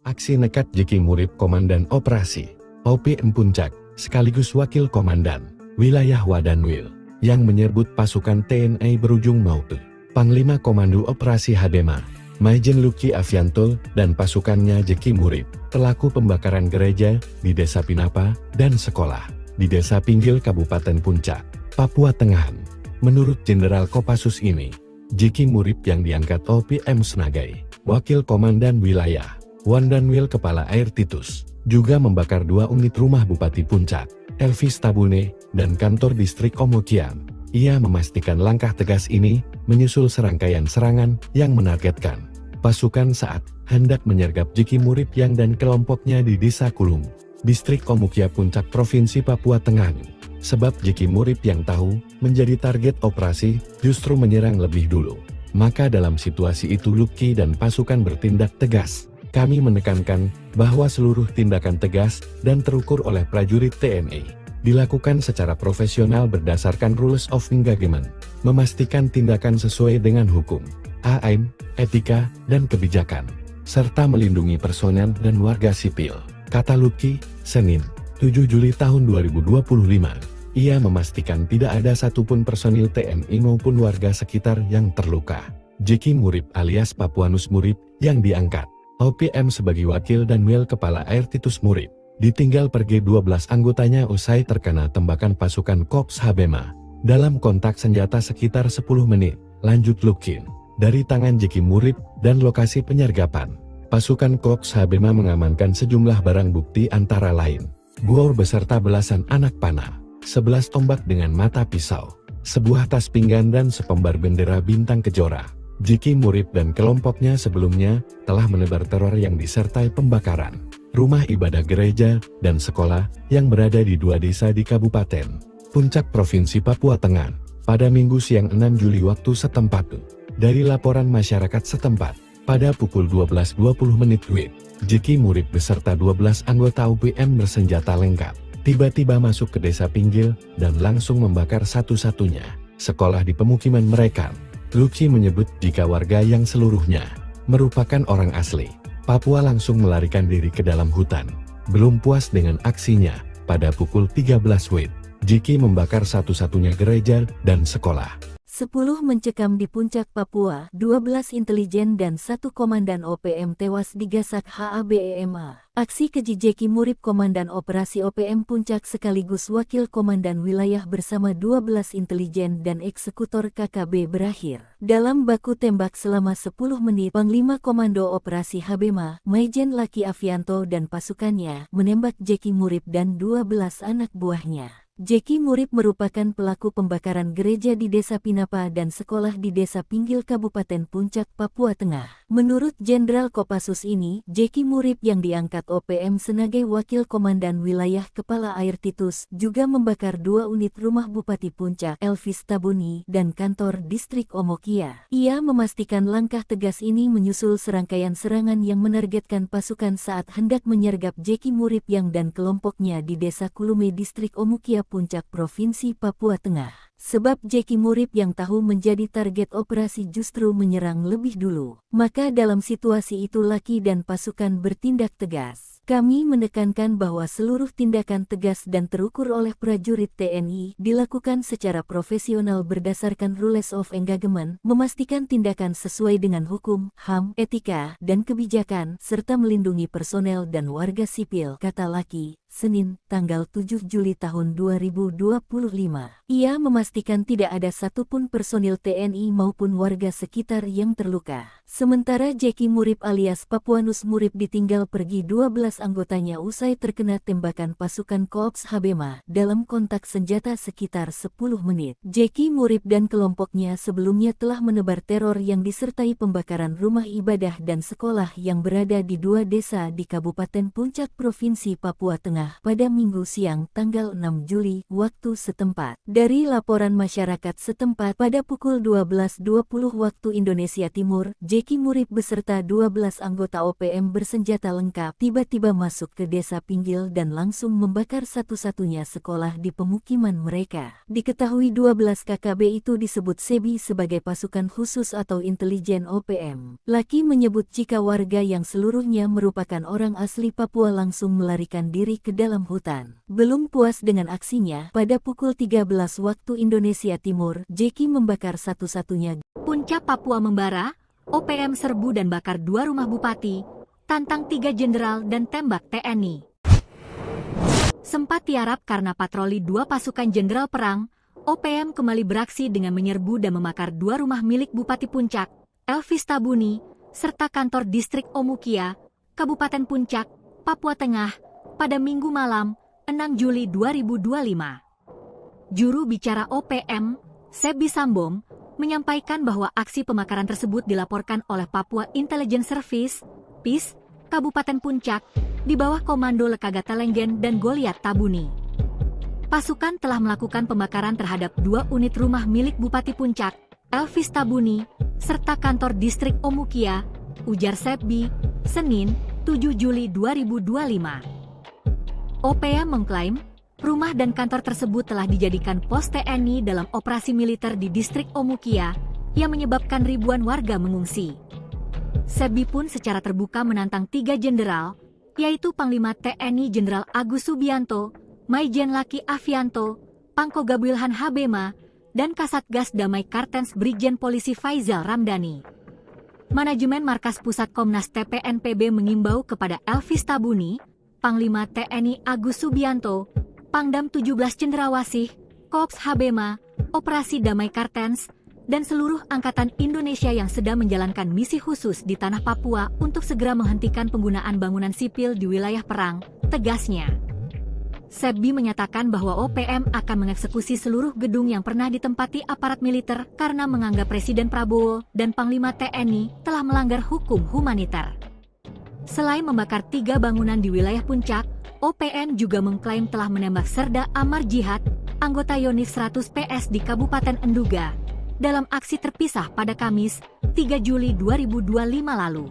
Aksi nekat Jeki Murib Komandan Operasi OPM Puncak, sekaligus Wakil Komandan Wilayah Wadanwil, yang menyebut pasukan TNI berujung maut. Panglima Komando Operasi Habema, Maijen Luki Avianto, dan pasukannya Jeki Murib, pelaku pembakaran gereja di Desa Pinapa dan sekolah di Desa Pinggil Kabupaten Puncak, Papua Tengah. Menurut Jenderal Kopassus ini, Jeki Murib yang diangkat OPM sebagai Wakil Komandan Wilayah Wadanwil Kepala Air Titus, juga membakar 2 unit rumah Bupati Puncak, Elvis Tabune, dan kantor distrik Omokian. Ia memastikan langkah tegas ini menyusul serangkaian serangan yang menargetkan pasukan saat hendak menyergap Jeki Murib yang dan kelompoknya di Desa Kulung, distrik Omukia Puncak Provinsi Papua Tengah. Sebab Jeki Murib yang tahu menjadi target operasi justru menyerang lebih dulu. Maka dalam situasi itu Luki dan pasukan bertindak tegas. Kami menekankan bahwa seluruh tindakan tegas dan terukur oleh prajurit TNI dilakukan secara profesional berdasarkan rules of engagement, memastikan tindakan sesuai dengan hukum, AIM, etika, dan kebijakan, serta melindungi personel dan warga sipil, kata Luki, Senin, 7 Juli tahun 2025. Ia memastikan tidak ada satupun personil TNI maupun warga sekitar yang terluka. Jeki Murib alias Papuanus Murib yang diangkat OPM sebagai Wakil Danwil Kepala Air Titus Murib, ditinggal pergi 12 anggotanya usai terkena tembakan pasukan Korps Habema dalam kontak senjata sekitar 10 menit, lanjut Lukin. Dari tangan Jeki Murib dan lokasi penyergapan, pasukan Korps Habema mengamankan sejumlah barang bukti antara lain bor beserta belasan anak panah, 11 tombak dengan mata pisau, sebuah tas pinggan dan sepembar bendera bintang kejora. Jeki Murib dan kelompoknya sebelumnya telah menebar teror yang disertai pembakaran rumah ibadah gereja dan sekolah yang berada di 2 desa di Kabupaten Puncak Provinsi Papua Tengah pada Minggu siang 6 Juli waktu setempat. Dari laporan masyarakat setempat, pada pukul 12.20 WIB, Jeki Murib beserta 12 anggota OPM bersenjata lengkap tiba-tiba masuk ke Desa Pinggil dan langsung membakar satu-satunya sekolah di pemukiman mereka. Luki menyebut jika warga yang seluruhnya merupakan orang asli Papua langsung melarikan diri ke dalam hutan. Belum puas dengan aksinya, pada pukul 13 WIB, Jeki membakar satu-satunya gereja dan sekolah. 10 mencekam di Puncak Papua, 12 intelijen dan 1 komandan OPM tewas digasak HABEMA. Aksi keji Jeki Murib Komandan Operasi OPM Puncak sekaligus Wakil Komandan Wilayah bersama 12 intelijen dan eksekutor KKB berakhir dalam baku tembak selama 10 menit. Panglima Komando Operasi Habema, Maijen Luki Avianto dan pasukannya menembak Jeki Murib dan 12 anak buahnya. Jeki Murib merupakan pelaku pembakaran gereja di Desa Pinapa dan sekolah di Desa Pinggil Kabupaten Puncak, Papua Tengah. Menurut Jenderal Kopassus ini, Jeki Murib yang diangkat OPM sebagai Wakil Komandan Wilayah Kepala Air Titus juga membakar 2 unit rumah Bupati Puncak, Elvis Tabuni, dan kantor distrik Omokia. Ia memastikan langkah tegas ini menyusul serangkaian serangan yang menargetkan pasukan saat hendak menyergap Jeki Murib yang dan kelompoknya di Desa Kulume distrik Omokia Puncak Provinsi Papua Tengah. Sebab Jeki Murib yang tahu menjadi target operasi justru menyerang lebih dulu. Maka dalam situasi itu Luki dan pasukan bertindak tegas. Kami menekankan bahwa seluruh tindakan tegas dan terukur oleh prajurit TNI dilakukan secara profesional berdasarkan rules of engagement, memastikan tindakan sesuai dengan hukum, HAM, etika, dan kebijakan, serta melindungi personel dan warga sipil, kata Luki, Senin, tanggal 7 Juli tahun 2025. Ia memastikan tidak ada satupun personil TNI maupun warga sekitar yang terluka. Sementara Jeki Murib alias Papuanus Murib ditinggal pergi 12 anggotanya usai terkena tembakan pasukan Korps Habema dalam kontak senjata sekitar 10 menit. Jeki Murib dan kelompoknya sebelumnya telah menebar teror yang disertai pembakaran rumah ibadah dan sekolah yang berada di 2 desa di Kabupaten Puncak Provinsi Papua Tengah. Tengah pada Minggu siang tanggal 6 Juli waktu setempat. Dari laporan masyarakat setempat pada pukul 12.20 waktu Indonesia Timur, Jeki Murip beserta 12 anggota OPM bersenjata lengkap tiba-tiba masuk ke desa Pinggil dan langsung membakar satu-satunya sekolah di pemukiman mereka. Diketahui 12 KKB itu disebut SEBI sebagai pasukan khusus atau intelijen OPM. Laki menyebut jika warga yang seluruhnya merupakan orang asli Papua langsung melarikan diri ke dalam hutan. Belum puas dengan aksinya, pada pukul 13 waktu Indonesia Timur, Jeki membakar satu-satunya. Puncak Papua membara, OPM serbu dan bakar 2 rumah bupati, tantang 3 jenderal dan tembak TNI. Sempat tiarap karena patroli 2 pasukan jenderal perang, OPM kembali beraksi dengan menyerbu dan membakar 2 rumah milik Bupati Puncak, Elvis Tabuni, serta kantor distrik Omukia, Kabupaten Puncak, Papua Tengah, pada Minggu malam, 6 Juli 2025. Juru bicara OPM, Sebi Sambong, menyampaikan bahwa aksi pembakaran tersebut dilaporkan oleh Papua Intelligence Service, PIS, Kabupaten Puncak, di bawah komando Lekaga Telenggen dan Goliat Tabuni. Pasukan telah melakukan pembakaran terhadap 2 unit rumah milik Bupati Puncak, Elvis Tabuni, serta kantor distrik Omukia, ujar Sebi, Senin, 7 Juli 2025. OPM mengklaim, rumah dan kantor tersebut telah dijadikan pos TNI dalam operasi militer di distrik Omukia, yang menyebabkan ribuan warga mengungsi. Sebi pun secara terbuka menantang 3 jenderal, yaitu Panglima TNI Jenderal Agus Subianto, Maijen Laki Afianto, Pangkoga Wilhan Habema, dan Kasatgas Damai Kartens Brigjen Polisi Faizal Ramdhani. Manajemen Markas Pusat Komnas TPNPB mengimbau kepada Elvis Tabuni, Panglima TNI Agus Subianto, Pangdam 17 Cendrawasih, Kops Habema, Operasi Damai Kartens, dan seluruh angkatan Indonesia yang sedang menjalankan misi khusus di tanah Papua untuk segera menghentikan penggunaan bangunan sipil di wilayah perang, tegasnya. Sebi menyatakan bahwa OPM akan mengeksekusi seluruh gedung yang pernah ditempati aparat militer karena menganggap Presiden Prabowo dan Panglima TNI telah melanggar hukum humaniter. Selain membakar 3 bangunan di wilayah Puncak, OPM juga mengklaim telah menembak Serda Amar Jihad, anggota Yonif 100 PS di Kabupaten Enduga, dalam aksi terpisah pada Kamis, 3 Juli 2025 lalu.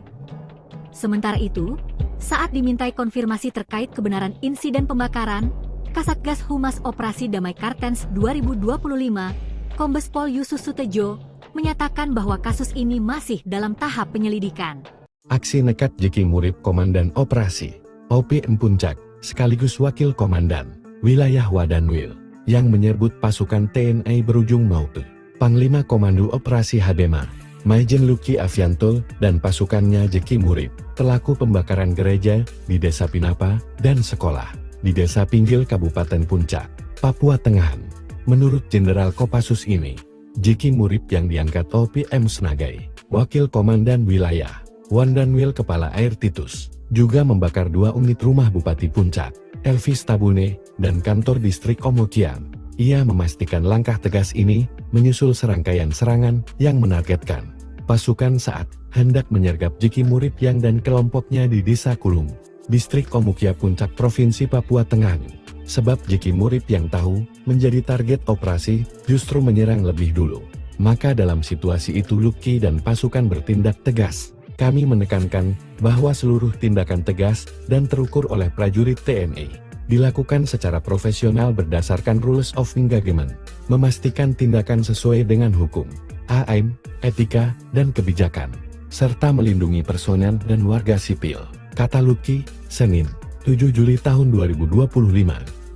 Sementara itu, saat dimintai konfirmasi terkait kebenaran insiden pembakaran, Kasatgas Humas Operasi Damai Kartens 2025, Kombes Pol Yusus Sutejo, menyatakan bahwa kasus ini masih dalam tahap penyelidikan. Aksi nekat Jeki Murip Komandan Operasi OPM Puncak, sekaligus Wakil Komandan Wilayah Wadanwil, yang menyerbu pasukan TNI berujung Maute, Panglima Komando Operasi Habema, Maijen Luki Afianto, dan pasukannya Jeki Murip, pelaku pembakaran gereja di Desa Pinapa dan sekolah di Desa Pinggil Kabupaten Puncak, Papua Tengah. Menurut Jenderal Kopassus ini, Jeki Murip yang diangkat OPM sebagai Wakil Komandan Wilayah Wadanwil Kepala Air Titus, juga membakar 2 unit rumah Bupati Puncak, Elvis Tabune, dan kantor distrik Omukian. Ia memastikan langkah tegas ini menyusul serangkaian serangan yang menargetkan pasukan saat hendak menyergap Jeki Murip yang dan kelompoknya di Desa Kulung, distrik Omukia Puncak Provinsi Papua Tengah. Sebab Jeki Murip yang tahu menjadi target operasi justru menyerang lebih dulu. Maka dalam situasi itu Luki dan pasukan bertindak tegas. Kami menekankan bahwa seluruh tindakan tegas dan terukur oleh prajurit TNI dilakukan secara profesional berdasarkan rules of engagement, memastikan tindakan sesuai dengan hukum, AIM, etika, dan kebijakan, serta melindungi personel dan warga sipil, kata Luki, Senin, 7 Juli tahun 2025.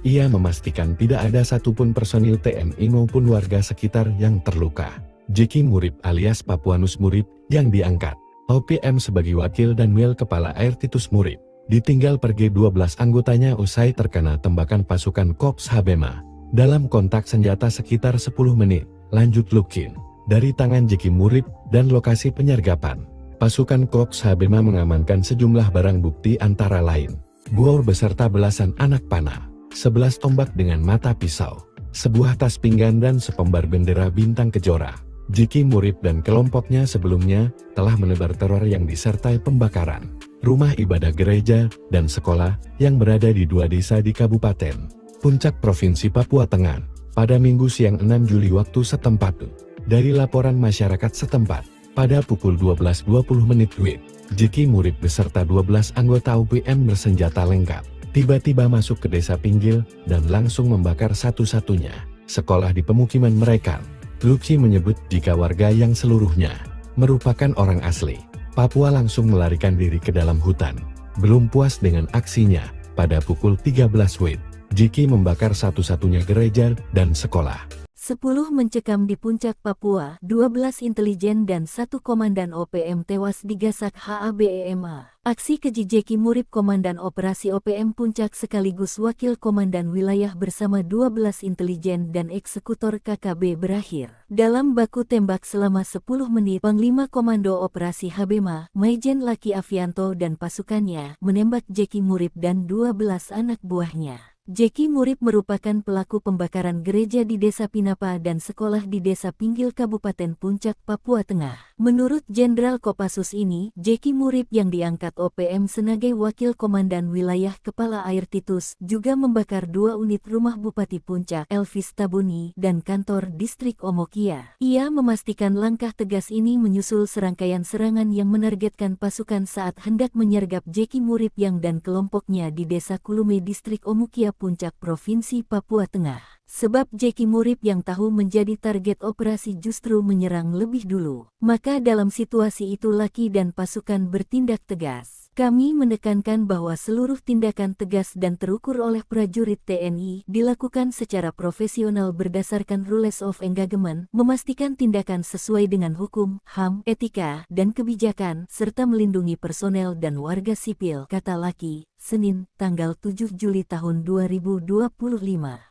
Ia memastikan tidak ada satupun personil TNI maupun warga sekitar yang terluka. Jeki Murip alias Papuanus Murip, yang diangkat OPM sebagai Wakil Danwil Kepala Air Titus Murip, ditinggal pergi 12 anggotanya usai terkena tembakan pasukan Kops Habema. Dalam kontak senjata sekitar 10 menit, lanjut Lukin. Dari tangan Jeki Murip dan lokasi penyergapan, pasukan Kops Habema mengamankan sejumlah barang bukti antara lain bor beserta belasan anak panah, 11 tombak dengan mata pisau, sebuah tas pinggan dan sepembar bendera bintang kejora. Jeki Murip dan kelompoknya sebelumnya telah menebar teror yang disertai pembakaran, rumah ibadah gereja, dan sekolah yang berada di 2 desa di Kabupaten Puncak Provinsi Papua Tengah pada Minggu siang 6 Juli waktu setempat. Dari laporan masyarakat setempat, pada pukul 12.20 WIB, Jeki Murib beserta 12 anggota OPM bersenjata lengkap tiba-tiba masuk ke desa Pinggil dan langsung membakar satu-satunya sekolah di pemukiman mereka. Luki menyebut jika warga yang seluruhnya merupakan orang asli Papua langsung melarikan diri ke dalam hutan. Belum puas dengan aksinya, pada pukul 13 WIB, Jeki membakar satu-satunya gereja dan sekolah. 10 mencekam di Puncak Papua, 12 intelijen dan 1 komandan OPM tewas digasak HABEMA. Aksi keji Jeki Murib Komandan Operasi OPM Puncak sekaligus Wakil Komandan Wilayah bersama 12 intelijen dan eksekutor KKB berakhir dalam baku tembak selama 10 menit. Panglima Komando Operasi HABEMA, Maijen Laki Afianto dan pasukannya menembak Jeki Murib dan 12 anak buahnya. Jeki Murib merupakan pelaku pembakaran gereja di Desa Pinapa dan sekolah di Desa Pinggil Kabupaten Puncak, Papua Tengah. Menurut Jenderal Kopassus ini, Jeki Murib yang diangkat OPM sebagai Wakil Komandan Wilayah Kepala Air Titus juga membakar 2 unit rumah Bupati Puncak, Elvis Tabuni, dan kantor Distrik Omokia. Ia memastikan langkah tegas ini menyusul serangkaian serangan yang menargetkan pasukan saat hendak menyergap Jeki Murib yang dan kelompoknya di Desa Kulume Distrik Omokia Puncak Provinsi Papua Tengah. Sebab Jeki Murib yang tahu menjadi target operasi justru menyerang lebih dulu. Maka dalam situasi itu Laki dan pasukan bertindak tegas. Kami menekankan bahwa seluruh tindakan tegas dan terukur oleh prajurit TNI dilakukan secara profesional berdasarkan rules of engagement, memastikan tindakan sesuai dengan hukum, HAM, etika, dan kebijakan, serta melindungi personel dan warga sipil, kata Laki. Senin, tanggal 7 Juli tahun 2025.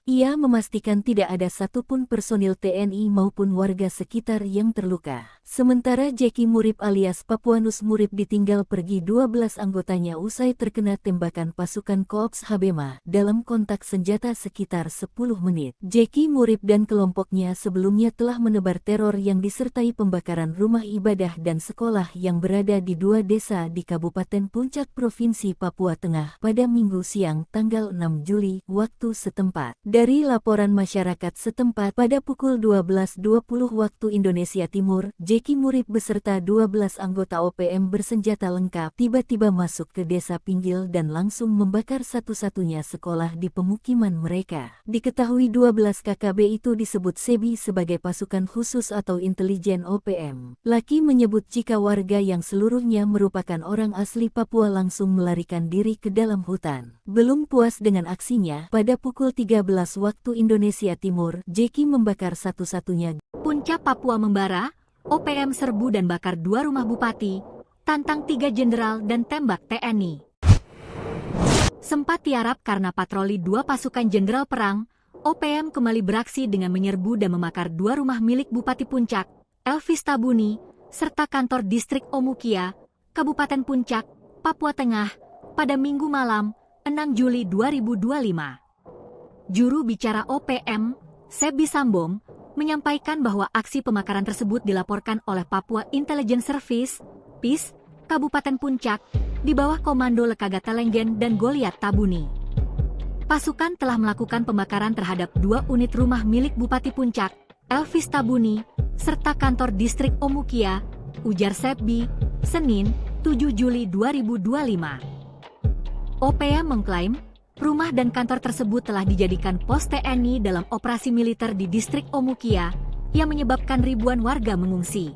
Ia memastikan tidak ada satupun personil TNI maupun warga sekitar yang terluka. Sementara Jeki Murib alias Papuanus Murib ditinggal pergi 12 anggotanya usai terkena tembakan pasukan Koops HABEMA dalam kontak senjata sekitar 10 menit. Jeki Murib dan kelompoknya sebelumnya telah menebar teror yang disertai pembakaran rumah ibadah dan sekolah yang berada di 2 desa di Kabupaten Puncak Provinsi Papua Tengah pada Minggu siang tanggal 6 Juli waktu setempat. Dari laporan masyarakat setempat pada pukul 12.20 waktu Indonesia Timur, Jeki Murib beserta 12 anggota OPM bersenjata lengkap tiba-tiba masuk ke Desa Pinggil dan langsung membakar satu-satunya sekolah di pemukiman mereka. Diketahui 12 KKB itu disebut SEBI sebagai pasukan khusus atau intelijen OPM. Laki menyebut jika warga yang seluruhnya merupakan orang asli Papua langsung melarikan diri ke dalam hutan. Belum puas dengan aksinya, pada pukul 13 waktu Indonesia Timur, Jeki membakar satu-satunya. Puncak Papua membara, OPM serbu dan bakar 2 rumah bupati, tantang 3 jenderal dan tembak TNI. Sempat tiarap karena patroli 2 pasukan jenderal perang, OPM kembali beraksi dengan menyerbu dan membakar 2 rumah milik Bupati Puncak, Elvis Tabuni, serta kantor Distrik Omukia, Kabupaten Puncak, Papua Tengah, pada Minggu malam, 6 Juli 2025. Juru bicara OPM, Sebi Sambom, menyampaikan bahwa aksi pembakaran tersebut dilaporkan oleh Papua Intelligence Service, PIS, Kabupaten Puncak, di bawah komando Lekagata Lenggen dan Goliat Tabuni. Pasukan telah melakukan pembakaran terhadap 2 unit rumah milik Bupati Puncak, Elvis Tabuni, serta kantor Distrik Omukia, ujar Sebi, Senin, 7 Juli 2025. OPM mengklaim, rumah dan kantor tersebut telah dijadikan pos TNI dalam operasi militer di Distrik Omukia, yang menyebabkan ribuan warga mengungsi.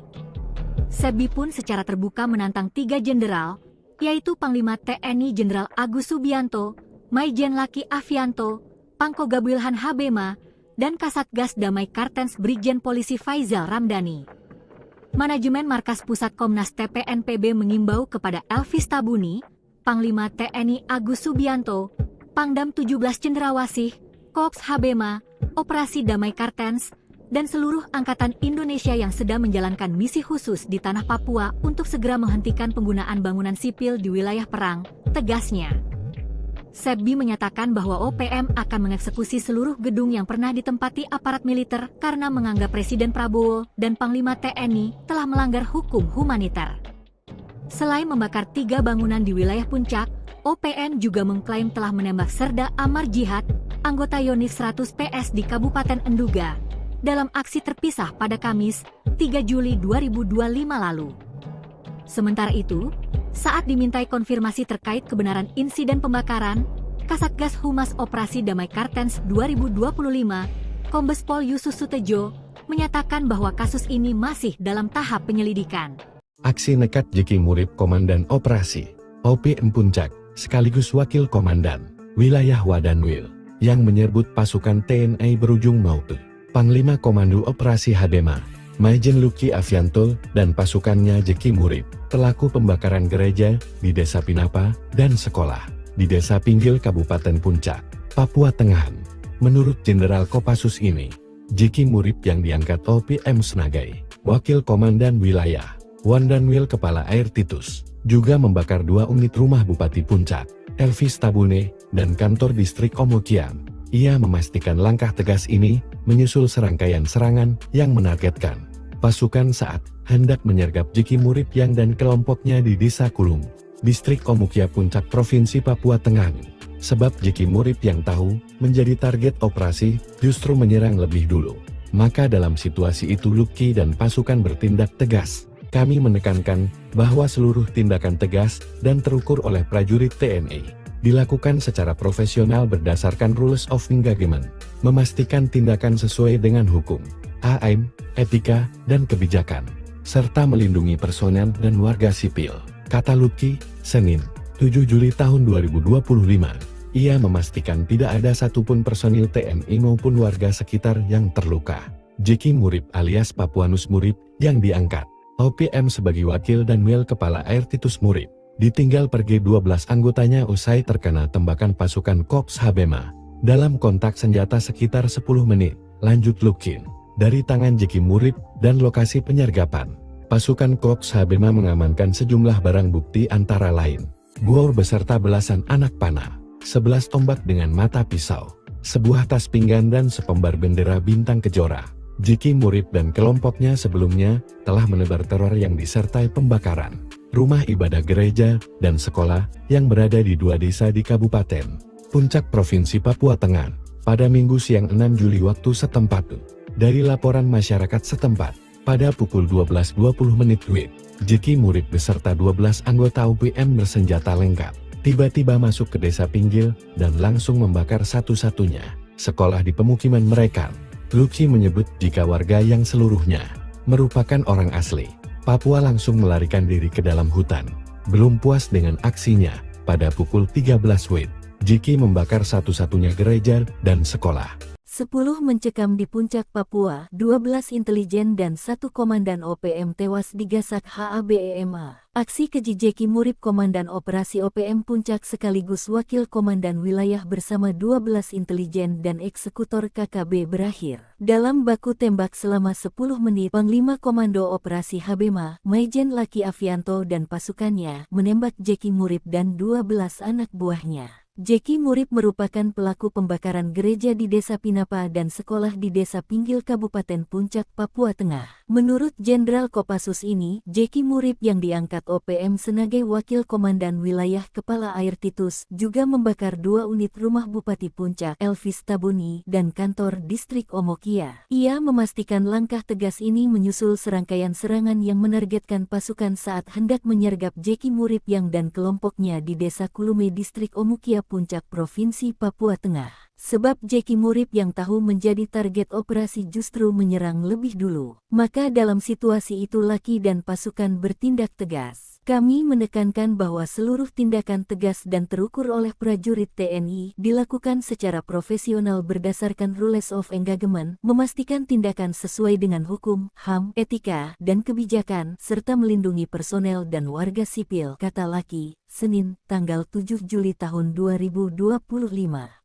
Sebi pun secara terbuka menantang 3 jenderal, yaitu Panglima TNI Jenderal Agus Subianto, Maijen Laki Afianto, Pangko Gabilhan HABEMA, dan Kasatgas Damai Kartens Brigjen Polisi Faizal Ramdhani. Manajemen Markas Pusat Komnas TPNPB mengimbau kepada Elvis Tabuni, Panglima TNI Agus Subianto, Pangdam 17 Cendrawasih, Koops HABEMA, Operasi Damai Kartens, dan seluruh angkatan Indonesia yang sedang menjalankan misi khusus di tanah Papua untuk segera menghentikan penggunaan bangunan sipil di wilayah perang, tegasnya. Sebi menyatakan bahwa OPM akan mengeksekusi seluruh gedung yang pernah ditempati aparat militer karena menganggap Presiden Prabowo dan Panglima TNI telah melanggar hukum humaniter. Selain membakar 3 bangunan di wilayah Puncak, OPM juga mengklaim telah menembak Serda Amar Jihad, anggota Yonif 100 PS di Kabupaten Enduga, dalam aksi terpisah pada Kamis, 3 Juli 2025 lalu. Sementara itu, saat dimintai konfirmasi terkait kebenaran insiden pembakaran, Kasatgas Humas Operasi Damai Kartens 2025, Kombes Pol Yusus Sutejo, menyatakan bahwa kasus ini masih dalam tahap penyelidikan. Aksi nekat Jeki Murib Komandan Operasi OPM Puncak, sekaligus Wakil Komandan Wilayah Wadanwil, yang menyebut pasukan TNI berujung maut. Panglima Komando Operasi Habema, Maijen Luki Avianto, dan pasukannya Jeki Murib, pelaku pembakaran gereja di Desa Pinapa dan sekolah di Desa Pinggil Kabupaten Puncak, Papua Tengah. Menurut Jenderal Kopassus ini, Jeki Murib yang diangkat OPM sebagai Wakil Komandan Wilayah Wadanwil Kepala Air Titus, juga membakar 2 unit rumah Bupati Puncak, Elvis Tabune, dan kantor distrik Omokiam. Ia memastikan langkah tegas ini menyusul serangkaian serangan yang menargetkan pasukan saat hendak menyergap Jeki Murib yang dan kelompoknya di Desa Kulung, distrik Omukia Puncak Provinsi Papua Tengah. Sebab Jeki Murib yang tahu menjadi target operasi justru menyerang lebih dulu. Maka dalam situasi itu Luki dan pasukan bertindak tegas. Kami menekankan bahwa seluruh tindakan tegas dan terukur oleh prajurit TNI dilakukan secara profesional berdasarkan rules of engagement, memastikan tindakan sesuai dengan hukum, AM, etika, dan kebijakan, serta melindungi personel dan warga sipil, kata Luki, Senin, 7 Juli tahun 2025. Ia memastikan tidak ada satupun personil TNI maupun warga sekitar yang terluka. Jeki Murib alias Papuanus Murib yang diangkat OPM sebagai Wakil Danwil Kepala Air Titus Murib, ditinggal pergi 12 anggotanya usai terkena tembakan pasukan Korps Habema dalam kontak senjata sekitar 10 menit, lanjut Lukin. Dari tangan Jeki Murib dan lokasi penyergapan, pasukan Korps Habema mengamankan sejumlah barang bukti antara lain bor beserta belasan anak panah, 11 tombak dengan mata pisau, sebuah tas pinggan dan sepembar bendera bintang kejora. Jeki Murib dan kelompoknya sebelumnya telah menebar teror yang disertai pembakaran rumah ibadah gereja dan sekolah yang berada di 2 desa di Kabupaten Puncak Provinsi Papua Tengah pada Minggu siang 6 Juli waktu setempat. Dari laporan masyarakat setempat, pada pukul 12.20 WIB, Jeki Murib beserta 12 anggota OPM bersenjata lengkap tiba-tiba masuk ke Desa Pinggil dan langsung membakar satu-satunya sekolah di pemukiman mereka. Luki menyebut jika warga yang seluruhnya merupakan orang asli Papua langsung melarikan diri ke dalam hutan. Belum puas dengan aksinya, pada pukul 13 WIB, Jeki membakar satu-satunya gereja dan sekolah. 10 mencekam di Puncak Papua, 12 intelijen dan 1 komandan OPM tewas digasak HABEMA. Aksi keji Jeki Murib Komandan Operasi OPM Puncak sekaligus Wakil Komandan Wilayah bersama 12 intelijen dan eksekutor KKB berakhir dalam baku tembak selama 10 menit. Panglima Komando Operasi Habema, Maijen Luki Avianto dan pasukannya menembak Jeki Murib dan 12 anak buahnya. Jeki Murib merupakan pelaku pembakaran gereja di Desa Pinapa dan sekolah di Desa Pinggil Kabupaten Puncak, Papua Tengah. Menurut Jenderal Kopassus ini, Jeki Murib yang diangkat OPM sebagai Wakil Komandan Wilayah Kepala Air Titus juga membakar 2 unit rumah Bupati Puncak, Elvis Tabuni, dan kantor distrik Omokia. Ia memastikan langkah tegas ini menyusul serangkaian serangan yang menargetkan pasukan saat hendak menyergap Jeki Murib yang dan kelompoknya di Desa Kulume distrik Omokia Puncak Provinsi Papua Tengah. Sebab Jeki Murib yang tahu menjadi target operasi justru menyerang lebih dulu. Maka dalam situasi itu Luki dan pasukan bertindak tegas. Kami menekankan bahwa seluruh tindakan tegas dan terukur oleh prajurit TNI dilakukan secara profesional berdasarkan rules of engagement, memastikan tindakan sesuai dengan hukum, HAM, etika, dan kebijakan, serta melindungi personel dan warga sipil, kata Luki. Senin, tanggal 7 Juli tahun 2025.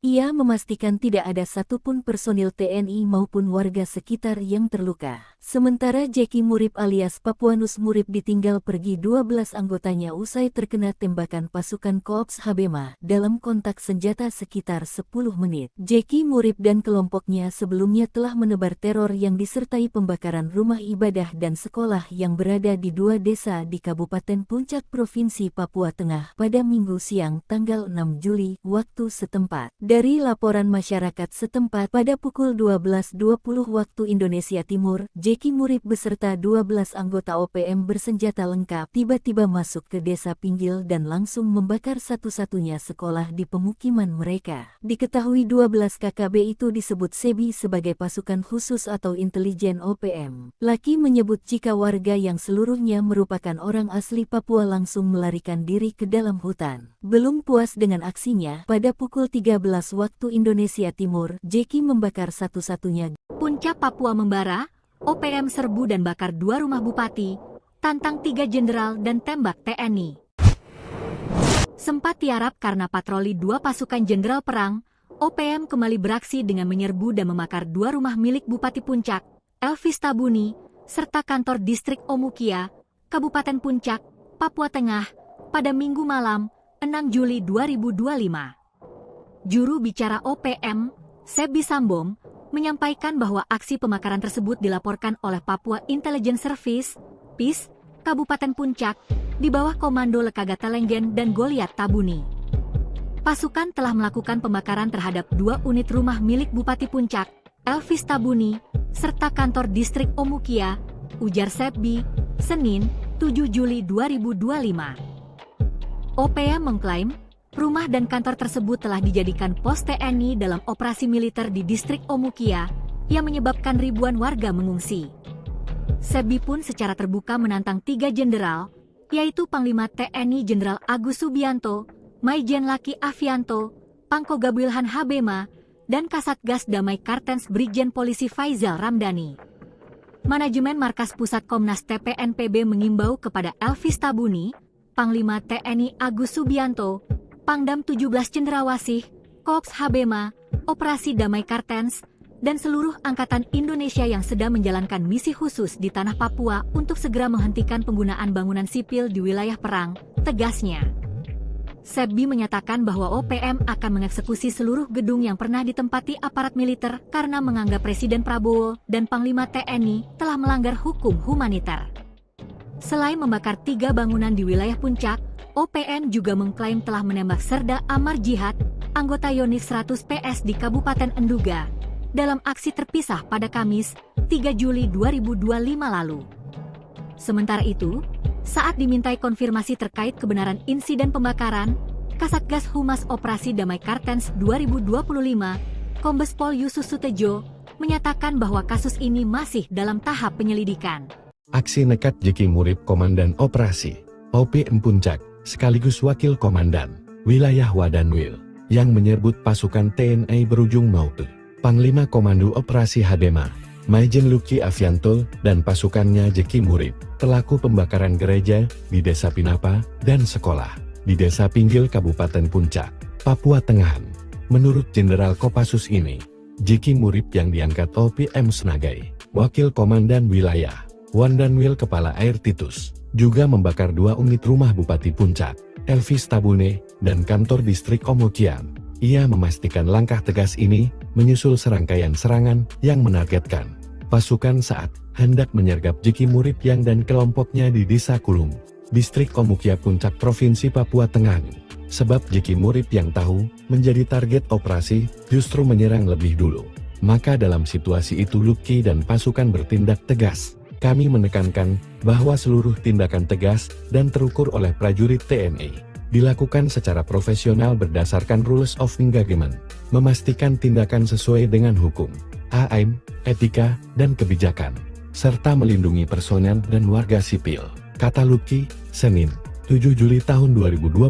Ia memastikan tidak ada satupun personil TNI maupun warga sekitar yang terluka. Sementara Jeki Murip alias Papuanus Murip ditinggal pergi 12 anggotanya usai terkena tembakan pasukan Korps Habema dalam kontak senjata sekitar 10 menit. Jeki Murip dan kelompoknya sebelumnya telah menebar teror yang disertai pembakaran rumah ibadah dan sekolah yang berada di 2 desa di Kabupaten Puncak Provinsi Papua Tengah pada Minggu siang tanggal 6 Juli waktu setempat. Dari laporan masyarakat setempat pada pukul 12.20 waktu Indonesia Timur, Jeki Murip beserta 12 anggota OPM bersenjata lengkap tiba-tiba masuk ke desa Pinggil dan langsung membakar satu-satunya sekolah di pemukiman mereka. Diketahui 12 KKB itu disebut SEBI sebagai pasukan khusus atau intelijen OPM. Laki menyebut jika warga yang seluruhnya merupakan orang asli Papua langsung melarikan diri ke dalam hutan. Belum puas dengan aksinya, pada pukul 13 waktu Indonesia Timur, Jeki membakar satu-satunya. Puncak Papua membara, OPM serbu dan bakar 2 rumah bupati, tantang 3 jenderal dan tembak TNI. Sempat tiarap karena patroli 2 pasukan jenderal perang, OPM kembali beraksi dengan menyerbu dan membakar 2 rumah milik Bupati Puncak, Elvis Tabuni, serta kantor distrik Omukia, Kabupaten Puncak, Papua Tengah, pada Minggu malam, 6 Juli 2025. Juru bicara OPM, Sebi Sambom, menyampaikan bahwa aksi pembakaran tersebut dilaporkan oleh Papua Intelligence Service, PIS, Kabupaten Puncak, di bawah komando Lekagata Lenggen dan Goliat Tabuni. Pasukan telah melakukan pembakaran terhadap 2 unit rumah milik Bupati Puncak, Elvis Tabuni, serta kantor distrik Omukia, ujar Sebi, Senin, 7 Juli 2025. OPM mengklaim, rumah dan kantor tersebut telah dijadikan pos TNI dalam operasi militer di distrik Omukia, yang menyebabkan ribuan warga mengungsi. Sebi pun secara terbuka menantang 3 jenderal, yaitu Panglima TNI Jenderal Agus Subianto, Maijen Laki Afianto, Pangko Gabuilhan Habema, dan Kasatgas Damai Kartens Brigjen Polisi Faizal Ramdhani. Manajemen Markas Pusat Komnas TPNPB mengimbau kepada Elvis Tabuni, Panglima TNI Agus Subianto, Pangdam 17 Cendrawasih, Korps Habema, Operasi Damai Kartens, dan seluruh Angkatan Indonesia yang sedang menjalankan misi khusus di tanah Papua untuk segera menghentikan penggunaan bangunan sipil di wilayah perang, tegasnya. Sebi menyatakan bahwa OPM akan mengeksekusi seluruh gedung yang pernah ditempati aparat militer karena menganggap Presiden Prabowo dan Panglima TNI telah melanggar hukum humaniter. Selain membakar 3 bangunan di wilayah Puncak, OPM juga mengklaim telah menembak Serda Amar Jihad, anggota Yonif 100 PS di Kabupaten Enduga, dalam aksi terpisah pada Kamis, 3 Juli 2025 lalu. Sementara itu, saat dimintai konfirmasi terkait kebenaran insiden pembakaran, Kasatgas Humas Operasi Damai Kartens 2025, Kombes Pol Yusus Sutejo, menyatakan bahwa kasus ini masih dalam tahap penyelidikan. Aksi nekat Jeki Murip Komandan Operasi OPM Puncak, sekaligus Wakil Komandan Wilayah Wadanwil, yang menyerbu pasukan TNI berujung Maute. Panglima Komando Operasi Habema, Maijen Luki Afianto, dan pasukannya Jeki Murip, pelaku pembakaran gereja di Desa Pinapa dan sekolah di Desa Pinggil Kabupaten Puncak, Papua Tengah. Menurut Jenderal Kopassus ini, Jeki Murip yang diangkat OPM sebagai Wakil Komandan Wilayah Wadanwil Kepala Air Titus, juga membakar 2 unit rumah Bupati Puncak, Elvis Tabune, dan kantor distrik Omukian. Ia memastikan langkah tegas ini menyusul serangkaian serangan yang menargetkan pasukan saat hendak menyergap Jeki Murip yang dan kelompoknya di Desa Kulum, distrik Omukia Puncak Provinsi Papua Tengah. Sebab Jeki Murip yang tahu menjadi target operasi justru menyerang lebih dulu. Maka dalam situasi itu Luki dan pasukan bertindak tegas. Kami menekankan bahwa seluruh tindakan tegas dan terukur oleh prajurit TNI dilakukan secara profesional berdasarkan rules of engagement, memastikan tindakan sesuai dengan hukum, HAM, etika, dan kebijakan, serta melindungi personel dan warga sipil, kata Luki, Senin, 7 Juli tahun 2025.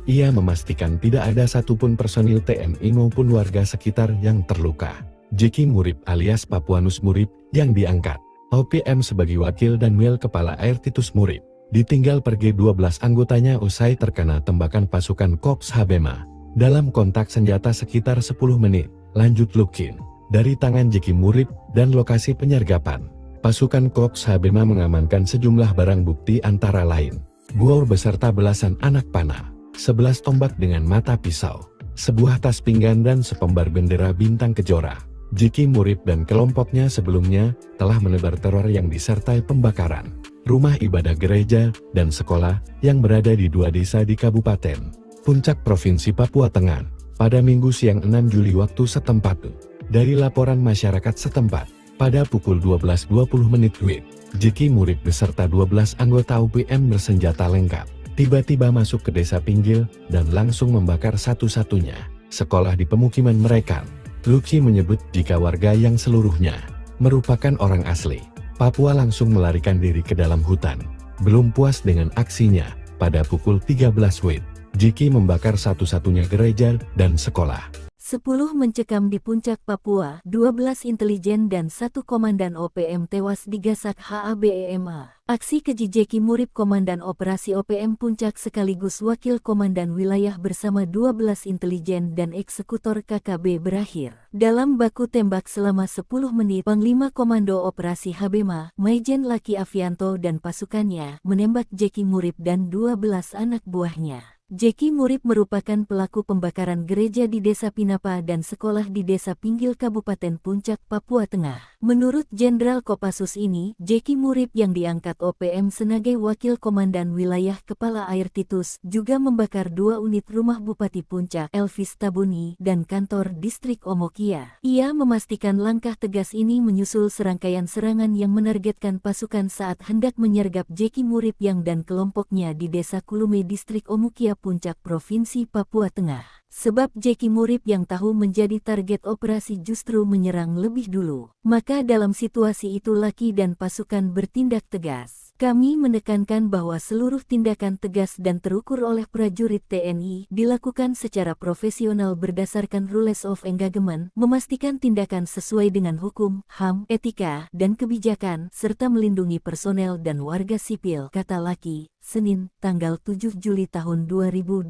Ia memastikan tidak ada satupun personil TNI maupun warga sekitar yang terluka. Jeki Murip alias Papuanus Murip yang diangkat OPM sebagai Wakil Danwil Kepala Air Titus Murip, ditinggal pergi 12 anggotanya usai terkena tembakan pasukan Korps Habema. Dalam kontak senjata sekitar 10 menit, lanjut Lukin. Dari tangan Jeki Murib dan lokasi penyergapan, pasukan Korps Habema mengamankan sejumlah barang bukti antara lain buor beserta belasan anak panah, 11 tombak dengan mata pisau, sebuah tas pinggan dan sepembar bendera bintang kejora. Jeki Murib dan kelompoknya sebelumnya telah menebar teror yang disertai pembakaran rumah ibadah gereja dan sekolah yang berada di 2 desa di Kabupaten Puncak Provinsi Papua Tengah pada Minggu siang 6 Juli waktu setempat. Dari laporan masyarakat setempat, pada pukul 12.20 WIB, Jeki Murib beserta 12 anggota UPM bersenjata lengkap tiba-tiba masuk ke desa Pinggil dan langsung membakar satu-satunya sekolah di pemukiman mereka. Luki menyebut jika warga yang seluruhnya merupakan orang asli Papua langsung melarikan diri ke dalam hutan. Belum puas dengan aksinya, pada pukul 13 WIB, Jeki membakar satu-satunya gereja dan sekolah. 10 mencekam di Puncak Papua, 12 intelijen dan 1 komandan OPM tewas digasak HABEMA. Aksi keji Jeki Murib Komandan Operasi OPM Puncak sekaligus Wakil Komandan Wilayah bersama 12 intelijen dan eksekutor KKB berakhir dalam baku tembak selama 10 menit. Panglima Komando Operasi Habema, Maijen Laki Afianto dan pasukannya menembak Jeki Murib dan 12 anak buahnya. Jeki Murib merupakan pelaku pembakaran gereja di Desa Pinapa dan sekolah di Desa Pinggil Kabupaten Puncak, Papua Tengah. Menurut Jenderal Kopassus ini, Jeki Murib yang diangkat OPM sebagai Wakil Komandan Wilayah Kepala Air Titus juga membakar 2 unit rumah Bupati Puncak, Elvis Tabuni, dan kantor distrik Omokia. Ia memastikan langkah tegas ini menyusul serangkaian serangan yang menargetkan pasukan saat hendak menyergap Jeki Murib yang dan kelompoknya di Desa Kulume distrik Omokia Puncak Provinsi Papua Tengah. Sebab Jeki Murib yang tahu menjadi target operasi justru menyerang lebih dulu. Maka dalam situasi itu Laki dan pasukan bertindak tegas. Kami menekankan bahwa seluruh tindakan tegas dan terukur oleh prajurit TNI dilakukan secara profesional berdasarkan rules of engagement, memastikan tindakan sesuai dengan hukum, HAM, etika, dan kebijakan, serta melindungi personel dan warga sipil, kata Laki. Senin, tanggal 7 Juli tahun 2025.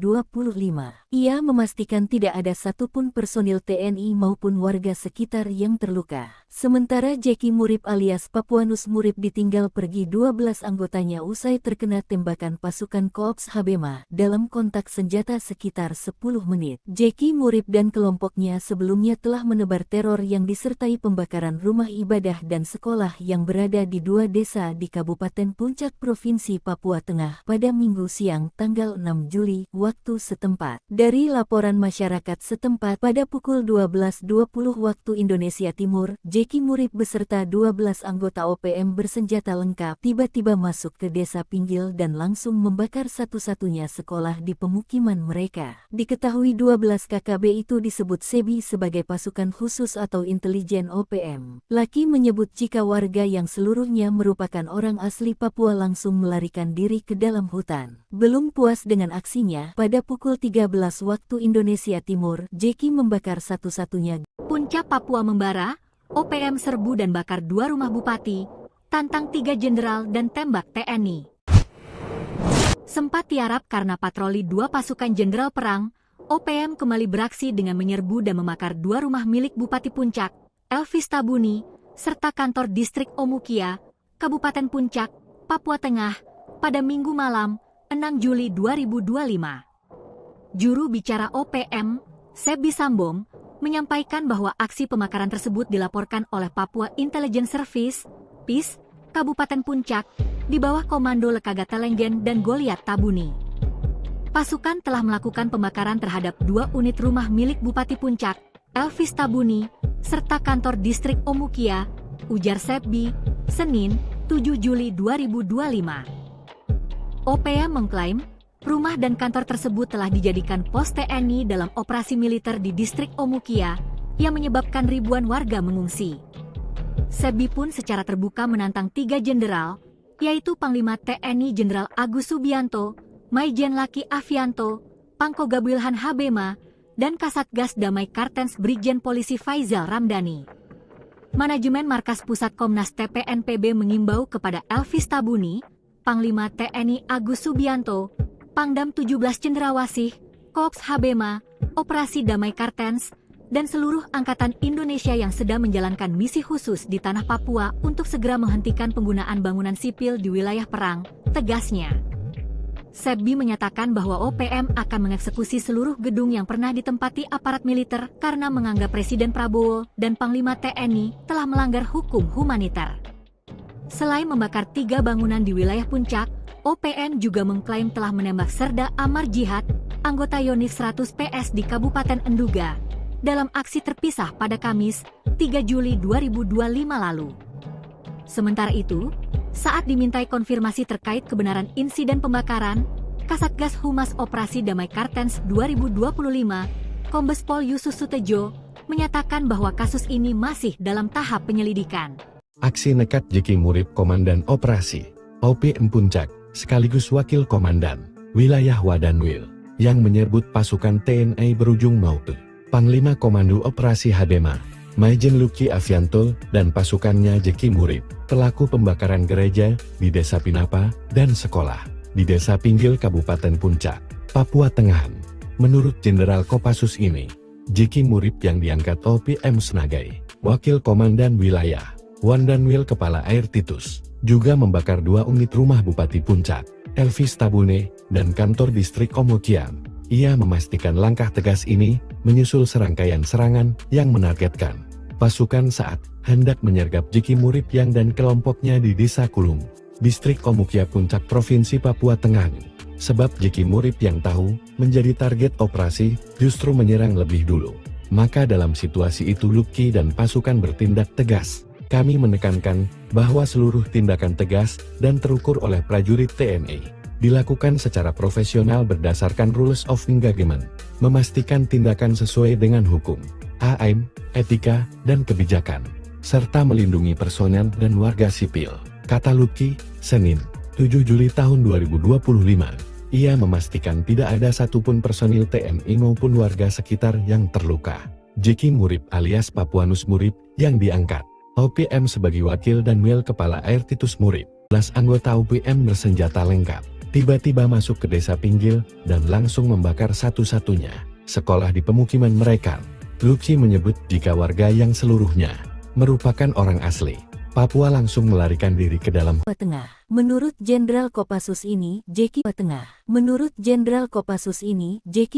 Ia memastikan tidak ada satupun personil TNI maupun warga sekitar yang terluka. Sementara Jeki Murib alias Papuanus Murib ditinggal pergi 12 anggotanya usai terkena tembakan pasukan Korps Habema dalam kontak senjata sekitar 10 menit. Jeki Murib dan kelompoknya sebelumnya telah menebar teror yang disertai pembakaran rumah ibadah dan sekolah yang berada di 2 desa di Kabupaten Puncak Provinsi Papua Tengah pada Minggu siang tanggal 6 Juli waktu setempat. Dari laporan masyarakat setempat pada pukul 12.20 waktu Indonesia Timur, Jeki Murib beserta 12 anggota OPM bersenjata lengkap tiba-tiba masuk ke desa Pinggil dan langsung membakar satu-satunya sekolah di pemukiman mereka. Diketahui 12 KKB itu disebut SEBI sebagai pasukan khusus atau intelijen OPM. Laki menyebut jika warga yang seluruhnya merupakan orang asli Papua langsung melarikan diri ke dalam hutan. Belum puas dengan aksinya, pada pukul 13 waktu Indonesia Timur, Jeki membakar satu-satunya. Puncak Papua membara, OPM serbu dan bakar 2 rumah bupati, tantang 3 jenderal dan tembak TNI. Sempat tiarap karena patroli 2 pasukan jenderal perang, OPM kembali beraksi dengan menyerbu dan membakar 2 rumah milik Bupati Puncak, Elvis Tabuni, serta kantor distrik Omukia, Kabupaten Puncak, Papua Tengah, pada Minggu malam, 6 Juli 2025. Juru bicara OPM, Sebi Sambom, menyampaikan bahwa aksi pembakaran tersebut dilaporkan oleh Papua Intelligence Service, PIS, Kabupaten Puncak, di bawah komando Lekaga Telenggen dan Goliat Tabuni. Pasukan telah melakukan pembakaran terhadap 2 unit rumah milik Bupati Puncak, Elvis Tabuni, serta kantor distrik Omukia, ujar Sebi, Senin, 7 Juli 2025. OPM mengklaim, rumah dan kantor tersebut telah dijadikan pos TNI dalam operasi militer di distrik Omukia, yang menyebabkan ribuan warga mengungsi. Sebi pun secara terbuka menantang 3 jenderal, yaitu Panglima TNI Jenderal Agus Subianto, Maijen Laki Afianto, Pangko Gabilhan Habema, dan Kasatgas Damai Kartens Brigjen Polisi Faizal Ramdhani. Manajemen Markas Pusat Komnas TPNPB mengimbau kepada Elvis Tabuni, Panglima TNI Agus Subianto, Pangdam 17 Cendrawasih, Korps Habema, Operasi Damai Kartens, dan seluruh Angkatan Indonesia yang sedang menjalankan misi khusus di tanah Papua untuk segera menghentikan penggunaan bangunan sipil di wilayah perang, tegasnya. Sebbi menyatakan bahwa OPM akan mengeksekusi seluruh gedung yang pernah ditempati aparat militer karena menganggap Presiden Prabowo dan Panglima TNI telah melanggar hukum humaniter. Selain membakar 3 bangunan di wilayah Puncak, OPM juga mengklaim telah menembak Serda Amar Jihad, anggota Yonif 100 PS di Kabupaten Enduga, dalam aksi terpisah pada Kamis, 3 Juli 2025 lalu. Sementara itu, saat dimintai konfirmasi terkait kebenaran insiden pembakaran, Kasatgas Humas Operasi Damai Kartens 2025, Kombes Pol Yusus Sutejo, menyatakan bahwa kasus ini masih dalam tahap penyelidikan. Aksi nekat Jeki Murib Komandan Operasi OPM Puncak, sekaligus Wakil Komandan Wilayah Wadanwil, yang menyebut pasukan TNI berujung maut. Panglima Komando Operasi Habema, Maijen Luki Avianto, dan pasukannya Jeki Murib, pelaku pembakaran gereja di Desa Pinapa dan sekolah di Desa Pinggil Kabupaten Puncak, Papua Tengah. Menurut Jenderal Kopassus ini, Jeki Murib yang diangkat OPM sebagai Wakil Komandan Wilayah Wadanwil Kepala Air Titus, juga membakar 2 unit rumah Bupati Puncak, Elvis Tabune, dan kantor distrik Omokian. Ia memastikan langkah tegas ini menyusul serangkaian serangan yang menargetkan pasukan saat hendak menyergap Jeki Murib yang dan kelompoknya di Desa Kulung, distrik Omukia Puncak Provinsi Papua Tengah. Sebab Jeki Murib yang tahu menjadi target operasi justru menyerang lebih dulu. Maka dalam situasi itu Luki dan pasukan bertindak tegas. Kami menekankan bahwa seluruh tindakan tegas dan terukur oleh prajurit TNI dilakukan secara profesional berdasarkan rules of engagement, memastikan tindakan sesuai dengan hukum, AM, etika, dan kebijakan, serta melindungi personel dan warga sipil, kata Luki, Senin, 7 Juli tahun 2025. Ia memastikan tidak ada satupun personil TNI maupun warga sekitar yang terluka. Jeki Murib alias Papuanus Murib yang diangkat OPM sebagai Wakil dan Wil Kepala Air Titus Murib. 11 anggota OPM bersenjata lengkap tiba-tiba masuk ke Desa Pinggil dan langsung membakar satu-satunya sekolah di pemukiman mereka. Luki menyebut jika warga yang seluruhnya merupakan orang asli Papua langsung melarikan diri ke dalam Tengah. Menurut Jenderal Kopassus ini, Jeki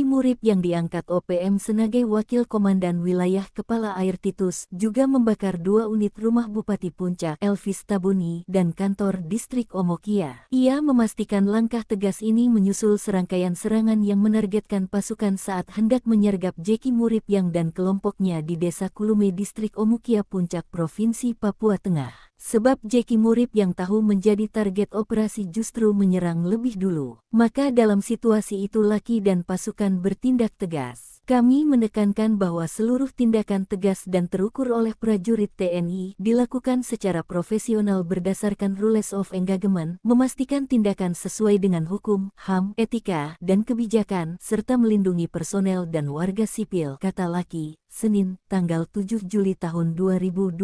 Murib yang diangkat OPM sebagai Wakil Komandan Wilayah Kepala Air Titus juga membakar 2 unit rumah Bupati Puncak, Elvis Tabuni, dan kantor distrik Omokia. Ia memastikan langkah tegas ini menyusul serangkaian serangan yang menargetkan pasukan saat hendak menyergap Jeki Murib yang dan kelompoknya di Desa Kulume distrik Omukia Puncak Provinsi Papua Tengah. Sebab Jeki Murib yang tahu menjadi target operasi justru menyerang lebih dulu. Maka dalam situasi itu Luki dan pasukan bertindak tegas. Kami menekankan bahwa seluruh tindakan tegas dan terukur oleh prajurit TNI dilakukan secara profesional berdasarkan rules of engagement, memastikan tindakan sesuai dengan hukum, HAM, etika, dan kebijakan, serta melindungi personel dan warga sipil, kata Luki, Senin, tanggal 7 Juli tahun 2025.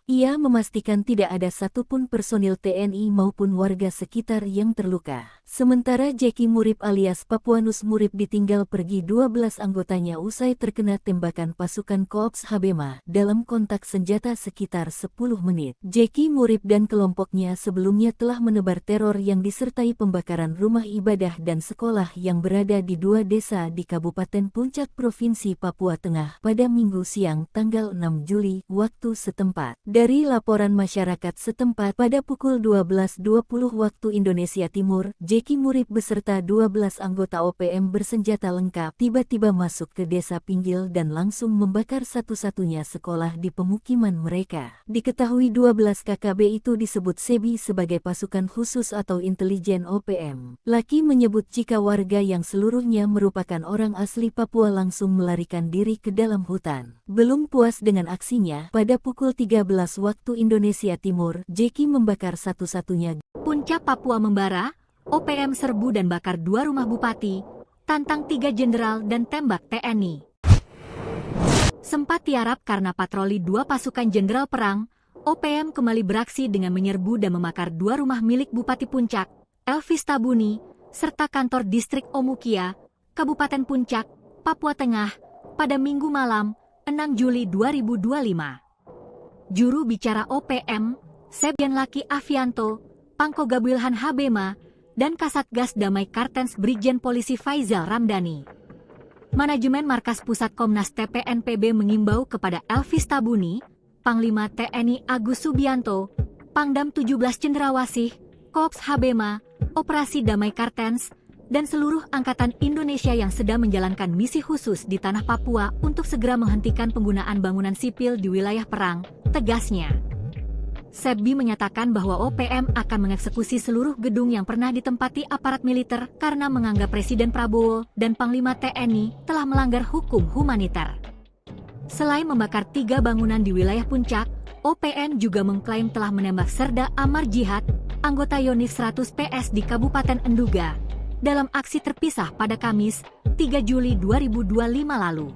Ia memastikan tidak ada satupun personil TNI maupun warga sekitar yang terluka. Sementara Jeki Murib alias Papuanus Murib ditinggal pergi 12 anggotanya usai terkena tembakan pasukan Korps Habema dalam kontak senjata sekitar 10 menit. Jeki Murib dan kelompoknya sebelumnya telah menebar teror yang disertai pembakaran rumah ibadah dan sekolah yang berada di 2 desa di Kabupaten Puncak Provinsi Papua Tengah pada Minggu siang tanggal 6 Juli waktu setempat. Dari laporan masyarakat setempat pada pukul 12.20 waktu Indonesia Timur, Jeki Murib beserta 12 anggota OPM bersenjata lengkap tiba-tiba masuk ke Desa Pinggil dan langsung membakar satu-satunya sekolah di pemukiman mereka. Diketahui 12 KKB itu disebut Sebi sebagai pasukan khusus atau intelijen OPM. Luki menyebut jika warga yang seluruhnya merupakan orang asli Papua langsung melarikan diri ke dalam hutan. Belum puas dengan aksinya, pada pukul 13 waktu Indonesia Timur, Jeki membakar satu-satunya Puncak Papua membara, OPM serbu dan bakar 2 rumah bupati, tantang 3 jenderal dan tembak TNI. Sempat tiarap karena patroli 2 pasukan jenderal perang, OPM kembali beraksi dengan menyerbu dan membakar 2 rumah milik Bupati Puncak, Elvis Tabuni, serta kantor distrik Omukia, Kabupaten Puncak, Papua Tengah, pada Minggu malam, 6 Juli 2025. Juru bicara OPM, Sepdian Laki Afianto, Pangko Gabuilhan Habema, dan Kasatgas Damai Kartens Brigjen Polisi Faizal Ramdhani. Manajemen Markas Pusat Komnas TPNPB mengimbau kepada Elvis Tabuni, Panglima TNI Agus Subianto, Pangdam 17 Cendrawasih, Korps Habema, Operasi Damai Kartens, dan seluruh Angkatan Indonesia yang sedang menjalankan misi khusus di tanah Papua untuk segera menghentikan penggunaan bangunan sipil di wilayah perang, tegasnya. Sepdi menyatakan bahwa OPM akan mengeksekusi seluruh gedung yang pernah ditempati aparat militer karena menganggap Presiden Prabowo dan Panglima TNI telah melanggar hukum humaniter. Selain membakar 3 bangunan di wilayah Puncak, OPM juga mengklaim telah menembak Serda Amar Jihad, anggota Yonif 100 PS di Kabupaten Enduga, dalam aksi terpisah pada Kamis, 3 Juli 2025 lalu.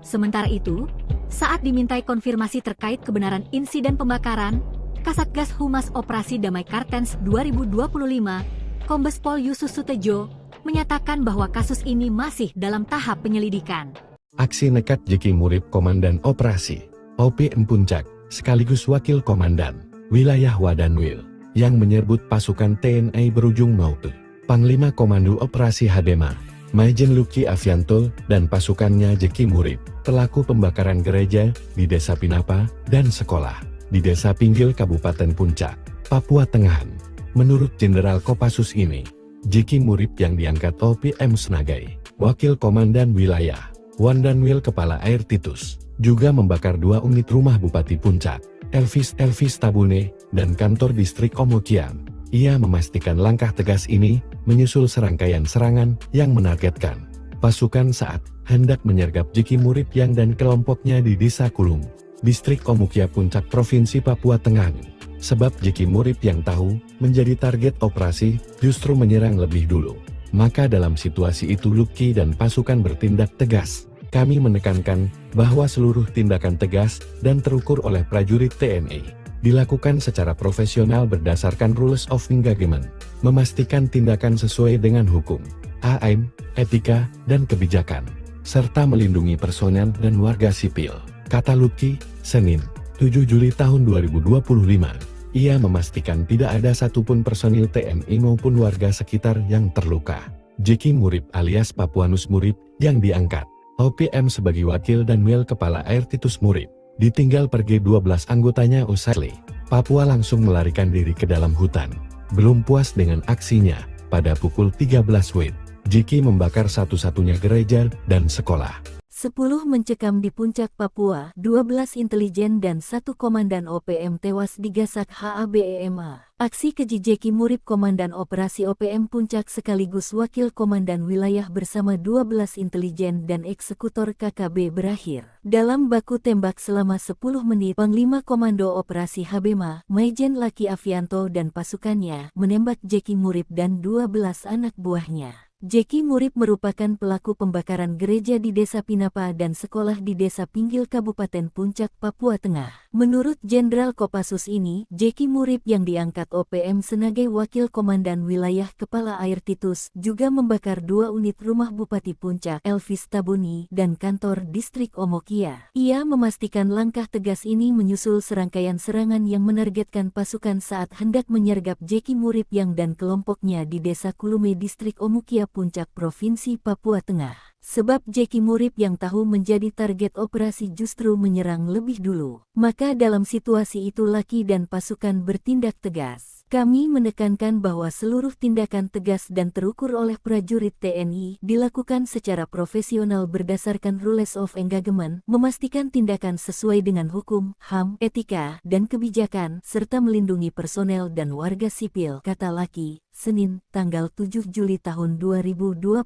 Sementara itu, saat dimintai konfirmasi terkait kebenaran insiden pembakaran, Kasatgas Humas Operasi Damai Kartens 2025, Kombes Pol Yusus Sutejo, menyatakan bahwa kasus ini masih dalam tahap penyelidikan. Aksi nekat Jeki Murib Komandan Operasi OPM Puncak, sekaligus Wakil Komandan Wilayah Wadanwil, yang menyerbu pasukan TNI berujung maut. Panglima Komando Operasi Habema, Maijen Luki Afianto, dan pasukannya Jeki Murib, pelaku pembakaran gereja di Desa Pinapa dan sekolah di Desa Pinggil Kabupaten Puncak, Papua Tengah. Menurut Jenderal Kopassus ini, Jeki Murib yang diangkat OPM Senagai Wakil Komandan Wilayah Wadanwil Kepala Air Titus, juga membakar 2 unit rumah Bupati Puncak, Elvis Tabune, dan kantor distrik Omukian. Ia memastikan langkah tegas ini menyusul serangkaian serangan yang menargetkan pasukan saat hendak menyergap Jeki Murib yang dan kelompoknya di Desa Kulung, distrik Omukia Puncak Provinsi Papua Tengah. Sebab Jeki Murib yang tahu menjadi target operasi justru menyerang lebih dulu. Maka dalam situasi itu Luki dan pasukan bertindak tegas. Kami menekankan bahwa seluruh tindakan tegas dan terukur oleh prajurit TNI dilakukan secara profesional berdasarkan rules of engagement, memastikan tindakan sesuai dengan hukum, HAM, etika, dan kebijakan, serta melindungi personel dan warga sipil, kata Luki, Senin, 7 Juli tahun 2025. Ia memastikan tidak ada satupun personil TNI maupun warga sekitar yang terluka. Jeki Murib alias Papuanus Murib yang diangkat OPM sebagai Wakil Danwil Kepala Air Titus Murib, ditinggal pergi 12 anggotanya usai Papua langsung melarikan diri ke dalam hutan. Belum puas dengan aksinya, pada pukul 13 WIB, Jeki membakar satu-satunya gereja dan sekolah. 10 mencekam di Puncak Papua, 12 intelijen dan 1 komandan OPM tewas digasak HABEMA. Aksi keji Jeki Murib Komandan Operasi OPM Puncak sekaligus Wakil Komandan Wilayah bersama 12 intelijen dan eksekutor KKB berakhir dalam baku tembak selama 10 menit. Panglima Komando Operasi Habema, Maijen Laki Afianto dan pasukannya menembak Jeki Murib dan 12 anak buahnya. Jeki Murib merupakan pelaku pembakaran gereja di Desa Pinapa dan sekolah di Desa Pinggil Kabupaten Puncak, Papua Tengah. Menurut Jenderal Kopassus ini, Jeki Murib yang diangkat OPM sebagai Wakil Komandan Wilayah Kepala Air Titus juga membakar 2 unit rumah Bupati Puncak, Elvis Tabuni, dan kantor distrik Omukia. Ia memastikan langkah tegas ini menyusul serangkaian serangan yang menargetkan pasukan saat hendak menyergap Jeki Murib yang dan kelompoknya di Desa Kulume distrik Omukia Puncak Provinsi Papua Tengah. Sebab Jeki Murib yang tahu menjadi target operasi justru menyerang lebih dulu. Maka dalam situasi itu Laki dan pasukan bertindak tegas. Kami menekankan bahwa seluruh tindakan tegas dan terukur oleh prajurit TNI dilakukan secara profesional berdasarkan rules of engagement, memastikan tindakan sesuai dengan hukum, HAM, etika, dan kebijakan, serta melindungi personel dan warga sipil, kata Laki, Senin, tanggal 7 Juli tahun 2025.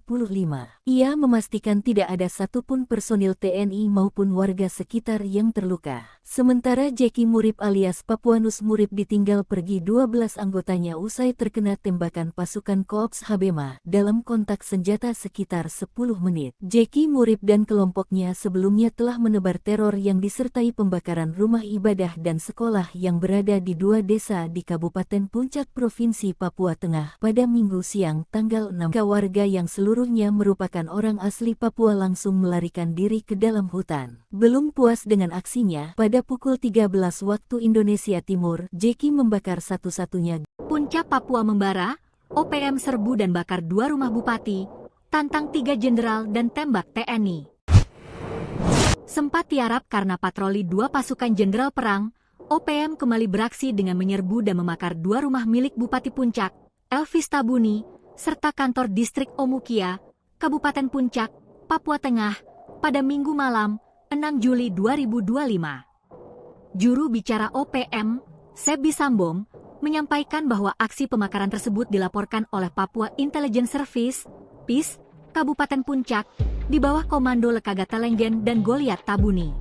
Ia memastikan tidak ada satupun personil TNI maupun warga sekitar yang terluka. Sementara Jeki Murip alias Papuanus Murip ditinggal pergi 12 anggotanya usai terkena tembakan pasukan Korps Habema dalam kontak senjata sekitar 10 menit. Jeki Murip dan kelompoknya sebelumnya telah menebar teror yang disertai pembakaran rumah ibadah dan sekolah yang berada di 2 desa di Kabupaten Puncak Provinsi Papua Tengah pada Minggu siang tanggal 6. Warga yang seluruhnya merupakan orang asli Papua langsung melarikan diri ke dalam hutan. Belum puas dengan aksinya, pada pukul 13 waktu Indonesia Timur, Jeki membakar satu-satunya Puncak Papua membara, OPM serbu dan bakar 2 rumah bupati, tantang 3 jenderal dan tembak TNI. Sempat tiarap karena patroli 2 pasukan jenderal perang, OPM kembali beraksi dengan menyerbu dan membakar 2 rumah milik Bupati Puncak, Elvis Tabuni, serta kantor distrik Omukia, Kabupaten Puncak, Papua Tengah, pada Minggu malam, 6 Juli 2025. Juru bicara OPM, Sebi Sambom, menyampaikan bahwa aksi pembakaran tersebut dilaporkan oleh Papua Intelligence Service, PIS, Kabupaten Puncak, di bawah komando Lekaga Telenggen dan Goliat Tabuni.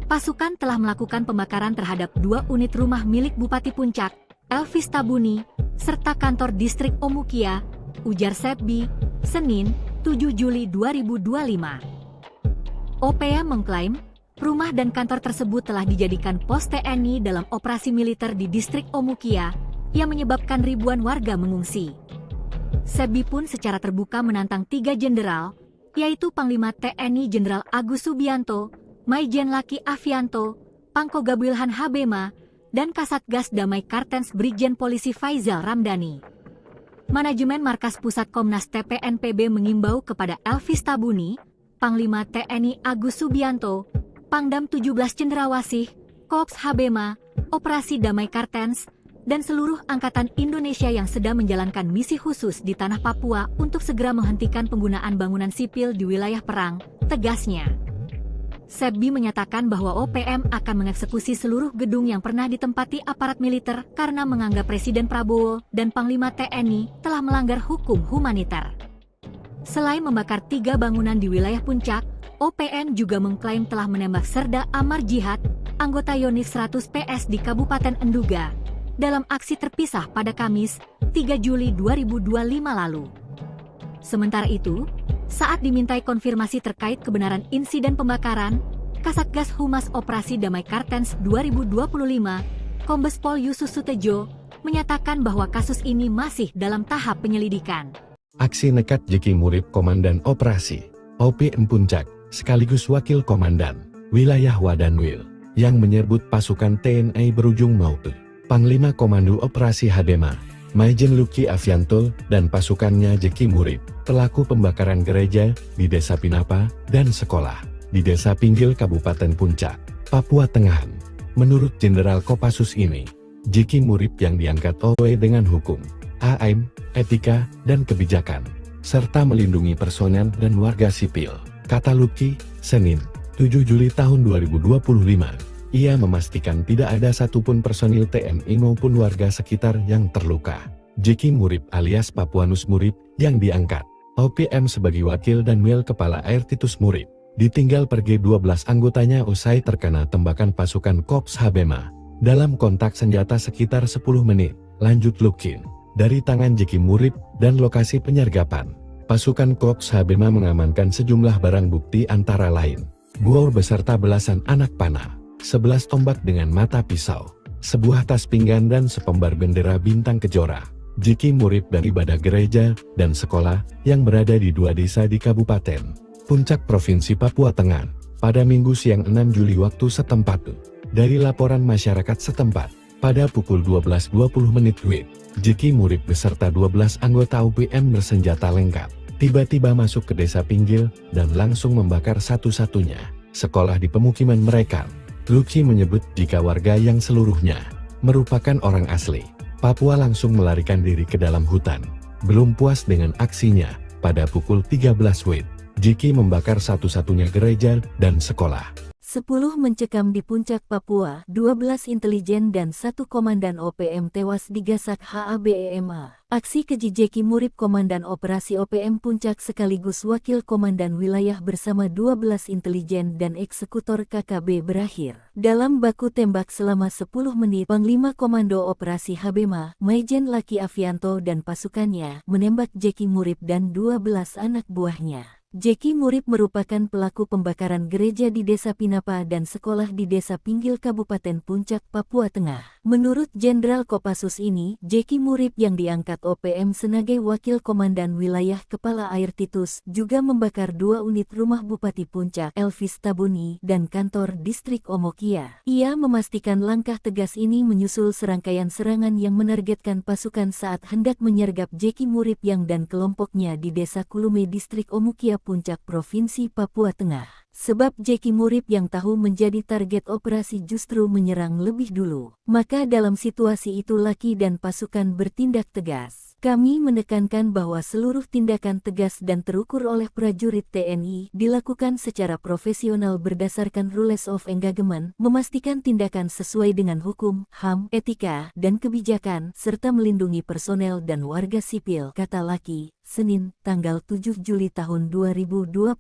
Pasukan telah melakukan pembakaran terhadap 2 unit rumah milik Bupati Puncak, Elvis Tabuni, serta kantor distrik Omukia, ujar Sebi, Senin, 7 Juli 2025. OPM mengklaim, rumah dan kantor tersebut telah dijadikan pos TNI dalam operasi militer di distrik Omukia, yang menyebabkan ribuan warga mengungsi. Sebi pun secara terbuka menantang 3 jenderal, yaitu Panglima TNI Jenderal Agus Subianto, Maijen Laki Afianto, Pangko Gabuilhan Habema, dan Kasatgas Damai Kartens Brigjen Polisi Faizal Ramdhani. Manajemen Markas Pusat Komnas TPNPB mengimbau kepada Elvis Tabuni, Panglima TNI Agus Subianto, Pangdam 17 Cendrawasih, Korps Habema, Operasi Damai Kartens, dan seluruh angkatan Indonesia yang sedang menjalankan misi khusus di tanah Papua untuk segera menghentikan penggunaan bangunan sipil di wilayah perang, tegasnya. Sebi menyatakan bahwa OPM akan mengeksekusi seluruh gedung yang pernah ditempati aparat militer karena menganggap Presiden Prabowo dan Panglima TNI telah melanggar hukum humaniter. Selain membakar 3 bangunan di wilayah Puncak, OPM juga mengklaim telah menembak Serda Amar Jihad, anggota Yonif 100 PS di Kabupaten Enduga, dalam aksi terpisah pada Kamis, 3 Juli 2025 lalu. Sementara itu, saat dimintai konfirmasi terkait kebenaran insiden pembakaran, Kasatgas Humas Operasi Damai Kartens 2025, Kombes Pol Yusus Sutejo, menyatakan bahwa kasus ini masih dalam tahap penyelidikan. Aksi nekat Jeki Murip Komandan Operasi OPM Puncak, sekaligus Wakil Komandan Wilayah Wadanwil, yang menyebut pasukan TNI berujung maut. Panglima Komando Operasi Habema, Maijen Luki Afianto, dan pasukannya Jeki Murip, pelaku pembakaran gereja di Desa Pinapa dan sekolah di Desa Pinggil Kabupaten Puncak, Papua Tengah. Menurut Jenderal Kopassus ini, Jeki Murip yang diangkat oleh dengan hukum, AM, etika, dan kebijakan, serta melindungi personel dan warga sipil, kata Luki, Senin, 7 Juli tahun 2025. Ia memastikan tidak ada satupun personil TNI maupun warga sekitar yang terluka. Jeki Murip alias Papuanus Murip yang diangkat OPM sebagai Wakil Danwil Kepala Air Titus Murip, ditinggal pergi 12 anggotanya usai terkena tembakan pasukan Korps Habema dalam kontak senjata sekitar 10 menit, lanjut Lukin. Dari tangan Jeki Murip dan lokasi penyergapan, pasukan Korps Habema mengamankan sejumlah barang bukti antara lain bor beserta belasan anak panah, 11 tombak dengan mata pisau, sebuah tas pinggan dan sepembar bendera bintang kejora. Jeki Murip dan ibadah gereja dan sekolah yang berada di 2 desa di Kabupaten Puncak Provinsi Papua Tengah pada Minggu siang 6 Juli waktu setempat. Dari laporan masyarakat setempat, pada pukul 12.20 WIB, Jeki Murip beserta 12 anggota OPM bersenjata lengkap tiba-tiba masuk ke Desa Pinggil dan langsung membakar satu-satunya sekolah di pemukiman mereka. Luki menyebut jika warga yang seluruhnya merupakan orang asli Papua langsung melarikan diri ke dalam hutan. Belum puas dengan aksinya, pada pukul 13 WIB, Jeki membakar satu-satunya gereja dan sekolah. 10 mencekam di Puncak Papua, 12 intelijen dan 1 komandan OPM tewas digasak HABEMA. Aksi keji Jeki Murib Komandan Operasi OPM Puncak sekaligus Wakil Komandan Wilayah bersama 12 intelijen dan eksekutor KKB berakhir dalam baku tembak selama 10 menit. Panglima Komando Operasi HABEMA, Maijen Laki Avianto dan pasukannya menembak Jeki Murib dan 12 anak buahnya. Jeki Murib merupakan pelaku pembakaran gereja di Desa Pinapa dan sekolah di Desa Pinggil Kabupaten Puncak, Papua Tengah. Menurut Jenderal Kopassus ini, Jeki Murib yang diangkat OPM sebagai Wakil Komandan Wilayah Kepala Air Titus juga membakar 2 unit rumah Bupati Puncak, Elvis Tabuni, dan kantor distrik Omokia. Ia memastikan langkah tegas ini menyusul serangkaian serangan yang menargetkan pasukan saat hendak menyergap Jeki Murib yang dan kelompoknya di Desa Kulume distrik Omokia Puncak Provinsi Papua Tengah. Sebab Jeki Murib yang tahu menjadi target operasi justru menyerang lebih dulu. Maka dalam situasi itu Laki dan pasukan bertindak tegas. Kami menekankan bahwa seluruh tindakan tegas dan terukur oleh prajurit TNI dilakukan secara profesional berdasarkan rules of engagement, memastikan tindakan sesuai dengan hukum, HAM, etika, dan kebijakan, serta melindungi personel dan warga sipil, kata Laki, Senin, tanggal 7 Juli tahun 2025.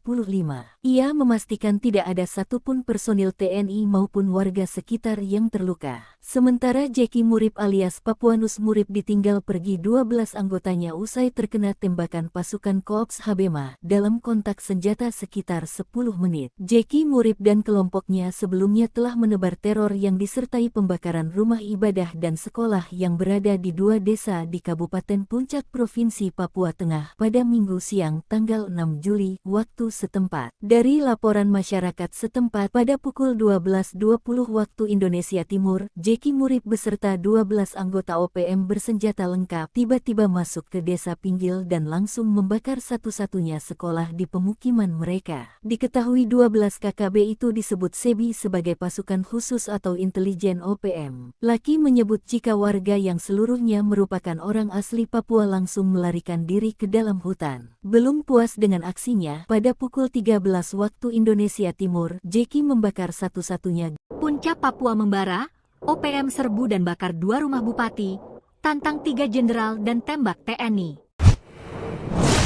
Ia memastikan tidak ada satupun personil TNI maupun warga sekitar yang terluka. Sementara Jeki Murib alias Papuanus Murib ditinggal pergi 12 anggotanya usai terkena tembakan pasukan Korps HABEMA dalam kontak senjata sekitar 10 menit. Jeki Murib dan kelompoknya sebelumnya telah menebar teror yang disertai pembakaran rumah ibadah dan sekolah yang berada di 2 desa di Kabupaten Puncak Provinsi Papua Tengah pada Minggu siang tanggal 6 Juli waktu setempat. Dari laporan masyarakat setempat pada pukul 12.20 waktu Indonesia Timur, Jeki Murib beserta 12 anggota OPM bersenjata lengkap tiba-tiba masuk ke Desa Pinggil dan langsung membakar satu-satunya sekolah di pemukiman mereka. Diketahui 12 KKB itu disebut SEBI sebagai pasukan khusus atau intelijen OPM. Laki menyebut jika warga yang seluruhnya merupakan orang asli Papua langsung melarikan diri ke dalam hutan. Belum puas dengan aksinya, pada pukul 13 waktu Indonesia Timur, Jeki membakar satu-satunya Puncak Papua membara, OPM serbu dan bakar 2 rumah bupati, tantang 3 jenderal dan tembak TNI.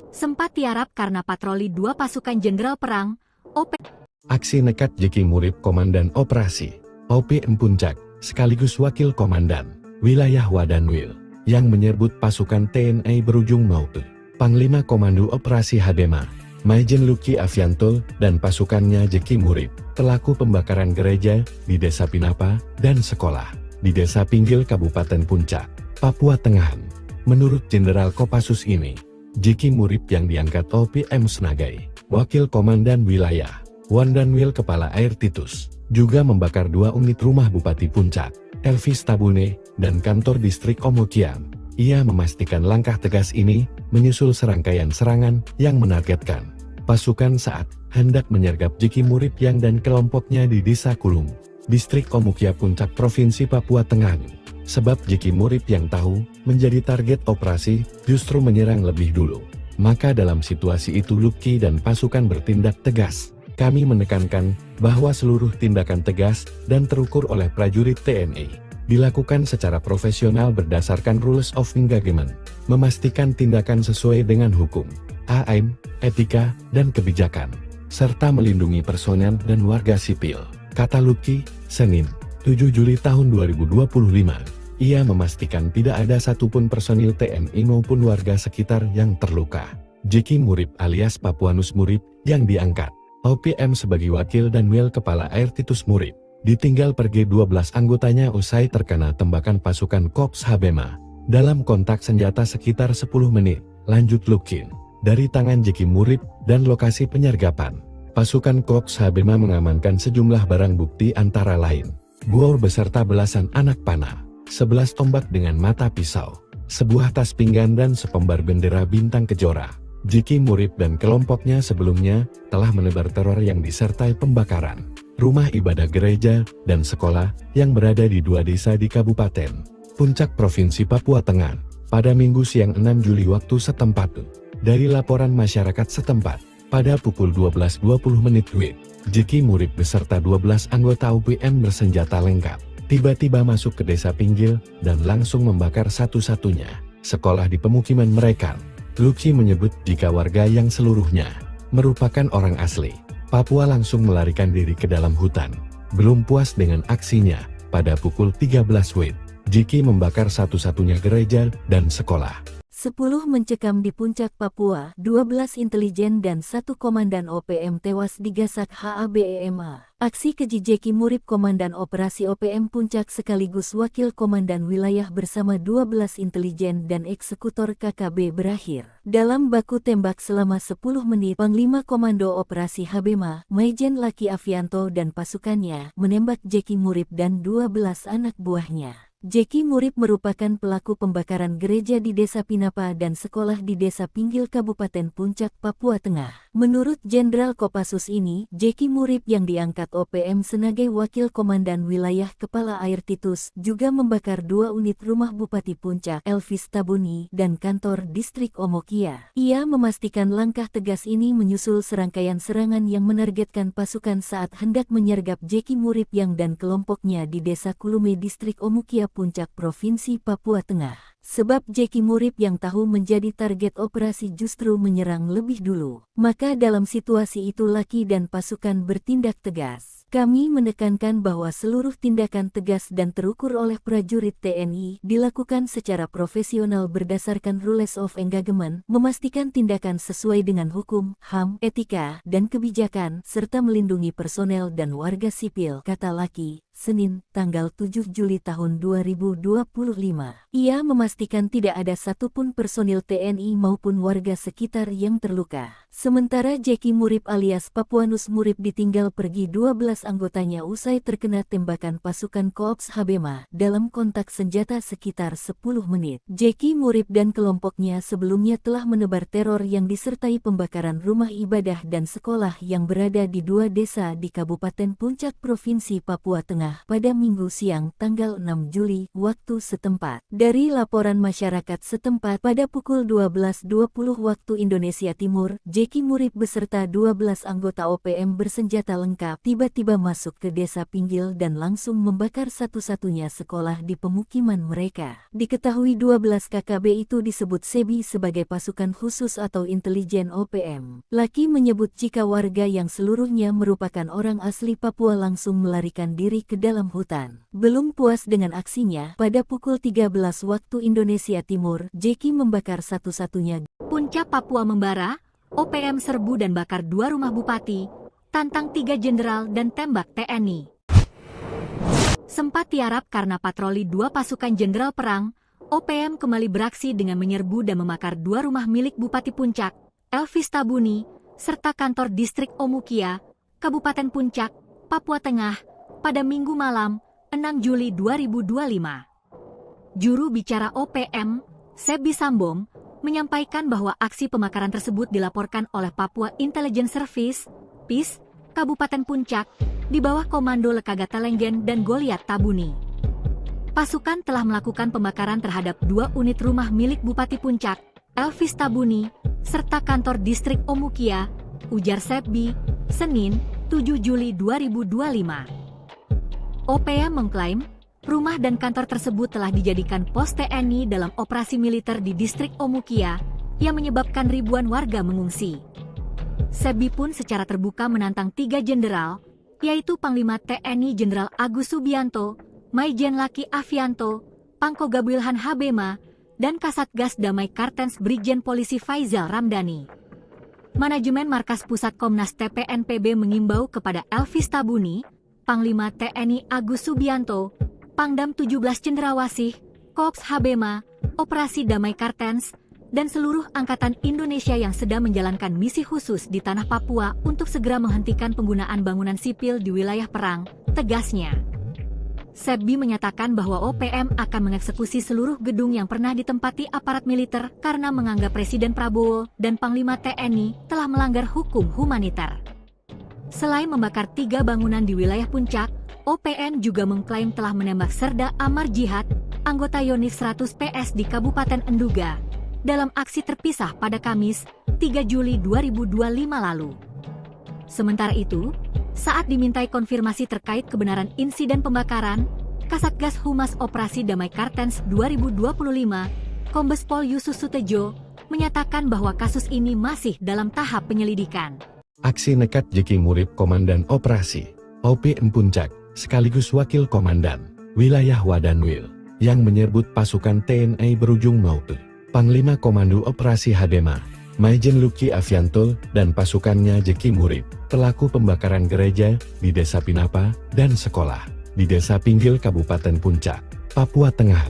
Sempat tiarap karena patroli 2 pasukan jenderal perang, Aksi nekat Jeki Murib Komandan Operasi OPM Puncak, sekaligus Wakil Komandan Wilayah Wadanwil, yang menyerbu pasukan TNI berujung maut. Panglima Komando Operasi HABEMA, Maijen Luki Avianto dan pasukannya Jeki Murib, pelaku pembakaran gereja di Desa Pinapa dan sekolah di Desa Pinggil Kabupaten Puncak, Papua Tengah. Menurut Jenderal Kopassus ini, Jeki Murib yang diangkat OPM sebagai Wakil Komandan Wilayah Wadanwil Kepala Air Titus, juga membakar 2 unit rumah Bupati Puncak, Elvis Tabune, dan kantor distrik Omokia. Ia memastikan langkah tegas ini menyusul serangkaian serangan yang menargetkan pasukan saat hendak menyergap Jeki Murib yang dan kelompoknya di Desa Kulum, distrik Omokia Puncak Provinsi Papua Tengah. Sebab Jeki Murib yang tahu menjadi target operasi justru menyerang lebih dulu. Maka dalam situasi itu Luki dan pasukan bertindak tegas. Kami menekankan bahwa seluruh tindakan tegas dan terukur oleh prajurit TNI dilakukan secara profesional berdasarkan rules of engagement, memastikan tindakan sesuai dengan hukum, HAM, etika, dan kebijakan, serta melindungi personel dan warga sipil, kata Luki, Senin, 7 Juli tahun 2025. Ia memastikan tidak ada satupun personil TNI maupun warga sekitar yang terluka. Jeki Murib alias Papuanus Murib, yang diangkat OPM sebagai Wakil dan Wil Kepala Air Titus Murib, ditinggal pergi 12 anggotanya usai terkena tembakan pasukan Korps HABEMA dalam kontak senjata sekitar 10 menit, lanjut Lukin. Dari tangan Jeki Murib dan lokasi penyergapan, pasukan Korps HABEMA mengamankan sejumlah barang bukti antara lain bor beserta belasan anak panah, 11 tombak dengan mata pisau, sebuah tas pinggan dan sepembar bendera bintang kejora. Jeki Murib dan kelompoknya sebelumnya telah menebar teror yang disertai pembakaran rumah ibadah gereja dan sekolah yang berada di 2 desa di Kabupaten Puncak Provinsi Papua Tengah pada Minggu siang 6 Juli waktu setempat. Dari laporan masyarakat setempat, Pada pukul 12.20 WIB, Jeki Murib beserta 12 anggota OPM bersenjata lengkap tiba-tiba masuk ke desa Pinggil dan langsung membakar satu-satunya sekolah di pemukiman mereka. Luki menyebut jika warga yang seluruhnya merupakan orang asli Papua langsung melarikan diri ke dalam hutan. Belum puas dengan aksinya, pada pukul 13 WIB, Jeki membakar satu-satunya gereja dan sekolah. 10 mencekam di puncak Papua, 12 intelijen dan 1 komandan OPM tewas digasak HABEMA. Aksi keji Jeki Murib Komandan Operasi OPM Puncak sekaligus Wakil Komandan Wilayah bersama 12 intelijen dan eksekutor KKB berakhir dalam baku tembak selama 10 menit. Panglima Komando Operasi HABEMA, Maijen Laki Afianto dan pasukannya menembak Jeki Murib dan 12 anak buahnya. Jeki Murib merupakan pelaku pembakaran gereja di Desa Pinapa dan sekolah di Desa Pinggil Kabupaten Puncak, Papua Tengah. Menurut Jenderal Kopassus ini, Jeki Murib yang diangkat OPM sebagai Wakil Komandan Wilayah Kepala Air Titus juga membakar 2 unit rumah Bupati Puncak, Elvis Tabuni, dan kantor Distrik Omokia. Ia memastikan langkah tegas ini menyusul serangkaian serangan yang menargetkan pasukan saat hendak menyergap Jeki Murib yang dan kelompoknya di Desa Kulume Distrik Omokia Puncak Provinsi Papua Tengah. Sebab Jeki Murib yang tahu menjadi target operasi justru menyerang lebih dulu. Maka dalam situasi itu Laki dan pasukan bertindak tegas. Kami menekankan bahwa seluruh tindakan tegas dan terukur oleh prajurit TNI dilakukan secara profesional berdasarkan rules of engagement, memastikan tindakan sesuai dengan hukum, HAM, etika, dan kebijakan, serta melindungi personel dan warga sipil, kata Laki. Senin, tanggal 7 Juli tahun 2025. Ia memastikan tidak ada satupun personil TNI maupun warga sekitar yang terluka. Sementara Jeki Murib alias Papuanus Murib ditinggal pergi 12 anggotanya usai terkena tembakan pasukan Koops HABEMA dalam kontak senjata sekitar 10 menit. Jeki Murib dan kelompoknya sebelumnya telah menebar teror yang disertai pembakaran rumah ibadah dan sekolah yang berada di 2 desa di Kabupaten Puncak Provinsi Papua Tengah pada Minggu siang tanggal 6 Juli waktu setempat. Dari laporan masyarakat setempat pada pukul 12.20 waktu Indonesia Timur, Jeki Murib beserta 12 anggota OPM bersenjata lengkap tiba-tiba masuk ke desa Pinggil dan langsung membakar satu-satunya sekolah di pemukiman mereka. Diketahui 12 KKB itu disebut SEBI sebagai pasukan khusus atau intelijen OPM. Laki menyebut jika warga yang seluruhnya merupakan orang asli Papua langsung melarikan diri ke dalam hutan. Belum puas dengan aksinya, pada pukul 13 waktu Indonesia Timur, Jeki membakar satu-satunya. Puncak Papua membara, OPM serbu dan bakar 2 rumah bupati, tantang 3 jenderal dan tembak TNI. Sempat tiarap karena patroli 2 pasukan jenderal perang, OPM kembali beraksi dengan menyerbu dan membakar 2 rumah milik Bupati Puncak, Elvis Tabuni, serta kantor Distrik Omukia, Kabupaten Puncak, Papua Tengah, pada Minggu malam, 6 Juli 2025. Juru bicara OPM, Sebi Sambom, menyampaikan bahwa aksi pembakaran tersebut dilaporkan oleh Papua Intelligence Service, PIS, Kabupaten Puncak, di bawah komando Lekagata Lenggen dan Goliat Tabuni. Pasukan telah melakukan pembakaran terhadap 2 unit rumah milik Bupati Puncak, Elvis Tabuni, serta kantor Distrik Omukia, ujar Sebi, Senin, 7 Juli 2025. OPM mengklaim, rumah dan kantor tersebut telah dijadikan pos TNI dalam operasi militer di Distrik Omukia, yang menyebabkan ribuan warga mengungsi. Sebi pun secara terbuka menantang 3 jenderal, yaitu Panglima TNI Jenderal Agus Subianto, Maijen Laki Afianto, Pangko Gabilhan HABEMA, dan Kasatgas Damai Kartens Brigjen Polisi Faizal Ramdhani. Manajemen Markas Pusat Komnas TPNPB mengimbau kepada Elvis Tabuni, Panglima TNI Agus Subianto, Pangdam 17 Cendrawasih, Koops HABEMA, Operasi Damai Kartens, dan seluruh angkatan Indonesia yang sedang menjalankan misi khusus di tanah Papua untuk segera menghentikan penggunaan bangunan sipil di wilayah perang, tegasnya. Sebi menyatakan bahwa OPM akan mengeksekusi seluruh gedung yang pernah ditempati aparat militer karena menganggap Presiden Prabowo dan Panglima TNI telah melanggar hukum humaniter. Selain membakar 3 bangunan di wilayah Puncak, OPM juga mengklaim telah menembak Serda Amar Jihad, anggota Yonif 100 PS di Kabupaten Enduga, dalam aksi terpisah pada Kamis, 3 Juli 2025 lalu. Sementara itu, saat dimintai konfirmasi terkait kebenaran insiden pembakaran, Kasatgas Humas Operasi Damai Kartens 2025, Kombes Pol Yusus Sutejo, menyatakan bahwa kasus ini masih dalam tahap penyelidikan. Aksi nekat Jeki Murib Komandan Operasi OPM Puncak, sekaligus Wakil Komandan Wilayah Wadanwil, yang menyebut pasukan TNI berujung maut. Panglima Komando Operasi Habema, Maijen Luki Avianto, dan pasukannya Jeki Murib, pelaku pembakaran gereja di Desa Pinapa dan sekolah di Desa Pinggil Kabupaten Puncak, Papua Tengah.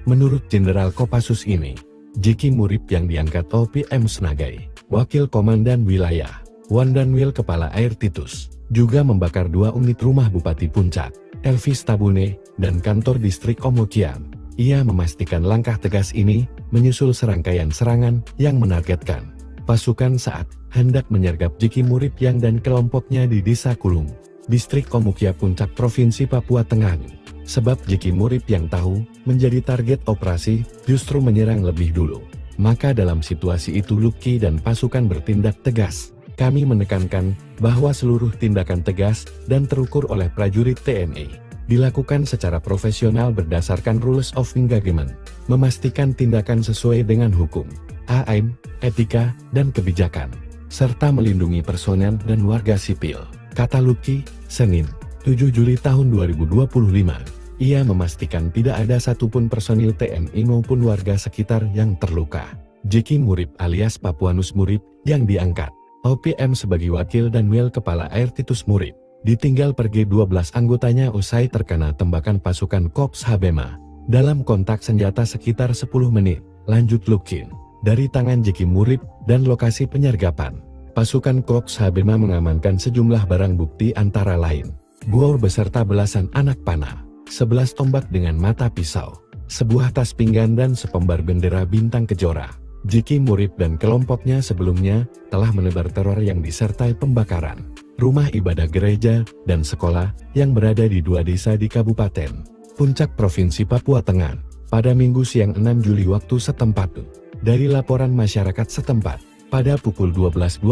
Menurut Jenderal Kopassus ini, Jeki Murib yang diangkat OPM sebagai Wakil Komandan Wilayah Wadanwil Kepala Air Titus, juga membakar 2 unit rumah Bupati Puncak, Elvis Tabune, dan kantor distrik Omokian. Ia memastikan langkah tegas ini menyusul serangkaian serangan yang menargetkan pasukan saat hendak menyergap Jeki Murib yang dan kelompoknya di Desa Kulung, distrik Omokia Puncak Provinsi Papua Tengah. Sebab Jeki Murib yang tahu menjadi target operasi justru menyerang lebih dulu. Maka dalam situasi itu Luki dan pasukan bertindak tegas. Kami menekankan bahwa seluruh tindakan tegas dan terukur oleh prajurit TNI dilakukan secara profesional berdasarkan rules of engagement, memastikan tindakan sesuai dengan hukum, AM, etika, dan kebijakan, serta melindungi personel dan warga sipil, kata Luki, Senin, 7 Juli tahun 2025. Ia memastikan tidak ada satupun personil TNI maupun warga sekitar yang terluka. Jeki Murib alias Papuanus Murib yang diangkat OPM sebagai Wakil Danwil Kepala Air Titus Murib, ditinggal pergi 12 anggotanya usai terkena tembakan pasukan Korps Habema dalam kontak senjata sekitar 10 menit, lanjut Lukin. Dari tangan Jeki Murib dan lokasi penyergapan, pasukan Korps Habema mengamankan sejumlah barang bukti antara lain bor beserta belasan anak panah, 11 tombak dengan mata pisau, sebuah tas pinggan dan sepembar bendera bintang kejora. Jeki Murib dan kelompoknya sebelumnya telah menebar teror yang disertai pembakaran rumah ibadah gereja dan sekolah yang berada di 2 desa di Kabupaten Puncak Provinsi Papua Tengah pada Minggu siang 6 Juli waktu setempat. Dari laporan masyarakat setempat, pada pukul 12.20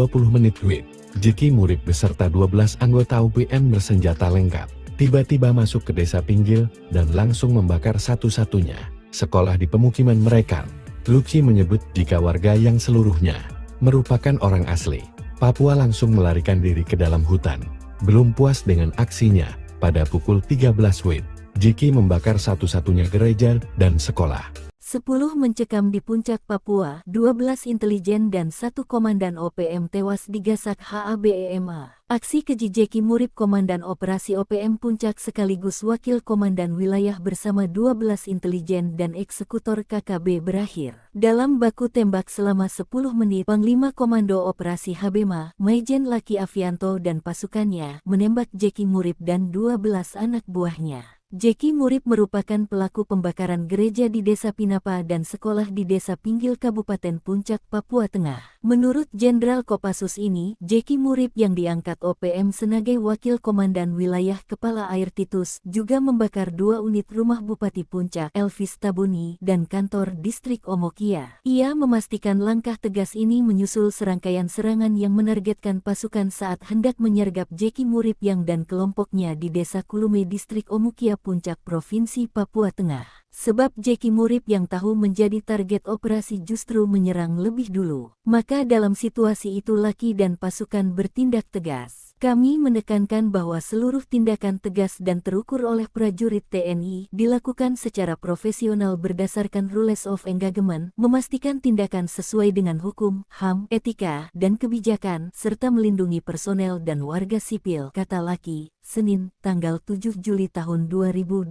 WIB, Jeki Murib beserta 12 anggota OPM bersenjata lengkap tiba-tiba masuk ke Desa Pinggil dan langsung membakar satu-satunya sekolah di pemukiman mereka. Luki menyebut jika warga yang seluruhnya merupakan orang asli Papua langsung melarikan diri ke dalam hutan. Belum puas dengan aksinya, pada pukul 13 WIB, Jeki membakar satu-satunya gereja dan sekolah. 10 mencekam di Puncak Papua, 12 intelijen dan 1 komandan OPM tewas digasak HABEMA. Aksi keji Jeki Murib Komandan Operasi OPM Puncak sekaligus Wakil Komandan Wilayah bersama 12 intelijen dan eksekutor KKB berakhir dalam baku tembak selama 10 menit. Panglima Komando Operasi Habema, Maijen Luki Avianto dan pasukannya menembak Jeki Murib dan 12 anak buahnya. Jeki Murib merupakan pelaku pembakaran gereja di Desa Pinapa dan sekolah di Desa Pinggil Kabupaten Puncak, Papua Tengah. Menurut Jenderal Kopassus ini, Jeki Murib yang diangkat OPM sebagai Wakil Komandan Wilayah Kepala Air Titus juga membakar 2 unit rumah Bupati Puncak, Elvis Tabuni, dan kantor distrik Omokia. Ia memastikan langkah tegas ini menyusul serangkaian serangan yang menargetkan pasukan saat hendak menyergap Jeki Murib yang dan kelompoknya di Desa Kulume distrik Omokia Puncak Provinsi Papua Tengah. Sebab Jeki Murib yang tahu menjadi target operasi justru menyerang lebih dulu. Maka dalam situasi itu Luki dan pasukan bertindak tegas. Kami menekankan bahwa seluruh tindakan tegas dan terukur oleh prajurit TNI dilakukan secara profesional berdasarkan rules of engagement, memastikan tindakan sesuai dengan hukum, HAM, etika, dan kebijakan, serta melindungi personel dan warga sipil, kata Luki, Senin, tanggal 7 Juli tahun 2025.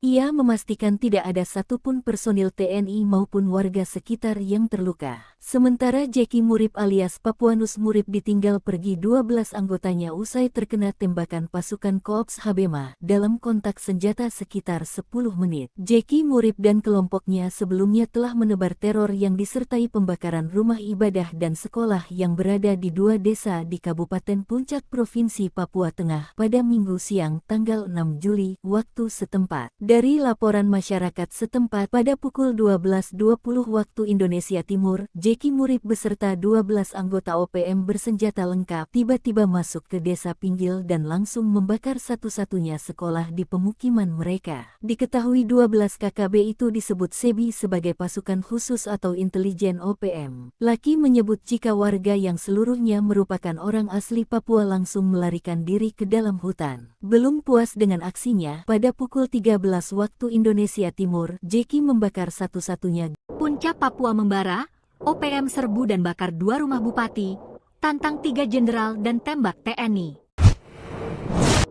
Ia memastikan tidak ada satupun personil TNI maupun warga sekitar yang terluka. Sementara Jeki Murib alias Papuanus Murib ditinggal pergi 12 anggotanya usai terkena tembakan pasukan Korps Habema dalam kontak senjata sekitar 10 menit. Jeki Murib dan kelompoknya sebelumnya telah menebar teror yang disertai pembakaran rumah ibadah dan sekolah yang berada di 2 desa di Kabupaten Puncak Provinsi Papua Tengah. Tengah pada Minggu siang tanggal 6 Juli waktu setempat. Dari laporan masyarakat setempat pada pukul 12.20 waktu Indonesia Timur, Jeki Murip beserta 12 anggota OPM bersenjata lengkap tiba-tiba masuk ke desa Pinggil dan langsung membakar satu-satunya sekolah di pemukiman mereka. Diketahui 12 KKB itu disebut SEBI sebagai pasukan khusus atau intelijen OPM. Laki menyebut jika warga yang seluruhnya merupakan orang asli Papua langsung melarikan diri ke dalam hutan. Belum puas dengan aksinya, pada pukul 13 waktu Indonesia Timur, Jeki membakar satu-satunya. Puncak Papua membara, OPM serbu dan bakar 2 rumah bupati, tantang 3 jenderal dan tembak TNI.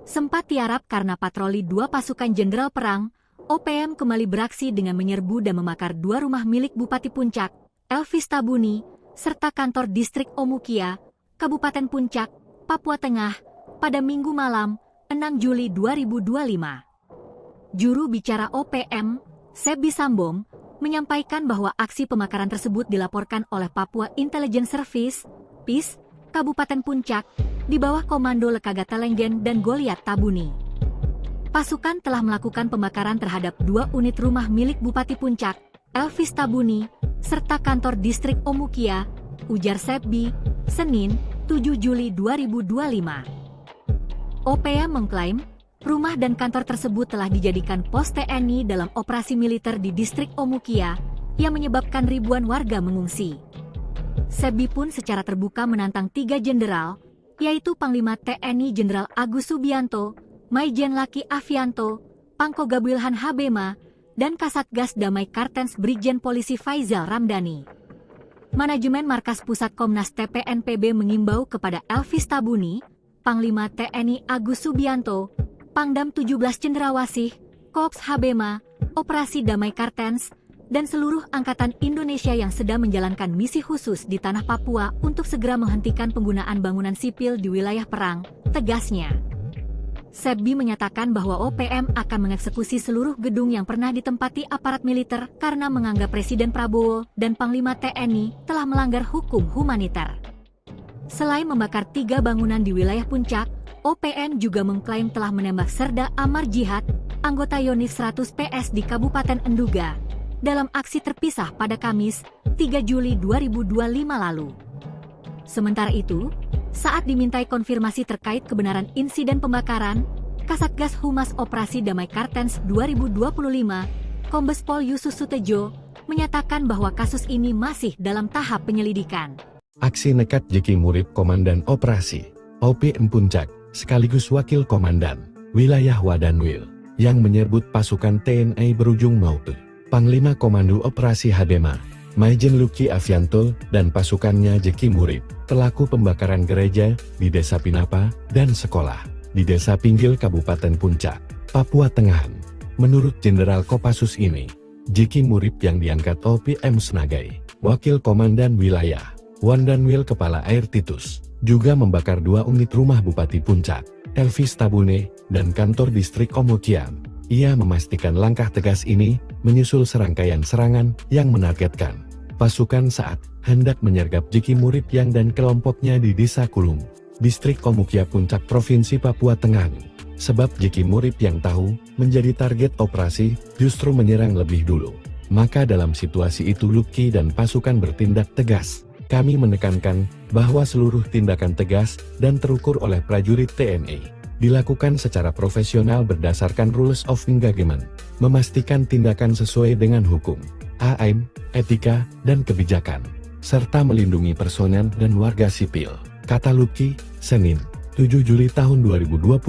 Sempat tiarap karena patroli 2 pasukan jenderal perang, OPM kembali beraksi dengan menyerbu dan membakar 2 rumah milik Bupati Puncak, Elvis Tabuni, serta kantor distrik Omukia, Kabupaten Puncak, Papua Tengah, pada Minggu malam, 6 Juli 2025. Juru bicara OPM, Sebi Sambong, menyampaikan bahwa aksi pembakaran tersebut dilaporkan oleh Papua Intelligence Service, PIS, Kabupaten Puncak, di bawah komando Lekaga Telenggen dan Goliat Tabuni. Pasukan telah melakukan pembakaran terhadap 2 unit rumah milik Bupati Puncak, Elvis Tabuni, serta kantor distrik Omukia, ujar Sebi, Senin, 7 Juli 2025. OPM mengklaim, rumah dan kantor tersebut telah dijadikan pos TNI dalam operasi militer di distrik Omukia, yang menyebabkan ribuan warga mengungsi. Sebi pun secara terbuka menantang 3 jenderal, yaitu Panglima TNI Jenderal Agus Subianto, Maijen Laki Afianto, Pangkoga Wilhan Habema, dan Kasatgas Damai Kartens Brigjen Polisi Faizal Ramdhani. Manajemen Markas Pusat Komnas TPNPB mengimbau kepada Elvis Tabuni, Panglima TNI Agus Subianto, Pangdam 17 Cendrawasih, Korps Habema, Operasi Damai Kartens, dan seluruh angkatan Indonesia yang sedang menjalankan misi khusus di tanah Papua untuk segera menghentikan penggunaan bangunan sipil di wilayah perang, tegasnya. Sebi menyatakan bahwa OPM akan mengeksekusi seluruh gedung yang pernah ditempati aparat militer karena menganggap Presiden Prabowo dan Panglima TNI telah melanggar hukum humaniter. Selain membakar 3 bangunan di wilayah Puncak, OPM juga mengklaim telah menembak Serda Amar Jihad, anggota Yonif 100 PS di Kabupaten Enduga, dalam aksi terpisah pada Kamis, 3 Juli 2025 lalu. Sementara itu, saat dimintai konfirmasi terkait kebenaran insiden pembakaran, Kasatgas Humas Operasi Damai Kartens 2025, Kombes Pol Yusus Sutejo, menyatakan bahwa kasus ini masih dalam tahap penyelidikan. Aksi nekat Jeki Murip Komandan Operasi OPM Puncak, sekaligus Wakil Komandan Wilayah Wadanwil, yang menyebut pasukan TNI berujung maut. Panglima Komando Operasi Habema, Maijen Luki Afianto, dan pasukannya Jeki Murip, pelaku pembakaran gereja di Desa Pinapa dan sekolah di Desa Pinggil Kabupaten Puncak, Papua Tengah. Menurut Jenderal Kopassus ini, Jeki Murip yang diangkat OPM sebagai Wakil Komandan Wilayah Wadanwil Kepala Air Titus, juga membakar 2 unit rumah Bupati Puncak, Elvis Tabune, dan kantor distrik Omukia. Ia memastikan langkah tegas ini menyusul serangkaian serangan yang menargetkan pasukan saat hendak menyergap Jeki Murip yang dan kelompoknya di Desa Kulung, distrik Omukia Puncak Provinsi Papua Tengah. Sebab Jeki Murip yang tahu menjadi target operasi justru menyerang lebih dulu. Maka dalam situasi itu Luki dan pasukan bertindak tegas. Kami menekankan bahwa seluruh tindakan tegas dan terukur oleh prajurit TNI dilakukan secara profesional berdasarkan rules of engagement, memastikan tindakan sesuai dengan hukum, AM, etika, dan kebijakan, serta melindungi personel dan warga sipil, kata Luki, Senin, 7 Juli tahun 2025.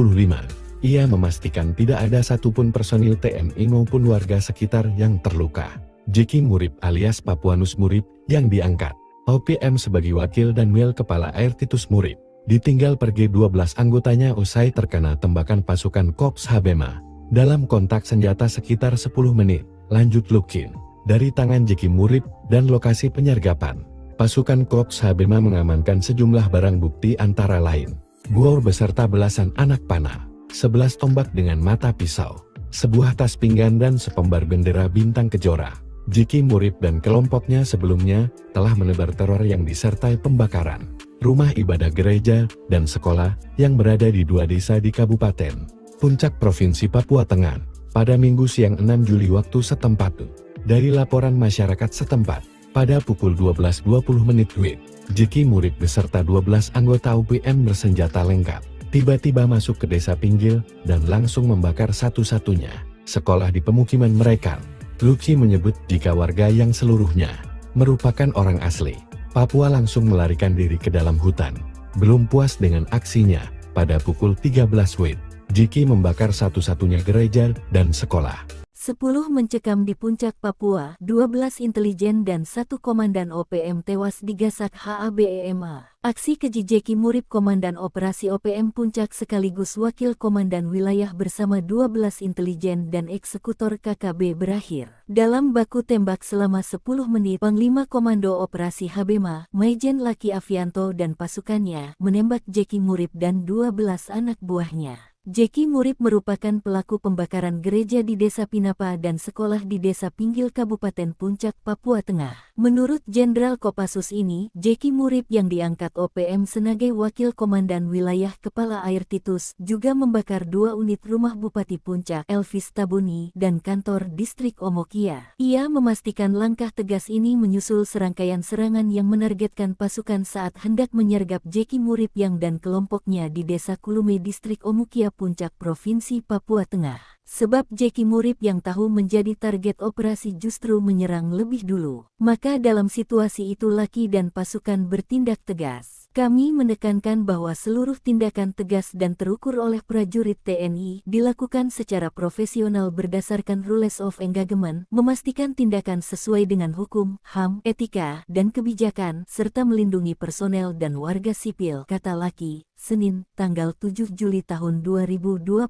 Ia memastikan tidak ada satupun personil TNI maupun warga sekitar yang terluka. Jeki Murip alias Papuanus Murip yang diangkat OPM sebagai Wakil Danwil Kepala Air Titus Murip, ditinggal pergi 12 anggotanya usai terkena tembakan pasukan Korps Habema. Dalam kontak senjata sekitar 10 menit, lanjut Lukin, dari tangan Jeki Murip dan lokasi penyergapan. Pasukan Korps Habema mengamankan sejumlah barang bukti antara lain, bor beserta belasan anak panah, 11 tombak dengan mata pisau, sebuah tas pinggan dan sepembar bendera bintang kejora. Jeki Murip dan kelompoknya sebelumnya telah menebar teror yang disertai pembakaran, rumah ibadah gereja, dan sekolah yang berada di 2 desa di Kabupaten Puncak Provinsi Papua Tengah pada Minggu siang 6 Juli waktu setempat. Dari laporan masyarakat setempat, pada pukul 12.20 WIB, Jeki Murib beserta 12 anggota UPM bersenjata lengkap tiba-tiba masuk ke desa Pinggil dan langsung membakar satu-satunya sekolah di pemukiman mereka. Luki menyebut jika warga yang seluruhnya merupakan orang asli Papua langsung melarikan diri ke dalam hutan. Belum puas dengan aksinya, pada pukul 13 WIB, Jeki membakar satu-satunya gereja dan sekolah. 10 mencekam di Puncak Papua, 12 intelijen dan 1 komandan OPM tewas digasak HABEMA. Aksi keji Jeki Murib Komandan Operasi OPM Puncak sekaligus Wakil Komandan Wilayah bersama 12 intelijen dan eksekutor KKB berakhir dalam baku tembak selama 10 menit. Panglima Komando Operasi HABEMA, Maijen Laki Afianto dan pasukannya menembak Jeki Murib dan 12 anak buahnya. Jeki Murib merupakan pelaku pembakaran gereja di Desa Pinapa dan sekolah di Desa Pinggil Kabupaten Puncak, Papua Tengah. Menurut Jenderal Kopassus ini, Jeki Murib yang diangkat OPM sebagai Wakil Komandan Wilayah Kepala Air Titus juga membakar 2 unit rumah Bupati Puncak, Elvis Tabuni, dan kantor distrik Omokia. Ia memastikan langkah tegas ini menyusul serangkaian serangan yang menargetkan pasukan saat hendak menyergap Jeki Murib yang dan kelompoknya di Desa Kulume distrik Omokia Puncak Provinsi Papua Tengah. Sebab Jeki Murib yang tahu menjadi target operasi justru menyerang lebih dulu. Maka dalam situasi itu Laki dan pasukan bertindak tegas. Kami menekankan bahwa seluruh tindakan tegas dan terukur oleh prajurit TNI dilakukan secara profesional berdasarkan rules of engagement, memastikan tindakan sesuai dengan hukum, HAM, etika, dan kebijakan, serta melindungi personel dan warga sipil, kata Laki. Senin, tanggal 7 Juli tahun 2025.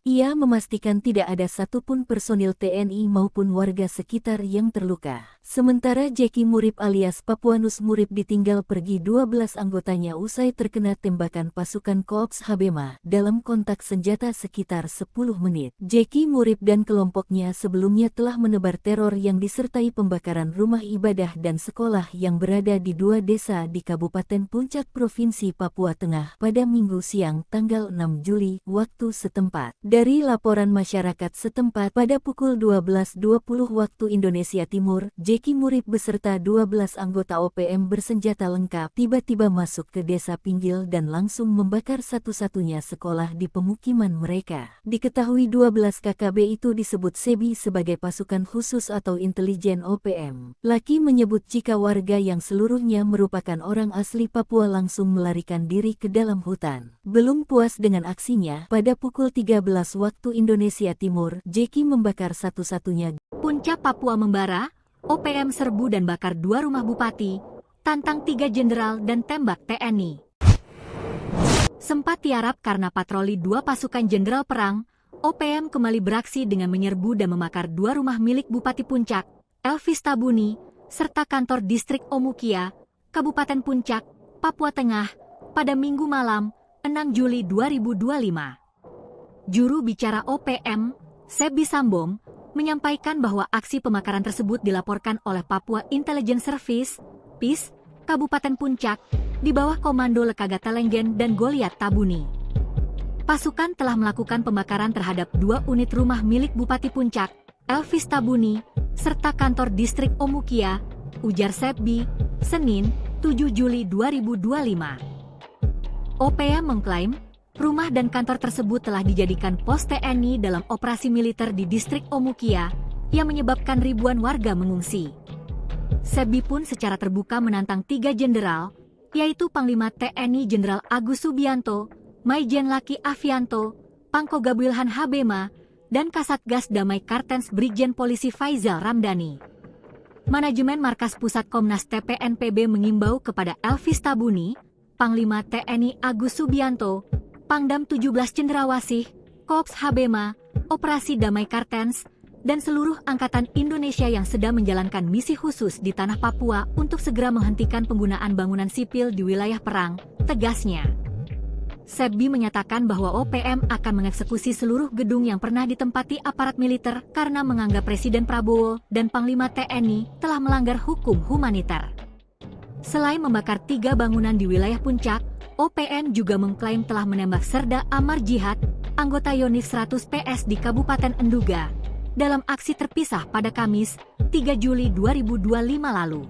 Ia memastikan tidak ada satupun personil TNI maupun warga sekitar yang terluka. Sementara Jeki Murib alias Papuanus Murib ditinggal pergi 12 anggotanya usai terkena tembakan pasukan Koops HABEMA dalam kontak senjata sekitar 10 menit. Jeki Murib dan kelompoknya sebelumnya telah menebar teror yang disertai pembakaran rumah ibadah dan sekolah yang berada di 2 desa di Kabupaten Puncak Provinsi Papua Tengah pada Minggu siang tanggal 6 Juli waktu setempat. Dari laporan masyarakat setempat pada pukul 12.20 waktu Indonesia Timur, Jeki Murib beserta 12 anggota OPM bersenjata lengkap tiba-tiba masuk ke Desa Pinggil dan langsung membakar satu-satunya sekolah di pemukiman mereka. Diketahui 12 KKB itu disebut SEBI sebagai pasukan khusus atau intelijen OPM. Laki menyebut jika warga yang seluruhnya merupakan orang asli Papua langsung melarikan diri ke dalam hutan. Belum puas dengan aksinya, pada pukul 13 waktu Indonesia Timur, Jeki membakar satu-satunya Puncak Papua membara, OPM serbu dan bakar 2 rumah bupati, tantang 3 jenderal dan tembak TNI. Sempat tiarap karena patroli 2 pasukan jenderal perang, OPM kembali beraksi dengan menyerbu dan membakar 2 rumah milik Bupati Puncak, Elvis Tabuni, serta kantor distrik Omukia, Kabupaten Puncak, Papua Tengah, pada Minggu malam, 6 Juli 2025. Juru bicara OPM, Sebi Sambom, menyampaikan bahwa aksi pembakaran tersebut dilaporkan oleh Papua Intelligence Service, PIS, Kabupaten Puncak, di bawah komando Lekaga Telenggen dan Goliat Tabuni. Pasukan telah melakukan pembakaran terhadap 2 unit rumah milik Bupati Puncak, Elvis Tabuni, serta kantor distrik Omukia, ujar Sebi, Senin, 7 Juli 2025. OPM mengklaim, rumah dan kantor tersebut telah dijadikan pos TNI dalam operasi militer di distrik Omukia, yang menyebabkan ribuan warga mengungsi. Sebi pun secara terbuka menantang 3 jenderal, yaitu Panglima TNI Jenderal Agus Subianto, Maijen Laki Afianto, Pangko Gabuilhan HABEMA, dan Kasatgas Damai Kartens Brigjen Polisi Faizal Ramdhani. Manajemen Markas Pusat Komnas TPNPB mengimbau kepada Elvis Tabuni, Panglima TNI Agus Subianto, Pangdam 17 Cendrawasih, Koops HABEMA, Operasi Damai Kartens, dan seluruh Angkatan Indonesia yang sedang menjalankan misi khusus di tanah Papua untuk segera menghentikan penggunaan bangunan sipil di wilayah perang, tegasnya. Sebi menyatakan bahwa OPM akan mengeksekusi seluruh gedung yang pernah ditempati aparat militer karena menganggap Presiden Prabowo dan Panglima TNI telah melanggar hukum humaniter. Selain membakar 3 bangunan di wilayah Puncak, OPM juga mengklaim telah menembak Serda Amar Jihad, anggota Yonif 100 PS di Kabupaten Enduga, dalam aksi terpisah pada Kamis, 3 Juli 2025 lalu.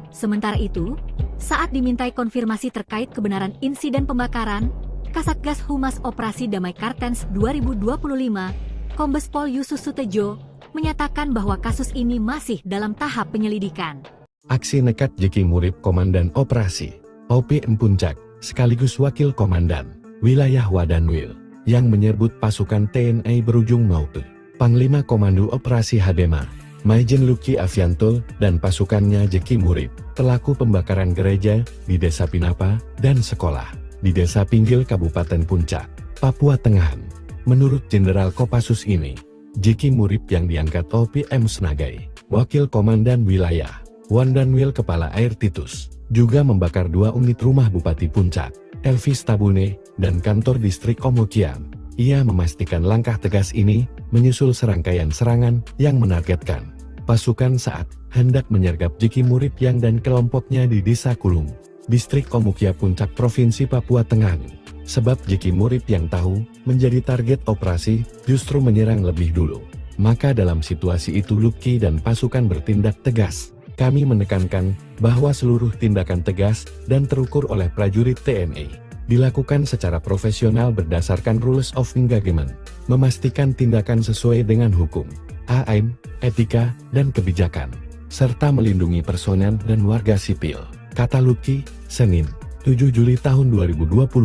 Sementara itu, saat dimintai konfirmasi terkait kebenaran insiden pembakaran, Kasatgas Humas Operasi Damai Kartens 2025, Kombes Pol Yusus Sutejo, menyatakan bahwa kasus ini masih dalam tahap penyelidikan. Aksi nekat Jeki Murib Komandan Operasi OPM Puncak, sekaligus Wakil Komandan Wilayah Wadanwil, yang menyebut pasukan TNI berujung maut. Panglima Komando Operasi Habema, Maijen Luki Avianto, dan pasukannya Jeki Murib, pelaku pembakaran gereja di Desa Pinapa dan sekolah di Desa Pinggil Kabupaten Puncak, Papua Tengah. Menurut Jenderal Kopassus ini, Jeki Murib yang diangkat OPM sebagai Wakil Komandan Wilayah Wadanwil Kepala Air Titus, juga membakar 2 unit rumah Bupati Puncak, Elvis Tabune, dan kantor distrik Omokian. Ia memastikan langkah tegas ini menyusul serangkaian serangan yang menargetkan pasukan saat hendak menyergap Jeki Murib yang dan kelompoknya di Desa Kulung, distrik Omukia Puncak Provinsi Papua Tengah. Sebab Jeki Murib yang tahu menjadi target operasi justru menyerang lebih dulu. Maka dalam situasi itu Luki dan pasukan bertindak tegas. Kami menekankan bahwa seluruh tindakan tegas dan terukur oleh prajurit TNI dilakukan secara profesional berdasarkan rules of engagement, memastikan tindakan sesuai dengan hukum, AM, etika, dan kebijakan, serta melindungi personel dan warga sipil, kata Luki, Senin, 7 Juli tahun 2025.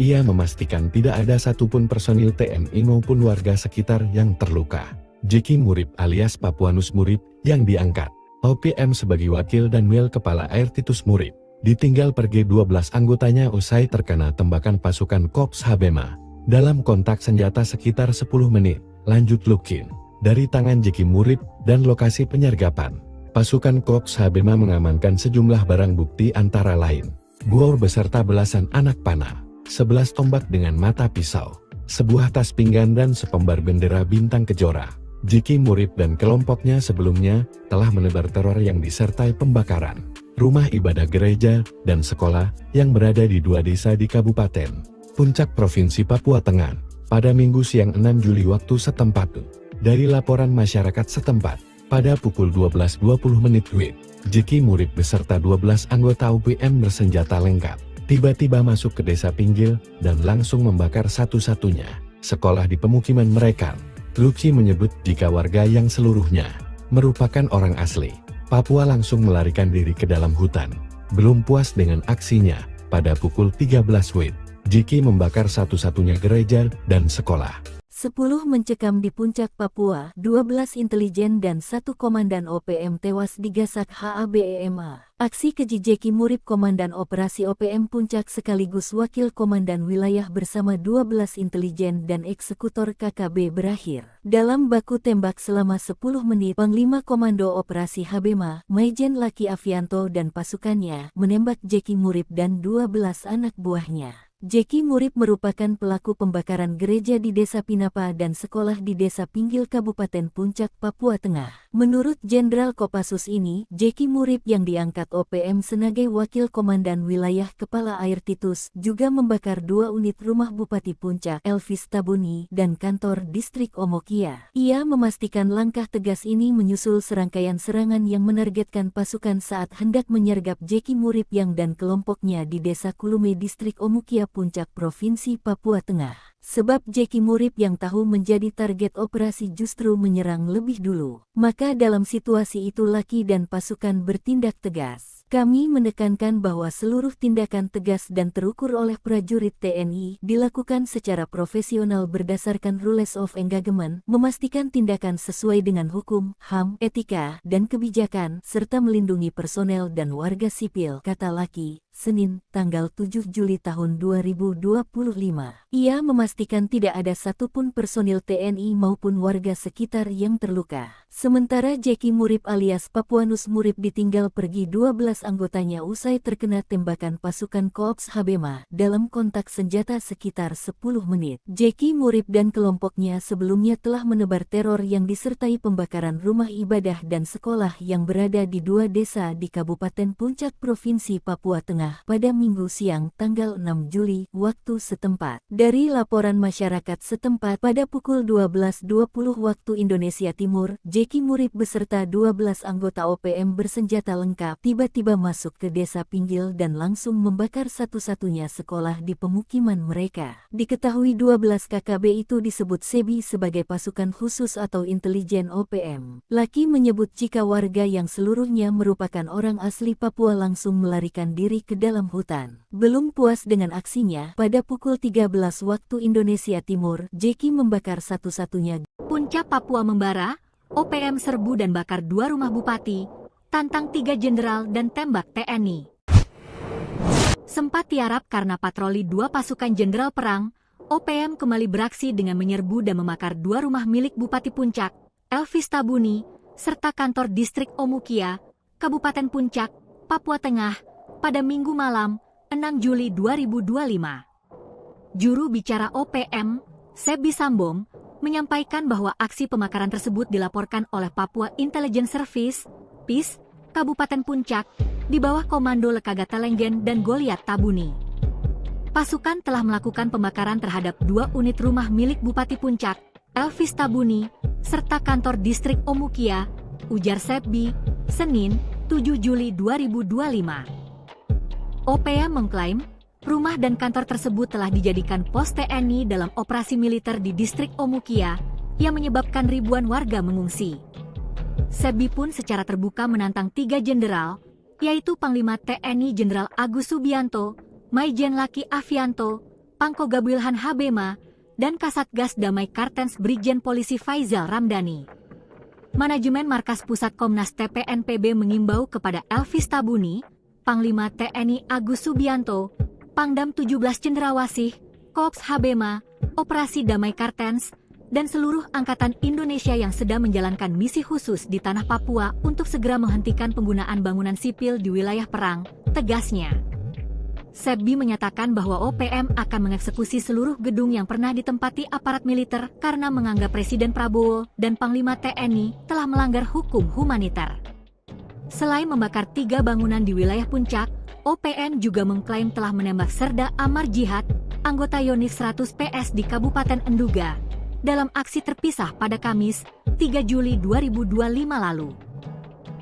Ia memastikan tidak ada satupun personil TNI maupun warga sekitar yang terluka. Jeki Murib alias Papuanus Murib yang diangkat OPM sebagai Wakil Danwil Kepala Air Titus Murib, ditinggal pergi 12 anggotanya usai terkena tembakan pasukan Korps Habema dalam kontak senjata sekitar 10 menit, lanjut Lukin. Dari tangan Jeki Murib dan lokasi penyergapan, pasukan Korps Habema mengamankan sejumlah barang bukti antara lain bor beserta belasan anak panah, 11 tombak dengan mata pisau, sebuah tas pinggan dan sepembar bendera bintang kejora. Jeki Murib dan kelompoknya sebelumnya telah menebar teror yang disertai pembakaran rumah ibadah gereja dan sekolah yang berada di 2 desa di Kabupaten Puncak Provinsi Papua Tengah pada Minggu siang 6 Juli waktu setempat. Dari laporan masyarakat setempat, pada pukul 12.20 WIB, Jeki Murib beserta 12 anggota OPM bersenjata lengkap tiba-tiba masuk ke Desa Pinggil dan langsung membakar satu-satunya sekolah di pemukiman mereka. Luki menyebut jika warga yang seluruhnya merupakan orang asli Papua langsung melarikan diri ke dalam hutan. Belum puas dengan aksinya, pada pukul 13 WIB, Jeki membakar satu-satunya gereja dan sekolah. 10 mencekam di Puncak Papua, 12 intelijen dan 1 komandan OPM tewas digasak HABEMA. Aksi keji Jeki Murib Komandan Operasi OPM Puncak sekaligus Wakil Komandan Wilayah bersama 12 intelijen dan eksekutor KKB berakhir dalam baku tembak selama 10 menit. Panglima Komando Operasi Habema, Maijen Luki Avianto dan pasukannya menembak Jeki Murib dan 12 anak buahnya. Jeki Murib merupakan pelaku pembakaran gereja di Desa Pinapa dan sekolah di Desa Pinggil Kabupaten Puncak, Papua Tengah. Menurut Jenderal Kopassus ini, Jeki Murib yang diangkat OPM sebagai Wakil Komandan Wilayah Kepala Air Titus juga membakar 2 unit rumah Bupati Puncak, Elvis Tabuni, dan kantor distrik Omokia. Ia memastikan langkah tegas ini menyusul serangkaian serangan yang menargetkan pasukan saat hendak menyergap Jeki Murib yang dan kelompoknya di Desa Kulume distrik Omokia Puncak Provinsi Papua Tengah. Sebab Jeki Murib yang tahu menjadi target operasi justru menyerang lebih dulu. Maka dalam situasi itu Luki dan pasukan bertindak tegas. Kami menekankan bahwa seluruh tindakan tegas dan terukur oleh prajurit TNI dilakukan secara profesional berdasarkan rules of engagement, memastikan tindakan sesuai dengan hukum, HAM, etika, dan kebijakan, serta melindungi personel dan warga sipil, kata Luki. Senin, tanggal 7 Juli tahun 2025. Ia memastikan tidak ada satupun personil TNI maupun warga sekitar yang terluka. Sementara Jeki Murip alias Papuanus Murip ditinggal pergi 12 anggotanya usai terkena tembakan pasukan Korps Habema dalam kontak senjata sekitar 10 menit. Jeki Murip dan kelompoknya sebelumnya telah menebar teror yang disertai pembakaran rumah ibadah dan sekolah yang berada di 2 desa di Kabupaten Puncak Provinsi Papua Tengah pada Minggu siang tanggal 6 Juli waktu setempat. Dari laporan masyarakat setempat pada pukul 12.20 waktu Indonesia Timur, Jeki Murip beserta 12 anggota OPM bersenjata lengkap tiba-tiba masuk ke desa Pinggil dan langsung membakar satu-satunya sekolah di pemukiman mereka. Diketahui 12 KKB itu disebut SEBI sebagai pasukan khusus atau intelijen OPM. Laki menyebut jika warga yang seluruhnya merupakan orang asli Papua langsung melarikan diri ke dalam hutan. Belum puas dengan aksinya, pada pukul 13 waktu Indonesia Timur, Jeki membakar satu-satunya Puncak Papua membara, OPM serbu dan bakar 2 rumah bupati, tantang 3 jenderal dan tembak TNI. Sempat tiarap karena patroli 2 pasukan jenderal perang, OPM kembali beraksi dengan menyerbu dan membakar 2 rumah milik Bupati Puncak, Elvis Tabuni, serta kantor distrik Omukia, Kabupaten Puncak, Papua Tengah, pada Minggu malam, 6 Juli 2025. Juru bicara OPM, Sebi Sambong, menyampaikan bahwa aksi pembakaran tersebut dilaporkan oleh Papua Intelligence Service, PIS, Kabupaten Puncak, di bawah komando Lekaga Telenggen dan Goliat Tabuni. Pasukan telah melakukan pembakaran terhadap 2 unit rumah milik Bupati Puncak, Elvis Tabuni, serta kantor distrik Omukia, ujar Sebi, Senin, 7 Juli 2025. OPM mengklaim, rumah dan kantor tersebut telah dijadikan pos TNI dalam operasi militer di distrik Omukia, yang menyebabkan ribuan warga mengungsi. Sebi pun secara terbuka menantang 3 jenderal, yaitu Panglima TNI Jenderal Agus Subianto, Maijen Laki Afianto, Pangkoga Wilhan Habema, dan Kasatgas Damai Kartens Brigjen Polisi Faizal Ramdhani. Manajemen Markas Pusat Komnas TPNPB mengimbau kepada Elvis Tabuni, Panglima TNI Agus Subianto, Pangdam 17 Cendrawasih, Korps Habema, Operasi Damai Kartens, dan seluruh angkatan Indonesia yang sedang menjalankan misi khusus di tanah Papua untuk segera menghentikan penggunaan bangunan sipil di wilayah perang, tegasnya. Sebi menyatakan bahwa OPM akan mengeksekusi seluruh gedung yang pernah ditempati aparat militer karena menganggap Presiden Prabowo dan Panglima TNI telah melanggar hukum humaniter. Selain membakar 3 bangunan di wilayah Puncak, OPM juga mengklaim telah menembak Serda Amar Jihad, anggota Yonif 100 PS di Kabupaten Enduga, dalam aksi terpisah pada Kamis, 3 Juli 2025 lalu.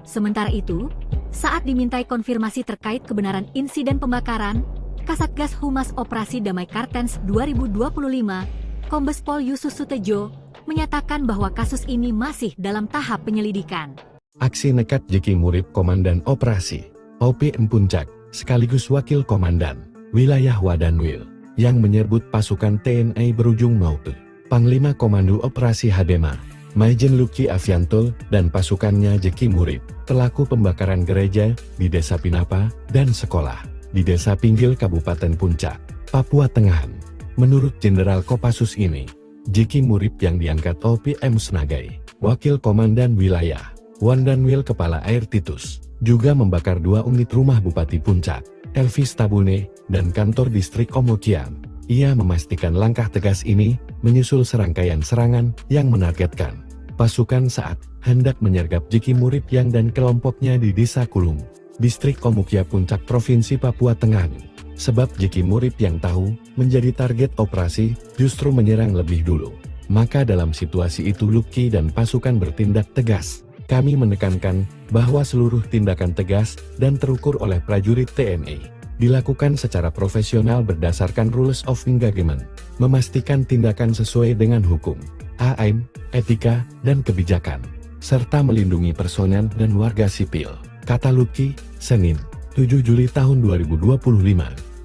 Sementara itu, saat dimintai konfirmasi terkait kebenaran insiden pembakaran, Kasatgas Humas Operasi Damai Kartens 2025, Kombes Pol Yusus Sutejo, menyatakan bahwa kasus ini masih dalam tahap penyelidikan. Aksi nekat Jeki Murip Komandan Operasi OPM Puncak, sekaligus Wakil Komandan Wilayah Wadanwil, yang menyerbu pasukan TNI berujung maute. Panglima Komando Operasi Habema, Maijen Luki Afianto, dan pasukannya Jeki Murip, pelaku pembakaran gereja di Desa Pinapa dan sekolah di Desa Pinggil Kabupaten Puncak, Papua Tengah. Menurut Jenderal Kopassus ini, Jeki Murip yang diangkat OPM sebagai Wakil Komandan Wilayah Wadanwil Kepala Air Titus, juga membakar 2 unit rumah Bupati Puncak, Elvis Tabune, dan kantor distrik Omukia. Ia memastikan langkah tegas ini menyusul serangkaian serangan yang menargetkan pasukan saat hendak menyergap Jeki Murip yang dan kelompoknya di Desa Kulung, distrik Omukia Puncak Provinsi Papua Tengah. Sebab Jeki Murip yang tahu menjadi target operasi justru menyerang lebih dulu. Maka dalam situasi itu Luki dan pasukan bertindak tegas. Kami menekankan bahwa seluruh tindakan tegas dan terukur oleh prajurit TNI dilakukan secara profesional berdasarkan rules of engagement, memastikan tindakan sesuai dengan hukum, HAM, etika, dan kebijakan, serta melindungi personel dan warga sipil, kata Luki, Senin, 7 Juli tahun 2025.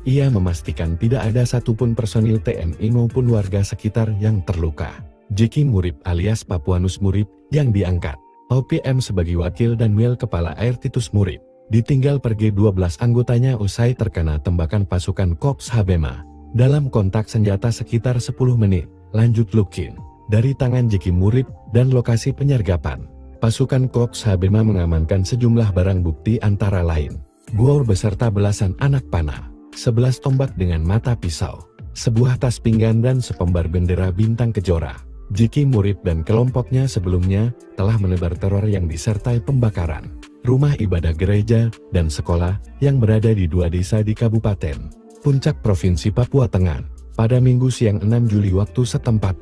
Ia memastikan tidak ada satupun personil TNI maupun warga sekitar yang terluka. Jeki Murip alias Papuanus Murip yang diangkat OPM sebagai Wakil Danwil Kepala Air Titus Murip, ditinggal pergi 12 anggotanya usai terkena tembakan pasukan Korps Habema. Dalam kontak senjata sekitar 10 menit, lanjut Lukin, dari tangan Jeki Murib dan lokasi penyergapan. Pasukan Korps Habema mengamankan sejumlah barang bukti antara lain bor beserta belasan anak panah, 11 tombak dengan mata pisau, sebuah tas pinggan dan sepembar bendera bintang kejora. Jeki Murib dan kelompoknya sebelumnya telah menebar teror yang disertai pembakaran rumah ibadah gereja dan sekolah yang berada di 2 desa di Kabupaten Puncak Provinsi Papua Tengah pada Minggu siang 6 Juli waktu setempat.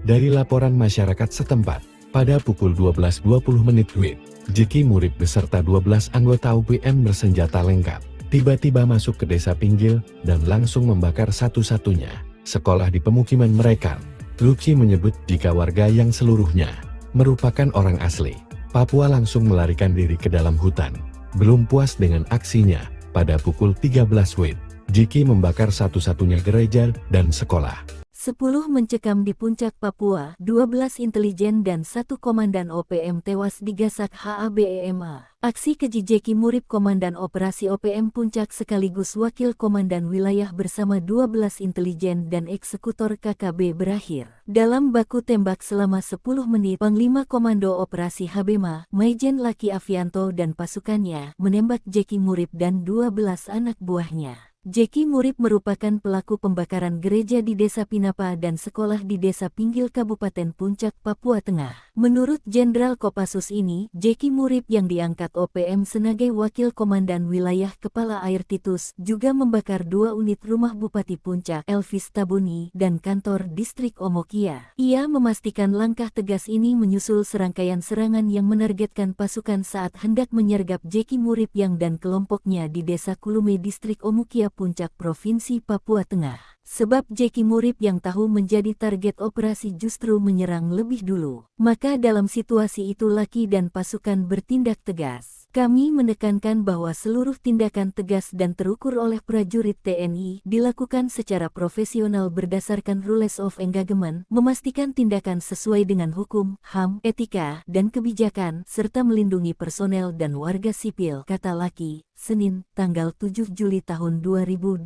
Dari laporan masyarakat setempat, pada pukul 12.20 WIB, Jeki Murib beserta 12 anggota UPM bersenjata lengkap tiba-tiba masuk ke desa Pinggil dan langsung membakar satu-satunya sekolah di pemukiman mereka. Luki menyebut jika warga yang seluruhnya merupakan orang asli Papua langsung melarikan diri ke dalam hutan. Belum puas dengan aksinya, pada pukul 13 WIB, Jeki membakar satu-satunya gereja dan sekolah. 10 mencekam di Puncak Papua, 12 intelijen dan 1 komandan OPM tewas digasak HABEMA. Aksi keji Jeki Murib Komandan Operasi OPM Puncak sekaligus Wakil Komandan Wilayah bersama 12 intelijen dan eksekutor KKB berakhir dalam baku tembak selama 10 menit. Panglima Komando Operasi Habema, Maijen Laki Afianto dan pasukannya menembak Jeki Murib dan 12 anak buahnya. Jeki Murib merupakan pelaku pembakaran gereja di Desa Pinapa dan sekolah di Desa Pinggil Kabupaten Puncak, Papua Tengah. Menurut Jenderal Kopassus ini, Jeki Murib yang diangkat OPM sebagai Wakil Komandan Wilayah Kepala Air Titus juga membakar 2 unit rumah Bupati Puncak, Elvis Tabuni, dan kantor distrik Omokia. Ia memastikan langkah tegas ini menyusul serangkaian serangan yang menargetkan pasukan saat hendak menyergap Jeki Murib yang dan kelompoknya di Desa Kulume distrik Omokia Puncak Provinsi Papua Tengah. Sebab Jeki Murib yang tahu menjadi target operasi justru menyerang lebih dulu. Maka dalam situasi itu Laki dan pasukan bertindak tegas. Kami menekankan bahwa seluruh tindakan tegas dan terukur oleh prajurit TNI dilakukan secara profesional berdasarkan rules of engagement, memastikan tindakan sesuai dengan hukum, HAM, etika, dan kebijakan, serta melindungi personel dan warga sipil, kata Laki. Senin, tanggal 7 Juli tahun 2025.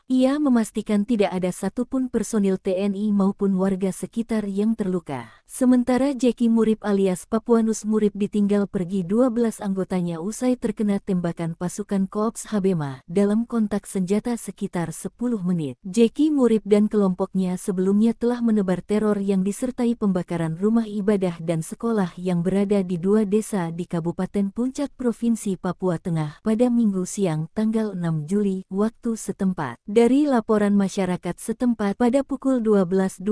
Ia memastikan tidak ada satupun personil TNI maupun warga sekitar yang terluka. Sementara Jeki Murib alias Papuanus Murib ditinggal pergi 12 anggotanya usai terkena tembakan pasukan Korps Habema dalam kontak senjata sekitar 10 menit. Jeki Murib dan kelompoknya sebelumnya telah menebar teror yang disertai pembakaran rumah ibadah dan sekolah yang berada di 2 desa di Kabupaten Puncak Provinsi Papua Tengah pada Minggu siang tanggal 6 Juli waktu setempat. Dari laporan masyarakat setempat pada pukul 12.20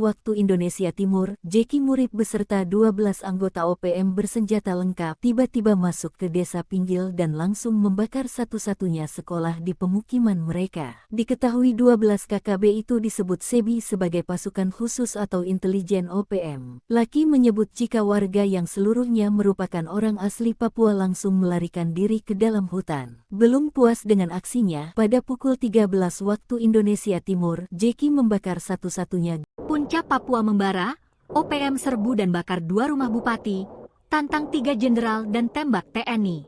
waktu Indonesia Timur, Jeki Murib beserta 12 anggota OPM bersenjata lengkap tiba-tiba masuk ke Desa Pinggil dan langsung membakar satu-satunya sekolah di pemukiman mereka. Diketahui 12 KKB itu disebut SEBI sebagai pasukan khusus atau intelijen OPM. Laki menyebut jika warga yang seluruhnya merupakan orang asli Papua langsung melarikan diri ke dalam hutan. Belum puas dengan aksinya, pada pukul 13 waktu Indonesia Timur, Jeki membakar satu-satunya Puncak Papua membara, OPM serbu dan bakar 2 rumah bupati, tantang 3 jenderal dan tembak TNI.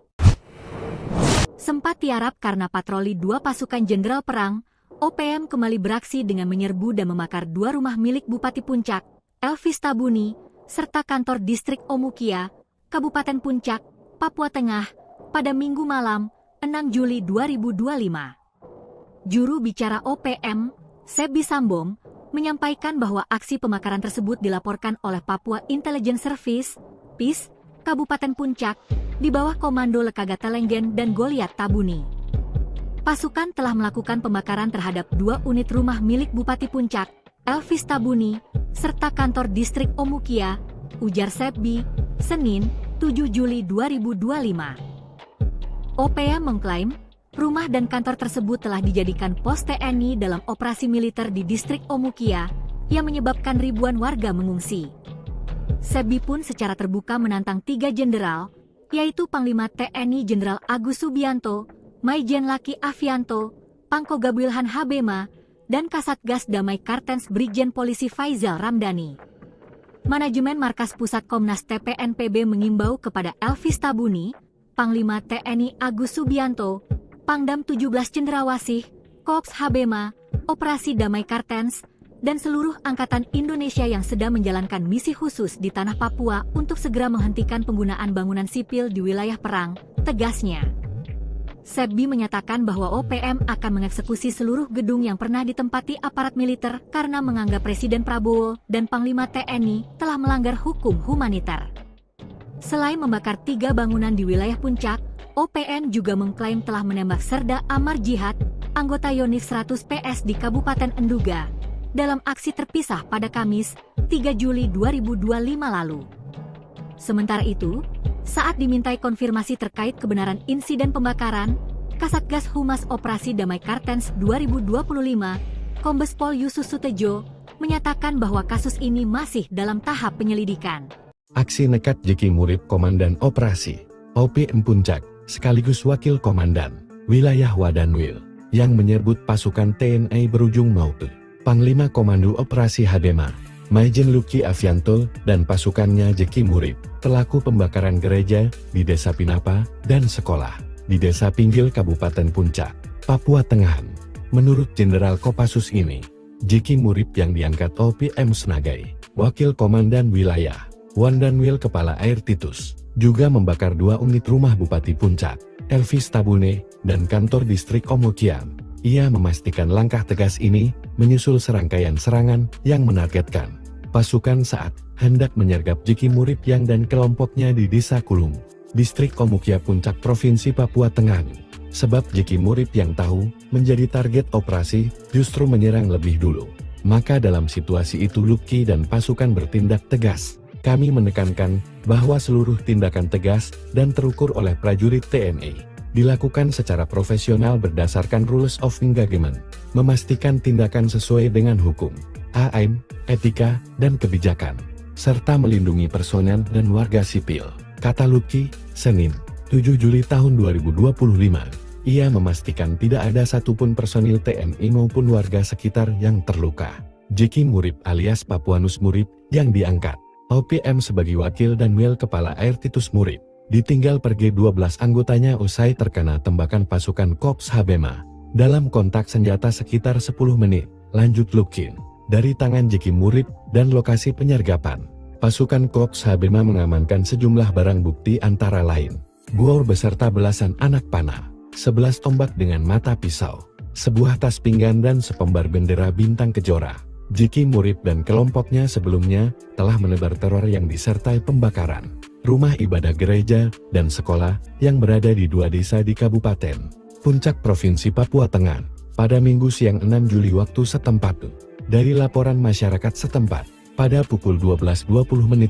Sempat tiarap karena patroli 2 pasukan jenderal perang, OPM kembali beraksi dengan menyerbu dan membakar 2 rumah milik Bupati Puncak, Elvis Tabuni, serta kantor distrik Omukia, Kabupaten Puncak, Papua Tengah, pada Minggu malam, 6 Juli 2025. Juru bicara OPM, Sebi Sambom, menyampaikan bahwa aksi pembakaran tersebut dilaporkan oleh Papua Intelligence Service, PIS, Kabupaten Puncak, di bawah komando Lekaga Telenggen dan Goliat Tabuni. Pasukan telah melakukan pembakaran terhadap 2 unit rumah milik Bupati Puncak, Elvis Tabuni, serta kantor distrik Omukia, ujar Sebi, Senin, 7 Juli 2025. OPM mengklaim, rumah dan kantor tersebut telah dijadikan pos TNI dalam operasi militer di distrik Omukia, yang menyebabkan ribuan warga mengungsi. Sebi pun secara terbuka menantang 3 jenderal, yaitu Panglima TNI Jenderal Agus Subianto, Maijen Laki Afianto, Pangko Gabilhan Habema, dan Kasatgas Damai Kartens Brigjen Polisi Faizal Ramdhani. Manajemen Markas Pusat Komnas TPNPB mengimbau kepada Elvis Tabuni, Panglima TNI Agus Subianto, Pangdam 17 Cendrawasih, Korps Habema, Operasi Damai Kartens, dan seluruh Angkatan Indonesia yang sedang menjalankan misi khusus di tanah Papua untuk segera menghentikan penggunaan bangunan sipil di wilayah perang, tegasnya. Sebbi menyatakan bahwa OPM akan mengeksekusi seluruh gedung yang pernah ditempati aparat militer karena menganggap Presiden Prabowo dan Panglima TNI telah melanggar hukum humaniter. Selain membakar 3 bangunan di wilayah Puncak, OPM juga mengklaim telah menembak Serda Amar Jihad, anggota Yonif 100 PS di Kabupaten Enduga, dalam aksi terpisah pada Kamis, 3 Juli 2025 lalu. Sementara itu, saat dimintai konfirmasi terkait kebenaran insiden pembakaran, Kasatgas Humas Operasi Damai Kartens 2025, Kombes Pol Yusus Sutejo, menyatakan bahwa kasus ini masih dalam tahap penyelidikan. Aksi nekat Jeki Murib Komandan Operasi OPM Puncak, sekaligus Wakil Komandan Wilayah Wadanwil, yang menyebut pasukan TNI berujung maut. Panglima Komando Operasi Habema, Maijen Luki Avianto, dan pasukannya Jeki Murib, pelaku pembakaran gereja di Desa Pinapa dan sekolah di Desa Pinggil Kabupaten Puncak, Papua Tengah. Menurut Jenderal Kopassus ini, Jeki Murib yang diangkat OPM sebagai Wakil Komandan Wilayah Wadanwil Kepala Air Titus, juga membakar 2 unit rumah Bupati Puncak, Elvis Tabune, dan kantor distrik Omokian. Ia memastikan langkah tegas ini menyusul serangkaian serangan yang menargetkan pasukan saat hendak menyergap Jeki Murib yang dan kelompoknya di Desa Kulung, distrik Omukia Puncak Provinsi Papua Tengah. Sebab Jeki Murib yang tahu menjadi target operasi justru menyerang lebih dulu. Maka dalam situasi itu Luki dan pasukan bertindak tegas. Kami menekankan bahwa seluruh tindakan tegas dan terukur oleh prajurit TNI dilakukan secara profesional berdasarkan rules of engagement, memastikan tindakan sesuai dengan hukum, AM, etika, dan kebijakan, serta melindungi personel dan warga sipil, kata Luki, Senin, 7 Juli tahun 2025. Ia memastikan tidak ada satupun personil TNI maupun warga sekitar yang terluka. Jeki Murib alias Papuanus Murib yang diangkat OPM sebagai Wakil Danwil Kepala Air Titus Murib, ditinggal pergi 12 anggotanya usai terkena tembakan pasukan Korps Habema dalam kontak senjata sekitar 10 menit, lanjut Lukin. Dari tangan Jeki Murib dan lokasi penyergapan, pasukan Korps Habema mengamankan sejumlah barang bukti antara lain bor beserta belasan anak panah, 11 tombak dengan mata pisau, sebuah tas pinggan dan sepembar bendera bintang kejora. Jeki Murib dan kelompoknya sebelumnya telah menebar teror yang disertai pembakaran rumah ibadah gereja dan sekolah yang berada di 2 desa di Kabupaten Puncak Provinsi Papua Tengah pada Minggu siang 6 Juli waktu setempat. Dari laporan masyarakat setempat, pada pukul 12.20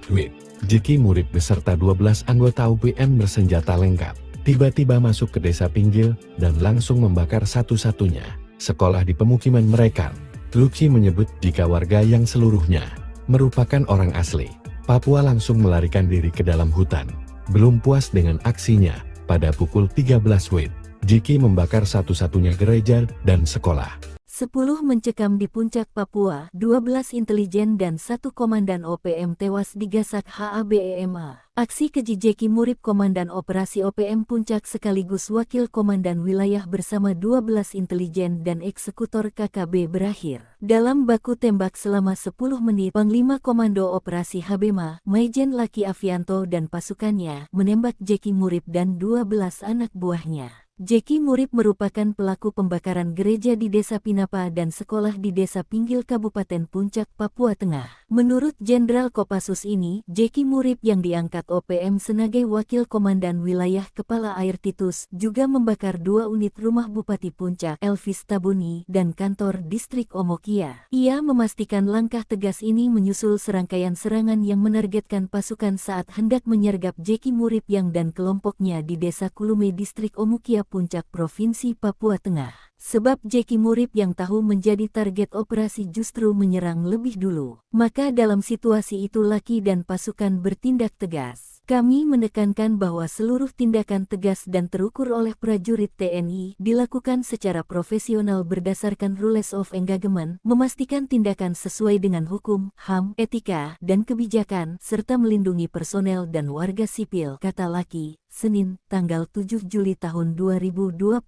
WIB, Jeki Murib beserta 12 anggota OPM bersenjata lengkap tiba-tiba masuk ke desa Pinggil dan langsung membakar satu-satunya sekolah di pemukiman mereka. Luki menyebut jika warga yang seluruhnya merupakan orang asli Papua langsung melarikan diri ke dalam hutan. Belum puas dengan aksinya, pada pukul 13 WIB, Jeki membakar satu-satunya gereja dan sekolah. 10 mencekam di Puncak Papua, 12 intelijen dan 1 komandan OPM tewas digasak HABEMA. Aksi keji Jeki Murib Komandan Operasi OPM Puncak sekaligus Wakil Komandan Wilayah bersama 12 intelijen dan eksekutor KKB berakhir dalam baku tembak selama 10 menit. Panglima Komando Operasi Habema, Maijen Luki Avianto dan pasukannya menembak Jeki Murib dan 12 anak buahnya. Jeki Murib merupakan pelaku pembakaran gereja di Desa Pinapa dan sekolah di Desa Pinggil Kabupaten Puncak, Papua Tengah. Menurut Jenderal Kopassus ini, Jeki Murib yang diangkat OPM sebagai Wakil Komandan Wilayah Kepala Air Titus juga membakar 2 unit rumah Bupati Puncak, Elvis Tabuni, dan kantor distrik Omokia. Ia memastikan langkah tegas ini menyusul serangkaian serangan yang menargetkan pasukan saat hendak menyergap Jeki Murib yang dan kelompoknya di Desa Kulume distrik Omokia Puncak Provinsi Papua Tengah. Sebab Jeki Murib yang tahu menjadi target operasi justru menyerang lebih dulu. Maka dalam situasi itu Luki dan pasukan bertindak tegas. Kami menekankan bahwa seluruh tindakan tegas dan terukur oleh prajurit TNI dilakukan secara profesional berdasarkan rules of engagement, memastikan tindakan sesuai dengan hukum, HAM, etika, dan kebijakan, serta melindungi personel dan warga sipil, kata Luki. Senin, tanggal 7 Juli tahun 2025.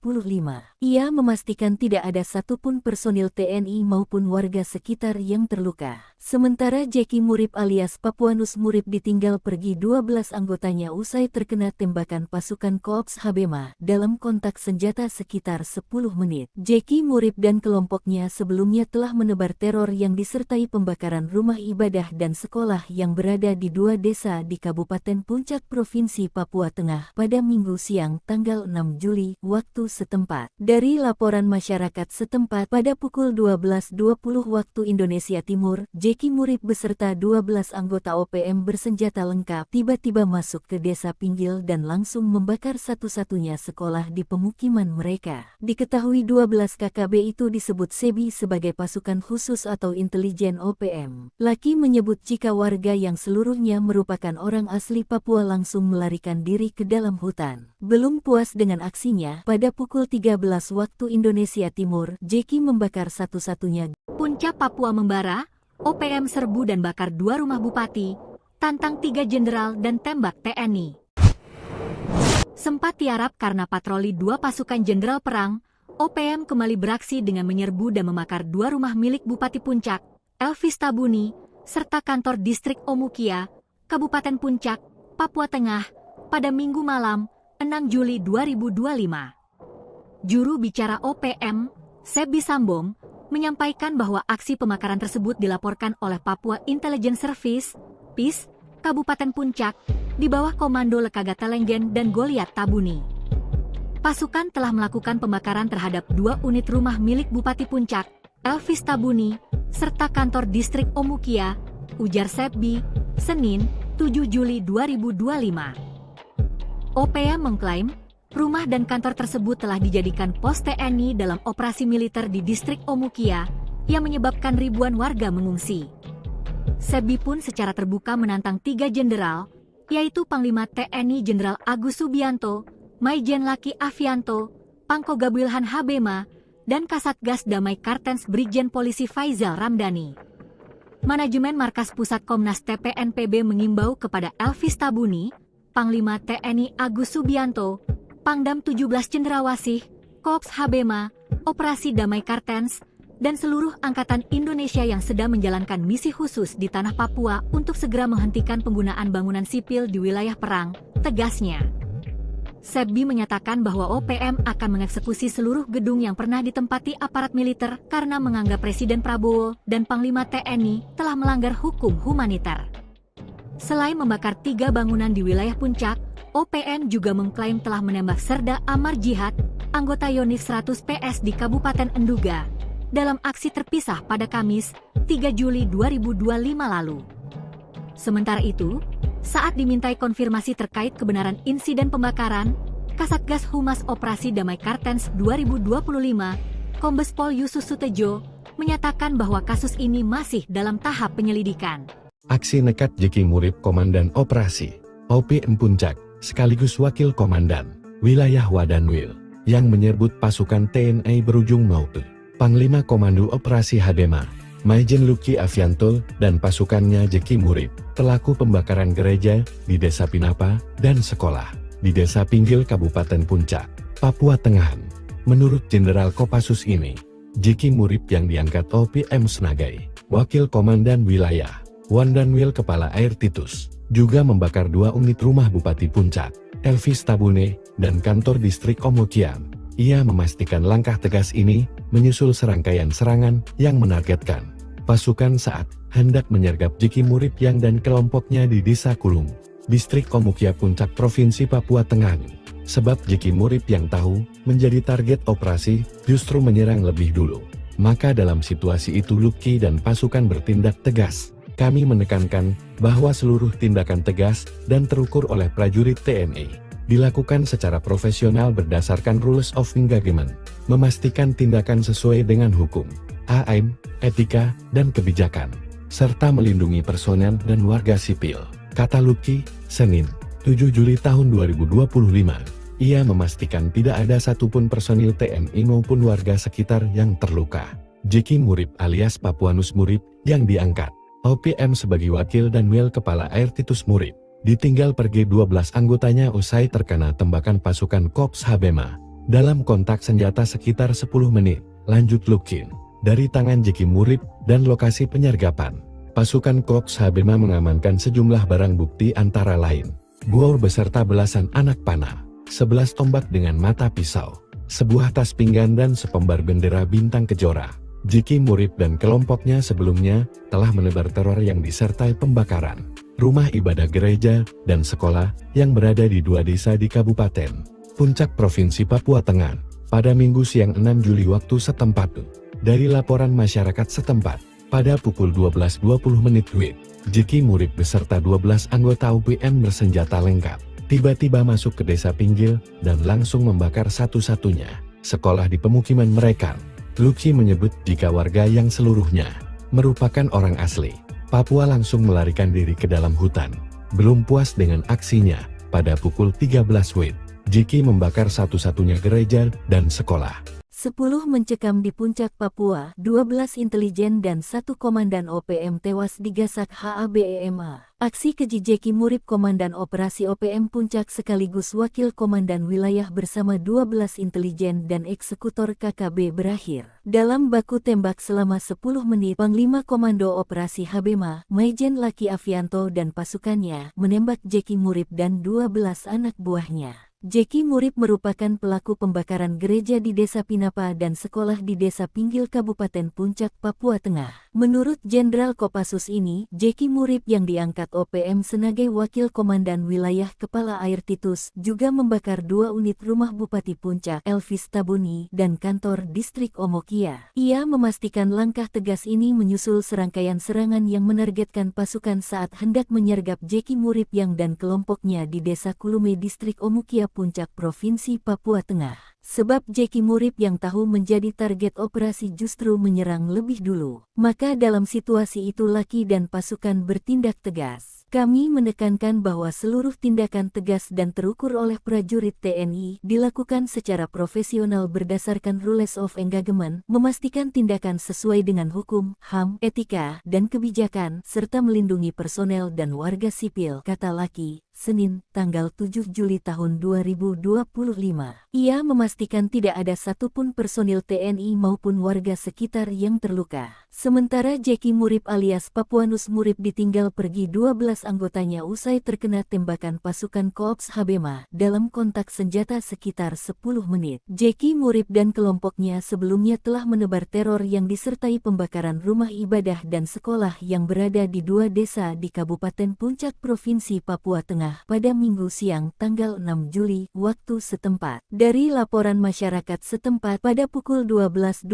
Ia memastikan tidak ada satupun personil TNI maupun warga sekitar yang terluka. Sementara Jeki Murip alias Papuanus Murip ditinggal pergi 12 anggotanya usai terkena tembakan pasukan Korps Habema dalam kontak senjata sekitar 10 menit. Jeki Murip dan kelompoknya sebelumnya telah menebar teror yang disertai pembakaran rumah ibadah dan sekolah yang berada di 2 desa di Kabupaten Puncak Provinsi Papua Tengah pada Minggu siang tanggal 6 Juli waktu setempat. Dari laporan masyarakat setempat pada pukul 12.20 waktu Indonesia Timur, Jeki Murip beserta 12 anggota OPM bersenjata lengkap tiba-tiba masuk ke desa Pinggil dan langsung membakar satu-satunya sekolah di pemukiman mereka. Diketahui 12 KKB itu disebut SEBI sebagai pasukan khusus atau intelijen OPM. Laki menyebut jika warga yang seluruhnya merupakan orang asli Papua langsung melarikan diri ke dalam hutan. Belum puas dengan aksinya, pada pukul 13 waktu Indonesia Timur, Jeki membakar satu-satunya Puncak Papua membara, OPM serbu dan bakar 2 rumah bupati, tantang 3 jenderal dan tembak TNI. Sempat tiarap karena patroli 2 pasukan jenderal perang, OPM kembali beraksi dengan menyerbu dan membakar 2 rumah milik Bupati Puncak, Elvis Tabuni, serta kantor distrik Omukia, Kabupaten Puncak, Papua Tengah, pada Minggu malam, 6 Juli 2025. Juru bicara OPM, Sebi Sambong, menyampaikan bahwa aksi pembakaran tersebut dilaporkan oleh Papua Intelligence Service, PIS, Kabupaten Puncak, di bawah komando Lekaga Telenggen dan Goliat Tabuni. Pasukan telah melakukan pembakaran terhadap 2 unit rumah milik Bupati Puncak, Elvis Tabuni, serta kantor distrik Omukia, ujar Sebi, Senin, 7 Juli 2025. OPM mengklaim, rumah dan kantor tersebut telah dijadikan pos TNI dalam operasi militer di distrik Omukia, yang menyebabkan ribuan warga mengungsi. Sebi pun secara terbuka menantang 3 jenderal, yaitu Panglima TNI Jenderal Agus Subianto, Maijen Laki Afianto, Pangkoga Wilhan Habema, dan Kasatgas Damai Kartens Brigjen Polisi Faizal Ramdhani. Manajemen Markas Pusat Komnas TPNPB mengimbau kepada Elvis Tabuni, Panglima TNI Agus Subianto, Pangdam 17 Cendrawasih, Korps Habema, Operasi Damai Kartens, dan seluruh angkatan Indonesia yang sedang menjalankan misi khusus di tanah Papua untuk segera menghentikan penggunaan bangunan sipil di wilayah perang, tegasnya. Sebi menyatakan bahwa OPM akan mengeksekusi seluruh gedung yang pernah ditempati aparat militer karena menganggap Presiden Prabowo dan Panglima TNI telah melanggar hukum humaniter. Selain membakar 3 bangunan di wilayah Puncak, OPM juga mengklaim telah menembak Serda Amar Jihad, anggota Yonif 100 PS di Kabupaten Enduga, dalam aksi terpisah pada Kamis, 3 Juli 2025 lalu. Sementara itu, saat dimintai konfirmasi terkait kebenaran insiden pembakaran, Kasatgas Humas Operasi Damai Kartens 2025, Kombes Pol Yusus Sutejo, menyatakan bahwa kasus ini masih dalam tahap penyelidikan. Aksi nekat Jeki Murip Komandan Operasi OPM Puncak, sekaligus Wakil Komandan Wilayah Wadanwil, yang menyebut pasukan TNI berujung maut. Panglima Komando Operasi Habema, Maijen Luki Afianto, dan pasukannya Jeki Murip, pelaku pembakaran gereja di Desa Pinapa dan sekolah di Desa Pinggil Kabupaten Puncak, Papua Tengah. Menurut Jenderal Kopassus ini, Jeki Murip yang diangkat OPM sebagai Wakil Komandan Wilayah Wadanwil Kepala Air Titus, juga membakar 2 unit rumah Bupati Puncak, Elvis Tabune, dan kantor distrik Omukia. Ia memastikan langkah tegas ini menyusul serangkaian serangan yang menargetkan pasukan saat hendak menyergap Jeki Murip yang dan kelompoknya di Desa Kulung, distrik Omukia Puncak Provinsi Papua Tengah. Sebab Jeki Murip yang tahu menjadi target operasi justru menyerang lebih dulu. Maka dalam situasi itu Luki dan pasukan bertindak tegas. Kami menekankan bahwa seluruh tindakan tegas dan terukur oleh prajurit TNI dilakukan secara profesional berdasarkan rules of engagement, memastikan tindakan sesuai dengan hukum, AM, etika, dan kebijakan, serta melindungi personel dan warga sipil, kata Luki, Senin, 7 Juli tahun 2025. Ia memastikan tidak ada satupun personil TNI maupun warga sekitar yang terluka. Jeki Murip alias Papuanus Murip yang diangkat OPM sebagai Wakil dan Wil Kepala Air Titus Murip ditinggal pergi 12 anggotanya usai terkena tembakan pasukan Korps Habema. Dalam kontak senjata sekitar 10 menit, lanjut Lukin. Dari tangan Jeki Murib dan lokasi penyergapan, pasukan Korps Habema mengamankan sejumlah barang bukti antara lain buor beserta belasan anak panah, 11 tombak dengan mata pisau, sebuah tas pinggan dan sepembar bendera bintang kejora. Jeki Murib dan kelompoknya sebelumnya telah menebar teror yang disertai pembakaran rumah ibadah gereja dan sekolah yang berada di 2 desa di Kabupaten Puncak Provinsi Papua Tengah pada Minggu siang 6 Juli waktu setempat. Dari laporan masyarakat setempat, pada pukul 12.20 WIB, Jeki Murib beserta 12 anggota OPM bersenjata lengkap tiba-tiba masuk ke desa pinggir dan langsung membakar satu-satunya sekolah di pemukiman mereka. Luki menyebut jika warga yang seluruhnya merupakan orang asli Papua langsung melarikan diri ke dalam hutan. Belum puas dengan aksinya, pada pukul 13 WIB, Jeki membakar satu-satunya gereja dan sekolah. 10 mencekam di Puncak Papua, 12 intelijen dan 1 komandan OPM tewas digasak HABEMA. Aksi keji Jeki Murib Komandan Operasi OPM Puncak sekaligus Wakil Komandan Wilayah bersama 12 intelijen dan eksekutor KKB berakhir dalam baku tembak selama 10 menit. Panglima Komando Operasi Habema, Maijen Laki Afianto dan pasukannya menembak Jeki Murib dan 12 anak buahnya. Jeki Murib merupakan pelaku pembakaran gereja di Desa Pinapa dan sekolah di Desa Pinggil Kabupaten Puncak, Papua Tengah. Menurut Jenderal Kopassus ini, Jeki Murib yang diangkat OPM sebagai Wakil Komandan Wilayah Kepala Air Titus juga membakar 2 unit rumah Bupati Puncak, Elvis Tabuni, dan kantor Distrik Omokia. Ia memastikan langkah tegas ini menyusul serangkaian serangan yang menargetkan pasukan saat hendak menyergap Jeki Murib yang dan kelompoknya di Desa Kulume Distrik Omokia Puncak Provinsi Papua Tengah. Sebab Jeki Murib yang tahu menjadi target operasi justru menyerang lebih dulu. Maka dalam situasi itu Laki dan pasukan bertindak tegas. Kami menekankan bahwa seluruh tindakan tegas dan terukur oleh prajurit TNI dilakukan secara profesional berdasarkan rules of engagement, memastikan tindakan sesuai dengan hukum, HAM, etika, dan kebijakan, serta melindungi personel dan warga sipil, kata Laki. Senin, tanggal 7 Juli tahun 2025. Ia memastikan tidak ada satupun personil TNI maupun warga sekitar yang terluka. Sementara Jeki Murib alias Papuanus Murib ditinggal pergi 12 anggotanya usai terkena tembakan pasukan Korps Habema dalam kontak senjata sekitar 10 menit. Jeki Murib dan kelompoknya sebelumnya telah menebar teror yang disertai pembakaran rumah ibadah dan sekolah yang berada di 2 desa di Kabupaten Puncak Provinsi Papua Tengah pada Minggu siang tanggal 6 Juli waktu setempat. Dari laporan masyarakat setempat pada pukul 12.20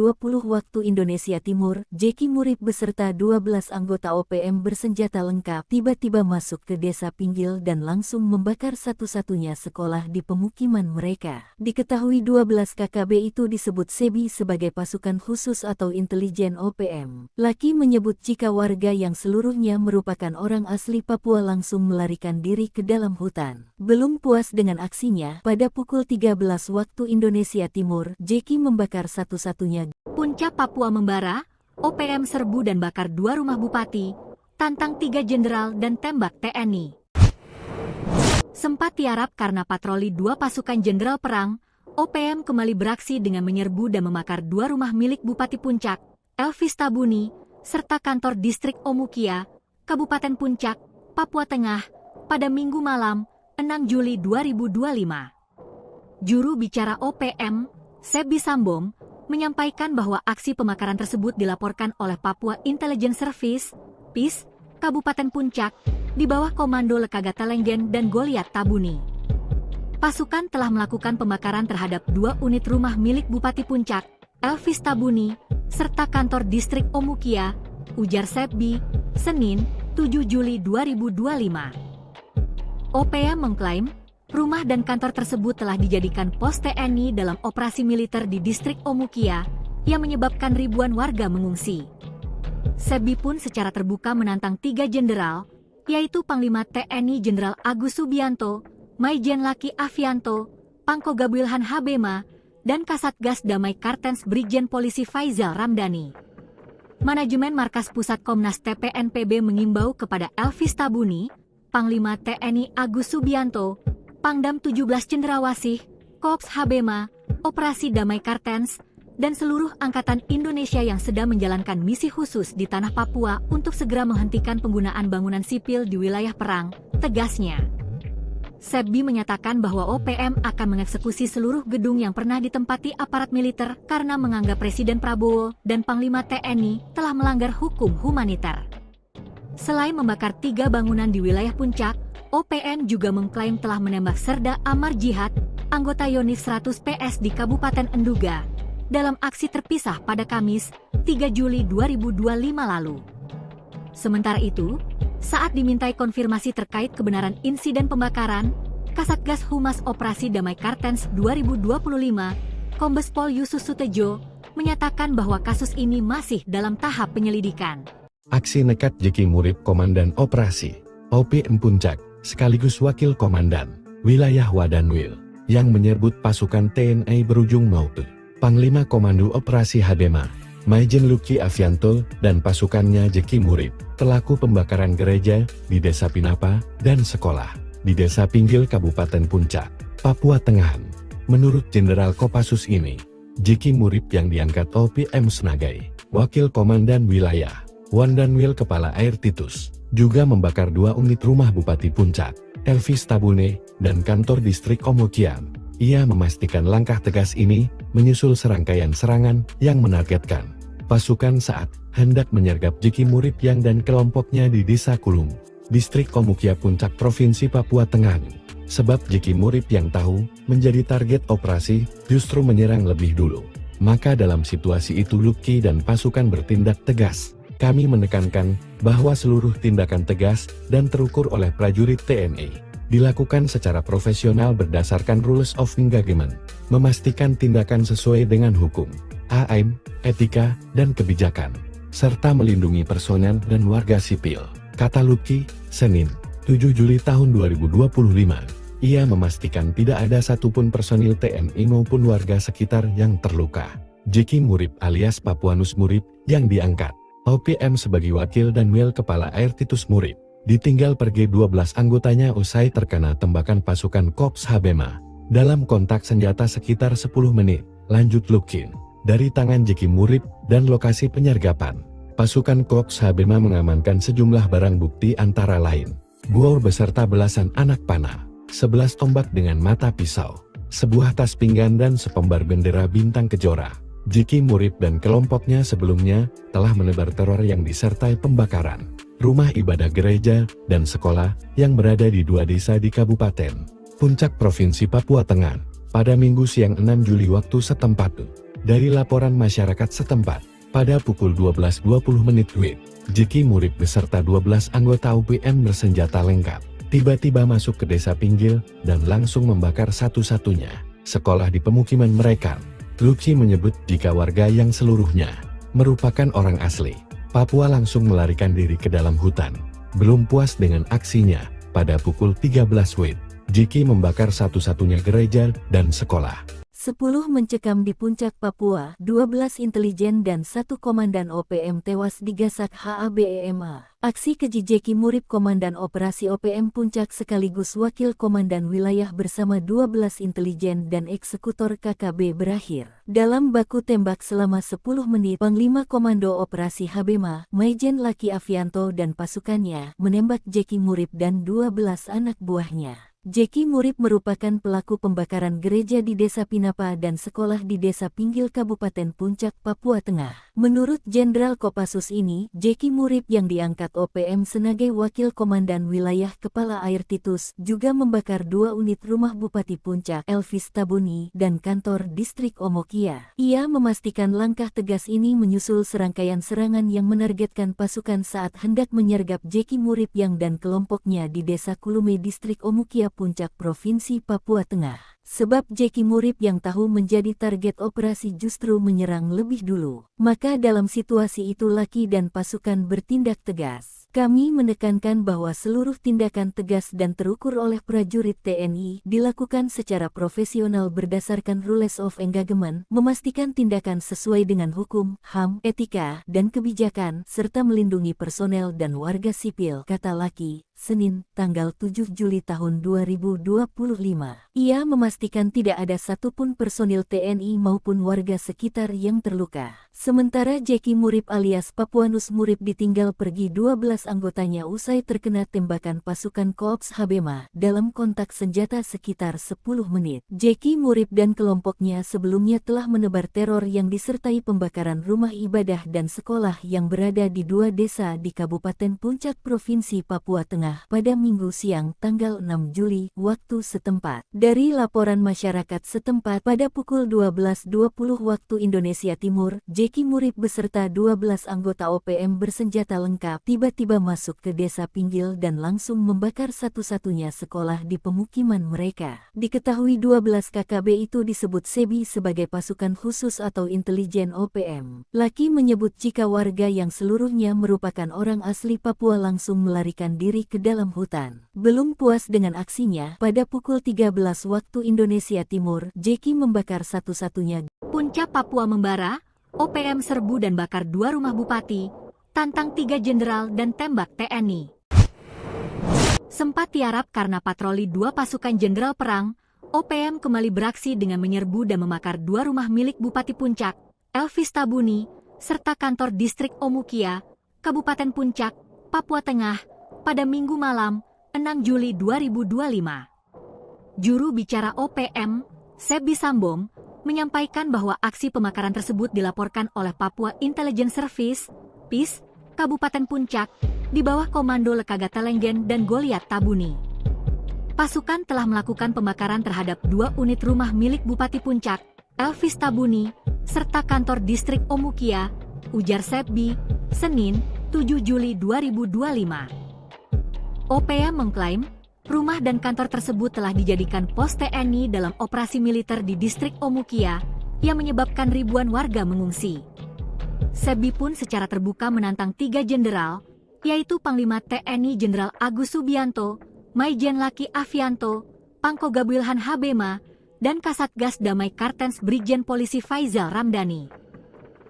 waktu Indonesia Timur, Jeki Murib beserta 12 anggota OPM bersenjata lengkap tiba-tiba masuk ke desa Pinggil dan langsung membakar satu-satunya sekolah di pemukiman mereka. Diketahui 12 KKB itu disebut SEBI sebagai pasukan khusus atau intelijen OPM. Laki menyebut jika warga yang seluruhnya merupakan orang asli Papua langsung melarikan diri ke dalam hutan. Belum puas dengan aksinya, pada pukul 13 waktu Indonesia Timur, Jeki membakar satu-satunya. Puncak Papua membara, OPM serbu dan bakar 2 rumah bupati, tantang 3 jenderal dan tembak TNI. Sempat tiarap karena patroli 2 pasukan jenderal perang, OPM kembali beraksi dengan menyerbu dan membakar 2 rumah milik Bupati Puncak, Elvis Tabuni, serta kantor Distrik Omukia, Kabupaten Puncak, Papua Tengah, pada Minggu malam, 6 Juli 2025. Juru bicara OPM, Sebi Sambom, menyampaikan bahwa aksi pembakaran tersebut dilaporkan oleh Papua Intelligence Service, PIS, Kabupaten Puncak, di bawah komando Lekagata Lenggen dan Goliat Tabuni. Pasukan telah melakukan pembakaran terhadap 2 unit rumah milik Bupati Puncak, Elvis Tabuni, serta kantor Distrik Omukia, ujar Sebi, Senin, 7 Juli 2025. OPM mengklaim, rumah dan kantor tersebut telah dijadikan pos TNI dalam operasi militer di Distrik Omukia, yang menyebabkan ribuan warga mengungsi. Sebi pun secara terbuka menantang 3 jenderal, yaitu Panglima TNI Jenderal Agus Subianto, Maijen Laki Afianto, Pangko Gabuilhan Habema, dan Kasatgas Damai Kartens Brigjen Polisi Faizal Ramdhani. Manajemen Markas Pusat Komnas TPNPB mengimbau kepada Elvis Tabuni, Panglima TNI Agus Subianto, Pangdam 17 Cendrawasih, Korps Habema, Operasi Damai Kartens, dan seluruh Angkatan Indonesia yang sedang menjalankan misi khusus di tanah Papua untuk segera menghentikan penggunaan bangunan sipil di wilayah perang, tegasnya. Sebbi menyatakan bahwa OPM akan mengeksekusi seluruh gedung yang pernah ditempati aparat militer karena menganggap Presiden Prabowo dan Panglima TNI telah melanggar hukum humaniter. Selain membakar 3 bangunan di wilayah Puncak, OPM juga mengklaim telah menembak Serda Amar Jihad, anggota Yonif 100 PS di Kabupaten Enduga, dalam aksi terpisah pada Kamis, 3 Juli 2025 lalu. Sementara itu, saat dimintai konfirmasi terkait kebenaran insiden pembakaran, Kasatgas Humas Operasi Damai Kartens 2025, Kombes Pol Yusus Sutejo, menyatakan bahwa kasus ini masih dalam tahap penyelidikan. Aksi nekat Jeki Murib Komandan Operasi OPM Puncak, sekaligus Wakil Komandan Wilayah Wadanwil, yang menyebut pasukan TNI berujung maut. Panglima Komando Operasi Habema, Maijen Luki Avianto dan pasukannya Jeki Murib, pelaku pembakaran gereja di Desa Pinapa dan sekolah di Desa Pinggil Kabupaten Puncak, Papua Tengah. Menurut Jenderal Kopassus ini, Jeki Murib yang diangkat OPM sebagai Wakil Komandan Wilayah Wadanwil Kepala Air Titus, juga membakar 2 unit rumah Bupati Puncak, Elvis Tabune, dan kantor distrik Omokian. Ia memastikan langkah tegas ini menyusul serangkaian serangan yang menargetkan pasukan saat hendak menyergap Jeki Murib yang dan kelompoknya di Desa Kulung, distrik Omukia Puncak Provinsi Papua Tengah. Sebab Jeki Murib yang tahu menjadi target operasi justru menyerang lebih dulu. Maka dalam situasi itu Luki dan pasukan bertindak tegas. Kami menekankan bahwa seluruh tindakan tegas dan terukur oleh prajurit TNI dilakukan secara profesional berdasarkan rules of engagement, memastikan tindakan sesuai dengan hukum, AM, etika, dan kebijakan, serta melindungi personel dan warga sipil, kata Luki, Senin, 7 Juli tahun 2025. Ia memastikan tidak ada satupun personil TNI maupun warga sekitar yang terluka. Jeki Murib alias Papuanus Murib yang diangkat OPM sebagai Wakil dan Wil Kepala Air Titus Murib, ditinggal pergi 12 anggotanya usai terkena tembakan pasukan Korps Habema. Dalam kontak senjata sekitar 10 menit, lanjut Lukin, dari tangan Jeki Murib dan lokasi penyergapan. Pasukan Korps Habema mengamankan sejumlah barang bukti antara lain buor beserta belasan anak panah, 11 tombak dengan mata pisau, sebuah tas pinggan dan sepembar bendera bintang kejora. Jeki Murib dan kelompoknya sebelumnya telah menebar teror yang disertai pembakaran rumah ibadah gereja dan sekolah yang berada di 2 desa di Kabupaten Puncak Provinsi Papua Tengah pada Minggu siang 6 Juli waktu setempat. Dari laporan masyarakat setempat, pada pukul 12.20 WIB, Jeki Murib beserta 12 anggota OPM bersenjata lengkap tiba-tiba masuk ke Desa Pinggil dan langsung membakar satu-satunya sekolah di pemukiman mereka. Luki menyebut jika warga yang seluruhnya merupakan orang asli Papua langsung melarikan diri ke dalam hutan. Belum puas dengan aksinya, pada pukul 13 WIB, Jeki membakar satu-satunya gereja dan sekolah. 10 mencekam di Puncak Papua, 12 intelijen dan 1 komandan OPM tewas digasak HABEMA. Aksi keji Jeki Murib Komandan Operasi OPM Puncak sekaligus Wakil Komandan Wilayah bersama 12 intelijen dan eksekutor KKB berakhir dalam baku tembak selama 10 menit. Panglima Komando Operasi Habema, Maijen Luki Avianto dan pasukannya menembak Jeki Murib dan 12 anak buahnya. Jeki Murib merupakan pelaku pembakaran gereja di Desa Pinapa dan sekolah di Desa Pinggil Kabupaten Puncak, Papua Tengah. Menurut Jenderal Kopassus ini, Jeki Murib yang diangkat OPM sebagai Wakil Komandan Wilayah Kepala Air Titus juga membakar 2 unit rumah Bupati Puncak, Elvis Tabuni, dan kantor distrik Omokia. Ia memastikan langkah tegas ini menyusul serangkaian serangan yang menargetkan pasukan saat hendak menyergap Jeki Murib yang dan kelompoknya di Desa Kulume distrik Omokia Puncak Provinsi Papua Tengah. Sebab Jeki Murib yang tahu menjadi target operasi justru menyerang lebih dulu. Maka dalam situasi itu Luki dan pasukan bertindak tegas. Kami menekankan bahwa seluruh tindakan tegas dan terukur oleh prajurit TNI dilakukan secara profesional berdasarkan rules of engagement, memastikan tindakan sesuai dengan hukum, HAM, etika, dan kebijakan, serta melindungi personel dan warga sipil, kata Luki, Senin, tanggal 7 Juli tahun 2025. Ia memastikan tidak ada satupun personil TNI maupun warga sekitar yang terluka. Sementara Jeki Murip alias Papuanus Murip ditinggal pergi 12 anggotanya usai terkena tembakan pasukan Korps Habema dalam kontak senjata sekitar 10 menit. Jeki Murip dan kelompoknya sebelumnya telah menebar teror yang disertai pembakaran rumah ibadah dan sekolah yang berada di 2 desa di Kabupaten Puncak Provinsi Papua Tengah pada Minggu siang tanggal 6 Juli waktu setempat. Dari laporan masyarakat setempat pada pukul 12.20 waktu Indonesia Timur, Jeki Murip beserta 12 anggota OPM bersenjata lengkap tiba-tiba masuk ke desa Pinggil dan langsung membakar satu-satunya sekolah di pemukiman mereka. Diketahui 12 KKB itu disebut SEBI sebagai pasukan khusus atau intelijen OPM. Laki menyebut jika warga yang seluruhnya merupakan orang asli Papua langsung melarikan diri ke dalam hutan. Belum puas dengan aksinya, pada pukul 13 waktu Indonesia Timur, Jeki membakar satu-satunya. Puncak Papua membara, OPM serbu dan bakar 2 rumah bupati, tantang 3 jenderal dan tembak TNI. Sempat tiarap karena patroli 2 pasukan jenderal perang, OPM kembali beraksi dengan menyerbu dan membakar 2 rumah milik Bupati Puncak, Elvis Tabuni, serta kantor distrik Omukia, Kabupaten Puncak, Papua Tengah, pada Minggu malam, 6 Juli 2025. Juru bicara OPM, Sebi Sambong, menyampaikan bahwa aksi pembakaran tersebut dilaporkan oleh Papua Intelligence Service, PIS, Kabupaten Puncak, di bawah komando Lekaga Telenggen dan Goliat Tabuni. Pasukan telah melakukan pembakaran terhadap 2 unit rumah milik Bupati Puncak, Elvis Tabuni, serta kantor distrik Omukia, ujar Sebi, Senin, 7 Juli 2025. OPM mengklaim, rumah dan kantor tersebut telah dijadikan pos TNI dalam operasi militer di distrik Omukia, yang menyebabkan ribuan warga mengungsi. Sebi pun secara terbuka menantang 3 jenderal, yaitu Panglima TNI Jenderal Agus Subianto, Maijen Laki Afianto, Pangkoga Wilhan Habema, dan Kasatgas Damai Kartens Brigjen Polisi Faizal Ramdhani.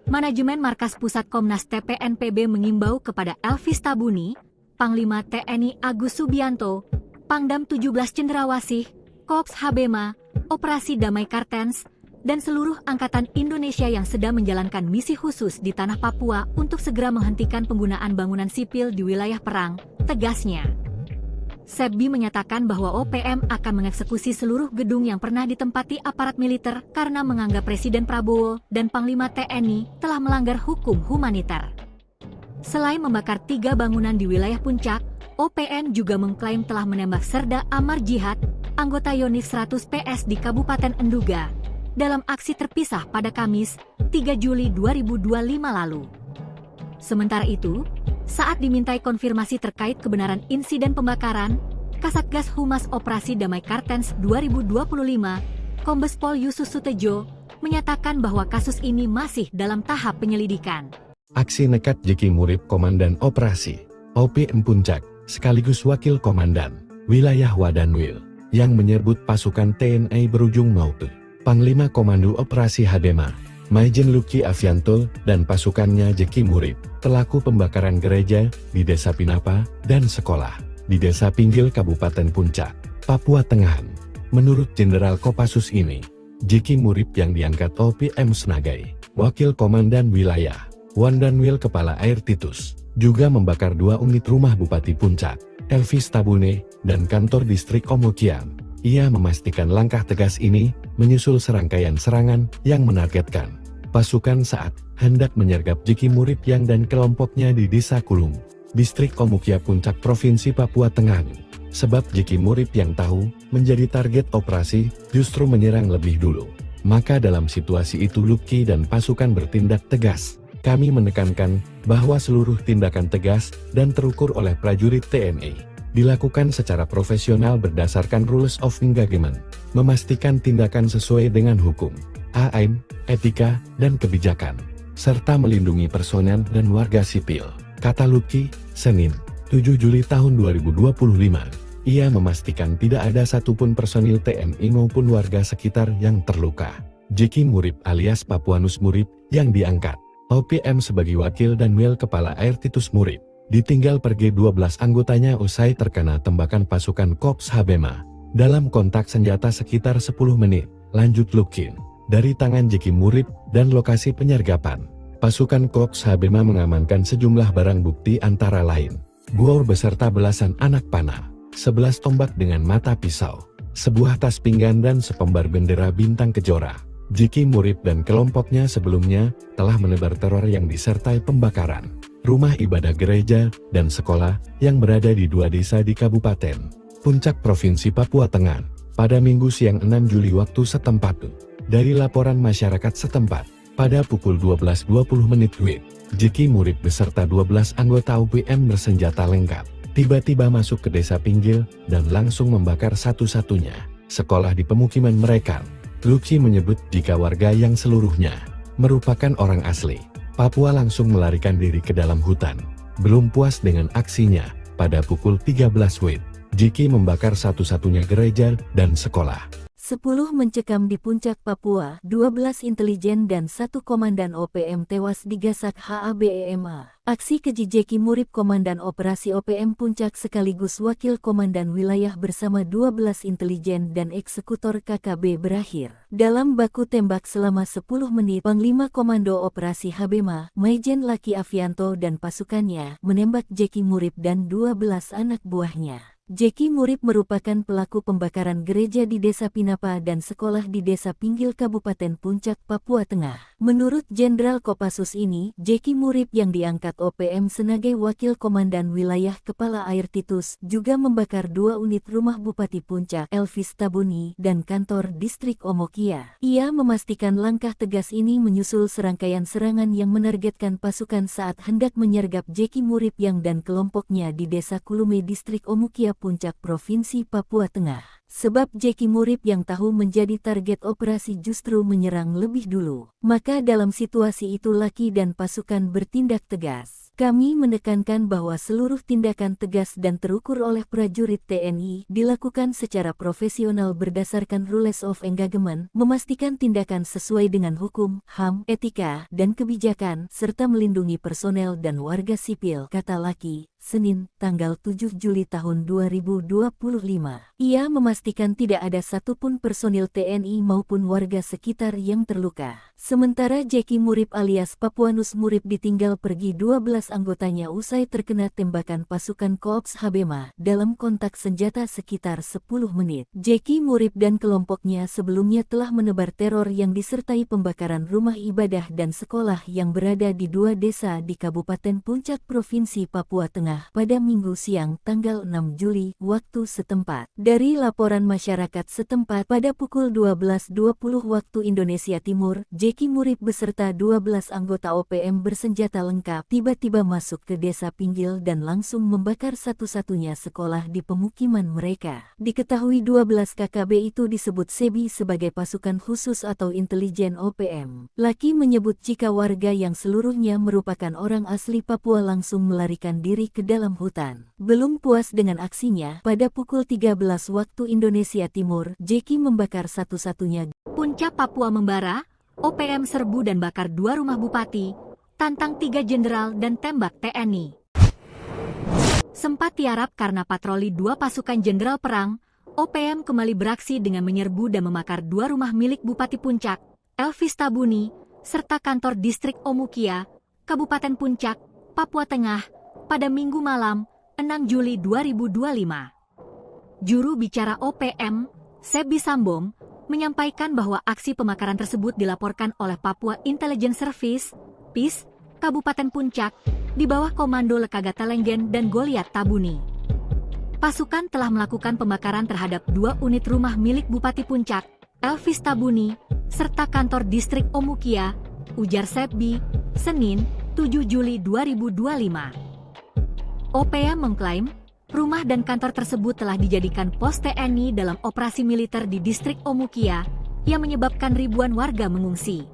Manajemen Markas Pusat Komnas TPNPB mengimbau kepada Elvis Tabuni, Panglima TNI Agus Subianto, Pangdam 17 Cendrawasih, Korps Habema, Operasi Damai Kartens, dan seluruh angkatan Indonesia yang sedang menjalankan misi khusus di tanah Papua untuk segera menghentikan penggunaan bangunan sipil di wilayah perang, tegasnya. Sebi menyatakan bahwa OPM akan mengeksekusi seluruh gedung yang pernah ditempati aparat militer karena menganggap Presiden Prabowo dan Panglima TNI telah melanggar hukum humaniter. Selain membakar 3 bangunan di wilayah Puncak, OPM juga mengklaim telah menembak Serda Amar Jihad, anggota Yonif 100 PS di Kabupaten Enduga, dalam aksi terpisah pada Kamis, 3 Juli 2025 lalu. Sementara itu, saat dimintai konfirmasi terkait kebenaran insiden pembakaran, Kasatgas Humas Operasi Damai Kartens 2025, Kombes Pol Yusus Sutejo, menyatakan bahwa kasus ini masih dalam tahap penyelidikan. Aksi nekat Jeki Murip Komandan Operasi OPM Puncak, sekaligus Wakil Komandan Wilayah Wadanwil, yang menyebut pasukan TNI berujung maut. Panglima Komando Operasi Habema, Maijen Luki Afianto, dan pasukannya Jeki Murip, pelaku pembakaran gereja di Desa Pinapa dan sekolah di Desa Pinggil Kabupaten Puncak, Papua Tengah. Menurut Jenderal Kopassus ini, Jeki Murip yang diangkat OPM sebagai Wakil Komandan Wilayah Wadanwil Kepala Air Titus, juga membakar 2 unit rumah Bupati Puncak, Elvis Tabune, dan kantor distrik Omukia. Ia memastikan langkah tegas ini menyusul serangkaian serangan yang menargetkan pasukan saat hendak menyergap Jeki Murip yang dan kelompoknya di Desa Kulung, distrik Omukia Puncak Provinsi Papua Tengah. Sebab Jeki Murip yang tahu menjadi target operasi justru menyerang lebih dulu. Maka dalam situasi itu Luki dan pasukan bertindak tegas. Kami menekankan bahwa seluruh tindakan tegas dan terukur oleh prajurit TNI dilakukan secara profesional berdasarkan rules of engagement, memastikan tindakan sesuai dengan hukum, AM, etika, dan kebijakan, serta melindungi personel dan warga sipil, kata Luki, Senin, 7 Juli tahun 2025. Ia memastikan tidak ada satupun personil TNI maupun warga sekitar yang terluka. Jeki Murip alias Papuanus Murip yang diangkat OPM sebagai Wakil dan Wil Kepala Air Titus Murip ditinggal pergi 12 anggotanya usai terkena tembakan pasukan Korps Habema. Dalam kontak senjata sekitar 10 menit, lanjut Lukin. Dari tangan Jeki Murib dan lokasi penyergapan, pasukan Korps Habema mengamankan sejumlah barang bukti antara lain buor beserta belasan anak panah, 11 tombak dengan mata pisau, sebuah tas pinggan dan sepembar bendera bintang kejora. Jeki Murib dan kelompoknya sebelumnya telah menebar teror yang disertai pembakaran rumah ibadah gereja dan sekolah yang berada di 2 desa di Kabupaten Puncak Provinsi Papua Tengah pada Minggu siang 6 Juli waktu setempat. Dari laporan masyarakat setempat, pada pukul 12.20 WIB, Jeki Murib beserta 12 anggota OPM bersenjata lengkap tiba-tiba masuk ke desa pinggir dan langsung membakar satu-satunya sekolah di pemukiman mereka. Luki menyebut jika warga yang seluruhnya merupakan orang asli Papua langsung melarikan diri ke dalam hutan. Belum puas dengan aksinya, pada pukul 13 WIB, Jeki membakar satu-satunya gereja dan sekolah. 10 mencekam di Puncak Papua, 12 intelijen dan 1 komandan OPM tewas digasak HABEMA. Aksi keji Jeki Murib Komandan Operasi OPM Puncak sekaligus Wakil Komandan Wilayah bersama 12 intelijen dan eksekutor KKB berakhir dalam baku tembak selama 10 menit. Panglima Komando Operasi Habema, Maijen Laki Afianto dan pasukannya menembak Jeki Murib dan 12 anak buahnya. Jeki Murib merupakan pelaku pembakaran gereja di Desa Pinapa dan sekolah di Desa Pinggil Kabupaten Puncak, Papua Tengah. Menurut Jenderal Kopassus ini, Jeki Murib yang diangkat OPM sebagai Wakil Komandan Wilayah Kepala Air Titus juga membakar 2 unit rumah Bupati Puncak, Elvis Tabuni, dan kantor distrik Omokia. Ia memastikan langkah tegas ini menyusul serangkaian serangan yang menargetkan pasukan saat hendak menyergap Jeki Murib yang dan kelompoknya di Desa Kulume distrik Omokia Puncak Provinsi Papua Tengah. Sebab Jeki Murib yang tahu menjadi target operasi justru menyerang lebih dulu. Maka dalam situasi itu Laki dan pasukan bertindak tegas. Kami menekankan bahwa seluruh tindakan tegas dan terukur oleh prajurit TNI dilakukan secara profesional berdasarkan rules of engagement, memastikan tindakan sesuai dengan hukum, HAM, etika, dan kebijakan, serta melindungi personel dan warga sipil, kata Laki. Senin, tanggal 7 Juli tahun 2025. Ia memastikan tidak ada satupun personil TNI maupun warga sekitar yang terluka. Sementara Jeki Murib alias Papuanus Murib ditinggal pergi 12 anggotanya usai terkena tembakan pasukan Korps Habema dalam kontak senjata sekitar 10 menit. Jeki Murib dan kelompoknya sebelumnya telah menebar teror yang disertai pembakaran rumah ibadah dan sekolah yang berada di 2 desa di Kabupaten Puncak Provinsi Papua Tengah pada Minggu siang tanggal 6 Juli waktu setempat. Dari laporan masyarakat setempat pada pukul 12.20 waktu Indonesia Timur, Jeki Murib beserta 12 anggota OPM bersenjata lengkap tiba-tiba masuk ke desa Pinggil dan langsung membakar satu-satunya sekolah di pemukiman mereka. Diketahui 12 KKB itu disebut SEBI sebagai pasukan khusus atau intelijen OPM. Laki menyebut jika warga yang seluruhnya merupakan orang asli Papua langsung melarikan diri ke dalam hutan. Belum puas dengan aksinya, pada pukul 13 waktu Indonesia Timur, Jeki membakar satu-satunya. Puncak Papua membara, OPM serbu dan bakar 2 rumah bupati, tantang 3 jenderal dan tembak TNI. Sempat tiarap karena patroli 2 pasukan jenderal perang, OPM kembali beraksi dengan menyerbu dan membakar 2 rumah milik Bupati Puncak, Elvis Tabuni, serta kantor distrik Omukia, Kabupaten Puncak, Papua Tengah, pada Minggu malam, 6 Juli 2025. Juru bicara OPM, Sebi Sambong, menyampaikan bahwa aksi pembakaran tersebut dilaporkan oleh Papua Intelligence Service, PIS, Kabupaten Puncak, di bawah komando Lekagata Lenggen dan Goliat Tabuni. Pasukan telah melakukan pembakaran terhadap 2 unit rumah milik Bupati Puncak, Elvis Tabuni, serta kantor distrik Omukia, ujar Sebi, Senin, 7 Juli 2025. OPM mengklaim, rumah dan kantor tersebut telah dijadikan pos TNI dalam operasi militer di distrik Omukia, yang menyebabkan ribuan warga mengungsi.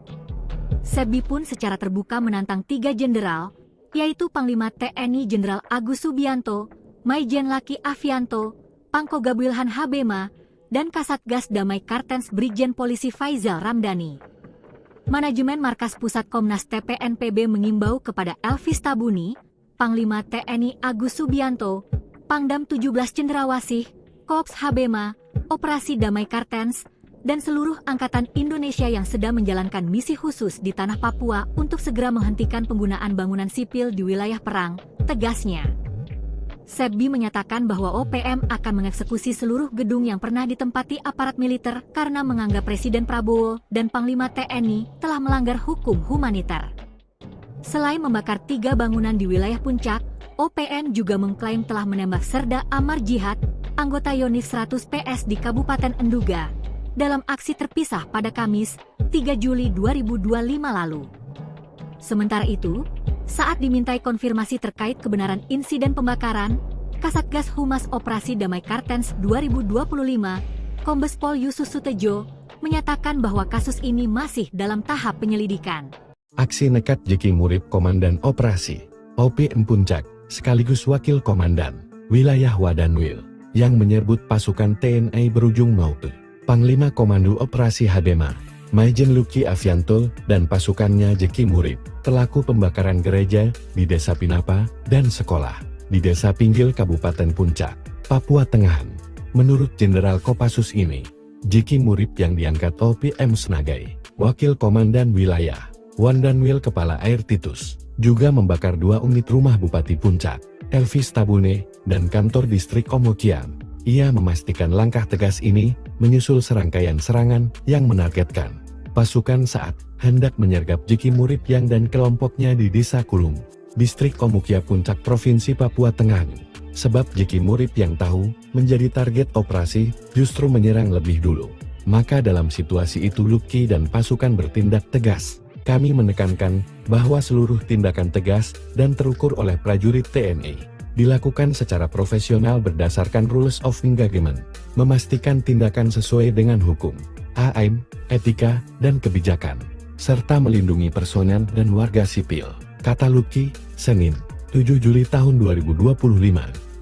Sebi pun secara terbuka menantang 3 jenderal, yaitu Panglima TNI Jenderal Agus Subianto, Maijen Laki Afianto, Pangko Gabuilhan Habema, dan Kasatgas Damai Kartens Brigjen Polisi Faizal Ramdhani. Manajemen Markas Pusat Komnas TPNPB mengimbau kepada Elvis Tabuni, Panglima TNI Agus Subianto, Pangdam 17 Cendrawasih, Korps Habema, Operasi Damai Kartens, dan seluruh Angkatan Indonesia yang sedang menjalankan misi khusus di tanah Papua untuk segera menghentikan penggunaan bangunan sipil di wilayah perang, tegasnya. Sebbi menyatakan bahwa OPM akan mengeksekusi seluruh gedung yang pernah ditempati aparat militer karena menganggap Presiden Prabowo dan Panglima TNI telah melanggar hukum humaniter. Selain membakar 3 bangunan di wilayah Puncak, OPM juga mengklaim telah menembak Serda Amar Jihad, anggota Yonif 100 PS di Kabupaten Enduga, dalam aksi terpisah pada Kamis, 3 Juli 2025 lalu. Sementara itu, saat dimintai konfirmasi terkait kebenaran insiden pembakaran, Kasatgas Humas Operasi Damai Kartens 2025, Kombes Pol Yusuf Sutejo, menyatakan bahwa kasus ini masih dalam tahap penyelidikan. Aksi nekat Jeki Murib Komandan Operasi OPM Puncak, sekaligus Wakil Komandan Wilayah Wadanwil, yang menyebut pasukan TNI berujung maut. Panglima Komando Operasi Habema, Maijen Luki Avianto dan pasukannya Jeki Murib, pelaku pembakaran gereja di Desa Pinapa dan sekolah di Desa Pinggil Kabupaten Puncak, Papua Tengah. Menurut Jenderal Kopassus ini, Jeki Murib yang diangkat OPM sebagai Wakil Komandan Wilayah Wadanwil Kepala Air Titus, juga membakar 2 unit rumah Bupati Puncak, Elvis Tabune, dan kantor distrik Omokian. Ia memastikan langkah tegas ini menyusul serangkaian serangan yang menargetkan pasukan saat hendak menyergap Jeki Murib yang dan kelompoknya di Desa Kulung, distrik Omukia Puncak Provinsi Papua Tengah. Sebab Jeki Murib yang tahu menjadi target operasi justru menyerang lebih dulu. Maka dalam situasi itu Luki dan pasukan bertindak tegas. Kami menekankan bahwa seluruh tindakan tegas dan terukur oleh prajurit TNI dilakukan secara profesional berdasarkan rules of engagement, memastikan tindakan sesuai dengan hukum, AM, etika, dan kebijakan, serta melindungi personel dan warga sipil, kata Luki, Senin, 7 Juli tahun 2025.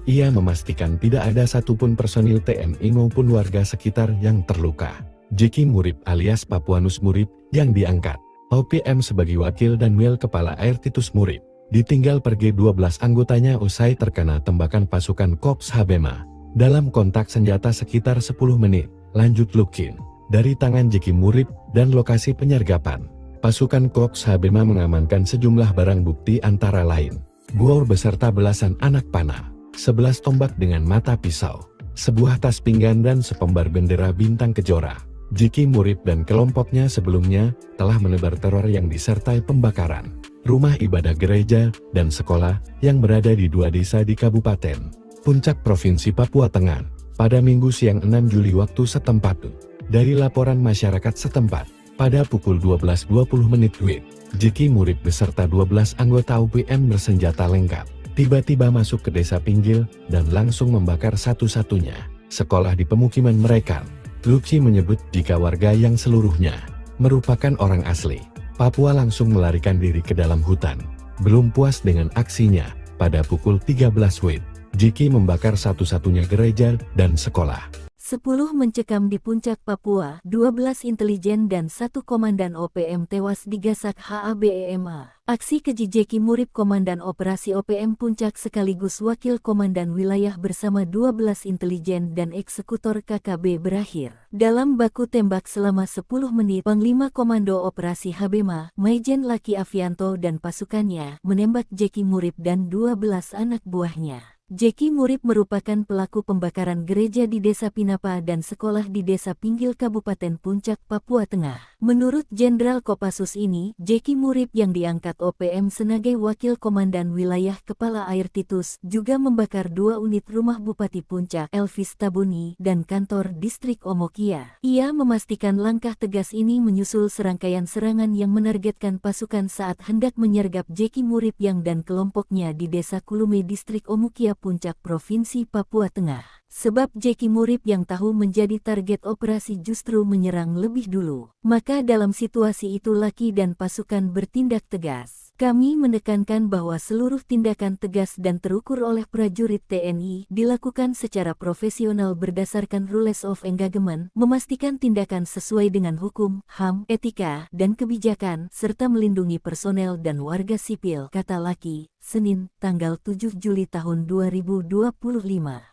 Ia memastikan tidak ada satupun personil TNI maupun warga sekitar yang terluka. Jeki Murib alias Papuanus Murib yang diangkat OPM sebagai Wakil Danwil Kepala Air Titus Murib, ditinggal pergi 12 anggotanya usai terkena tembakan pasukan Korps Habema dalam kontak senjata sekitar 10 menit, lanjut Lukin. Dari tangan Jeki Murib dan lokasi penyergapan, pasukan Korps Habema mengamankan sejumlah barang bukti antara lain bor beserta belasan anak panah, 11 tombak dengan mata pisau, sebuah tas pinggan dan sepembar bendera bintang kejora. Jeki Murib dan kelompoknya sebelumnya telah menebar teror yang disertai pembakaran rumah ibadah gereja dan sekolah yang berada di 2 desa di Kabupaten Puncak Provinsi Papua Tengah pada Minggu siang 6 Juli waktu setempat. Dari laporan masyarakat setempat, pada pukul 12.20 WIB, Jeki Murib beserta 12 anggota OPM bersenjata lengkap tiba-tiba masuk ke Desa Pinggil dan langsung membakar satu-satunya sekolah di pemukiman mereka. Luki menyebut jika warga yang seluruhnya merupakan orang asli Papua langsung melarikan diri ke dalam hutan. Belum puas dengan aksinya, pada pukul 13 WIB, Jeki membakar satu-satunya gereja dan sekolah. 10 mencekam di Puncak Papua, 12 intelijen dan 1 komandan OPM tewas digasak HABEMA. Aksi keji Jeki Murib Komandan Operasi OPM Puncak sekaligus Wakil Komandan Wilayah bersama 12 intelijen dan eksekutor KKB berakhir dalam baku tembak selama 10 menit. Panglima Komando Operasi Habema, Maijen Luki Avianto dan pasukannya menembak Jeki Murib dan 12 anak buahnya. Jeki Murib merupakan pelaku pembakaran gereja di Desa Pinapa dan sekolah di Desa Pinggil Kabupaten Puncak, Papua Tengah. Menurut Jenderal Kopassus ini, Jeki Murib yang diangkat OPM sebagai Wakil Komandan Wilayah Kepala Air Titus juga membakar 2 unit rumah Bupati Puncak, Elvis Tabuni, dan kantor distrik Omokia. Ia memastikan langkah tegas ini menyusul serangkaian serangan yang menargetkan pasukan saat hendak menyergap Jeki Murib yang dan kelompoknya di Desa Kulume distrik Omokia Puncak Provinsi Papua Tengah. Sebab Jeki Murib yang tahu menjadi target operasi justru menyerang lebih dulu. Maka dalam situasi itu Luki dan pasukan bertindak tegas. Kami menekankan bahwa seluruh tindakan tegas dan terukur oleh prajurit TNI dilakukan secara profesional berdasarkan rules of engagement, memastikan tindakan sesuai dengan hukum, HAM, etika, dan kebijakan, serta melindungi personel dan warga sipil, kata Luki. Senin, tanggal 7 Juli tahun 2025.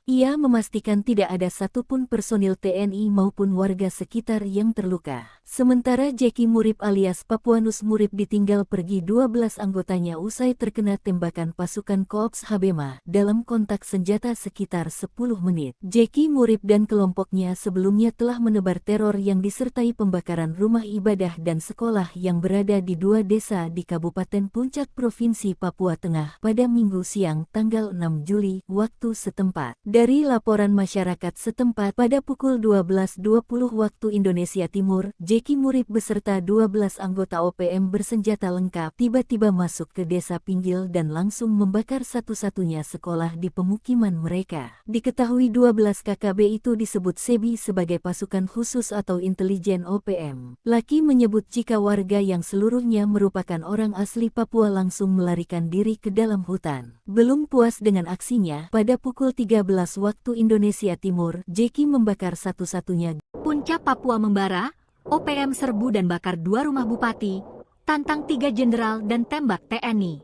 Ia memastikan tidak ada satupun personil TNI maupun warga sekitar yang terluka. Sementara Jeki Murip alias Papuanus Murip ditinggal pergi 12 anggotanya usai terkena tembakan pasukan Korps Habema dalam kontak senjata sekitar 10 menit. Jeki Murip dan kelompoknya sebelumnya telah menebar teror yang disertai pembakaran rumah ibadah dan sekolah yang berada di 2 desa di Kabupaten Puncak Provinsi Papua Tengah pada Minggu siang tanggal 6 Juli waktu setempat. Dari laporan masyarakat setempat pada pukul 12.20 waktu Indonesia Timur, Jeki Murip beserta 12 anggota OPM bersenjata lengkap tiba-tiba masuk ke desa Pinggil dan langsung membakar satu-satunya sekolah di pemukiman mereka. Diketahui 12 KKB itu disebut SEBI sebagai pasukan khusus atau intelijen OPM. Laki menyebut jika warga yang seluruhnya merupakan orang asli Papua langsung melarikan diri ke dalam hutan. Belum puas dengan aksinya, pada pukul 13 waktu Indonesia Timur, Jeki membakar satu-satunya. Puncak Papua membara, OPM serbu dan bakar 2 rumah bupati, tantang 3 jenderal dan tembak TNI.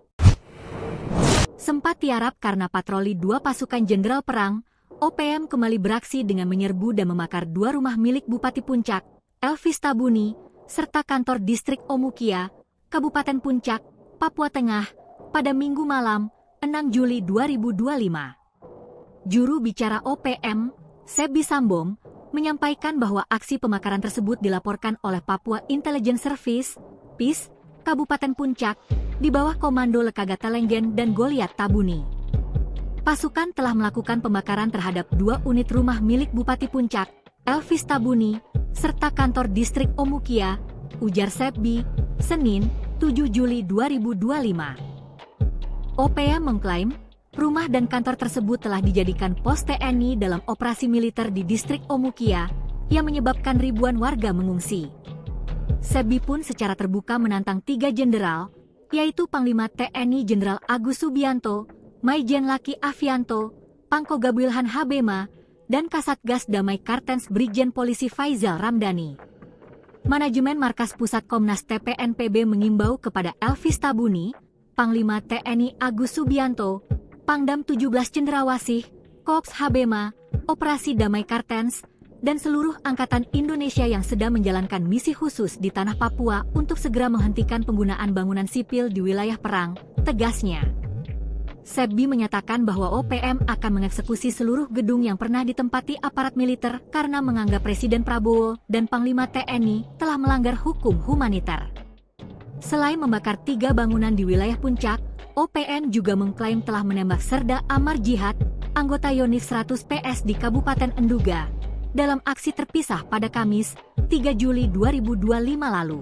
Sempat tiarap karena patroli 2 pasukan jenderal perang, OPM kembali beraksi dengan menyerbu dan membakar 2 rumah milik Bupati Puncak, Elvis Tabuni, serta kantor distrik Omukia, Kabupaten Puncak, Papua Tengah, pada Minggu malam, 6 Juli 2025. Juru bicara OPM, Sebi Sambong, menyampaikan bahwa aksi pembakaran tersebut dilaporkan oleh Papua Intelligence Service, PIS, Kabupaten Puncak, di bawah komando Lekagata Lenggen dan Goliat Tabuni. Pasukan telah melakukan pembakaran terhadap 2 unit rumah milik Bupati Puncak, Elvis Tabuni, serta kantor distrik Omukia, ujar Sebi, Senin, 7 Juli 2025. OPM mengklaim, rumah dan kantor tersebut telah dijadikan pos TNI dalam operasi militer di distrik Omukia, yang menyebabkan ribuan warga mengungsi. Sebi pun secara terbuka menantang 3 jenderal, yaitu Panglima TNI Jenderal Agus Subianto, Maijen Laki Afianto, Pangkoga Wilhan Habema, dan Kasatgas Damai Kartens Brigjen Polisi Faizal Ramdhani. Manajemen Markas Pusat Komnas TPNPB mengimbau kepada Elvis Tabuni, Panglima TNI Agus Subianto, Pangdam 17 Cendrawasih, Korps Habema, Operasi Damai Kartens, dan seluruh angkatan Indonesia yang sedang menjalankan misi khusus di tanah Papua untuk segera menghentikan penggunaan bangunan sipil di wilayah perang, tegasnya. Sebi menyatakan bahwa OPM akan mengeksekusi seluruh gedung yang pernah ditempati aparat militer karena menganggap Presiden Prabowo dan Panglima TNI telah melanggar hukum humaniter. Selain membakar 3 bangunan di wilayah Puncak, OPM juga mengklaim telah menembak Serda Amar Jihad, anggota Yonif 100 PS di Kabupaten Enduga, dalam aksi terpisah pada Kamis, 3 Juli 2025 lalu.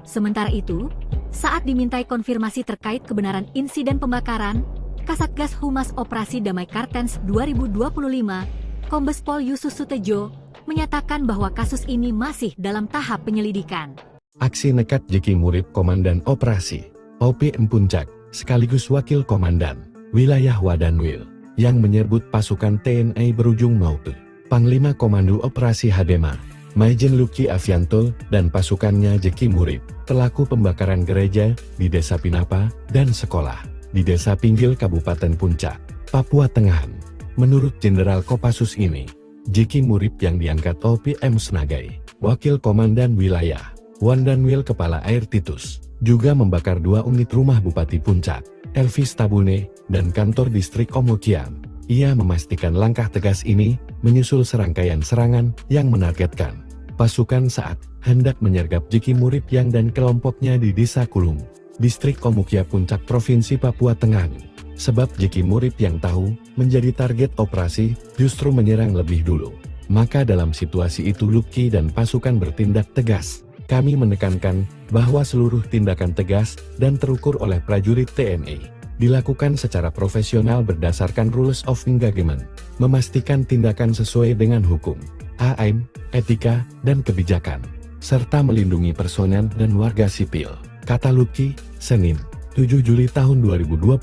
Sementara itu, saat dimintai konfirmasi terkait kebenaran insiden pembakaran, Kasatgas Humas Operasi Damai Kartens 2025, Kombes Pol Yusus Sutejo, menyatakan bahwa kasus ini masih dalam tahap penyelidikan. Aksi nekat Jeki Murip Komandan Operasi OPM Puncak, sekaligus Wakil Komandan Wilayah Wadanwil, yang menyebut pasukan TNI berujung maut. Panglima Komando Operasi Habema, Maijen Luki Afianto, dan pasukannya Jeki Murip, pelaku pembakaran gereja di Desa Pinapa dan sekolah di Desa Pinggil Kabupaten Puncak, Papua Tengah. Menurut Jenderal Kopassus ini, Jeki Murip yang diangkat OPM sebagai Wakil Komandan Wilayah Wadanwil Kepala Air Titus, juga membakar 2 unit rumah Bupati Puncak, Elvis Tabune, dan kantor distrik Omukia. Ia memastikan langkah tegas ini menyusul serangkaian serangan yang menargetkan pasukan saat hendak menyergap Jeki Murip yang dan kelompoknya di Desa Kulung, distrik Omukia Puncak Provinsi Papua Tengah. Sebab Jeki Murip yang tahu menjadi target operasi justru menyerang lebih dulu. Maka dalam situasi itu Luki dan pasukan bertindak tegas. Kami menekankan bahwa seluruh tindakan tegas dan terukur oleh prajurit TNI dilakukan secara profesional berdasarkan rules of engagement, memastikan tindakan sesuai dengan hukum, AM, etika, dan kebijakan, serta melindungi personel dan warga sipil, kata Luki, Senin, 7 Juli tahun 2025.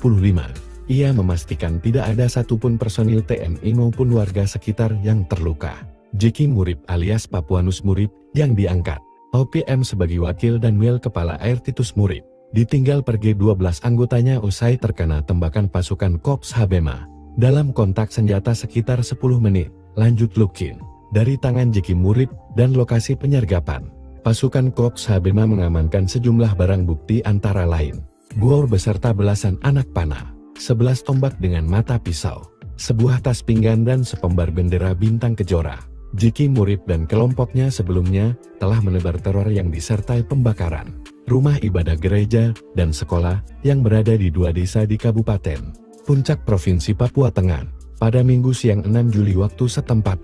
Ia memastikan tidak ada satupun personil TNI maupun warga sekitar yang terluka. Jeki Murip alias Papuanus Murip yang diangkat OPM sebagai Wakil Danwil Kepala Air Titus Murip, ditinggal pergi 12 anggotanya usai terkena tembakan pasukan Korps Habema. Dalam kontak senjata sekitar 10 menit, lanjut Lukin. Dari tangan Jeki Murib dan lokasi penyergapan, pasukan Korps Habema mengamankan sejumlah barang bukti antara lain bor beserta belasan anak panah, 11 tombak dengan mata pisau, sebuah tas pinggan dan sepembar bendera bintang kejora. Jeki Murib dan kelompoknya sebelumnya telah menebar teror yang disertai pembakaran rumah ibadah gereja dan sekolah yang berada di 2 desa di Kabupaten Puncak Provinsi Papua Tengah pada Minggu siang 6 Juli waktu setempat.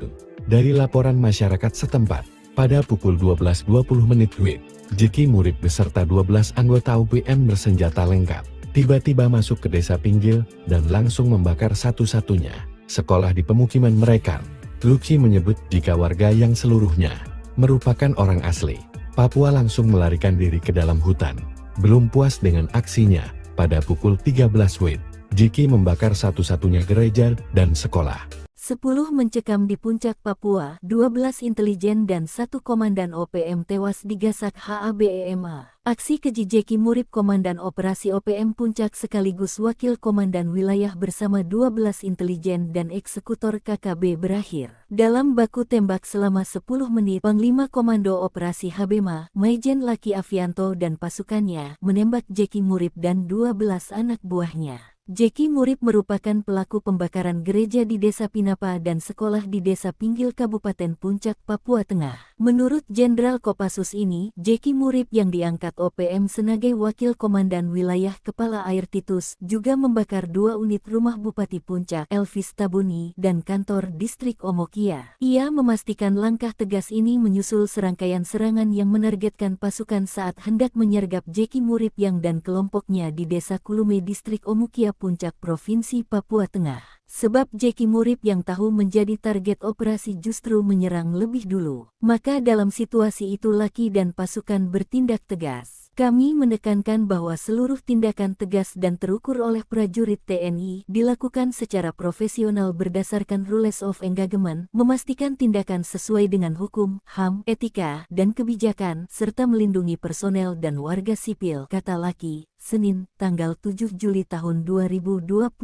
Dari laporan masyarakat setempat, pada pukul 12.20 WIB, Jeki Murib beserta 12 anggota OPM bersenjata lengkap tiba-tiba masuk ke desa Pinggil dan langsung membakar satu-satunya sekolah di pemukiman mereka. Luki menyebut jika warga yang seluruhnya merupakan orang asli Papua langsung melarikan diri ke dalam hutan. Belum puas dengan aksinya, pada pukul 13 WIB, Jeki membakar satu-satunya gereja dan sekolah. 10 mencekam di Puncak Papua, 12 intelijen dan 1 komandan OPM tewas digasak HABEMA. Aksi keji Jeki Murib Komandan Operasi OPM Puncak sekaligus Wakil Komandan Wilayah bersama 12 intelijen dan eksekutor KKB berakhir dalam baku tembak selama 10 menit. Panglima Komando Operasi Habema, Maijen Laki Afianto dan pasukannya menembak Jeki Murib dan 12 anak buahnya. Jeki Murib merupakan pelaku pembakaran gereja di Desa Pinapa dan sekolah di Desa Pinggil Kabupaten Puncak, Papua Tengah. Menurut Jenderal Kopassus ini, Jeki Murib yang diangkat OPM sebagai Wakil Komandan Wilayah Kepala Air Titus juga membakar 2 unit rumah Bupati Puncak, Elvis Tabuni, dan kantor distrik Omokia. Ia memastikan langkah tegas ini menyusul serangkaian serangan yang menargetkan pasukan saat hendak menyergap Jeki Murib yang dan kelompoknya di Desa Kulume distrik Omokia Puncak Provinsi Papua Tengah. Sebab Jeki Murib yang tahu menjadi target operasi justru menyerang lebih dulu. Maka dalam situasi itu Laki dan pasukan bertindak tegas. Kami menekankan bahwa seluruh tindakan tegas dan terukur oleh prajurit TNI dilakukan secara profesional berdasarkan rules of engagement, memastikan tindakan sesuai dengan hukum, HAM, etika, dan kebijakan, serta melindungi personel dan warga sipil, kata Laki. Senin, tanggal 7 Juli tahun 2025.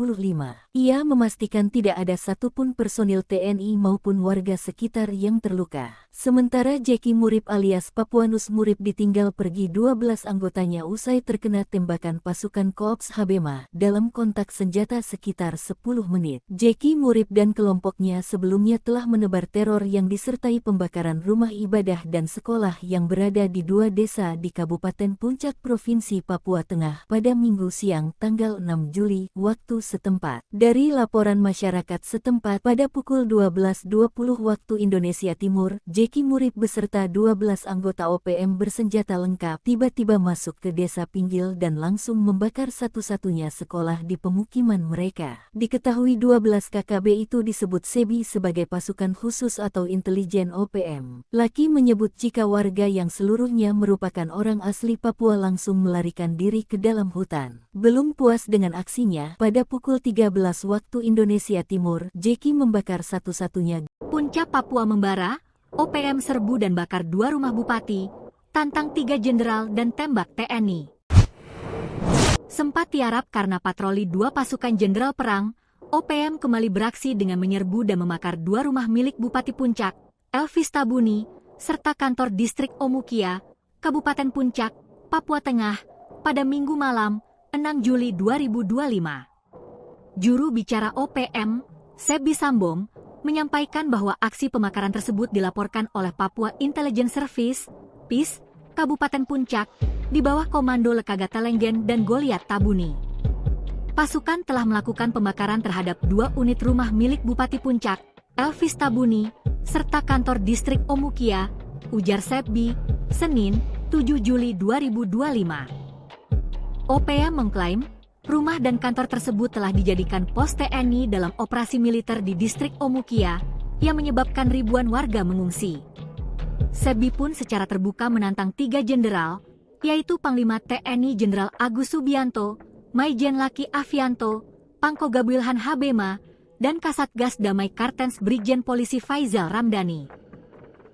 Ia memastikan tidak ada satupun personil TNI maupun warga sekitar yang terluka. Sementara Jeki Murib alias Papuanus Murib ditinggal pergi 12 anggotanya usai terkena tembakan pasukan Korps Habema dalam kontak senjata sekitar 10 menit. Jeki Murib dan kelompoknya sebelumnya telah menebar teror yang disertai pembakaran rumah ibadah dan sekolah yang berada di 2 desa di Kabupaten Puncak Provinsi Papua Tengah pada Minggu siang tanggal 6 Juli waktu setempat. Dari laporan masyarakat setempat pada pukul 12.20 waktu Indonesia Timur, Jeki Murib beserta 12 anggota OPM bersenjata lengkap tiba-tiba masuk ke Desa Pinggil dan langsung membakar satu-satunya sekolah di pemukiman mereka. Diketahui 12 KKB itu disebut SEBI sebagai pasukan khusus atau intelijen OPM. Laki menyebut jika warga yang seluruhnya merupakan orang asli Papua langsung melarikan diri ke dalam hutan. Belum puas dengan aksinya, pada pukul 13 waktu Indonesia Timur, Jeki membakar satu-satunya. Puncak Papua membara, OPM serbu dan bakar 2 rumah bupati, tantang 3 jenderal dan tembak TNI. Sempat tiarap karena patroli 2 pasukan jenderal perang, OPM kembali beraksi dengan menyerbu dan membakar 2 rumah milik Bupati Puncak, Elvis Tabuni, serta kantor distrik Omukia, Kabupaten Puncak, Papua Tengah, pada Minggu malam, 6 Juli 2025. Juru bicara OPM, Sebi Sambong, menyampaikan bahwa aksi pembakaran tersebut dilaporkan oleh Papua Intelligence Service, PIS, Kabupaten Puncak, di bawah komando Lekaga Telenggen dan Goliat Tabuni. Pasukan telah melakukan pembakaran terhadap 2 unit rumah milik Bupati Puncak, Elvis Tabuni, serta kantor distrik Omukia, ujar Sebi, Senin, 7 Juli 2025. OPM mengklaim, rumah dan kantor tersebut telah dijadikan pos TNI dalam operasi militer di distrik Omukia, yang menyebabkan ribuan warga mengungsi. Sebi pun secara terbuka menantang 3 jenderal, yaitu Panglima TNI Jenderal Agus Subianto, Maijen Laki Afianto, Pangko Gabuilhan Habema, dan Kasatgas Damai Kartens Brigjen Polisi Faizal Ramdhani.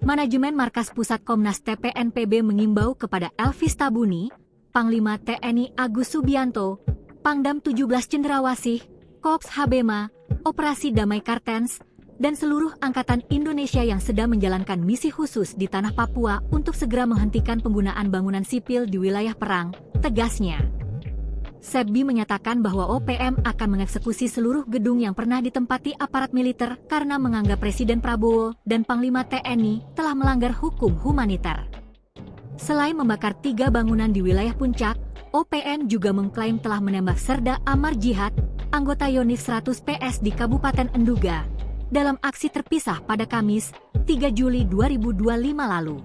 Manajemen Markas Pusat Komnas TPNPB mengimbau kepada Elvis Tabuni, Panglima TNI Agus Subianto, Pangdam 17 Cendrawasih, Korps Habema, Operasi Damai Kartens, dan seluruh Angkatan Indonesia yang sedang menjalankan misi khusus di tanah Papua untuk segera menghentikan penggunaan bangunan sipil di wilayah perang, tegasnya. Sebbi menyatakan bahwa OPM akan mengeksekusi seluruh gedung yang pernah ditempati aparat militer karena menganggap Presiden Prabowo dan Panglima TNI telah melanggar hukum humaniter. Selain membakar 3 bangunan di wilayah Puncak, OPM juga mengklaim telah menembak Serda Amar Jihad, anggota Yonif 100 PS di Kabupaten Enduga, dalam aksi terpisah pada Kamis, 3 Juli 2025 lalu.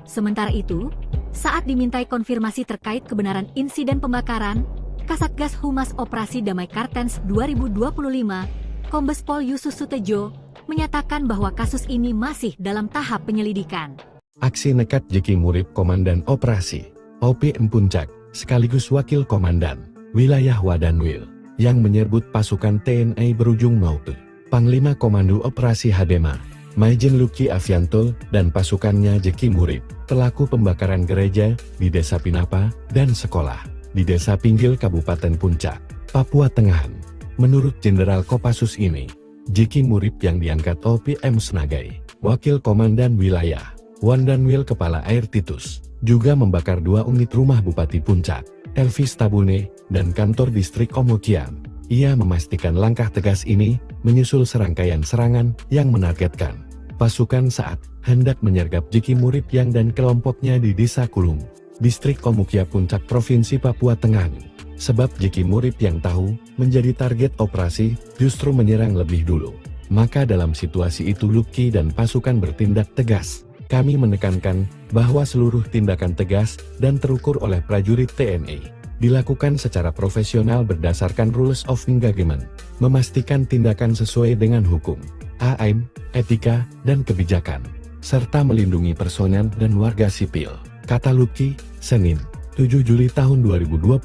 Sementara itu, saat dimintai konfirmasi terkait kebenaran insiden pembakaran, Kasatgas Humas Operasi Damai Kartens 2025, Kombes Pol Yusus Sutejo, menyatakan bahwa kasus ini masih dalam tahap penyelidikan. Aksi nekat Jeki Murib Komandan Operasi OPM Puncak, sekaligus Wakil Komandan Wilayah Wadanwil, yang menyerbu pasukan TNI berujung Maute, Panglima Komando Operasi Habema, Maijen Luki Avianto dan pasukannya Jeki Murib, pelaku pembakaran gereja di Desa Pinapa dan sekolah di Desa Pinggil Kabupaten Puncak, Papua Tengah. Menurut Jenderal Kopassus ini, Jeki Murib yang diangkat OPM sebagai Wakil Komandan Wilayah Wadanwil Kepala Air Titus, juga membakar 2 unit rumah Bupati Puncak, Elvis Tabune, dan kantor distrik Omokian. Ia memastikan langkah tegas ini menyusul serangkaian serangan yang menargetkan pasukan saat hendak menyergap Jeki Murib yang dan kelompoknya di Desa Kulung, distrik Omukia Puncak Provinsi Papua Tengah. Sebab Jeki Murib yang tahu menjadi target operasi justru menyerang lebih dulu. Maka dalam situasi itu Luki dan pasukan bertindak tegas. Kami menekankan bahwa seluruh tindakan tegas dan terukur oleh prajurit TNI dilakukan secara profesional berdasarkan Rules of Engagement, memastikan tindakan sesuai dengan hukum, AIM, etika, dan kebijakan, serta melindungi personel dan warga sipil, kata Luki, Senin, 7 Juli tahun 2025.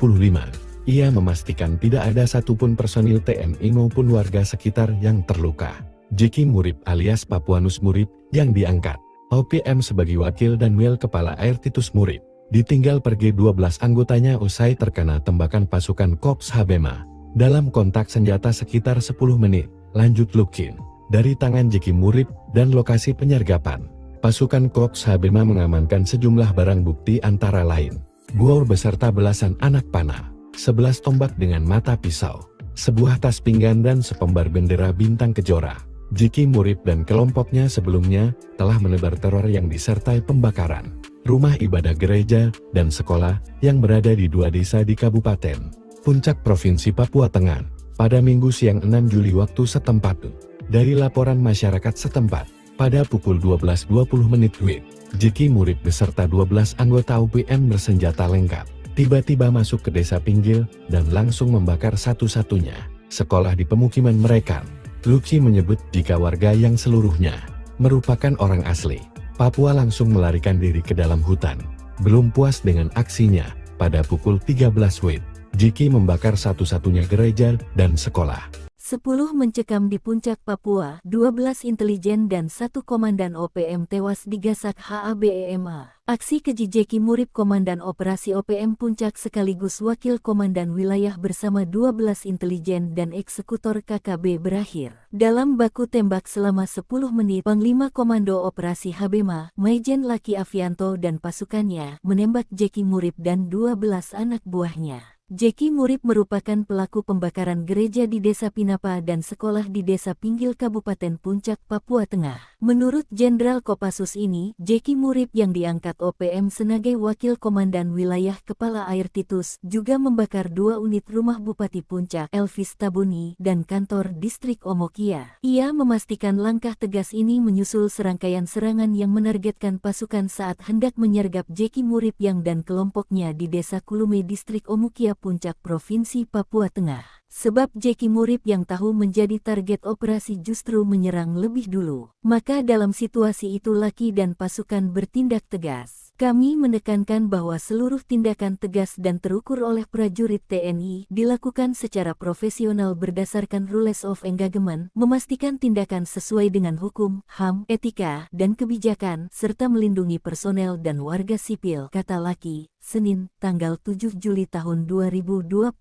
Ia memastikan tidak ada satupun personil TNI maupun warga sekitar yang terluka. Jeki Murib alias Papuanus Murib, yang diangkat OPM sebagai Wakil dan Wil Kepala Air Titus Murib, ditinggal pergi 12 anggotanya usai terkena tembakan pasukan Korps Habema. Dalam kontak senjata sekitar 10 menit, lanjut Lukin. Dari tangan Jeki Murib dan lokasi penyergapan, pasukan Korps Habema mengamankan sejumlah barang bukti antara lain bor beserta belasan anak panah, 11 tombak dengan mata pisau, sebuah tas pinggan dan sepembar bendera bintang kejora. Jeki Murib dan kelompoknya sebelumnya telah menebar teror yang disertai pembakaran rumah ibadah gereja dan sekolah yang berada di 2 desa di Kabupaten Puncak Provinsi Papua Tengah pada Minggu siang 6 Juli waktu setempat. Dari laporan masyarakat setempat, pada pukul 12.20 WIB, Jeki Murib beserta 12 anggota OPM bersenjata lengkap tiba-tiba masuk ke Desa Pinggil dan langsung membakar satu-satunya sekolah di pemukiman mereka. Luki menyebut jika warga yang seluruhnya merupakan orang asli Papua langsung melarikan diri ke dalam hutan. Belum puas dengan aksinya, pada pukul 13 WIB, Jeki membakar satu-satunya gereja dan sekolah. 10 mencekam di Puncak Papua, 12 intelijen dan 1 komandan OPM tewas digasak HABEMA. Aksi keji Jeki Murib Komandan Operasi OPM Puncak sekaligus Wakil Komandan Wilayah bersama 12 intelijen dan eksekutor KKB berakhir dalam baku tembak selama 10 menit. Panglima Komando Operasi Habema, Maijen Luki Avianto dan pasukannya menembak Jeki Murib dan 12 anak buahnya. Jeki Murib merupakan pelaku pembakaran gereja di Desa Pinapa dan sekolah di Desa Pinggil Kabupaten Puncak, Papua Tengah. Menurut Jenderal Kopassus ini, Jeki Murib yang diangkat OPM sebagai Wakil Komandan Wilayah Kepala Air Titus juga membakar 2 unit rumah Bupati Puncak, Elvis Tabuni, dan kantor distrik Omokia. Ia memastikan langkah tegas ini menyusul serangkaian serangan yang menargetkan pasukan saat hendak menyergap Jeki Murib yang dan kelompoknya di Desa Kulume distrik Omokia Puncak Provinsi Papua Tengah. Sebab Jeki Murib yang tahu menjadi target operasi justru menyerang lebih dulu. Maka dalam situasi itu Luki dan pasukan bertindak tegas. Kami menekankan bahwa seluruh tindakan tegas dan terukur oleh prajurit TNI dilakukan secara profesional berdasarkan Rules of Engagement, memastikan tindakan sesuai dengan hukum, HAM, etika, dan kebijakan, serta melindungi personel dan warga sipil, kata Luki, Senin, tanggal 7 Juli tahun 2025.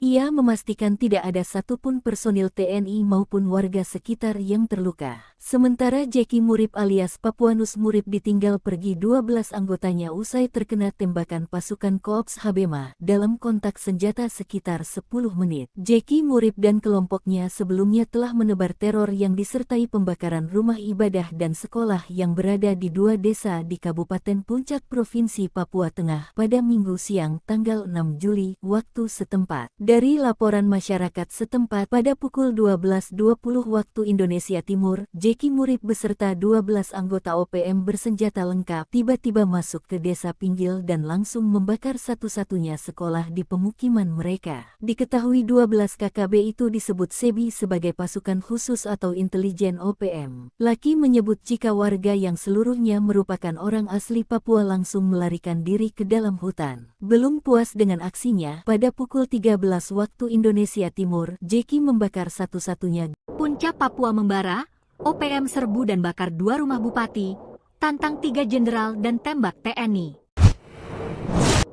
Ia memastikan tidak ada satupun personil TNI maupun warga sekitar yang terluka. Sementara Jeki Murip alias Papuanus Murip ditinggal pergi 12 anggotanya usai terkena tembakan pasukan Korps Habema dalam kontak senjata sekitar 10 menit. Jeki Murip dan kelompoknya sebelumnya telah menebar teror yang disertai pembakaran rumah ibadah dan sekolah yang berada di 2 desa di Kabupaten Puncak Provinsi Papua Tengah pada Minggu siang tanggal 6 Juli waktu setempat. Dari laporan masyarakat setempat pada pukul 12.20 waktu Indonesia Timur, Jeki Murip beserta 12 anggota OPM bersenjata lengkap tiba-tiba masuk ke desa Pinggil dan langsung membakar satu-satunya sekolah di pemukiman mereka. Diketahui 12 KKB itu disebut SEBI sebagai pasukan khusus atau intelijen OPM. Laki menyebut jika warga yang seluruhnya merupakan orang asli Papua langsung melarikan diri ke dalam hutan. Belum puas dengan aksinya, pada pukul 13 waktu Indonesia Timur, Jeki membakar satu-satunya Puncak Papua membara, OPM serbu dan bakar 2 rumah bupati, tantang 3 jenderal dan tembak TNI.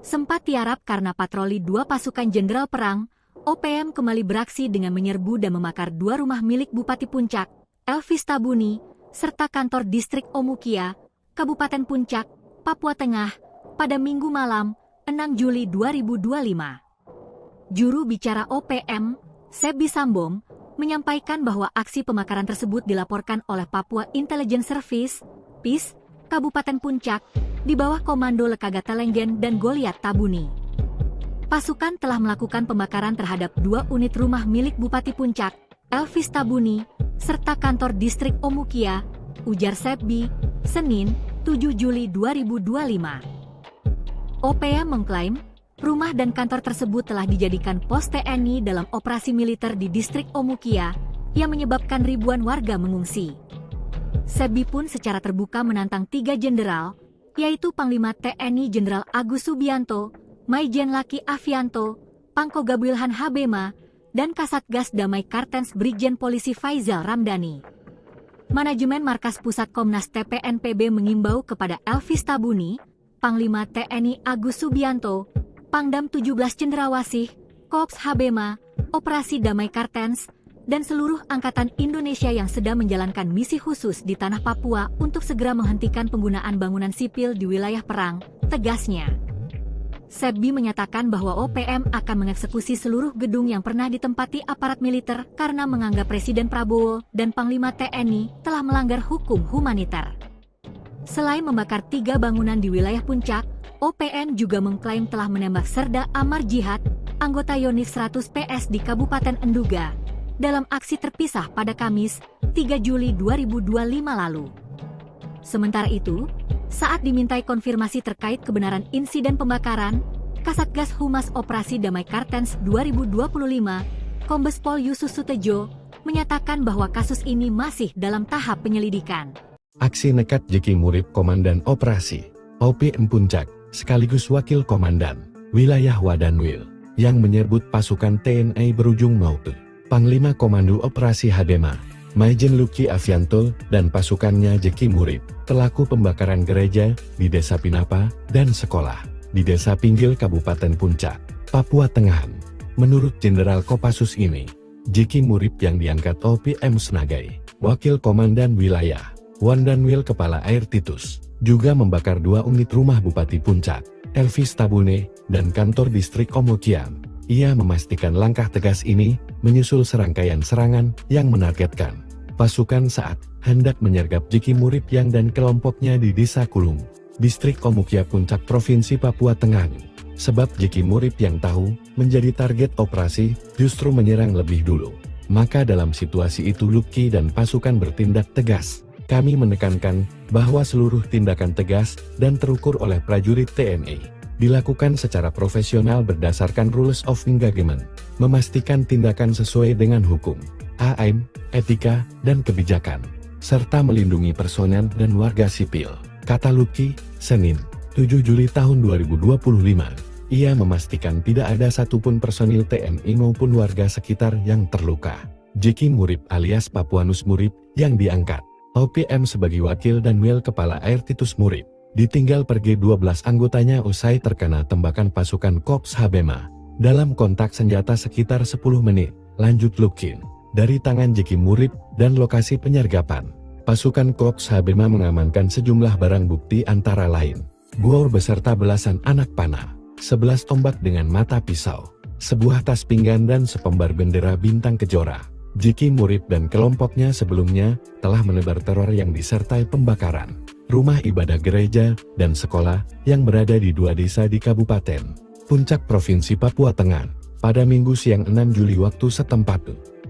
Sempat tiarap karena patroli 2 pasukan jenderal perang, OPM kembali beraksi dengan menyerbu dan membakar 2 rumah milik Bupati Puncak, Elvis Tabuni, serta kantor distrik Omukia, Kabupaten Puncak, Papua Tengah, pada Minggu malam, 6 Juli 2025. Juru bicara OPM, Sebi Sambong, menyampaikan bahwa aksi pembakaran tersebut dilaporkan oleh Papua Intelligence Service, PIS, Kabupaten Puncak, di bawah komando Lekaga Telenggen dan Goliat Tabuni. Pasukan telah melakukan pembakaran terhadap 2 unit rumah milik Bupati Puncak, Elvis Tabuni, serta kantor distrik Omukia, ujar Sebi, Senin, 7 Juli 2025. OPM mengklaim, rumah dan kantor tersebut telah dijadikan pos TNI dalam operasi militer di distrik Omukia, yang menyebabkan ribuan warga mengungsi. Sebi pun secara terbuka menantang 3 jenderal, yaitu Panglima TNI Jenderal Agus Subianto, Maijen Laki Afianto, Pangko Gabrielhan Habema, dan Kasatgas Damai Kartens Brigjen Polisi Faizal Ramdhani. Manajemen Markas Pusat Komnas TPNPB mengimbau kepada Elvis Tabuni, Panglima TNI Agus Subianto, Pangdam 17 Cendrawasih, Korps Habema, Operasi Damai Kartens, dan seluruh angkatan Indonesia yang sedang menjalankan misi khusus di tanah Papua untuk segera menghentikan penggunaan bangunan sipil di wilayah perang, tegasnya. Sebi menyatakan bahwa OPM akan mengeksekusi seluruh gedung yang pernah ditempati aparat militer karena menganggap Presiden Prabowo dan Panglima TNI telah melanggar hukum humaniter. Selain membakar 3 bangunan di wilayah Puncak, OPM juga mengklaim telah menembak Serda Amar Jihad, anggota Yonif 100 PS di Kabupaten Enduga, dalam aksi terpisah pada Kamis, 3 Juli 2025 lalu. Sementara itu, saat dimintai konfirmasi terkait kebenaran insiden pembakaran, Kasatgas Humas Operasi Damai Kartens 2025, Kombes Pol Yusus Sutejo, menyatakan bahwa kasus ini masih dalam tahap penyelidikan. Aksi nekat Jeki Murip Komandan Operasi OPM Puncak, sekaligus Wakil Komandan Wilayah Wadanwil, yang menyebut pasukan TNI berujung maut. Panglima Komando Operasi Habema, Maijen Luki Afianto, dan pasukannya Jeki Murip, pelaku pembakaran gereja di Desa Pinapa dan sekolah di Desa Pinggil Kabupaten Puncak, Papua Tengah. Menurut Jenderal Kopassus ini, Jeki Murip yang diangkat OPM sebagai Wakil Komandan Wilayah Wadanwil Kepala Air Titus, juga membakar 2 unit rumah Bupati Puncak, Elvis Tabune, dan kantor distrik Omukia. Ia memastikan langkah tegas ini menyusul serangkaian serangan yang menargetkan pasukan saat hendak menyergap Jeki Murip yang dan kelompoknya di Desa Kulung, distrik Omukia Puncak Provinsi Papua Tengah. Sebab Jeki Murip yang tahu menjadi target operasi justru menyerang lebih dulu. Maka dalam situasi itu Luki dan pasukan bertindak tegas. Kami menekankan bahwa seluruh tindakan tegas dan terukur oleh prajurit TNI dilakukan secara profesional berdasarkan rules of engagement, memastikan tindakan sesuai dengan hukum, AM, etika, dan kebijakan, serta melindungi personel dan warga sipil, kata Luki, Senin, 7 Juli tahun 2025. Ia memastikan tidak ada satupun personil TNI maupun warga sekitar yang terluka. Jeki Murip alias Papuanus Murip yang diangkat OPM sebagai Wakil Danwil Kepala Air Titus Murip ditinggal pergi 12 anggotanya usai terkena tembakan pasukan Korps Habema. Dalam kontak senjata sekitar 10 menit, lanjut Lukin. Dari tangan Jeki Murib dan lokasi penyergapan, pasukan Korps Habema mengamankan sejumlah barang bukti antara lain bor beserta belasan anak panah, 11 tombak dengan mata pisau, sebuah tas pinggan dan sepembar bendera bintang kejora. Jeki Murib dan kelompoknya sebelumnya telah menebar teror yang disertai pembakaran rumah ibadah gereja dan sekolah yang berada di 2 desa di Kabupaten Puncak Provinsi Papua Tengah pada Minggu siang 6 Juli waktu setempat.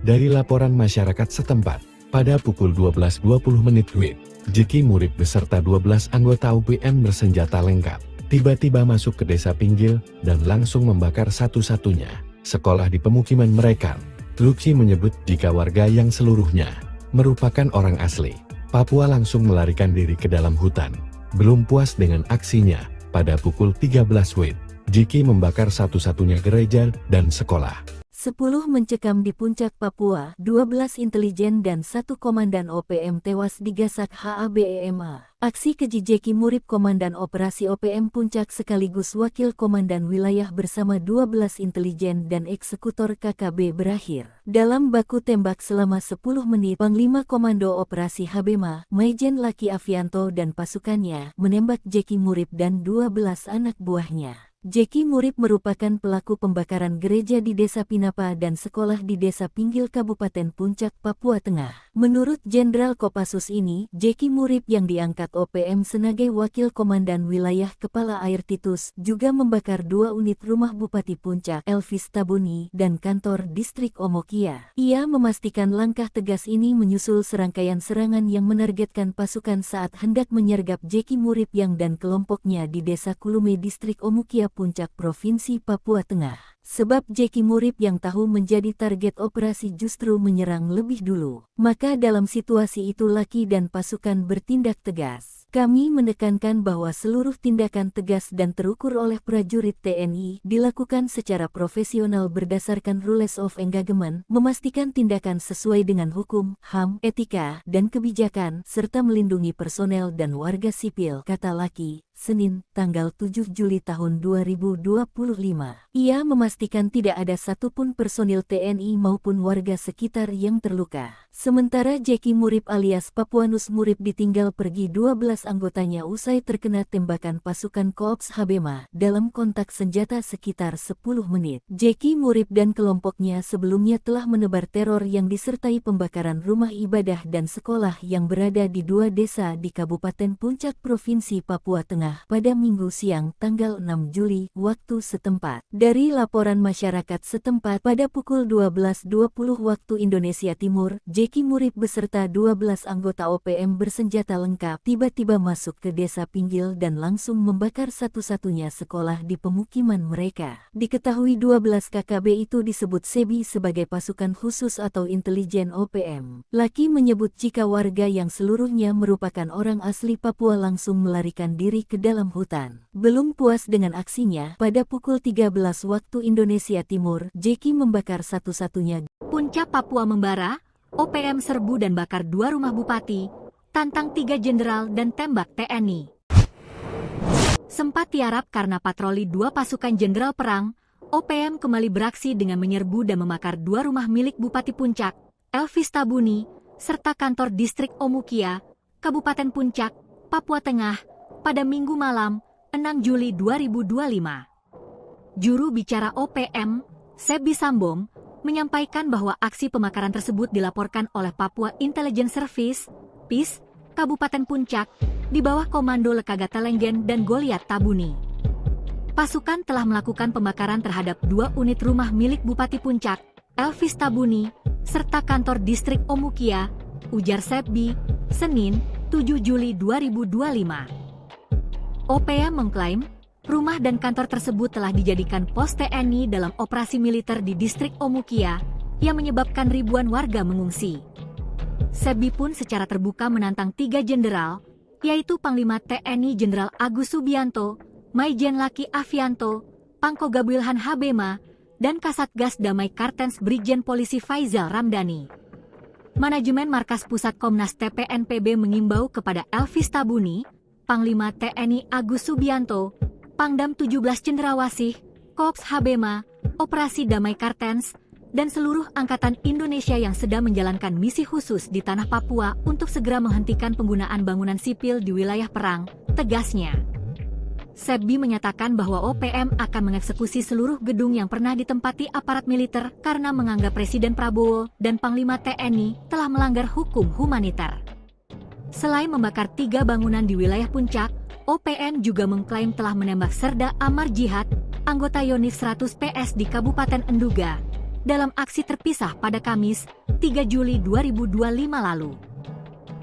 Dari laporan masyarakat setempat, pada pukul 12.20 WIB, Jeki Murib beserta 12 anggota UPM bersenjata lengkap tiba-tiba masuk ke desa Pinggil dan langsung membakar satu-satunya sekolah di pemukiman mereka. Luki menyebut jika warga yang seluruhnya merupakan orang asli Papua langsung melarikan diri ke dalam hutan. Belum puas dengan aksinya, pada pukul 13 WIB, Jeki membakar satu-satunya gereja dan sekolah. 10 mencekam di Puncak Papua, 12 intelijen dan 1 komandan OPM tewas digasak HABEMA. Aksi keji Jeki Murib Komandan Operasi OPM Puncak sekaligus Wakil Komandan Wilayah bersama 12 intelijen dan eksekutor KKB berakhir dalam baku tembak selama 10 menit. Panglima Komando Operasi Habema, Maijen Laki Afianto dan pasukannya menembak Jeki Murib dan 12 anak buahnya. Jeki Murib merupakan pelaku pembakaran gereja di Desa Pinapa dan sekolah di Desa Pinggil Kabupaten Puncak, Papua Tengah. Menurut Jenderal Kopassus ini, Jeki Murib yang diangkat OPM sebagai Wakil Komandan Wilayah Kepala Air Titus juga membakar 2 unit rumah Bupati Puncak, Elvis Tabuni, dan kantor distrik Omokia. Ia memastikan langkah tegas ini menyusul serangkaian serangan yang menargetkan pasukan saat hendak menyergap Jeki Murib yang dan kelompoknya di Desa Kulume distrik Omokia Puncak Provinsi Papua Tengah. Sebab Jeki Murib yang tahu menjadi target operasi justru menyerang lebih dulu. Maka dalam situasi itu Laki dan pasukan bertindak tegas. Kami menekankan bahwa seluruh tindakan tegas dan terukur oleh prajurit TNI dilakukan secara profesional berdasarkan rules of engagement, memastikan tindakan sesuai dengan hukum, HAM, etika, dan kebijakan, serta melindungi personel dan warga sipil, kata Laki. Senin, tanggal 7 Juli tahun 2025. Ia memastikan tidak ada satupun personil TNI maupun warga sekitar yang terluka. Sementara Jeki Murib alias Papuanus Murib ditinggal pergi 12 anggotanya usai terkena tembakan pasukan Korps Habema dalam kontak senjata sekitar 10 menit. Jeki Murib dan kelompoknya sebelumnya telah menebar teror yang disertai pembakaran rumah ibadah dan sekolah yang berada di 2 desa di Kabupaten Puncak Provinsi Papua Tengah pada Minggu siang tanggal 6 Juli waktu setempat. Dari laporan masyarakat setempat pada pukul 12.20 waktu Indonesia Timur, Jeki Murib beserta 12 anggota OPM bersenjata lengkap tiba-tiba masuk ke Desa Pinggil dan langsung membakar satu-satunya sekolah di pemukiman mereka. Diketahui 12 KKB itu disebut SEBI sebagai pasukan khusus atau intelijen OPM. Laki menyebut jika warga yang seluruhnya merupakan orang asli Papua langsung melarikan diri ke dalam hutan. Belum puas dengan aksinya, pada pukul 13 waktu Indonesia Timur, Jeki membakar satu-satunya. Puncak Papua membara, OPM serbu dan bakar 2 rumah bupati, tantang 3 jenderal dan tembak TNI. Sempat tiarap karena patroli 2 pasukan jenderal perang, OPM kembali beraksi dengan menyerbu dan membakar 2 rumah milik Bupati Puncak, Elvis Tabuni, serta kantor distrik Omukia, Kabupaten Puncak, Papua Tengah, pada Minggu malam, 6 Juli 2025. Juru bicara OPM, Sebi Sambong, menyampaikan bahwa aksi pembakaran tersebut dilaporkan oleh Papua Intelligence Service, PIS, Kabupaten Puncak, di bawah komando Lekagata Lenggen dan Goliat Tabuni. Pasukan telah melakukan pembakaran terhadap 2 unit rumah milik Bupati Puncak, Elvis Tabuni, serta kantor distrik Omukia, ujar Sebi, Senin, 7 Juli 2025. OPM mengklaim, rumah dan kantor tersebut telah dijadikan pos TNI dalam operasi militer di distrik Omukia, yang menyebabkan ribuan warga mengungsi. Sebi pun secara terbuka menantang 3 jenderal, yaitu Panglima TNI Jenderal Agus Subianto, Maijen Laki Afianto, Pangko Gabuilhan Habema, dan Kasatgas Damai Kartens Brigjen Polisi Faizal Ramdhani. Manajemen Markas Pusat Komnas TPNPB mengimbau kepada Elvis Tabuni, Panglima TNI Agus Subianto, Pangdam 17 Cendrawasih, Korps Habema, Operasi Damai Kartens, dan seluruh Angkatan Indonesia yang sedang menjalankan misi khusus di tanah Papua untuk segera menghentikan penggunaan bangunan sipil di wilayah perang, tegasnya. Sebbi menyatakan bahwa OPM akan mengeksekusi seluruh gedung yang pernah ditempati aparat militer karena menganggap Presiden Prabowo dan Panglima TNI telah melanggar hukum humaniter. Selain membakar 3 bangunan di wilayah Puncak, OPM juga mengklaim telah menembak Serda Amar Jihad, anggota Yonif 100 PS di Kabupaten Enduga, dalam aksi terpisah pada Kamis, 3 Juli 2025 lalu.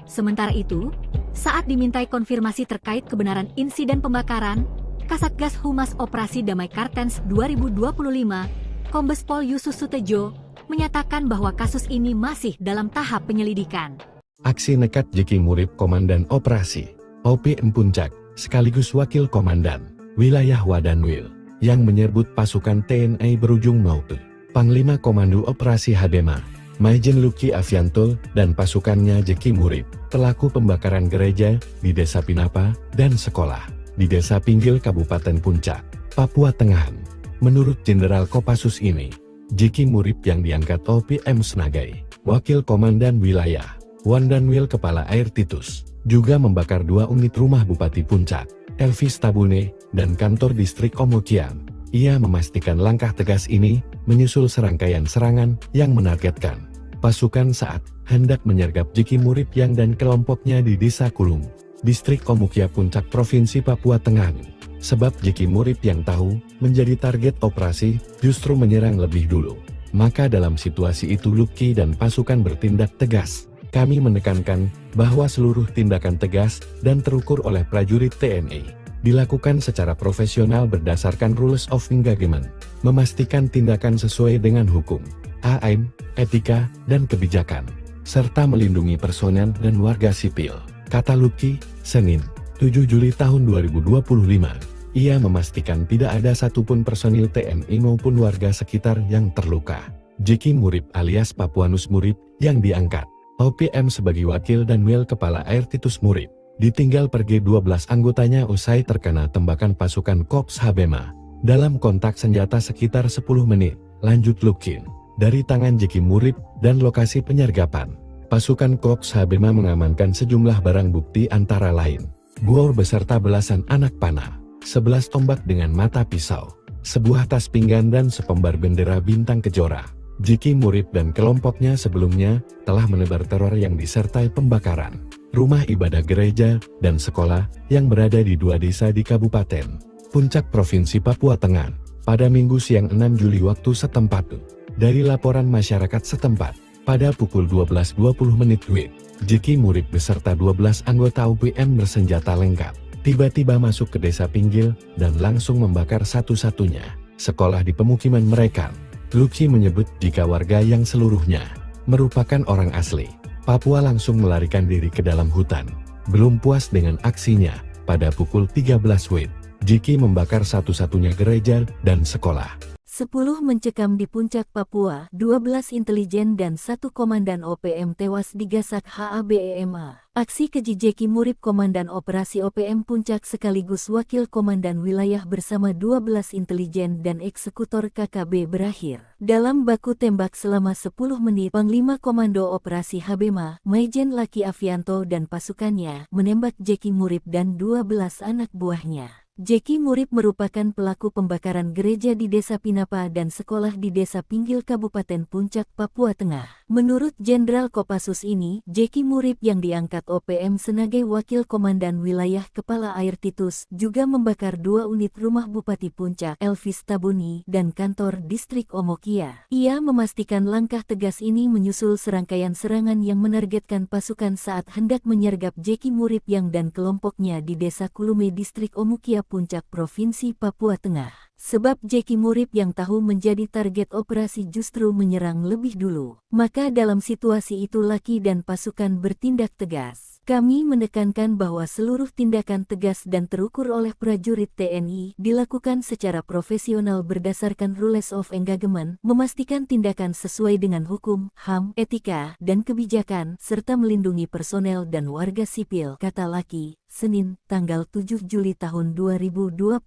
Sementara itu, saat dimintai konfirmasi terkait kebenaran insiden pembakaran, Kasatgas Humas Operasi Damai Kartens 2025, Kombes Pol Yusus Sutejo, menyatakan bahwa kasus ini masih dalam tahap penyelidikan. Aksi nekat Jeki Murib Komandan Operasi OPM Puncak, sekaligus Wakil Komandan Wilayah Wadanwil, yang menyebut pasukan TNI berujung maut. Panglima Komando Operasi Habema, Maijen Luki Avianto dan pasukannya Jeki Murib, pelaku pembakaran gereja di Desa Pinapa dan sekolah di Desa Pinggil Kabupaten Puncak, Papua Tengah. Menurut Jenderal Kopassus ini, Jeki Murib yang diangkat OPM sebagai Wakil Komandan Wilayah Wadanwil Kepala Air Titus, juga membakar 2 unit rumah Bupati Puncak, Elvis Tabune, dan kantor distrik Omokian. Ia memastikan langkah tegas ini menyusul serangkaian serangan yang menargetkan pasukan saat hendak menyergap Jeki Murib yang dan kelompoknya di Desa Kulung, distrik Omukia Puncak Provinsi Papua Tengah. Sebab Jeki Murib yang tahu menjadi target operasi justru menyerang lebih dulu. Maka dalam situasi itu Luki dan pasukan bertindak tegas. Kami menekankan bahwa seluruh tindakan tegas dan terukur oleh prajurit TNI dilakukan secara profesional berdasarkan rules of engagement, memastikan tindakan sesuai dengan hukum, AM, etika, dan kebijakan, serta melindungi personel dan warga sipil, kata Luki, Senin, 7 Juli tahun 2025. Ia memastikan tidak ada satupun personil TNI maupun warga sekitar yang terluka. Jeki Murib alias Papuanus Murib yang diangkat OPM sebagai Wakil Danwil Kepala Air Titus Murib, ditinggal pergi 12 anggotanya usai terkena tembakan pasukan Korps Habema dalam kontak senjata sekitar 10 menit, lanjut Lukin. Dari tangan Jeki Murib dan lokasi penyergapan, pasukan Korps Habema mengamankan sejumlah barang bukti antara lain bor beserta belasan anak panah, 11 tombak dengan mata pisau, sebuah tas pinggan dan sepembar bendera bintang kejora. Jeki Murib dan kelompoknya sebelumnya telah menebar teror yang disertai pembakaran rumah ibadah gereja dan sekolah yang berada di 2 desa di Kabupaten Puncak Provinsi Papua Tengah pada Minggu siang 6 Juli waktu setempat. Dari laporan masyarakat setempat, pada pukul 12.20 WIB, Jeki Murib beserta 12 anggota OPM bersenjata lengkap tiba-tiba masuk ke Desa Pinggil dan langsung membakar satu-satunya sekolah di pemukiman mereka. Luki menyebut jika warga yang seluruhnya merupakan orang asli Papua langsung melarikan diri ke dalam hutan. Belum puas dengan aksinya, pada pukul 13 WIB, Jeki membakar satu-satunya gereja dan sekolah. 10 mencekam di Puncak Papua, 12 intelijen dan 1 komandan OPM tewas digasak HABEMA. Aksi keji Jeki Murib Komandan Operasi OPM Puncak sekaligus Wakil Komandan Wilayah bersama 12 intelijen dan eksekutor KKB berakhir dalam baku tembak selama 10 menit. Panglima Komando Operasi Habema, Maijen Luki Avianto dan pasukannya menembak Jeki Murib dan 12 anak buahnya. Jeki Murib merupakan pelaku pembakaran gereja di Desa Pinapa dan sekolah di Desa Pinggil Kabupaten Puncak, Papua Tengah. Menurut Jenderal Kopassus ini, Jeki Murib yang diangkat OPM sebagai Wakil Komandan Wilayah Kepala Air Titus juga membakar 2 unit rumah Bupati Puncak, Elvis Tabuni, dan kantor distrik Omokia. Ia memastikan langkah tegas ini menyusul serangkaian serangan yang menargetkan pasukan saat hendak menyergap Jeki Murib yang dan kelompoknya di Desa Kulume distrik Omokia Puncak Provinsi Papua Tengah. Sebab Jeki Murib yang tahu menjadi target operasi justru menyerang lebih dulu. Maka dalam situasi itu Luki dan pasukan bertindak tegas. Kami menekankan bahwa seluruh tindakan tegas dan terukur oleh prajurit TNI dilakukan secara profesional berdasarkan rules of engagement, memastikan tindakan sesuai dengan hukum, HAM, etika, dan kebijakan, serta melindungi personel dan warga sipil, kata Luki. Senin, tanggal 7 Juli tahun 2025.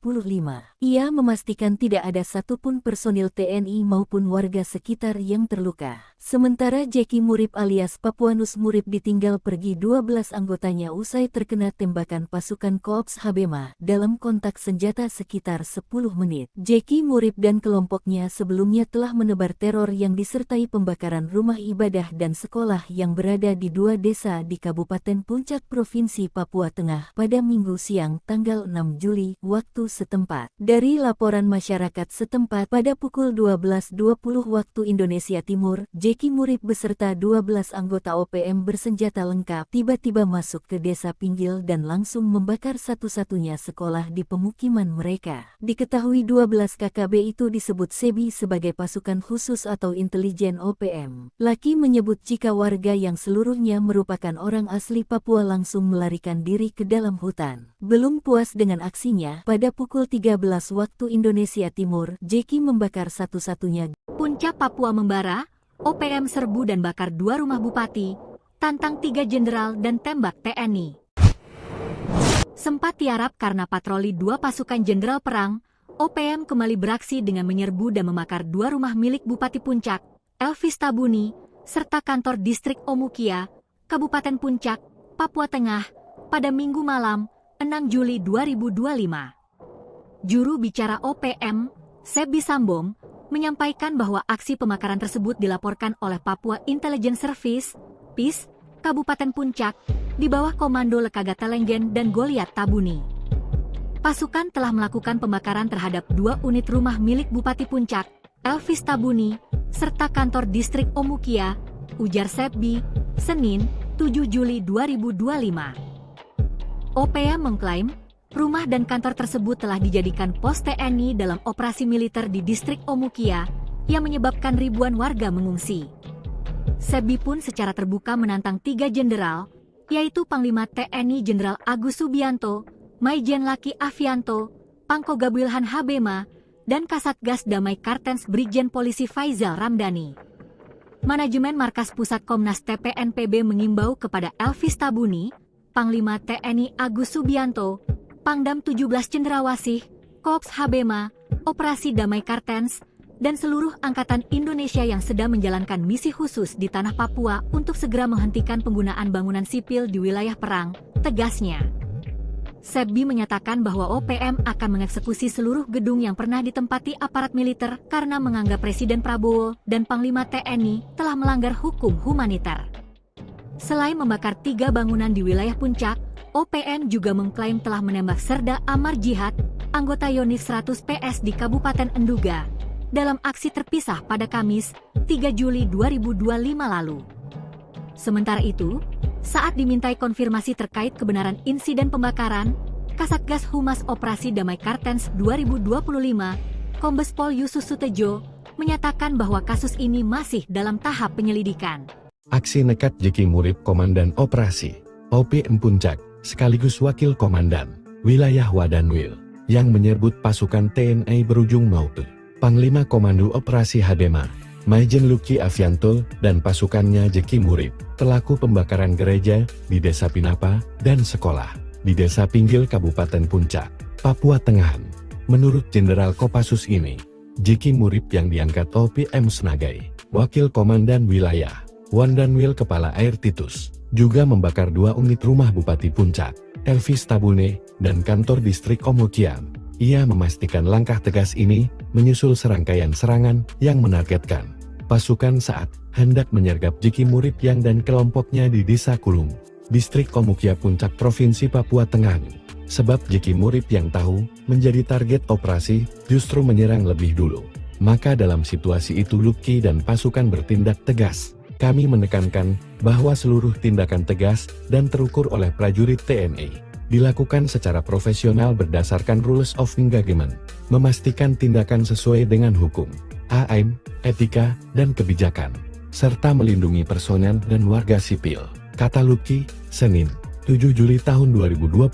Ia memastikan tidak ada satupun personil TNI maupun warga sekitar yang terluka. Sementara Jeki Murip alias Papuanus Murip ditinggal pergi 12 anggotanya usai terkena tembakan pasukan Korps Habema dalam kontak senjata sekitar 10 menit. Jeki Murip dan kelompoknya sebelumnya telah menebar teror yang disertai pembakaran rumah ibadah dan sekolah yang berada di 2 desa di Kabupaten Puncak Provinsi Papua Tengah pada Minggu siang tanggal 6 Juli waktu setempat. Dari laporan masyarakat setempat pada pukul 12.20 waktu Indonesia Timur, Jeki Murip beserta 12 anggota OPM bersenjata lengkap tiba-tiba masuk ke desa Pinggil dan langsung membakar satu-satunya sekolah di pemukiman mereka. Diketahui 12 KKB itu disebut SEBI sebagai pasukan khusus atau intelijen OPM. Laki menyebut jika warga yang seluruhnya merupakan orang asli Papua langsung melarikan diri ke dalam hutan. Belum puas dengan aksinya, pada pukul 13 waktu Indonesia Timur, Jeki membakar satu-satunya Puncak Papua membara, OPM serbu dan bakar 2 rumah bupati, tantang 3 jenderal dan tembak TNI. Sempat tiarap karena patroli 2 pasukan jenderal perang, OPM kembali beraksi dengan menyerbu dan membakar 2 rumah milik Bupati Puncak, Elvis Tabuni, serta kantor distrik Omukia, Kabupaten Puncak, Papua Tengah, pada Minggu malam, 6 Juli 2025. Juru bicara OPM, Sebi Sambong, menyampaikan bahwa aksi pembakaran tersebut dilaporkan oleh Papua Intelligence Service, PIS, Kabupaten Puncak, di bawah komando Lekaga Telenggen dan Goliat Tabuni. Pasukan telah melakukan pembakaran terhadap 2 unit rumah milik Bupati Puncak, Elvis Tabuni, serta kantor distrik Omukia, ujar Sebi, Senin, 7 Juli 2025. OPM mengklaim, rumah dan kantor tersebut telah dijadikan pos TNI dalam operasi militer di distrik Omukia, yang menyebabkan ribuan warga mengungsi. Sebi pun secara terbuka menantang 3 jenderal, yaitu Panglima TNI Jenderal Agus Subianto, Maijen Laki Afianto, Pangkoga Wilhan Habema, dan Kasatgas Damai Kartens Brigjen Polisi Faizal Ramdhani. Manajemen Markas Pusat Komnas TPNPB mengimbau kepada Elvis Tabuni, Panglima TNI Agus Subianto, Pangdam 17 Cendrawasih, Korps Habema, Operasi Damai Kartens, dan seluruh Angkatan Indonesia yang sedang menjalankan misi khusus di tanah Papua untuk segera menghentikan penggunaan bangunan sipil di wilayah perang, tegasnya. Sebi menyatakan bahwa OPM akan mengeksekusi seluruh gedung yang pernah ditempati aparat militer karena menganggap Presiden Prabowo dan Panglima TNI telah melanggar hukum humaniter. Selain membakar 3 bangunan di wilayah Puncak, OPM juga mengklaim telah menembak Serda Amar Jihad, anggota Yonif 100 PS di Kabupaten Enduga, dalam aksi terpisah pada Kamis, 3 Juli 2025 lalu. Sementara itu, saat dimintai konfirmasi terkait kebenaran insiden pembakaran, Kasatgas Humas Operasi Damai Kartens 2025, Kombes Pol Yusus Sutejo, menyatakan bahwa kasus ini masih dalam tahap penyelidikan. Aksi nekat Jeki Murip Komandan Operasi OPM Puncak, sekaligus Wakil Komandan Wilayah Wadanwil, yang menyebut pasukan TNI berujung maut. Panglima Komando Operasi Habema, Maijen Luki Afianto, dan pasukannya Jeki Murip, pelaku pembakaran gereja di Desa Pinapa dan sekolah di Desa Pinggil Kabupaten Puncak, Papua Tengah. Menurut Jenderal Kopassus ini, Jeki Murip yang diangkat OPM sebagai Wakil Komandan Wilayah Wadanwil Kepala Air Titus, juga membakar 2 unit rumah Bupati Puncak, Elvis Tabune, dan kantor distrik Omukia. Ia memastikan langkah tegas ini menyusul serangkaian serangan yang menargetkan pasukan saat hendak menyergap Jeki Murip yang dan kelompoknya di Desa Kulung, distrik Omukia Puncak Provinsi Papua Tengah. Sebab Jeki Murip yang tahu menjadi target operasi justru menyerang lebih dulu. Maka dalam situasi itu Luki dan pasukan bertindak tegas. Kami menekankan bahwa seluruh tindakan tegas dan terukur oleh prajurit TNI dilakukan secara profesional berdasarkan rules of engagement, memastikan tindakan sesuai dengan hukum, AM, etika, dan kebijakan, serta melindungi personel dan warga sipil, kata Luki, Senin, 7 Juli tahun 2025.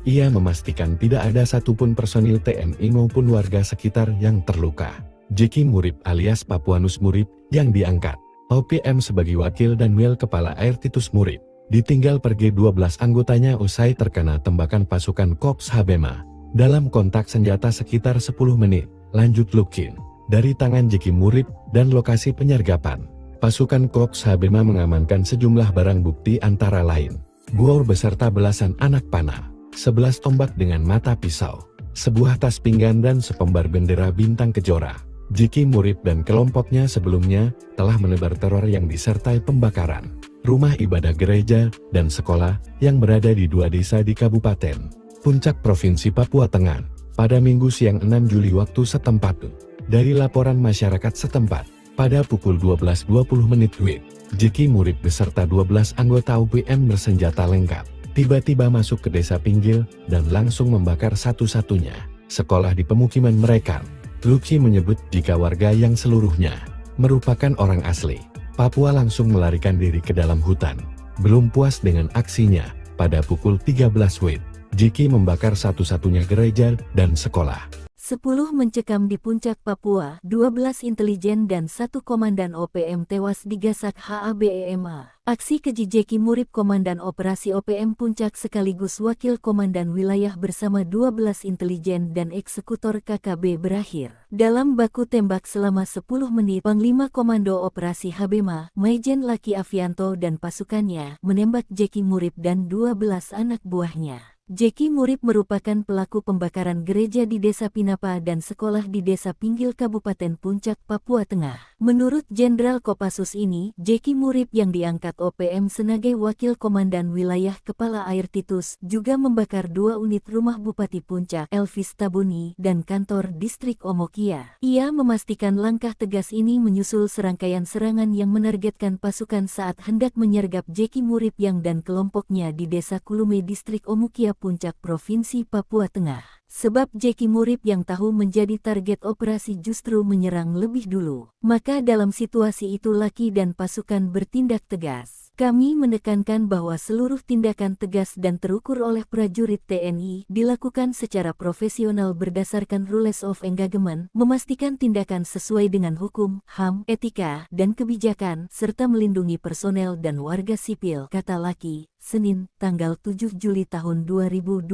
Ia memastikan tidak ada satupun personil TNI maupun warga sekitar yang terluka. Jeki Murip alias Papuanus Murip yang diangkat OPM sebagai Wakil dan Wil Kepala Air Titus Murip ditinggal pergi 12 anggotanya usai terkena tembakan pasukan Korps Habema. Dalam kontak senjata sekitar 10 menit, lanjut Lukin. Dari tangan Jeki Murib dan lokasi penyergapan, pasukan Korps Habema mengamankan sejumlah barang bukti antara lain buor beserta belasan anak panah, 11 tombak dengan mata pisau, sebuah tas pinggan dan sepembar bendera bintang kejora. Jeki Murib dan kelompoknya sebelumnya telah menebar teror yang disertai pembakaran rumah ibadah gereja dan sekolah yang berada di 2 desa di Kabupaten Puncak Provinsi Papua Tengah pada Minggu siang 6 Juli waktu setempat. Dari laporan masyarakat setempat, pada pukul 12.20 WIB, Jeki Murib beserta 12 anggota OPM bersenjata lengkap tiba-tiba masuk ke desa pinggir dan langsung membakar satu-satunya sekolah di pemukiman mereka. Luki menyebut jika warga yang seluruhnya merupakan orang asli Papua langsung melarikan diri ke dalam hutan. Belum puas dengan aksinya, pada pukul 13 WIB, Jeki membakar satu-satunya gereja dan sekolah. 10 mencekam di Puncak Papua, 12 intelijen dan 1 komandan OPM tewas digasak HABEMA. Aksi keji Jeki Murib Komandan Operasi OPM Puncak sekaligus Wakil Komandan Wilayah bersama 12 intelijen dan eksekutor KKB berakhir dalam baku tembak selama 10 menit. Panglima Komando Operasi Habema, Maijen Laki Afianto dan pasukannya menembak Jeki Murib dan 12 anak buahnya. Jeki Murib merupakan pelaku pembakaran gereja di Desa Pinapa dan sekolah di Desa Pinggil Kabupaten Puncak, Papua Tengah. Menurut Jenderal Kopassus ini, Jeki Murib yang diangkat OPM sebagai Wakil Komandan Wilayah Kepala Air Titus juga membakar 2 unit rumah Bupati Puncak, Elvis Tabuni, dan kantor distrik Omokia. Ia memastikan langkah tegas ini menyusul serangkaian serangan yang menargetkan pasukan saat hendak menyergap Jeki Murib yang dan kelompoknya di Desa Kulume distrik Omokia Puncak Provinsi Papua Tengah. Sebab Jeki Murib yang tahu menjadi target operasi justru menyerang lebih dulu. Maka dalam situasi itu Laki dan pasukan bertindak tegas. Kami menekankan bahwa seluruh tindakan tegas dan terukur oleh prajurit TNI dilakukan secara profesional berdasarkan rules of engagement, memastikan tindakan sesuai dengan hukum, HAM, etika, dan kebijakan, serta melindungi personel dan warga sipil, kata Laki. Senin, tanggal 7 Juli tahun 2025.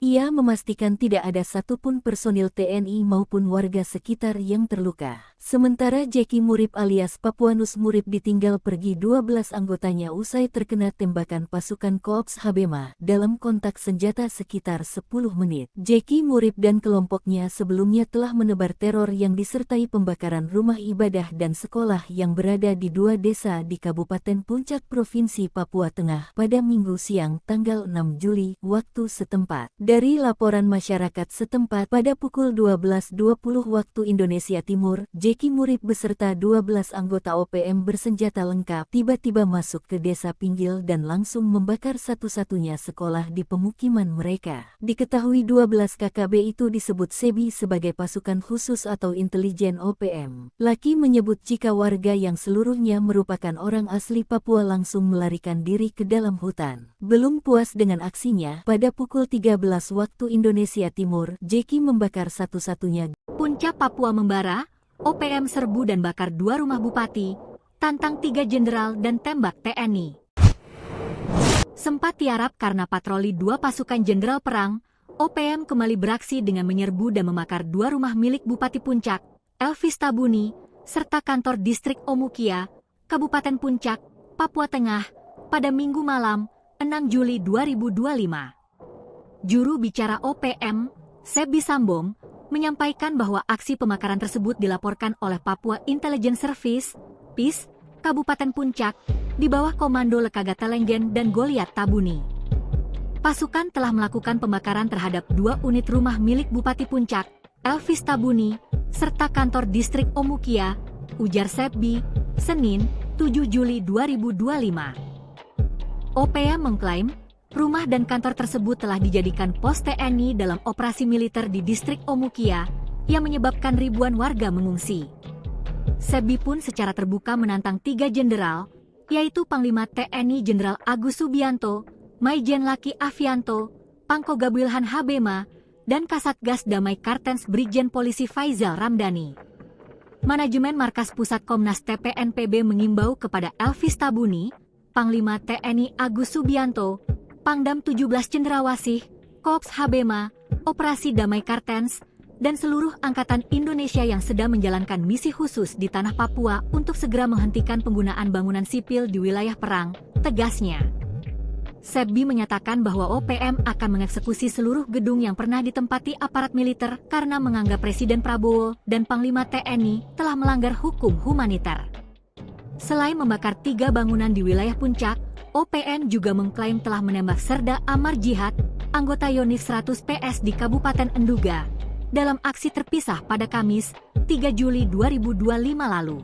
Ia memastikan tidak ada satupun personil TNI maupun warga sekitar yang terluka. Sementara Jeki Murib alias Papuanus Murib ditinggal pergi 12 anggotanya usai terkena tembakan pasukan Korps Habema dalam kontak senjata sekitar 10 menit. Jeki Murib dan kelompoknya sebelumnya telah menebar teror yang disertai pembakaran rumah ibadah dan sekolah yang berada di 2 desa di Kabupaten Puncak Provinsi Papua Tengah pada Minggu siang tanggal 6 Juli waktu setempat. Dari laporan masyarakat setempat pada pukul 12.20 waktu Indonesia Timur, Jeki Murib beserta 12 anggota OPM bersenjata lengkap tiba-tiba masuk ke desa Pinggil dan langsung membakar satu-satunya sekolah di pemukiman mereka. Diketahui 12 KKB itu disebut SEBI sebagai pasukan khusus atau intelijen OPM. Laki menyebut jika warga yang seluruhnya merupakan orang asli Papua langsung melarikan diri ke dalam hutan. Belum puas dengan aksinya, pada pukul 13 waktu Indonesia Timur, Jeki membakar satu-satunya Puncak Papua membara, OPM serbu dan bakar 2 rumah bupati, tantang 3 jenderal dan tembak TNI. Sempat tiarap karena patroli 2 pasukan jenderal perang, OPM kembali beraksi dengan menyerbu dan membakar 2 rumah milik Bupati Puncak, Elvis Tabuni, serta kantor distrik Omukia, Kabupaten Puncak, Papua Tengah, pada Minggu malam, 6 Juli 2025. Juru bicara OPM, Sebi Sambong, menyampaikan bahwa aksi pembakaran tersebut dilaporkan oleh Papua Intelligence Service, PIS, Kabupaten Puncak, di bawah komando Lekaga Telenggen dan Goliat Tabuni. Pasukan telah melakukan pembakaran terhadap 2 unit rumah milik Bupati Puncak, Elvis Tabuni, serta kantor distrik Omukia, ujar Sebi, Senin, 7 Juli 2025. OPM mengklaim, rumah dan kantor tersebut telah dijadikan pos TNI dalam operasi militer di distrik Omukia, yang menyebabkan ribuan warga mengungsi. Sebi pun secara terbuka menantang 3 jenderal, yaitu Panglima TNI Jenderal Agus Subianto, Maijen Laki Afianto, Pangkoga Wilhan Habema, dan Kasatgas Damai Kartens Brigjen Polisi Faizal Ramdhani. Manajemen Markas Pusat Komnas TPNPB mengimbau kepada Elvis Tabuni, Panglima TNI Agus Subianto, Pangdam 17 Cendrawasih, Korps Habema, Operasi Damai Kartens, dan seluruh Angkatan Indonesia yang sedang menjalankan misi khusus di tanah Papua untuk segera menghentikan penggunaan bangunan sipil di wilayah perang, tegasnya. Sebbi menyatakan bahwa OPM akan mengeksekusi seluruh gedung yang pernah ditempati aparat militer karena menganggap Presiden Prabowo dan Panglima TNI telah melanggar hukum humaniter. Selain membakar 3 bangunan di wilayah Puncak, OPM juga mengklaim telah menembak Serda Amar Jihad, anggota Yonif 100 PS di Kabupaten Enduga, dalam aksi terpisah pada Kamis, 3 Juli 2025 lalu.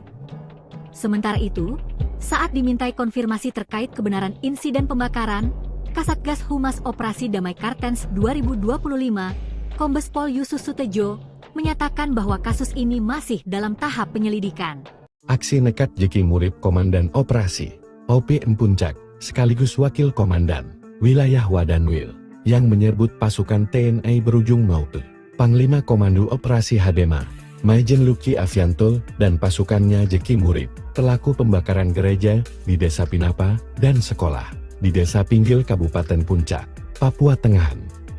Sementara itu, saat dimintai konfirmasi terkait kebenaran insiden pembakaran, Kasatgas Humas Operasi Damai Kartens 2025, Kombes Pol Yusuf Sutejo, menyatakan bahwa kasus ini masih dalam tahap penyelidikan. Aksi nekat Jeki Murib Komandan Operasi OPM Puncak, sekaligus Wakil Komandan Wilayah Wadanwil, yang menyerbu pasukan TNI berujung Maute. Panglima Komando Operasi Habema, Maijen Luki Avianto, dan pasukannya Jeki Murib, pelaku pembakaran gereja di Desa Pinapa dan sekolah di Desa Pinggil Kabupaten Puncak, Papua Tengah.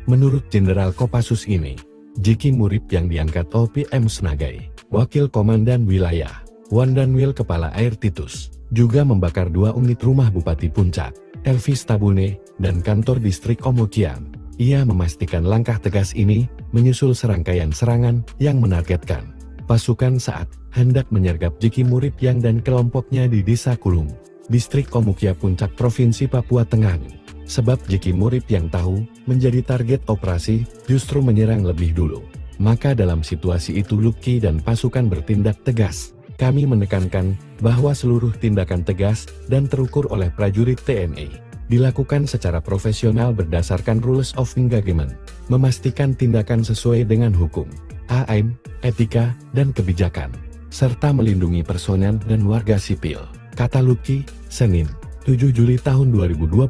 Menurut Jenderal Kopassus ini, Jeki Murib yang diangkat OPM Senagai Wakil Komandan Wilayah Wadanwil Kepala Air Titus, juga membakar 2 unit rumah Bupati Puncak, Elvis Tabune, dan kantor distrik Omokian. Ia memastikan langkah tegas ini menyusul serangkaian serangan yang menargetkan pasukan saat hendak menyergap Jeki Murib yang dan kelompoknya di Desa Kulung, distrik Omukia Puncak Provinsi Papua Tengah. Sebab Jeki Murib yang tahu menjadi target operasi justru menyerang lebih dulu. Maka dalam situasi itu Luki dan pasukan bertindak tegas. Kami menekankan bahwa seluruh tindakan tegas dan terukur oleh prajurit TNI dilakukan secara profesional berdasarkan rules of engagement, memastikan tindakan sesuai dengan hukum, HAM, etika, dan kebijakan, serta melindungi personel dan warga sipil, kata Luki, Senin, 7 Juli tahun 2025.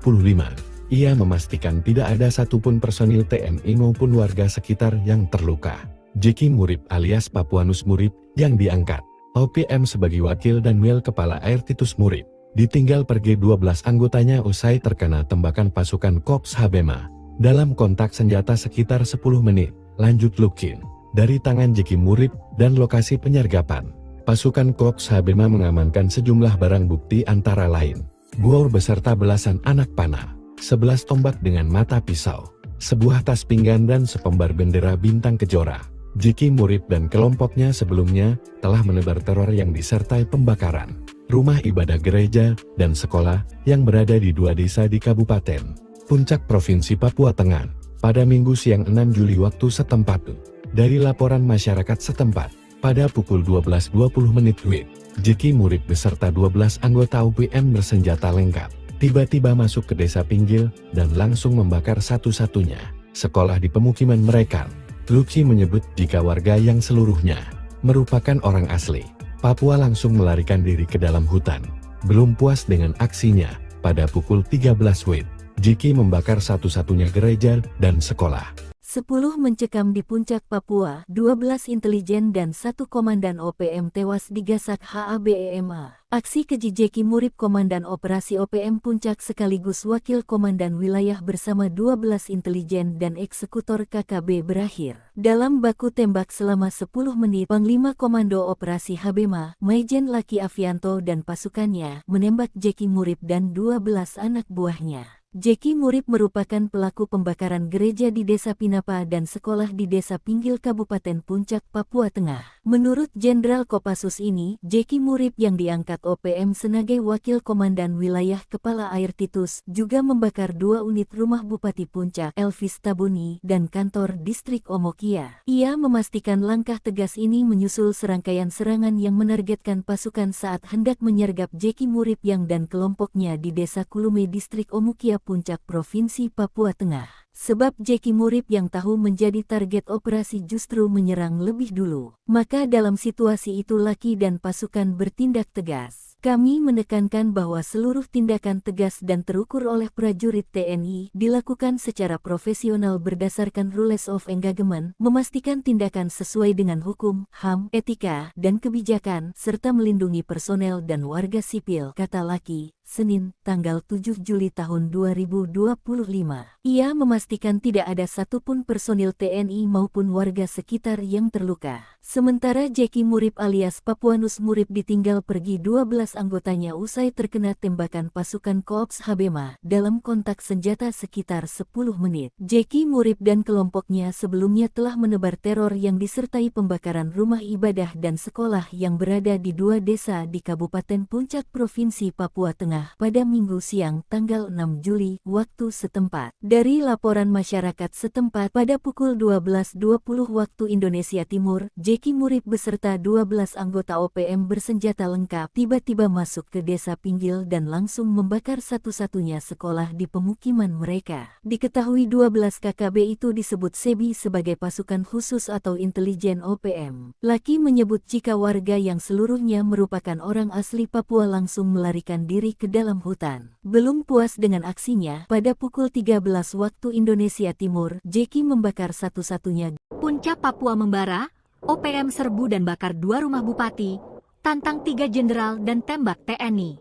Ia memastikan tidak ada satupun personil TNI maupun warga sekitar yang terluka. Jeki Murib alias Papuanus Murib, yang diangkat OPM sebagai Wakil dan Wil Kepala Air Titus Murib, ditinggal pergi 12 anggotanya usai terkena tembakan pasukan Korps Habema. Dalam kontak senjata sekitar 10 menit, lanjut Lukin. Dari tangan Jeki Murib dan lokasi penyergapan, pasukan Korps Habema mengamankan sejumlah barang bukti antara lain bor beserta belasan anak panah, 11 tombak dengan mata pisau, sebuah tas pinggan dan sepembar bendera bintang kejora. Jeki Murib dan kelompoknya sebelumnya telah menebar teror yang disertai pembakaran rumah ibadah gereja dan sekolah yang berada di 2 desa di Kabupaten Puncak Provinsi Papua Tengah pada Minggu siang 6 Juli waktu setempat. Dari laporan masyarakat setempat, pada pukul 12.20 WIB, Jeki Murib beserta 12 anggota OPM bersenjata lengkap tiba-tiba masuk ke Desa Pinggil dan langsung membakar satu-satunya sekolah di pemukiman mereka. Luki menyebut jika warga yang seluruhnya merupakan orang asli Papua langsung melarikan diri ke dalam hutan. Belum puas dengan aksinya, pada pukul 13 WIB, Jeki membakar satu-satunya gereja dan sekolah. 10 mencekam di Puncak Papua, 12 intelijen dan 1 komandan OPM tewas digasak HABEMA. Aksi keji Jeki Murib Komandan Operasi OPM Puncak sekaligus Wakil Komandan Wilayah bersama 12 intelijen dan eksekutor KKB berakhir dalam baku tembak selama 10 menit. Panglima Komando Operasi Habema, Maijen Luki Avianto dan pasukannya menembak Jeki Murib dan 12 anak buahnya. Jeki Murib merupakan pelaku pembakaran gereja di Desa Pinapa dan sekolah di Desa Pinggil Kabupaten Puncak, Papua Tengah. Menurut Jenderal Kopassus ini, Jeki Murib yang diangkat OPM sebagai Wakil Komandan Wilayah Kepala Air Titus juga membakar 2 unit rumah Bupati Puncak, Elvis Tabuni, dan kantor distrik Omokia. Ia memastikan langkah tegas ini menyusul serangkaian serangan yang menargetkan pasukan saat hendak menyergap Jeki Murib yang dan kelompoknya di Desa Kulume distrik Omokia Puncak Provinsi Papua Tengah. Sebab Jeki Murib yang tahu menjadi target operasi justru menyerang lebih dulu. Maka dalam situasi itu Luki dan pasukan bertindak tegas. Kami menekankan bahwa seluruh tindakan tegas dan terukur oleh prajurit TNI dilakukan secara profesional berdasarkan rules of engagement, memastikan tindakan sesuai dengan hukum, HAM, etika, dan kebijakan, serta melindungi personel dan warga sipil, kata Luki. Senin, tanggal 7 Juli tahun 2025. Ia memastikan tidak ada satupun personil TNI maupun warga sekitar yang terluka. Sementara Jeki Murip alias Papuanus Murip ditinggal pergi 12 anggotanya usai terkena tembakan pasukan Korps Habema dalam kontak senjata sekitar 10 menit. Jeki Murip dan kelompoknya sebelumnya telah menebar teror yang disertai pembakaran rumah ibadah dan sekolah yang berada di 2 desa di Kabupaten Puncak, Provinsi Papua Tengah pada Minggu siang tanggal 6 Juli waktu setempat. Dari laporan masyarakat setempat pada pukul 12.20 waktu Indonesia Timur, Jeki Murip beserta 12 anggota OPM bersenjata lengkap tiba-tiba masuk ke desa Pinggil dan langsung membakar satu-satunya sekolah di pemukiman mereka. Diketahui 12 KKB itu disebut SEBI sebagai pasukan khusus atau intelijen OPM. Laki menyebut jika warga yang seluruhnya merupakan orang asli Papua langsung melarikan diri ke dalam hutan. Belum puas dengan aksinya, pada pukul 13 waktu Indonesia Timur, Jeki membakar satu-satunya Puncak Papua membara, OPM serbu dan bakar 2 rumah bupati, tantang 3 jenderal dan tembak TNI.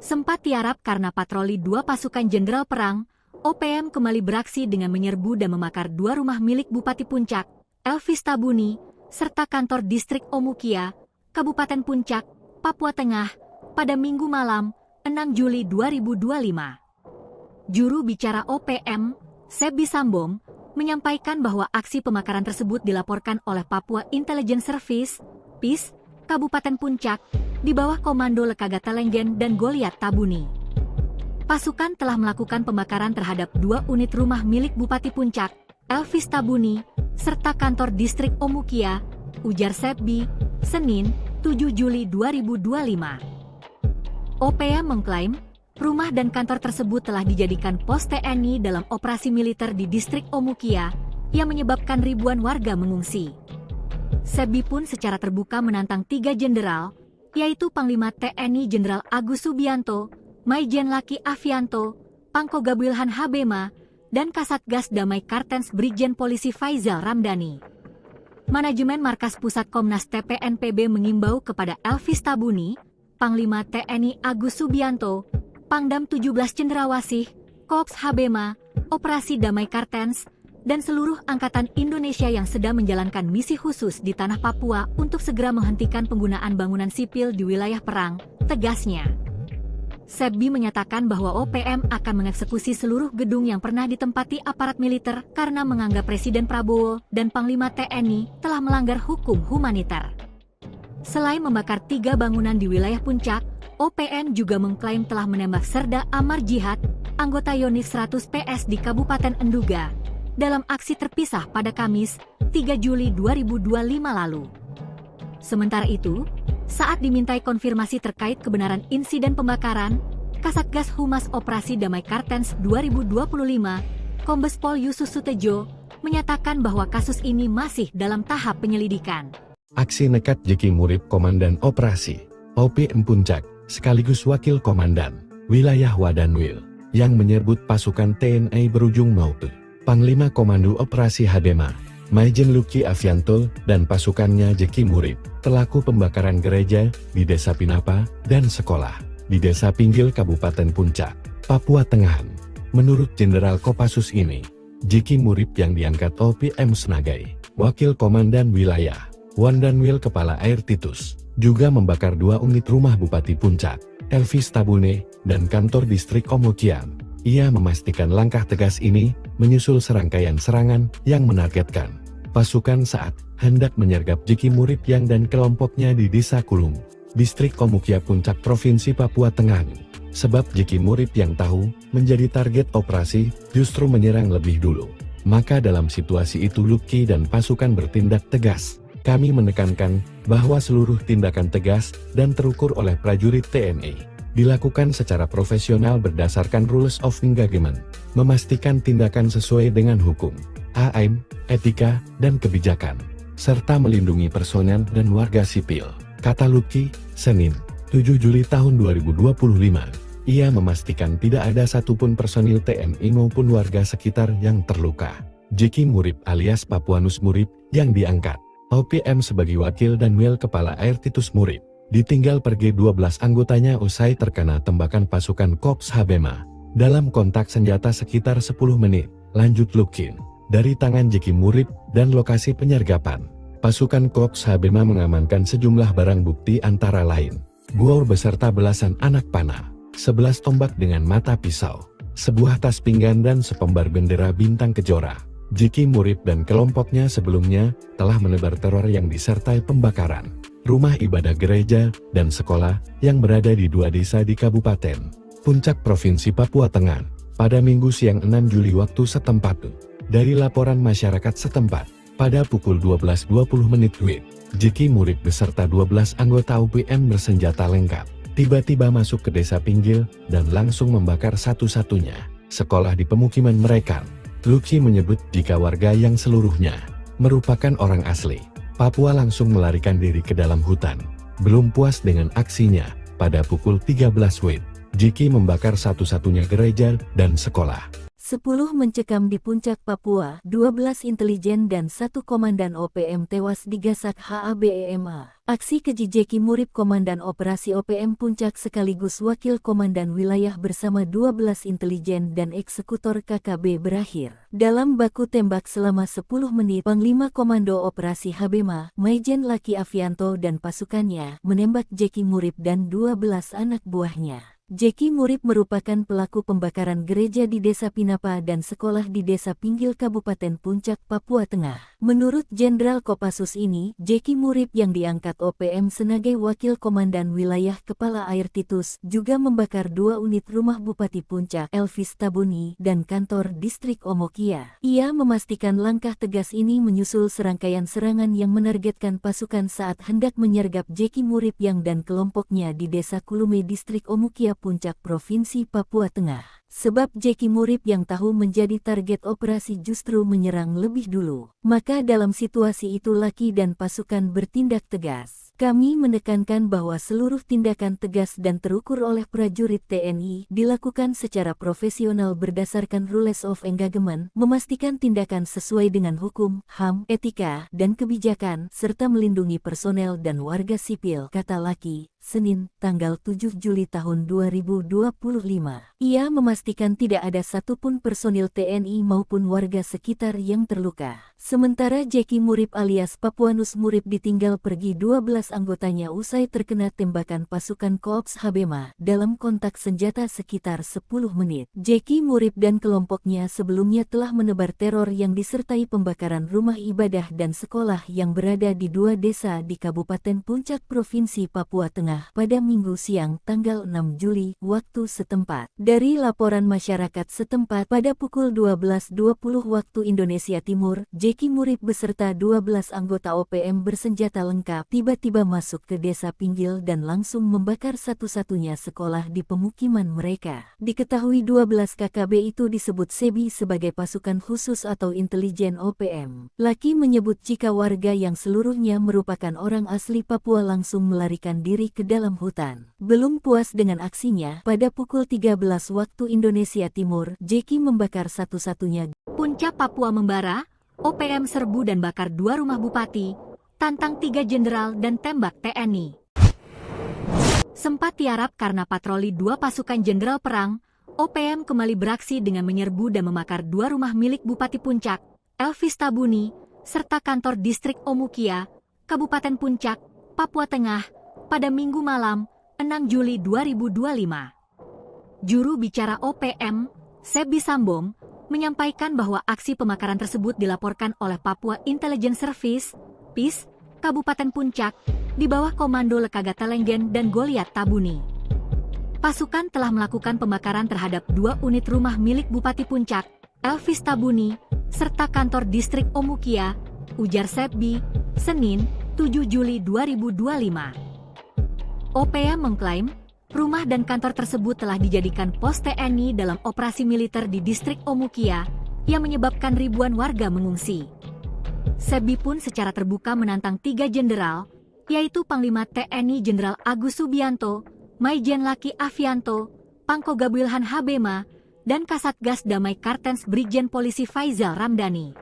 Sempat tiarap karena patroli 2 pasukan jenderal perang, OPM kembali beraksi dengan menyerbu dan membakar 2 rumah milik Bupati Puncak, Elvis Tabuni, serta kantor distrik Omukia, Kabupaten Puncak, Papua Tengah, pada Minggu malam, 6 Juli 2025. Juru bicara OPM, Sebi Sambom, menyampaikan bahwa aksi pembakaran tersebut dilaporkan oleh Papua Intelligence Service, PIS, Kabupaten Puncak, di bawah komando Lekaga Telenggen dan Goliat Tabuni. Pasukan telah melakukan pembakaran terhadap 2 unit rumah milik Bupati Puncak, Elvis Tabuni, serta kantor distrik Omukia, ujar Sebi, Senin, 7 Juli 2025. OPM mengklaim, rumah dan kantor tersebut telah dijadikan pos TNI dalam operasi militer di distrik Omukia, yang menyebabkan ribuan warga mengungsi. Sebi pun secara terbuka menantang 3 jenderal, yaitu Panglima TNI Jenderal Agus Subianto, Maijen Laki Afianto, Pangko Gabilhan Habema, dan Kasatgas Damai Kartens Brigjen Polisi Faizal Ramdhani. Manajemen Markas Pusat Komnas TPNPB mengimbau kepada Elvis Tabuni, Panglima TNI Agus Subianto, Pangdam 17 Cendrawasih, Korps Habema, Operasi Damai Kartens, dan seluruh angkatan Indonesia yang sedang menjalankan misi khusus di tanah Papua untuk segera menghentikan penggunaan bangunan sipil di wilayah perang, tegasnya. Sebi menyatakan bahwa OPM akan mengeksekusi seluruh gedung yang pernah ditempati aparat militer karena menganggap Presiden Prabowo dan Panglima TNI telah melanggar hukum humaniter. Selain membakar 3 bangunan di wilayah Puncak, OPM juga mengklaim telah menembak Serda Amar Jihad, anggota Yonif 100 PS di Kabupaten Enduga, dalam aksi terpisah pada Kamis, 3 Juli 2025 lalu. Sementara itu, saat dimintai konfirmasi terkait kebenaran insiden pembakaran, Kasatgas Humas Operasi Damai Kartens 2025, Kombes Pol Yusus Sutejo, menyatakan bahwa kasus ini masih dalam tahap penyelidikan. Aksi nekat Jeki Murip Komandan Operasi OPM Puncak, sekaligus Wakil Komandan Wilayah Wadanwil, yang menyerbu pasukan TNI berujung Maute. Panglima Komando Operasi Habema, Maijen Luki Afianto, dan pasukannya Jeki Murip, pelaku pembakaran gereja di Desa Pinapa dan sekolah di Desa Pinggil Kabupaten Puncak, Papua Tengah. Menurut Jenderal Kopassus ini, Jeki Murip yang diangkat OPM sebagai Wakil Komandan Wilayah Wadanwil Kepala Air Titus, juga membakar 2 unit rumah Bupati Puncak, Elvis Tabune, dan kantor distrik Omukia. Ia memastikan langkah tegas ini menyusul serangkaian serangan yang menargetkan pasukan saat hendak menyergap Jeki Murip yang dan kelompoknya di Desa Kulung, distrik Omukia Puncak, Provinsi Papua Tengah. Sebab Jeki Murip yang tahu menjadi target operasi justru menyerang lebih dulu. Maka dalam situasi itu Luki dan pasukan bertindak tegas. Kami menekankan bahwa seluruh tindakan tegas dan terukur oleh prajurit TNI dilakukan secara profesional berdasarkan rules of engagement, memastikan tindakan sesuai dengan hukum, AM, etika, dan kebijakan, serta melindungi personel dan warga sipil, kata Luki, Senin, 7 Juli tahun 2025. Ia memastikan tidak ada satupun personil TNI maupun warga sekitar yang terluka. Jeki Murip alias Papuanus Murip yang diangkat OPM sebagai Wakil Danwil Kepala Air Titus Murip ditinggal pergi 12 anggotanya usai terkena tembakan pasukan Korps Habema. Dalam kontak senjata sekitar 10 menit, lanjut Lukin. Dari tangan Jeki Murib dan lokasi penyergapan, pasukan Korps Habema mengamankan sejumlah barang bukti antara lain bor beserta belasan anak panah, 11 tombak dengan mata pisau, sebuah tas pinggan dan sepembar bendera bintang kejora. Jeki Murib dan kelompoknya sebelumnya telah menebar teror yang disertai pembakaran rumah ibadah gereja dan sekolah yang berada di 2 desa di Kabupaten Puncak Provinsi Papua Tengah pada Minggu siang 6 Juli waktu setempat. Dari laporan masyarakat setempat, pada pukul 12.20 WIB, Jeki Murib beserta 12 anggota OPM bersenjata lengkap tiba-tiba masuk ke desa Pinggil dan langsung membakar satu-satunya sekolah di pemukiman mereka. Luki menyebut jika warga yang seluruhnya merupakan orang asli Papua langsung melarikan diri ke dalam hutan. Belum puas dengan aksinya, pada pukul 13 WIB, Jeki membakar satu-satunya gereja dan sekolah. 10 mencekam di Puncak Papua, 12 intelijen dan 1 komandan OPM tewas digasak HABEMA. Aksi keji Jeki Murib Komandan Operasi OPM Puncak sekaligus Wakil Komandan Wilayah bersama 12 intelijen dan eksekutor KKB berakhir dalam baku tembak selama 10 menit. Panglima Komando Operasi Habema, Maijen Laki Afianto dan pasukannya menembak Jeki Murib dan 12 anak buahnya. Jeki Murib merupakan pelaku pembakaran gereja di Desa Pinapa dan sekolah di Desa Pinggil Kabupaten Puncak, Papua Tengah. Menurut Jenderal Kopassus ini, Jeki Murib yang diangkat OPM sebagai Wakil Komandan Wilayah Kepala Air Titus juga membakar 2 unit rumah Bupati Puncak, Elvis Tabuni, dan kantor distrik Omokia. Ia memastikan langkah tegas ini menyusul serangkaian serangan yang menargetkan pasukan saat hendak menyergap Jeki Murib yang dan kelompoknya di Desa Kulume distrik Omokia Puncak Provinsi Papua Tengah. Sebab Jeki Murib yang tahu menjadi target operasi justru menyerang lebih dulu. Maka dalam situasi itu Laki dan pasukan bertindak tegas. Kami menekankan bahwa seluruh tindakan tegas dan terukur oleh prajurit TNI dilakukan secara profesional berdasarkan rules of engagement, memastikan tindakan sesuai dengan hukum, HAM, etika, dan kebijakan, serta melindungi personel dan warga sipil, kata Laki. Senin, tanggal 7 Juli tahun 2025. Ia memastikan tidak ada satupun personil TNI maupun warga sekitar yang terluka. Sementara Jeki Murib alias Papuanus Murib ditinggal pergi 12 anggotanya usai terkena tembakan pasukan Korps Habema dalam kontak senjata sekitar 10 menit. Jeki Murib dan kelompoknya sebelumnya telah menebar teror yang disertai pembakaran rumah ibadah dan sekolah yang berada di 2 desa di Kabupaten Puncak Provinsi Papua Tengah pada Minggu siang tanggal 6 Juli waktu setempat. Dari laporan masyarakat setempat pada pukul 12.20 waktu Indonesia Timur, Jeki Murib beserta 12 anggota OPM bersenjata lengkap tiba-tiba masuk ke Desa Pinggil dan langsung membakar satu-satunya sekolah di pemukiman mereka. Diketahui 12 KKB itu disebut SEBI sebagai pasukan khusus atau intelijen OPM. Laki menyebut jika warga yang seluruhnya merupakan orang asli Papua langsung melarikan diri ke dalam hutan. Belum puas dengan aksinya, pada pukul 13 waktu Indonesia Timur, Jeki membakar satu-satunya. Puncak Papua membara, OPM serbu dan bakar 2 rumah bupati, tantang 3 jenderal dan tembak TNI. Sempat tiarap karena patroli 2 pasukan jenderal perang, OPM kembali beraksi dengan menyerbu dan membakar 2 rumah milik Bupati Puncak, Elvis Tabuni, serta kantor distrik Omukia, Kabupaten Puncak, Papua Tengah, pada Minggu malam, 6 Juli 2025. Juru bicara OPM, Sebi Sambong, menyampaikan bahwa aksi pembakaran tersebut dilaporkan oleh Papua Intelligence Service, PIS, Kabupaten Puncak, di bawah komando Lekaga Telenggen dan Goliat Tabuni. Pasukan telah melakukan pembakaran terhadap 2 unit rumah milik Bupati Puncak, Elvis Tabuni, serta kantor distrik Omukia, ujar Sebi, Senin, 7 Juli 2025. OPM mengklaim, rumah dan kantor tersebut telah dijadikan pos TNI dalam operasi militer di distrik Omukia, yang menyebabkan ribuan warga mengungsi. Sebi pun secara terbuka menantang 3 jenderal, yaitu Panglima TNI Jenderal Agus Subianto, Maijen Laki Afianto, Pangkoga Wilhan Habema, dan Kasatgas Damai Kartens Brigjen Polisi Faizal Ramdhani.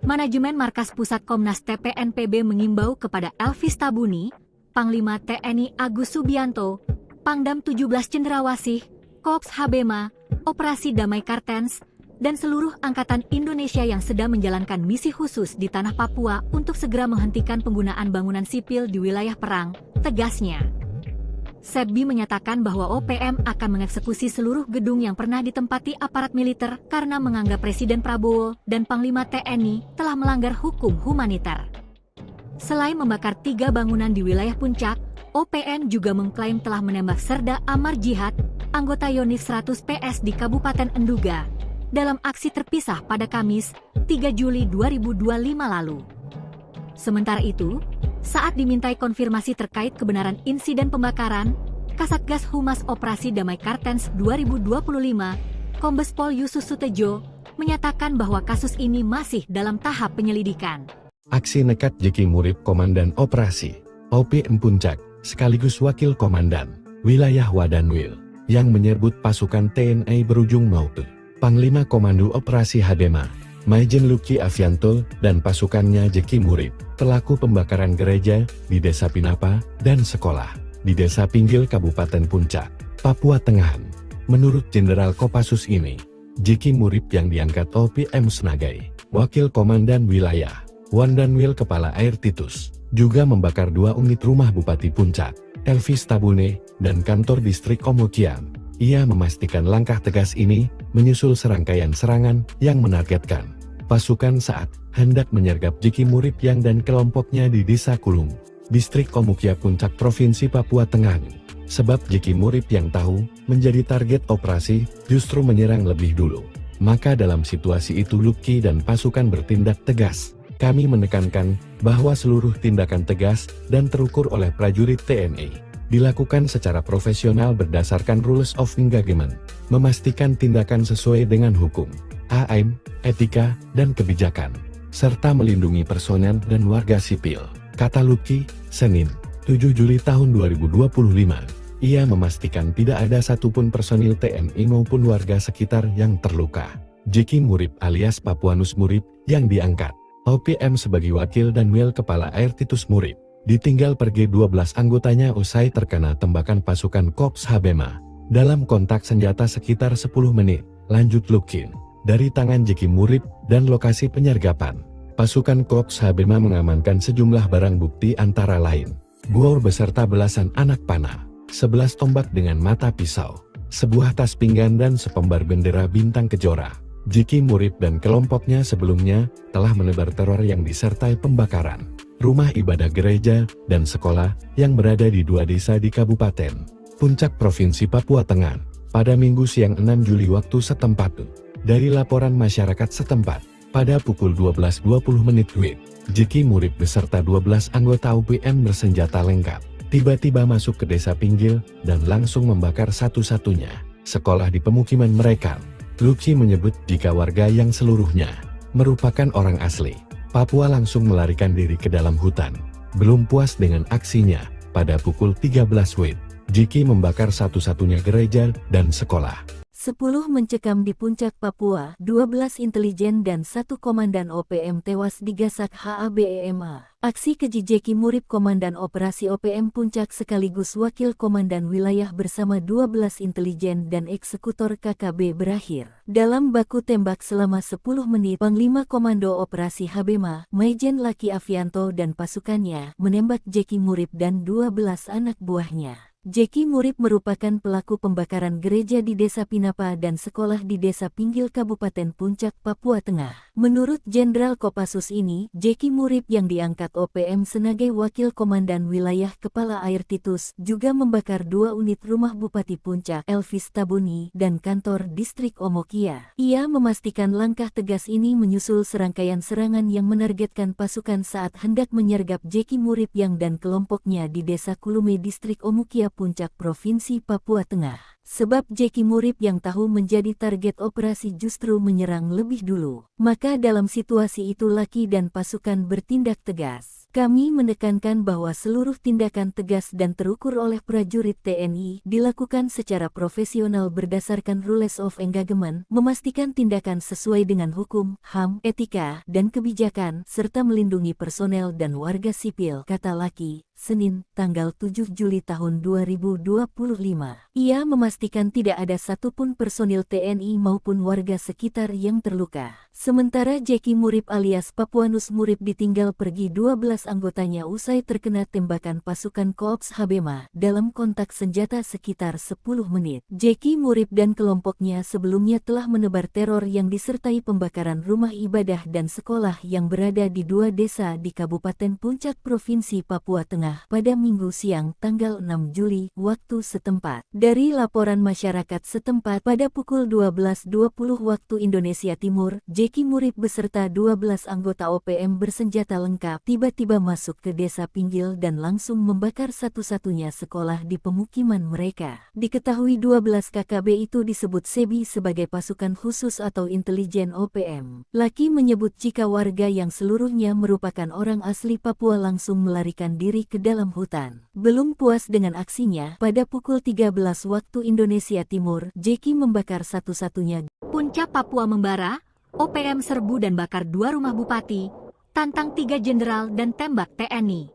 Manajemen Markas Pusat Komnas TPNPB mengimbau kepada Elvis Tabuni, Panglima TNI Agus Subianto, Pangdam 17 Cendrawasih, Korps Habema, Operasi Damai Kartens, dan seluruh Angkatan Indonesia yang sedang menjalankan misi khusus di tanah Papua untuk segera menghentikan penggunaan bangunan sipil di wilayah perang, tegasnya. Sebbi menyatakan bahwa OPM akan mengeksekusi seluruh gedung yang pernah ditempati aparat militer karena menganggap Presiden Prabowo dan Panglima TNI telah melanggar hukum humaniter. Selain membakar 3 bangunan di wilayah Puncak, OPM juga mengklaim telah menembak Serda Amar Jihad, anggota Yonif 100 PS di Kabupaten Enduga, dalam aksi terpisah pada Kamis, 3 Juli 2025 lalu. Sementara itu, saat dimintai konfirmasi terkait kebenaran insiden pembakaran, Kasatgas Humas Operasi Damai Kartens 2025, Kombes Pol Yusus Sutejo, menyatakan bahwa kasus ini masih dalam tahap penyelidikan. Aksi nekat Jeki Murib Komandan Operasi OPM Puncak, sekaligus Wakil Komandan Wilayah Wadanwil, yang menyebut pasukan TNI berujung maut. Panglima Komando Operasi Habema, Maijen Luki Avianto, dan pasukannya Jeki Murib, pelaku pembakaran gereja di Desa Pinapa dan sekolah di Desa Pinggil Kabupaten Puncak, Papua Tengah. Menurut Jenderal Kopassus ini, Jeki Murib yang diangkat OPM sebagai Wakil Komandan Wilayah Wadanwil Kepala Air Titus, juga membakar 2 unit rumah Bupati Puncak, Elvis Tabune, dan kantor distrik Omokian. Ia memastikan langkah tegas ini menyusul serangkaian serangan yang menargetkan pasukan saat hendak menyergap Jeki Murib yang dan kelompoknya di Desa Kulung, Distrik Omukia Puncak Provinsi Papua Tengah. Sebab Jeki Murib yang tahu menjadi target operasi justru menyerang lebih dulu. Maka dalam situasi itu Luki dan pasukan bertindak tegas. Kami menekankan bahwa seluruh tindakan tegas dan terukur oleh prajurit TNI dilakukan secara profesional berdasarkan Rules of Engagement, memastikan tindakan sesuai dengan hukum, HAM, etika, dan kebijakan, serta melindungi personel dan warga sipil, kata Luki, Senin, 7 Juli tahun 2025. Ia memastikan tidak ada satupun personil TNI maupun warga sekitar yang terluka. Jeki Murib alias Papuanus Murib, yang diangkat OPM sebagai Wakil dan Wil Kepala Air Titus Murib, ditinggal pergi 12 anggotanya usai terkena tembakan pasukan Korps Habema. Dalam kontak senjata sekitar 10 menit, lanjut Lukin, dari tangan Jeki Murib dan lokasi penyergapan. Pasukan Korps Habema mengamankan sejumlah barang bukti antara lain bor beserta belasan anak panah, 11 tombak dengan mata pisau, sebuah tas pinggan dan sepembar bendera bintang kejora. Jeki Murib dan kelompoknya sebelumnya telah menebar teror yang disertai pembakaran rumah ibadah gereja dan sekolah yang berada di 2 desa di Kabupaten Puncak Provinsi Papua Tengah pada Minggu siang 6 Juli waktu setempat. Dari laporan masyarakat setempat, pada pukul 12.20 WIB, Jeki Murib beserta 12 anggota OPM bersenjata lengkap tiba-tiba masuk ke Desa Pinggil dan langsung membakar satu-satunya sekolah di pemukiman mereka. Luki menyebut jika warga yang seluruhnya merupakan orang asli Papua langsung melarikan diri ke dalam hutan. Belum puas dengan aksinya, pada pukul 13 WIB, Jeki membakar satu-satunya gereja dan sekolah. 10 mencekam di Puncak Papua, 12 intelijen dan 1 komandan OPM tewas digasak HABEMA. Aksi keji Jeki Murib Komandan Operasi OPM Puncak sekaligus Wakil Komandan Wilayah bersama 12 intelijen dan eksekutor KKB berakhir dalam baku tembak selama 10 menit. Panglima Komando Operasi Habema, Maijen Luki Avianto dan pasukannya menembak Jeki Murib dan 12 anak buahnya. Jeki Murib merupakan pelaku pembakaran gereja di Desa Pinapa dan sekolah di Desa Pinggil Kabupaten Puncak, Papua Tengah. Menurut Jenderal Kopassus ini, Jeki Murib yang diangkat OPM sebagai Wakil Komandan Wilayah Kepala Air Titus juga membakar 2 unit rumah Bupati Puncak, Elvis Tabuni, dan kantor distrik Omokia. Ia memastikan langkah tegas ini menyusul serangkaian serangan yang menargetkan pasukan saat hendak menyergap Jeki Murib yang dan kelompoknya di Desa Kulume distrik Omokia Puncak Provinsi Papua Tengah. Sebab Jeki Murib yang tahu menjadi target operasi justru menyerang lebih dulu. Maka dalam situasi itu Luki dan pasukan bertindak tegas. Kami menekankan bahwa seluruh tindakan tegas dan terukur oleh prajurit TNI dilakukan secara profesional berdasarkan Rules of Engagement, memastikan tindakan sesuai dengan hukum, HAM, etika, dan kebijakan, serta melindungi personel dan warga sipil, kata Luki, Senin, tanggal 7 Juli tahun 2025. Ia memastikan tidak ada satupun personil TNI maupun warga sekitar yang terluka. Sementara Jeki Murip alias Papuanus Murip ditinggal pergi 12 anggotanya usai terkena tembakan pasukan Korps Habema dalam kontak senjata sekitar 10 menit. Jeki Murip dan kelompoknya sebelumnya telah menebar teror yang disertai pembakaran rumah ibadah dan sekolah yang berada di 2 desa di Kabupaten Puncak, Provinsi Papua Tengah pada Minggu siang tanggal 6 Juli waktu setempat. Dari laporan masyarakat setempat pada pukul 12.20 waktu Indonesia Timur, Jeki Murip beserta 12 anggota OPM bersenjata lengkap tiba-tiba masuk ke desa Pinggil dan langsung membakar satu-satunya sekolah di pemukiman mereka. Diketahui 12 KKB itu disebut SEBI sebagai pasukan khusus atau intelijen OPM. Laki menyebut jika warga yang seluruhnya merupakan orang asli Papua langsung melarikan diri ke dalam hutan. Belum puas dengan aksinya, pada pukul 13 waktu Indonesia Timur, Jeki membakar satu-satunya Puncak Papua membara, OPM serbu dan bakar 2 rumah bupati, tantang 3 jenderal dan tembak TNI.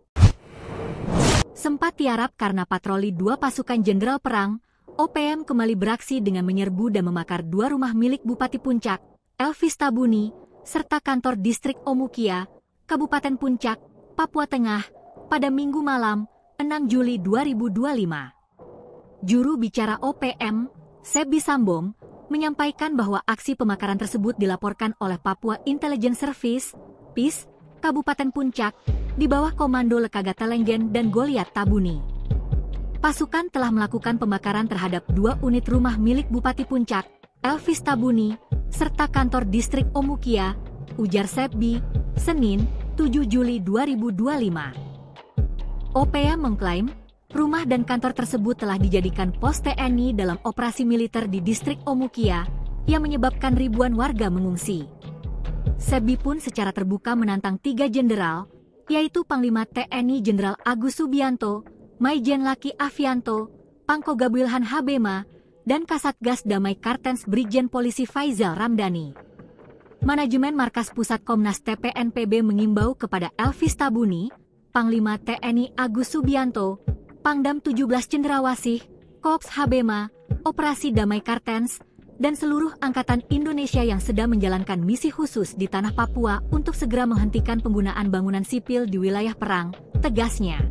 Sempat tiarap karena patroli 2 pasukan jenderal perang, OPM kembali beraksi dengan menyerbu dan membakar 2 rumah milik Bupati Puncak, Elvis Tabuni, serta kantor distrik Omukia, Kabupaten Puncak, Papua Tengah, pada Minggu malam, 6 Juli 2025. Juru bicara OPM, Sebi Sambom, menyampaikan bahwa aksi pembakaran tersebut dilaporkan oleh Papua Intelligence Service, PIS, Kabupaten Puncak, di bawah komando Lekaga Telenggen dan Goliat Tabuni. Pasukan telah melakukan pembakaran terhadap 2 unit rumah milik Bupati Puncak, Elvis Tabuni, serta kantor distrik Omukia, ujar Sebi, Senin, 7 Juli 2025. OPM mengklaim, rumah dan kantor tersebut telah dijadikan pos TNI dalam operasi militer di distrik Omukia, yang menyebabkan ribuan warga mengungsi. Sebi pun secara terbuka menantang 3 jenderal, yaitu Panglima TNI Jenderal Agus Subianto, Maijen Laki Afianto, Pangko Gabilhan Habema, dan Kasatgas Damai Kartens Brigjen Polisi Faizal Ramdhani. Manajemen Markas Pusat Komnas TPNPB mengimbau kepada Elvis Tabuni, Panglima TNI Agus Subianto, Pangdam 17 Cendrawasih, Korps Habema, Operasi Damai Kartens, dan seluruh angkatan Indonesia yang sedang menjalankan misi khusus di tanah Papua untuk segera menghentikan penggunaan bangunan sipil di wilayah perang, tegasnya.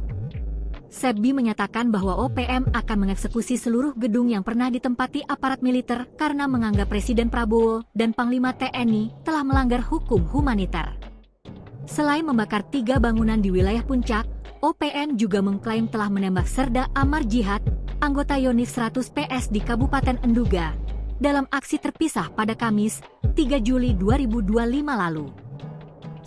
Sebi menyatakan bahwa OPM akan mengeksekusi seluruh gedung yang pernah ditempati aparat militer karena menganggap Presiden Prabowo dan Panglima TNI telah melanggar hukum humaniter. Selain membakar 3 bangunan di wilayah Puncak, OPM juga mengklaim telah menembak Serda Amar Jihad, anggota Yonif 100 PS di Kabupaten Enduga, dalam aksi terpisah pada Kamis, 3 Juli 2025 lalu.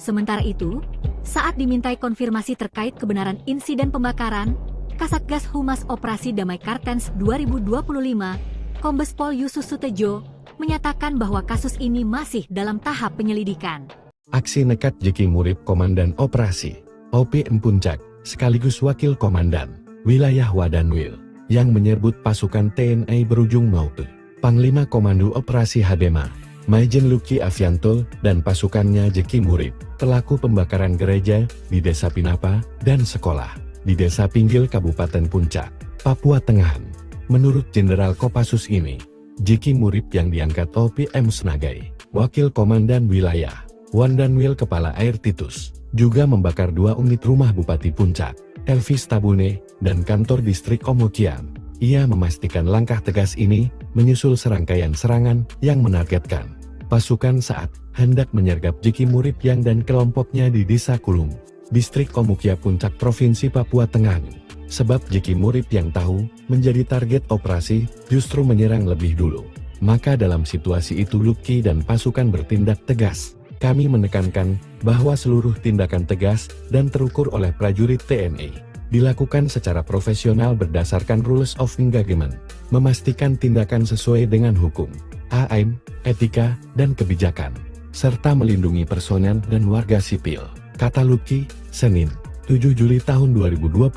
Sementara itu, saat dimintai konfirmasi terkait kebenaran insiden pembakaran, Kasatgas Humas Operasi Damai Kartens 2025, Kombes Pol Yusus Sutejo, menyatakan bahwa kasus ini masih dalam tahap penyelidikan. Aksi nekat Jeki Murip Komandan Operasi OPM Puncak, sekaligus Wakil Komandan Wilayah Wadanwil, yang menyerbu pasukan TNI berujung maut. Panglima Komando Operasi Habema, Maijen Luki Afianto dan pasukannya Jeki Murip, pelaku pembakaran gereja di Desa Pinapa dan sekolah di Desa Pinggil Kabupaten Puncak, Papua Tengah. Menurut Jenderal Kopassus ini, Jeki Murip yang diangkat OPM sebagai Wakil Komandan Wilayah Wadanwil Kepala Air Titus, juga membakar 2 unit rumah Bupati Puncak, Elvis Tabune, dan kantor distrik Omukia. Ia memastikan langkah tegas ini menyusul serangkaian serangan yang menargetkan pasukan saat hendak menyergap Jeki Murip yang dan kelompoknya di Desa Kulung, distrik Omukia Puncak, Provinsi Papua Tengah. Sebab Jeki Murip yang tahu menjadi target operasi justru menyerang lebih dulu. Maka dalam situasi itu Luki dan pasukan bertindak tegas. Kami menekankan bahwa seluruh tindakan tegas dan terukur oleh prajurit TNI dilakukan secara profesional berdasarkan rules of engagement, memastikan tindakan sesuai dengan hukum, AM, etika, dan kebijakan, serta melindungi personel dan warga sipil, kata Luki, Senin, 7 Juli tahun 2025.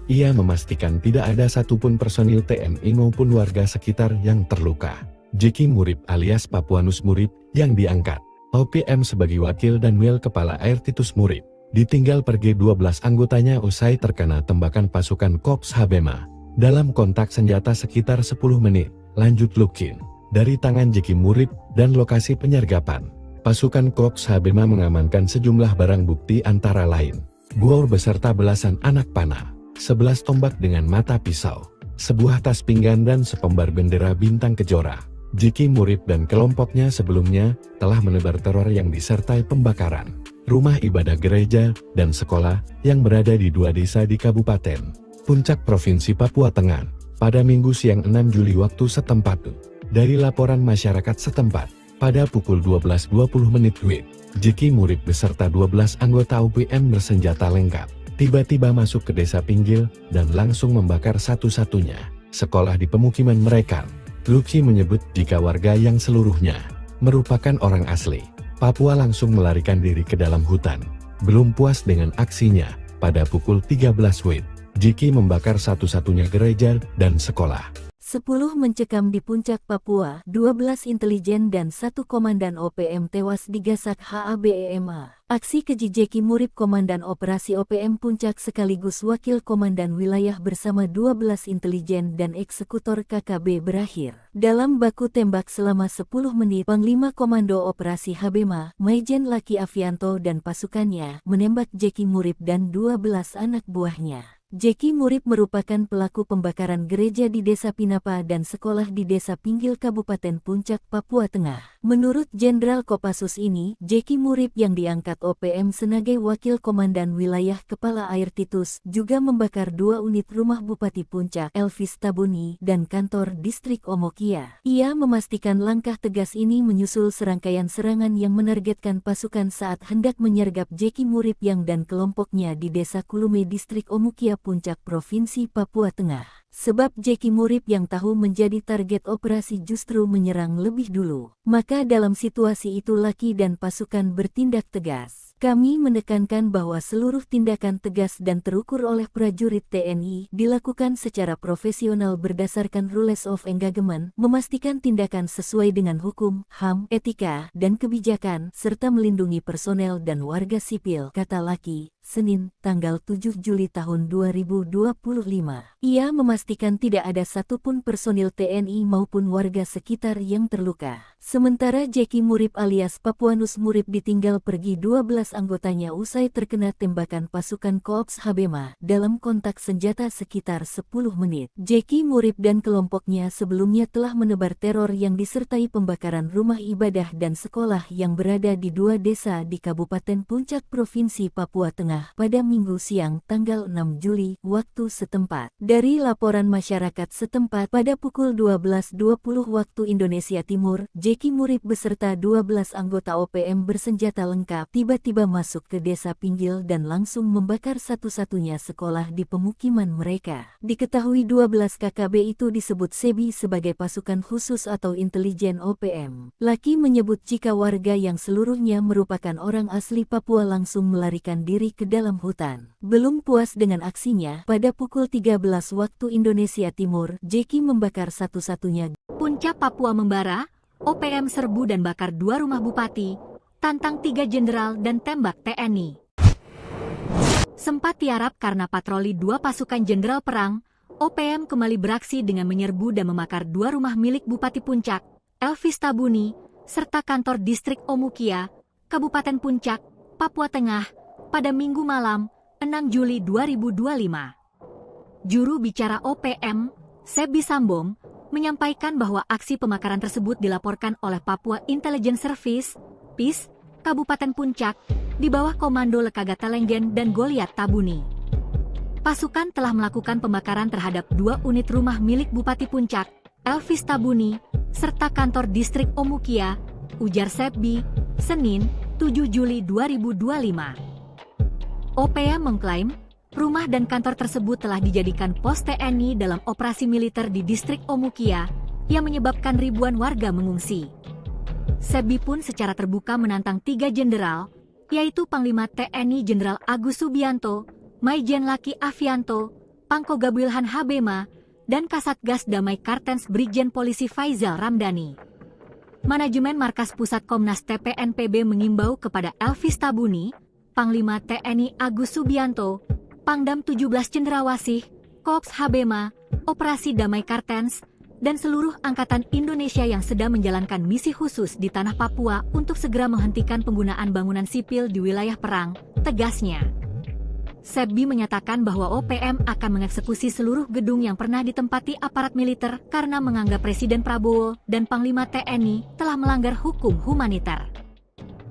Ia memastikan tidak ada satupun personil TNI maupun warga sekitar yang terluka. Jeki Murip alias Papuanus Murip yang diangkat OPM sebagai Wakil Danwil Kepala Air Titus Murip, ditinggal pergi 12 anggotanya usai terkena tembakan pasukan Korps Habema. Dalam kontak senjata sekitar 10 menit, lanjut Lukin. Dari tangan Jeki Murib dan lokasi penyergapan, pasukan Korps Habema mengamankan sejumlah barang bukti antara lain buor beserta belasan anak panah, 11 tombak dengan mata pisau, sebuah tas pinggan dan sepembar bendera bintang kejora. Jeki Murib dan kelompoknya sebelumnya telah menebar teror yang disertai pembakaran rumah ibadah gereja dan sekolah yang berada di 2 desa di Kabupaten Puncak Provinsi Papua Tengah pada Minggu siang 6 Juli waktu setempat. Dari laporan masyarakat setempat, pada pukul 12.20 WIB, Jeki Murib beserta 12 anggota OPM bersenjata lengkap tiba-tiba masuk ke desa Pinggil dan langsung membakar satu-satunya sekolah di pemukiman mereka. Luki menyebut jika warga yang seluruhnya merupakan orang asli Papua langsung melarikan diri ke dalam hutan. Belum puas dengan aksinya, pada pukul 13 WIB, Jeki membakar satu-satunya gereja dan sekolah. 10 mencekam di Puncak Papua, 12 intelijen dan 1 komandan OPM tewas digasak HABEMA. Aksi keji Jeki Murib Komandan Operasi OPM Puncak sekaligus Wakil Komandan Wilayah bersama 12 intelijen dan eksekutor KKB berakhir dalam baku tembak selama 10 menit. Panglima Komando Operasi Habema, Maijen Laki Afianto dan pasukannya menembak Jeki Murib dan 12 anak buahnya. Jeki Murib merupakan pelaku pembakaran gereja di Desa Pinapa dan sekolah di Desa Pinggil Kabupaten Puncak, Papua Tengah. Menurut Jenderal Kopassus ini, Jeki Murib yang diangkat OPM sebagai Wakil Komandan Wilayah Kepala Air Titus juga membakar 2 unit rumah Bupati Puncak, Elvis Tabuni, dan kantor distrik Omokia. Ia memastikan langkah tegas ini menyusul serangkaian serangan yang menargetkan pasukan saat hendak menyergap Jeki Murib yang dan kelompoknya di Desa Kulume distrik Omokia Puncak Provinsi Papua Tengah. Sebab Jeki Murib yang tahu menjadi target operasi justru menyerang lebih dulu. Maka dalam situasi itu Laki dan pasukan bertindak tegas. Kami menekankan bahwa seluruh tindakan tegas dan terukur oleh prajurit TNI dilakukan secara profesional berdasarkan rules of engagement, memastikan tindakan sesuai dengan hukum, HAM, etika, dan kebijakan, serta melindungi personel dan warga sipil, kata Laki. Senin, tanggal 7 Juli tahun 2025. Ia memastikan tidak ada satupun personil TNI maupun warga sekitar yang terluka. Sementara Jeki Murib alias Papuanus Murib ditinggal pergi 12 anggotanya usai terkena tembakan pasukan Korps Habema dalam kontak senjata sekitar 10 menit. Jeki Murib dan kelompoknya sebelumnya telah menebar teror yang disertai pembakaran rumah ibadah dan sekolah yang berada di 2 desa di Kabupaten Puncak Provinsi Papua Tengah pada Minggu siang tanggal 6 Juli waktu setempat. Dari laporan masyarakat setempat pada pukul 12.20 waktu Indonesia Timur, Jeki Murib beserta 12 anggota OPM bersenjata lengkap tiba-tiba masuk ke desa Pinggil dan langsung membakar satu-satunya sekolah di pemukiman mereka. Diketahui 12 KKB itu disebut SEBI sebagai pasukan khusus atau intelijen OPM. Laki menyebut jika warga yang seluruhnya merupakan orang asli Papua langsung melarikan diri ke dalam hutan. Belum puas dengan aksinya, pada pukul 13 waktu Indonesia Timur, Jeki membakar satu-satunya. Puncak Papua membara, OPM serbu dan bakar 2 rumah bupati, tantang 3 jenderal dan tembak TNI. Sempat tiarap karena patroli 2 pasukan jenderal perang, OPM kembali beraksi dengan menyerbu dan membakar 2 rumah milik Bupati Puncak, Elvis Tabuni, serta kantor distrik Omukia, Kabupaten Puncak, Papua Tengah, pada Minggu malam, 6 Juli 2025. Juru bicara OPM, Sebi Sambong, menyampaikan bahwa aksi pembakaran tersebut dilaporkan oleh Papua Intelligence Service, PIS, Kabupaten Puncak, di bawah komando Lekagata Lenggen dan Goliat Tabuni. Pasukan telah melakukan pembakaran terhadap 2 unit rumah milik Bupati Puncak, Elvis Tabuni, serta kantor distrik Omukia, ujar Sebi, Senin, 7 Juli 2025. OPM mengklaim, rumah dan kantor tersebut telah dijadikan pos TNI dalam operasi militer di distrik Omukia, yang menyebabkan ribuan warga mengungsi. Sebi pun secara terbuka menantang 3 jenderal, yaitu Panglima TNI Jenderal Agus Subianto, Maijen Laki Afianto, Pangkoga Wilhan Habema, dan Kasatgas Damai Kartens Brigjen Polisi Faizal Ramdhani. Manajemen Markas Pusat Komnas TPNPB mengimbau kepada Elvis Tabuni, Panglima TNI Agus Subianto, Pangdam 17 Cendrawasih, Korps Habema, Operasi Damai Kartens, dan seluruh Angkatan Indonesia yang sedang menjalankan misi khusus di tanah Papua untuk segera menghentikan penggunaan bangunan sipil di wilayah perang, tegasnya. Sebbi menyatakan bahwa OPM akan mengeksekusi seluruh gedung yang pernah ditempati aparat militer karena menganggap Presiden Prabowo dan Panglima TNI telah melanggar hukum humaniter.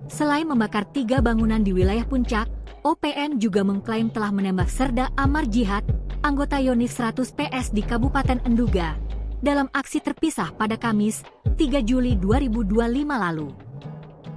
Selain membakar 3 bangunan di wilayah Puncak, OPM juga mengklaim telah menembak Serda Amar Jihad, anggota Yonif 100 PS di Kabupaten Enduga, dalam aksi terpisah pada Kamis, 3 Juli 2025 lalu.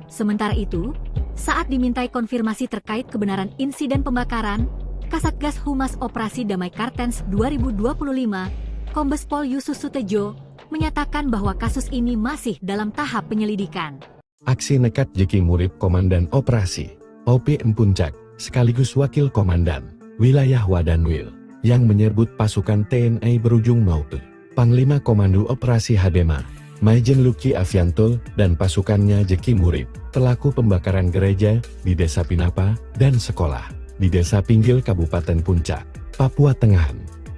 Sementara itu, saat dimintai konfirmasi terkait kebenaran insiden pembakaran, Kasatgas Humas Operasi Damai Kartens 2025, Kombes Pol Yusus Sutejo, menyatakan bahwa kasus ini masih dalam tahap penyelidikan. Aksi nekat Jeki Murib Komandan Operasi OPM Puncak, sekaligus Wakil Komandan Wilayah Wadanwil, yang menyebut pasukan TNI berujung maut. Panglima Komando Operasi Habema, Maijen Luki Avianto, dan pasukannya Jeki Murib, pelaku pembakaran gereja di Desa Pinapa dan sekolah di Desa Pinggil Kabupaten Puncak, Papua Tengah.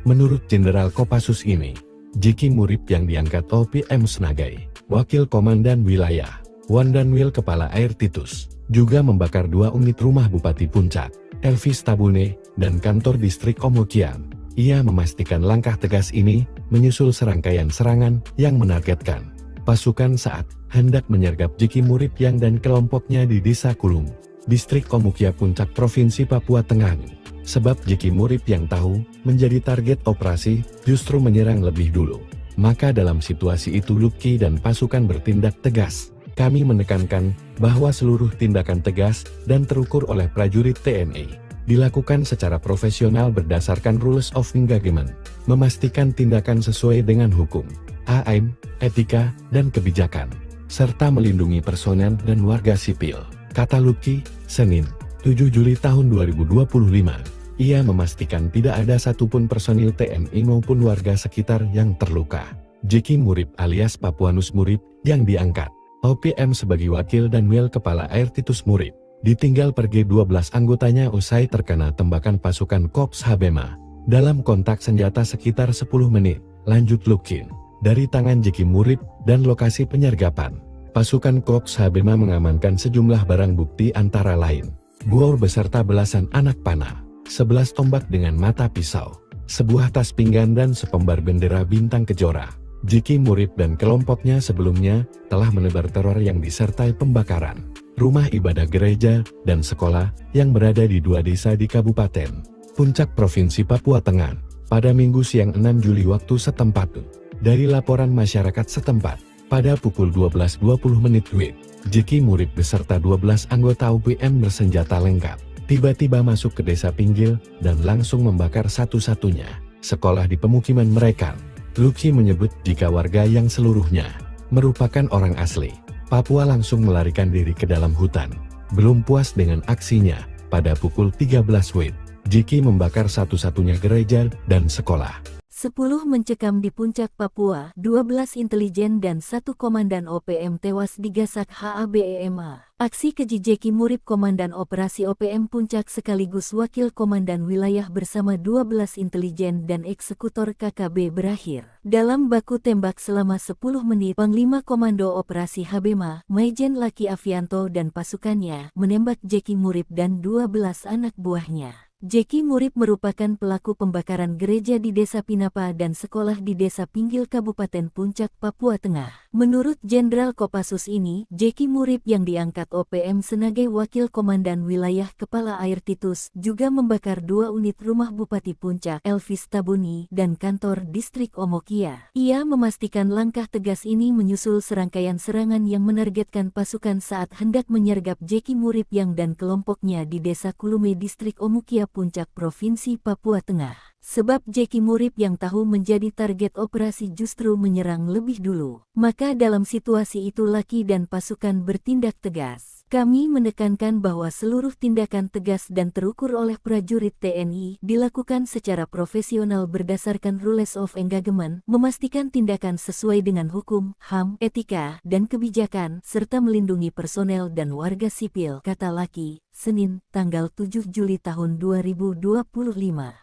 Menurut Jenderal Kopassus ini, Jeki Murib yang diangkat OPM sebagai Wakil Komandan Wilayah Wadanwil Kepala Air Titus, juga membakar 2 unit rumah Bupati Puncak, Elvis Tabune, dan kantor distrik Omokian. Ia memastikan langkah tegas ini menyusul serangkaian serangan yang menargetkan pasukan saat hendak menyergap Jeki Murib yang dan kelompoknya di Desa Kulung, distrik Omukia Puncak Provinsi Papua Tengah. Sebab Jeki Murib yang tahu menjadi target operasi justru menyerang lebih dulu. Maka dalam situasi itu Luki dan pasukan bertindak tegas. Kami menekankan bahwa seluruh tindakan tegas dan terukur oleh prajurit TNI dilakukan secara profesional berdasarkan Rules of Engagement, memastikan tindakan sesuai dengan hukum, HM, etika, dan kebijakan, serta melindungi personel dan warga sipil, kata Luki, Senin, 7 Juli tahun 2025. Ia memastikan tidak ada satupun personil TNI maupun warga sekitar yang terluka. Jeki Murib alias Papuanus Murib yang diangkat OPM sebagai Wakil Danwil Kepala Air Titus Murib, ditinggal pergi 12 anggotanya usai terkena tembakan pasukan Korps Habema. Dalam kontak senjata sekitar 10 menit, lanjut Lukin, dari tangan Jeki Murib dan lokasi penyergapan. Pasukan Korps Habema mengamankan sejumlah barang bukti antara lain, bor beserta belasan anak panah, 11 tombak dengan mata pisau, sebuah tas pinggan dan sepembar bendera bintang kejora. Jeki Murib dan kelompoknya sebelumnya telah menebar teror yang disertai pembakaran rumah ibadah gereja dan sekolah yang berada di 2 desa di Kabupaten Puncak Provinsi Papua Tengah pada Minggu siang 6 Juli waktu setempat. Dari laporan masyarakat setempat, pada pukul 12.20 WIB, Jeki Murib beserta 12 anggota OPM bersenjata lengkap tiba-tiba masuk ke Desa Pinggil dan langsung membakar satu-satunya sekolah di pemukiman mereka. Luki menyebut jika warga yang seluruhnya merupakan orang asli Papua langsung melarikan diri ke dalam hutan. Belum puas dengan aksinya, pada pukul 13 WIB, Jeki membakar satu-satunya gereja dan sekolah. 10 mencekam di Puncak Papua, 12 intelijen dan 1 komandan OPM tewas digasak HABEMA. Aksi keji Jeki Murib Komandan Operasi OPM Puncak sekaligus Wakil Komandan Wilayah bersama 12 intelijen dan eksekutor KKB berakhir dalam baku tembak selama 10 menit. Panglima Komando Operasi Habema, Maijen Luki Avianto dan pasukannya menembak Jeki Murib dan 12 anak buahnya. Jeki Murib merupakan pelaku pembakaran gereja di Desa Pinapa dan sekolah di Desa Pinggil Kabupaten Puncak, Papua Tengah. Menurut Jenderal Kopassus ini, Jeki Murib yang diangkat OPM sebagai Wakil Komandan Wilayah Kepala Air Titus juga membakar 2 unit rumah Bupati Puncak, Elvis Tabuni, dan kantor distrik Omokia. Ia memastikan langkah tegas ini menyusul serangkaian serangan yang menargetkan pasukan saat hendak menyergap Jeki Murib yang dan kelompoknya di Desa Kulume distrik Omokia Puncak Provinsi Papua Tengah. Sebab Jeki Murib yang tahu menjadi target operasi justru menyerang lebih dulu. Maka dalam situasi itu Luki dan pasukan bertindak tegas. Kami menekankan bahwa seluruh tindakan tegas dan terukur oleh prajurit TNI dilakukan secara profesional berdasarkan Rules of Engagement, memastikan tindakan sesuai dengan hukum, HAM, etika, dan kebijakan, serta melindungi personel dan warga sipil, kata Luki, Senin, tanggal 7 Juli tahun 2025.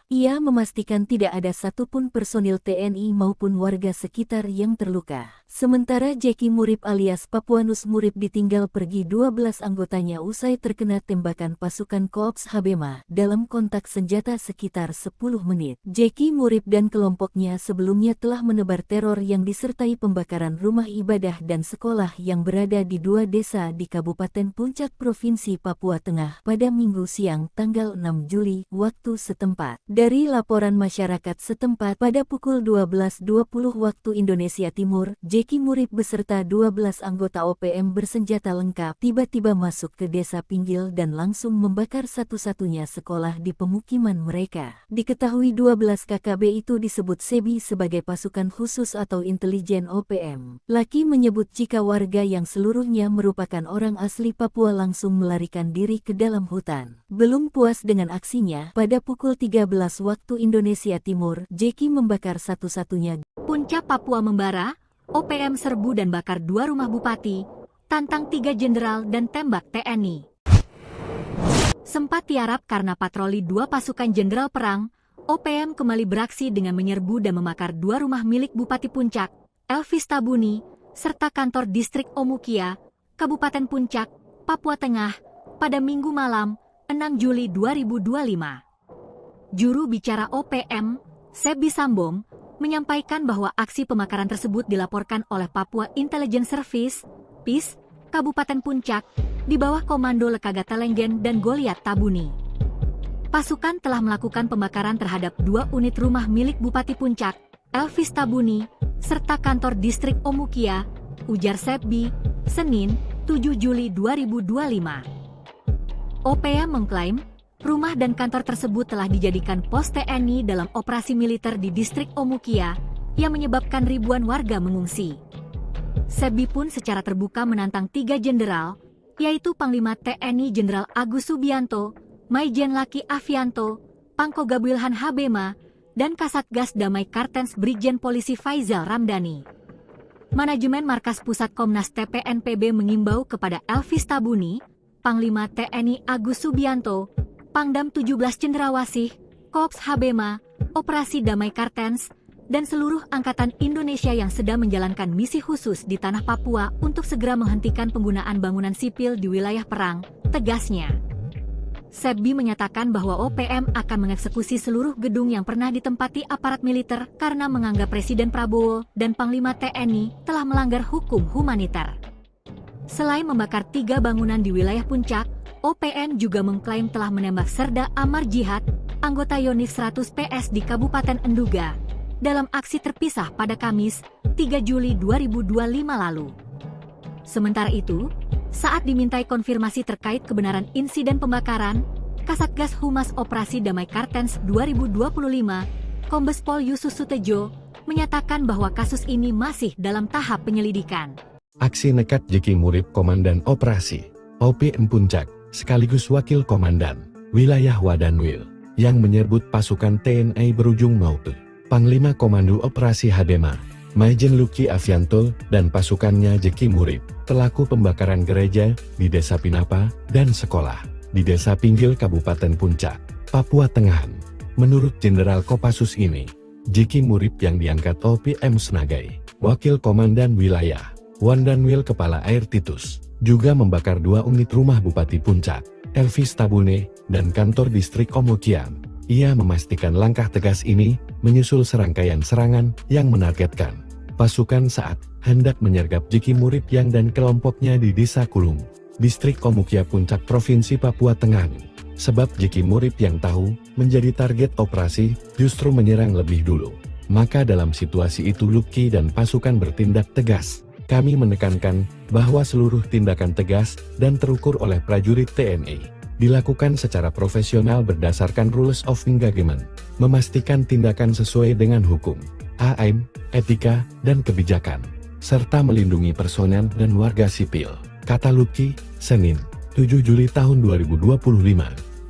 Ia memastikan tidak ada satupun personil TNI maupun warga sekitar yang terluka. Sementara Jeki Murip alias Papuanus Murip ditinggal pergi 12 anggotanya usai terkena tembakan pasukan Korps Habema dalam kontak senjata sekitar 10 menit. Jeki Murip dan kelompoknya sebelumnya telah menebar teror yang disertai pembakaran rumah ibadah dan sekolah yang berada di 2 desa di Kabupaten Puncak, Provinsi Papua Tengah pada Minggu siang tanggal 6 Juli waktu setempat. Dari laporan masyarakat setempat pada pukul 12.20 waktu Indonesia Timur, Jeki Murip beserta 12 anggota OPM bersenjata lengkap tiba-tiba masuk ke desa Pinggil dan langsung membakar satu-satunya sekolah di pemukiman mereka. Diketahui 12 KKB itu disebut SEBI sebagai pasukan khusus atau intelijen OPM. Laki menyebut jika warga yang seluruhnya merupakan orang asli Papua langsung melarikan diri ke dalam hutan. Belum puas dengan aksinya, pada pukul 13 waktu Indonesia Timur, Jeki membakar satu-satunya Puncak Papua membara, OPM serbu dan bakar 2 rumah bupati, tantang 3 jenderal dan tembak TNI. Sempat tiarap karena patroli 2 pasukan jenderal perang, OPM kembali beraksi dengan menyerbu dan membakar 2 rumah milik Bupati Puncak, Elvis Tabuni, serta kantor distrik Omukia, Kabupaten Puncak, Papua Tengah, pada Minggu malam, 6 Juli 2025. Juru bicara OPM, Sebi Sambom, menyampaikan bahwa aksi pembakaran tersebut dilaporkan oleh Papua Intelligence Service, PIS, Kabupaten Puncak, di bawah komando Lekaga Telenggen dan Goliat Tabuni. Pasukan telah melakukan pembakaran terhadap 2 unit rumah milik Bupati Puncak, Elvis Tabuni, serta kantor distrik Omukia, ujar Sebi, Senin, 7 Juli 2025. OPM mengklaim, rumah dan kantor tersebut telah dijadikan pos TNI dalam operasi militer di distrik Omukia, yang menyebabkan ribuan warga mengungsi. Sebi pun secara terbuka menantang 3 jenderal, yaitu Panglima TNI Jenderal Agus Subianto, Maijen Laki Afianto, Pangkoga Wilhan Habema, dan Kasatgas Damai Kartens Brigjen Polisi Faizal Ramdhani. Manajemen Markas Pusat Komnas TPNPB mengimbau kepada Elvis Tabuni, Panglima TNI Agus Subianto, Pangdam 17 Cendrawasih, Korps Habema, Operasi Damai Kartens, dan seluruh angkatan Indonesia yang sedang menjalankan misi khusus di tanah Papua untuk segera menghentikan penggunaan bangunan sipil di wilayah perang, tegasnya. Sebi menyatakan bahwa OPM akan mengeksekusi seluruh gedung yang pernah ditempati aparat militer karena menganggap Presiden Prabowo dan Panglima TNI telah melanggar hukum humaniter. Selain membakar 3 bangunan di wilayah Puncak, OPM juga mengklaim telah menembak Serda Amar Jihad, anggota Yonif 100 PS di Kabupaten Enduga, dalam aksi terpisah pada Kamis, 3 Juli 2025 lalu. Sementara itu, saat dimintai konfirmasi terkait kebenaran insiden pembakaran, Kasatgas Humas Operasi Damai Kartens 2025, Kombes Pol Yusus Sutejo, menyatakan bahwa kasus ini masih dalam tahap penyelidikan. Aksi nekat Jeki Murip Komandan Operasi OPM Puncak, sekaligus Wakil Komandan Wilayah Wadanwil, yang menyerbu pasukan TNI berujung maut. Panglima Komando Operasi Habema, Maijen Luki Afianto, dan pasukannya Jeki Murip, pelaku pembakaran gereja di Desa Pinapa dan sekolah di Desa Pinggil Kabupaten Puncak, Papua Tengah. Menurut Jenderal Kopassus ini, Jeki Murip yang diangkat OPM sebagai Wakil Komandan Wilayah Wadanwil Kepala Air Titus, juga membakar 2 unit rumah Bupati Puncak, Elvis Tabune, dan kantor distrik Omukia. Ia memastikan langkah tegas ini menyusul serangkaian serangan yang menargetkan pasukan saat hendak menyergap Jeki Murip yang dan kelompoknya di Desa Kulung, distrik Omukia Puncak, Provinsi Papua Tengah. Sebab Jeki Murip yang tahu menjadi target operasi justru menyerang lebih dulu. Maka dalam situasi itu Luki dan pasukan bertindak tegas. Kami menekankan bahwa seluruh tindakan tegas dan terukur oleh prajurit TNI dilakukan secara profesional berdasarkan rules of engagement, memastikan tindakan sesuai dengan hukum, HM, etika, dan kebijakan, serta melindungi personel dan warga sipil, kata Luki, Senin, 7 Juli tahun 2025.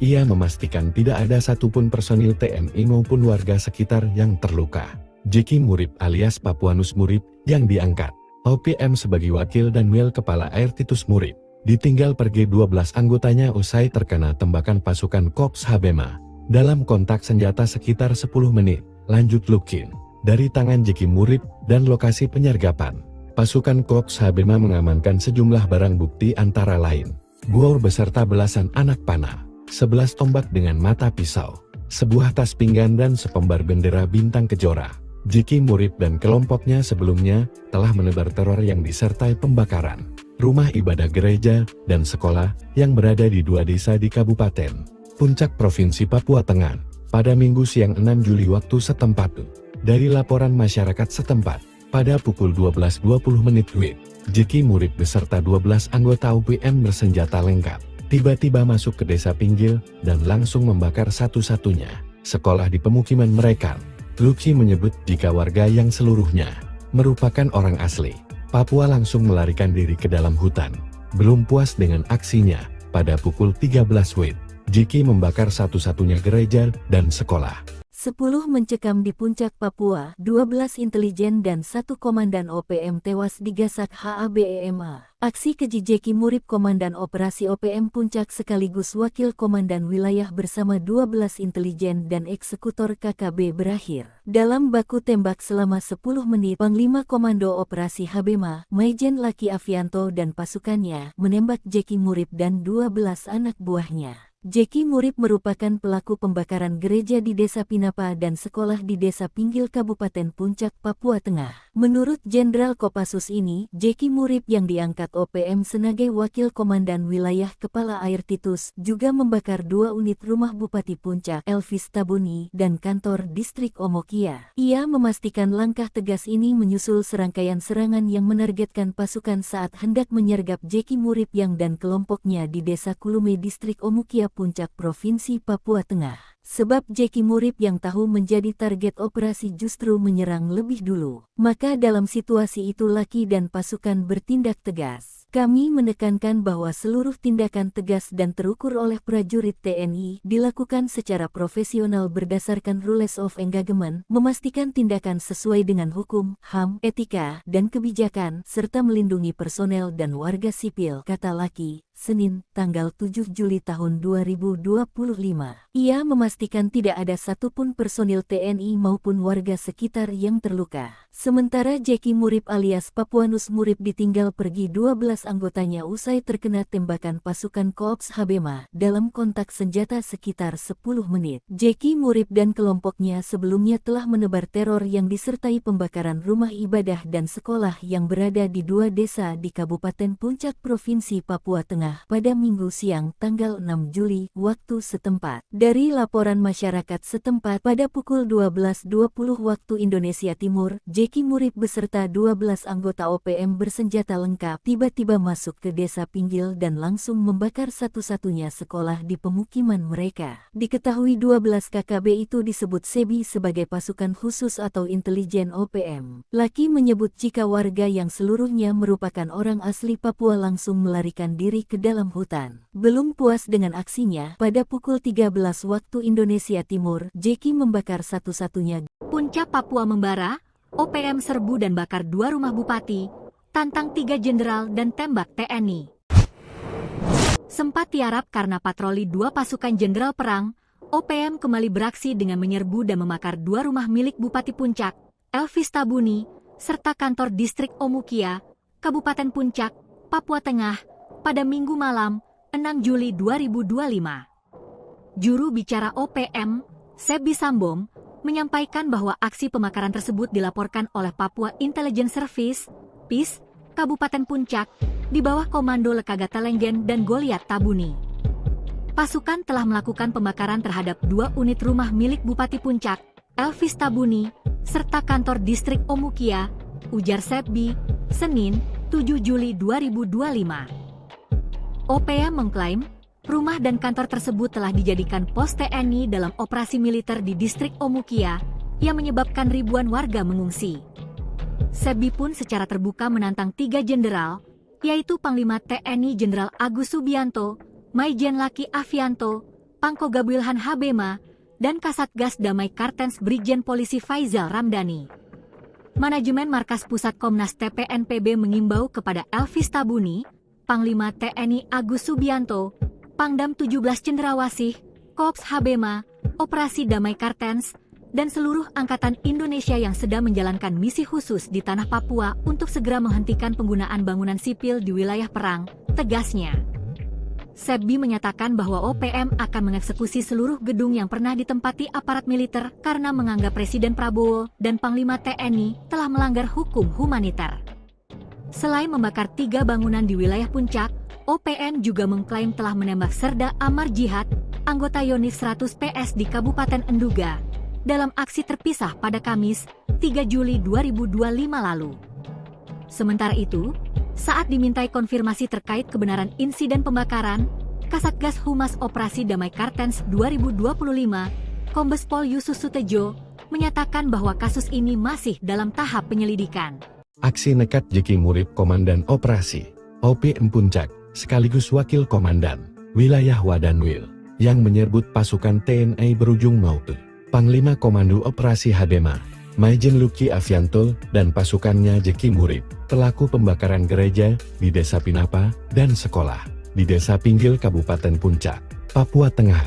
Ia memastikan tidak ada satupun personil TNI maupun warga sekitar yang terluka. Jeki Murip alias Papuanus Murip yang diangkat OPM sebagai Wakil Danwil Kepala Air Titus Murip ditinggal pergi 12 anggotanya usai terkena tembakan pasukan Korps Habema. Dalam kontak senjata sekitar 10 menit, lanjut Lukin. Dari tangan Jeki Murib dan lokasi penyergapan, pasukan Korps Habema mengamankan sejumlah barang bukti antara lain buor beserta belasan anak panah, 11 tombak dengan mata pisau, sebuah tas pinggan dan sepembar bendera bintang kejora. Jeki Murib dan kelompoknya sebelumnya telah menebar teror yang disertai pembakaran rumah ibadah gereja dan sekolah yang berada di 2 desa di Kabupaten Puncak Provinsi Papua Tengah pada Minggu siang 6 Juli waktu setempat. Dari laporan masyarakat setempat, pada pukul 12.20 WIB, Jeki Murib beserta 12 anggota UPM bersenjata lengkap tiba-tiba masuk ke desa pinggir dan langsung membakar satu-satunya sekolah di pemukiman mereka. Luki menyebut jika warga yang seluruhnya merupakan orang asli Papua langsung melarikan diri ke dalam hutan. Belum puas dengan aksinya, pada pukul 13 WIB, Jeki membakar satu-satunya gereja dan sekolah. 10 mencekam di Puncak Papua, 12 intelijen dan 1 komandan OPM tewas digasak HABEMA. Aksi keji Jeki Murib Komandan Operasi OPM Puncak sekaligus Wakil Komandan Wilayah bersama 12 intelijen dan eksekutor KKB berakhir dalam baku tembak selama 10 menit. Panglima Komando Operasi Habema, Maijen Laki Afianto dan pasukannya menembak Jeki Murib dan 12 anak buahnya. Jeki Murib merupakan pelaku pembakaran gereja di Desa Pinapa dan sekolah di Desa Pinggil Kabupaten Puncak, Papua Tengah. Menurut Jenderal Kopassus ini, Jeki Murib yang diangkat OPM sebagai Wakil Komandan Wilayah Kepala Air Titus juga membakar 2 unit rumah Bupati Puncak, Elvis Tabuni, dan kantor Distrik Omokia. Ia memastikan langkah tegas ini menyusul serangkaian serangan yang menargetkan pasukan saat hendak menyergap Jeki Murib yang dan kelompoknya di Desa Kulume Distrik Omokia Puncak Provinsi Papua Tengah. Sebab Jeki Murib yang tahu menjadi target operasi justru menyerang lebih dulu. Maka dalam situasi itu Laki dan pasukan bertindak tegas. Kami menekankan bahwa seluruh tindakan tegas dan terukur oleh prajurit TNI dilakukan secara profesional berdasarkan rules of engagement, memastikan tindakan sesuai dengan hukum, HAM, etika, dan kebijakan, serta melindungi personel dan warga sipil, kata Laki, Senin, tanggal 7 Juli tahun 2025. Ia memastikan tidak ada satupun personil TNI maupun warga sekitar yang terluka. Sementara Jeki Murib alias Papuanus Murib ditinggal pergi 12 anggotanya usai terkena tembakan pasukan Korps Habema dalam kontak senjata sekitar 10 menit. Jeki Murib dan kelompoknya sebelumnya telah menebar teror yang disertai pembakaran rumah ibadah dan sekolah yang berada di 2 desa di Kabupaten Puncak Provinsi Papua Tengah pada Minggu siang tanggal 6 Juli waktu setempat. Dari laporan masyarakat setempat pada pukul 12.20 waktu Indonesia Timur, Jeki Murib beserta 12 anggota OPM bersenjata lengkap tiba-tiba masuk ke desa Pinggil dan langsung membakar satu-satunya sekolah di pemukiman mereka. Diketahui 12 KKB itu disebut SEBI sebagai pasukan khusus atau intelijen OPM. Laki menyebut jika warga yang seluruhnya merupakan orang asli Papua langsung melarikan diri ke dalam hutan. Belum puas dengan aksinya, pada pukul 13 waktu Indonesia Timur, Jeki membakar satu-satunya. Puncak Papua membara, OPM serbu dan bakar 2 rumah bupati, tantang 3 jenderal dan tembak TNI. Sempat tiarap karena patroli 2 pasukan jenderal perang, OPM kembali beraksi dengan menyerbu dan membakar 2 rumah milik Bupati Puncak, Elvis Tabuni, serta kantor Distrik Omukia, Kabupaten Puncak, Papua Tengah, pada Minggu malam, 6 Juli 2025. Juru bicara OPM, Sebi Sambong, menyampaikan bahwa aksi pembakaran tersebut dilaporkan oleh Papua Intelligence Service, PIS, Kabupaten Puncak, di bawah komando Lekaga Telenggen dan Goliat Tabuni. Pasukan telah melakukan pembakaran terhadap 2 unit rumah milik Bupati Puncak, Elvis Tabuni, serta kantor Distrik Omukia, ujar Sebi, Senin, 7 Juli 2025. OPM mengklaim, rumah dan kantor tersebut telah dijadikan pos TNI dalam operasi militer di Distrik Omukia, yang menyebabkan ribuan warga mengungsi. Sebi pun secara terbuka menantang 3 jenderal, yaitu Panglima TNI Jenderal Agus Subianto, Maijen Laki Afianto, Pangkoga Wilhan Habema, dan Kasatgas Damai Kartens Brigjen Polisi Faizal Ramdhani. Manajemen Markas Pusat Komnas TPNPB mengimbau kepada Elvis Tabuni, Panglima TNI Agus Subianto, Pangdam 17 Cendrawasih, Korps Habema, Operasi Damai Kartens, dan seluruh Angkatan Indonesia yang sedang menjalankan misi khusus di tanah Papua untuk segera menghentikan penggunaan bangunan sipil di wilayah perang, tegasnya. Sebbi menyatakan bahwa OPM akan mengeksekusi seluruh gedung yang pernah ditempati aparat militer karena menganggap Presiden Prabowo dan Panglima TNI telah melanggar hukum humaniter. Selain membakar 3 bangunan di wilayah Puncak, OPM juga mengklaim telah menembak Serda Amar Jihad, anggota Yonif 100 PS di Kabupaten Enduga, dalam aksi terpisah pada Kamis, 3 Juli 2025 lalu. Sementara itu, saat dimintai konfirmasi terkait kebenaran insiden pembakaran, Kasatgas Humas Operasi Damai Kartens 2025, Kombes Pol Yusus Sutejo, menyatakan bahwa kasus ini masih dalam tahap penyelidikan. Aksi nekat Jeki Murib Komandan Operasi OPM Puncak, sekaligus Wakil Komandan Wilayah Wadanwil, yang menyebut pasukan TNI berujung maut. Panglima Komando Operasi Habema, Maijen Luki Avianto, dan pasukannya Jeki Murib, pelaku pembakaran gereja di Desa Pinapa dan sekolah di Desa Pinggil Kabupaten Puncak, Papua Tengah.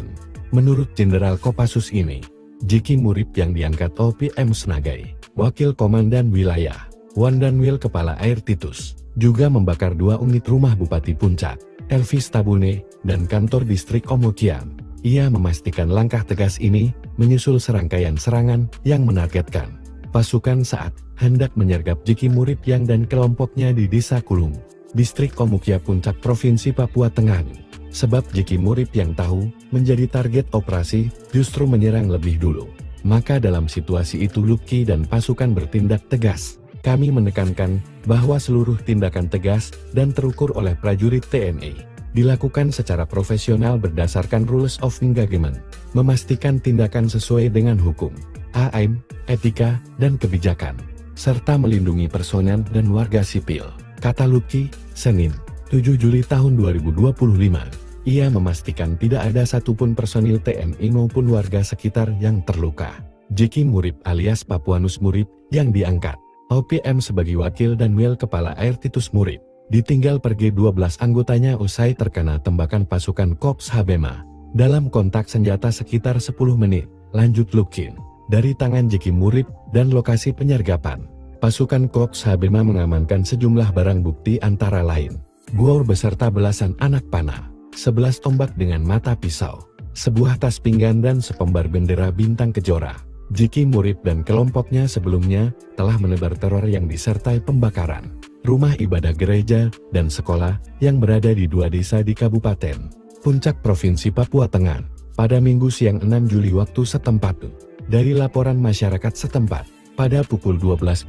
Menurut Jenderal Kopassus ini, Jeki Murib yang diangkat OPM sebagai Wakil Komandan Wilayah Wadanwil Kepala Air Titus, juga membakar 2 unit rumah Bupati Puncak, Elvis Tabune, dan kantor distrik Omokian. Ia memastikan langkah tegas ini menyusul serangkaian serangan yang menargetkan pasukan saat hendak menyergap Jeki Murib yang dan kelompoknya di Desa Kulung, distrik Omukia Puncak Provinsi Papua Tengah. Sebab Jeki Murib yang tahu menjadi target operasi justru menyerang lebih dulu. Maka dalam situasi itu Luki dan pasukan bertindak tegas. Kami menekankan bahwa seluruh tindakan tegas dan terukur oleh prajurit TNI dilakukan secara profesional berdasarkan rules of engagement, memastikan tindakan sesuai dengan hukum, AM, etika, dan kebijakan, serta melindungi personel dan warga sipil, kata Luki, Senin, 7 Juli tahun 2025. Ia memastikan tidak ada satupun personil TNI maupun warga sekitar yang terluka. Jeki Murib alias Papuanus Murib yang diangkat OPM sebagai Wakil Danwil Kepala Air Titus Murib, ditinggal pergi 12 anggotanya usai terkena tembakan pasukan Korps Habema. Dalam kontak senjata sekitar 10 menit, lanjut Lukin, dari tangan Jeki Murib dan lokasi penyergapan. Pasukan Korps Habema mengamankan sejumlah barang bukti antara lain bor beserta belasan anak panah, 11 tombak dengan mata pisau, sebuah tas pinggan dan sepembar bendera bintang kejora. Jeki Murib dan kelompoknya sebelumnya telah menebar teror yang disertai pembakaran rumah ibadah gereja dan sekolah yang berada di 2 desa di Kabupaten Puncak Provinsi Papua Tengah pada Minggu siang 6 Juli waktu setempat. Dari laporan masyarakat setempat, pada pukul 12.20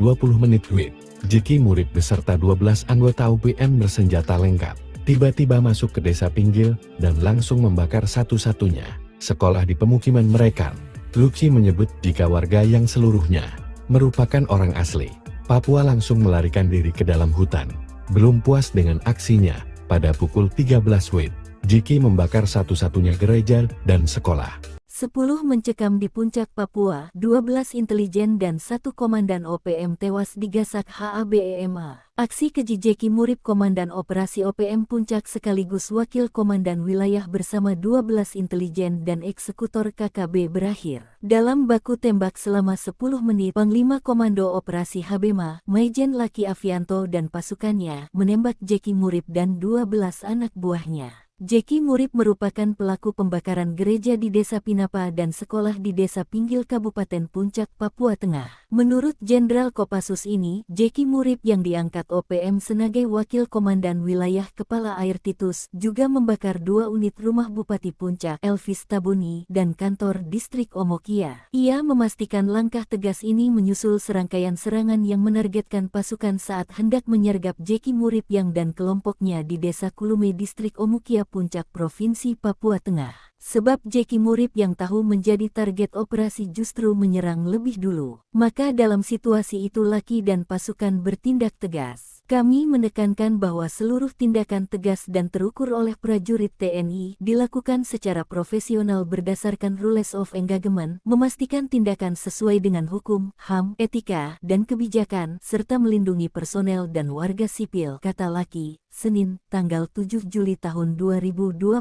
WIB, Jeki Murib beserta 12 anggota OPM bersenjata lengkap tiba-tiba masuk ke Desa Pinggil dan langsung membakar satu-satunya sekolah di pemukiman mereka. Luki menyebut jika warga yang seluruhnya merupakan orang asli Papua langsung melarikan diri ke dalam hutan. Belum puas dengan aksinya, pada pukul 13 WIB, Jeki membakar satu-satunya gereja dan sekolah. 10 mencekam di Puncak Papua, 12 intelijen dan 1 komandan OPM tewas digasak HABEMA. Aksi keji Jeki Murib Komandan Operasi OPM Puncak sekaligus Wakil Komandan Wilayah bersama 12 intelijen dan eksekutor KKB berakhir dalam baku tembak selama 10 menit. Panglima Komando Operasi Habema, Maijen Luki Avianto dan pasukannya menembak Jeki Murib dan 12 anak buahnya. Jeki Murib merupakan pelaku pembakaran gereja di Desa Pinapa dan sekolah di Desa Pinggil Kabupaten Puncak, Papua Tengah. Menurut Jenderal Kopassus ini, Jeki Murib yang diangkat OPM sebagai Wakil Komandan Wilayah Kepala Air Titus juga membakar 2 unit rumah Bupati Puncak, Elvis Tabuni, dan kantor distrik Omokia. Ia memastikan langkah tegas ini menyusul serangkaian serangan yang menargetkan pasukan saat hendak menyergap Jeki Murib yang dan kelompoknya di Desa Kulume distrik Omokia Puncak Provinsi Papua Tengah. Sebab Jeki Murib yang tahu menjadi target operasi justru menyerang lebih dulu. Maka dalam situasi itu Luki dan pasukan bertindak tegas. Kami menekankan bahwa seluruh tindakan tegas dan terukur oleh prajurit TNI dilakukan secara profesional berdasarkan rules of engagement, memastikan tindakan sesuai dengan hukum, HAM, etika, dan kebijakan, serta melindungi personel dan warga sipil, kata Luki. Senin, tanggal 7 Juli tahun 2025.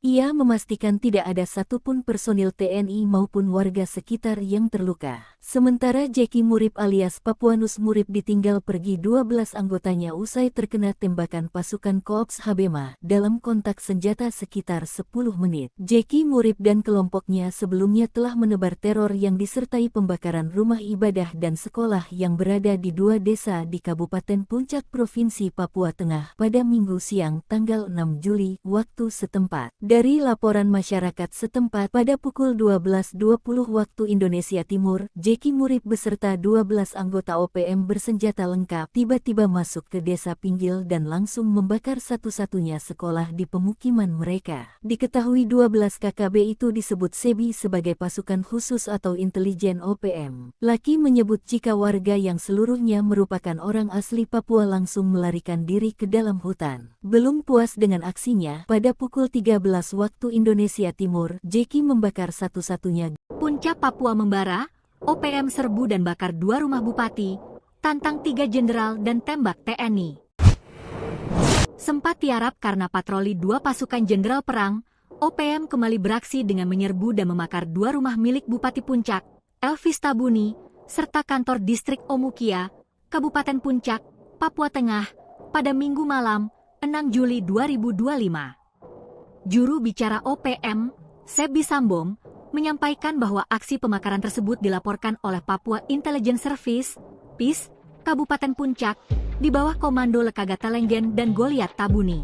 Ia memastikan tidak ada satupun personil TNI maupun warga sekitar yang terluka. Sementara Jeki Murip alias Papuanus Murip ditinggal pergi 12 anggotanya usai terkena tembakan pasukan Korps Habema dalam kontak senjata sekitar 10 menit. Jeki Murip dan kelompoknya sebelumnya telah menebar teror yang disertai pembakaran rumah ibadah dan sekolah yang berada di 2 desa di Kabupaten Puncak Provinsi Papua Tengah pada Minggu siang tanggal 6 Juli waktu setempat. Dari laporan masyarakat setempat pada pukul 12.20 waktu Indonesia Timur, Jeki Murip beserta 12 anggota OPM bersenjata lengkap tiba-tiba masuk ke desa Pinggil dan langsung membakar satu-satunya sekolah di pemukiman mereka. Diketahui 12 KKB itu disebut SEBI sebagai pasukan khusus atau intelijen OPM. Laki menyebut jika warga yang seluruhnya merupakan orang asli Papua langsung melarikan diri ke dalam hutan. Belum puas dengan aksinya, pada pukul 13 waktu Indonesia Timur, Jeki membakar satu-satunya Puncak Papua membara, OPM serbu dan bakar 2 rumah bupati, tantang 3 jenderal dan tembak TNI. Sempat tiarap karena patroli 2 pasukan jenderal perang, OPM kembali beraksi dengan menyerbu dan membakar 2 rumah milik Bupati Puncak, Elvis Tabuni, serta kantor distrik Omukia, Kabupaten Puncak, Papua Tengah, pada Minggu malam, 6 Juli 2025. Juru bicara OPM, Sebi Sambong, menyampaikan bahwa aksi pembakaran tersebut dilaporkan oleh Papua Intelligence Service, PIS, Kabupaten Puncak, di bawah komando Lekagata Lenggen dan Goliat Tabuni.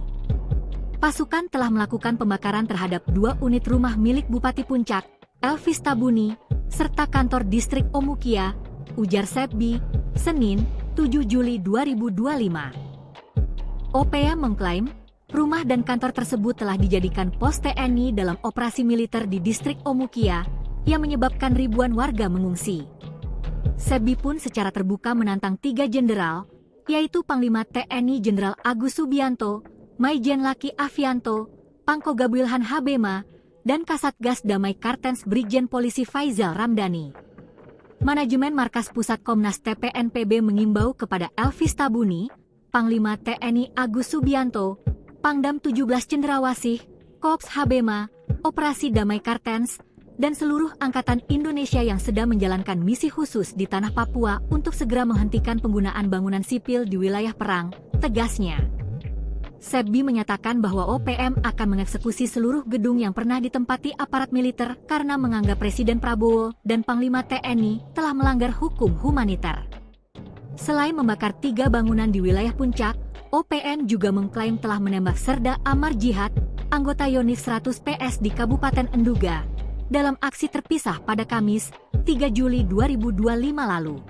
Pasukan telah melakukan pembakaran terhadap 2 unit rumah milik Bupati Puncak, Elvis Tabuni, serta kantor distrik Omukia, ujar Sebi, Senin, 7 Juli 2025. OPM mengklaim, rumah dan kantor tersebut telah dijadikan pos TNI dalam operasi militer di distrik Omukia, yang menyebabkan ribuan warga mengungsi. Sebi pun secara terbuka menantang 3 jenderal, yaitu Panglima TNI Jenderal Agus Subianto, Maijen Laki Afianto, Pangkoga Wilhan Habema, dan Kasatgas Damai Kartens Brigjen Polisi Faizal Ramdhani. Manajemen Markas Pusat Komnas TPNPB mengimbau kepada Elvis Tabuni, Panglima TNI Agus Subianto, Pangdam 17 Cendrawasih, Korps Habema, Operasi Damai Kartens, dan seluruh angkatan Indonesia yang sedang menjalankan misi khusus di tanah Papua untuk segera menghentikan penggunaan bangunan sipil di wilayah perang, tegasnya. Sebi menyatakan bahwa OPM akan mengeksekusi seluruh gedung yang pernah ditempati aparat militer karena menganggap Presiden Prabowo dan Panglima TNI telah melanggar hukum humaniter. Selain membakar 3 bangunan di wilayah Puncak, OPM juga mengklaim telah menembak Serda Amar Jihad, anggota Yonif 100 PS di Kabupaten Enduga, dalam aksi terpisah pada Kamis, 3 Juli 2025 lalu.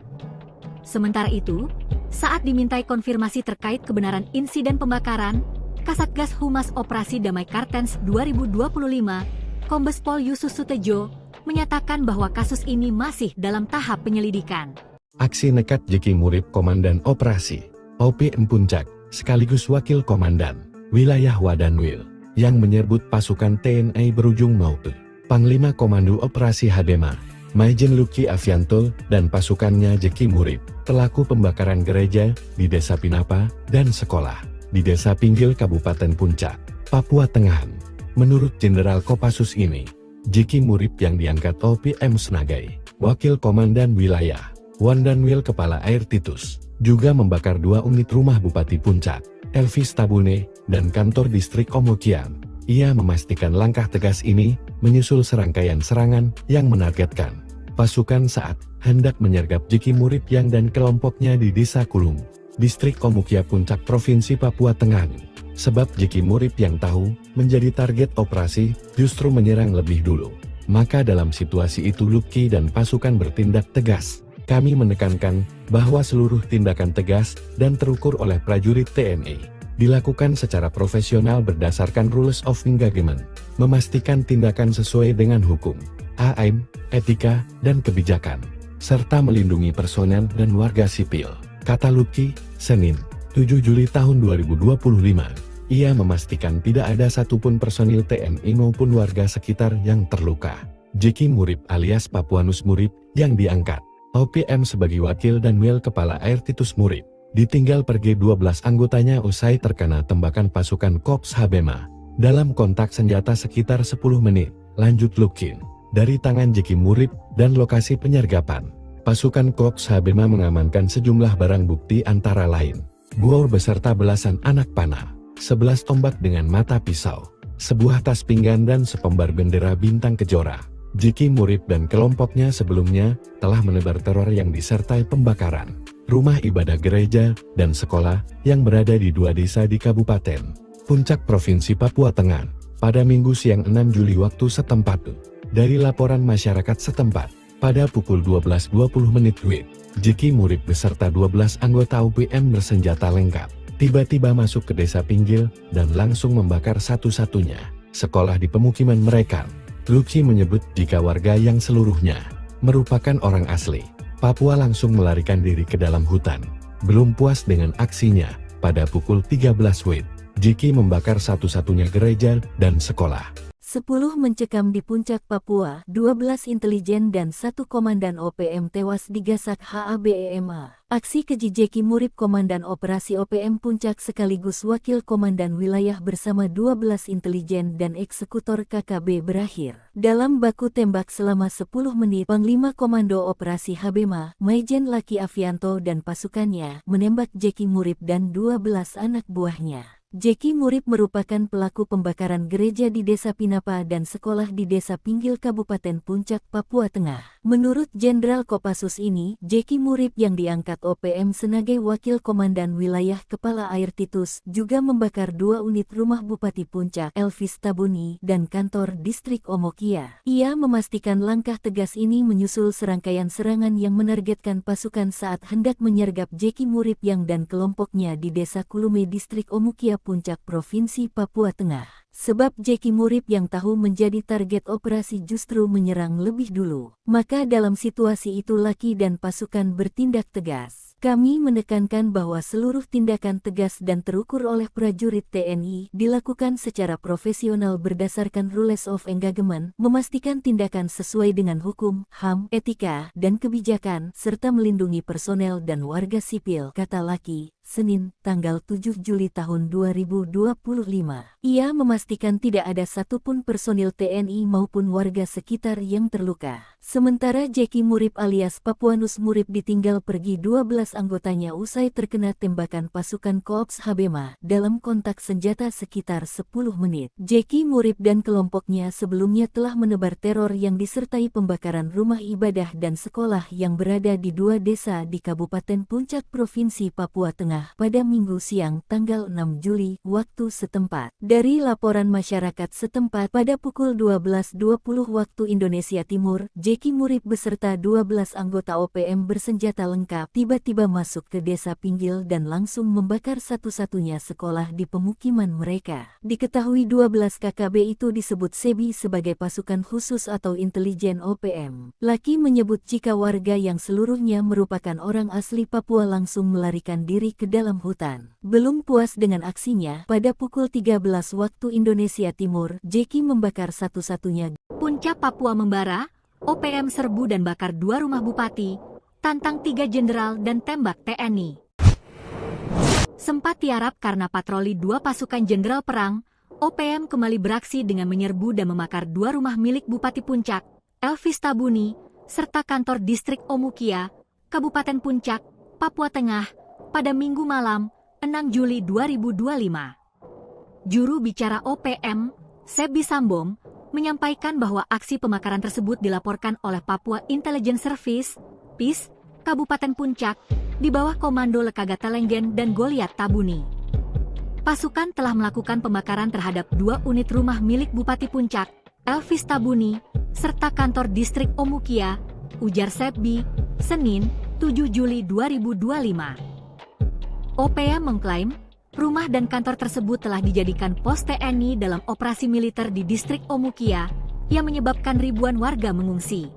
Sementara itu, saat dimintai konfirmasi terkait kebenaran insiden pembakaran, Kasatgas Humas Operasi Damai Kartens 2025, Kombes Pol Yusus Sutejo, menyatakan bahwa kasus ini masih dalam tahap penyelidikan. Aksi nekat Jeki Murip Komandan Operasi OPM Puncak, sekaligus Wakil Komandan Wilayah Wadanwil, yang menyerbu pasukan TNI berujung maut. Panglima Komando Operasi Habema, Maijen Luki Afianto, dan pasukannya Jeki Murip, pelaku pembakaran gereja di Desa Pinapa dan sekolah di Desa Pinggil Kabupaten Puncak, Papua Tengah. Menurut Jenderal Kopassus ini, Jeki Murip yang diangkat OPM sebagai Wakil Komandan Wilayah Wadanwil Kepala Air Titus, juga membakar 2 unit rumah Bupati Puncak, Elvis Tabune, dan kantor distrik Omukian. Ia memastikan langkah tegas ini menyusul serangkaian serangan yang menargetkan pasukan saat hendak menyergap Jeki Murip yang dan kelompoknya di Desa Kulung, distrik Omukia Puncak Provinsi Papua Tengah. Sebab Jeki Murip yang tahu menjadi target operasi justru menyerang lebih dulu. Maka dalam situasi itu Luki dan pasukan bertindak tegas. Kami menekankan bahwa seluruh tindakan tegas dan terukur oleh prajurit TNI dilakukan secara profesional berdasarkan rules of engagement, memastikan tindakan sesuai dengan hukum, HAM, etika, dan kebijakan, serta melindungi personel dan warga sipil, kata Luki, Senin, 7 Juli tahun 2025. Ia memastikan tidak ada satupun personil TNI maupun warga sekitar yang terluka. Jeki Murip alias Papuanus Murip yang diangkat OPM sebagai Wakil dan Wil Kepala Air Titus Murip ditinggal pergi 12 anggotanya usai terkena tembakan pasukan Korps Habema. Dalam kontak senjata sekitar 10 menit, lanjut Lukin, dari tangan Jeki Murib dan lokasi penyergapan. Pasukan Korps Habema mengamankan sejumlah barang bukti antara lain buor beserta belasan anak panah, 11 tombak dengan mata pisau, sebuah tas pinggan dan sepembar bendera bintang kejora. Jeki Murib dan kelompoknya sebelumnya telah menebar teror yang disertai pembakaran rumah ibadah gereja dan sekolah yang berada di 2 desa di Kabupaten Puncak Provinsi Papua Tengah pada Minggu siang 6 Juli waktu setempat. Dari laporan masyarakat setempat, pada pukul 12.20 WIB, Jeki Murib beserta 12 anggota UPM bersenjata lengkap tiba-tiba masuk ke desa Pinggil dan langsung membakar satu-satunya sekolah di pemukiman mereka. Luki menyebut jika warga yang seluruhnya merupakan orang asli Papua langsung melarikan diri ke dalam hutan. Belum puas dengan aksinya, pada pukul 13 WIB, Jeki membakar satu-satunya gereja dan sekolah. 10 mencekam di Puncak Papua, 12 intelijen dan 1 komandan OPM tewas digasak HABEMA. Aksi keji Jeki Murib Komandan Operasi OPM Puncak sekaligus Wakil Komandan Wilayah bersama 12 intelijen dan eksekutor KKB berakhir dalam baku tembak selama 10 menit. Panglima Komando Operasi Habema, Maijen Laki Afianto dan pasukannya menembak Jeki Murib dan 12 anak buahnya. Jeki Murib merupakan pelaku pembakaran gereja di Desa Pinapa dan sekolah di Desa Pinggil Kabupaten Puncak, Papua Tengah. Menurut Jenderal Kopassus ini, Jeki Murib yang diangkat OPM sebagai Wakil Komandan Wilayah Kepala Air Titus juga membakar 2 unit rumah Bupati Puncak, Elvis Tabuni, dan kantor distrik Omokia. Ia memastikan langkah tegas ini menyusul serangkaian serangan yang menargetkan pasukan saat hendak menyergap Jeki Murib yang dan kelompoknya di Desa Kulume distrik Omokia Puncak Provinsi Papua Tengah. Sebab Jeki Murib yang tahu menjadi target operasi justru menyerang lebih dulu. Maka dalam situasi itu Laki dan pasukan bertindak tegas. Kami menekankan bahwa seluruh tindakan tegas dan terukur oleh prajurit TNI dilakukan secara profesional berdasarkan rules of engagement, memastikan tindakan sesuai dengan hukum, HAM, etika, dan kebijakan, serta melindungi personel dan warga sipil, kata Laki. Senin, tanggal 7 Juli tahun 2025. Ia memastikan tidak ada satupun personil TNI maupun warga sekitar yang terluka. Sementara Jeki Murib alias Papuanus Murib ditinggal pergi 12 anggotanya usai terkena tembakan pasukan Korps Habema dalam kontak senjata sekitar 10 menit. Jeki Murib dan kelompoknya sebelumnya telah menebar teror yang disertai pembakaran rumah ibadah dan sekolah yang berada di 2 desa di Kabupaten Puncak Provinsi Papua Tengah pada Minggu siang tanggal 6 Juli waktu setempat. Dari laporan masyarakat setempat pada pukul 12.20 waktu Indonesia Timur, Jeki Murib beserta 12 anggota OPM bersenjata lengkap tiba-tiba masuk ke desa Pinggil dan langsung membakar satu-satunya sekolah di pemukiman mereka. Diketahui 12 KKB itu disebut SEBI sebagai pasukan khusus atau intelijen OPM. Laki menyebut jika warga yang seluruhnya merupakan orang asli Papua langsung melarikan diri ke dalam hutan. Belum puas dengan aksinya, pada pukul 13 waktu Indonesia Timur, Jeki membakar satu-satunya Puncak Papua membara, OPM serbu dan bakar 2 rumah bupati, tantang 3 jenderal dan tembak TNI. Sempat tiarap karena patroli 2 pasukan jenderal perang, OPM kembali beraksi dengan menyerbu dan membakar 2 rumah milik Bupati Puncak, Elvis Tabuni, serta kantor distrik Omukia, Kabupaten Puncak, Papua Tengah, pada Minggu malam, 6 Juli 2025. Juru bicara OPM, Sebi Sambom, menyampaikan bahwa aksi pembakaran tersebut dilaporkan oleh Papua Intelligence Service, PIS, Kabupaten Puncak, di bawah komando Lekaga Telenggen dan Goliat Tabuni. Pasukan telah melakukan pembakaran terhadap 2 unit rumah milik Bupati Puncak, Elvis Tabuni, serta kantor distrik Omukia, ujar Sebi, Senin, 7 Juli 2025. OPM mengklaim, rumah dan kantor tersebut telah dijadikan pos TNI dalam operasi militer di distrik Omukia, yang menyebabkan ribuan warga mengungsi.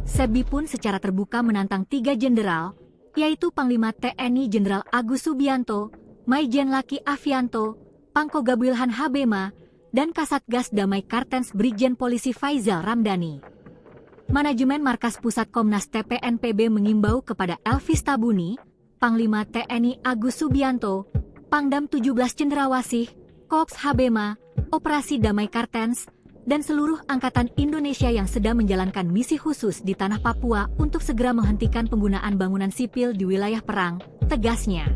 Sebi pun secara terbuka menantang 3 jenderal, yaitu Panglima TNI Jenderal Agus Subianto, Maijen Laki Afianto, Pangko Gabuilhan Habema, dan Kasatgas Damai Kartens Brigjen Polisi Faizal Ramdhani. Manajemen Markas Pusat Komnas TPNPB mengimbau kepada Elvis Tabuni, Panglima TNI Agus Subianto, Pangdam 17 Cendrawasih, Korps Habema, Operasi Damai Kartens, dan seluruh Angkatan Indonesia yang sedang menjalankan misi khusus di tanah Papua untuk segera menghentikan penggunaan bangunan sipil di wilayah perang, tegasnya.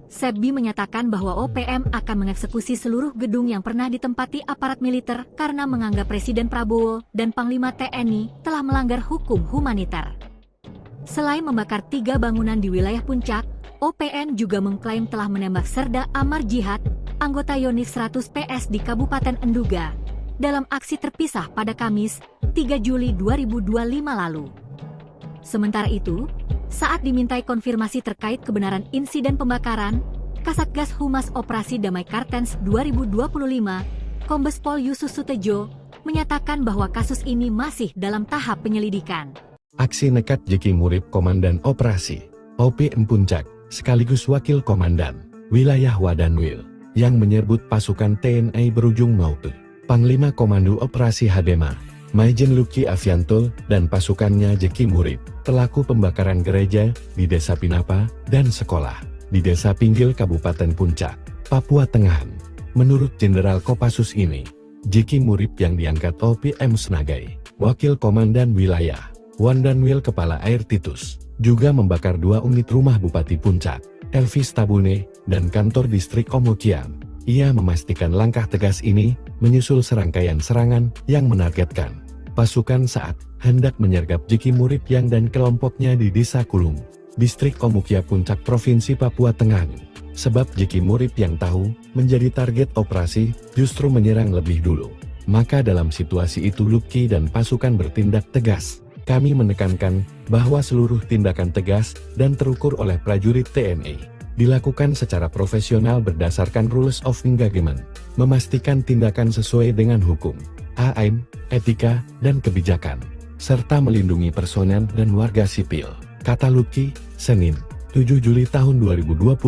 Sebbi menyatakan bahwa OPM akan mengeksekusi seluruh gedung yang pernah ditempati aparat militer karena menganggap Presiden Prabowo dan Panglima TNI telah melanggar hukum humaniter. Selain membakar 3 bangunan di wilayah Puncak, OPM juga mengklaim telah menembak Serda Amar Jihad, anggota Yonif 100 PS di Kabupaten Enduga, dalam aksi terpisah pada Kamis, 3 Juli 2025 lalu. Sementara itu, saat dimintai konfirmasi terkait kebenaran insiden pembakaran, Kasatgas Humas Operasi Damai Kartens 2025, Kombes Pol Yusus Sutejo, menyatakan bahwa kasus ini masih dalam tahap penyelidikan. Aksi nekat Jeki Murib Komandan Operasi OPM Puncak, sekaligus Wakil Komandan Wilayah Wadanwil, yang menyebut pasukan TNI berujung maut. Panglima Komando Operasi Habema, Maijen Luki Avianto dan pasukannya Jeki Murib, pelaku pembakaran gereja di Desa Pinapa dan sekolah di Desa Pinggil Kabupaten Puncak, Papua Tengah. Menurut Jenderal Kopassus ini, Jeki Murib yang diangkat OPM sebagai Wakil Komandan Wilayah Wadanwil Kepala Air Titus, juga membakar 2 unit rumah Bupati Puncak, Elvis Tabune, dan kantor distrik Omokian. Ia memastikan langkah tegas ini menyusul serangkaian serangan yang menargetkan pasukan saat hendak menyergap Jeki Murib yang dan kelompoknya di Desa Kulung, distrik Omukia Puncak Provinsi Papua Tengah. Sebab Jeki Murib yang tahu menjadi target operasi justru menyerang lebih dulu. Maka dalam situasi itu Luki dan pasukan bertindak tegas. Kami menekankan bahwa seluruh tindakan tegas dan terukur oleh prajurit TNI dilakukan secara profesional berdasarkan rules of engagement, memastikan tindakan sesuai dengan hukum, AM, etika, dan kebijakan, serta melindungi personel dan warga sipil, kata Luki, Senin, 7 Juli tahun 2025.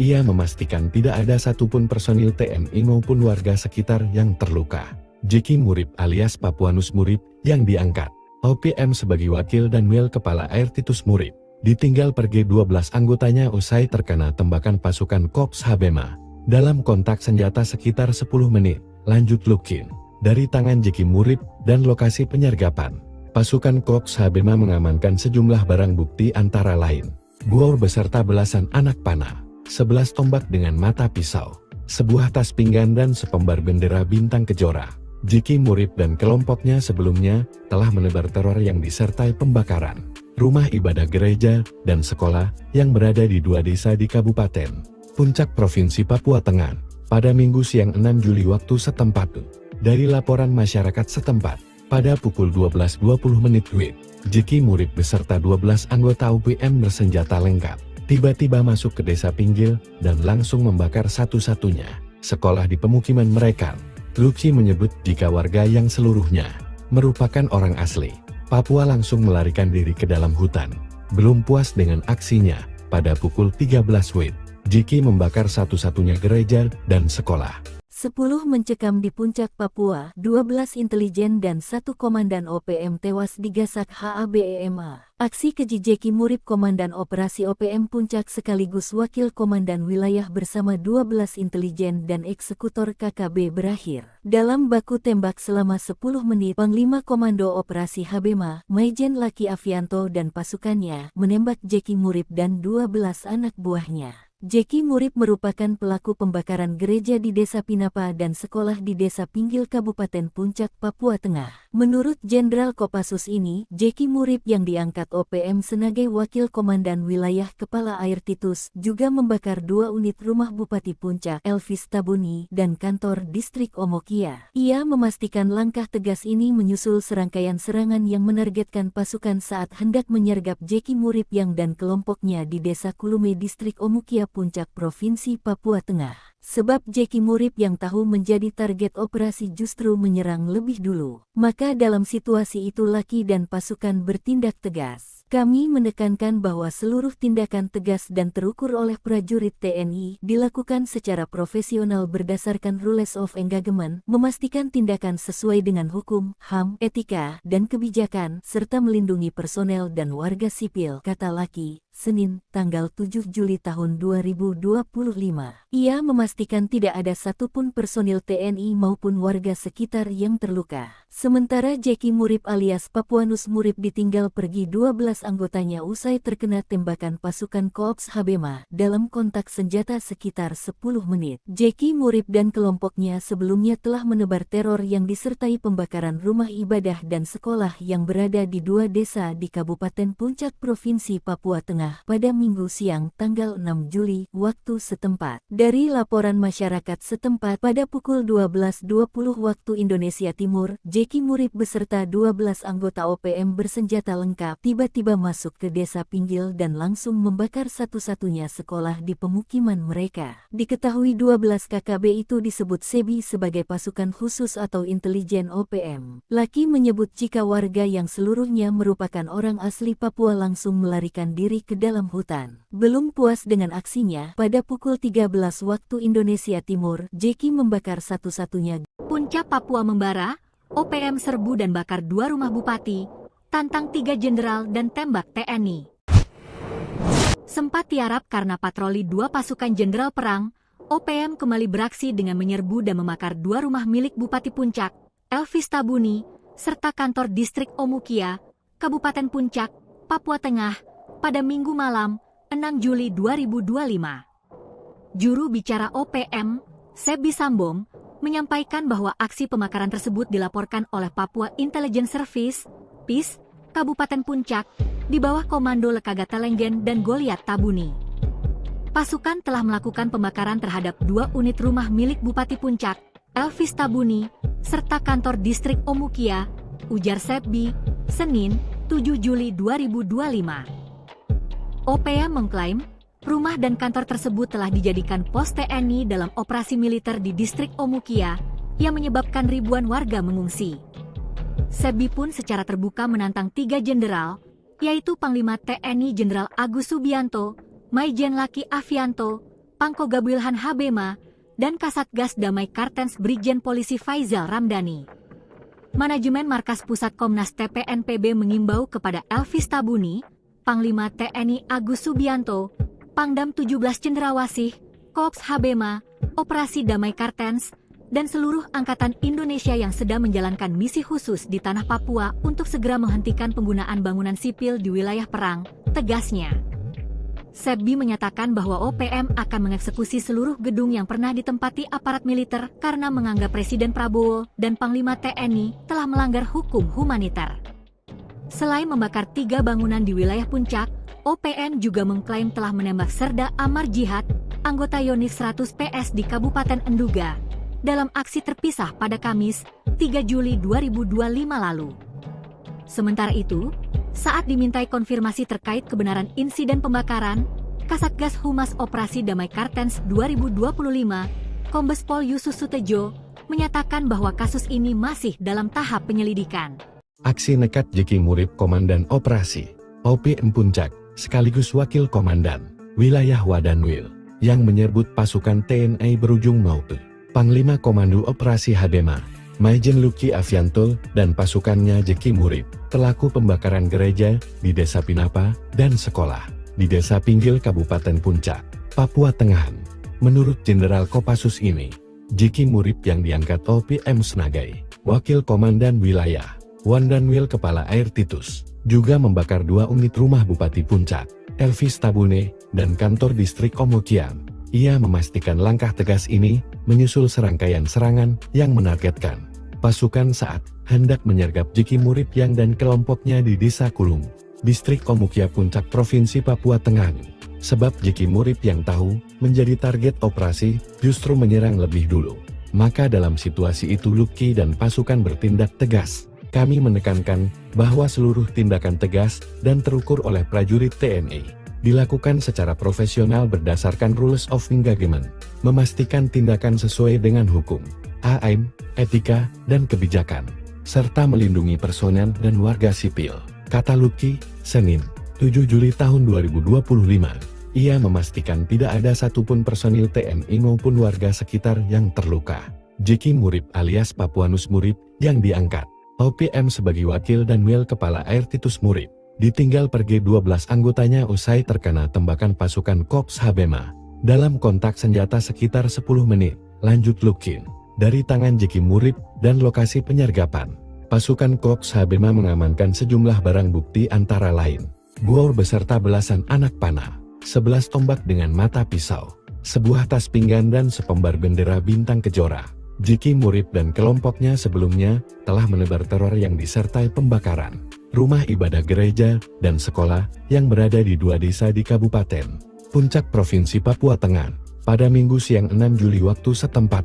Ia memastikan tidak ada satupun personil TNI maupun warga sekitar yang terluka. Jeki Murib alias Papuanus Murib yang diangkat OPM sebagai Wakil Danwil Kepala Air Titus Murib, ditinggal pergi 12 anggotanya usai terkena tembakan pasukan Korps Habema dalam kontak senjata sekitar 10 menit, lanjut Lukin. Dari tangan Jeki Murib dan lokasi penyergapan, pasukan Korps Habema mengamankan sejumlah barang bukti antara lain bor beserta belasan anak panah, 11 tombak dengan mata pisau, sebuah tas pinggan dan sepembar bendera bintang kejora. Jeki Murib dan kelompoknya sebelumnya telah menebar teror yang disertai pembakaran rumah ibadah gereja dan sekolah yang berada di 2 desa di Kabupaten Puncak Provinsi Papua Tengah pada Minggu siang 6 Juli waktu setempat. Dari laporan masyarakat setempat, pada pukul 12.20 WIB, Jeki Murib beserta 12 anggota OPM bersenjata lengkap tiba-tiba masuk ke Desa Pinggil dan langsung membakar satu-satunya sekolah di pemukiman mereka. Luki menyebut jika warga yang seluruhnya merupakan orang asli Papua langsung melarikan diri ke dalam hutan. Belum puas dengan aksinya, pada pukul 13 WIB, Jeki membakar satu-satunya gereja dan sekolah. 10 mencekam di Puncak Papua, 12 intelijen dan 1 komandan OPM tewas digasak HABEMA. Aksi keji Jeki Murib Komandan Operasi OPM Puncak sekaligus Wakil Komandan Wilayah bersama 12 intelijen dan eksekutor KKB berakhir dalam baku tembak selama 10 menit. Panglima Komando Operasi Habema, Maijen Luki Avianto dan pasukannya menembak Jeki Murib dan 12 anak buahnya. Jeki Murib merupakan pelaku pembakaran gereja di Desa Pinapa dan sekolah di Desa Pinggil Kabupaten Puncak, Papua Tengah. Menurut Jenderal Kopassus ini, Jeki Murib yang diangkat OPM sebagai Wakil Komandan Wilayah Kepala Air Titus juga membakar 2 unit rumah Bupati Puncak, Elvis Tabuni, dan kantor distrik Omokia. Ia memastikan langkah tegas ini menyusul serangkaian serangan yang menargetkan pasukan saat hendak menyergap Jeki Murib yang dan kelompoknya di Desa Kulume distrik Omokia Puncak Provinsi Papua Tengah. Sebab Jeki Murib yang tahu menjadi target operasi justru menyerang lebih dulu. Maka dalam situasi itu Luki dan pasukan bertindak tegas. Kami menekankan bahwa seluruh tindakan tegas dan terukur oleh prajurit TNI dilakukan secara profesional berdasarkan rules of engagement, memastikan tindakan sesuai dengan hukum, HAM, etika, dan kebijakan, serta melindungi personel dan warga sipil, kata Luki. Senin, tanggal 7 Juli tahun 2025. Ia memastikan tidak ada satupun personil TNI maupun warga sekitar yang terluka. Sementara Jeki Murip alias Papuanus Murip ditinggal pergi 12 anggotanya usai terkena tembakan pasukan Korps Habema dalam kontak senjata sekitar 10 menit. Jeki Murip dan kelompoknya sebelumnya telah menebar teror yang disertai pembakaran rumah ibadah dan sekolah yang berada di 2 desa di Kabupaten Puncak Provinsi Papua Tengah pada Minggu siang tanggal 6 Juli waktu setempat. Dari laporan masyarakat setempat pada pukul 12.20 waktu Indonesia Timur, Jeki Murip beserta 12 anggota OPM bersenjata lengkap tiba-tiba masuk ke desa Pinggil dan langsung membakar satu-satunya sekolah di pemukiman mereka. Diketahui 12 KKB itu disebut SEBI sebagai pasukan khusus atau intelijen OPM. Laki menyebut jika warga yang seluruhnya merupakan orang asli Papua langsung melarikan diri ke dalam hutan. Belum puas dengan aksinya, pada pukul 13 waktu Indonesia Timur, Jeki membakar satu-satunya Puncak Papua membara, OPM serbu dan bakar 2 rumah bupati, tantang 3 jenderal dan tembak TNI. Sempat tiarap karena patroli 2 pasukan jenderal perang, OPM kembali beraksi dengan menyerbu dan membakar 2 rumah milik Bupati Puncak, Elvis Tabuni, serta kantor distrik Omukia, Kabupaten Puncak, Papua Tengah, pada Minggu malam, 6 Juli 2025. Juru bicara OPM, Sebi Sambong, menyampaikan bahwa aksi pembakaran tersebut dilaporkan oleh Papua Intelligence Service, PIS, Kabupaten Puncak, di bawah komando Lekaga Telenggen dan Goliat Tabuni. Pasukan telah melakukan pembakaran terhadap 2 unit rumah milik Bupati Puncak, Elvis Tabuni, serta kantor distrik Omukia, ujar Sebi, Senin, 7 Juli 2025. OPM mengklaim, rumah dan kantor tersebut telah dijadikan pos TNI dalam operasi militer di distrik Omukia, yang menyebabkan ribuan warga mengungsi. Sebi pun secara terbuka menantang 3 jenderal, yaitu Panglima TNI Jenderal Agus Subianto, Maijen Laki Afianto, Pangkoga Wilhan Habema, dan Kasatgas Damai Kartens Brigjen Polisi Faizal Ramdhani. Manajemen Markas Pusat Komnas TPNPB mengimbau kepada Elvis Tabuni, Panglima TNI Agus Subianto, Pangdam 17 Cendrawasih, Korps Habema, Operasi Damai Kartens, dan seluruh angkatan Indonesia yang sedang menjalankan misi khusus di tanah Papua untuk segera menghentikan penggunaan bangunan sipil di wilayah perang, tegasnya. Sebi menyatakan bahwa OPM akan mengeksekusi seluruh gedung yang pernah ditempati aparat militer karena menganggap Presiden Prabowo dan Panglima TNI telah melanggar hukum humaniter. Selain membakar 3 bangunan di wilayah Puncak, OPM juga mengklaim telah menembak Serda Amar Jihad, anggota Yonif 100 PS di Kabupaten Enduga, dalam aksi terpisah pada Kamis, 3 Juli 2025 lalu. Sementara itu, saat dimintai konfirmasi terkait kebenaran insiden pembakaran, Kasatgas Humas Operasi Damai Kartens 2025, Kombes Pol Yusus Sutejo, menyatakan bahwa kasus ini masih dalam tahap penyelidikan. Aksi nekat Jeki Murip Komandan Operasi OPM Puncak, sekaligus Wakil Komandan Wilayah Wadanwil, yang menyerbu pasukan TNI berujung maute. Panglima Komando Operasi Habema, Maijen Luki Afianto, dan pasukannya Jeki Murip, pelaku pembakaran gereja di Desa Pinapa dan sekolah di Desa Pinggil Kabupaten Puncak, Papua Tengah. Menurut Jenderal Kopassus ini, Jeki Murip yang diangkat OPM sebagai Wakil Komandan Wilayah Wadanwil Kepala Air Titus, juga membakar 2 unit rumah Bupati Puncak, Elvis Tabune, dan kantor distrik Omukia. Ia memastikan langkah tegas ini menyusul serangkaian serangan yang menargetkan pasukan saat hendak menyergap Jeki Murip yang dan kelompoknya di Desa Kulung, distrik Omukia Puncak Provinsi Papua Tengah. Sebab Jeki Murip yang tahu menjadi target operasi justru menyerang lebih dulu. Maka dalam situasi itu Luki dan pasukan bertindak tegas. Kami menekankan bahwa seluruh tindakan tegas dan terukur oleh prajurit TNI dilakukan secara profesional berdasarkan rules of engagement, memastikan tindakan sesuai dengan hukum, AM, etika, dan kebijakan, serta melindungi personel dan warga sipil, kata Luki, Senin, 7 Juli tahun 2025. Ia memastikan tidak ada satupun personil TNI maupun warga sekitar yang terluka. Jeki Murip alias Papuanus Murip yang diangkat OPM sebagai Wakil Danwil Kepala Air Titus Murip, ditinggal pergi 12 anggotanya usai terkena tembakan pasukan Korps Habema. Dalam kontak senjata sekitar 10 menit, lanjut Lukin, dari tangan Jeki Murib dan lokasi penyergapan. Pasukan Korps Habema mengamankan sejumlah barang bukti antara lain bor beserta belasan anak panah, 11 tombak dengan mata pisau, sebuah tas pinggan dan sepembar bendera bintang kejora. Jeki Murib dan kelompoknya sebelumnya telah menebar teror yang disertai pembakaran rumah ibadah gereja dan sekolah yang berada di 2 desa di Kabupaten Puncak Provinsi Papua Tengah pada Minggu siang 6 Juli waktu setempat.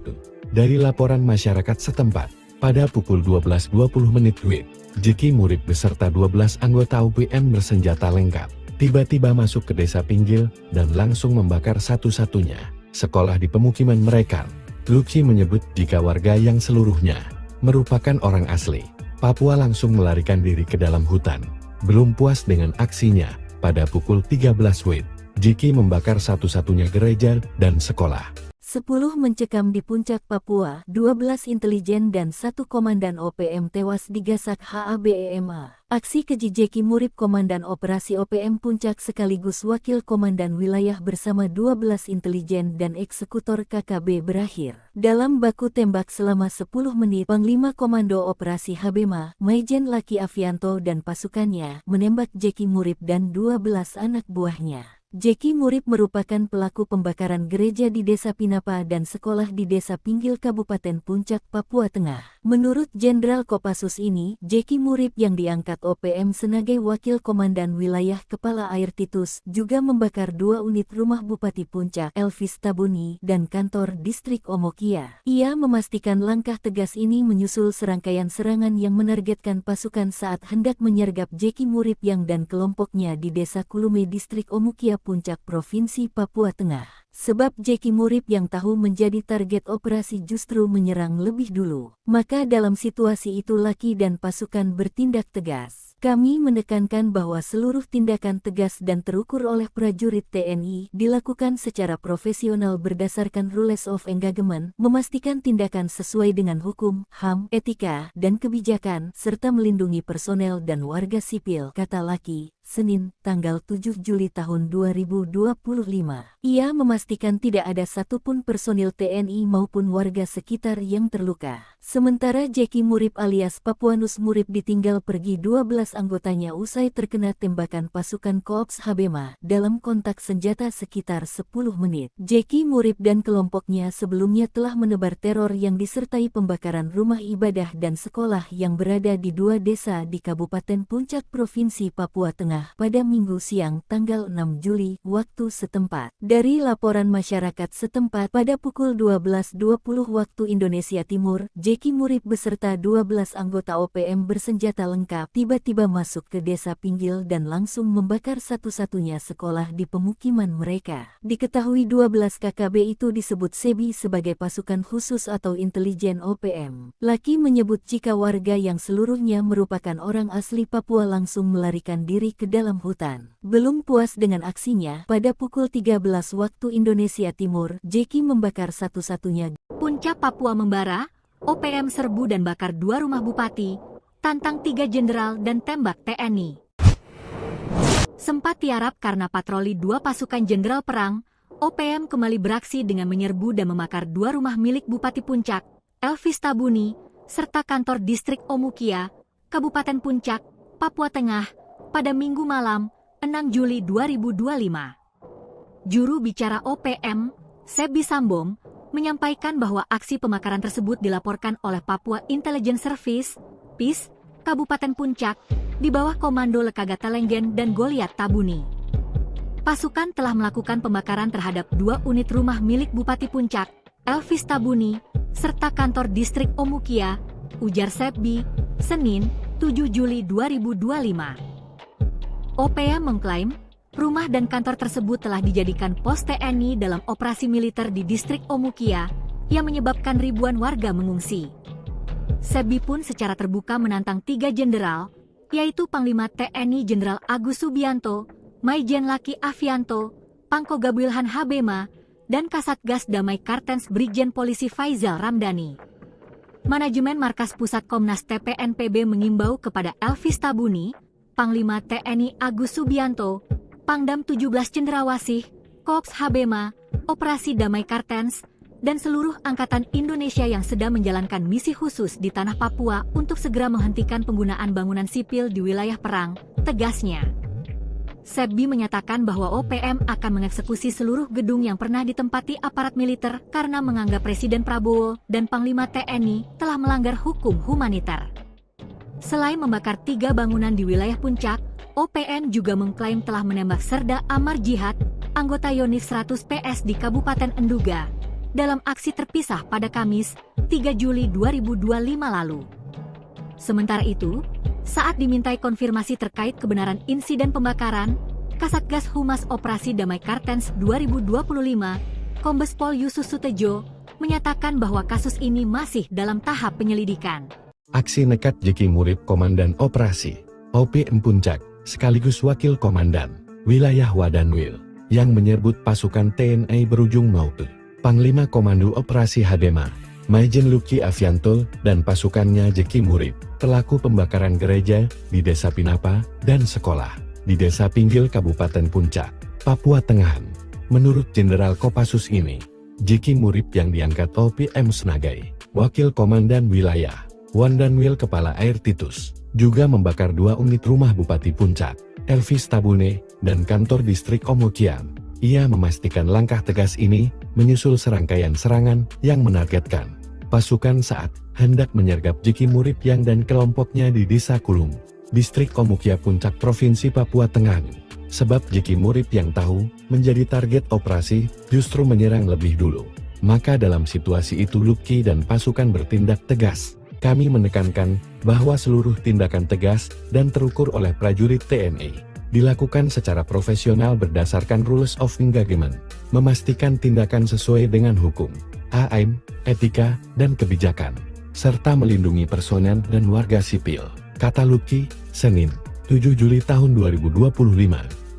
Dari laporan masyarakat setempat, pada pukul 12.20 WIB, Jeki Murib beserta 12 anggota UPM bersenjata lengkap tiba-tiba masuk ke desa Pinggil dan langsung membakar satu-satunya sekolah di pemukiman mereka. Luki menyebut jika warga yang seluruhnya merupakan orang asli Papua langsung melarikan diri ke dalam hutan. Belum puas dengan aksinya, pada pukul 13 WIB, Jeki membakar satu-satunya gereja dan sekolah. 10 mencekam di Puncak Papua, 12 intelijen dan 1 komandan OPM tewas digasak HABEMA. Aksi keji Jeki Murib Komandan Operasi OPM Puncak sekaligus Wakil Komandan Wilayah bersama 12 intelijen dan eksekutor KKB berakhir dalam baku tembak selama 10 menit. Panglima Komando Operasi Habema, Maijen Laki Afianto dan pasukannya menembak Jeki Murib dan 12 anak buahnya. Jeki Murib merupakan pelaku pembakaran gereja di Desa Pinapa dan sekolah di Desa Pinggil Kabupaten Puncak, Papua Tengah. Menurut Jenderal Kopassus ini, Jeki Murib yang diangkat OPM sebagai Wakil Komandan Wilayah Kepala Air Titus juga membakar 2 unit rumah Bupati Puncak, Elvis Tabuni, dan kantor distrik Omokia. Ia memastikan langkah tegas ini menyusul serangkaian serangan yang menargetkan pasukan saat hendak menyergap Jeki Murib yang dan kelompoknya di Desa Kulume distrik Omokia Puncak Provinsi Papua Tengah. Sebab Jeki Murib yang tahu menjadi target operasi justru menyerang lebih dulu. Maka dalam situasi itu Laki dan pasukan bertindak tegas. Kami menekankan bahwa seluruh tindakan tegas dan terukur oleh prajurit TNI dilakukan secara profesional berdasarkan rules of engagement, memastikan tindakan sesuai dengan hukum, HAM, etika, dan kebijakan, serta melindungi personel dan warga sipil, kata Laki. Senin, tanggal 7 Juli tahun 2025. Ia memastikan tidak ada satupun personil TNI maupun warga sekitar yang terluka. Sementara Jeki Murib alias Papuanus Murib ditinggal pergi 12 anggotanya usai terkena tembakan pasukan Korps Habema dalam kontak senjata sekitar 10 menit. Jeki Murib dan kelompoknya sebelumnya telah menebar teror yang disertai pembakaran rumah ibadah dan sekolah yang berada di 2 desa di Kabupaten Puncak Provinsi Papua Tengah pada Minggu siang tanggal 6 Juli waktu setempat. Dari laporan masyarakat setempat pada pukul 12.20 waktu Indonesia Timur, Jeki Murib beserta 12 anggota OPM bersenjata lengkap tiba-tiba masuk ke Desa Pinggil dan langsung membakar satu-satunya sekolah di pemukiman mereka. Diketahui 12 KKB itu disebut SEBI sebagai pasukan khusus atau intelijen OPM. Laki menyebut jika warga yang seluruhnya merupakan orang asli Papua langsung melarikan diri ke dalam hutan. Belum puas dengan aksinya, pada pukul 13 waktu Indonesia Timur, Jeki membakar satu-satunya Puncak Papua membara, OPM serbu dan bakar 2 rumah bupati, tantang 3 jenderal dan tembak TNI. Sempat tiarap karena patroli 2 pasukan jenderal perang, OPM kembali beraksi dengan menyerbu dan membakar 2 rumah milik Bupati Puncak, Elvis Tabuni, serta kantor distrik Omukia, Kabupaten Puncak, Papua Tengah, pada Minggu malam, 6 Juli 2025. Juru bicara OPM, Sebi Sambom, menyampaikan bahwa aksi pembakaran tersebut dilaporkan oleh Papua Intelligence Service, PIS, Kabupaten Puncak, di bawah komando Lekaga Talenggen dan Goliat Tabuni. Pasukan telah melakukan pembakaran terhadap 2 unit rumah milik Bupati Puncak, Elvis Tabuni, serta kantor distrik Omukia, ujar Sebi, Senin, 7 Juli 2025. OPM mengklaim, rumah dan kantor tersebut telah dijadikan pos TNI dalam operasi militer di distrik Omukia, yang menyebabkan ribuan warga mengungsi. Sebi pun secara terbuka menantang 3 jenderal, yaitu Panglima TNI Jenderal Agus Subianto, Maijen Laki Afianto, Pangko Gabuilhan Habema, dan Kasatgas Damai Kartens Brigjen Polisi Faizal Ramdhani. Manajemen Markas Pusat Komnas TPNPB mengimbau kepada Elvis Tabuni, Panglima TNI Agus Subianto, Pangdam 17 Cendrawasih, Korps Habema, Operasi Damai Kartens, dan seluruh Angkatan Indonesia yang sedang menjalankan misi khusus di tanah Papua untuk segera menghentikan penggunaan bangunan sipil di wilayah perang, tegasnya. Sebbi menyatakan bahwa OPM akan mengeksekusi seluruh gedung yang pernah ditempati aparat militer karena menganggap Presiden Prabowo dan Panglima TNI telah melanggar hukum humaniter. Selain membakar 3 bangunan di wilayah Puncak, OPM juga mengklaim telah menembak Serda Amar Jihad, anggota Yonif 100 PS di Kabupaten Enduga, dalam aksi terpisah pada Kamis, 3 Juli 2025 lalu. Sementara itu, saat dimintai konfirmasi terkait kebenaran insiden pembakaran, Kasatgas Humas Operasi Damai Kartens 2025, Kombes Pol Yusus Sutejo, menyatakan bahwa kasus ini masih dalam tahap penyelidikan. Aksi nekat Jeki Murib Komandan Operasi OPM Puncak, sekaligus Wakil Komandan Wilayah Wadanwil, yang menyebut pasukan TNI berujung maut. Panglima Komando Operasi Habema, Maijen Luki Avianto, dan pasukannya Jeki Murib, pelaku pembakaran gereja di Desa Pinapa dan sekolah di Desa Pinggil Kabupaten Puncak, Papua Tengah. Menurut Jenderal Kopassus ini, Jeki Murib yang diangkat OPM sebagai Wakil Komandan Wilayah Wadanwil Kepala Air Titus, juga membakar 2 unit rumah Bupati Puncak, Elvis Tabune, dan kantor distrik Omokian. Ia memastikan langkah tegas ini menyusul serangkaian serangan yang menargetkan pasukan saat hendak menyergap Jeki Murib yang dan kelompoknya di Desa Kulung, distrik Omukia Puncak Provinsi Papua Tengah. Sebab Jeki Murib yang tahu menjadi target operasi justru menyerang lebih dulu. Maka dalam situasi itu Luki dan pasukan bertindak tegas. Kami menekankan bahwa seluruh tindakan tegas dan terukur oleh prajurit TNI dilakukan secara profesional berdasarkan rules of engagement, memastikan tindakan sesuai dengan hukum, HM, etika, dan kebijakan, serta melindungi personel dan warga sipil, kata Luki, Senin, 7 Juli tahun 2025.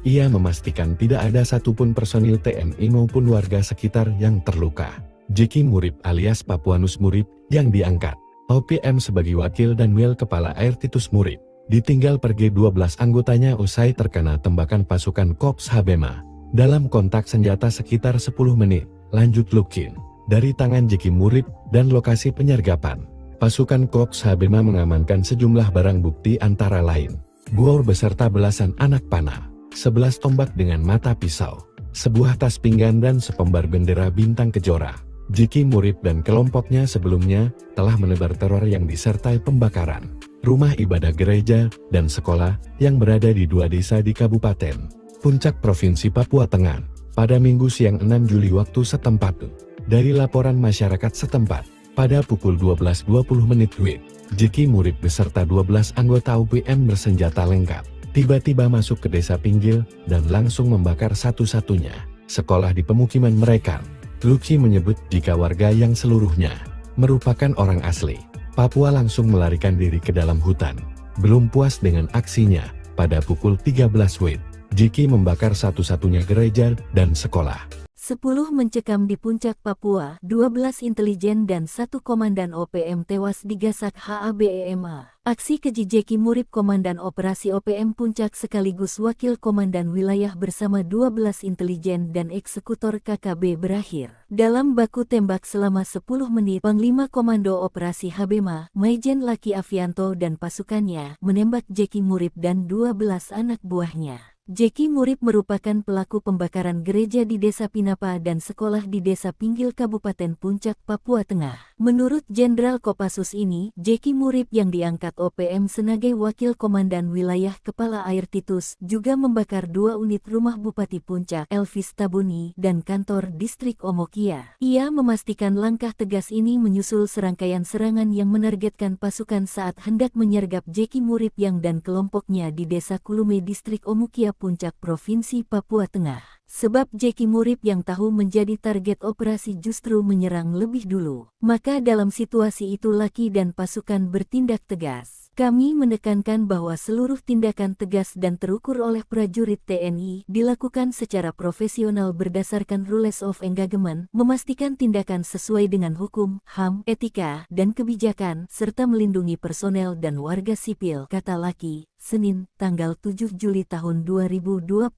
Ia memastikan tidak ada satupun personil TNI maupun warga sekitar yang terluka. Jeki Murib alias Papuanus Murib, yang diangkat OPM sebagai Wakil Danwil Kepala Air Titus Murib, ditinggal pergi 12 anggotanya usai terkena tembakan pasukan Korps Habema. Dalam kontak senjata sekitar 10 menit, lanjut Lukin, dari tangan Jeki Murib dan lokasi penyergapan. Pasukan Korps Habema mengamankan sejumlah barang bukti antara lain buor beserta belasan anak panah, 11 tombak dengan mata pisau, sebuah tas pinggan dan sepembar bendera bintang kejora. Jeki Murib dan kelompoknya sebelumnya telah menebar teror yang disertai pembakaran rumah ibadah gereja dan sekolah yang berada di 2 desa di Kabupaten Puncak Provinsi Papua Tengah pada Minggu siang 6 Juli waktu setempat. Dari laporan masyarakat setempat, pada pukul 12.20 WIB, Jeki Murib beserta 12 anggota OPM bersenjata lengkap tiba-tiba masuk ke Desa Pinggil dan langsung membakar satu-satunya sekolah di pemukiman mereka. Luki menyebut jika warga yang seluruhnya merupakan orang asli Papua langsung melarikan diri ke dalam hutan. Belum puas dengan aksinya, pada pukul 13 WIB, Jeki membakar satu-satunya gereja dan sekolah. 10 mencekam di Puncak Papua, 12 intelijen dan 1 komandan OPM tewas digasak HABEMA. Aksi keji Jeki Murib Komandan Operasi OPM Puncak sekaligus Wakil Komandan Wilayah bersama 12 intelijen dan eksekutor KKB berakhir dalam baku tembak selama 10 menit. Panglima Komando Operasi Habema, Maijen Luki Avianto dan pasukannya menembak Jeki Murib dan 12 anak buahnya. Jeki Murib merupakan pelaku pembakaran gereja di Desa Pinapa dan sekolah di Desa Pinggil Kabupaten Puncak, Papua Tengah. Menurut Jenderal Kopassus ini, Jeki Murib yang diangkat OPM sebagai Wakil Komandan Wilayah Kepala Air Titus juga membakar 2 unit rumah Bupati Puncak, Elvis Tabuni, dan kantor distrik Omokia. Ia memastikan langkah tegas ini menyusul serangkaian serangan yang menargetkan pasukan saat hendak menyergap Jeki Murib yang dan kelompoknya di Desa Kulume distrik Omokia Puncak Provinsi Papua Tengah. Sebab Jeki Murib yang tahu menjadi target operasi justru menyerang lebih dulu. Maka dalam situasi itu Luki dan pasukan bertindak tegas. Kami menekankan bahwa seluruh tindakan tegas dan terukur oleh prajurit TNI dilakukan secara profesional berdasarkan rules of engagement, memastikan tindakan sesuai dengan hukum, HAM, etika, dan kebijakan, serta melindungi personel dan warga sipil, kata Luki, Senin, tanggal 7 Juli tahun 2025.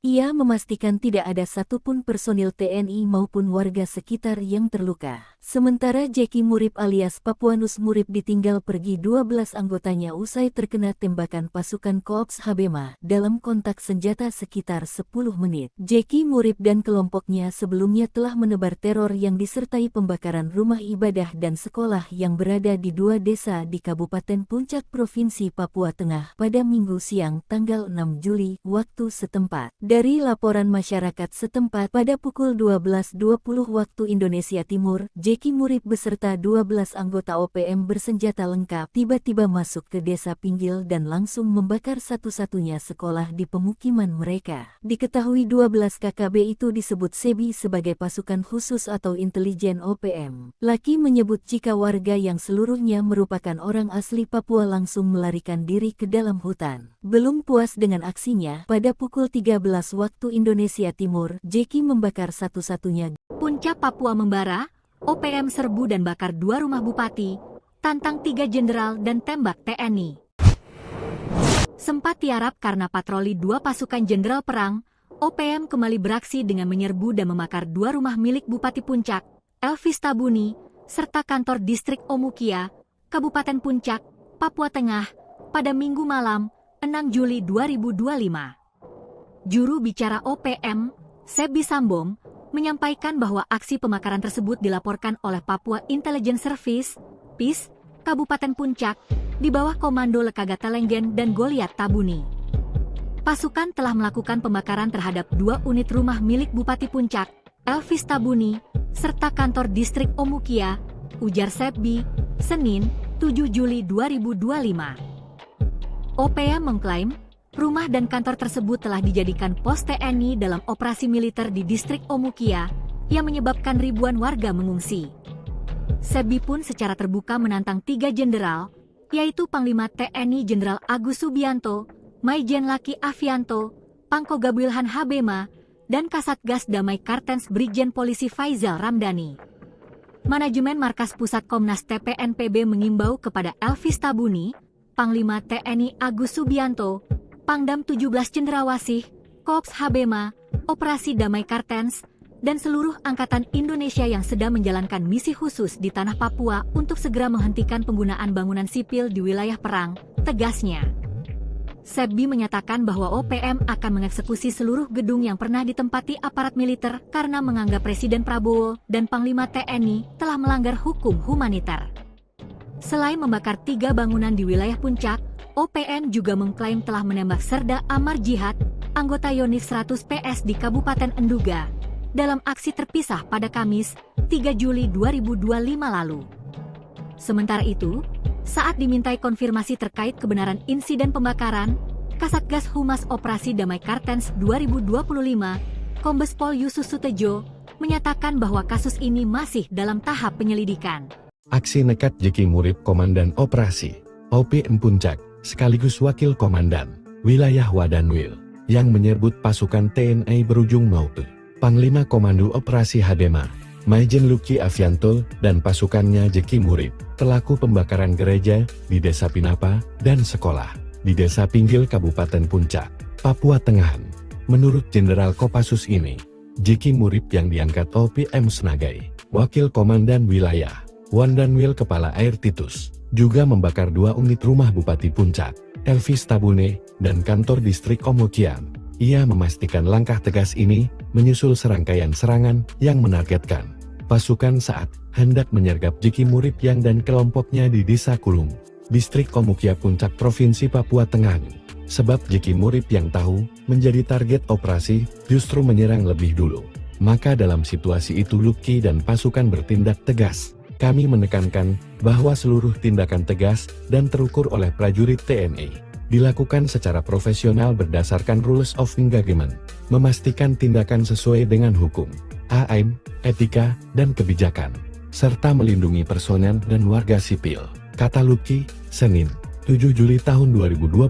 Ia memastikan tidak ada satupun personil TNI maupun warga sekitar yang terluka. Sementara Jeki Murip alias Papuanus Murip ditinggal pergi 12 anggotanya usai terkena tembakan pasukan Korps Habema dalam kontak senjata sekitar 10 menit. Jeki Murip dan kelompoknya sebelumnya telah menebar teror yang disertai pembakaran rumah ibadah dan sekolah yang berada di 2 desa di Kabupaten Puncak Provinsi Papua Tengah pada Minggu siang tanggal 6 Juli waktu setempat. Dari laporan masyarakat setempat pada pukul 12.20 waktu Indonesia Timur, Jeki Murip beserta 12 anggota OPM bersenjata lengkap tiba-tiba masuk ke desa Pinggil dan langsung membakar satu-satunya sekolah di pemukiman mereka. Diketahui 12 KKB itu disebut SEBI sebagai pasukan khusus atau intelijen OPM. Laki menyebut jika warga yang seluruhnya merupakan orang asli Papua langsung melarikan diri ke dalam hutan. Belum puas dengan aksinya, pada pukul 13 waktu Indonesia Timur, Jeki membakar satu-satunya Puncak Papua membara, OPM serbu dan bakar 2 rumah bupati, tantang 3 jenderal dan tembak TNI. Sempat tiarap karena patroli 2 pasukan jenderal perang, OPM kembali beraksi dengan menyerbu dan membakar 2 rumah milik Bupati Puncak, Elvis Tabuni, serta kantor distrik Omukia, Kabupaten Puncak, Papua Tengah, pada Minggu malam, 6 Juli 2025. Juru bicara OPM, Sebi Sambong, menyampaikan bahwa aksi pembakaran tersebut dilaporkan oleh Papua Intelligence Service, PIS, Kabupaten Puncak, di bawah komando Lekaga Telenggen dan Goliat Tabuni. Pasukan telah melakukan pembakaran terhadap 2 unit rumah milik Bupati Puncak, Elvis Tabuni, serta kantor distrik Omukia, ujar Sebi, Senin, 7 Juli 2025. OPM mengklaim, rumah dan kantor tersebut telah dijadikan pos TNI dalam operasi militer di distrik Omukia, yang menyebabkan ribuan warga mengungsi. Sebi pun secara terbuka menantang 3 jenderal, yaitu Panglima TNI Jenderal Agus Subianto, Maijen Laki Afianto, Pangkoga Wilhan Habema, dan Kasatgas Damai Kartens Brigjen Polisi Faizal Ramdhani. Manajemen Markas Pusat Komnas TPNPB mengimbau kepada Elvis Tabuni, Panglima TNI Agus Subianto, Pangdam 17 Cendrawasih, Korps Habema, Operasi Damai Kartens, dan seluruh angkatan Indonesia yang sedang menjalankan misi khusus di tanah Papua untuk segera menghentikan penggunaan bangunan sipil di wilayah perang, tegasnya. Sebi menyatakan bahwa OPM akan mengeksekusi seluruh gedung yang pernah ditempati aparat militer karena menganggap Presiden Prabowo dan Panglima TNI telah melanggar hukum humaniter. Selain membakar 3 bangunan di wilayah Puncak, OPM juga mengklaim telah menembak Serda Amar Jihad, anggota Yonif 100 PS di Kabupaten Enduga, dalam aksi terpisah pada Kamis, 3 Juli 2025 lalu. Sementara itu, saat dimintai konfirmasi terkait kebenaran insiden pembakaran, Kasatgas Humas Operasi Damai Kartens 2025, Kombes Pol Yusus Sutejo, menyatakan bahwa kasus ini masih dalam tahap penyelidikan. Aksi nekat Jeki Murip Komandan Operasi OPM Puncak, sekaligus Wakil Komandan Wilayah Wadanwil, yang menyebut pasukan TNI berujung maut. Panglima Komando Operasi Habema, Maijen Luki Afianto, dan pasukannya Jeki Murip, pelaku pembakaran gereja di Desa Pinapa dan sekolah di Desa Pinggil Kabupaten Puncak, Papua Tengah. Menurut Jenderal Kopassus ini, Jeki Murip yang diangkat OPM sebagai Wakil Komandan Wilayah Wadanwil Kepala Air Titus, juga membakar 2 unit rumah Bupati Puncak, Elvis Tabune, dan kantor distrik Omukia. Ia memastikan langkah tegas ini menyusul serangkaian serangan yang menargetkan pasukan saat hendak menyergap Jeki Murip yang dan kelompoknya di Desa Kulung, distrik Omukia Puncak Provinsi Papua Tengah. Sebab Jeki Murip yang tahu menjadi target operasi justru menyerang lebih dulu. Maka dalam situasi itu Luki dan pasukan bertindak tegas. Kami menekankan bahwa seluruh tindakan tegas dan terukur oleh prajurit TNI dilakukan secara profesional berdasarkan rules of engagement, memastikan tindakan sesuai dengan hukum, AM, etika, dan kebijakan, serta melindungi personel dan warga sipil, kata Luki, Senin, 7 Juli tahun 2025.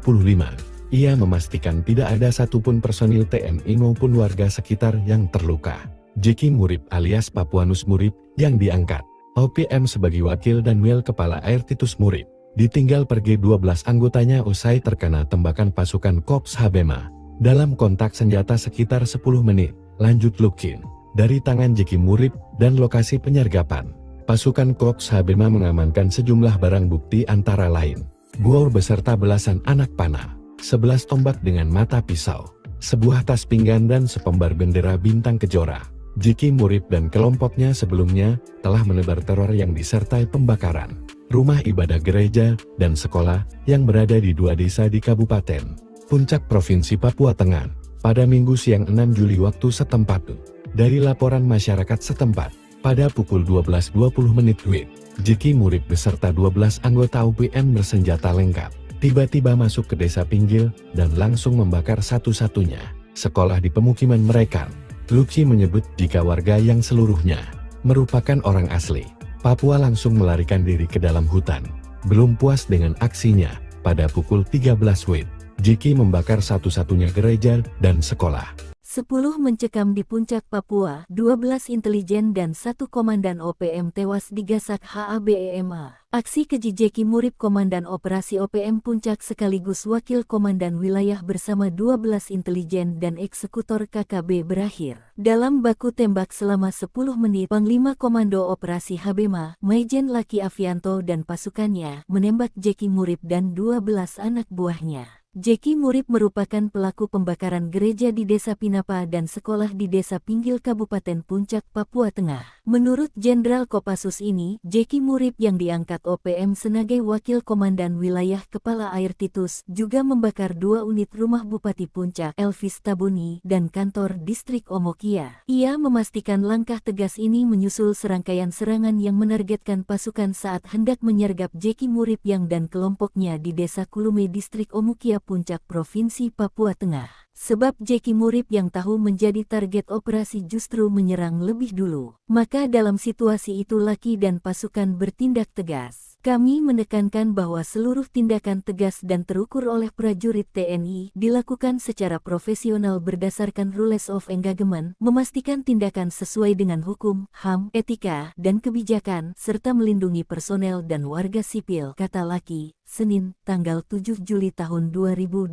Ia memastikan tidak ada satupun personil TNI maupun warga sekitar yang terluka. Jeki Murip alias Papuanus Murip yang diangkat OPM sebagai Wakil Danwil Kepala Air Titus Murip ditinggal pergi 12 anggotanya usai terkena tembakan pasukan Korps Habema. Dalam kontak senjata sekitar 10 menit, lanjut Lukin. Dari tangan Jeki Murib dan lokasi penyergapan, pasukan Korps Habema mengamankan sejumlah barang bukti antara lain bor beserta belasan anak panah, 11 tombak dengan mata pisau, sebuah tas pinggan dan sepembar bendera bintang kejora. Jeki Murib dan kelompoknya sebelumnya telah menebar teror yang disertai pembakaran rumah ibadah gereja dan sekolah yang berada di 2 desa di Kabupaten Puncak Provinsi Papua Tengah pada Minggu siang 6 Juli waktu setempat. Dari laporan masyarakat setempat, pada pukul 12.20 WIB, Jeki Murib beserta 12 anggota OPM bersenjata lengkap tiba-tiba masuk ke desa Pinggil dan langsung membakar satu-satunya sekolah di pemukiman mereka. Luki menyebut jika warga yang seluruhnya merupakan orang asli Papua langsung melarikan diri ke dalam hutan. Belum puas dengan aksinya, pada pukul 13 WIB, Jeki membakar satu-satunya gereja dan sekolah. 10 mencekam di Puncak Papua, 12 intelijen dan 1 komandan OPM tewas digasak HABEMA. Aksi keji Jeki Murib Komandan Operasi OPM Puncak sekaligus Wakil Komandan Wilayah bersama 12 intelijen dan eksekutor KKB berakhir dalam baku tembak selama 10 menit. Panglima Komando Operasi Habema, Maijen Laki Afianto dan pasukannya menembak Jeki Murib dan 12 anak buahnya. Jeki Murib merupakan pelaku pembakaran gereja di Desa Pinapa dan sekolah di Desa Pinggil Kabupaten Puncak, Papua Tengah. Menurut Jenderal Kopassus ini, Jeki Murib yang diangkat OPM sebagai Wakil Komandan Wilayah Kepala Air Titus juga membakar 2 unit rumah Bupati Puncak, Elvis Tabuni, dan kantor distrik Omokia. Ia memastikan langkah tegas ini menyusul serangkaian serangan yang menargetkan pasukan saat hendak menyergap Jeki Murib yang dan kelompoknya di Desa Kulume distrik Omokia Puncak Provinsi Papua Tengah. Sebab Jeki Murib yang tahu menjadi target operasi justru menyerang lebih dulu. Maka dalam situasi itu Laki dan pasukan bertindak tegas. Kami menekankan bahwa seluruh tindakan tegas dan terukur oleh prajurit TNI dilakukan secara profesional berdasarkan rules of engagement, memastikan tindakan sesuai dengan hukum, HAM, etika, dan kebijakan, serta melindungi personel dan warga sipil, kata Laki. Senin, tanggal 7 Juli tahun 2025.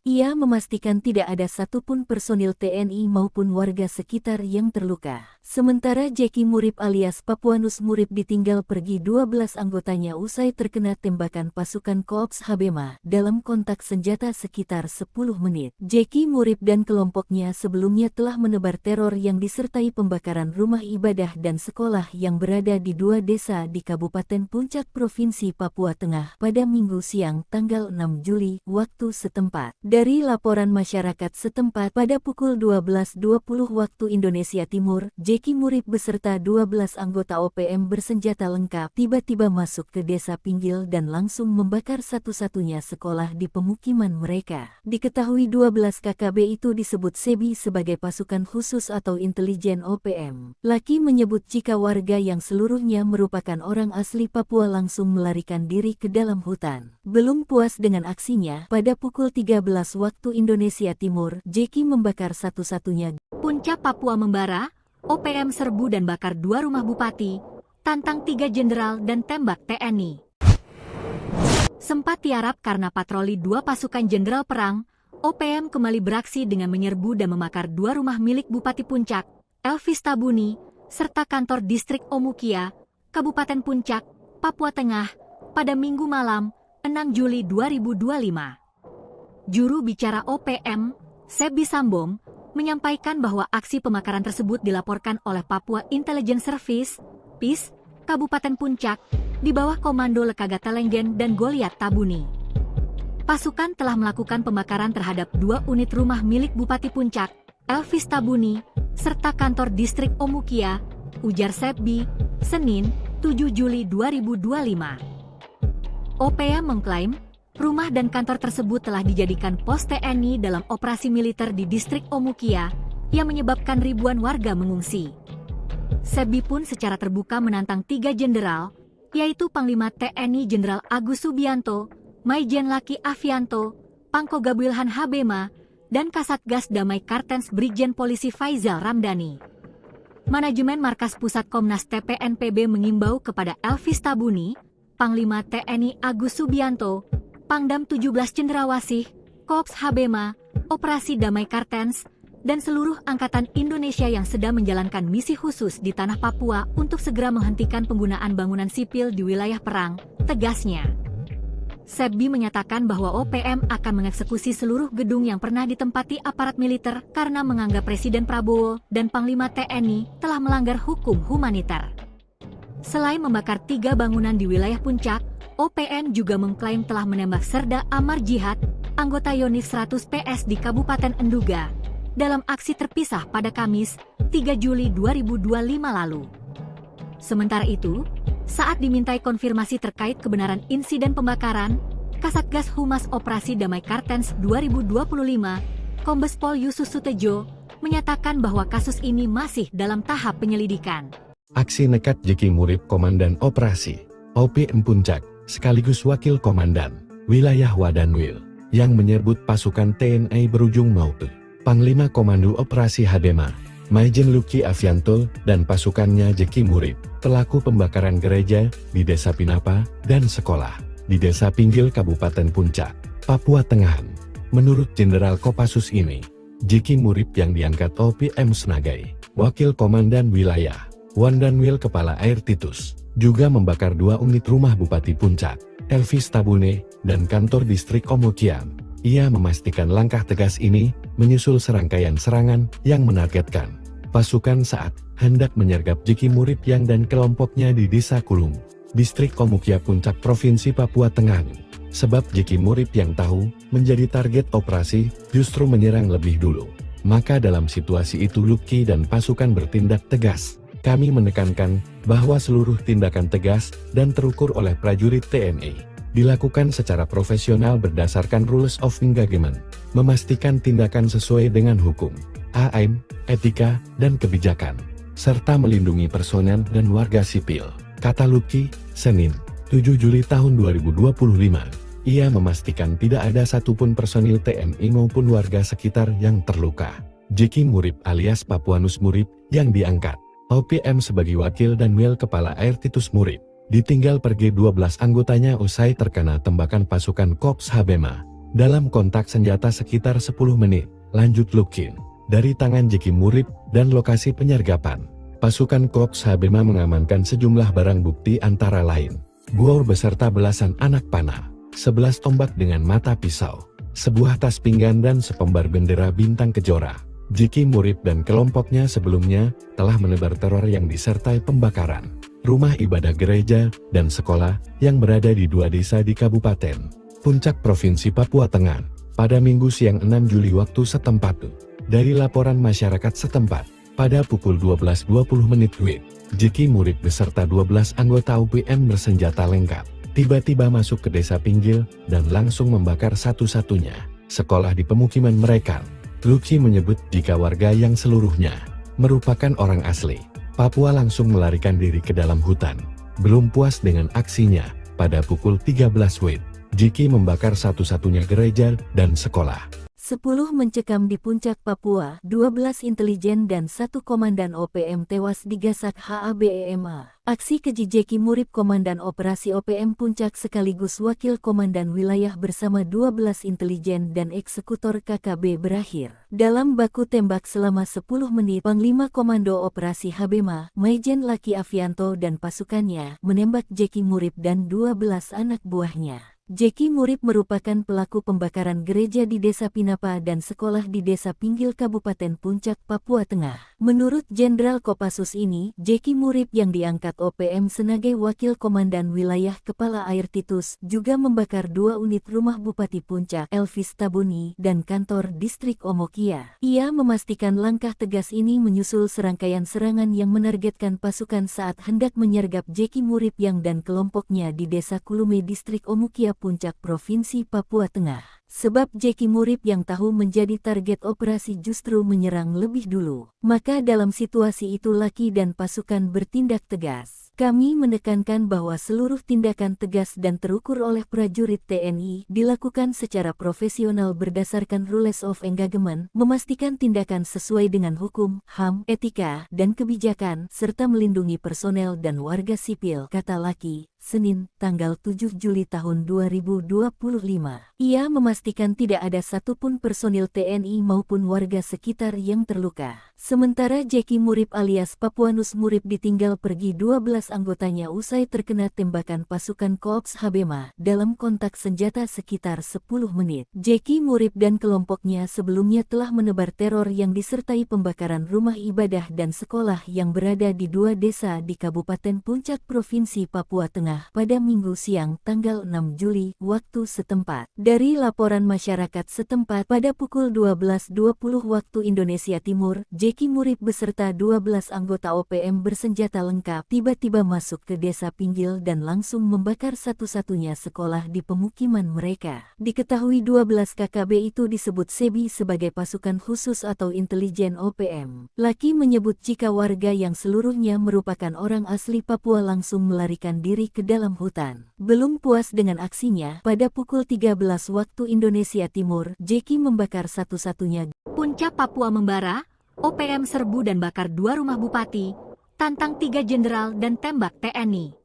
Ia memastikan tidak ada satupun personil TNI maupun warga sekitar yang terluka. Sementara Jeki Murib alias Papuanus Murib ditinggal pergi 12 anggotanya usai terkena tembakan pasukan Korps Habema dalam kontak senjata sekitar 10 menit. Jeki Murib dan kelompoknya sebelumnya telah menebar teror yang disertai pembakaran rumah ibadah dan sekolah yang berada di 2 desa di Kabupaten Puncak Provinsi Papua Tengah pada Minggu siang tanggal 6 Juli waktu setempat. Dari laporan masyarakat setempat pada pukul 12.20 waktu Indonesia Timur, Jeki Murib beserta 12 anggota OPM bersenjata lengkap tiba-tiba masuk ke Desa Pinggil dan langsung membakar satu-satunya sekolah di pemukiman mereka. Diketahui 12 KKB itu disebut SEBI sebagai pasukan khusus atau intelijen OPM. Laki menyebut jika warga yang seluruhnya merupakan orang asli Papua langsung melarikan diri ke dalam hutan. Belum puas dengan aksinya, pada pukul 13 waktu Indonesia Timur, Jeki membakar satu-satunya. Puncak Papua membara, OPM serbu dan bakar 2 rumah bupati, tantang 3 jenderal dan tembak TNI. Sempat tiarap karena patroli 2 pasukan jenderal perang, OPM kembali beraksi dengan menyerbu dan membakar 2 rumah milik Bupati Puncak, Elvis Tabuni, serta kantor distrik Omukia, Kabupaten Puncak, Papua Tengah, pada Minggu malam, 6 Juli 2025. Juru bicara OPM, Sebi Sambong, menyampaikan bahwa aksi pembakaran tersebut dilaporkan oleh Papua Intelligence Service, PIS, Kabupaten Puncak, di bawah komando Lekaga Telenggen dan Goliat Tabuni. Pasukan telah melakukan pembakaran terhadap 2 unit rumah milik Bupati Puncak, Elvis Tabuni, serta kantor distrik Omukia, ujar Sebi, Senin, 7 Juli 2025. OPM mengklaim, rumah dan kantor tersebut telah dijadikan pos TNI dalam operasi militer di distrik Omukia, yang menyebabkan ribuan warga mengungsi. Sebi pun secara terbuka menantang 3 jenderal, yaitu Panglima TNI Jenderal Agus Subianto, Maijen Laki Afianto, Pangko Gabuilhan Habema, dan Kasatgas Damai Kartens Brigjen Polisi Faizal Ramdhani. Manajemen Markas Pusat Komnas TPNPB mengimbau kepada Elvis Tabuni, Panglima TNI Agus Subianto, Pangdam 17 Cendrawasih, Korps Habema, Operasi Damai Kartens, dan seluruh Angkatan Indonesia yang sedang menjalankan misi khusus di tanah Papua untuk segera menghentikan penggunaan bangunan sipil di wilayah perang, tegasnya. Sebbi menyatakan bahwa OPM akan mengeksekusi seluruh gedung yang pernah ditempati aparat militer karena menganggap Presiden Prabowo dan Panglima TNI telah melanggar hukum humaniter. Selain membakar 3 bangunan di wilayah Puncak, OPM juga mengklaim telah menembak Serda Amar Jihad, anggota Yonif 100 PS di Kabupaten Enduga, dalam aksi terpisah pada Kamis, 3 Juli 2025 lalu. Sementara itu, saat dimintai konfirmasi terkait kebenaran insiden pembakaran, Kasatgas Humas Operasi Damai Kartens 2025, Kombes Pol Yusus Sutejo, menyatakan bahwa kasus ini masih dalam tahap penyelidikan. Aksi nekat Jeki Murib Komandan Operasi OPM Puncak, sekaligus Wakil Komandan Wilayah Wadanwil, yang menyebut pasukan TNI berujung maut. Panglima Komando Operasi Habema, Maijen Luki Avianto, dan pasukannya Jeki Murib, pelaku pembakaran gereja di Desa Pinapa dan sekolah di Desa Pinggil Kabupaten Puncak, Papua Tengah. Menurut Jenderal Kopassus ini, Jeki Murib yang diangkat OPM sebagai Wakil Komandan Wilayah Wadanwil Kepala Air Titus, juga membakar 2 unit rumah Bupati Puncak, Elvis Tabune, dan kantor distrik Omokiam. Ia memastikan langkah tegas ini menyusul serangkaian serangan yang menargetkan pasukan saat hendak menyergap Jeki Murib yang dan kelompoknya di Desa Kulung, Distrik Omukia Puncak Provinsi Papua Tengah. Sebab Jeki Murib yang tahu menjadi target operasi justru menyerang lebih dulu. Maka dalam situasi itu Luki dan pasukan bertindak tegas. Kami menekankan bahwa seluruh tindakan tegas dan terukur oleh prajurit TNI dilakukan secara profesional berdasarkan Rules of Engagement, memastikan tindakan sesuai dengan hukum, AM, etika, dan kebijakan, serta melindungi personel dan warga sipil, kata Luki, Senin, 7 Juli tahun 2025. Ia memastikan tidak ada satupun personil TNI maupun warga sekitar yang terluka. Jeki Murib alias Papuanus Murib, yang diangkat OPM sebagai Wakil dan Wil Kepala Air Titus Murib, ditinggal pergi 12 anggotanya usai terkena tembakan pasukan Korps Habema dalam kontak senjata sekitar 10 menit, lanjut Lukin. Dari tangan Jeki Murib dan lokasi penyergapan, pasukan Korps Habema mengamankan sejumlah barang bukti antara lain buor beserta belasan anak panah, 11 tombak dengan mata pisau, sebuah tas pinggan dan sepembar bendera bintang kejora. Jeki Murib dan kelompoknya sebelumnya telah menebar teror yang disertai pembakaran rumah ibadah gereja dan sekolah yang berada di 2 desa di Kabupaten Puncak Provinsi Papua Tengah pada Minggu siang 6 Juli waktu setempat. Dari laporan masyarakat setempat, pada pukul 12.20 WIB, Jeki Murib beserta 12 anggota OPM bersenjata lengkap tiba-tiba masuk ke Desa Pinggil dan langsung membakar satu-satunya sekolah di pemukiman mereka. Luki menyebut jika warga yang seluruhnya merupakan orang asli Papua langsung melarikan diri ke dalam hutan. Belum puas dengan aksinya, pada pukul 13 WIB, Jeki membakar satu-satunya gereja dan sekolah. 10 mencekam di Puncak Papua, 12 intelijen dan 1 komandan OPM tewas digasak HABEMA. Aksi keji Jeki Murib Komandan Operasi OPM Puncak sekaligus Wakil Komandan Wilayah bersama 12 intelijen dan eksekutor KKB berakhir dalam baku tembak selama 10 menit. Panglima Komando Operasi Habema, Maijen Luki Avianto dan pasukannya menembak Jeki Murib dan 12 anak buahnya. Jeki Murib merupakan pelaku pembakaran gereja di Desa Pinapa dan sekolah di Desa Pinggil Kabupaten Puncak, Papua Tengah. Menurut Jenderal Kopassus ini, Jeki Murib yang diangkat OPM sebagai Wakil Komandan Wilayah Kepala Air Titus juga membakar 2 unit rumah Bupati Puncak, Elvis Tabuni, dan kantor distrik Omokia. Ia memastikan langkah tegas ini menyusul serangkaian serangan yang menargetkan pasukan saat hendak menyergap Jeki Murib yang dan kelompoknya di Desa Kulume distrik Omokia Puncak Provinsi Papua Tengah. Sebab Jeki Murib yang tahu menjadi target operasi justru menyerang lebih dulu. Maka dalam situasi itu Luki dan pasukan bertindak tegas. Kami menekankan bahwa seluruh tindakan tegas dan terukur oleh prajurit TNI dilakukan secara profesional berdasarkan Rules of Engagement, memastikan tindakan sesuai dengan hukum, HAM, etika, dan kebijakan, serta melindungi personel dan warga sipil, kata Luki. Senin, tanggal 7 Juli tahun 2025. Ia memastikan tidak ada satupun personil TNI maupun warga sekitar yang terluka. Sementara Jeki Murip alias Papuanus Murip ditinggal pergi 12 anggotanya usai terkena tembakan pasukan Korps Habema dalam kontak senjata sekitar 10 menit. Jeki Murip dan kelompoknya sebelumnya telah menebar teror yang disertai pembakaran rumah ibadah dan sekolah yang berada di 2 desa di Kabupaten Puncak Provinsi Papua Tengah pada Minggu siang tanggal 6 Juli waktu setempat. Dari laporan masyarakat setempat pada pukul 12.20 waktu Indonesia Timur, Jeki Murip beserta 12 anggota OPM bersenjata lengkap tiba-tiba masuk ke desa Pinggil dan langsung membakar satu-satunya sekolah di pemukiman mereka. Diketahui 12 KKB itu disebut SEBI sebagai pasukan khusus atau intelijen OPM. Laki menyebut jika warga yang seluruhnya merupakan orang asli Papua langsung melarikan diri ke dalam hutan. Belum puas dengan aksinya, pada pukul 13 waktu Indonesia Timur, Jeki membakar satu-satunya Puncak Papua membara, OPM serbu dan bakar 2 rumah bupati, tantang 3 jenderal dan tembak TNI.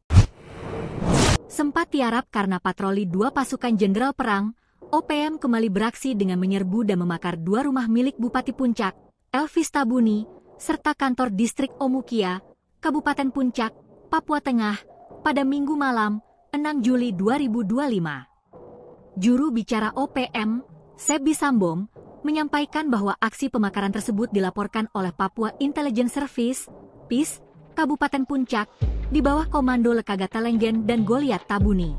Sempat tiarap karena patroli 2 pasukan jenderal perang, OPM kembali beraksi dengan menyerbu dan membakar 2 rumah milik Bupati Puncak, Elvis Tabuni, serta kantor distrik Omukia, Kabupaten Puncak, Papua Tengah, pada Minggu malam, 6 Juli 2025. Juru bicara OPM, Sebi Sambom, menyampaikan bahwa aksi pembakaran tersebut dilaporkan oleh Papua Intelligence Service, PIS, Kabupaten Puncak, di bawah komando Lekaga Talenggen dan Goliat Tabuni.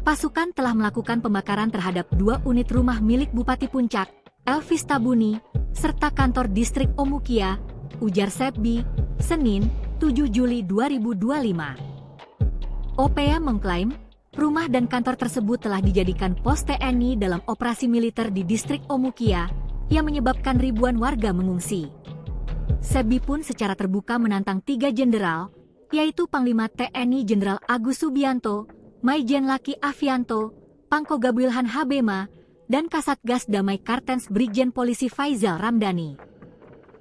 Pasukan telah melakukan pembakaran terhadap 2 unit rumah milik Bupati Puncak, Elvis Tabuni, serta kantor distrik Omukia, ujar Sebi, Senin, 7 Juli 2025. OPM mengklaim, rumah dan kantor tersebut telah dijadikan pos TNI dalam operasi militer di distrik Omukia, yang menyebabkan ribuan warga mengungsi. Sebi pun secara terbuka menantang 3 jenderal, yaitu Panglima TNI Jenderal Agus Subianto, Maijen Laki Afianto, Pangko Gabuilhan Habema, dan Kasatgas Damai Kartens Brigjen Polisi Faizal Ramdhani.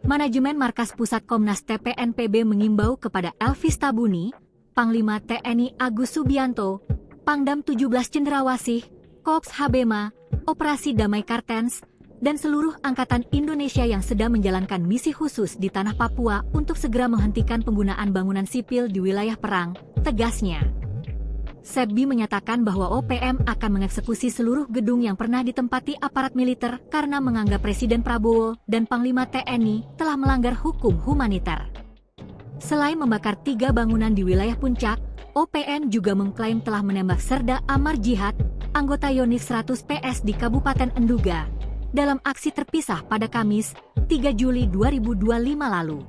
Manajemen Markas Pusat Komnas TPNPB mengimbau kepada Elvis Tabuni, Panglima TNI Agus Subianto, Pangdam 17 Cendrawasih, Korps Habema, Operasi Damai Kartens, dan seluruh Angkatan Indonesia yang sedang menjalankan misi khusus di tanah Papua untuk segera menghentikan penggunaan bangunan sipil di wilayah perang, tegasnya. Sebi menyatakan bahwa OPM akan mengeksekusi seluruh gedung yang pernah ditempati aparat militer karena menganggap Presiden Prabowo dan Panglima TNI telah melanggar hukum humaniter. Selain membakar 3 bangunan di wilayah Puncak, OPM juga mengklaim telah menembak Serda Amar Jihad, anggota Yonif 100 PS di Kabupaten Enduga, dalam aksi terpisah pada Kamis, 3 Juli 2025 lalu.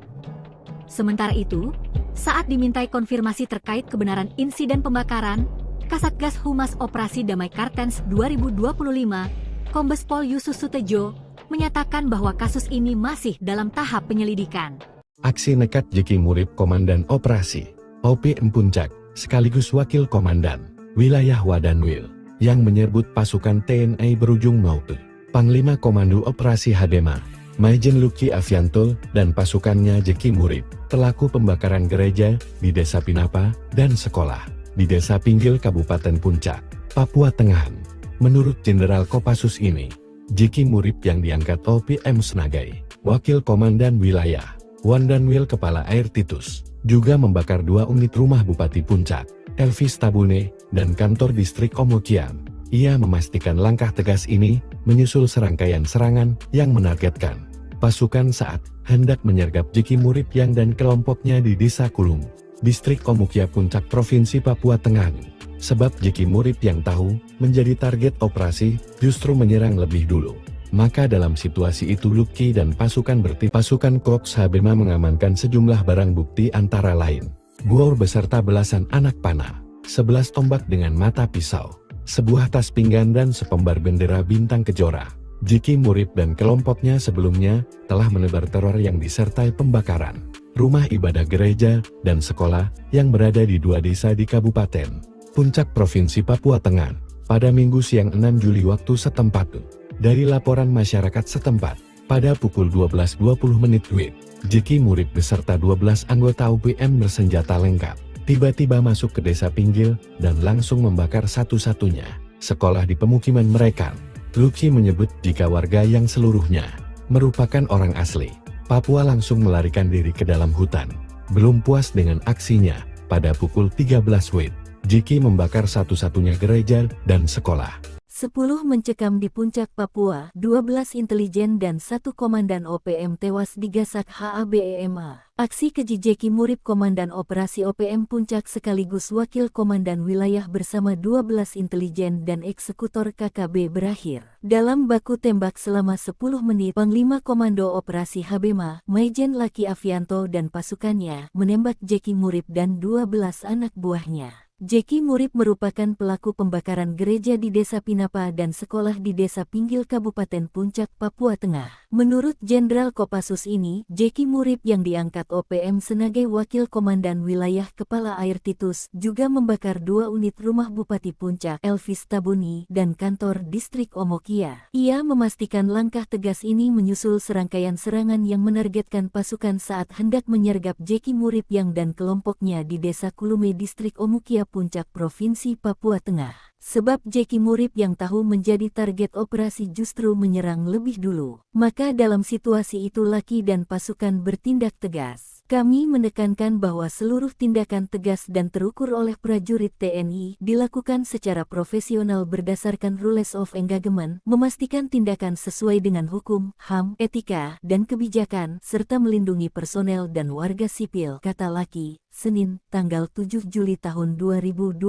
Sementara itu, saat dimintai konfirmasi terkait kebenaran insiden pembakaran, Kasatgas Humas Operasi Damai Kartens 2025, Kombes Pol Yusus Sutejo, menyatakan bahwa kasus ini masih dalam tahap penyelidikan. Aksi nekat Jeki Murip Komandan Operasi OPM Puncak, sekaligus Wakil Komandan Wilayah Wadanwil, yang menyebut pasukan TNI berujung maut. Panglima Komando Operasi Hadema, Maijen Luki Afianto, dan pasukannya Jeki Murip, pelaku pembakaran gereja di Desa Pinapa dan sekolah di Desa Pinggil Kabupaten Puncak, Papua Tengah. Menurut Jenderal Kopassus ini, Jeki Murip yang diangkat OPM sebagai Wakil Komandan Wilayah Wadanwil Kepala Air Titus, juga membakar 2 unit rumah Bupati Puncak, Elvis Tabune, dan kantor distrik Omukia. Ia memastikan langkah tegas ini menyusul serangkaian serangan yang menargetkan pasukan saat hendak menyergap Jeki Murip yang dan kelompoknya di Desa Kulung, distrik Omukia Puncak Provinsi Papua Tengah. Sebab Jeki Murip yang tahu menjadi target operasi justru menyerang lebih dulu. Maka dalam situasi itu Luki dan pasukan pasukan Korps Habema mengamankan sejumlah barang bukti antara lain bor beserta belasan anak panah, 11 tombak dengan mata pisau, sebuah tas pinggan dan sepembar bendera bintang kejora. Jeki Murip dan kelompoknya sebelumnya telah menebar teror yang disertai pembakaran rumah ibadah gereja dan sekolah yang berada di 2 desa di Kabupaten Puncak Provinsi Papua Tengah pada Minggu siang 6 Juli waktu setempat. Dari laporan masyarakat setempat, pada pukul 12.20 WIB, Jeki Murip beserta 12 anggota OPM bersenjata lengkap tiba-tiba masuk ke desa pinggir dan langsung membakar satu-satunya sekolah di pemukiman mereka. Luki menyebut jika warga yang seluruhnya merupakan orang asli Papua langsung melarikan diri ke dalam hutan. Belum puas dengan aksinya, pada pukul 13 WIB, Jeki membakar satu-satunya gereja dan sekolah. 10 mencekam di puncak Papua, 12 intelijen dan 1 komandan OPM tewas digasak HABEMA. Aksi keji Jeki Murib Komandan Operasi OPM Puncak sekaligus Wakil Komandan Wilayah bersama 12 intelijen dan eksekutor KKB berakhir dalam baku tembak selama 10 menit. Panglima Komando Operasi HABEMA, Maijen Laki Afianto dan pasukannya menembak Jeki Murib dan 12 anak buahnya. Jeki Murib merupakan pelaku pembakaran gereja di Desa Pinapa dan sekolah di Desa Pinggil Kabupaten Puncak, Papua Tengah. Menurut Jenderal Kopassus ini, Jeki Murib yang diangkat OPM sebagai Wakil Komandan Wilayah Kepala Air Titus juga membakar 2 unit rumah Bupati Puncak, Elvis Tabuni, dan kantor distrik Omokia. Ia memastikan langkah tegas ini menyusul serangkaian serangan yang menargetkan pasukan saat hendak menyergap Jeki Murib yang dan kelompoknya di Desa Kulume distrik Omokia Puncak Provinsi Papua Tengah. Sebab Jeki Murib yang tahu menjadi target operasi justru menyerang lebih dulu. Maka dalam situasi itu Laki dan pasukan bertindak tegas. Kami menekankan bahwa seluruh tindakan tegas dan terukur oleh prajurit TNI dilakukan secara profesional berdasarkan rules of engagement, memastikan tindakan sesuai dengan hukum, HAM, etika, dan kebijakan, serta melindungi personel dan warga sipil, kata Laki, Senin, tanggal 7 Juli tahun 2025.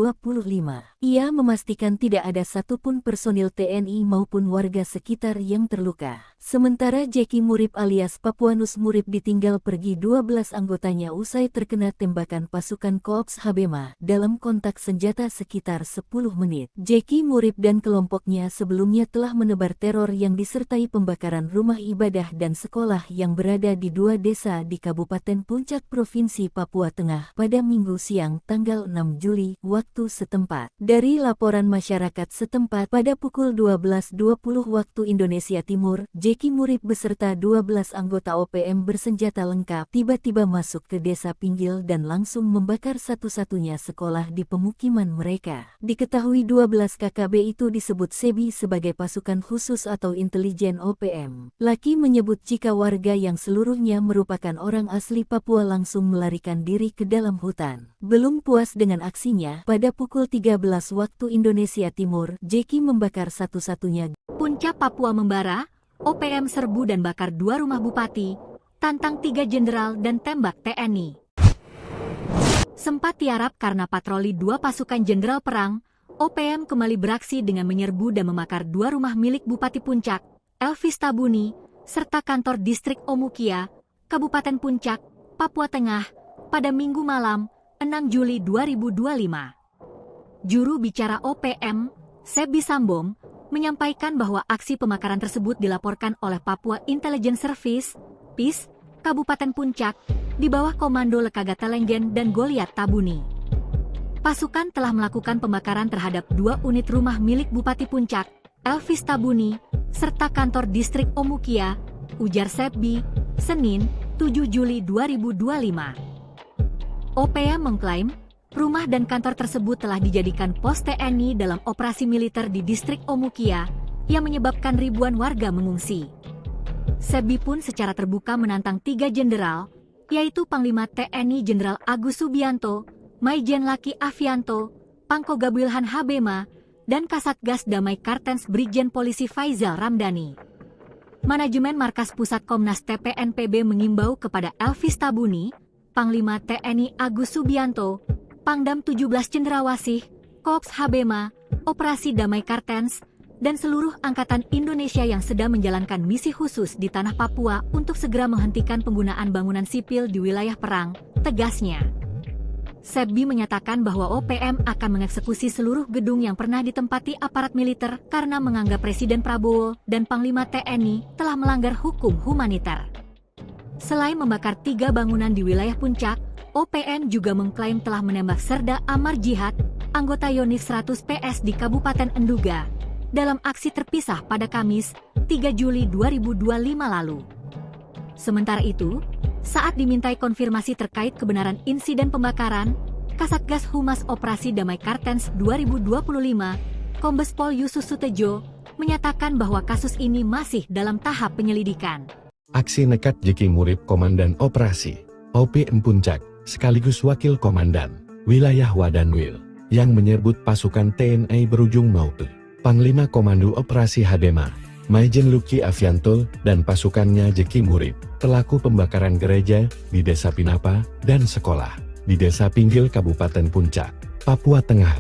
Ia memastikan tidak ada satupun personil TNI maupun warga sekitar yang terluka. Sementara Jeki Murib alias Papuanus Murib ditinggal pergi 12 anggotanya usai terkena tembakan pasukan Koops HABEMA dalam kontak senjata sekitar 10 menit. Jeki Murib dan kelompoknya sebelumnya telah menebar teror yang disertai pembakaran rumah ibadah dan sekolah yang berada di 2 desa di Kabupaten Puncak Provinsi Papua Tengah pada Minggu siang tanggal 6 Juli waktu setempat. Dari laporan masyarakat setempat pada pukul 12.20 waktu Indonesia Timur, Jeki Murib beserta 12 anggota OPM bersenjata lengkap tiba-tiba masuk ke desa Pinggil dan langsung membakar satu-satunya sekolah di pemukiman mereka. Diketahui 12 KKB itu disebut SEBI sebagai pasukan khusus atau intelijen OPM. Laki menyebut jika warga yang seluruhnya merupakan orang asli Papua langsung melarikan diri ke dalam hutan. Belum puas dengan aksinya, pada pukul 13 waktu Indonesia Timur, Jeki membakar satu-satunya. Puncak Papua membara, OPM serbu dan bakar 2 rumah bupati, tantang 3 jenderal dan tembak TNI. Sempat tiarap karena patroli 2 pasukan jenderal perang, OPM kembali beraksi dengan menyerbu dan membakar 2 rumah milik Bupati Puncak, Elvis Tabuni, serta kantor distrik Omukia, Kabupaten Puncak, Papua Tengah, pada Minggu malam, 6 Juli 2025. Juru bicara OPM, Sebi Sambom, menyampaikan bahwa aksi pembakaran tersebut dilaporkan oleh Papua Intelligence Service, PIS, Kabupaten Puncak, di bawah komando Lekaga Telenggen dan Goliat Tabuni. Pasukan telah melakukan pembakaran terhadap 2 unit rumah milik Bupati Puncak, Elvis Tabuni, serta kantor distrik Omukia, ujar Sebi, Senin, 7 Juli 2025. OPM mengklaim, rumah dan kantor tersebut telah dijadikan pos TNI dalam operasi militer di distrik Omukia, yang menyebabkan ribuan warga mengungsi. Sebi pun secara terbuka menantang 3 jenderal, yaitu Panglima TNI Jenderal Agus Subianto, Maijen Laki Afianto, Pangkoga Wilhan HABEMA, dan Kasatgas Damai Kartens Brigjen Polisi Faizal Ramdhani. Manajemen Markas Pusat Komnas TPNPB mengimbau kepada Elvis Tabuni, Panglima TNI Agus Subianto, Pangdam 17 Cendrawasih, Koops HABEMA, Operasi Damai Kartens, dan seluruh angkatan Indonesia yang sedang menjalankan misi khusus di tanah Papua untuk segera menghentikan penggunaan bangunan sipil di wilayah perang, tegasnya. Sebi menyatakan bahwa OPM akan mengeksekusi seluruh gedung yang pernah ditempati aparat militer karena menganggap Presiden Prabowo dan Panglima TNI telah melanggar hukum humaniter. Selain membakar 3 bangunan di wilayah Puncak, OPM juga mengklaim telah menembak Serda Amar Jihad, anggota Yonif 100 PS di Kabupaten Enduga, dalam aksi terpisah pada Kamis, 3 Juli 2025 lalu. Sementara itu, saat dimintai konfirmasi terkait kebenaran insiden pembakaran, Kasatgas Humas Operasi Damai Kartens 2025, Kombes Pol Yusus Sutejo, menyatakan bahwa kasus ini masih dalam tahap penyelidikan. Aksi nekat Jeki Murib Komandan Operasi OPM Puncak, sekaligus Wakil Komandan Wilayah Wadanwil, yang menyebut pasukan TNI berujung maut. Panglima Komando Operasi Habema, Maijen Luki Avianto, dan pasukannya Jeki Murib, pelaku pembakaran gereja di Desa Pinapa dan sekolah di Desa Pinggil Kabupaten Puncak, Papua Tengah.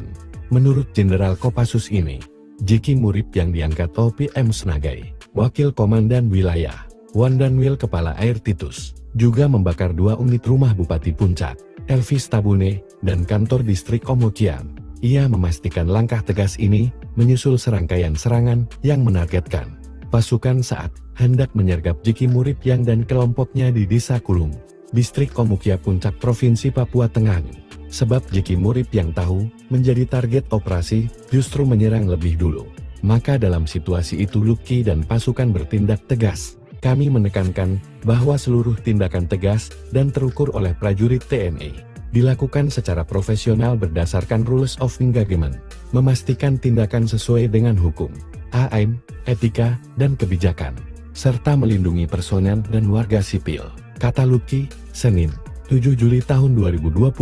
Menurut Jenderal Kopassus ini, Jeki Murib yang diangkat OPM sebagai Wakil Komandan Wilayah Wadanwil Kepala Air Titus, juga membakar 2 unit rumah Bupati Puncak, Elvis Tabune, dan kantor distrik Omukian. Ia memastikan langkah tegas ini menyusul serangkaian serangan yang menargetkan pasukan saat hendak menyergap Jeki Murib yang dan kelompoknya di Desa Kulung, distrik Omukia Puncak Provinsi Papua Tengah. Sebab Jeki Murib yang tahu menjadi target operasi justru menyerang lebih dulu. Maka dalam situasi itu Luki dan pasukan bertindak tegas. Kami menekankan bahwa seluruh tindakan tegas dan terukur oleh prajurit TNI dilakukan secara profesional berdasarkan rules of engagement, memastikan tindakan sesuai dengan hukum, HAM, etika, dan kebijakan, serta melindungi personel dan warga sipil, kata Luki, Senin, 7 Juli tahun 2025.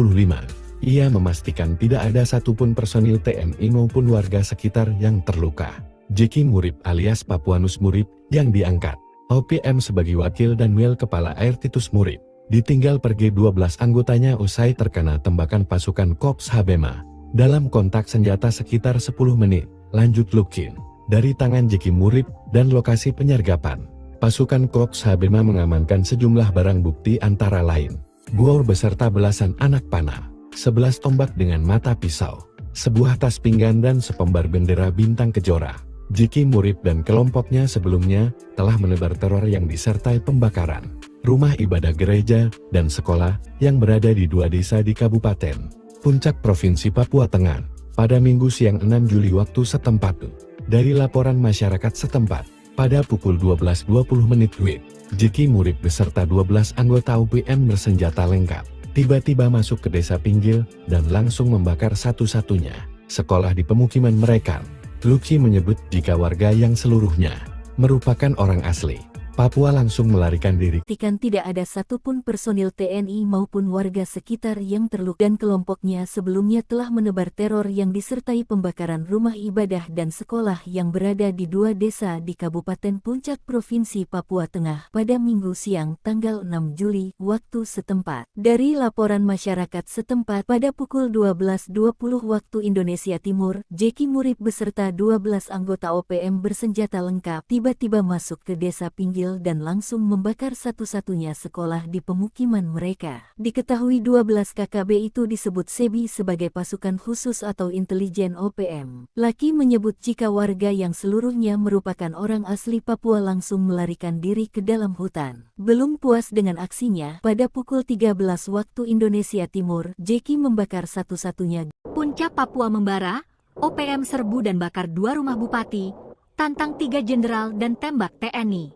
Ia memastikan tidak ada satupun personil TNI maupun warga sekitar yang terluka. Jeki Murib alias Papuanus Murib yang diangkat OPM sebagai Wakil Danwil Kepala Air Titus Murib, ditinggal pergi 12 anggotanya usai terkena tembakan pasukan Korps Habema dalam kontak senjata sekitar 10 menit, lanjut Lukin. Dari tangan Jeki Murib dan lokasi penyergapan, pasukan Korps Habema mengamankan sejumlah barang bukti antara lain bor beserta belasan anak panah, 11 tombak dengan mata pisau, sebuah tas pinggan dan sepembar bendera bintang kejora. Jeki Murib dan kelompoknya sebelumnya telah menebar teror yang disertai pembakaran rumah ibadah gereja dan sekolah yang berada di 2 desa di Kabupaten Puncak Provinsi Papua Tengah pada Minggu siang 6 Juli waktu setempat. Dari laporan masyarakat setempat, pada pukul 12.20 WIB, Jeki Murib beserta 12 anggota OPM bersenjata lengkap tiba-tiba masuk ke Desa Pinggil dan langsung membakar satu-satunya sekolah di pemukiman mereka. Luki menyebut jika warga yang seluruhnya merupakan orang asli Papua langsung melarikan diri. Tidak ada satupun personil TNI maupun warga sekitar yang terluka dan kelompoknya sebelumnya telah menebar teror yang disertai pembakaran rumah ibadah dan sekolah yang berada di 2 desa di Kabupaten Puncak Provinsi Papua Tengah pada Minggu siang tanggal 6 Juli waktu setempat. Dari laporan masyarakat setempat pada pukul 12.20 waktu Indonesia Timur, Jeki Murib beserta 12 anggota OPM bersenjata lengkap tiba-tiba masuk ke Desa Pinggil dan langsung membakar satu-satunya sekolah di pemukiman mereka. Diketahui 12 KKB itu disebut SEBI sebagai pasukan khusus atau intelijen OPM. Laki menyebut jika warga yang seluruhnya merupakan orang asli Papua langsung melarikan diri ke dalam hutan. Belum puas dengan aksinya, pada pukul 13 waktu Indonesia Timur, Jeki membakar satu-satunya. Puncak Papua membara, OPM serbu dan bakar 2 rumah bupati, tantang 3 jenderal dan tembak TNI.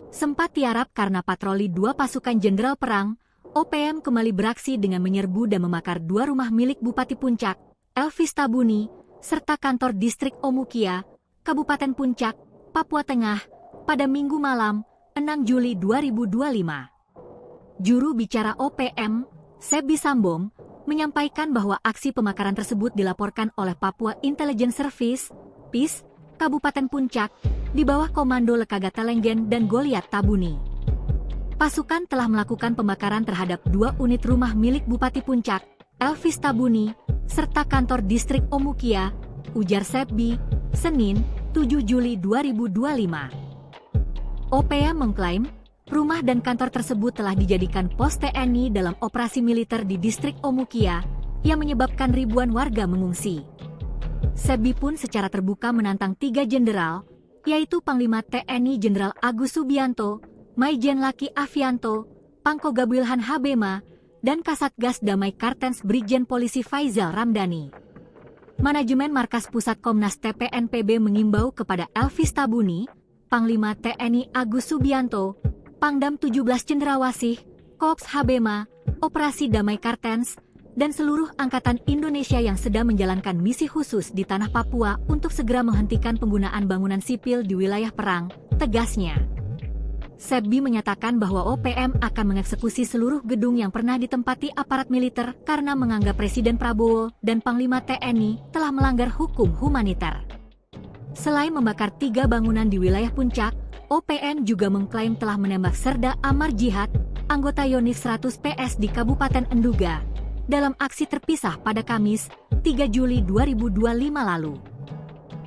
Sempat tiarap karena patroli 2 pasukan jenderal perang, OPM kembali beraksi dengan menyerbu dan membakar 2 rumah milik Bupati Puncak, Elvis Tabuni, serta kantor distrik Omukia, Kabupaten Puncak, Papua Tengah, pada Minggu malam, 6 Juli 2025. Juru bicara OPM, Sebi Sambong, menyampaikan bahwa aksi pembakaran tersebut dilaporkan oleh Papua Intelligence Service, PIS, Kabupaten Puncak, di bawah komando Lekagata Lenggen dan Goliat Tabuni. Pasukan telah melakukan pembakaran terhadap 2 unit rumah milik Bupati Puncak, Elvis Tabuni, serta kantor distrik Omukia, ujar Sebi, Senin, 7 Juli 2025. OPM mengklaim, rumah dan kantor tersebut telah dijadikan pos TNI dalam operasi militer di distrik Omukia, yang menyebabkan ribuan warga mengungsi. Sebi pun secara terbuka menantang 3 jenderal, yaitu Panglima TNI Jenderal Agus Subianto, Maijen Luki Avianto, Pangkoga Wilhan Habema, dan Kasatgas Damai Kartens Brigjen Polisi Faizal Ramdhani. Manajemen Markas Pusat Komnas TPNPB mengimbau kepada Elvis Tabuni, Panglima TNI Agus Subianto, Pangdam 17 Cendrawasih, Korps Habema, Operasi Damai Kartens, dan seluruh angkatan Indonesia yang sedang menjalankan misi khusus di tanah Papua untuk segera menghentikan penggunaan bangunan sipil di wilayah perang, tegasnya. Sebbi menyatakan bahwa OPM akan mengeksekusi seluruh gedung yang pernah ditempati aparat militer karena menganggap Presiden Prabowo dan Panglima TNI telah melanggar hukum humaniter. Selain membakar 3 bangunan di wilayah Puncak, OPM juga mengklaim telah menembak Serda Amar Jihad, anggota Yonif 100 PS di Kabupaten Enduga, dalam aksi terpisah pada Kamis, 3 Juli 2025 lalu.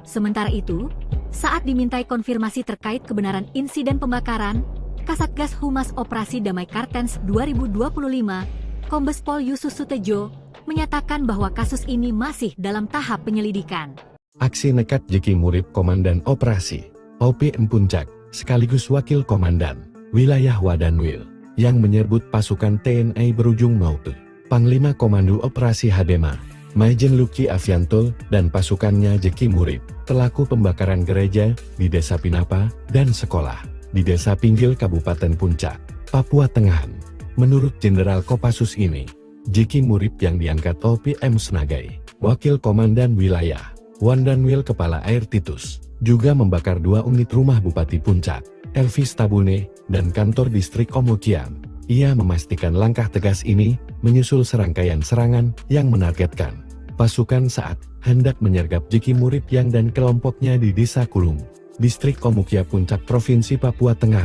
Sementara itu, saat dimintai konfirmasi terkait kebenaran insiden pembakaran, Kasatgas Humas Operasi Damai Kartens 2025, Kombes Pol Yusuf Sutejo, menyatakan bahwa kasus ini masih dalam tahap penyelidikan. Aksi nekat Jeki Murib Komandan Operasi OPM Puncak, sekaligus Wakil Komandan Wilayah Wadanwil, yang menyebut pasukan TNI berujung maut. Panglima Komando Operasi Habema, Maijen Luki Avianto, dan pasukannya Jeki Murib, pelaku pembakaran gereja di Desa Pinapa dan sekolah di Desa Pinggil Kabupaten Puncak, Papua Tengah. Menurut Jenderal Kopassus ini, Jeki Murib yang diangkat OPM Senagai Wakil Komandan Wilayah Wadanwil Kepala Air Titus, juga membakar 2 unit rumah Bupati Puncak, Elvis Tabune, dan kantor distrik Omokian. Ia memastikan langkah tegas ini menyusul serangkaian serangan yang menargetkan pasukan saat hendak menyergap Jeki Murib yang dan kelompoknya di Desa Kulung, distrik Omukia Puncak Provinsi Papua Tengah.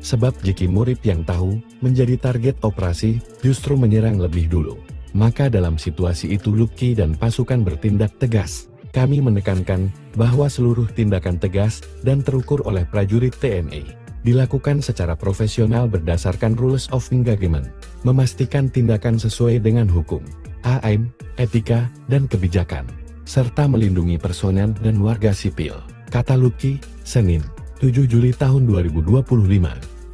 Sebab Jeki Murib yang tahu menjadi target operasi justru menyerang lebih dulu. Maka dalam situasi itu Luki dan pasukan bertindak tegas. Kami menekankan bahwa seluruh tindakan tegas dan terukur oleh prajurit TNI dilakukan secara profesional berdasarkan rules of engagement, memastikan tindakan sesuai dengan hukum, HAM, etika, dan kebijakan, serta melindungi personel dan warga sipil, kata Luki, Senin, 7 Juli tahun 2025.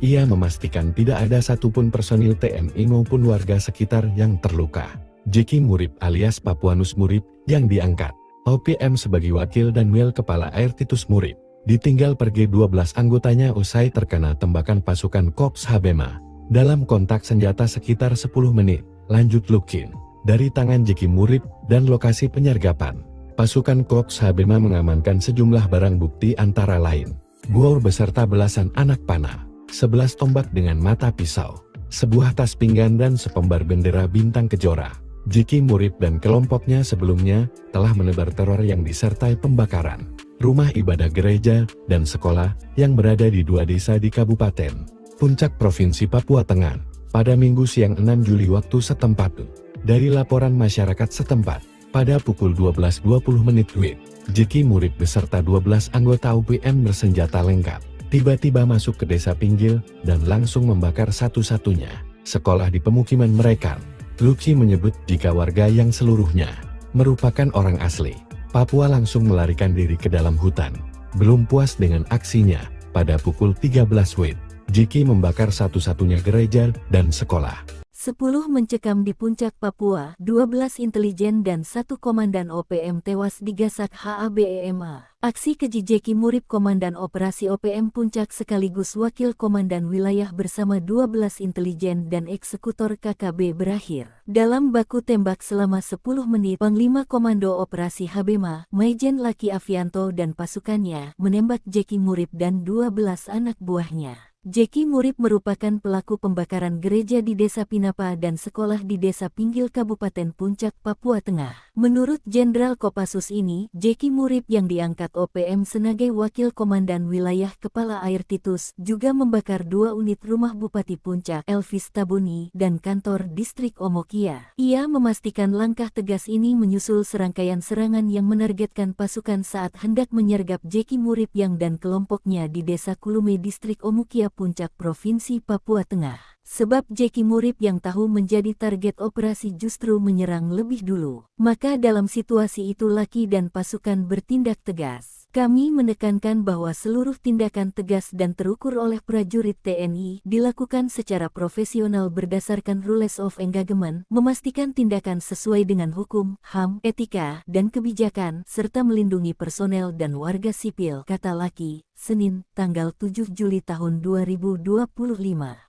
Ia memastikan tidak ada satupun personil TNI maupun warga sekitar yang terluka. Jeki Murib alias Papuanus Murib yang diangkat OPM sebagai Wakil Danwil Kepala Air Titus Murib ditinggal pergi 12 anggotanya usai terkena tembakan pasukan Korps Habema dalam kontak senjata sekitar 10 menit, lanjut Lukin. Dari tangan Jeki Murib dan lokasi penyergapan, pasukan Korps Habema mengamankan sejumlah barang bukti antara lain bor beserta belasan anak panah, 11 tombak dengan mata pisau, sebuah tas pinggan dan sepembar bendera bintang kejora. Jeki Murib dan kelompoknya sebelumnya telah menebar teror yang disertai pembakaran rumah ibadah gereja dan sekolah yang berada di 2 desa di Kabupaten Puncak Provinsi Papua Tengah pada Minggu siang 6 Juli waktu setempat. Dari laporan masyarakat setempat, pada pukul 12.20 WIB, Jeki Murib beserta 12 anggota OPM bersenjata lengkap tiba-tiba masuk ke Desa Pinggil dan langsung membakar satu-satunya sekolah di pemukiman mereka. Luki menyebut jika warga yang seluruhnya merupakan orang asli Papua langsung melarikan diri ke dalam hutan. Belum puas dengan aksinya, pada pukul 13 WIB, Jeki membakar satu-satunya gereja dan sekolah. 10 mencekam di Puncak Papua, 12 intelijen dan 1 komandan OPM tewas digasak HABEMA. Aksi keji Jeki Murib Komandan Operasi OPM Puncak sekaligus Wakil Komandan Wilayah bersama 12 intelijen dan eksekutor KKB berakhir dalam baku tembak selama 10 menit. Panglima Komando Operasi Habema, Maijen Luki Avianto dan pasukannya menembak Jeki Murib dan 12 anak buahnya. Jeki Murib merupakan pelaku pembakaran gereja di Desa Pinapa dan sekolah di Desa Pinggil Kabupaten Puncak, Papua Tengah. Menurut Jenderal Kopassus ini, Jeki Murib yang diangkat OPM sebagai Wakil Komandan Wilayah Kepala Air Titus juga membakar 2 unit rumah Bupati Puncak, Elvis Tabuni, dan kantor distrik Omokia. Ia memastikan langkah tegas ini menyusul serangkaian serangan yang menargetkan pasukan saat hendak menyergap Jeki Murib yang dan kelompoknya di Desa Kulume distrik Omokia Puncak Provinsi Papua Tengah. Sebab Jeki Murib yang tahu menjadi target operasi justru menyerang lebih dulu. Maka dalam situasi itu Luki dan pasukan bertindak tegas. Kami menekankan bahwa seluruh tindakan tegas dan terukur oleh prajurit TNI dilakukan secara profesional berdasarkan rules of engagement, memastikan tindakan sesuai dengan hukum, HAM, etika, dan kebijakan, serta melindungi personel dan warga sipil, kata Luki. Senin, tanggal 7 Juli tahun 2025.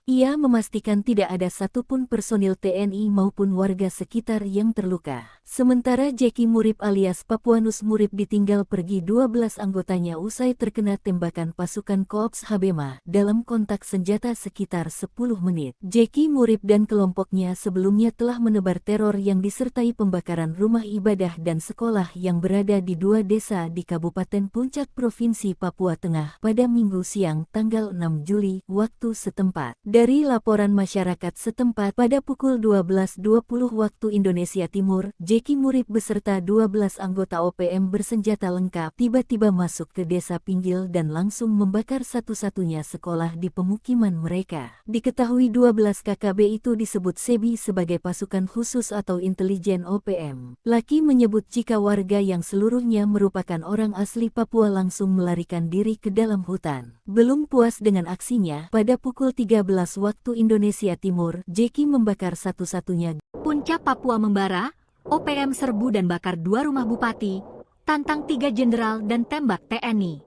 Ia memastikan tidak ada satupun personil TNI maupun warga sekitar yang terluka. Sementara Jeki Murip alias Papuanus Murip ditinggal pergi 12 anggotanya usai terkena tembakan pasukan Korps Habema dalam kontak senjata sekitar 10 menit. Jeki Murip dan kelompoknya sebelumnya telah menebar teror yang disertai pembakaran rumah ibadah dan sekolah yang berada di 2 desa di Kabupaten Puncak, Provinsi Papua Tengah pada Minggu siang tanggal 6 Juli waktu setempat. Dari laporan masyarakat setempat pada pukul 12.20 waktu Indonesia Timur, Jeki Murip beserta 12 anggota OPM bersenjata lengkap tiba-tiba masuk ke desa Pinggil dan langsung membakar satu-satunya sekolah di pemukiman mereka. Diketahui 12 KKB itu disebut SEBI sebagai pasukan khusus atau intelijen OPM. Laki menyebut jika warga yang seluruhnya merupakan orang asli Papua langsung melarikan diri ke dalam hutan. Belum puas dengan aksinya, pada pukul 13 waktu Indonesia Timur, Jeki membakar satu-satunya Puncak Papua membara, OPM serbu dan bakar 2 rumah bupati, tantang 3 jenderal dan tembak TNI.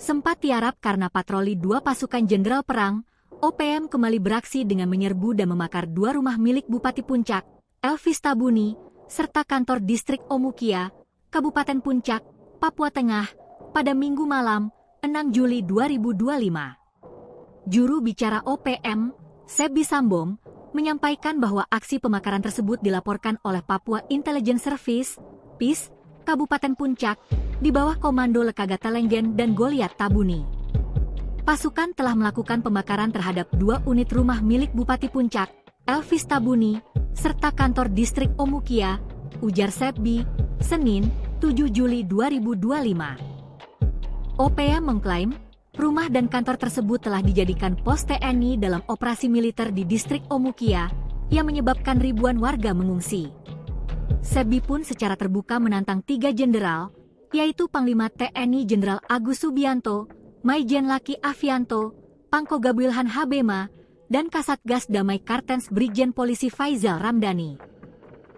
Sempat tiarap karena patroli 2 pasukan jenderal perang, OPM kembali beraksi dengan menyerbu dan membakar 2 rumah milik Bupati Puncak, Elvis Tabuni, serta kantor distrik Omukia, Kabupaten Puncak, Papua Tengah, pada Minggu malam, 6 Juli 2025. Juru bicara OPM, Sebi Sambom, menyampaikan bahwa aksi pembakaran tersebut dilaporkan oleh Papua Intelligence Service, PIS, Kabupaten Puncak, di bawah komando Lekaga Telenggen dan Goliat Tabuni. Pasukan telah melakukan pembakaran terhadap 2 unit rumah milik Bupati Puncak, Elvis Tabuni, serta kantor distrik Omukia, ujar Sebi, Senin, 7 Juli 2025. OPM mengklaim, rumah dan kantor tersebut telah dijadikan pos TNI dalam operasi militer di distrik Omukia, yang menyebabkan ribuan warga mengungsi. Sebi pun secara terbuka menantang 3 jenderal, yaitu Panglima TNI Jenderal Agus Subianto, Maijen Laki Afianto, Pangkoga Wilhan Habema, dan Kasatgas Damai Kartens Brigjen Polisi Faizal Ramdhani.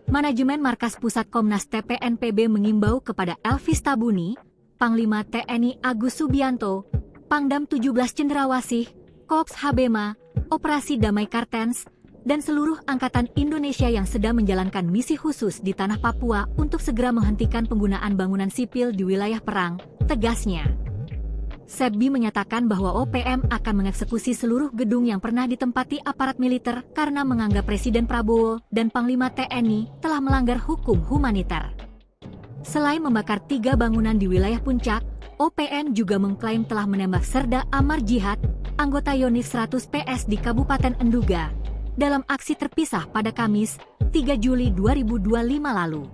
Manajemen Markas Pusat Komnas TPNPB mengimbau kepada Elvis Tabuni, Panglima TNI Agus Subianto, Pangdam 17 Cendrawasih, Korps Habema, Operasi Damai Kartens, dan seluruh Angkatan Indonesia yang sedang menjalankan misi khusus di tanah Papua untuk segera menghentikan penggunaan bangunan sipil di wilayah perang, tegasnya. Sebi menyatakan bahwa OPM akan mengeksekusi seluruh gedung yang pernah ditempati aparat militer karena menganggap Presiden Prabowo dan Panglima TNI telah melanggar hukum humaniter. Selain membakar 3 bangunan di wilayah Puncak, OPM juga mengklaim telah menembak Serda Amar Jihad, anggota Yonif 100 PS di Kabupaten Enduga, dalam aksi terpisah pada Kamis, 3 Juli 2025 lalu.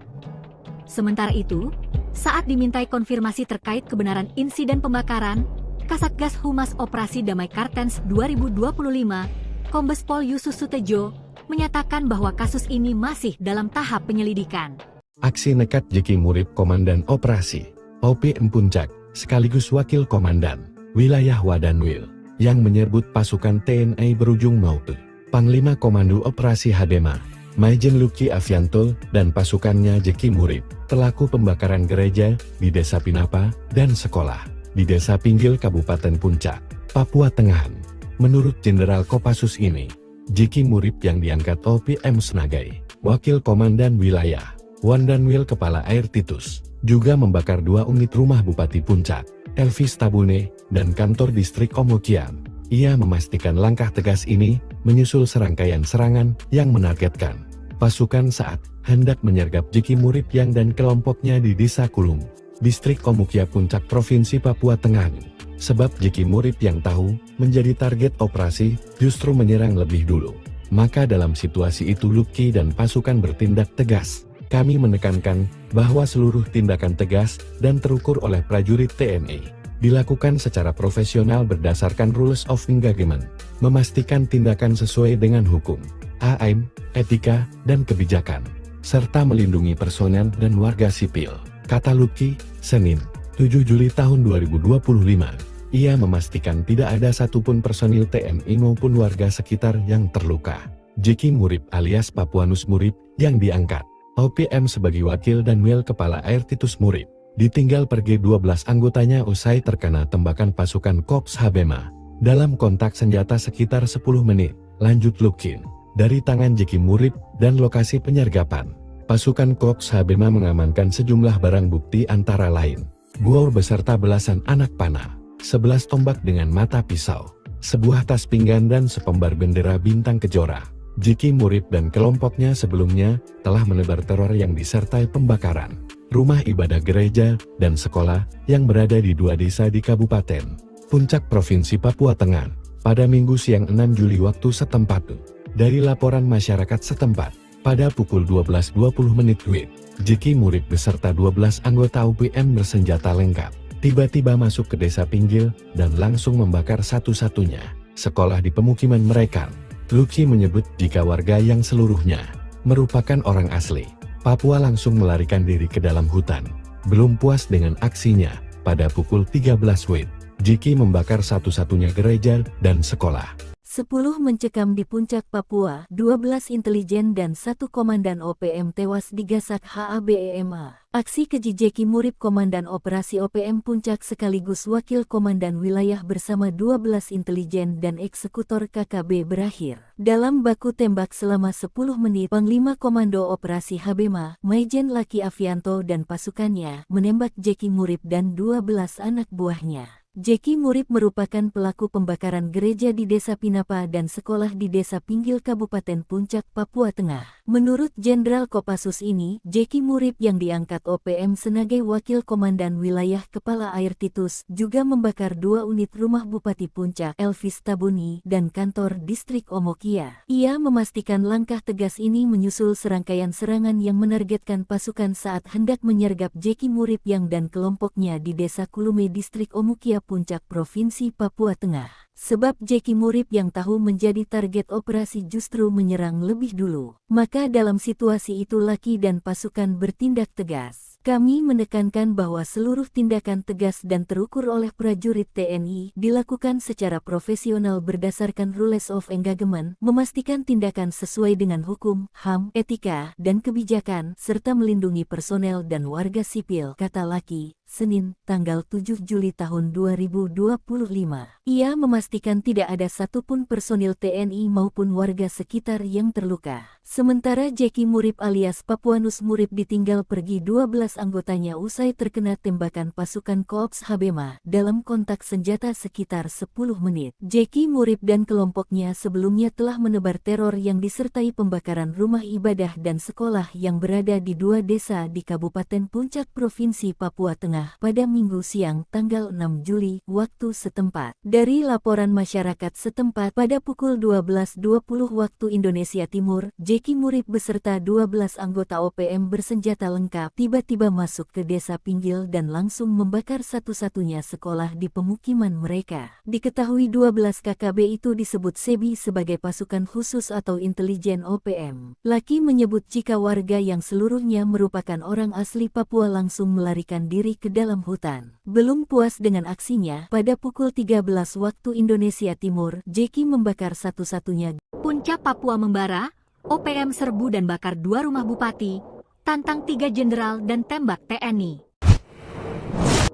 Sementara itu, saat dimintai konfirmasi terkait kebenaran insiden pembakaran, Kasatgas Humas Operasi Damai Kartens 2025, Kombes Pol Yusus Sutejo, menyatakan bahwa kasus ini masih dalam tahap penyelidikan. Aksi nekat Jeki Murip Komandan Operasi OPM Puncak, sekaligus Wakil Komandan Wilayah Wadanwil, yang menyebut pasukan TNI berujung maut. Panglima Komando Operasi Hadema, Maijen Luki Afianto, dan pasukannya Jeki Murip, pelaku pembakaran gereja di Desa Pinapa dan sekolah di Desa Pinggil Kabupaten Puncak, Papua Tengah. Menurut Jenderal Kopassus ini, Jeki Murip yang diangkat OPM sebagai Wakil Komandan Wilayah Wadanwil Kepala Air Titus, juga membakar 2 unit rumah Bupati Puncak, Elvis Tabune, dan kantor distrik Omukia. Ia memastikan langkah tegas ini menyusul serangkaian serangan yang menargetkan pasukan saat hendak menyergap Jeki Murip yang dan kelompoknya di Desa Kulung, distrik Omukia Puncak, Provinsi Papua Tengah. Sebab Jeki Murip yang tahu menjadi target operasi justru menyerang lebih dulu. Maka dalam situasi itu Luki dan pasukan bertindak tegas. Kami menekankan bahwa seluruh tindakan tegas dan terukur oleh prajurit TNI dilakukan secara profesional berdasarkan rules of engagement, memastikan tindakan sesuai dengan hukum, AM, etika, dan kebijakan, serta melindungi personel dan warga sipil, kata Luki, Senin, 7 Juli tahun 2025. Ia memastikan tidak ada satupun personil TNI maupun warga sekitar yang terluka. Jeki Murip alias Papuanus Murip yang diangkat OPM sebagai Wakil Danwil Kepala Air Titus Murip ditinggal pergi 12 anggotanya usai terkena tembakan pasukan Korps Habema. Dalam kontak senjata sekitar 10 menit, lanjut Lukin. Dari tangan Jeki Murib dan lokasi penyergapan, pasukan Korps Habema mengamankan sejumlah barang bukti antara lain buor beserta belasan anak panah, 11 tombak dengan mata pisau, sebuah tas pinggan dan sepembar bendera bintang kejora. Jeki Murib dan kelompoknya sebelumnya telah menebar teror yang disertai pembakaran rumah ibadah gereja dan sekolah yang berada di 2 desa di Kabupaten Puncak Provinsi Papua Tengah pada Minggu siang 6 Juli waktu setempat. Dari laporan masyarakat setempat, pada pukul 12.20 WIB, Jeki Murib beserta 12 anggota UPM bersenjata lengkap tiba-tiba masuk ke desa Pinggil dan langsung membakar satu-satunya sekolah di pemukiman mereka. Luki menyebut jika warga yang seluruhnya merupakan orang asli Papua langsung melarikan diri ke dalam hutan. Belum puas dengan aksinya, pada pukul 13 WIB, Jeki membakar satu-satunya gereja dan sekolah. 10 mencekam di Puncak Papua, 12 intelijen dan 1 komandan OPM tewas digasak HABEMA. Aksi keji Jeki Murib Komandan Operasi OPM Puncak sekaligus Wakil Komandan Wilayah bersama 12 intelijen dan eksekutor KKB berakhir dalam baku tembak selama 10 menit. Panglima Komando Operasi Habema, Maijen Laki Afianto dan pasukannya menembak Jeki Murib dan 12 anak buahnya. Jeki Murib merupakan pelaku pembakaran gereja di Desa Pinapa dan sekolah di Desa Pinggil Kabupaten Puncak, Papua Tengah. Menurut Jenderal Kopassus ini, Jeki Murib yang diangkat OPM sebagai Wakil Komandan Wilayah Kepala Air Titus juga membakar 2 unit rumah Bupati Puncak, Elvis Tabuni, dan kantor distrik Omokia. Ia memastikan langkah tegas ini menyusul serangkaian serangan yang menargetkan pasukan saat hendak menyergap Jeki Murib yang dan kelompoknya di Desa Kulume distrik Omokia Puncak Provinsi Papua Tengah. Sebab Jeki Murib yang tahu menjadi target operasi justru menyerang lebih dulu. Maka dalam situasi itu Laki dan pasukan bertindak tegas. Kami menekankan bahwa seluruh tindakan tegas dan terukur oleh prajurit TNI dilakukan secara profesional berdasarkan rules of engagement, memastikan tindakan sesuai dengan hukum, HAM, etika, dan kebijakan, serta melindungi personel dan warga sipil, kata Laki. Senin, tanggal 7 Juli tahun 2025. Ia memastikan tidak ada satupun personil TNI maupun warga sekitar yang terluka. Sementara Jeki Murib alias Papuanus Murib ditinggal pergi 12 anggotanya usai terkena tembakan pasukan Korps Habema dalam kontak senjata sekitar 10 menit. Jeki Murib dan kelompoknya sebelumnya telah menebar teror yang disertai pembakaran rumah ibadah dan sekolah yang berada di 2 desa di Kabupaten Puncak Provinsi Papua Tengah pada Minggu siang tanggal 6 Juli waktu setempat. Dari laporan masyarakat setempat pada pukul 12.20 waktu Indonesia Timur, Jeki Murib beserta 12 anggota OPM bersenjata lengkap tiba-tiba masuk ke desa Pinggil dan langsung membakar satu-satunya sekolah di pemukiman mereka. Diketahui 12 KKB itu disebut SEBI sebagai pasukan khusus atau intelijen OPM. Laki menyebut jika warga yang seluruhnya merupakan orang asli Papua langsung melarikan diri ke dalam hutan. Belum puas dengan aksinya, pada pukul 13 waktu Indonesia Timur, Jeki membakar satu-satunya. Puncak Papua membara, OPM serbu dan bakar 2 rumah bupati, tantang 3 jenderal dan tembak TNI.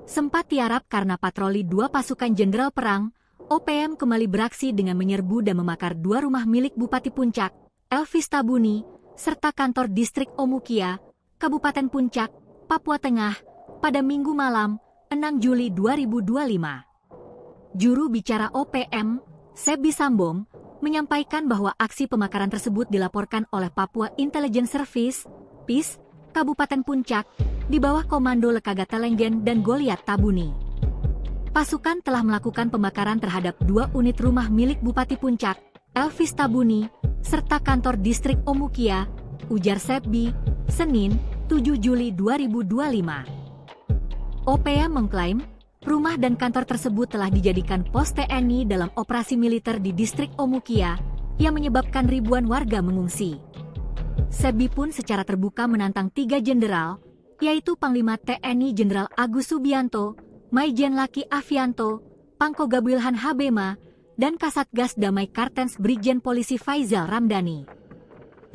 Sempat tiarap karena patroli 2 pasukan jenderal perang, OPM kembali beraksi dengan menyerbu dan membakar 2 rumah milik Bupati Puncak, Elvis Tabuni, serta kantor distrik Omukia, Kabupaten Puncak, Papua Tengah, pada Minggu malam, 6 Juli 2025. Juru bicara OPM, Sebi Sambong, menyampaikan bahwa aksi pembakaran tersebut dilaporkan oleh Papua Intelligence Service, PIS, Kabupaten Puncak, di bawah komando Lekaga Telenggen dan Goliat Tabuni. Pasukan telah melakukan pembakaran terhadap 2 unit rumah milik Bupati Puncak, Elvis Tabuni, serta kantor distrik Omukia, ujar Sebi, Senin, 7 Juli 2025. OPM mengklaim, rumah dan kantor tersebut telah dijadikan pos TNI dalam operasi militer di distrik Omukia, yang menyebabkan ribuan warga mengungsi. Sebi pun secara terbuka menantang 3 jenderal, yaitu Panglima TNI Jenderal Agus Subianto, Maijen Laki Afianto, Pangkoga Wilhan Habema, dan Kasatgas Damai Kartens Brigjen Polisi Faizal Ramdhani.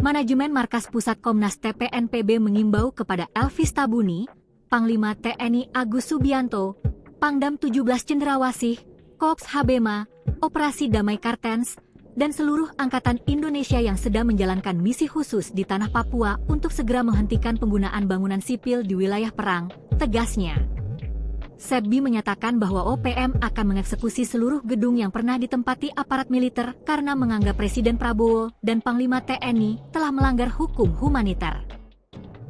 Manajemen Markas Pusat Komnas TPNPB mengimbau kepada Elvis Tabuni, Panglima TNI Agus Subianto, Pangdam 17 Cendrawasih, Korps Habema, Operasi Damai Kartens, dan seluruh Angkatan Indonesia yang sedang menjalankan misi khusus di tanah Papua untuk segera menghentikan penggunaan bangunan sipil di wilayah perang, tegasnya. Sebbi menyatakan bahwa OPM akan mengeksekusi seluruh gedung yang pernah ditempati aparat militer karena menganggap Presiden Prabowo dan Panglima TNI telah melanggar hukum humaniter.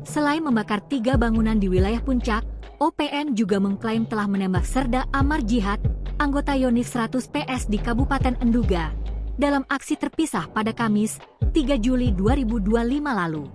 Selain membakar 3 bangunan di wilayah Puncak, OPM juga mengklaim telah menembak Serda Amar Jihad, anggota Yonif 100 PS di Kabupaten Enduga, dalam aksi terpisah pada Kamis, 3 Juli 2025 lalu.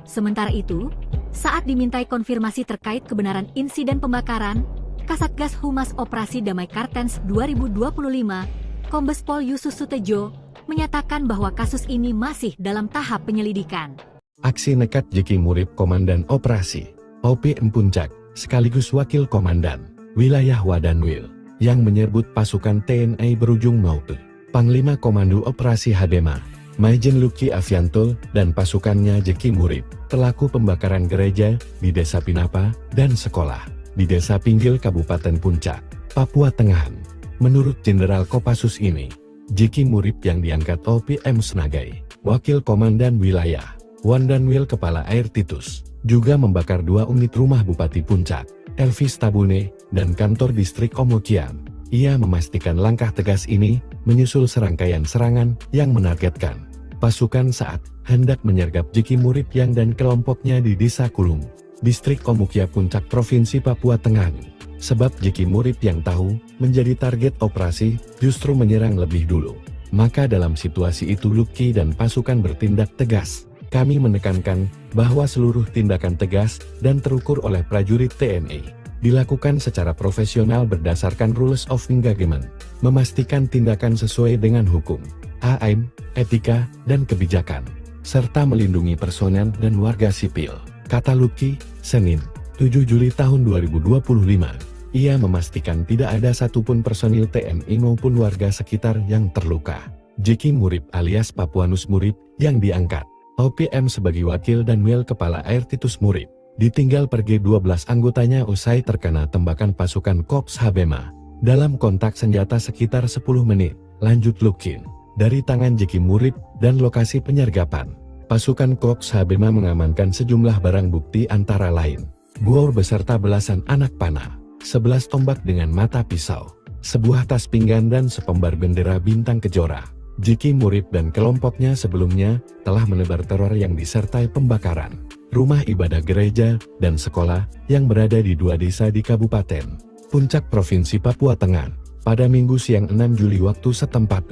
Sementara itu, saat dimintai konfirmasi terkait kebenaran insiden pembakaran, Kasatgas Humas Operasi Damai Kartens 2025, Kombes Pol Yusus Sutejo, menyatakan bahwa kasus ini masih dalam tahap penyelidikan. Aksi nekat Jeki Murib Komandan Operasi OPM Puncak, sekaligus Wakil Komandan Wilayah Wadanwil, yang menyebut pasukan TNI berujung maut. Panglima Komando Operasi Habema, Maijen Luki Avianto, dan pasukannya Jeki Murib, pelaku pembakaran gereja di Desa Pinapa dan sekolah di Desa Pinggil Kabupaten Puncak, Papua Tengah. Menurut Jenderal Kopassus ini, Jeki Murib yang diangkat OPM sebagai Wakil Komandan Wilayah Wadanwil Kepala Air Titus, juga membakar 2 unit rumah Bupati Puncak, Elvis Tabune, dan kantor distrik Omokian. Ia memastikan langkah tegas ini menyusul serangkaian serangan yang menargetkan pasukan saat hendak menyergap Jeki Murib yang dan kelompoknya di Desa Kulung, distrik Omukia Puncak Provinsi Papua Tengah. Sebab Jeki Murib yang tahu menjadi target operasi justru menyerang lebih dulu. Maka dalam situasi itu Luki dan pasukan bertindak tegas. Kami menekankan bahwa seluruh tindakan tegas dan terukur oleh prajurit TNI dilakukan secara profesional berdasarkan rules of engagement, memastikan tindakan sesuai dengan hukum, HM, etika, dan kebijakan, serta melindungi personel dan warga sipil, kata Luki, Senin, 7 Juli tahun 2025. Ia memastikan tidak ada satupun personil TNI maupun warga sekitar yang terluka. Jeki Murib alias Papuanus Murib yang diangkat OPM sebagai Wakil Danwil Kepala Air Titus Murib, ditinggal pergi 12 anggotanya usai terkena tembakan pasukan Korps Habema. Dalam kontak senjata sekitar 10 menit, lanjut Lukin, dari tangan Jeki Murib dan lokasi penyergapan. Pasukan Korps Habema mengamankan sejumlah barang bukti antara lain, bor beserta belasan anak panah, 11 tombak dengan mata pisau, sebuah tas pinggan dan sepembar bendera bintang kejora. Jeki Murib dan kelompoknya sebelumnya telah menebar teror yang disertai pembakaran rumah ibadah gereja dan sekolah yang berada di 2 desa di Kabupaten Puncak Provinsi Papua Tengah pada Minggu siang 6 Juli waktu setempat.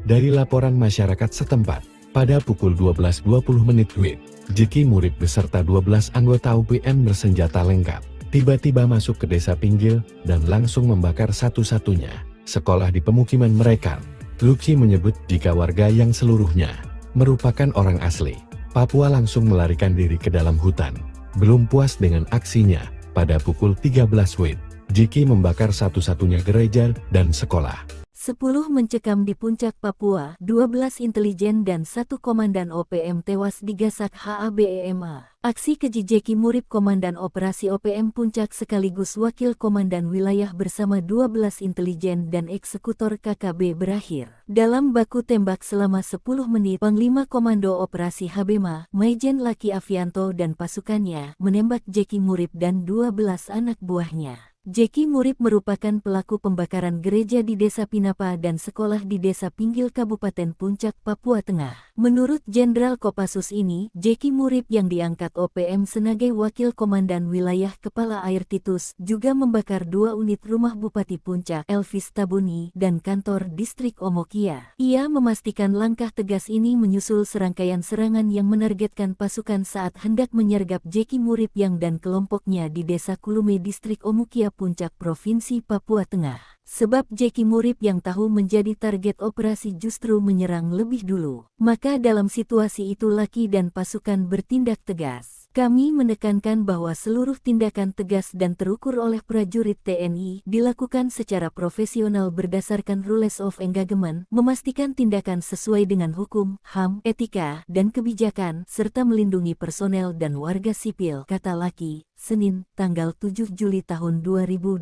Dari laporan masyarakat setempat, pada pukul 12.20 WIB, Jeki Murib beserta 12 anggota OPM bersenjata lengkap tiba-tiba masuk ke Desa Pinggil dan langsung membakar satu-satunya sekolah di pemukiman mereka. Luki menyebut jika warga yang seluruhnya merupakan orang asli Papua langsung melarikan diri ke dalam hutan. Belum puas dengan aksinya, pada pukul 13 WIB, Jeki membakar satu-satunya gereja dan sekolah. 10 mencekam di Puncak Papua, 12 intelijen dan 1 komandan OPM tewas digasak HABEMA. Aksi keji Jeki Murib Komandan Operasi OPM Puncak sekaligus Wakil Komandan Wilayah bersama 12 intelijen dan eksekutor KKB berakhir dalam baku tembak selama 10 menit. Panglima Komando Operasi Habema, Maijen Luki Avianto dan pasukannya menembak Jeki Murib dan 12 anak buahnya. Jeki Murib merupakan pelaku pembakaran gereja di Desa Pinapa dan sekolah di Desa Pinggil Kabupaten Puncak, Papua Tengah. Menurut Jenderal Kopassus ini, Jeki Murib yang diangkat OPM sebagai Wakil Komandan Wilayah Kepala Air Titus juga membakar 2 unit rumah Bupati Puncak, Elvis Tabuni, dan kantor distrik Omokia. Ia memastikan langkah tegas ini menyusul serangkaian serangan yang menargetkan pasukan saat hendak menyergap Jeki Murib yang dan kelompoknya di Desa Kulume distrik Omokia Puncak Provinsi Papua Tengah. Sebab Jeki Murib yang tahu menjadi target operasi justru menyerang lebih dulu. Maka dalam situasi itu Luki dan pasukan bertindak tegas. Kami menekankan bahwa seluruh tindakan tegas dan terukur oleh prajurit TNI dilakukan secara profesional berdasarkan rules of engagement, memastikan tindakan sesuai dengan hukum, HAM, etika, dan kebijakan, serta melindungi personel dan warga sipil, kata Luki, Senin, tanggal 7 Juli tahun 2025.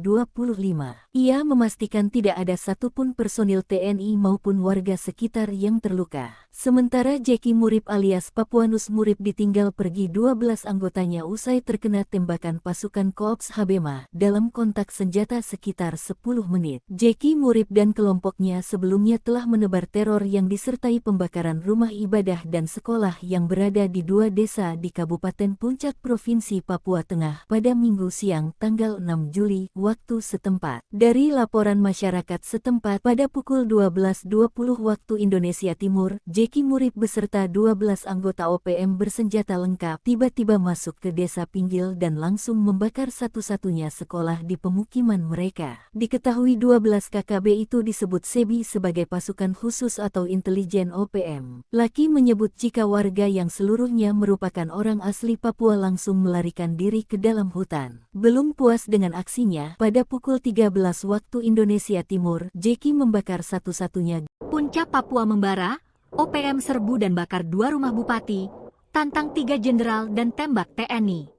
Ia memastikan tidak ada satupun personil TNI maupun warga sekitar yang terluka. Sementara Jeki Murip alias Papuanus Murip ditinggal pergi 12 anggotanya usai terkena tembakan pasukan Korps Habema dalam kontak senjata sekitar 10 menit. Jeki Murip dan kelompoknya sebelumnya telah menebar teror yang disertai pembakaran rumah ibadah dan sekolah yang berada di 2 desa di Kabupaten Puncak Provinsi Papua Tengah pada Minggu siang tanggal 6 Juli waktu setempat. Dari laporan masyarakat setempat pada pukul 12.20 waktu Indonesia Timur, Jeki Murip beserta 12 anggota OPM bersenjata lengkap tiba-tiba masuk ke desa Pinggil dan langsung membakar satu-satunya sekolah di pemukiman mereka. Diketahui 12 KKB itu disebut SEBI sebagai pasukan khusus atau intelijen OPM. Laki menyebut jika warga yang seluruhnya merupakan orang asli Papua langsung melarikan diri ke dalam hutan. Belum puas dengan aksinya, pada pukul 13 waktu Indonesia Timur, Jeki membakar satu-satunya Puncak Papua membara, OPM serbu dan bakar 2 rumah bupati, tantang 3 jenderal dan tembak TNI.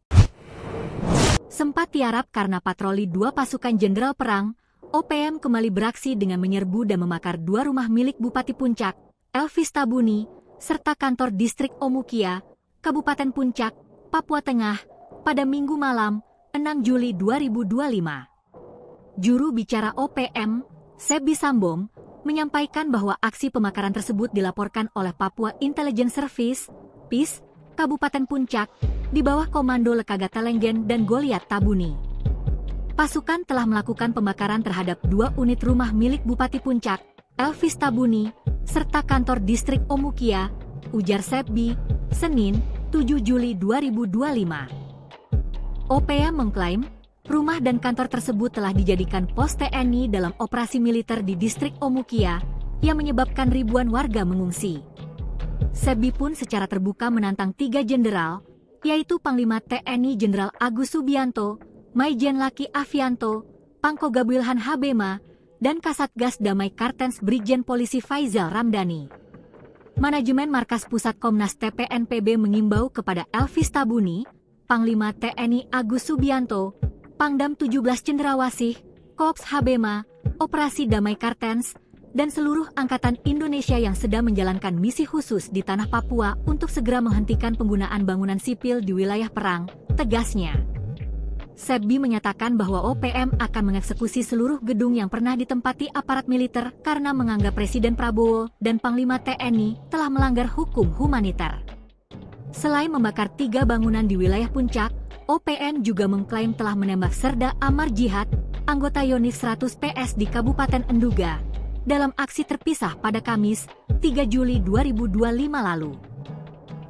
Sempat tiarap karena patroli 2 pasukan jenderal perang, OPM kembali beraksi dengan menyerbu dan membakar 2 rumah milik Bupati Puncak, Elvis Tabuni, serta kantor distrik Omukia, Kabupaten Puncak, Papua Tengah, pada Minggu malam, 6 Juli 2025. Juru bicara OPM, Sebi Sambom, menyampaikan bahwa aksi pembakaran tersebut dilaporkan oleh Papua Intelligence Service, PIS, Kabupaten Puncak, di bawah komando Lekaga Telenggen dan Goliat Tabuni. Pasukan telah melakukan pembakaran terhadap 2 unit rumah milik Bupati Puncak, Elvis Tabuni, serta kantor distrik Omukia, ujar Sebi, Senin, 7 Juli 2025. OPM mengklaim, rumah dan kantor tersebut telah dijadikan pos TNI dalam operasi militer di distrik Omukia, yang menyebabkan ribuan warga mengungsi. Sebi pun secara terbuka menantang 3 jenderal, yaitu Panglima TNI Jenderal Agus Subianto, Maijen Laki Afianto, Pangkoga Wilhan Habema, dan Kasatgas Damai Kartens Brigjen Polisi Faizal Ramdhani. Manajemen Markas Pusat Komnas TPNPB mengimbau kepada Elvis Tabuni, Panglima TNI Agus Subianto, Pangdam 17 Cendrawasih, Korps Habema, Operasi Damai Kartens, dan seluruh angkatan Indonesia yang sedang menjalankan misi khusus di tanah Papua untuk segera menghentikan penggunaan bangunan sipil di wilayah perang, tegasnya. Sebi menyatakan bahwa OPM akan mengeksekusi seluruh gedung yang pernah ditempati aparat militer karena menganggap Presiden Prabowo dan Panglima TNI telah melanggar hukum humaniter. Selain membakar 3 bangunan di wilayah Puncak, OPM juga mengklaim telah menembak Serda Amar Jihad, anggota Yonif 100 PS di Kabupaten Enduga, dalam aksi terpisah pada Kamis, 3 Juli 2025 lalu.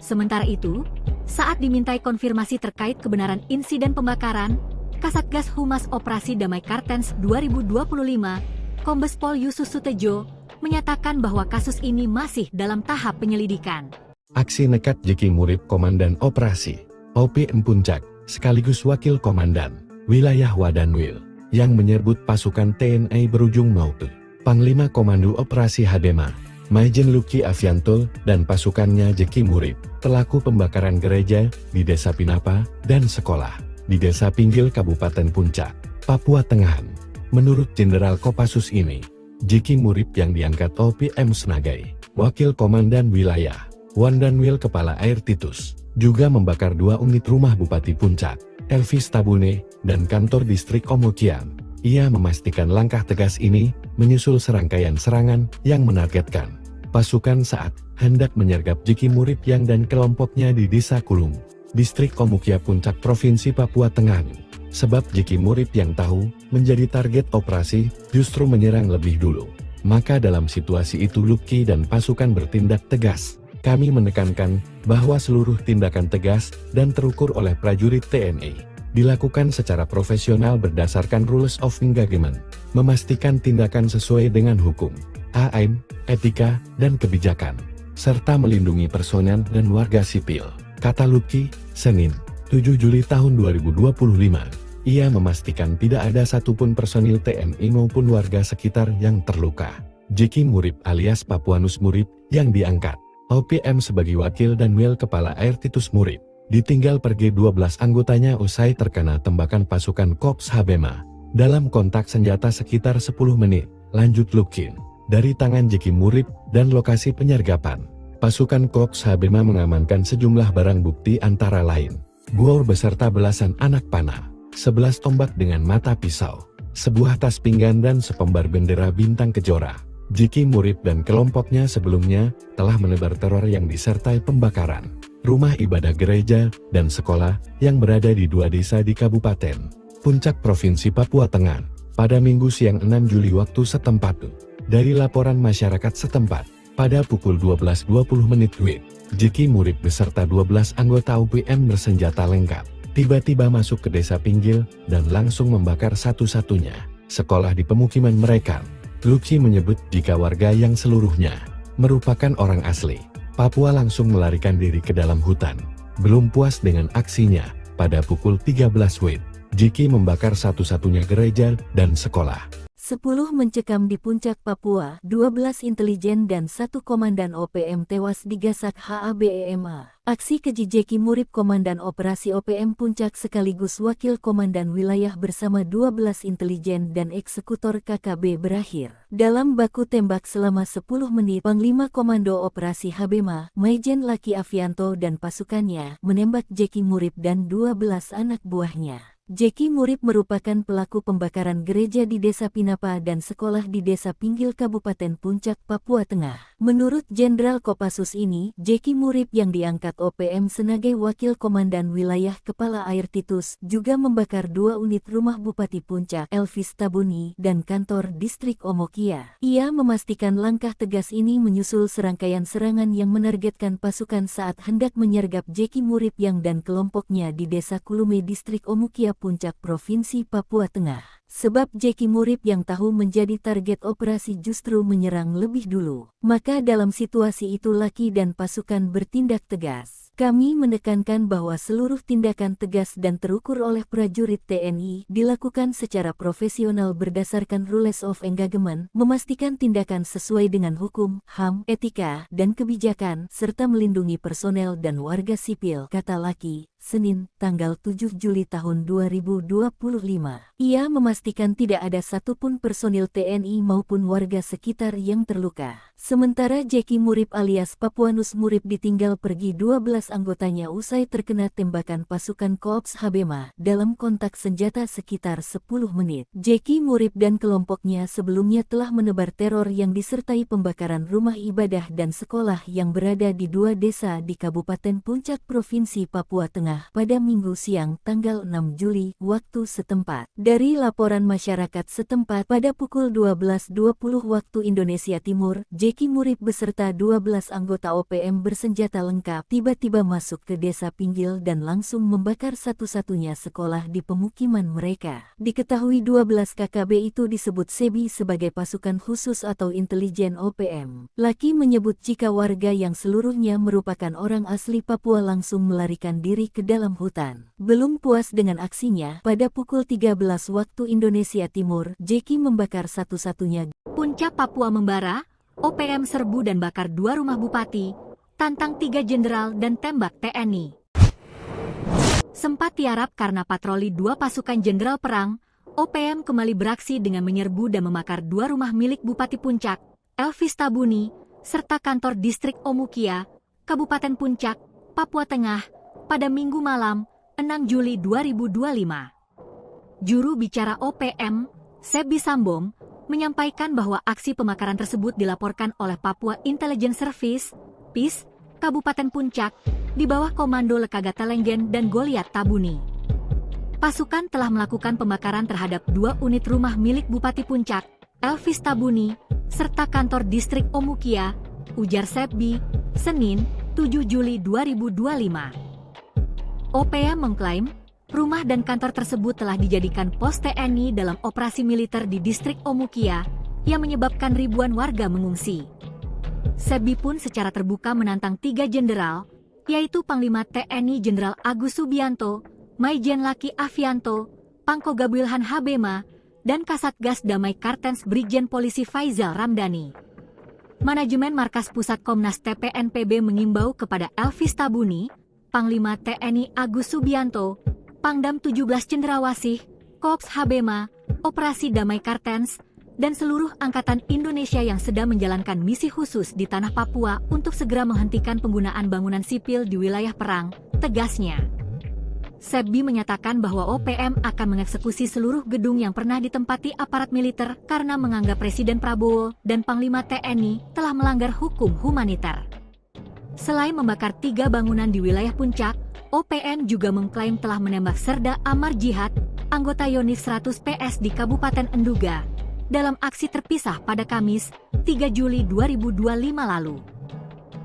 Sementara itu, saat dimintai konfirmasi terkait kebenaran insiden pembakaran, Kasatgas Humas Operasi Damai Kartens 2025, Kombes Pol Yusus Sutejo, menyatakan bahwa kasus ini masih dalam tahap penyelidikan. Aksi nekat Jeki Murip Komandan Operasi OPM Puncak, sekaligus Wakil Komandan Wilayah Wadanwil, yang menyerbu pasukan TNI berujung maut. Panglima Komando Operasi Habema, Maijen Luki Afianto, dan pasukannya Jeki Murip, pelaku pembakaran gereja di Desa Pinapa dan sekolah di Desa Pinggil Kabupaten Puncak, Papua Tengah. Menurut Jenderal Kopassus ini, Jeki Murip yang diangkat OPM sebagai Wakil Komandan Wilayah Wadanwil Kepala Air Titus, juga membakar 2 unit rumah Bupati Puncak, Elvis Tabune, dan kantor distrik Omukia. Ia memastikan langkah tegas ini menyusul serangkaian serangan yang menargetkan pasukan saat hendak menyergap Jeki Murip yang dan kelompoknya di Desa Kulung, distrik Omukia Puncak Provinsi Papua Tengah. Sebab Jeki Murip yang tahu menjadi target operasi justru menyerang lebih dulu. Maka dalam situasi itu Luki dan pasukan bertindak tegas. Kami menekankan bahwa seluruh tindakan tegas dan terukur oleh prajurit TNI dilakukan secara profesional berdasarkan rules of engagement, memastikan tindakan sesuai dengan hukum, AM, etika, dan kebijakan, serta melindungi personel dan warga sipil, kata Luki, Senin, 7 Juli tahun 2025. Ia memastikan tidak ada satupun personil TNI maupun warga sekitar yang terluka. Jeki Murip alias Papuanus Murip yang diangkat OPM sebagai Wakil Danwil Kepala Air Titus Murip, ditinggal pergi 12 anggotanya usai terkena tembakan pasukan Korps Habema. Dalam kontak senjata sekitar 10 menit, lanjut Lukin. Dari tangan Jeki Murib dan lokasi penyergapan, pasukan Korps Habema mengamankan sejumlah barang bukti antara lain buor beserta belasan anak panah, 11 tombak dengan mata pisau, sebuah tas pinggan dan sepembar bendera bintang kejora. Jeki Murib dan kelompoknya sebelumnya telah menebar teror yang disertai pembakaran rumah ibadah gereja dan sekolah yang berada di 2 desa di Kabupaten Puncak Provinsi Papua Tengah pada Minggu siang 6 Juli waktu setempat. Dari laporan masyarakat setempat, pada pukul 12.20 WIB, Jeki Murib beserta 12 anggota UPM bersenjata lengkap tiba-tiba masuk ke desa Pinggil dan langsung membakar satu-satunya sekolah di pemukiman mereka. Luki menyebut jika warga yang seluruhnya merupakan orang asli Papua langsung melarikan diri ke dalam hutan. Belum puas dengan aksinya, pada pukul 13 WIB, Jeki membakar satu-satunya gereja dan sekolah. 10 mencekam di Puncak Papua, 12 intelijen dan 1 komandan OPM tewas digasak HABEMA. Aksi keji Jeki Murib Komandan Operasi OPM Puncak sekaligus Wakil Komandan Wilayah bersama 12 intelijen dan eksekutor KKB berakhir dalam baku tembak selama 10 menit. Panglima Komando Operasi Habema, Maijen Laki Afianto dan pasukannya menembak Jeki Murib dan 12 anak buahnya. Jeki Murib merupakan pelaku pembakaran gereja di Desa Pinapa dan sekolah di Desa Pinggil Kabupaten Puncak, Papua Tengah. Menurut Jenderal Kopassus ini, Jeki Murib yang diangkat OPM sebagai Wakil Komandan Wilayah Kepala Air Titus juga membakar 2 unit rumah Bupati Puncak, Elvis Tabuni, dan kantor distrik Omokia. Ia memastikan langkah tegas ini menyusul serangkaian serangan yang menargetkan pasukan saat hendak menyergap Jeki Murib yang dan kelompoknya di Desa Kulume distrik Omokia Puncak Provinsi Papua Tengah. Sebab Jeki Murib yang tahu menjadi target operasi justru menyerang lebih dulu. Maka dalam situasi itu Laki dan pasukan bertindak tegas. Kami menekankan bahwa seluruh tindakan tegas dan terukur oleh prajurit TNI dilakukan secara profesional berdasarkan rules of engagement, memastikan tindakan sesuai dengan hukum, HAM, etika, dan kebijakan, serta melindungi personel dan warga sipil, kata Laki. Senin, tanggal 7 Juli tahun 2025. Ia memastikan tidak ada satupun personil TNI maupun warga sekitar yang terluka. Sementara Jeki Murib alias Papuanus Murib ditinggal pergi 12 anggotanya usai terkena tembakan pasukan Korps Habema dalam kontak senjata sekitar 10 menit. Jeki Murib dan kelompoknya sebelumnya telah menebar teror yang disertai pembakaran rumah ibadah dan sekolah yang berada di 2 desa di Kabupaten Puncak Provinsi Papua Tengah pada Minggu siang tanggal 6 Juli waktu setempat. Dari laporan masyarakat setempat pada pukul 12.20 waktu Indonesia Timur, Jeki Murib beserta 12 anggota OPM bersenjata lengkap tiba-tiba masuk ke desa Pinggil dan langsung membakar satu-satunya sekolah di pemukiman mereka. Diketahui 12 KKB itu disebut SEBI sebagai pasukan khusus atau intelijen OPM. Laki menyebut jika warga yang seluruhnya merupakan orang asli Papua langsung melarikan diri ke dalam hutan. Belum puas dengan aksinya, pada pukul 13 waktu Indonesia Timur, Jeki membakar satu-satunya. Puncak Papua membara, OPM serbu dan bakar 2 rumah bupati, tantang 3 jenderal dan tembak TNI. Sempat tiarap karena patroli 2 pasukan jenderal perang, OPM kembali beraksi dengan menyerbu dan membakar 2 rumah milik Bupati Puncak, Elvis Tabuni, serta kantor distrik Omukia, Kabupaten Puncak, Papua Tengah, pada Minggu malam, 6 Juli 2025. Juru bicara OPM, Sebi Sambong, menyampaikan bahwa aksi pembakaran tersebut dilaporkan oleh Papua Intelligence Service, PIS, Kabupaten Puncak, di bawah komando Lekagata Lenggen dan Goliat Tabuni. Pasukan telah melakukan pembakaran terhadap 2 unit rumah milik Bupati Puncak, Elvis Tabuni, serta kantor distrik Omukia, ujar Sebi, Senin, 7 Juli 2025. OPM mengklaim, rumah dan kantor tersebut telah dijadikan pos TNI dalam operasi militer di distrik Omukia, yang menyebabkan ribuan warga mengungsi. Sebi pun secara terbuka menantang 3 jenderal, yaitu Panglima TNI Jenderal Agus Subianto, Maijen Laki Afianto, Pangkoga Wilhan Habema, dan Kasatgas Damai Kartens Brigjen Polisi Faizal Ramdhani. Manajemen Markas Pusat Komnas TPNPB mengimbau kepada Elvis Tabuni, Panglima TNI Agus Subianto, Pangdam 17 Cendrawasih, Korps Habema, Operasi Damai Kartens, dan seluruh Angkatan Indonesia yang sedang menjalankan misi khusus di tanah Papua untuk segera menghentikan penggunaan bangunan sipil di wilayah perang, tegasnya. Sebbi menyatakan bahwa OPM akan mengeksekusi seluruh gedung yang pernah ditempati aparat militer karena menganggap Presiden Prabowo dan Panglima TNI telah melanggar hukum humaniter. Selain membakar 3 bangunan di wilayah Puncak, OPM juga mengklaim telah menembak Serda Amar Jihad, anggota Yonif 100 PS di Kabupaten Enduga, dalam aksi terpisah pada Kamis, 3 Juli 2025 lalu.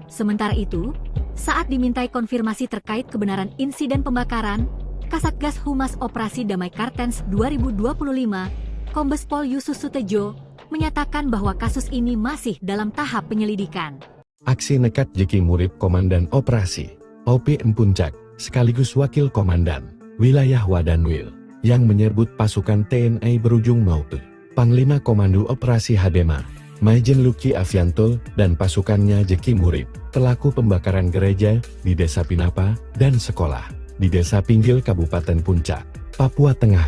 Sementara itu, saat dimintai konfirmasi terkait kebenaran insiden pembakaran, Kasatgas Humas Operasi Damai Kartens 2025, Kombes Pol Yusus Sutejo, menyatakan bahwa kasus ini masih dalam tahap penyelidikan. Aksi nekat Jeki Murib Komandan Operasi OPM Puncak, sekaligus Wakil Komandan Wilayah Wadanwil, yang menyebut pasukan TNI berujung maut. Panglima Komando Operasi Habema, Maijen Luki Avianto, dan pasukannya Jeki Murib, pelaku pembakaran gereja di Desa Pinapa dan sekolah di Desa Pinggil Kabupaten Puncak, Papua Tengah.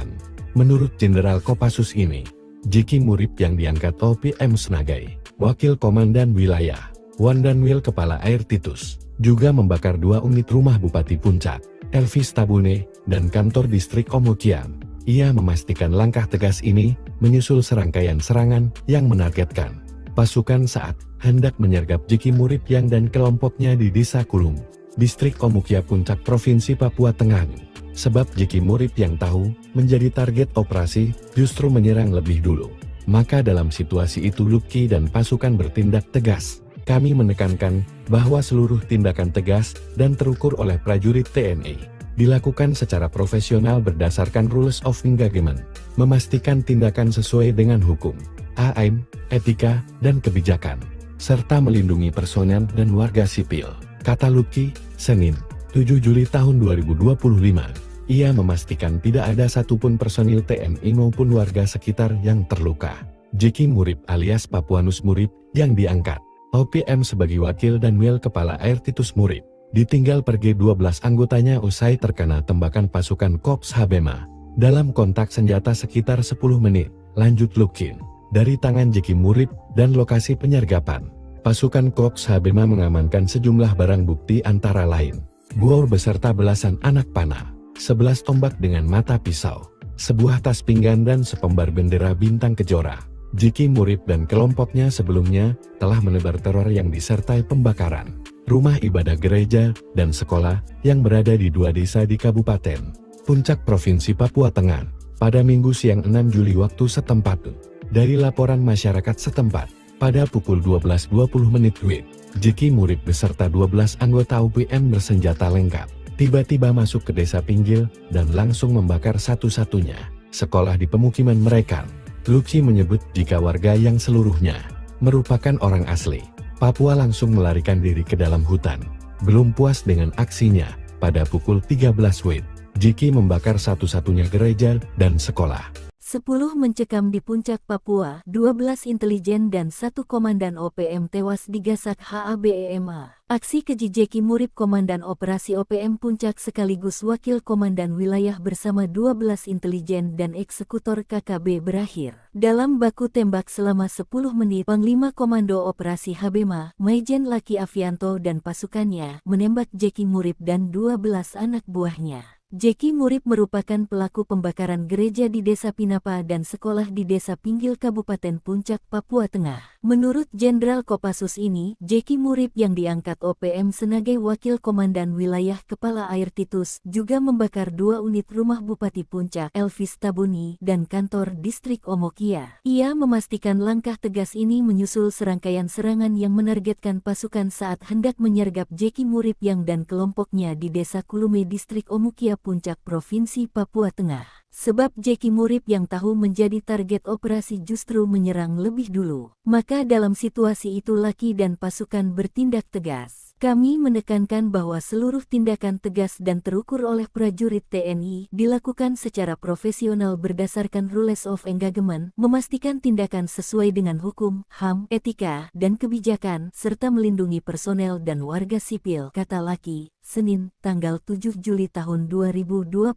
Menurut Jenderal Kopassus ini, Jeki Murib yang diangkat OPM Senagai, Wakil Komandan Wilayah Wadanwil Kepala Air Titus, juga membakar 2 unit rumah Bupati Puncak, Elvis Tabune, dan kantor distrik Omokian. Ia memastikan langkah tegas ini menyusul serangkaian serangan yang menargetkan pasukan saat hendak menyergap Jeki Murib yang dan kelompoknya di Desa Kulung, distrik Omukia Puncak Provinsi Papua Tengah. Sebab Jeki Murib yang tahu menjadi target operasi justru menyerang lebih dulu. Maka dalam situasi itu Luki dan pasukan bertindak tegas. Kami menekankan bahwa seluruh tindakan tegas dan terukur oleh prajurit TNI dilakukan secara profesional berdasarkan Rules of Engagement, memastikan tindakan sesuai dengan hukum, AM, etika, dan kebijakan, serta melindungi personel dan warga sipil, kata Luki, Senin, 7 Juli tahun 2025. Ia memastikan tidak ada satupun personil TNI maupun warga sekitar yang terluka. Jeki Murib alias Papuanus Murib, yang diangkat OPM sebagai Wakil dan Wil Kepala Air Titus Murib, ditinggal pergi 12 anggotanya usai terkena tembakan pasukan Korps Habema. Dalam kontak senjata sekitar 10 menit, lanjut Lukin, dari tangan Jeki Murib dan lokasi penyergapan. Pasukan Korps Habema mengamankan sejumlah barang bukti antara lain bor beserta belasan anak panah, 11 tombak dengan mata pisau, sebuah tas pinggan dan sepembar bendera bintang kejora. Jeki Murib dan kelompoknya sebelumnya telah menebar teror yang disertai pembakaran rumah ibadah gereja dan sekolah yang berada di 2 desa di Kabupaten Puncak Provinsi Papua Tengah pada Minggu siang 6 Juli waktu setempat. Dari laporan masyarakat setempat, pada pukul 12.20 WIB, Jeki Murib beserta 12 anggota OPM bersenjata lengkap tiba-tiba masuk ke Desa Pinggil dan langsung membakar satu-satunya sekolah di pemukiman mereka. Luki menyebut jika warga yang seluruhnya merupakan orang asli Papua langsung melarikan diri ke dalam hutan. Belum puas dengan aksinya, pada pukul 13 WIB, Jeki membakar satu-satunya gereja dan sekolah. 10 mencekam di Puncak Papua, 12 intelijen dan 1 komandan OPM tewas digasak HABEMA. Aksi keji Jeki Murib Komandan Operasi OPM Puncak sekaligus Wakil Komandan Wilayah bersama 12 intelijen dan eksekutor KKB berakhir dalam baku tembak selama 10 menit. Panglima Komando Operasi Habema, Maijen Luki Avianto dan pasukannya menembak Jeki Murib dan 12 anak buahnya. Jeki Murib merupakan pelaku pembakaran gereja di Desa Pinapa dan sekolah di Desa Pinggil Kabupaten Puncak, Papua Tengah. Menurut Jenderal Kopassus ini, Jeki Murib yang diangkat OPM sebagai Wakil Komandan Wilayah Kepala Air Titus juga membakar 2 unit rumah Bupati Puncak, Elvis Tabuni, dan kantor distrik Omokia. Ia memastikan langkah tegas ini menyusul serangkaian serangan yang menargetkan pasukan saat hendak menyergap Jeki Murib yang dan kelompoknya di Desa Kulume distrik Omokia Puncak Provinsi Papua Tengah. Sebab Jeki Murib yang tahu menjadi target operasi justru menyerang lebih dulu. Maka dalam situasi itu Luki dan pasukan bertindak tegas. Kami menekankan bahwa seluruh tindakan tegas dan terukur oleh prajurit TNI dilakukan secara profesional berdasarkan Rules of Engagement, memastikan tindakan sesuai dengan hukum, HAM, etika, dan kebijakan, serta melindungi personel dan warga sipil, kata Luki. Senin, tanggal 7 Juli tahun 2025.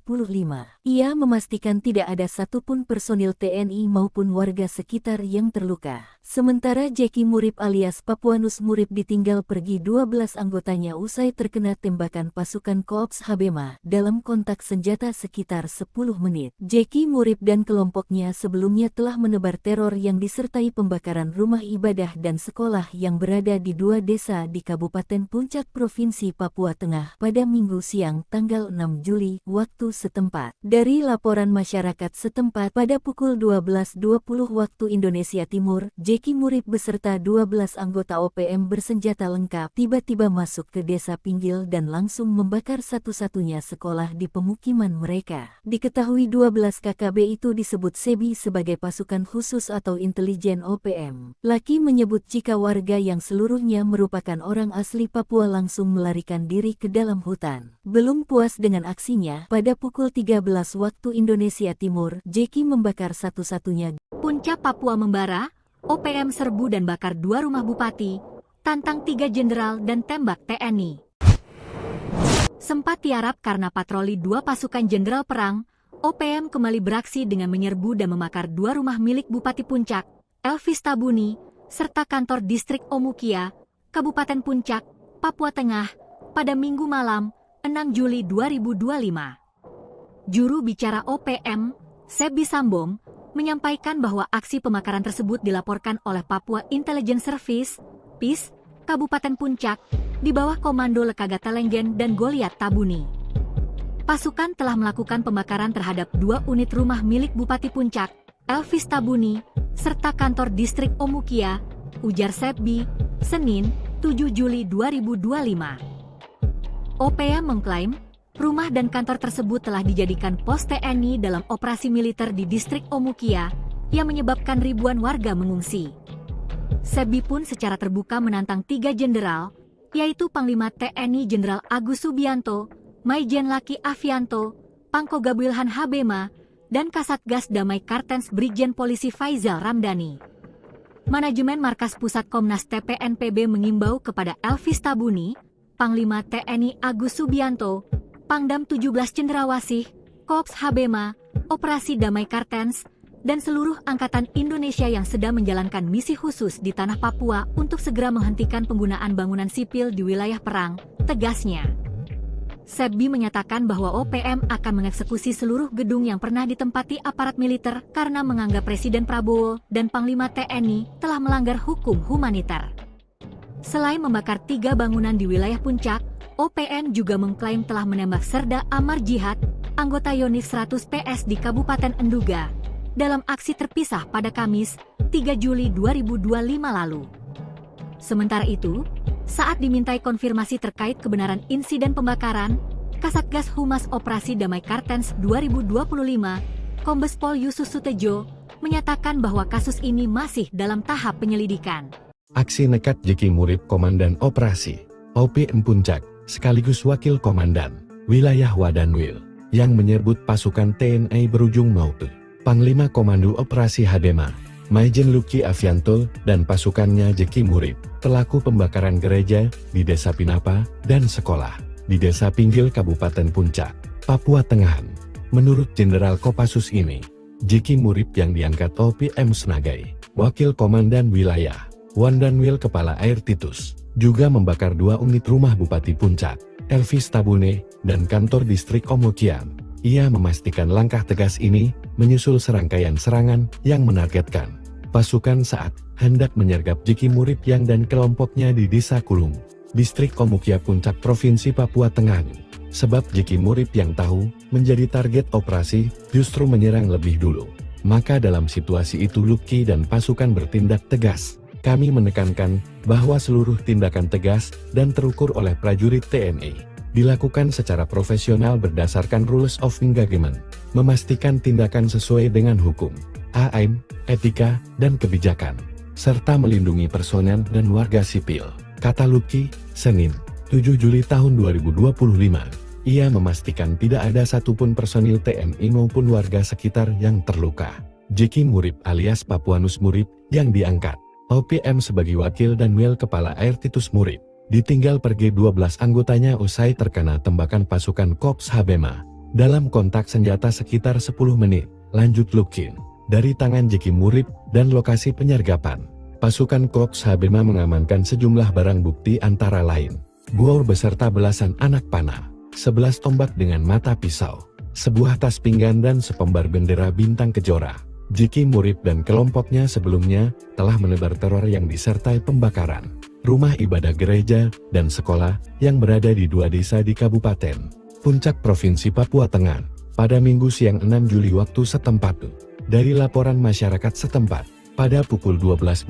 Ia memastikan tidak ada satupun personil TNI maupun warga sekitar yang terluka. Sementara Jeki Murip alias Papuanus Murip ditinggal pergi 12 anggotanya usai terkena tembakan pasukan Korps Habema dalam kontak senjata sekitar 10 menit. Jeki Murip dan kelompoknya sebelumnya telah menebar teror yang disertai pembakaran rumah ibadah dan sekolah yang berada di 2 desa di Kabupaten Puncak, Provinsi Papua Tengah pada Minggu siang tanggal 6 Juli waktu setempat. Dari laporan masyarakat setempat pada pukul 12.20 waktu Indonesia Timur, Jeki Murip beserta 12 anggota OPM bersenjata lengkap tiba-tiba masuk ke desa Pinggil dan langsung membakar satu-satunya sekolah di pemukiman mereka. Diketahui 12 KKB itu disebut SEBI sebagai pasukan khusus atau intelijen OPM. Laki menyebut jika warga yang seluruhnya merupakan orang asli Papua langsung melarikan diri ke dalam hutan. Belum puas dengan aksinya, pada pukul 13 waktu Indonesia Timur, Jeki membakar satu-satunya Puncak Papua membara, OPM serbu dan bakar 2 rumah bupati, tantang 3 jenderal dan tembak TNI. Sempat tiarap karena patroli 2 pasukan jenderal perang, OPM kembali beraksi dengan menyerbu dan membakar 2 rumah milik Bupati Puncak, Elvis Tabuni, serta kantor distrik Omukia, Kabupaten Puncak, Papua Tengah, pada Minggu malam, 6 Juli 2025. Juru bicara OPM, Sebi Sambom, menyampaikan bahwa aksi pembakaran tersebut dilaporkan oleh Papua Intelligence Service, PIS, Kabupaten Puncak, di bawah komando Lekaga Telenggen dan Goliat Tabuni. Pasukan telah melakukan pembakaran terhadap 2 unit rumah milik Bupati Puncak, Elvis Tabuni, serta kantor distrik Omukia, ujar Sebi, Senin, 7 Juli 2025. OPM mengklaim, rumah dan kantor tersebut telah dijadikan pos TNI dalam operasi militer di distrik Omukia, yang menyebabkan ribuan warga mengungsi. Sebi pun secara terbuka menantang 3 jenderal, yaitu Panglima TNI Jenderal Agus Subianto, Maijen Laki Afianto, Pangkoga Wilhan Habema, dan Kasatgas Damai Kartens Brigjen Polisi Faizal Ramdhani. Manajemen Markas Pusat Komnas TPNPB mengimbau kepada Elvis Tabuni, Panglima TNI Agus Subianto, Pangdam 17 Cendrawasih, Korps Habema, Operasi Damai Kartens, dan seluruh angkatan Indonesia yang sedang menjalankan misi khusus di tanah Papua untuk segera menghentikan penggunaan bangunan sipil di wilayah perang, tegasnya. Sebi menyatakan bahwa OPM akan mengeksekusi seluruh gedung yang pernah ditempati aparat militer karena menganggap Presiden Prabowo dan Panglima TNI telah melanggar hukum humaniter. Selain membakar 3 bangunan di wilayah Puncak, OPM juga mengklaim telah menembak Serda Amar Jihad, anggota Yonif 100 PS di Kabupaten Enduga, dalam aksi terpisah pada Kamis, 3 Juli 2025 lalu. Sementara itu, saat dimintai konfirmasi terkait kebenaran insiden pembakaran, Kasatgas Humas Operasi Damai Kartens 2025, Kombes Pol Yusus Sutejo, menyatakan bahwa kasus ini masih dalam tahap penyelidikan. Aksi nekat Jeki Murip Komandan Operasi OPM Puncak, sekaligus Wakil Komandan Wilayah Wadanwil, yang menyebut pasukan TNI berujung maut. Panglima Komando Operasi Habema, Maijen Luki Afianto, dan pasukannya Jeki Murip, pelaku pembakaran gereja di Desa Pinapa dan sekolah di Desa Pinggil Kabupaten Puncak, Papua Tengah. Menurut Jenderal Kopassus ini, Jeki Murip yang diangkat OPM sebagai Wakil Komandan Wilayah Wadanwil Kepala Air Titus, juga membakar 2 unit rumah Bupati Puncak, Elvis Tabune, dan kantor distrik Omukia. Ia memastikan langkah tegas ini menyusul serangkaian serangan yang menargetkan pasukan saat hendak menyergap Jeki Murip yang dan kelompoknya di Desa Kulung, distrik Omukia Puncak, Provinsi Papua Tengah. Sebab Jeki Murip yang tahu menjadi target operasi justru menyerang lebih dulu. Maka dalam situasi itu Luki dan pasukan bertindak tegas. Kami menekankan bahwa seluruh tindakan tegas dan terukur oleh prajurit TNI dilakukan secara profesional berdasarkan rules of engagement, memastikan tindakan sesuai dengan hukum, AM, etika, dan kebijakan, serta melindungi personel dan warga sipil, kata Luki, Senin, 7 Juli tahun 2025. Ia memastikan tidak ada satupun personil TNI maupun warga sekitar yang terluka. Jeki Murip alias Papuanus Murip yang diangkat OPM sebagai Wakil Danwil Kepala Air Titus Murip ditinggal pergi 12 anggotanya usai terkena tembakan pasukan Korps Habema. Dalam kontak senjata sekitar 10 menit, lanjut Lukin. Dari tangan Jeki Murib dan lokasi penyergapan, pasukan Korps Habema mengamankan sejumlah barang bukti antara lain buor beserta belasan anak panah, 11 tombak dengan mata pisau, sebuah tas pinggan dan sepembar bendera bintang kejora. Jeki Murib dan kelompoknya sebelumnya telah menebar teror yang disertai pembakaran rumah ibadah gereja dan sekolah yang berada di 2 desa di Kabupaten Puncak Provinsi Papua Tengah pada Minggu siang 6 Juli waktu setempat. Dari laporan masyarakat setempat, pada pukul 12.20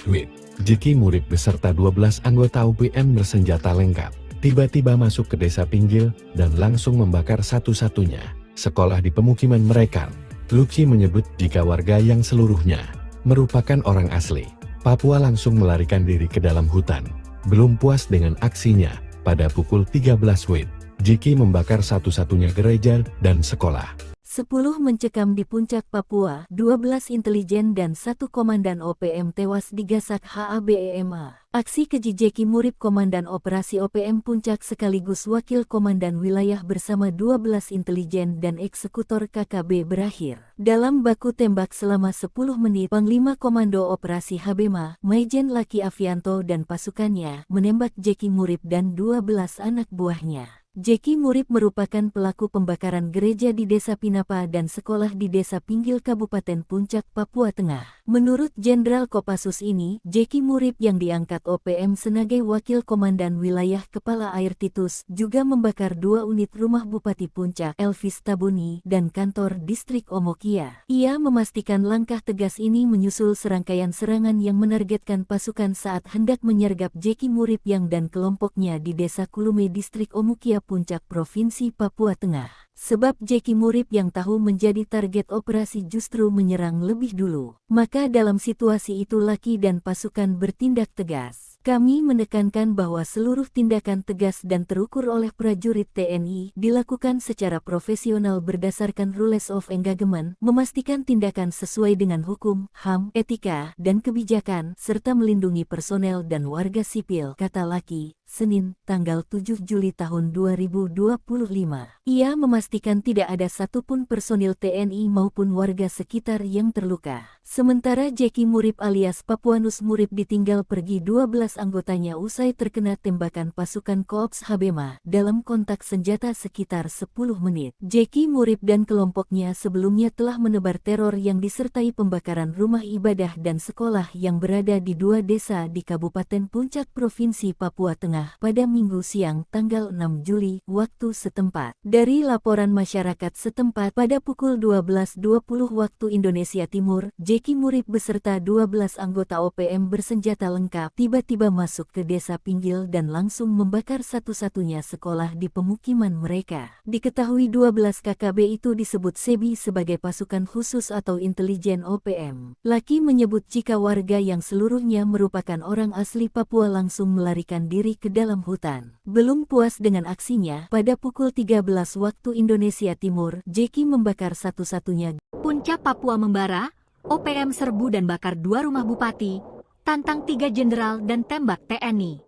WIB, Jeki Murib beserta 12 anggota OPM bersenjata lengkap tiba-tiba masuk ke desa Pinggil dan langsung membakar satu-satunya sekolah di pemukiman mereka. Luki menyebut jika warga yang seluruhnya merupakan orang asli Papua langsung melarikan diri ke dalam hutan. Belum puas dengan aksinya, pada pukul 13 WIB, Jeki membakar satu-satunya gereja dan sekolah. 10 mencekam di Puncak Papua, 12 intelijen dan 1 komandan OPM tewas digasak HABEMA. Aksi keji Jeki Murib Komandan Operasi OPM Puncak sekaligus Wakil Komandan Wilayah bersama 12 intelijen dan eksekutor KKB berakhir dalam baku tembak selama 10 menit. Panglima Komando Operasi Habema, Maijen Laki Afianto dan pasukannya menembak Jeki Murib dan 12 anak buahnya. Jeki Murib merupakan pelaku pembakaran gereja di Desa Pinapa dan sekolah di Desa Pinggil Kabupaten Puncak, Papua Tengah. Menurut Jenderal Kopassus ini, Jeki Murib yang diangkat OPM sebagai Wakil Komandan Wilayah Kepala Air Titus juga membakar 2 unit rumah Bupati Puncak, Elvis Tabuni, dan kantor Distrik Omokia. Ia memastikan langkah tegas ini menyusul serangkaian serangan yang menargetkan pasukan saat hendak menyergap Jeki Murib yang dan kelompoknya di Desa Kulume Distrik Omokia Puncak Provinsi Papua Tengah. Sebab Jeki Murib yang tahu menjadi target operasi justru menyerang lebih dulu. Maka dalam situasi itu Laki dan pasukan bertindak tegas. Kami menekankan bahwa seluruh tindakan tegas dan terukur oleh prajurit TNI dilakukan secara profesional berdasarkan rules of engagement, memastikan tindakan sesuai dengan hukum, HAM, etika, dan kebijakan, serta melindungi personel dan warga sipil, kata Laki, Senin, tanggal 7 Juli tahun 2025. Ia memastikan tidak ada satupun personil TNI maupun warga sekitar yang terluka. Sementara Jeki Murib alias Papuanus Murib ditinggal pergi 12 anggotanya usai terkena tembakan pasukan Korps Habema dalam kontak senjata sekitar 10 menit. Jeki Murib dan kelompoknya sebelumnya telah menebar teror yang disertai pembakaran rumah ibadah dan sekolah yang berada di 2 desa di Kabupaten Puncak Provinsi Papua Tengah pada Minggu siang tanggal 6 Juli waktu setempat. Dari laporan masyarakat setempat pada pukul 12.20 waktu Indonesia Timur, Jeki Murib beserta 12 anggota OPM bersenjata lengkap tiba-tiba masuk ke desa Pinggil dan langsung membakar satu-satunya sekolah di pemukiman mereka. Diketahui 12 KKB itu disebut SEBI sebagai pasukan khusus atau intelijen OPM. Laki menyebut jika warga yang seluruhnya merupakan orang asli Papua langsung melarikan diri ke dalam hutan. Belum puas dengan aksinya, pada pukul 13 waktu Indonesia Timur, Jeki membakar satu-satunya. Puncak Papua membara, OPM serbu dan bakar 2 rumah bupati, tantang 3 jenderal dan tembak TNI.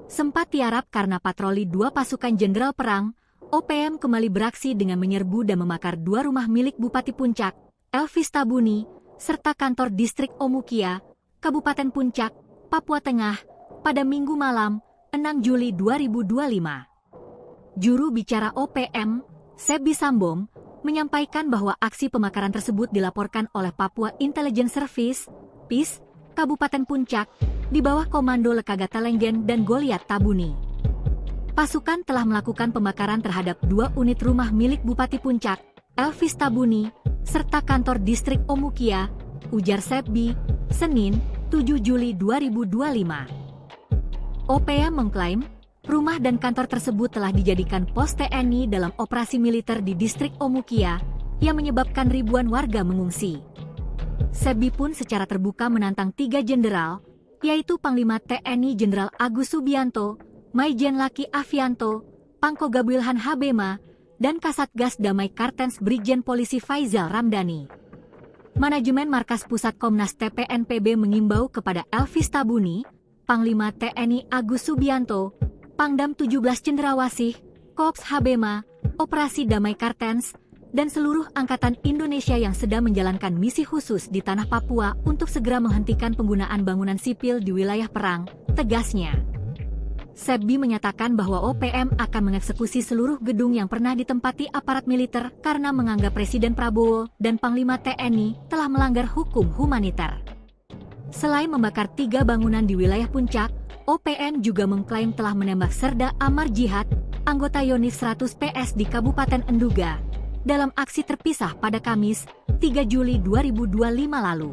Sempat tiarap karena patroli 2 pasukan jenderal perang, OPM kembali beraksi dengan menyerbu dan membakar 2 rumah milik Bupati Puncak, Elvis Tabuni, serta kantor Distrik Omukia, Kabupaten Puncak, Papua Tengah, pada Minggu malam, 6 Juli 2025. Juru bicara OPM, Sebi Sambong, menyampaikan bahwa aksi pembakaran tersebut dilaporkan oleh Papua Intelligence Service, PIS, Kabupaten Puncak, di bawah komando Lekagata Lenggen dan Goliat Tabuni. Pasukan telah melakukan pembakaran terhadap 2 unit rumah milik Bupati Puncak, Elvis Tabuni, serta kantor Distrik Omukia, ujar Sebi, Senin, 7 Juli 2025. OPM mengklaim, rumah dan kantor tersebut telah dijadikan pos TNI dalam operasi militer di Distrik Omukia, yang menyebabkan ribuan warga mengungsi. Sebi pun secara terbuka menantang 3 jenderal, yaitu Panglima TNI Jenderal Agus Subianto, Maijen Laki Afianto, Pangkoga Wilhan Habema, dan Kasatgas Damai Kartens Brigjen Polisi Faizal Ramdhani. Manajemen Markas Pusat Komnas TPNPB mengimbau kepada Elvis Tabuni Panglima TNI Agus Subianto, Pangdam 17 Cendrawasih, Korps Habema, Operasi Damai Kartens, dan seluruh Angkatan Indonesia yang sedang menjalankan misi khusus di tanah Papua untuk segera menghentikan penggunaan bangunan sipil di wilayah perang, tegasnya. Sebbi menyatakan bahwa OPM akan mengeksekusi seluruh gedung yang pernah ditempati aparat militer karena menganggap Presiden Prabowo dan Panglima TNI telah melanggar hukum humaniter. Selain membakar 3 bangunan di wilayah Puncak, OPM juga mengklaim telah menembak Serda Amar Jihad, anggota Yonif 100 PS di Kabupaten Enduga, dalam aksi terpisah pada Kamis, 3 Juli 2025 lalu.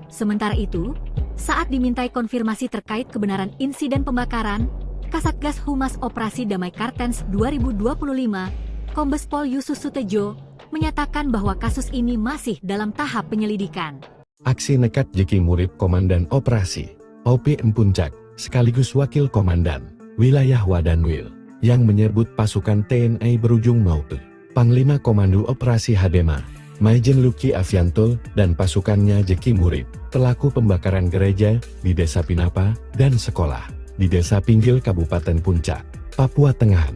Sementara itu, saat dimintai konfirmasi terkait kebenaran insiden pembakaran, Kasatgas Humas Operasi Damai Kartens 2025, Kombes Pol Yusus Sutejo, menyatakan bahwa kasus ini masih dalam tahap penyelidikan. Aksi nekat Jeki Murib Komandan Operasi OPM Puncak, sekaligus Wakil Komandan Wilayah Wadanwil, yang menyebut pasukan TNI berujung maut. Panglima Komando Operasi Habema, Maijen Luki Avianto, dan pasukannya Jeki Murib, pelaku pembakaran gereja di Desa Pinapa dan sekolah di Desa Pinggil Kabupaten Puncak, Papua Tengah.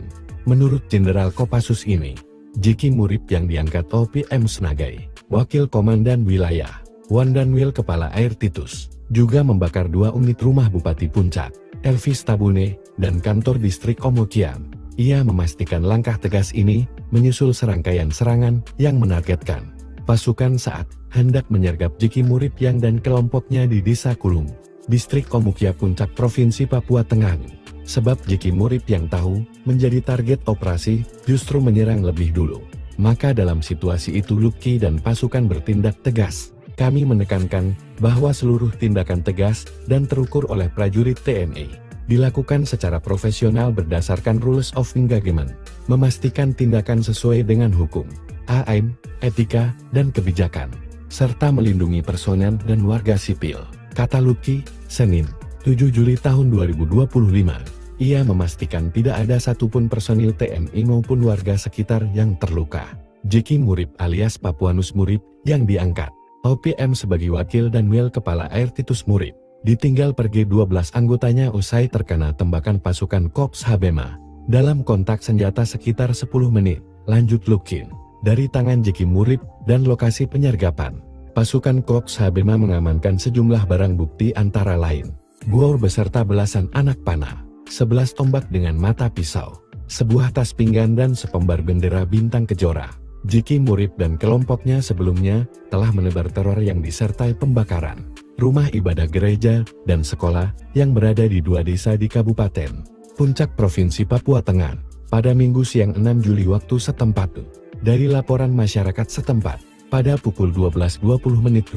Menurut Jenderal Kopassus ini, Jeki Murib yang diangkat OPM sebagai Wakil Komandan Wilayah Wadanwil Kepala Air Titus, juga membakar 2 unit rumah Bupati Puncak, Elvis Tabune, dan kantor distrik Omokiam. Ia memastikan langkah tegas ini menyusul serangkaian serangan yang menargetkan pasukan saat hendak menyergap Jeki Murib yang dan kelompoknya di Desa Kulung, distrik Omukia Puncak Provinsi Papua Tengah. Sebab Jeki Murib yang tahu menjadi target operasi justru menyerang lebih dulu. Maka dalam situasi itu Luki dan pasukan bertindak tegas. Kami menekankan bahwa seluruh tindakan tegas dan terukur oleh prajurit TNI dilakukan secara profesional berdasarkan rules of engagement, memastikan tindakan sesuai dengan hukum, AM, etika, dan kebijakan, serta melindungi personel dan warga sipil, kata Luki, Senin, 7 Juli tahun 2025. Ia memastikan tidak ada satupun personil TNI maupun warga sekitar yang terluka. Jeki Murib alias Papuanus Murib yang diangkat OPM sebagai Wakil dan Wil Kepala Air Titus Murib, ditinggal pergi 12 anggotanya usai terkena tembakan pasukan Korps Habema dalam kontak senjata sekitar 10 menit, lanjut Lukin. Dari tangan Jeki Murib dan lokasi penyergapan, pasukan Korps Habema mengamankan sejumlah barang bukti antara lain bor beserta belasan anak panah, 11 tombak dengan mata pisau, sebuah tas pinggan dan sepembar bendera bintang kejora. Jeki Murib dan kelompoknya sebelumnya telah menebar teror yang disertai pembakaran rumah ibadah gereja dan sekolah yang berada di 2 desa di Kabupaten Puncak Provinsi Papua Tengah pada Minggu siang 6 Juli waktu setempat. Dari laporan masyarakat setempat, pada pukul 12.20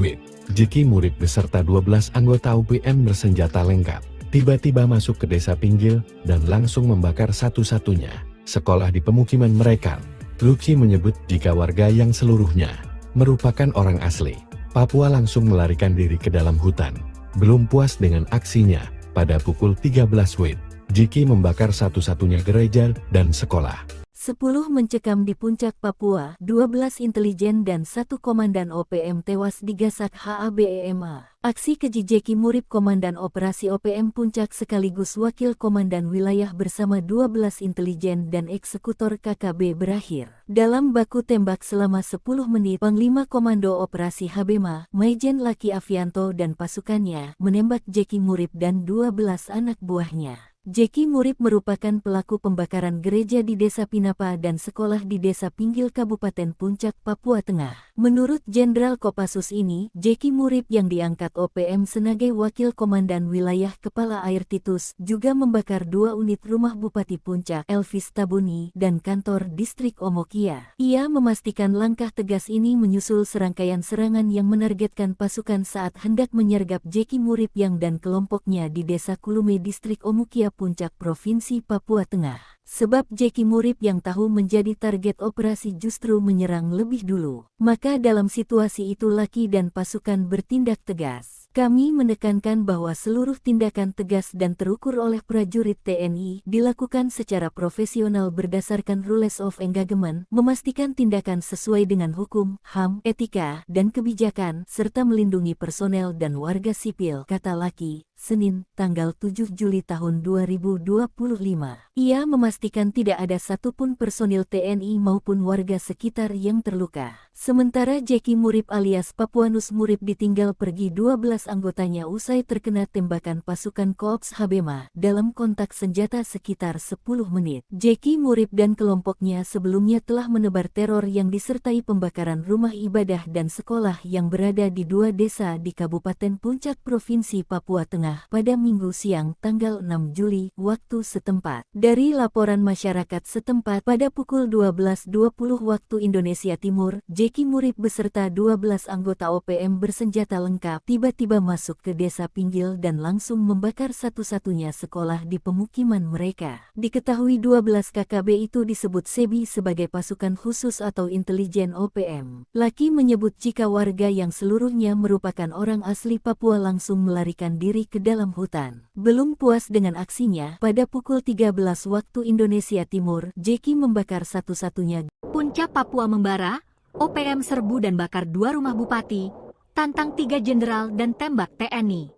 WIB, Jeki Murib beserta 12 anggota OPM bersenjata lengkap tiba-tiba masuk ke Desa Pinggil dan langsung membakar satu-satunya sekolah di pemukiman mereka. Luki menyebut jika warga yang seluruhnya merupakan orang asli Papua langsung melarikan diri ke dalam hutan. Belum puas dengan aksinya, pada pukul 13 WIB, Jeki membakar satu-satunya gereja dan sekolah. 10 mencekam di Puncak Papua, 12 intelijen dan 1 komandan OPM tewas digasak HABEMA. Aksi keji Jeki Murib Komandan Operasi OPM Puncak sekaligus Wakil Komandan Wilayah bersama 12 intelijen dan eksekutor KKB berakhir dalam baku tembak selama 10 menit. Panglima Komando Operasi Habema, Maijen Luki Avianto dan pasukannya menembak Jeki Murib dan 12 anak buahnya. Jeki Murib merupakan pelaku pembakaran gereja di Desa Pinapa dan sekolah di Desa Pinggil Kabupaten Puncak, Papua Tengah. Menurut Jenderal Kopassus ini, Jeki Murib yang diangkat OPM sebagai Wakil Komandan Wilayah Kepala Air Titus juga membakar 2 unit rumah Bupati Puncak, Elvis Tabuni, dan kantor distrik Omokia. Ia memastikan langkah tegas ini menyusul serangkaian serangan yang menargetkan pasukan saat hendak menyergap Jeki Murib yang dan kelompoknya di Desa Kulume distrik Omokia Puncak Provinsi Papua Tengah. Sebab Jeki Murib yang tahu menjadi target operasi justru menyerang lebih dulu. Maka dalam situasi itu Luki dan pasukan bertindak tegas. Kami menekankan bahwa seluruh tindakan tegas dan terukur oleh prajurit TNI dilakukan secara profesional berdasarkan rules of engagement, memastikan tindakan sesuai dengan hukum, HAM, etika, dan kebijakan, serta melindungi personel dan warga sipil, kata Luki. Senin, tanggal 7 Juli tahun 2025. Ia memastikan tidak ada satupun personil TNI maupun warga sekitar yang terluka. Sementara Jeki Murip alias Papuanus Murip ditinggal pergi 12 anggotanya usai terkena tembakan pasukan Korps Habema dalam kontak senjata sekitar 10 menit. Jeki Murip dan kelompoknya sebelumnya telah menebar teror yang disertai pembakaran rumah ibadah dan sekolah yang berada di 2 desa di Kabupaten Puncak Provinsi Papua Tengah pada Minggu siang tanggal 6 Juli waktu setempat. Dari laporan masyarakat setempat pada pukul 12.20 waktu Indonesia Timur, Jeki Murip beserta 12 anggota OPM bersenjata lengkap tiba-tiba masuk ke desa Pinggil dan langsung membakar satu-satunya sekolah di pemukiman mereka. Diketahui 12 KKB itu disebut SEBI sebagai pasukan khusus atau intelijen OPM. Laki menyebut jika warga yang seluruhnya merupakan orang asli Papua langsung melarikan diri ke dalam hutan. Belum puas dengan aksinya, pada pukul 13 waktu Indonesia Timur, Jeki membakar satu-satunya Puncak Papua membara, OPM serbu dan bakar 2 rumah bupati, tantang 3 jenderal dan tembak TNI.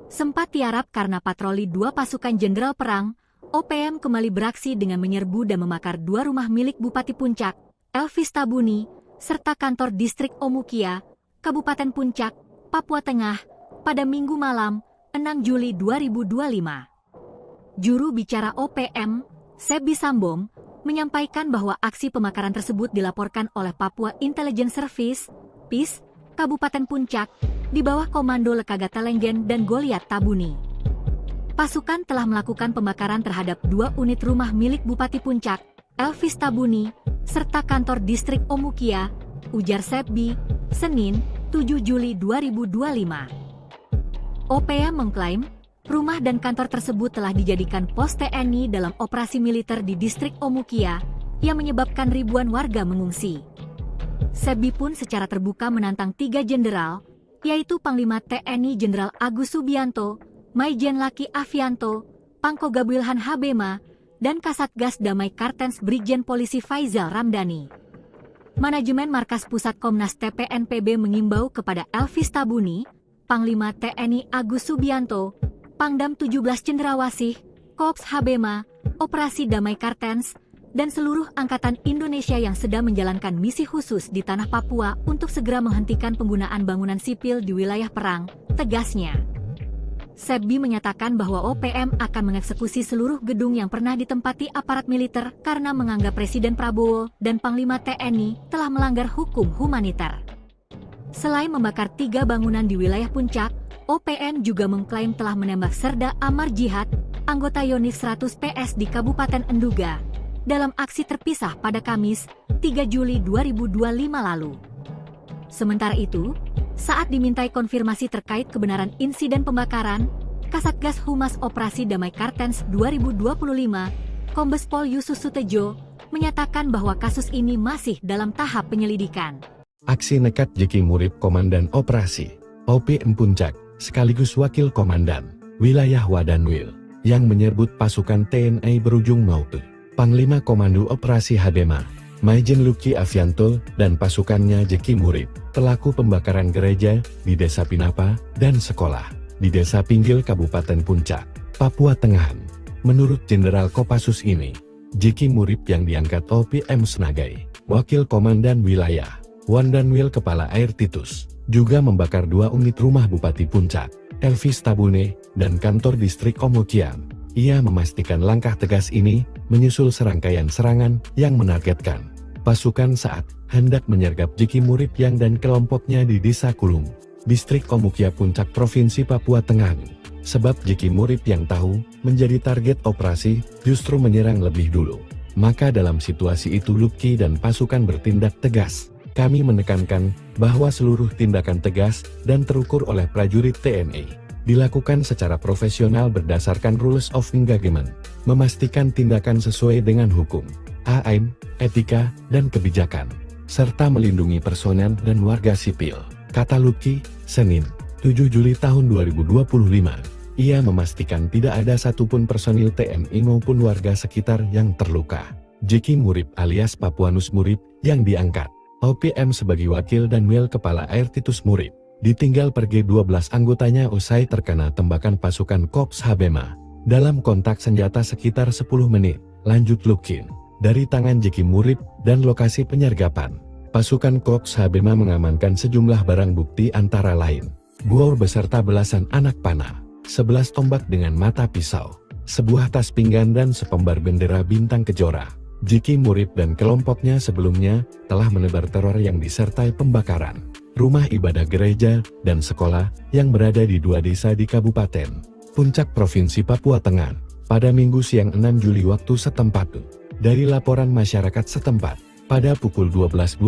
Sempat tiarap karena patroli 2 pasukan jenderal perang, OPM kembali beraksi dengan menyerbu dan membakar 2 rumah milik Bupati Puncak, Elvis Tabuni, serta kantor distrik Omukia, Kabupaten Puncak, Papua Tengah, pada Minggu malam, 6 Juli 2025. Juru bicara OPM, Sebi Sambom, menyampaikan bahwa aksi pembakaran tersebut dilaporkan oleh Papua Intelligence Service, PIS, Kabupaten Puncak, di bawah komando Lekaga Telenggen dan Goliat Tabuni. Pasukan telah melakukan pembakaran terhadap 2 unit rumah milik Bupati Puncak, Elvis Tabuni, serta kantor distrik Omukia, ujar Sebi, Senin, 7 Juli 2025. OPM mengklaim, rumah dan kantor tersebut telah dijadikan pos TNI dalam operasi militer di distrik Omukia, yang menyebabkan ribuan warga mengungsi. Sebi pun secara terbuka menantang 3 jenderal, yaitu Panglima TNI Jenderal Agus Subianto, Maijen Laki Afianto, Pangko Gabuilhan Habema, dan Kasatgas Damai Kartens Brigjen Polisi Faizal Ramdhani. Manajemen Markas Pusat Komnas TPNPB mengimbau kepada Elvis Tabuni, Panglima TNI Agus Subianto, Pangdam 17 Cendrawasih, Korps Habema, Operasi Damai Kartens, dan seluruh angkatan Indonesia yang sedang menjalankan misi khusus di tanah Papua untuk segera menghentikan penggunaan bangunan sipil di wilayah perang, tegasnya. Sebi menyatakan bahwa OPM akan mengeksekusi seluruh gedung yang pernah ditempati aparat militer karena menganggap Presiden Prabowo dan Panglima TNI telah melanggar hukum humaniter. Selain membakar 3 bangunan di wilayah Puncak, OPM juga mengklaim telah menembak Serda Amar Jihad, anggota Yonif 100 PS di Kabupaten Enduga, dalam aksi terpisah pada Kamis, 3 Juli 2025 lalu. Sementara itu, saat dimintai konfirmasi terkait kebenaran insiden pembakaran, Kasatgas Humas Operasi Damai Kartens 2025, Kombes Pol Yusus Sutejo, menyatakan bahwa kasus ini masih dalam tahap penyelidikan. Aksi nekat Jeki Murip Komandan Operasi OPM Puncak, sekaligus Wakil Komandan Wilayah Wadanwil, yang menyebut pasukan TNI berujung maut. Panglima Komando Operasi Habema, Maijen Luki Afianto, dan pasukannya Jeki Murip, pelaku pembakaran gereja di Desa Pinapa dan sekolah di Desa Pinggil Kabupaten Puncak, Papua Tengah. Menurut Jenderal Kopassus ini, Jeki Murip yang diangkat OPM sebagai Wakil Komandan Wilayah Wadanwil Kepala Air Titus, juga membakar 2 unit rumah Bupati Puncak, Elvis Tabune, dan kantor distrik Omukia. Ia memastikan langkah tegas ini menyusul serangkaian serangan yang menargetkan pasukan saat hendak menyergap Jeki Murip yang dan kelompoknya di Desa Kulung, distrik Omukia Puncak Provinsi Papua Tengah. Sebab Jeki Murip yang tahu menjadi target operasi justru menyerang lebih dulu. Maka dalam situasi itu Luki dan pasukan bertindak tegas. Kami menekankan bahwa seluruh tindakan tegas dan terukur oleh prajurit TNI dilakukan secara profesional berdasarkan rules of engagement, memastikan tindakan sesuai dengan hukum, AM, etika, dan kebijakan, serta melindungi personel dan warga sipil, kata Luki, Senin, 7 Juli tahun 2025. Ia memastikan tidak ada satupun personil TNI maupun warga sekitar yang terluka. Jeki Murip alias Papuanus Murip yang diangkat OPM sebagai Wakil Danwil Kepala Air Titus Murip, ditinggal pergi 12 anggotanya usai terkena tembakan pasukan Korps Habema. Dalam kontak senjata sekitar 10 menit, lanjut Lukin. Dari tangan Jeki Murib dan lokasi penyergapan, pasukan Korps Habema mengamankan sejumlah barang bukti antara lain buor beserta belasan anak panah, 11 tombak dengan mata pisau, sebuah tas pinggan dan sepembar bendera bintang kejora. Jeki Murib dan kelompoknya sebelumnya telah menebar teror yang disertai pembakaran rumah ibadah gereja dan sekolah yang berada di 2 desa di Kabupaten Puncak Provinsi Papua Tengah pada Minggu siang 6 Juli waktu setempat. Dari laporan masyarakat setempat, pada pukul 12.20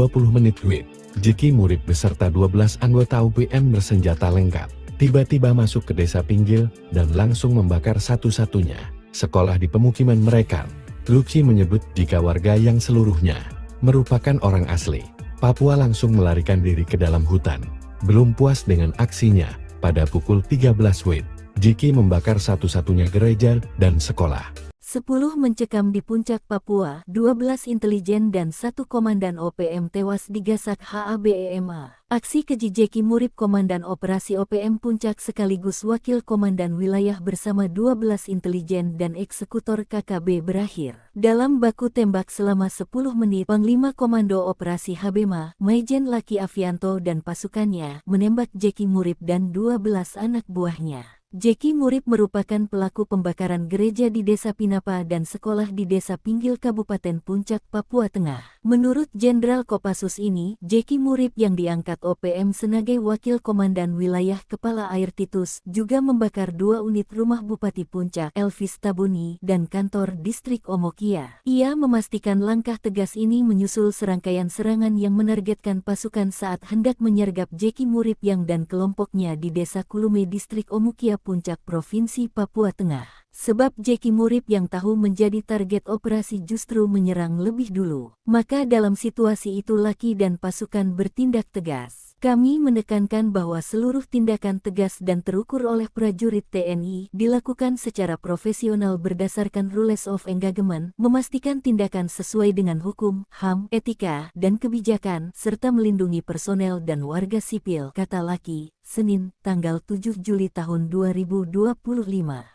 WIB, Jeki Murib beserta 12 anggota UPM bersenjata lengkap tiba-tiba masuk ke desa Pinggil dan langsung membakar satu-satunya sekolah di pemukiman mereka. Luki menyebut jika warga yang seluruhnya merupakan orang asli Papua langsung melarikan diri ke dalam hutan. Belum puas dengan aksinya, pada pukul 13 WIB, Jeki membakar satu-satunya gereja dan sekolah. 10 mencekam di Puncak Papua, 12 intelijen dan 1 komandan OPM tewas digasak HABEMA. Aksi keji Jeki Murib Komandan Operasi OPM Puncak sekaligus Wakil Komandan Wilayah bersama 12 intelijen dan eksekutor KKB berakhir dalam baku tembak selama 10 menit. Panglima Komando Operasi Habema, Maijen Laki Afianto dan pasukannya menembak Jeki Murib dan 12 anak buahnya. Jeki Murib merupakan pelaku pembakaran gereja di Desa Pinapa dan sekolah di Desa Pinggil Kabupaten Puncak, Papua Tengah. Menurut Jenderal Kopassus ini, Jeki Murib yang diangkat OPM sebagai Wakil Komandan Wilayah Kepala Air Titus juga membakar 2 unit rumah Bupati Puncak, Elvis Tabuni, dan kantor Distrik Omokia. Ia memastikan langkah tegas ini menyusul serangkaian serangan yang menargetkan pasukan saat hendak menyergap Jeki Murib yang dan kelompoknya di Desa Kulume Distrik Omokia Puncak Provinsi Papua Tengah. Sebab Jeki Murib yang tahu menjadi target operasi justru menyerang lebih dulu. Maka dalam situasi itu Laki dan pasukan bertindak tegas. Kami menekankan bahwa seluruh tindakan tegas dan terukur oleh prajurit TNI dilakukan secara profesional berdasarkan rules of engagement, memastikan tindakan sesuai dengan hukum, HAM, etika, dan kebijakan, serta melindungi personel dan warga sipil, kata Laki. Senin, tanggal 7 Juli tahun 2025.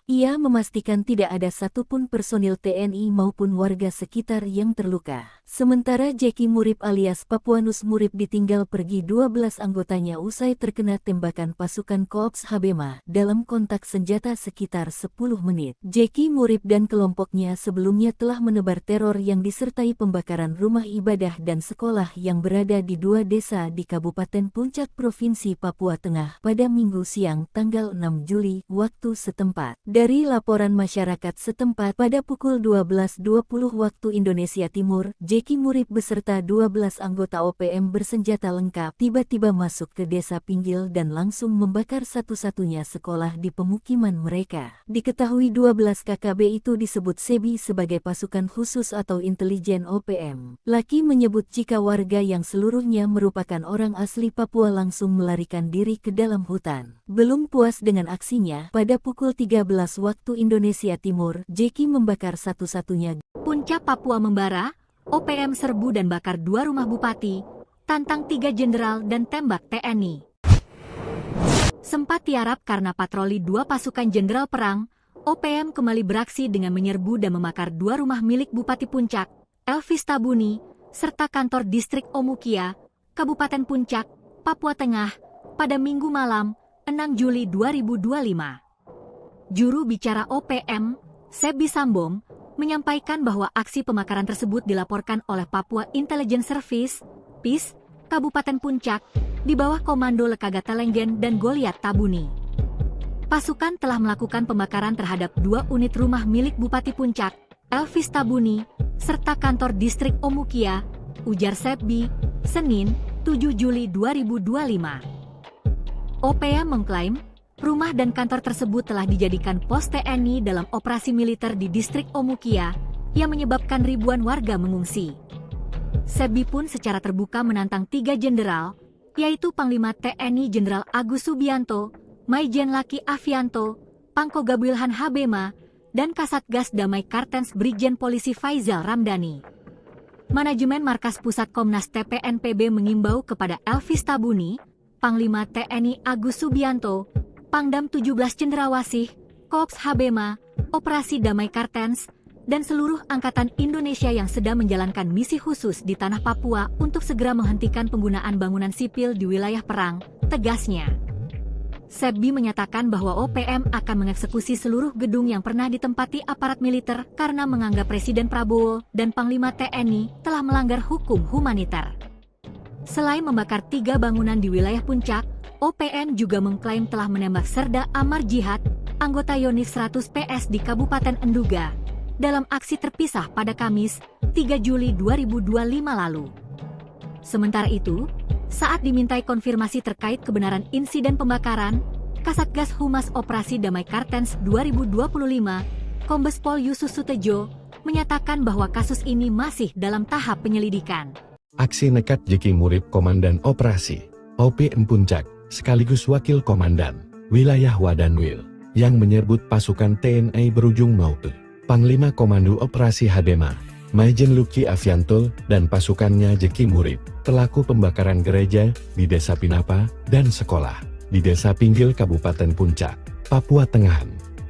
Ia memastikan tidak ada satupun personil TNI maupun warga sekitar yang terluka. Sementara Jeki Murib alias Papuanus Murib ditinggal pergi 12 anggotanya usai terkena tembakan pasukan Korps Habema dalam kontak senjata sekitar 10 menit. Jeki Murib dan kelompoknya sebelumnya telah menebar teror yang disertai pembakaran rumah ibadah dan sekolah yang berada di 2 desa di Kabupaten Puncak Provinsi Papua Tengah pada Minggu siang tanggal 6 Juli waktu setempat. Dari laporan masyarakat setempat pada pukul 12.20 waktu Indonesia Timur, Jeki Murib beserta 12 anggota OPM bersenjata lengkap tiba-tiba masuk ke desa Pinggil dan langsung membakar satu-satunya sekolah di pemukiman mereka. Diketahui 12 KKB itu disebut SEBI sebagai pasukan khusus atau intelijen OPM. Laki menyebut jika warga yang seluruhnya merupakan orang asli Papua langsung melarikan diri ke dalam hutan. Belum puas dengan aksinya, pada pukul 13 waktu Indonesia Timur, Jeki membakar satu-satunya. Puncak Papua membara, OPM serbu dan bakar 2 rumah bupati, tantang 3 jenderal dan tembak TNI. Sempat tiarap karena patroli 2 pasukan jenderal perang, OPM kembali beraksi dengan menyerbu dan membakar 2 rumah milik Bupati Puncak, Elvis Tabuni, serta kantor Distrik Omukia, Kabupaten Puncak, Papua Tengah, pada Minggu malam, 6 Juli 2025. Juru bicara OPM, Sebi Sambong, menyampaikan bahwa aksi pembakaran tersebut dilaporkan oleh Papua Intelligence Service, PIS, Kabupaten Puncak, di bawah komando Lekagata Lenggen dan Goliat Tabuni. Pasukan telah melakukan pembakaran terhadap 2 unit rumah milik Bupati Puncak, Elvis Tabuni, serta kantor Distrik Omukia, ujar Sebi, Senin, 7 Juli 2025. OPM mengklaim, rumah dan kantor tersebut telah dijadikan pos TNI dalam operasi militer di Distrik Omukia, yang menyebabkan ribuan warga mengungsi. Sebi pun secara terbuka menantang 3 jenderal, yaitu Panglima TNI Jenderal Agus Subianto, Maijen Laki Afianto, Pangkoga Wilhan Habema, dan Kasatgas Damai Kartens Brigjen Polisi Faizal Ramdhani. Manajemen Markas Pusat Komnas TPNPB mengimbau kepada Elvis Tabuni, Panglima TNI Agus Subianto, Pangdam 17 Cendrawasih, Korps Habema, Operasi Damai Kartens, dan seluruh Angkatan Indonesia yang sedang menjalankan misi khusus di tanah Papua untuk segera menghentikan penggunaan bangunan sipil di wilayah perang, tegasnya. Sebbi menyatakan bahwa OPM akan mengeksekusi seluruh gedung yang pernah ditempati aparat militer karena menganggap Presiden Prabowo dan Panglima TNI telah melanggar hukum humaniter. Selain membakar 3 bangunan di wilayah Puncak, OPM juga mengklaim telah menembak Serda Amar Jihad, anggota Yonif 100 PS di Kabupaten Enduga, dalam aksi terpisah pada Kamis, 3 Juli 2025 lalu. Sementara itu, saat dimintai konfirmasi terkait kebenaran insiden pembakaran, Kasatgas Humas Operasi Damai Kartens 2025, Kombes Pol Yusus Sutejo, menyatakan bahwa kasus ini masih dalam tahap penyelidikan. Aksi nekat Jeki Murib Komandan Operasi OPM Puncak, sekaligus Wakil Komandan Wilayah Wadanwil, yang menyebut pasukan TNI berujung maut. Panglima Komando Operasi Habema, Maijen Luki Avianto, dan pasukannya Jeki Murib, pelaku pembakaran gereja di Desa Pinapa dan sekolah di Desa Pinggil Kabupaten Puncak, Papua Tengah.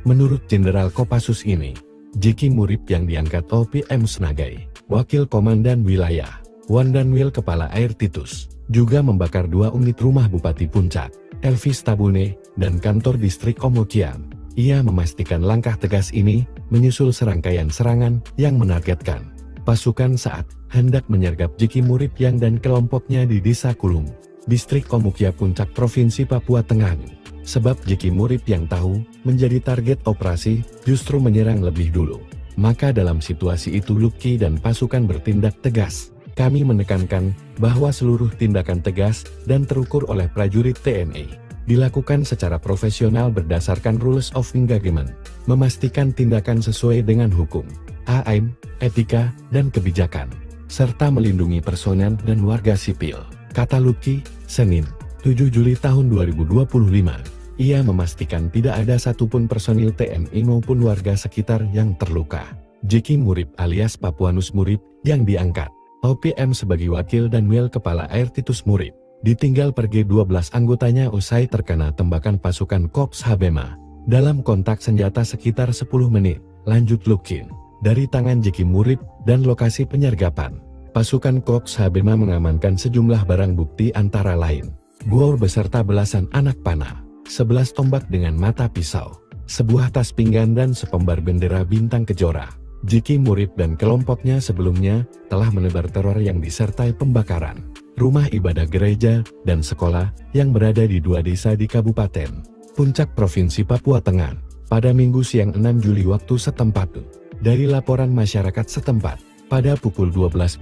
Menurut Jenderal Kopassus ini, Jeki Murib yang diangkat OPM sebagai Wakil Komandan Wilayah Wadanwil Kepala Air Titus, juga membakar 2 unit rumah Bupati Puncak, Elvis Tabune, dan kantor distrik Omokian. Ia memastikan langkah tegas ini menyusul serangkaian serangan yang menargetkan pasukan saat hendak menyergap Jeki Murib yang dan kelompoknya di Desa Kulung, distrik Omokia Puncak Provinsi Papua Tengah. Sebab Jeki Murib yang tahu menjadi target operasi justru menyerang lebih dulu. Maka dalam situasi itu Luki dan pasukan bertindak tegas. Kami menekankan bahwa seluruh tindakan tegas dan terukur oleh prajurit TNI dilakukan secara profesional berdasarkan rules of engagement, memastikan tindakan sesuai dengan hukum, AM, etika, dan kebijakan, serta melindungi personel dan warga sipil, kata Luki, Senin, 7 Juli tahun 2025. Ia memastikan tidak ada satupun personil TNI maupun warga sekitar yang terluka. Jeki Murib alias Papuanus Murib yang diangkat OPM sebagai Wakil Danwil Kepala Air Titus Murib, ditinggal pergi 12 anggotanya usai terkena tembakan pasukan Korps Habema dalam kontak senjata sekitar 10 menit, lanjut Lukin. Dari tangan Jeki Murib dan lokasi penyergapan, pasukan Korps Habema mengamankan sejumlah barang bukti antara lain bor beserta belasan anak panah, 11 tombak dengan mata pisau, sebuah tas pinggan dan sepembar bendera bintang kejora. Jeki Murib dan kelompoknya sebelumnya telah menebar teror yang disertai pembakaran rumah ibadah gereja dan sekolah yang berada di 2 desa di Kabupaten Puncak Provinsi Papua Tengah pada Minggu siang 6 Juli waktu setempat. Dari laporan masyarakat setempat, pada pukul 12.20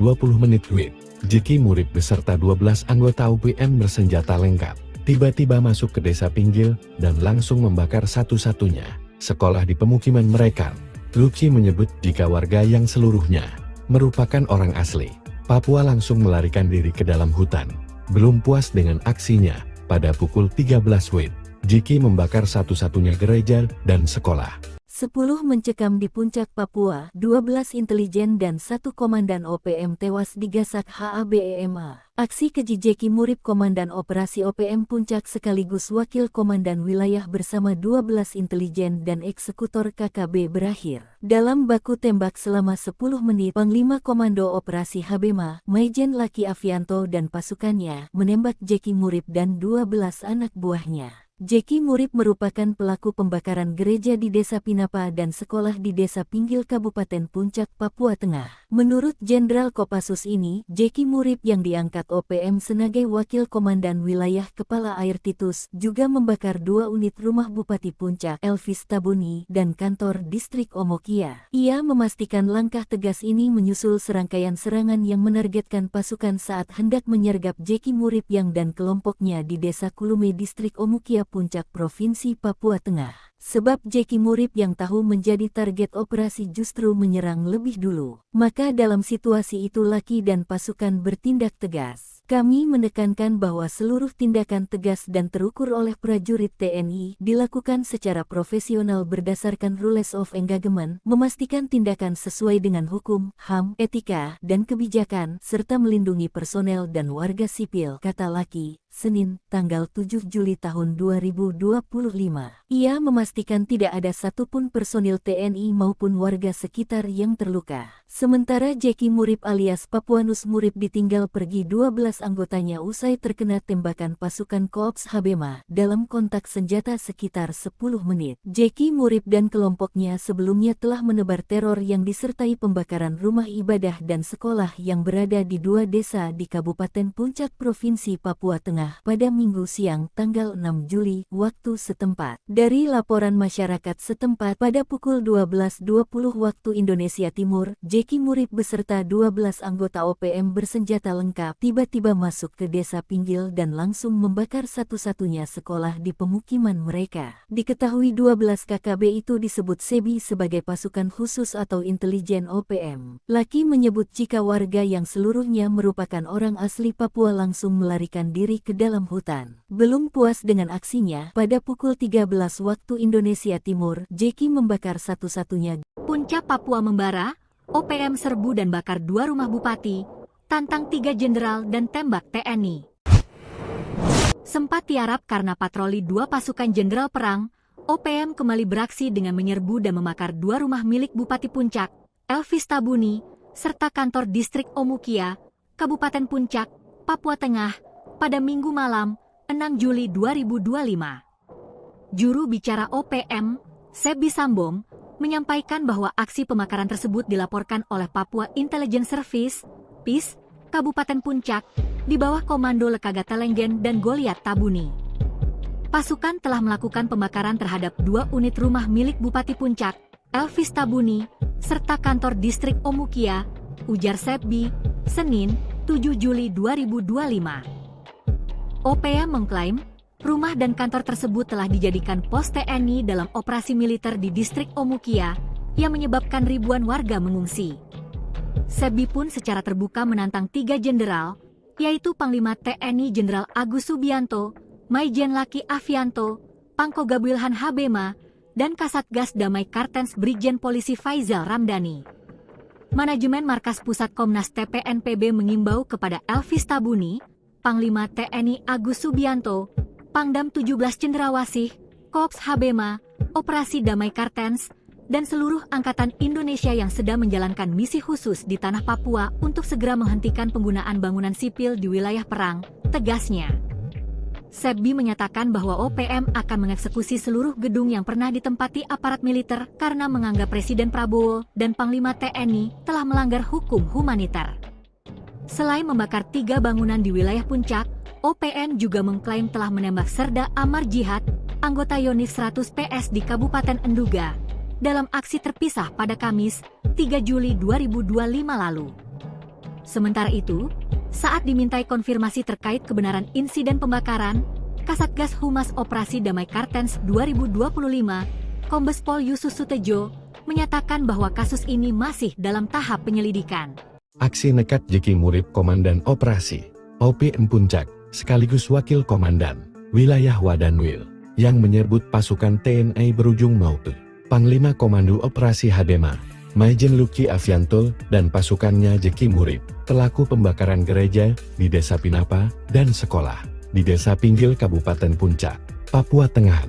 WIB, Jeki Murib beserta 12 anggota OPM bersenjata lengkap tiba-tiba masuk ke desa Pinggil dan langsung membakar satu-satunya sekolah di pemukiman mereka. Luki menyebut jika warga yang seluruhnya merupakan orang asli Papua langsung melarikan diri ke dalam hutan. Belum puas dengan aksinya, pada pukul 13 WIB, Jeki membakar satu-satunya gereja dan sekolah. 10 mencekam di Puncak Papua, 12 intelijen dan 1 komandan OPM tewas digasak HABEMA. Aksi keji Jeki Murib Komandan Operasi OPM Puncak sekaligus Wakil Komandan Wilayah bersama 12 intelijen dan eksekutor KKB berakhir dalam baku tembak selama 10 menit. Panglima Komando Operasi Habema, Maijen Luki Avianto dan pasukannya menembak Jeki Murib dan 12 anak buahnya. Jeki Murib merupakan pelaku pembakaran gereja di Desa Pinapa dan sekolah di Desa Pinggil Kabupaten Puncak, Papua Tengah. Menurut Jenderal Kopassus ini, Jeki Murib yang diangkat OPM sebagai Wakil Komandan Wilayah Kepala Air Titus juga membakar 2 unit rumah Bupati Puncak, Elvis Tabuni, dan kantor distrik Omokia. Ia memastikan langkah tegas ini menyusul serangkaian serangan yang menargetkan pasukan saat hendak menyergap Jeki Murib yang dan kelompoknya di Desa Kulume distrik Omokia Puncak Provinsi Papua Tengah. Sebab Jeki Murib yang tahu menjadi target operasi justru menyerang lebih dulu. Maka dalam situasi itu Luki dan pasukan bertindak tegas. Kami menekankan bahwa seluruh tindakan tegas dan terukur oleh prajurit TNI dilakukan secara profesional berdasarkan rules of engagement, memastikan tindakan sesuai dengan hukum, HAM, etika, dan kebijakan, serta melindungi personel dan warga sipil, kata Lucky, Senin, tanggal 7 Juli tahun 2025. Ia memastikan tidak ada satupun personil TNI maupun warga sekitar yang terluka. Sementara Jeki Murip alias Papuanus Murip ditinggal pergi 12 anggotanya usai terkena tembakan pasukan Korps Habema dalam kontak senjata sekitar 10 menit. Jeki Murip dan kelompoknya sebelumnya telah menebar teror yang disertai pembakaran rumah ibadah dan sekolah yang berada di 2 desa di Kabupaten Puncak Provinsi Papua Tengah pada Minggu siang tanggal 6 Juli waktu setempat. Dari laporan masyarakat setempat pada pukul 12.20 waktu Indonesia Timur, Jeki Murip beserta 12 anggota OPM bersenjata lengkap tiba-tiba masuk ke desa Pinggil dan langsung membakar satu-satunya sekolah di pemukiman mereka. Diketahui 12 KKB itu disebut SEBI sebagai pasukan khusus atau intelijen OPM. Lucky menyebut jika warga yang seluruhnya merupakan orang asli Papua langsung melarikan diri ke dalam hutan. Belum puas dengan aksinya, pada pukul 13 waktu Indonesia Timur, Jeki membakar satu-satunya. Puncak Papua membara, OPM serbu dan bakar 2 rumah bupati, tantang 3 jenderal dan tembak TNI. Sempat tiarap karena patroli 2 pasukan jenderal perang, OPM kembali beraksi dengan menyerbu dan membakar 2 rumah milik Bupati Puncak, Elvis Tabuni, serta kantor distrik Omukia, Kabupaten Puncak, Papua Tengah, pada Minggu malam, 6 Juli 2025. Juru bicara OPM, Sebi Sambom, menyampaikan bahwa aksi pembakaran tersebut dilaporkan oleh Papua Intelligence Service, PIS, Kabupaten Puncak, di bawah komando Lekaga Telenggen dan Goliat Tabuni. Pasukan telah melakukan pembakaran terhadap 2 unit rumah milik Bupati Puncak, Elvis Tabuni, serta kantor distrik Omukia, ujar Sebi, Senin, 7 Juli 2025. OPM mengklaim, rumah dan kantor tersebut telah dijadikan pos TNI dalam operasi militer di distrik Omukia, yang menyebabkan ribuan warga mengungsi. Sebi pun secara terbuka menantang 3 jenderal, yaitu Panglima TNI Jenderal Agus Subianto, Maijen Lucky Avianto, Pangkoga Wilhan Habema, dan Kasatgas Damai Kartens Brigjen Polisi Faizal Ramdhani. Manajemen Markas Pusat Komnas TPNPB mengimbau kepada Elvis Tabuni, Panglima TNI Agus Subianto, Pangdam 17 Cendrawasih, Korps Habema, Operasi Damai Kartens, dan seluruh Angkatan Indonesia yang sedang menjalankan misi khusus di tanah Papua untuk segera menghentikan penggunaan bangunan sipil di wilayah perang, tegasnya. Sebi menyatakan bahwa OPM akan mengeksekusi seluruh gedung yang pernah ditempati aparat militer karena menganggap Presiden Prabowo dan Panglima TNI telah melanggar hukum humaniter. Selain membakar 3 bangunan di wilayah Puncak, OPM juga mengklaim telah menembak Serda Amar Jihad, anggota Yonif 100 PS di Kabupaten Enduga, dalam aksi terpisah pada Kamis, 3 Juli 2025 lalu. Sementara itu, saat dimintai konfirmasi terkait kebenaran insiden pembakaran, Kasatgas Humas Operasi Damai Kartens 2025, Kombes Pol Yusus Sutejo, menyatakan bahwa kasus ini masih dalam tahap penyelidikan. Aksi nekat Jeki Murip Komandan Operasi OPM Puncak, sekaligus Wakil Komandan Wilayah Wadanwil, yang menyerbu pasukan TNI berujung maut. Panglima Komando Operasi Habema, Maijen Lucky Avianto, dan pasukannya Jeki Murip, pelaku pembakaran gereja di Desa Pinapa dan sekolah di Desa Pinggil Kabupaten Puncak, Papua Tengah.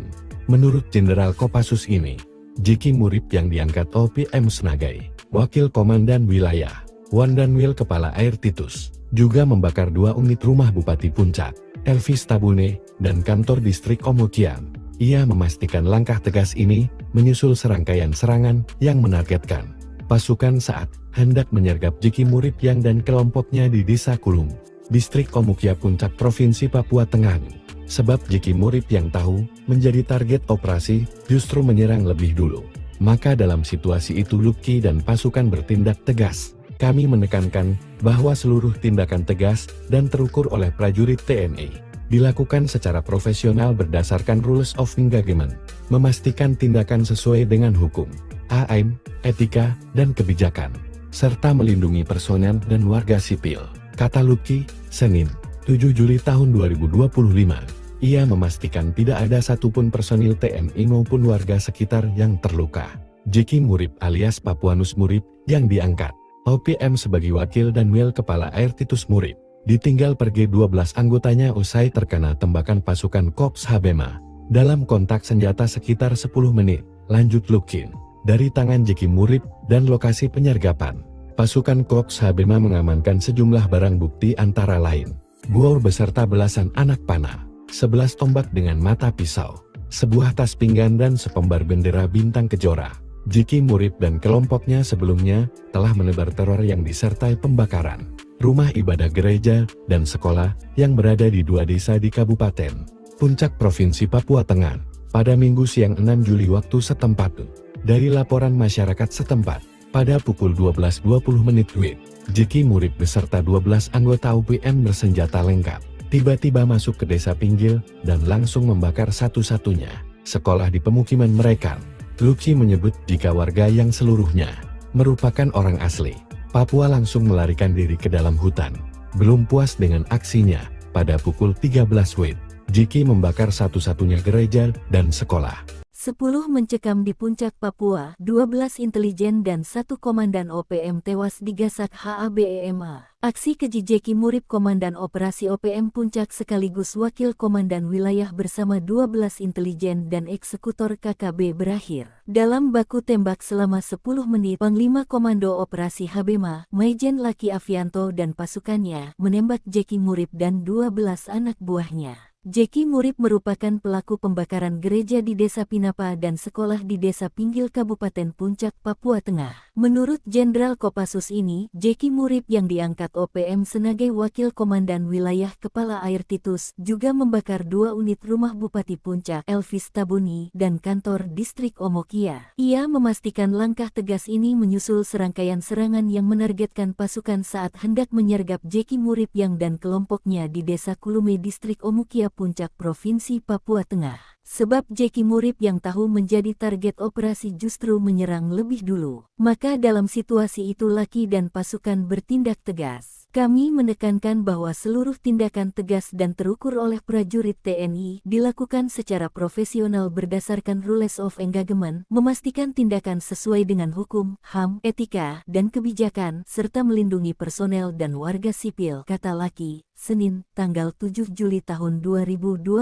Menurut Jenderal Kopassus ini, Jeki Murip yang diangkat OPM sebagai Wakil Komandan Wilayah Wadanwil Kepala Air Titus, juga membakar 2 unit rumah Bupati Puncak, Elvis Tabune, dan kantor distrik Omukian. Ia memastikan langkah tegas ini menyusul serangkaian serangan yang menargetkan pasukan saat hendak menyergap Jeki Murip yang dan kelompoknya di Desa Kulung, distrik Omukia Puncak Provinsi Papua Tengah. Sebab Jeki Murip yang tahu menjadi target operasi justru menyerang lebih dulu. Maka dalam situasi itu Lucky dan pasukan bertindak tegas. Kami menekankan bahwa seluruh tindakan tegas dan terukur oleh prajurit TNI dilakukan secara profesional berdasarkan rules of engagement, memastikan tindakan sesuai dengan hukum, HAM, etika, dan kebijakan, serta melindungi personel dan warga sipil, kata Lucky, Senin, 7 Juli tahun 2025, ia memastikan tidak ada satupun personil TNI maupun warga sekitar yang terluka. Jeki Murip alias Papuanus Murip yang diangkat OPM sebagai wakil dan Wil Kepala Air Titus Murip ditinggal pergi 12 anggotanya usai terkena tembakan pasukan Korps Habema dalam kontak senjata sekitar 10 menit. Lanjut Lukin. Dari tangan Jeki Murip dan lokasi penyergapan, pasukan Korps Habema mengamankan sejumlah barang bukti antara lain bor beserta belasan anak panah, 11 tombak dengan mata pisau, sebuah tas pinggan dan sepembar bendera bintang kejora. Jeki Murip dan kelompoknya sebelumnya telah menebar teror yang disertai pembakaran rumah ibadah gereja dan sekolah yang berada di 2 desa di Kabupaten Puncak Provinsi Papua Tengah pada Minggu siang 6 Juli waktu setempat. Dari laporan masyarakat setempat, pada pukul 12.20 WIB, Jeki Murip beserta 12 anggota OPM bersenjata lengkap tiba-tiba masuk ke desa Pinggil dan langsung membakar satu-satunya sekolah di pemukiman mereka. Luki menyebut jika warga yang seluruhnya merupakan orang asli Papua langsung melarikan diri ke dalam hutan. Belum puas dengan aksinya, pada pukul 13 WIB, Jeki membakar satu-satunya gereja dan sekolah. 10 mencekam di Puncak Papua, 12 intelijen dan 1 komandan OPM tewas digasak HABEMA. Aksi keji Jeki Murip Komandan Operasi OPM Puncak sekaligus Wakil Komandan Wilayah bersama 12 intelijen dan eksekutor KKB berakhir dalam baku tembak selama 10 menit. Panglima Komando Operasi Habema, Maijen Laki Avianto dan pasukannya menembak Jeki Murip dan 12 anak buahnya. Jeki Murip merupakan pelaku pembakaran gereja di Desa Pinapa dan sekolah di Desa Pinggil Kabupaten Puncak, Papua Tengah. Menurut Jenderal Kopassus ini, Jeki Murip yang diangkat OPM sebagai Wakil Komandan Wilayah Kepala Air Titus juga membakar 2 unit rumah Bupati Puncak, Elvis Tabuni, dan kantor distrik Omokia. Ia memastikan langkah tegas ini menyusul serangkaian serangan yang menargetkan pasukan saat hendak menyergap Jeki Murip yang dan kelompoknya di Desa Kulume distrik Omokia Puncak Provinsi Papua Tengah. Sebab Jeki Murip yang tahu menjadi target operasi justru menyerang lebih dulu. Maka dalam situasi itu Laki dan pasukan bertindak tegas. Kami menekankan bahwa seluruh tindakan tegas dan terukur oleh prajurit TNI dilakukan secara profesional berdasarkan rules of engagement, memastikan tindakan sesuai dengan hukum, HAM, etika, dan kebijakan, serta melindungi personel dan warga sipil, kata Laki. Senin, tanggal 7 Juli tahun 2025.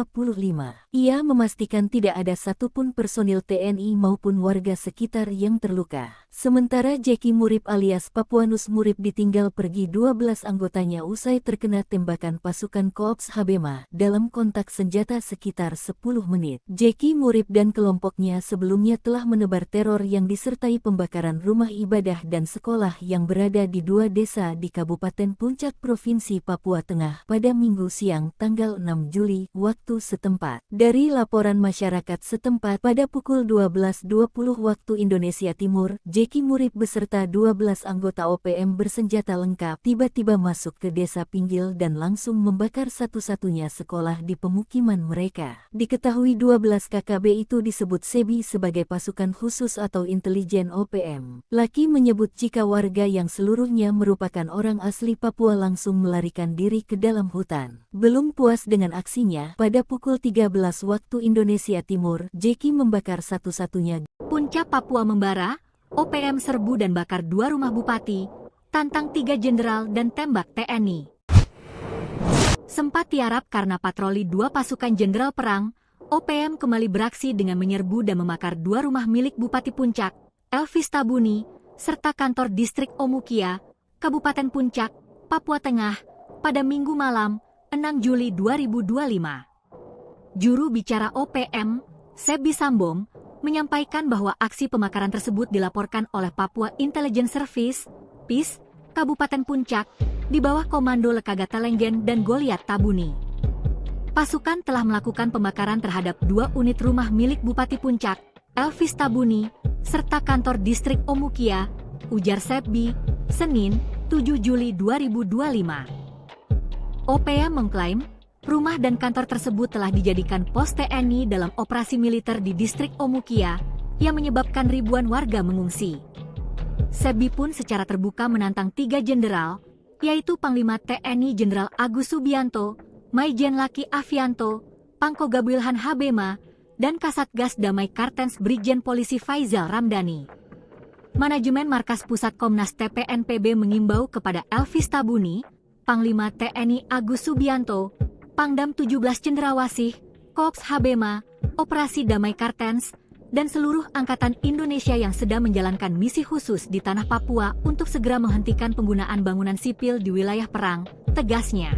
Ia memastikan tidak ada satupun personil TNI maupun warga sekitar yang terluka. Sementara Jeki Murip alias Papuanus Murip ditinggal pergi 12 anggotanya usai terkena tembakan pasukan Korps Habema dalam kontak senjata sekitar 10 menit. Jeki Murip dan kelompoknya sebelumnya telah menebar teror yang disertai pembakaran rumah ibadah dan sekolah yang berada di 2 desa di Kabupaten Puncak Provinsi Papua Tengah pada Minggu siang tanggal 6 Juli waktu setempat. Dari laporan masyarakat setempat pada pukul 12.20 waktu Indonesia Timur, Jeki Murip beserta 12 anggota OPM bersenjata lengkap tiba-tiba masuk ke desa Pinggil dan langsung membakar satu-satunya sekolah di pemukiman mereka. Diketahui 12 KKB itu disebut SEBI sebagai pasukan khusus atau intelijen OPM. Laki menyebut jika warga yang seluruhnya merupakan orang asli Papua langsung melarikan diri ke dalam hutan. Belum puas dengan aksinya, pada pukul 13 waktu Indonesia Timur, Jeki membakar satu-satunya. Puncak Papua membara, OPM serbu dan bakar 2 rumah bupati, tantang 3 jenderal dan tembak TNI. Sempat tiarap karena patroli 2 pasukan jenderal perang, OPM kembali beraksi dengan menyerbu dan membakar 2 rumah milik Bupati Puncak, Elvis Tabuni, serta kantor distrik Omukia, Kabupaten Puncak, Papua Tengah, pada Minggu malam, 6 Juli 2025. Juru bicara OPM, Sebi Sambom, menyampaikan bahwa aksi pembakaran tersebut dilaporkan oleh Papua Intelligence Service, PIS, Kabupaten Puncak, di bawah komando Lekagata Lenggen dan Goliat Tabuni. Pasukan telah melakukan pembakaran terhadap 2 unit rumah milik Bupati Puncak, Elvis Tabuni, serta kantor distrik Omukia, ujar Sebi, Senin, 7 Juli 2025. OPM mengklaim, rumah dan kantor tersebut telah dijadikan pos TNI dalam operasi militer di distrik Omukia, yang menyebabkan ribuan warga mengungsi. Sebi pun secara terbuka menantang 3 jenderal, yaitu Panglima TNI Jenderal Agus Subianto, Maijen Laki Afianto, Pangkoga Wilhan Habema, dan Kasatgas Damai Kartens Brigjen Polisi Faizal Ramdhani. Manajemen Markas Pusat Komnas TPNPB mengimbau kepada Elvis Tabuni, Panglima TNI Agus Subianto, Pangdam 17 Cendrawasih, Korps Habema, Operasi Damai Kartens, dan seluruh Angkatan Indonesia yang sedang menjalankan misi khusus di tanah Papua untuk segera menghentikan penggunaan bangunan sipil di wilayah perang, tegasnya.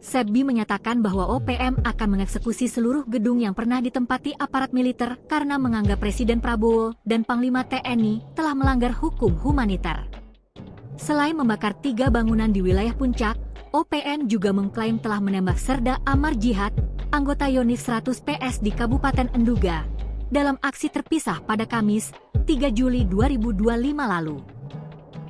Sebbi menyatakan bahwa OPM akan mengeksekusi seluruh gedung yang pernah ditempati aparat militer karena menganggap Presiden Prabowo dan Panglima TNI telah melanggar hukum humaniter. Selain membakar 3 bangunan di wilayah Puncak, OPM juga mengklaim telah menembak Serda Amar Jihad, anggota Yonif 100 PS di Kabupaten Enduga, dalam aksi terpisah pada Kamis, 3 Juli 2025 lalu.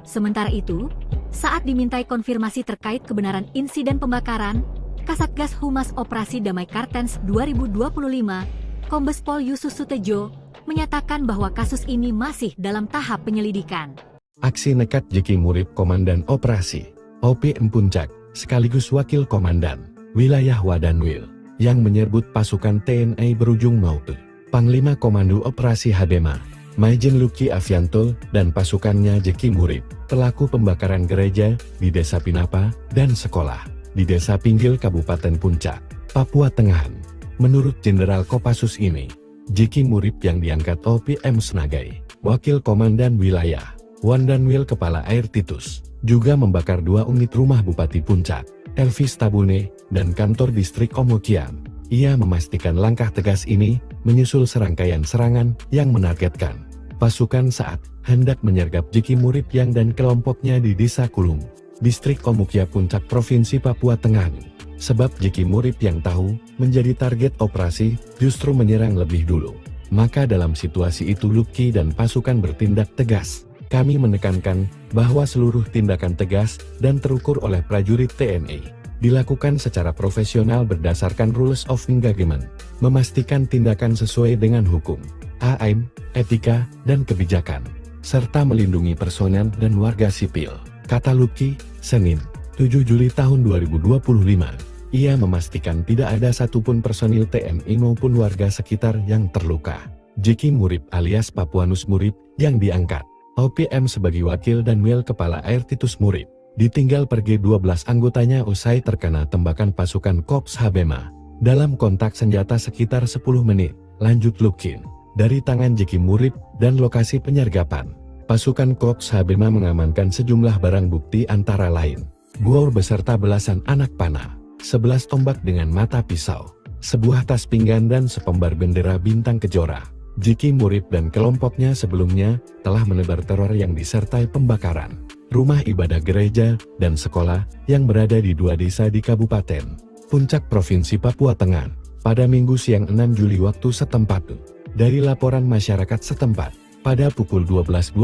Sementara itu, saat dimintai konfirmasi terkait kebenaran insiden pembakaran, Kasatgas Humas Operasi Damai Kartens 2025, Kombes Pol Yusus Sutejo, menyatakan bahwa kasus ini masih dalam tahap penyelidikan. Aksi nekat Jeki Murib Komandan Operasi OPM Puncak, sekaligus Wakil Komandan Wilayah Wadanwil, yang menyebut pasukan TNI berujung maut. Panglima Komando Operasi Habema, Maijen Luki Afianto, dan pasukannya Jeki Murib, pelaku pembakaran gereja di Desa Pinapa dan sekolah di Desa Pinggil Kabupaten Puncak, Papua Tengah. Menurut Jenderal Kopassus ini, Jeki Murib yang diangkat OPM sebagai Wakil Komandan Wilayah Wadanwil Kepala Air Titus, juga membakar 2 unit rumah Bupati Puncak, Elvis Tabune, dan kantor distrik Omokian. Ia memastikan langkah tegas ini menyusul serangkaian serangan yang menargetkan pasukan saat hendak menyergap Jeki Murib yang dan kelompoknya di Desa Kulung, Distrik Omukia Puncak Provinsi Papua Tengah. Sebab Jeki Murib yang tahu menjadi target operasi justru menyerang lebih dulu. Maka dalam situasi itu Luki dan pasukan bertindak tegas. Kami menekankan bahwa seluruh tindakan tegas dan terukur oleh prajurit TNI dilakukan secara profesional berdasarkan rules of engagement, memastikan tindakan sesuai dengan hukum, AM, etika, dan kebijakan, serta melindungi personel dan warga sipil, kata Luki, Senin, 7 Juli tahun 2025. Ia memastikan tidak ada satupun personil TNI maupun warga sekitar yang terluka. Jeki Murib alias Papuanus Murib, yang diangkat OPM sebagai Wakil dan Wil Kepala Air Titus Murib, ditinggal pergi 12 anggotanya usai terkena tembakan pasukan Korps Habema dalam kontak senjata sekitar 10 menit, lanjut Lukin. Dari tangan Jeki Murib dan lokasi penyergapan, pasukan Korps Habema mengamankan sejumlah barang bukti antara lain bor beserta belasan anak panah, 11 tombak dengan mata pisau, sebuah tas pinggan dan sepembar bendera bintang kejora. Jeki Murib dan kelompoknya sebelumnya telah menebar teror yang disertai pembakaran rumah ibadah gereja dan sekolah yang berada di 2 desa di Kabupaten Puncak Provinsi Papua Tengah pada Minggu siang 6 Juli waktu setempat. Dari laporan masyarakat setempat, pada pukul 12.20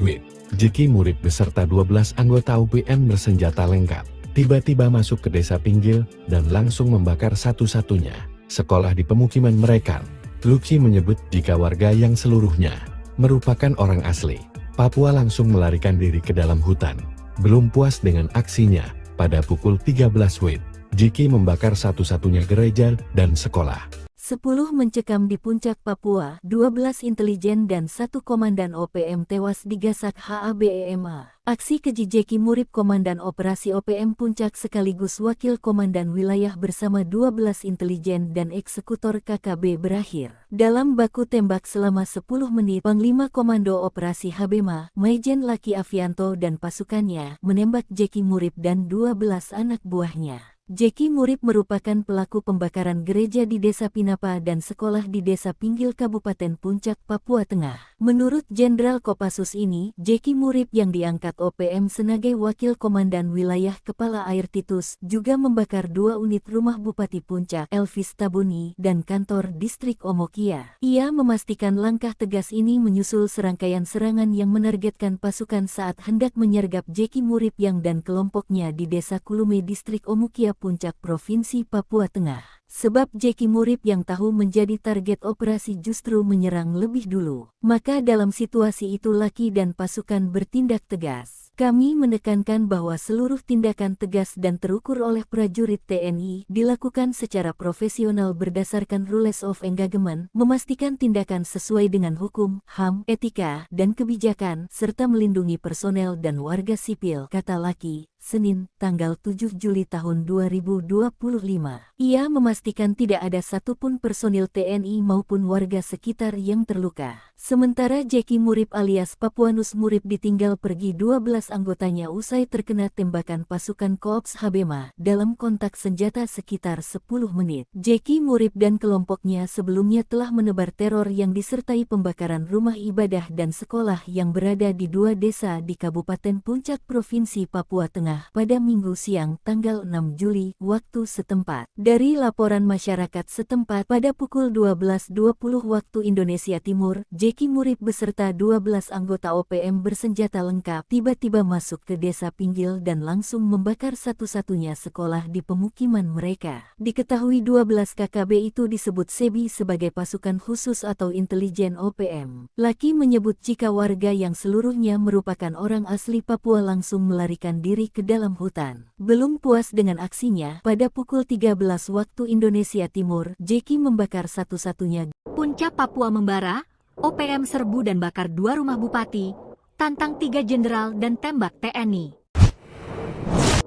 WIB, Jeki Murib beserta 12 anggota OPM bersenjata lengkap tiba-tiba masuk ke Desa Pinggil dan langsung membakar satu-satunya sekolah di pemukiman mereka. Luki menyebut jika warga yang seluruhnya merupakan orang asli Papua langsung melarikan diri ke dalam hutan. Belum puas dengan aksinya, pada pukul 13 WIB, Jeki membakar satu-satunya gereja dan sekolah. 10 mencekam di Puncak Papua, 12 intelijen dan 1 komandan OPM tewas digasak HABEMA. Aksi keji Jeki Murib Komandan Operasi OPM Puncak sekaligus Wakil Komandan Wilayah bersama 12 intelijen dan eksekutor KKB berakhir dalam baku tembak selama 10 menit. Panglima Komando Operasi Habema, Maijen Laki Afianto dan pasukannya menembak Jeki Murib dan 12 anak buahnya. Jeki Murib merupakan pelaku pembakaran gereja di Desa Pinapa dan sekolah di Desa Pinggil Kabupaten Puncak, Papua Tengah. Menurut Jenderal Kopassus ini, Jeki Murib yang diangkat OPM sebagai Wakil Komandan Wilayah Kepala Air Titus juga membakar 2 unit rumah Bupati Puncak, Elvis Tabuni, dan kantor distrik Omokia. Ia memastikan langkah tegas ini menyusul serangkaian serangan yang menargetkan pasukan saat hendak menyergap Jeki Murib yang dan kelompoknya di Desa Kulume distrik Omokia Puncak Provinsi Papua Tengah. Sebab Jeki Murib yang tahu menjadi target operasi justru menyerang lebih dulu. Maka dalam situasi itu Laki dan pasukan bertindak tegas. Kami menekankan bahwa seluruh tindakan tegas dan terukur oleh prajurit TNI dilakukan secara profesional berdasarkan rules of engagement, memastikan tindakan sesuai dengan hukum, HAM, etika, dan kebijakan, serta melindungi personel dan warga sipil, kata Lucky, Senin, tanggal 7 Juli tahun 2025. Ia memastikan tidak ada satupun personil TNI maupun warga sekitar yang terluka. Sementara Jeki Murip alias Papuanus Murip ditinggal pergi 12 anggotanya usai terkena tembakan pasukan Korps Habema dalam kontak senjata sekitar 10 menit. Jeki Murip dan kelompoknya sebelumnya telah menebar teror yang disertai pembakaran rumah ibadah dan sekolah yang berada di 2 desa di Kabupaten Puncak Provinsi Papua Tengah pada Minggu siang tanggal 6 Juli waktu setempat. Dari laporan masyarakat setempat pada pukul 12.20 waktu Indonesia Timur, Jeki Murip beserta 12 anggota OPM bersenjata lengkap tiba-tiba masuk ke desa Pinggil dan langsung membakar satu-satunya sekolah di pemukiman mereka. Diketahui 12 KKB itu disebut SEBI sebagai pasukan khusus atau intelijen OPM. Lucky menyebut jika warga yang seluruhnya merupakan orang asli Papua langsung melarikan diri ke dalam hutan. Belum puas dengan aksinya, pada pukul 13 waktu Indonesia Timur, Jeki membakar satu-satunya Puncak Papua membara, OPM serbu dan bakar 2 rumah bupati, tantang 3 jenderal dan tembak TNI.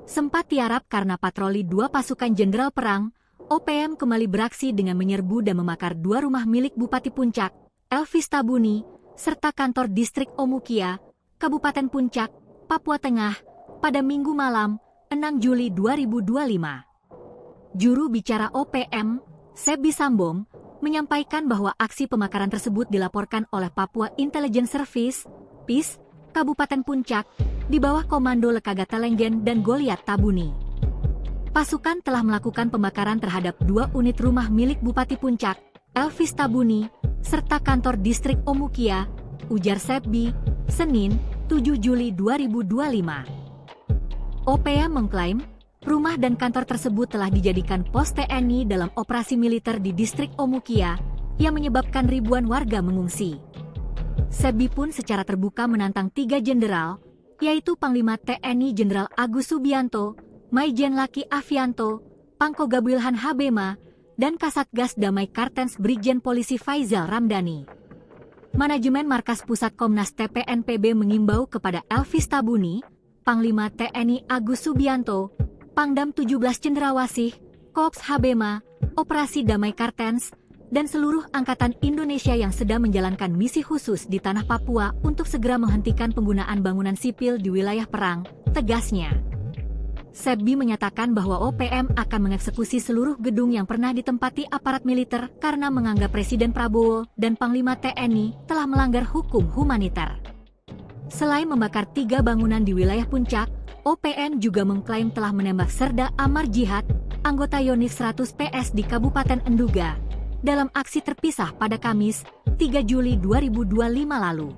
Sempat tiarap karena patroli 2 pasukan jenderal perang, OPM kembali beraksi dengan menyerbu dan membakar 2 rumah milik Bupati Puncak, Elvis Tabuni, serta kantor distrik Omukia, Kabupaten Puncak, Papua Tengah, pada Minggu malam, 6 Juli 2025. Juru bicara OPM, Sebi Sambong, menyampaikan bahwa aksi pembakaran tersebut dilaporkan oleh Papua Intelligence Service, PIS, Kabupaten Puncak, di bawah komando Lekaga Telenggen dan Goliat Tabuni. Pasukan telah melakukan pembakaran terhadap 2 unit rumah milik Bupati Puncak, Elvis Tabuni, serta kantor distrik Omukia, ujar Sebi, Senin, 7 Juli 2025. OPM mengklaim, rumah dan kantor tersebut telah dijadikan pos TNI dalam operasi militer di distrik Omukia, yang menyebabkan ribuan warga mengungsi. Sebi pun secara terbuka menantang 3 jenderal, yaitu Panglima TNI Jenderal Agus Subianto, Maijen Lucky Avianto, Pangko Gabrielhan Habema, dan Kasatgas Damai Kartens Brigjen Polisi Faizal Ramdhani. Manajemen Markas Pusat Komnas TPNPB mengimbau kepada Elvis Tabuni, Panglima TNI Agus Subianto, Pangdam 17 Cendrawasih, Korps Habema, Operasi Damai Kartens, dan seluruh Angkatan Indonesia yang sedang menjalankan misi khusus di tanah Papua untuk segera menghentikan penggunaan bangunan sipil di wilayah perang, tegasnya. Sebi menyatakan bahwa OPM akan mengeksekusi seluruh gedung yang pernah ditempati aparat militer karena menganggap Presiden Prabowo dan Panglima TNI telah melanggar hukum humaniter. Selain membakar 3 bangunan di wilayah Puncak, OPM juga mengklaim telah menembak Serda Amar Jihad, anggota Yonif 100 PS di Kabupaten Enduga, dalam aksi terpisah pada Kamis, 3 Juli 2025 lalu.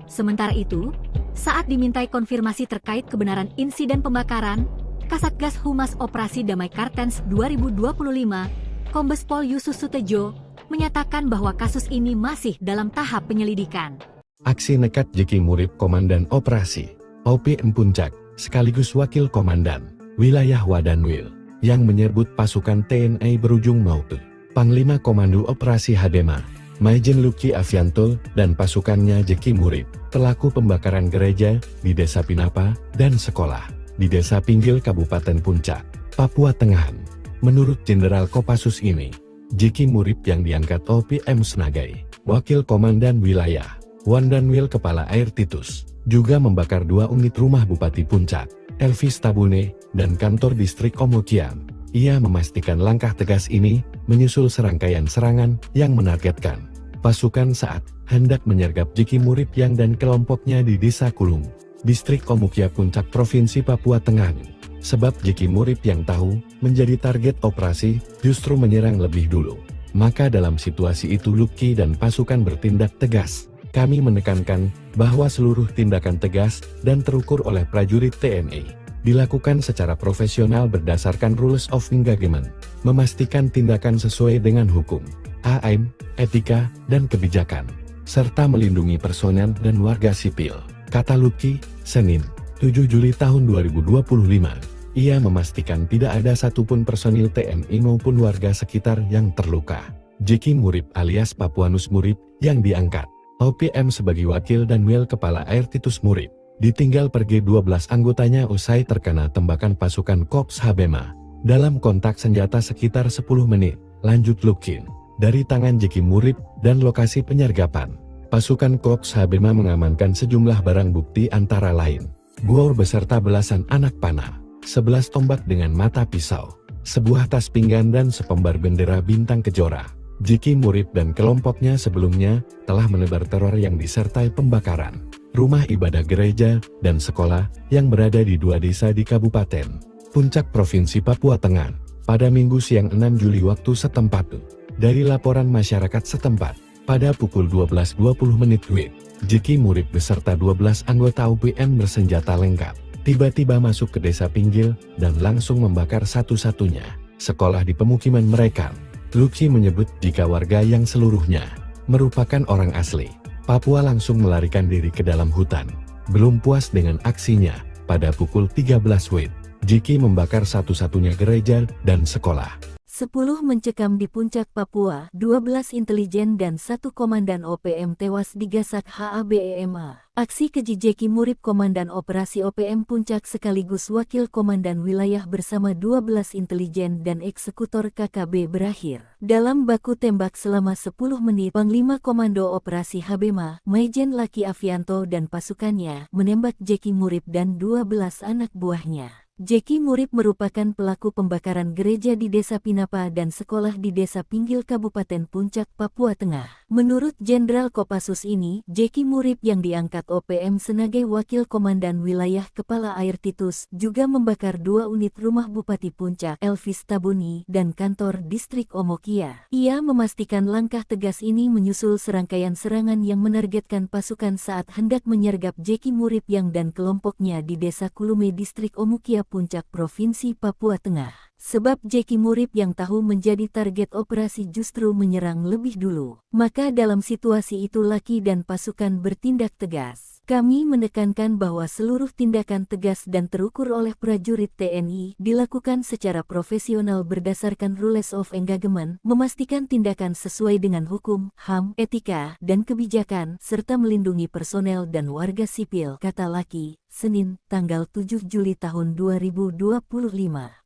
Sementara itu, saat dimintai konfirmasi terkait kebenaran insiden pembakaran, Kasatgas Humas Operasi Damai Kartens 2025, Kombes Pol Yusus Sutejo, menyatakan bahwa kasus ini masih dalam tahap penyelidikan. Aksi nekat Jeki Murip Komandan Operasi OPM Puncak, sekaligus Wakil Komandan Wilayah Wadanwil, yang menyebut pasukan TNI berujung maut. Panglima Komando Operasi Hadema, Maijen Lucky Avianto, dan pasukannya Jeki Murip, pelaku pembakaran gereja di Desa Pinapa dan sekolah di Desa Pinggil Kabupaten Puncak, Papua Tengah. Menurut Jenderal Kopassus ini, Jeki Murip yang diangkat OPM sebagai Wakil Komandan Wilayah Wadanwil Kepala Air Titus, juga membakar 2 unit rumah Bupati Puncak, Elvis Tabune, dan kantor distrik Omukia. Ia memastikan langkah tegas ini menyusul serangkaian serangan yang menargetkan pasukan saat hendak menyergap Jeki Murip yang dan kelompoknya di Desa Kulung, distrik Omukia Puncak Provinsi Papua Tengah. Sebab Jeki Murip yang tahu menjadi target operasi justru menyerang lebih dulu. Maka dalam situasi itu Lucky dan pasukan bertindak tegas. Kami menekankan bahwa seluruh tindakan tegas dan terukur oleh prajurit TNI dilakukan secara profesional berdasarkan rules of engagement, memastikan tindakan sesuai dengan hukum, HAM, etika, dan kebijakan, serta melindungi personel dan warga sipil, kata Lucky, Senin, 7 Juli tahun 2025, ia memastikan tidak ada satupun personil TNI maupun warga sekitar yang terluka. Jeki Murib alias Papuanus Murib yang diangkat OPM sebagai wakil dan Wil Kepala Air Titus Murib ditinggal pergi 12 anggotanya usai terkena tembakan pasukan Korps Habema dalam kontak senjata sekitar 10 menit. Lanjut Lukin. Dari tangan Jeki Murib dan lokasi penyergapan, pasukan Korps Habema mengamankan sejumlah barang bukti antara lain bor beserta belasan anak panah, 11 tombak dengan mata pisau, sebuah tas pinggan dan sepembar bendera bintang kejora. Jeki Murib dan kelompoknya sebelumnya telah menebar teror yang disertai pembakaran rumah ibadah gereja dan sekolah yang berada di 2 desa di Kabupaten Puncak Provinsi Papua Tengah pada Minggu siang 6 Juli waktu setempat. Dari laporan masyarakat setempat, pada pukul 12.20 WIB, Jeki Murib beserta 12 anggota OPM bersenjata lengkap tiba-tiba masuk ke desa Pinggil dan langsung membakar satu-satunya sekolah di pemukiman mereka. Luki menyebut jika warga yang seluruhnya merupakan orang asli Papua langsung melarikan diri ke dalam hutan. Belum puas dengan aksinya, pada pukul 13 WIB, Jeki membakar satu-satunya gereja dan sekolah. 10 mencekam di Puncak Papua, 12 intelijen dan 1 komandan OPM tewas digasak HABEMA. Aksi keji Jeki Murib Komandan Operasi OPM Puncak sekaligus Wakil Komandan Wilayah bersama 12 intelijen dan eksekutor KKB berakhir dalam baku tembak selama 10 menit. Panglima Komando Operasi Habema, Maijen Laki Avianto dan pasukannya menembak Jeki Murib dan 12 anak buahnya. Jeki Murib merupakan pelaku pembakaran gereja di Desa Pinapa dan sekolah di Desa Pinggil Kabupaten Puncak, Papua Tengah. Menurut Jenderal Kopassus ini, Jeki Murib yang diangkat OPM sebagai Wakil Komandan Wilayah Kepala Air Titus juga membakar 2 unit rumah Bupati Puncak, Elvis Tabuni, dan kantor distrik Omokia. Ia memastikan langkah tegas ini menyusul serangkaian serangan yang menargetkan pasukan saat hendak menyergap Jeki Murib yang dan kelompoknya di Desa Kulume distrik Omokia Puncak Provinsi Papua Tengah. Sebab Jeki Murib yang tahu menjadi target operasi justru menyerang lebih dulu. Maka dalam situasi itu Laki dan pasukan bertindak tegas. Kami menekankan bahwa seluruh tindakan tegas dan terukur oleh prajurit TNI dilakukan secara profesional berdasarkan rules of engagement, memastikan tindakan sesuai dengan hukum, HAM, etika, dan kebijakan, serta melindungi personel dan warga sipil, kata Laki. Senin, tanggal 7 Juli tahun 2025.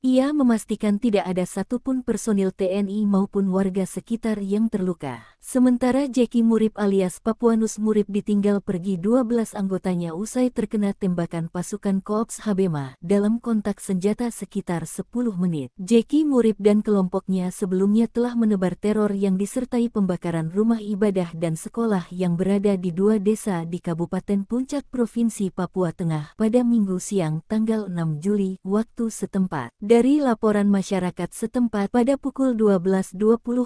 Ia memastikan tidak ada satupun personil TNI maupun warga sekitar yang terluka. Sementara Jeki Murib alias Papuanus Murib ditinggal pergi 12 anggotanya usai terkena tembakan pasukan Korps Habema dalam kontak senjata sekitar 10 menit. Jeki Murib dan kelompoknya sebelumnya telah menebar teror yang disertai pembakaran rumah ibadah dan sekolah yang berada di 2 desa di Kabupaten Puncak Provinsi Papua Tengah pada Minggu siang tanggal 6 Juli waktu setempat. Dari laporan masyarakat setempat pada pukul 12.20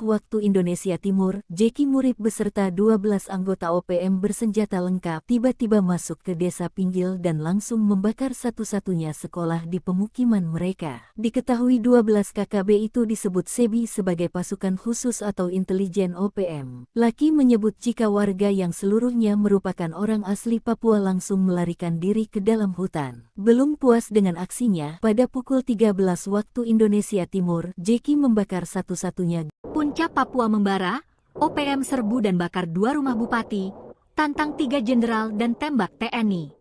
waktu Indonesia Timur, Jeki Murib beserta 12 anggota OPM bersenjata lengkap tiba-tiba masuk ke desa Pinggil dan langsung membakar satu-satunya sekolah di pemukiman mereka. Diketahui 12 KKB itu disebut SEBI sebagai pasukan khusus atau intelijen OPM. Laki menyebut jika warga yang seluruhnya merupakan orang asli Papua langsung melarikan diri ke dalam hutan. Belum puas dengan aksinya, pada pukul 13 waktu Indonesia Timur, Jeki membakar satu-satunya. Puncak Papua membara, OPM serbu dan bakar 2 rumah bupati, tantang 3 jenderal dan tembak TNI.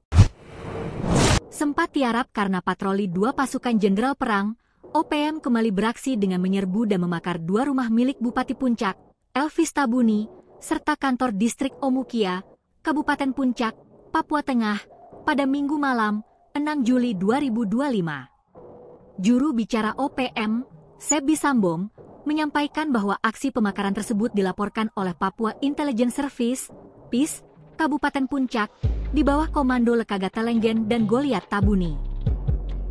Sempat tiarap karena patroli 2 pasukan jenderal perang, OPM kembali beraksi dengan menyerbu dan membakar 2 rumah milik Bupati Puncak, Elvis Tabuni, serta kantor distrik Omukia, Kabupaten Puncak, Papua Tengah, pada Minggu malam, 6 Juli 2025. Juru bicara OPM, Sebi Sambong, menyampaikan bahwa aksi pembakaran tersebut dilaporkan oleh Papua Intelligence Service, PIS, Kabupaten Puncak, di bawah komando Lekaga Telenggen dan Goliat Tabuni.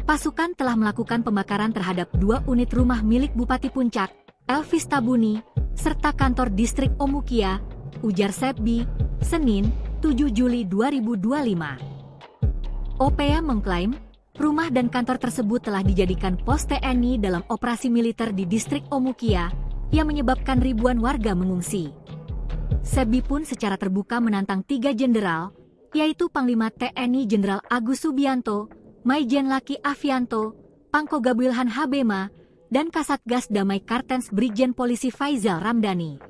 Pasukan telah melakukan pembakaran terhadap 2 unit rumah milik Bupati Puncak, Elvis Tabuni, serta kantor distrik Omukia, ujar Sebi, Senin, 7 Juli 2025. OPM mengklaim, rumah dan kantor tersebut telah dijadikan pos TNI dalam operasi militer di distrik Omukia, yang menyebabkan ribuan warga mengungsi. Sebi pun secara terbuka menantang 3 jenderal, yaitu Panglima TNI Jenderal Agus Subianto, Maijen Laki Afianto, Pangkoga Wilhan Habema, dan Kasatgas Damai Kartens Brigjen Polisi Faizal Ramdhani.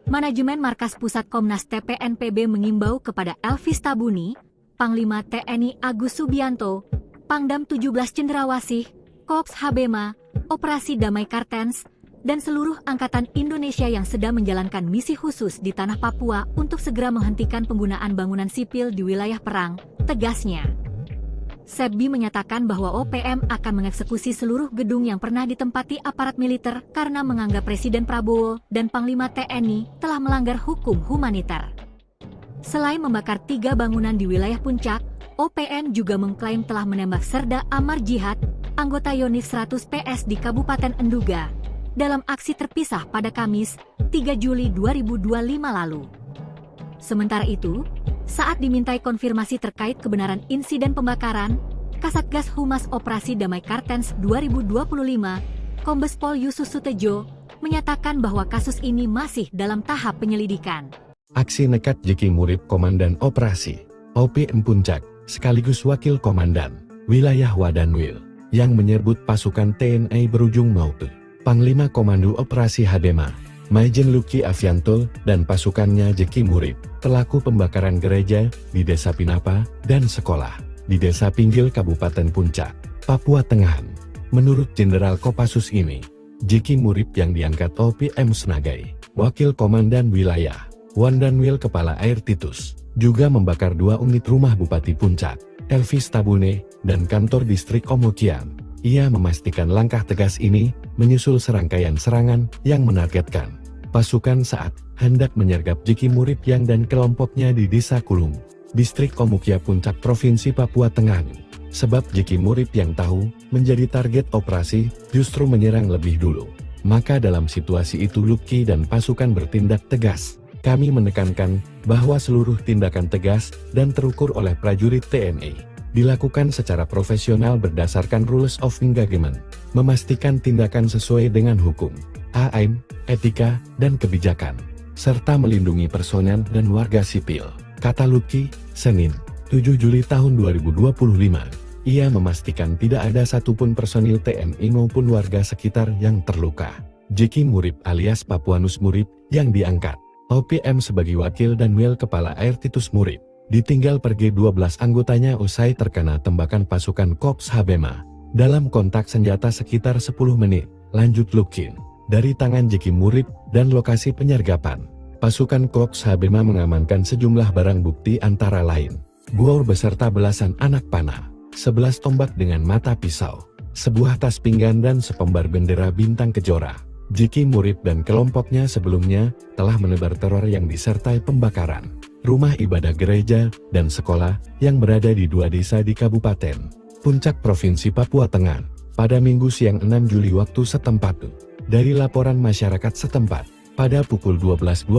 Manajemen Markas Pusat Komnas TPNPB mengimbau kepada Elvis Tabuni, Panglima TNI Agus Subianto, Pangdam 17 Cendrawasih, Korps Habema, Operasi Damai Kartens, dan seluruh angkatan Indonesia yang sedang menjalankan misi khusus di tanah Papua untuk segera menghentikan penggunaan bangunan sipil di wilayah perang, tegasnya. Sebbi menyatakan bahwa OPM akan mengeksekusi seluruh gedung yang pernah ditempati aparat militer karena menganggap Presiden Prabowo dan Panglima TNI telah melanggar hukum humaniter. Selain membakar 3 bangunan di wilayah Puncak, OPM juga mengklaim telah menembak Serda Amar Jihad, anggota Yonif 100 PS di Kabupaten Enduga, dalam aksi terpisah pada Kamis, 3 Juli 2025 lalu. Sementara itu, saat dimintai konfirmasi terkait kebenaran insiden pembakaran, Kasatgas Humas Operasi Damai Kartens 2025, Kombes Pol Yusus Sutejo, menyatakan bahwa kasus ini masih dalam tahap penyelidikan. Aksi nekat Jeki Murib Komandan Operasi OPM Puncak, sekaligus Wakil Komandan Wilayah Wadanwil, yang menyebut pasukan TNI berujung maut. Panglima Komando Operasi Habema, Maijen Luki Afianto, dan pasukannya Jeki Murib, pelaku pembakaran gereja di Desa Pinapa dan sekolah di Desa Pinggil Kabupaten Puncak, Papua Tengah. Menurut Jenderal Kopassus ini, Jeki Murib yang diangkat OPM sebagai Wakil Komandan Wilayah Wadanwil Kepala Air Titus, juga membakar 2 unit rumah Bupati Puncak, Elvis Tabune, dan kantor distrik Omokian. Ia memastikan langkah tegas ini menyusul serangkaian serangan yang menargetkan pasukan saat hendak menyergap Jeki Murib yang dan kelompoknya di Desa Kulung, distrik Omukia Puncak Provinsi Papua Tengah. Sebab Jeki Murib yang tahu menjadi target operasi justru menyerang lebih dulu. Maka dalam situasi itu Luki dan pasukan bertindak tegas. Kami menekankan bahwa seluruh tindakan tegas dan terukur oleh prajurit TNI dilakukan secara profesional berdasarkan rules of engagement, memastikan tindakan sesuai dengan hukum, AM, etika, dan kebijakan, serta melindungi personel dan warga sipil, kata Luki, Senin, 7 Juli tahun 2025. Ia memastikan tidak ada satupun personil TNI maupun warga sekitar yang terluka. Jeki Murib alias Papuanus Murib yang diangkat OPM sebagai Wakil Danwil Kepala Air Titus Murib, ditinggal pergi 12 anggotanya usai terkena tembakan pasukan Korps Habema dalam kontak senjata sekitar 10 menit, lanjut Lukin. Dari tangan Jeki Murib dan lokasi penyergapan, pasukan Korps Habema mengamankan sejumlah barang bukti antara lain bor beserta belasan anak panah, 11 tombak dengan mata pisau, sebuah tas pinggan dan sepembar bendera bintang kejora. Jeki Murib dan kelompoknya sebelumnya telah menebar teror yang disertai pembakaran rumah ibadah gereja dan sekolah yang berada di 2 desa di Kabupaten Puncak Provinsi Papua Tengah pada Minggu siang 6 Juli waktu setempat. Dari laporan masyarakat setempat, pada pukul 12.20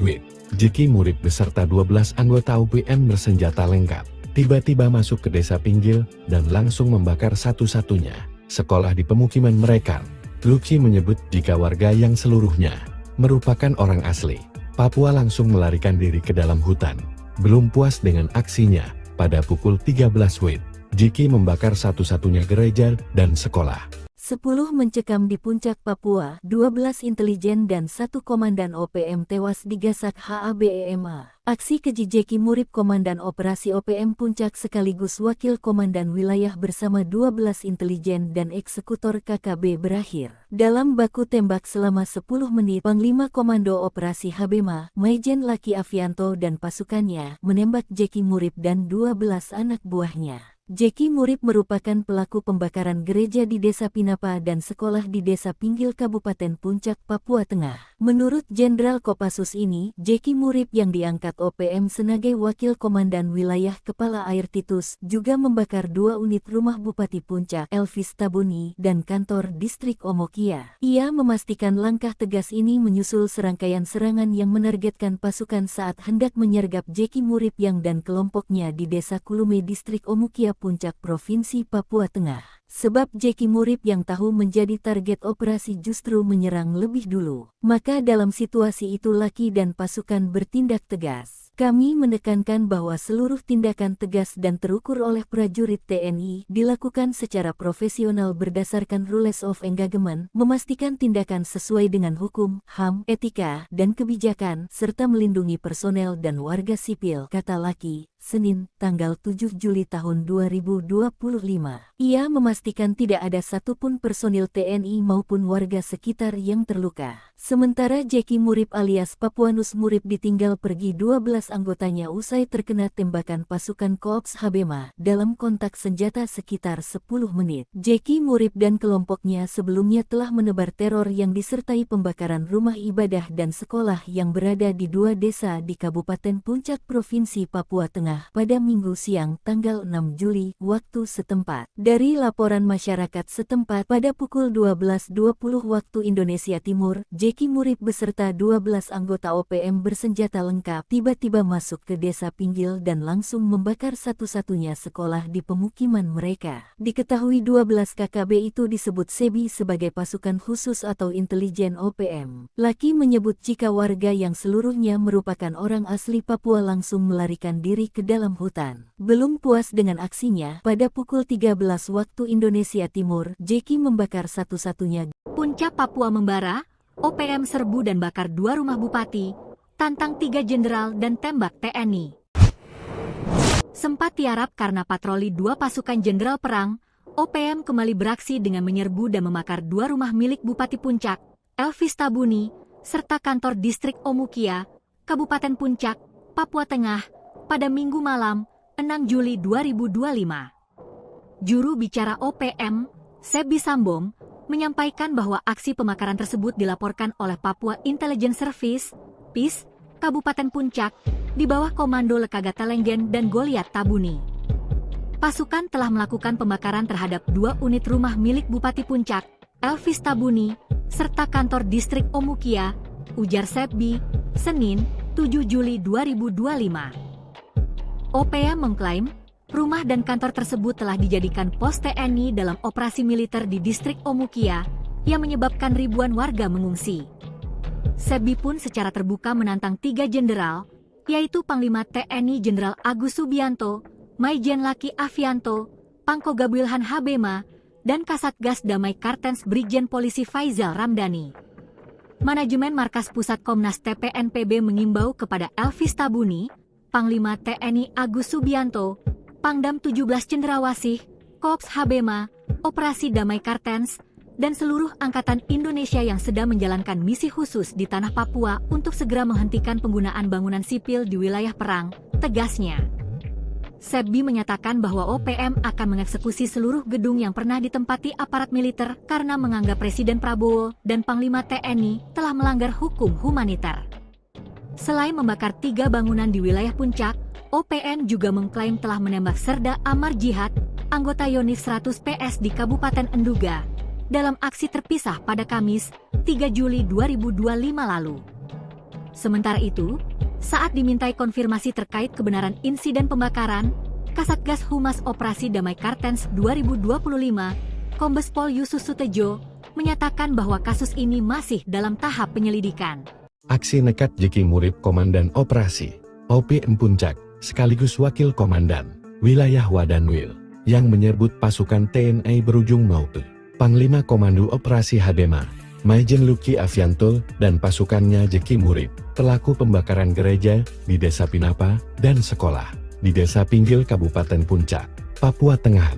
WIB, Jeki Murib beserta 12 anggota OPM bersenjata lengkap tiba-tiba masuk ke Desa Pinggil dan langsung membakar satu-satunya sekolah di pemukiman mereka. Luki menyebut jika warga yang seluruhnya merupakan orang asli Papua langsung melarikan diri ke dalam hutan. Belum puas dengan aksinya, pada pukul 13 WIB, Jeki membakar satu-satunya gereja dan sekolah. 10 mencekam di Puncak Papua, 12 intelijen dan 1 komandan OPM tewas digasak HABEMA. Aksi keji Jeki Murib Komandan Operasi OPM Puncak sekaligus Wakil Komandan Wilayah bersama 12 intelijen dan eksekutor KKB berakhir dalam baku tembak selama 10 menit. Panglima Komando Operasi Habema, Maijen Laki Afianto dan pasukannya menembak Jeki Murib dan 12 anak buahnya. Jeki Murib merupakan pelaku pembakaran gereja di Desa Pinapa dan sekolah di Desa Pinggil Kabupaten Puncak, Papua Tengah. Menurut Jenderal Kopassus ini, Jeki Murib yang diangkat OPM sebagai Wakil Komandan Wilayah Kepala Air Titus juga membakar 2 unit rumah Bupati Puncak, Elvis Tabuni, dan kantor distrik Omokia. Ia memastikan langkah tegas ini menyusul serangkaian serangan yang menargetkan pasukan saat hendak menyergap Jeki Murib yang dan kelompoknya di Desa Kulume distrik Omokia Puncak Provinsi Papua Tengah. Sebab Jeki Murib yang tahu menjadi target operasi justru menyerang lebih dulu. Maka dalam situasi itu Laki dan pasukan bertindak tegas. Kami menekankan bahwa seluruh tindakan tegas dan terukur oleh prajurit TNI dilakukan secara profesional berdasarkan rules of engagement, memastikan tindakan sesuai dengan hukum, HAM, etika, dan kebijakan, serta melindungi personel dan warga sipil, kata Lucky, Senin, tanggal 7 Juli tahun 2025. Ia memastikan tidak ada satupun personil TNI maupun warga sekitar yang terluka. Sementara Jeki Murip alias Papuanus Murip ditinggal pergi 12 anggotanya usai terkena tembakan pasukan Korps Habema dalam kontak senjata sekitar 10 menit. Jeki Murip dan kelompoknya sebelumnya telah menebar teror yang disertai pembakaran rumah ibadah dan sekolah yang berada di 2 desa di Kabupaten Puncak Provinsi Papua Tengah pada Minggu siang tanggal 6 Juli waktu setempat. Dari laporan masyarakat setempat pada pukul 12.20 waktu Indonesia Timur, Jeki Murip beserta 12 anggota OPM bersenjata lengkap tiba-tiba masuk ke desa Pinggil dan langsung membakar satu-satunya sekolah di pemukiman mereka. Diketahui 12 KKB itu disebut SEBI sebagai pasukan khusus atau intelijen OPM. Lucky menyebut jika warga yang seluruhnya merupakan orang asli Papua langsung melarikan diri ke dalam hutan. Belum puas dengan aksinya, pada pukul 13 waktu Indonesia Timur, Jeki membakar satu-satunya. Puncak Papua membara, OPM serbu dan bakar 2 rumah bupati, tantang 3 jenderal dan tembak TNI. Sempat tiarap karena patroli 2 pasukan jenderal perang, OPM kembali beraksi dengan menyerbu dan membakar 2 rumah milik Bupati Puncak, Elvis Tabuni, serta kantor distrik Omukia, Kabupaten Puncak, Papua Tengah, pada Minggu malam, 6 Juli 2025. Juru bicara OPM, Sebi Sambong, menyampaikan bahwa aksi pembakaran tersebut dilaporkan oleh Papua Intelligence Service, PIS, Kabupaten Puncak, di bawah komando Lekaga Telenggen dan Goliat Tabuni. Pasukan telah melakukan pembakaran terhadap 2 unit rumah milik Bupati Puncak, Elvis Tabuni, serta kantor distrik Omukia, ujar Sebi, Senin, 7 Juli 2025. OPM mengklaim, rumah dan kantor tersebut telah dijadikan pos TNI dalam operasi militer di distrik Omukia, yang menyebabkan ribuan warga mengungsi. Sebi pun secara terbuka menantang 3 jenderal, yaitu Panglima TNI Jenderal Agus Subianto, Maijen Lucky Avianto, Pangko Gabuilhan Habema, dan Kasatgas Damai Kartens Brigjen Polisi Faizal Ramdhani. Manajemen Markas Pusat Komnas TPNPB mengimbau kepada Elvis Tabuni, Panglima TNI Agus Subianto, Pangdam 17 Cendrawasih, Korps Habema, Operasi Damai Kartens, dan seluruh Angkatan Indonesia yang sedang menjalankan misi khusus di tanah Papua untuk segera menghentikan penggunaan bangunan sipil di wilayah perang, tegasnya. Sebi menyatakan bahwa OPM akan mengeksekusi seluruh gedung yang pernah ditempati aparat militer karena menganggap Presiden Prabowo dan Panglima TNI telah melanggar hukum humaniter. Selain membakar 3 bangunan di wilayah Puncak, OPM juga mengklaim telah menembak Serda Amar Jihad, anggota Yonif 100 PS di Kabupaten Enduga, dalam aksi terpisah pada Kamis, 3 Juli 2025 lalu. Sementara itu, saat dimintai konfirmasi terkait kebenaran insiden pembakaran, Kasatgas Humas Operasi Damai Kartens 2025, Kombes Pol Yusus Sutejo, menyatakan bahwa kasus ini masih dalam tahap penyelidikan. Aksi nekat Jeki Murip Komandan Operasi OPM Puncak, sekaligus Wakil Komandan Wilayah Wadanwil, yang menyerbut pasukan TNI berujung Maute. Panglima Komando Operasi Habema, Maijen Lucky Avianto, dan pasukannya Jeki Murip, pelaku pembakaran gereja di Desa Pinapa dan sekolah di Desa Pinggil Kabupaten Puncak, Papua Tengah.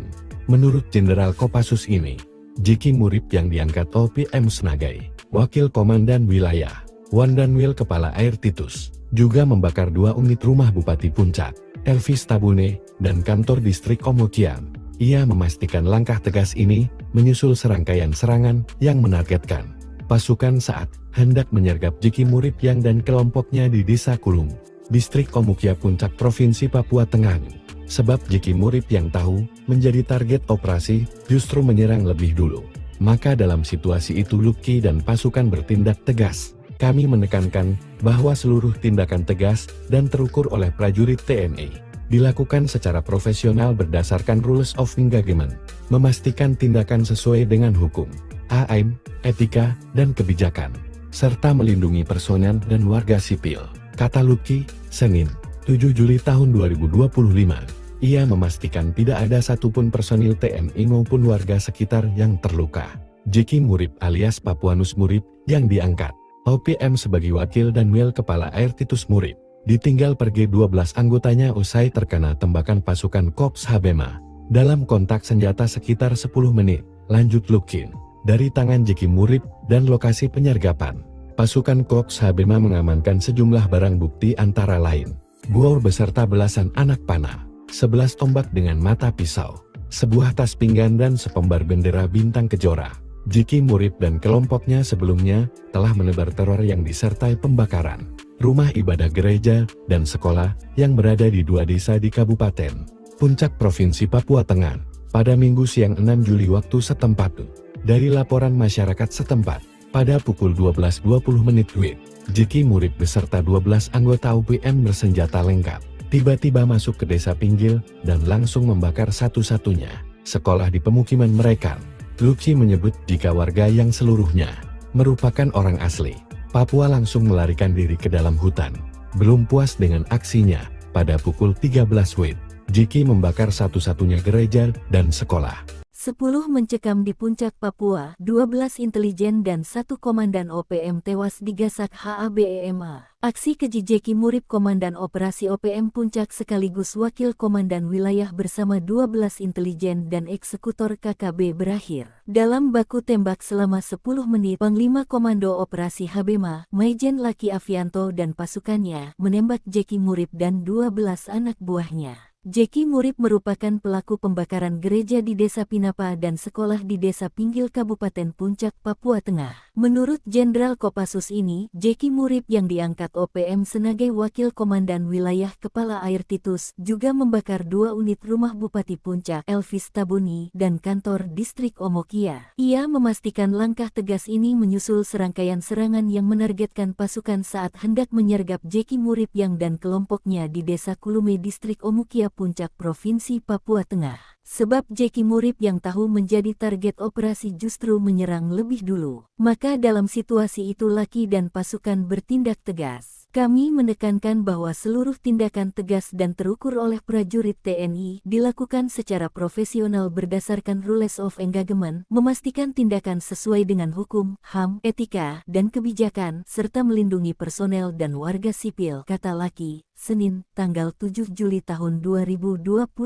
Menurut Jenderal Kopassus ini, Jeki Murip yang diangkat OPM sebagai Wakil Komandan Wilayah Wadanwil Kepala Air Titus, juga membakar 2 unit rumah Bupati Puncak, Elvis Tabune, dan kantor distrik Omukian. Ia memastikan langkah tegas ini menyusul serangkaian serangan yang menargetkan pasukan saat hendak menyergap Jeki Murip yang dan kelompoknya di Desa Kulung, distrik Omukia Puncak Provinsi Papua Tengah. Sebab Jeki Murip yang tahu menjadi target operasi justru menyerang lebih dulu. Maka dalam situasi itu Lucky dan pasukan bertindak tegas. Kami menekankan bahwa seluruh tindakan tegas dan terukur oleh prajurit TNI dilakukan secara profesional berdasarkan rules of engagement, memastikan tindakan sesuai dengan hukum, HAM, etika, dan kebijakan, serta melindungi personel dan warga sipil, kata Lucky, Senin, 7 Juli tahun 2025, ia memastikan tidak ada satupun personil TNI maupun warga sekitar yang terluka. Jeki Murip alias Papuanus Murip yang diangkat OPM sebagai wakil dan Wil Kepala Air Titus Murip ditinggal pergi 12 anggotanya usai terkena tembakan pasukan Korps Habema dalam kontak senjata sekitar 10 menit. Lanjut Lukin. Dari tangan Jeki Murip dan lokasi penyergapan, pasukan Korps Habema mengamankan sejumlah barang bukti antara lain bor beserta belasan anak panah, 11 tombak dengan mata pisau, sebuah tas pinggan dan sepembar bendera bintang kejora. Jeki Murip dan kelompoknya sebelumnya telah menebar teror yang disertai pembakaran rumah ibadah gereja dan sekolah yang berada di 2 desa di Kabupaten Puncak Provinsi Papua Tengah pada Minggu siang 6 Juli waktu setempat. Dari laporan masyarakat setempat, pada pukul 12.20 WIB, Jeki Murip beserta 12 anggota OPM bersenjata lengkap tiba-tiba masuk ke desa Pinggil dan langsung membakar satu-satunya sekolah di pemukiman mereka. Luki menyebut jika warga yang seluruhnya merupakan orang asli Papua langsung melarikan diri ke dalam hutan. Belum puas dengan aksinya, pada pukul 13 WIB, Jeki membakar satu-satunya gereja dan sekolah. 10 mencekam di Puncak Papua, 12 intelijen dan 1 komandan OPM tewas digasak HABEMA. Aksi keji Jeki Murip Komandan Operasi OPM Puncak sekaligus Wakil Komandan Wilayah bersama 12 intelijen dan eksekutor KKB berakhir dalam baku tembak selama 10 menit. Panglima Komando Operasi Habema, Maijen Laki Avianto dan pasukannya menembak Jeki Murip dan 12 anak buahnya. Jeki Murip merupakan pelaku pembakaran gereja di Desa Pinapa dan sekolah di Desa Pinggil Kabupaten Puncak, Papua Tengah. Menurut Jenderal Kopassus ini, Jeki Murip yang diangkat OPM sebagai Wakil Komandan Wilayah Kepala Air Titus juga membakar 2 unit rumah Bupati Puncak, Elvis Tabuni, dan kantor Distrik Omokia. Ia memastikan langkah tegas ini menyusul serangkaian serangan yang menargetkan pasukan saat hendak menyergap Jeki Murip yang dan kelompoknya di Desa Kulume Distrik Omokia Puncak Provinsi Papua Tengah. Sebab Jeki Murip yang tahu menjadi target operasi justru menyerang lebih dulu. Maka dalam situasi itu Laki dan pasukan bertindak tegas. Kami menekankan bahwa seluruh tindakan tegas dan terukur oleh prajurit TNI dilakukan secara profesional berdasarkan rules of engagement, memastikan tindakan sesuai dengan hukum, HAM, etika, dan kebijakan, serta melindungi personel dan warga sipil, kata Laki. Senin, tanggal 7 Juli tahun 2025.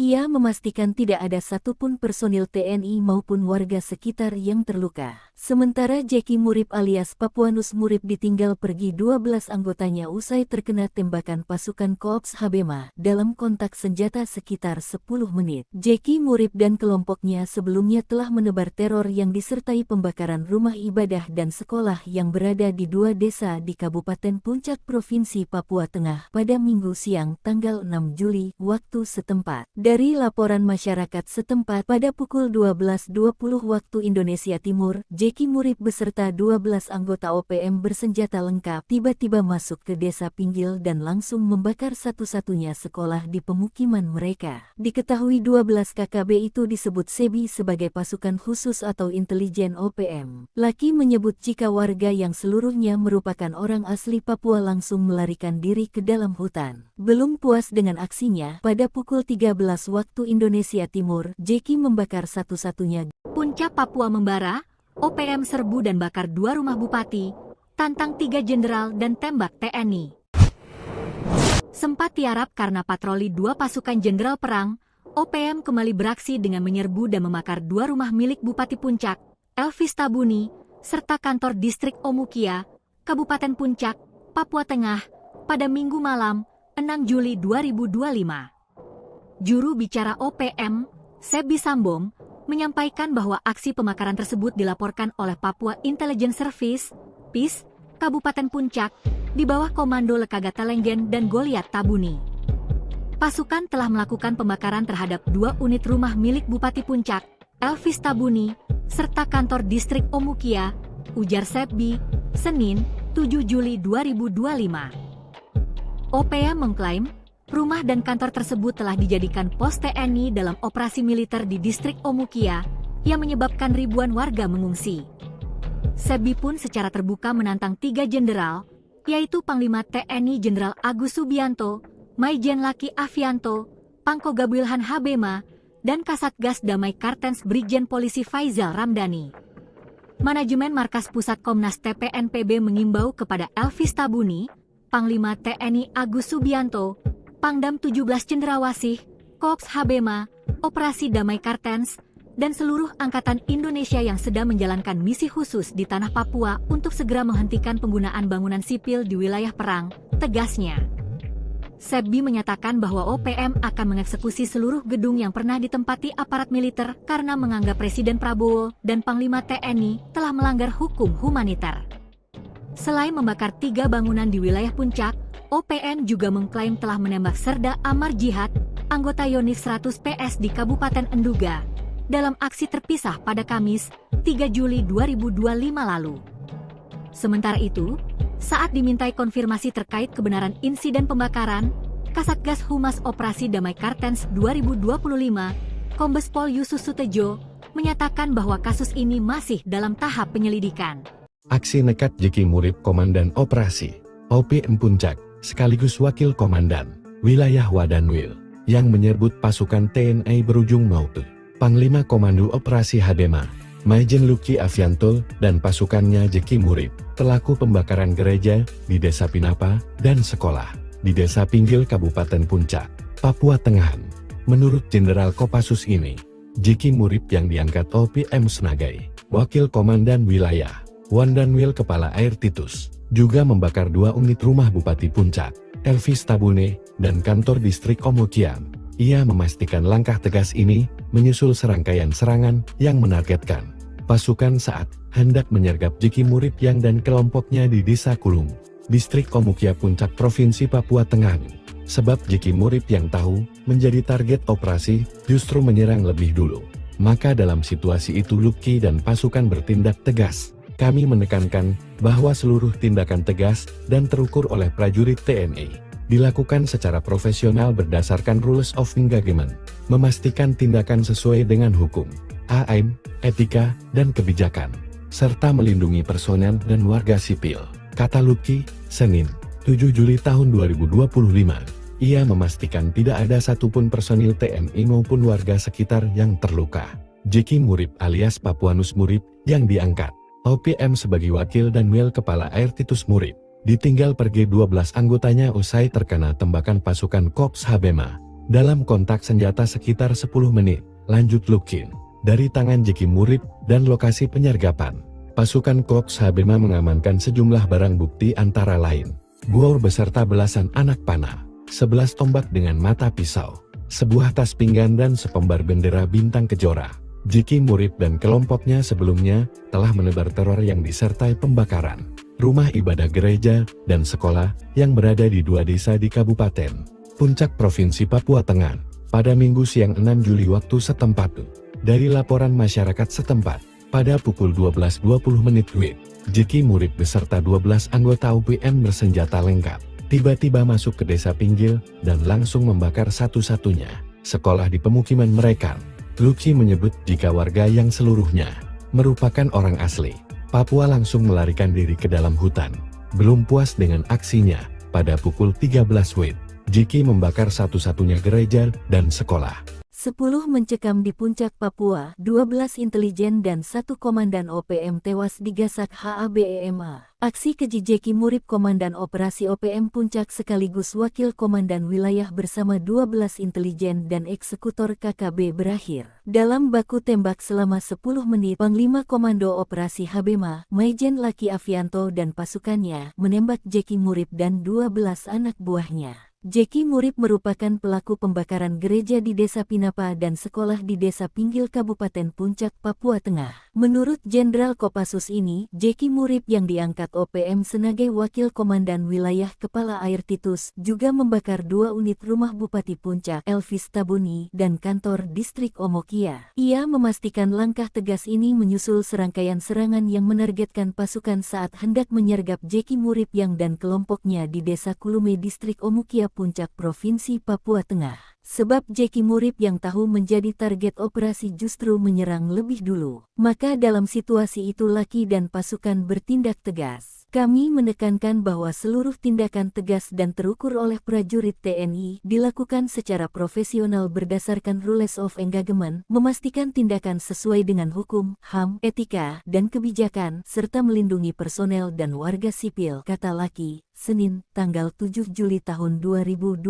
Ia memastikan tidak ada satupun personil TNI maupun warga sekitar yang terluka. Sementara Jeki Murip alias Papuanus Murip ditinggal pergi 12 anggotanya usai terkena tembakan pasukan Korps Habema dalam kontak senjata sekitar 10 menit. Jeki Murip dan kelompoknya sebelumnya telah menebar teror yang disertai pembakaran rumah ibadah dan sekolah yang berada di 2 desa di Kabupaten Puncak Provinsi Papua Tengah pada Minggu siang tanggal 6 Juli waktu setempat. Dari laporan masyarakat setempat pada pukul 12.20 waktu Indonesia Timur, Jeki Murip beserta 12 anggota OPM bersenjata lengkap tiba-tiba masuk ke Desa Pinggil dan langsung membakar satu-satunya sekolah di pemukiman mereka. Diketahui 12 KKB itu disebut SEBI sebagai pasukan khusus atau intelijen OPM. Laki menyebut jika warga yang seluruhnya merupakan orang asli Papua langsung melarikan diri ke dalam hutan. Belum puas dengan aksinya, pada pukul 13 waktu Indonesia Timur, Jeki membakar satu-satunya. Puncak Papua membara, OPM serbu dan bakar 2 rumah bupati, tantang 3 jenderal dan tembak TNI. Sempat tiarap karena patroli 2 pasukan jenderal perang, OPM kembali beraksi dengan menyerbu dan membakar 2 rumah milik Bupati Puncak, Elvis Tabuni, serta kantor Distrik Omukia, Kabupaten Puncak, Papua Tengah, pada Minggu malam, 6 Juli 2025. Juru bicara OPM, Sebi Sambong, menyampaikan bahwa aksi pembakaran tersebut dilaporkan oleh Papua Intelligence Service, PIS, Kabupaten Puncak, di bawah komando Lekagata Lenggen dan Goliat Tabuni. Pasukan telah melakukan pembakaran terhadap 2 unit rumah milik Bupati Puncak, Elvis Tabuni, serta kantor Distrik Omukia, ujar Sebi, Senin, 7 Juli 2025. OPM mengklaim, rumah dan kantor tersebut telah dijadikan pos TNI dalam operasi militer di Distrik Omukia, yang menyebabkan ribuan warga mengungsi. Sebi pun secara terbuka menantang 3 jenderal, yaitu Panglima TNI Jenderal Agus Subianto, Maijen Laki Afianto, Pangkoga Wilhan Habema, dan Kasatgas Damai Kartens Brigjen Polisi Faizal Ramdhani. Manajemen Markas Pusat Komnas TPNPB mengimbau kepada Elvis Tabuni, Panglima TNI Agus Subianto, Pangdam 17 Cendrawasih, Kops Habema, Operasi Damai Kartens, dan seluruh angkatan Indonesia yang sedang menjalankan misi khusus di tanah Papua untuk segera menghentikan penggunaan bangunan sipil di wilayah perang, tegasnya. Sebbi menyatakan bahwa OPM akan mengeksekusi seluruh gedung yang pernah ditempati aparat militer karena menganggap Presiden Prabowo dan Panglima TNI telah melanggar hukum humaniter. Selain membakar 3 bangunan di wilayah Puncak, OPM juga mengklaim telah menembak Serda Amar Jihad, anggota Yonif 100 PS di Kabupaten Enduga, dalam aksi terpisah pada Kamis, 3 Juli 2025 lalu. Sementara itu, saat dimintai konfirmasi terkait kebenaran insiden pembakaran, Kasatgas Humas Operasi Damai Kartens 2025, Kombes Pol Yusus Sutejo, menyatakan bahwa kasus ini masih dalam tahap penyelidikan. Aksi nekat Jeki Murib Komandan Operasi OPM Puncak, sekaligus Wakil Komandan Wilayah Wadanwil, yang menyebut pasukan TNI berujung maut. Panglima Komando Operasi Habema, Maijen Luki Afianto, dan pasukannya Jeki Murib, pelaku pembakaran gereja di Desa Pinapa dan sekolah di Desa Pinggil Kabupaten Puncak, Papua Tengah. Menurut Jenderal Kopassus ini, Jeki Murib yang diangkat OPM sebagai Wakil Komandan Wilayah Wadanwil Kepala Air Titus, juga membakar 2 unit rumah Bupati Puncak, Elvis Tabune, dan kantor distrik Omokian. Ia memastikan langkah tegas ini menyusul serangkaian serangan yang menargetkan pasukan saat hendak menyergap Jeki Murib yang dan kelompoknya di Desa Kulung, distrik Omukia Puncak Provinsi Papua Tengah. Sebab Jeki Murib yang tahu menjadi target operasi justru menyerang lebih dulu. Maka dalam situasi itu Luki dan pasukan bertindak tegas. Kami menekankan bahwa seluruh tindakan tegas dan terukur oleh prajurit TNI dilakukan secara profesional berdasarkan rules of engagement, memastikan tindakan sesuai dengan hukum, AM, etika, dan kebijakan, serta melindungi personel dan warga sipil, kata Luki, Senin, 7 Juli tahun 2025. Ia memastikan tidak ada satupun personil TNI maupun warga sekitar yang terluka. Jeki Murib alias Papuanus Murib yang diangkat OPM sebagai Wakil Danwil Kepala Air Titus Murib, ditinggal pergi 12 anggotanya usai terkena tembakan pasukan Kops Habema dalam kontak senjata sekitar 10 menit, lanjut Lukin. Dari tangan Jeki Murib dan lokasi penyergapan, pasukan Kops Habema mengamankan sejumlah barang bukti antara lain bor beserta belasan anak panah, 11 tombak dengan mata pisau, sebuah tas pinggan dan sepembar bendera bintang kejora. Jeki Murib dan kelompoknya sebelumnya telah menebar teror yang disertai pembakaran rumah ibadah gereja dan sekolah yang berada di 2 desa di Kabupaten Puncak Provinsi Papua Tengah pada Minggu siang 6 Juli waktu setempat. Dari laporan masyarakat setempat, pada pukul 12.20 WIB, Jeki Murib beserta 12 anggota OPM bersenjata lengkap tiba-tiba masuk ke Desa Pinggil dan langsung membakar satu-satunya sekolah di pemukiman mereka. Luki menyebut jika warga yang seluruhnya merupakan orang asli Papua langsung melarikan diri ke dalam hutan. Belum puas dengan aksinya, pada pukul 13 WIB, Jeki membakar satu-satunya gereja dan sekolah. 10 mencekam di Puncak Papua, 12 intelijen dan 1 komandan OPM tewas digasak HABEMA. Aksi keji Jeki Murib Komandan Operasi OPM Puncak sekaligus Wakil Komandan Wilayah bersama 12 intelijen dan eksekutor KKB berakhir dalam baku tembak selama 10 menit. Panglima Komando Operasi Habema, Maijen Laki Afianto dan pasukannya menembak Jeki Murib dan 12 anak buahnya. Jeki Murib merupakan pelaku pembakaran gereja di Desa Pinapa dan sekolah di Desa Pinggil Kabupaten Puncak, Papua Tengah. Menurut Jenderal Kopassus ini, Jeki Murib yang diangkat OPM sebagai Wakil Komandan Wilayah Kepala Air Titus juga membakar 2 unit rumah Bupati Puncak, Elvis Tabuni, dan kantor distrik Omokia. Ia memastikan langkah tegas ini menyusul serangkaian serangan yang menargetkan pasukan saat hendak menyergap Jeki Murib yang dan kelompoknya di Desa Kulume distrik Omokia Puncak Provinsi Papua Tengah. Sebab Jeki Murib yang tahu menjadi target operasi justru menyerang lebih dulu. Maka dalam situasi itu Laki dan pasukan bertindak tegas. Kami menekankan bahwa seluruh tindakan tegas dan terukur oleh prajurit TNI dilakukan secara profesional berdasarkan rules of engagement, memastikan tindakan sesuai dengan hukum, HAM, etika, dan kebijakan, serta melindungi personel dan warga sipil, kata Lucky, Senin, tanggal 7 Juli tahun 2025.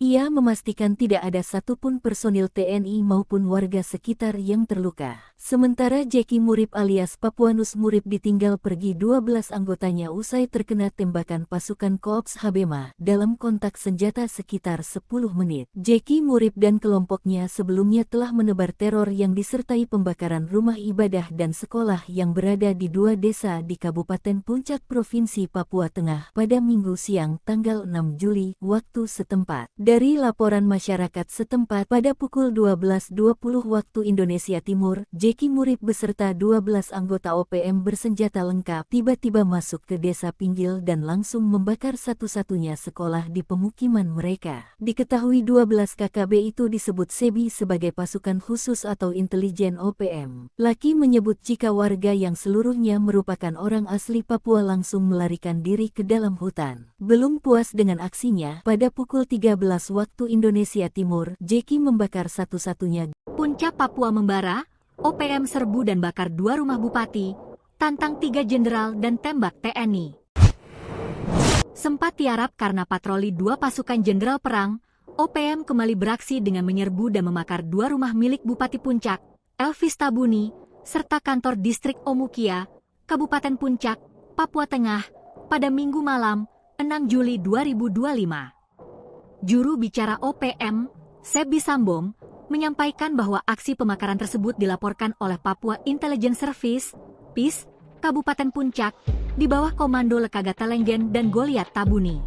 Ia memastikan tidak ada satupun personil TNI maupun warga sekitar yang terluka. Sementara Jeki Murip alias Papuanus Murip ditinggal pergi 12 anggotanya usai terkena tembakan pasukan Korps Habema dalam kontak senjata sekitar 10 menit. Jeki Murip dan kelompoknya sebelumnya telah menebar teror yang disertai pembakaran rumah ibadah dan sekolah yang berada di 2 desa di Kabupaten Puncak Provinsi Papua Tengah pada Minggu siang tanggal 6 Juli waktu setempat. Dari laporan masyarakat setempat pada pukul 12.20 waktu Indonesia Timur, Jeki Murip beserta 12 anggota OPM bersenjata lengkap tiba-tiba masuk ke desa Pinggil dan langsung membakar satu-satunya sekolah di pemukiman mereka. Diketahui 12 KKB itu disebut SEBI sebagai pasukan khusus atau intelijen OPM. Lucky menyebut jika warga yang seluruhnya merupakan orang asli Papua langsung melarikan diri ke dalam hutan. Belum puas dengan aksinya, pada pukul 13 waktu Indonesia Timur, Jeki membakar satu-satunya Puncak Papua membara, OPM serbu dan bakar 2 rumah bupati, tantang 3 jenderal dan tembak TNI. Sempat tiarap karena patroli 2 pasukan jenderal perang, OPM kembali beraksi dengan menyerbu dan membakar 2 rumah milik Bupati Puncak, Elvis Tabuni, serta kantor distrik Omukia, Kabupaten Puncak, Papua Tengah, pada Minggu malam, 6 Juli 2025. Juru bicara OPM, Sebi Sambom, menyampaikan bahwa aksi pembakaran tersebut dilaporkan oleh Papua Intelligence Service, PIS, Kabupaten Puncak, di bawah komando Lekagata Lenggen dan Goliat Tabuni.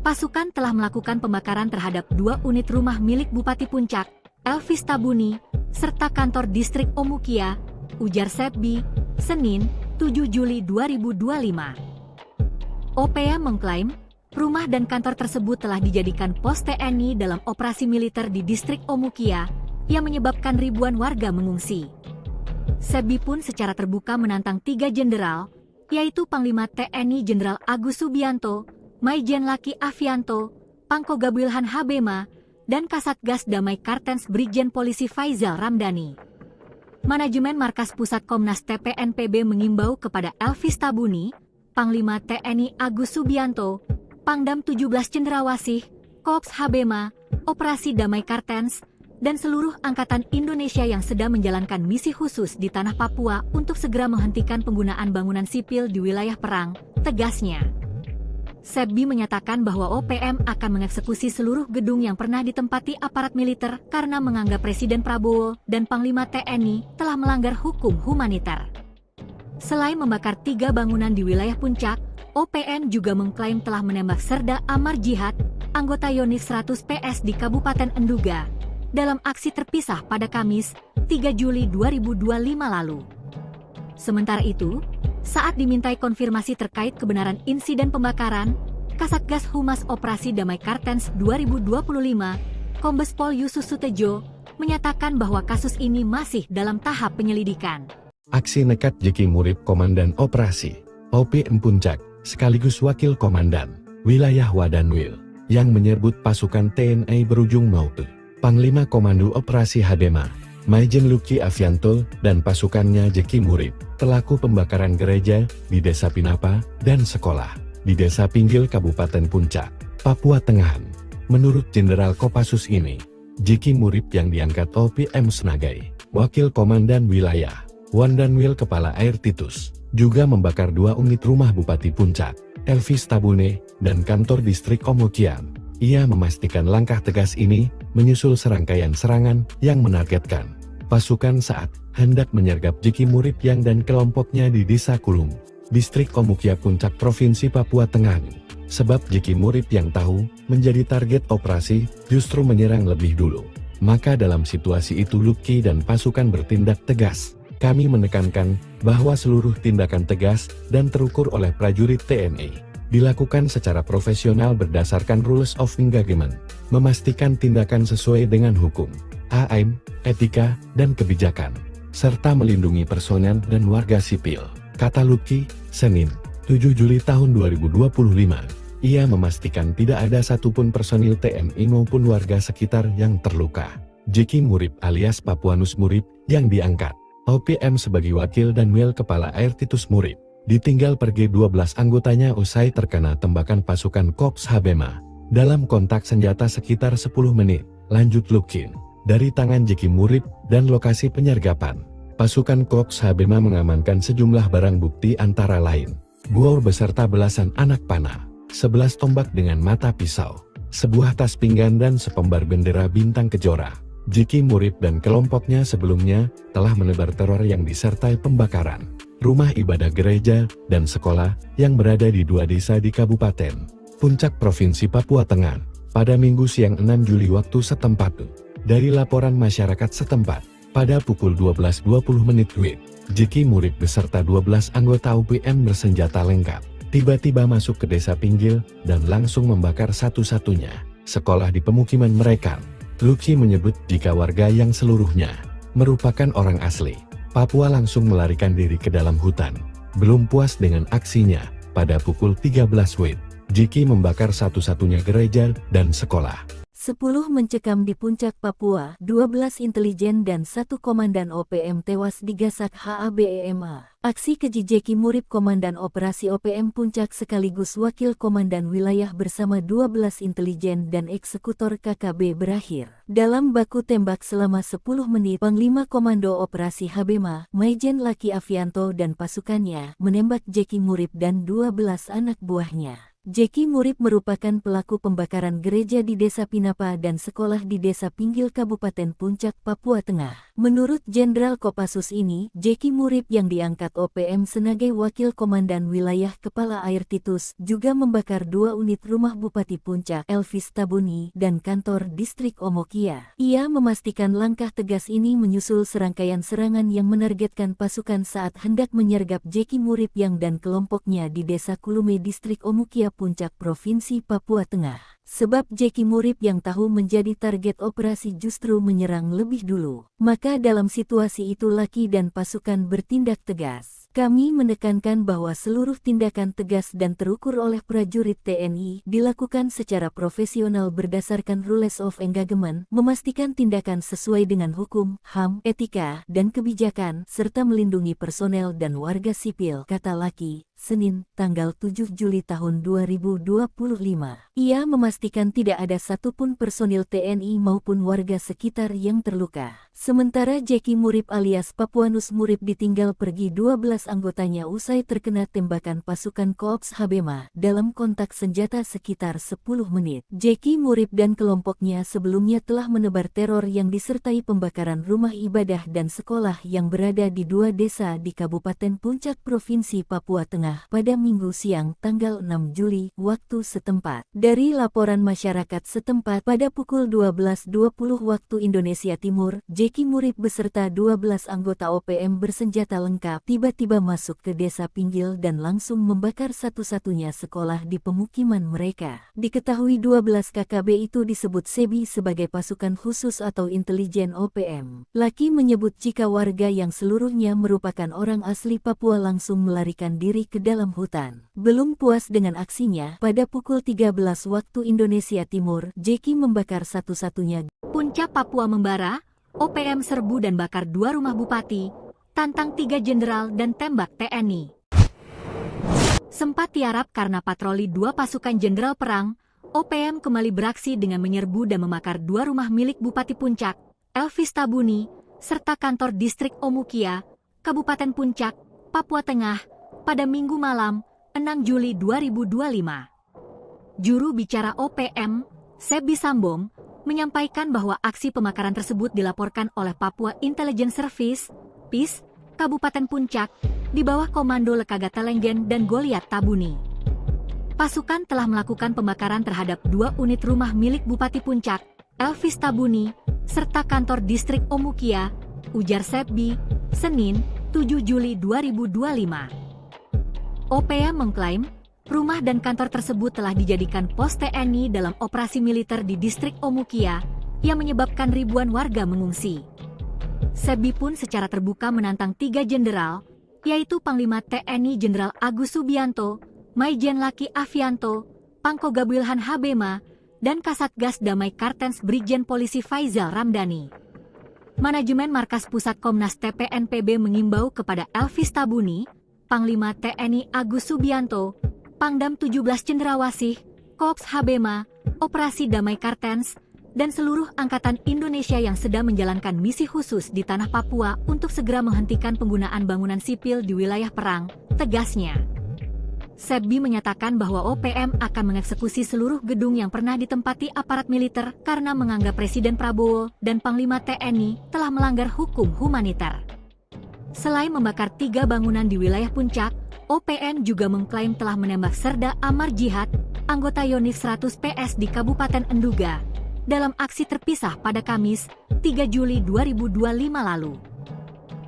Pasukan telah melakukan pembakaran terhadap 2 unit rumah milik Bupati Puncak, Elvis Tabuni, serta kantor distrik Omukia, ujar Sebi, Senin, 7 Juli 2025. OPM mengklaim, rumah dan kantor tersebut telah dijadikan pos TNI dalam operasi militer di distrik Omukia, yang menyebabkan ribuan warga mengungsi. Sebi pun secara terbuka menantang 3 jenderal, yaitu Panglima TNI Jenderal Agus Subianto, Maijen Lucky Avianto, Pangko Gabuilhan Habema, dan Kasatgas Damai Kartens Brigjen Polisi Faizal Ramdhani. Manajemen Markas Pusat Komnas TPNPB mengimbau kepada Elvis Tabuni, Panglima TNI Agus Subianto, Pangdam 17 Cendrawasih, Korps Habema, Operasi Damai Kartens, dan seluruh Angkatan Indonesia yang sedang menjalankan misi khusus di tanah Papua untuk segera menghentikan penggunaan bangunan sipil di wilayah perang, tegasnya. Sebi menyatakan bahwa OPM akan mengeksekusi seluruh gedung yang pernah ditempati aparat militer karena menganggap Presiden Prabowo dan Panglima TNI telah melanggar hukum humaniter. Selain membakar 3 bangunan di wilayah Puncak, OPM juga mengklaim telah menembak Serda Amar Jihad, anggota Yonif 100 PS di Kabupaten Enduga, dalam aksi terpisah pada Kamis, 3 Juli 2025 lalu. Sementara itu, saat dimintai konfirmasi terkait kebenaran insiden pembakaran, Kasatgas Humas Operasi Damai Kartens 2025, Kombes Pol Yusus Sutejo, menyatakan bahwa kasus ini masih dalam tahap penyelidikan. Aksi nekat Jeki Murip Komandan Operasi OPM Puncak, sekaligus Wakil Komandan Wilayah Wadanwil, yang menyerbut pasukan TNI berujung Maute. Panglima Komando Operasi Hadema, Maijen Lucky Avianto, dan pasukannya Jeki Murip, pelaku pembakaran gereja di Desa Pinapa dan sekolah di Desa Pinggil Kabupaten Puncak, Papua Tengah. Menurut Jenderal Kopassus ini, Jeki Murip yang diangkat OPM sebagai Wakil Komandan Wilayah Wadanwil Kepala Air Titus, juga membakar 2 unit rumah Bupati Puncak, Elvis Tabune, dan kantor distrik Omukian. Ia memastikan langkah tegas ini menyusul serangkaian serangan yang menargetkan pasukan saat hendak menyergap Jeki Murip yang dan kelompoknya di Desa Kulung, distrik Omukia Puncak Provinsi Papua Tengah. Sebab Jeki Murip yang tahu menjadi target operasi justru menyerang lebih dulu. Maka dalam situasi itu Lucky dan pasukan bertindak tegas. Kami menekankan bahwa seluruh tindakan tegas dan terukur oleh prajurit TNI dilakukan secara profesional berdasarkan rules of engagement, memastikan tindakan sesuai dengan hukum, HAM, etika, dan kebijakan, serta melindungi personel dan warga sipil, kata Lucky, Senin, 7 Juli tahun 2025, ia memastikan tidak ada satupun personil TNI maupun warga sekitar yang terluka. Jeki Murip alias Papuanus Murip yang diangkat OPM sebagai wakil dan Wil Kepala Air Titus Murip ditinggal pergi 12 anggotanya usai terkena tembakan pasukan Korps Habema dalam kontak senjata sekitar 10 menit. Lanjut Lukin. Dari tangan Jeki Murip dan lokasi penyergapan, pasukan Korps Habema mengamankan sejumlah barang bukti antara lain bor beserta belasan anak panah, 11 tombak dengan mata pisau, sebuah tas pinggan dan sepembar bendera bintang kejora. Jeki Murip dan kelompoknya sebelumnya telah menebar teror yang disertai pembakaran rumah ibadah gereja dan sekolah yang berada di 2 desa di Kabupaten Puncak Provinsi Papua Tengah pada Minggu siang 6 Juli waktu setempat. Dari laporan masyarakat setempat, pada pukul 12.20 WIB, Jeki Murip beserta 12 anggota OPM bersenjata lengkap tiba-tiba masuk ke desa Pinggil dan langsung membakar satu-satunya sekolah di pemukiman mereka. Luki menyebut jika warga yang seluruhnya merupakan orang asli Papua langsung melarikan diri ke dalam hutan. Belum puas dengan aksinya, pada pukul 13 WIB, Jeki membakar satu-satunya gereja dan sekolah. 10 mencekam di Puncak Papua, 12 intelijen dan 1 komandan OPM tewas digasak HABEMA. Aksi keji Jeki Murip Komandan Operasi OPM Puncak sekaligus Wakil Komandan Wilayah bersama 12 intelijen dan eksekutor KKB berakhir dalam baku tembak selama 10 menit. Panglima Komando Operasi Habema, Maijen Laki Avianto dan pasukannya menembak Jeki Murip dan 12 anak buahnya. Jeki Murip merupakan pelaku pembakaran gereja di Desa Pinapa dan sekolah di Desa Pinggil Kabupaten Puncak, Papua Tengah. Menurut Jenderal Kopassus ini, Jeki Murip yang diangkat OPM sebagai Wakil Komandan Wilayah Kepala Air Titus juga membakar 2 unit rumah Bupati Puncak, Elvis Tabuni, dan kantor distrik Omokia. Ia memastikan langkah tegas ini menyusul serangkaian serangan yang menargetkan pasukan saat hendak menyergap Jeki Murip yang dan kelompoknya di Desa Kulume distrik Omokia Puncak Provinsi Papua Tengah. Sebab Jeki Murip yang tahu menjadi target operasi justru menyerang lebih dulu. Maka dalam situasi itu Laki dan pasukan bertindak tegas. Kami menekankan bahwa seluruh tindakan tegas dan terukur oleh prajurit TNI dilakukan secara profesional berdasarkan rules of engagement, memastikan tindakan sesuai dengan hukum, HAM, etika, dan kebijakan, serta melindungi personel dan warga sipil, kata Laki. Senin, tanggal 7 Juli tahun 2025. Ia memastikan tidak ada satupun personil TNI maupun warga sekitar yang terluka. Sementara Jeki Murip alias Papuanus Murip ditinggal pergi 12 anggotanya usai terkena tembakan pasukan Korps Habema dalam kontak senjata sekitar 10 menit. Jeki Murip dan kelompoknya sebelumnya telah menebar teror yang disertai pembakaran rumah ibadah dan sekolah yang berada di 2 desa di Kabupaten Puncak Provinsi Papua Tengah pada Minggu siang tanggal 6 Juli waktu setempat. Dari laporan masyarakat setempat pada pukul 12.20 waktu Indonesia Timur, Jeki Murip beserta 12 anggota OPM bersenjata lengkap tiba-tiba masuk ke desa Pinggil dan langsung membakar satu-satunya sekolah di pemukiman mereka. Diketahui 12 KKB itu disebut SEBI sebagai pasukan khusus atau intelijen OPM. Laki menyebut jika warga yang seluruhnya merupakan orang asli Papua langsung melarikan diri ke dalam hutan. Belum puas dengan aksinya, pada pukul 13 waktu Indonesia Timur, Jeki membakar satu-satunya. Puncak Papua membara, OPM serbu dan bakar 2 rumah bupati, tantang 3 jenderal dan tembak TNI. Sempat tiarap karena patroli 2 pasukan jenderal perang, OPM kembali beraksi dengan menyerbu dan membakar 2 rumah milik Bupati Puncak, Elvis Tabuni, serta kantor distrik Omukia, Kabupaten Puncak, Papua Tengah, pada Minggu malam, 6 Juli 2025. Juru bicara OPM, Sebi Sambom, menyampaikan bahwa aksi pembakaran tersebut dilaporkan oleh Papua Intelligence Service, PIS, Kabupaten Puncak, di bawah komando Lekaga Telenggen dan Goliat Tabuni. Pasukan telah melakukan pembakaran terhadap 2 unit rumah milik Bupati Puncak, Elvis Tabuni, serta kantor distrik Omukia, ujar Sebi, Senin, 7 Juli 2025. OPM mengklaim, rumah dan kantor tersebut telah dijadikan pos TNI dalam operasi militer di distrik Omukia, yang menyebabkan ribuan warga mengungsi. Sebi pun secara terbuka menantang 3 jenderal, yaitu Panglima TNI Jenderal Agus Subianto, Maijen Laki Afianto, Pangkoga Wilhan Habema, dan Kasatgas Damai Kartens Brigjen Polisi Faizal Ramdhani. Manajemen Markas Pusat Komnas TPNPB mengimbau kepada Elvis Tabuni, Panglima TNI Agus Subianto, Pangdam 17 Cendrawasih, Kops Habema, Operasi Damai Kartens, dan seluruh angkatan Indonesia yang sedang menjalankan misi khusus di tanah Papua untuk segera menghentikan penggunaan bangunan sipil di wilayah perang, tegasnya. Sebbi menyatakan bahwa OPM akan mengeksekusi seluruh gedung yang pernah ditempati aparat militer karena menganggap Presiden Prabowo dan Panglima TNI telah melanggar hukum humaniter. Selain membakar 3 bangunan di wilayah Puncak, OPM juga mengklaim telah menembak Serda Amar Jihad, anggota Yonif 100 PS di Kabupaten Enduga, dalam aksi terpisah pada Kamis, 3 Juli 2025 lalu.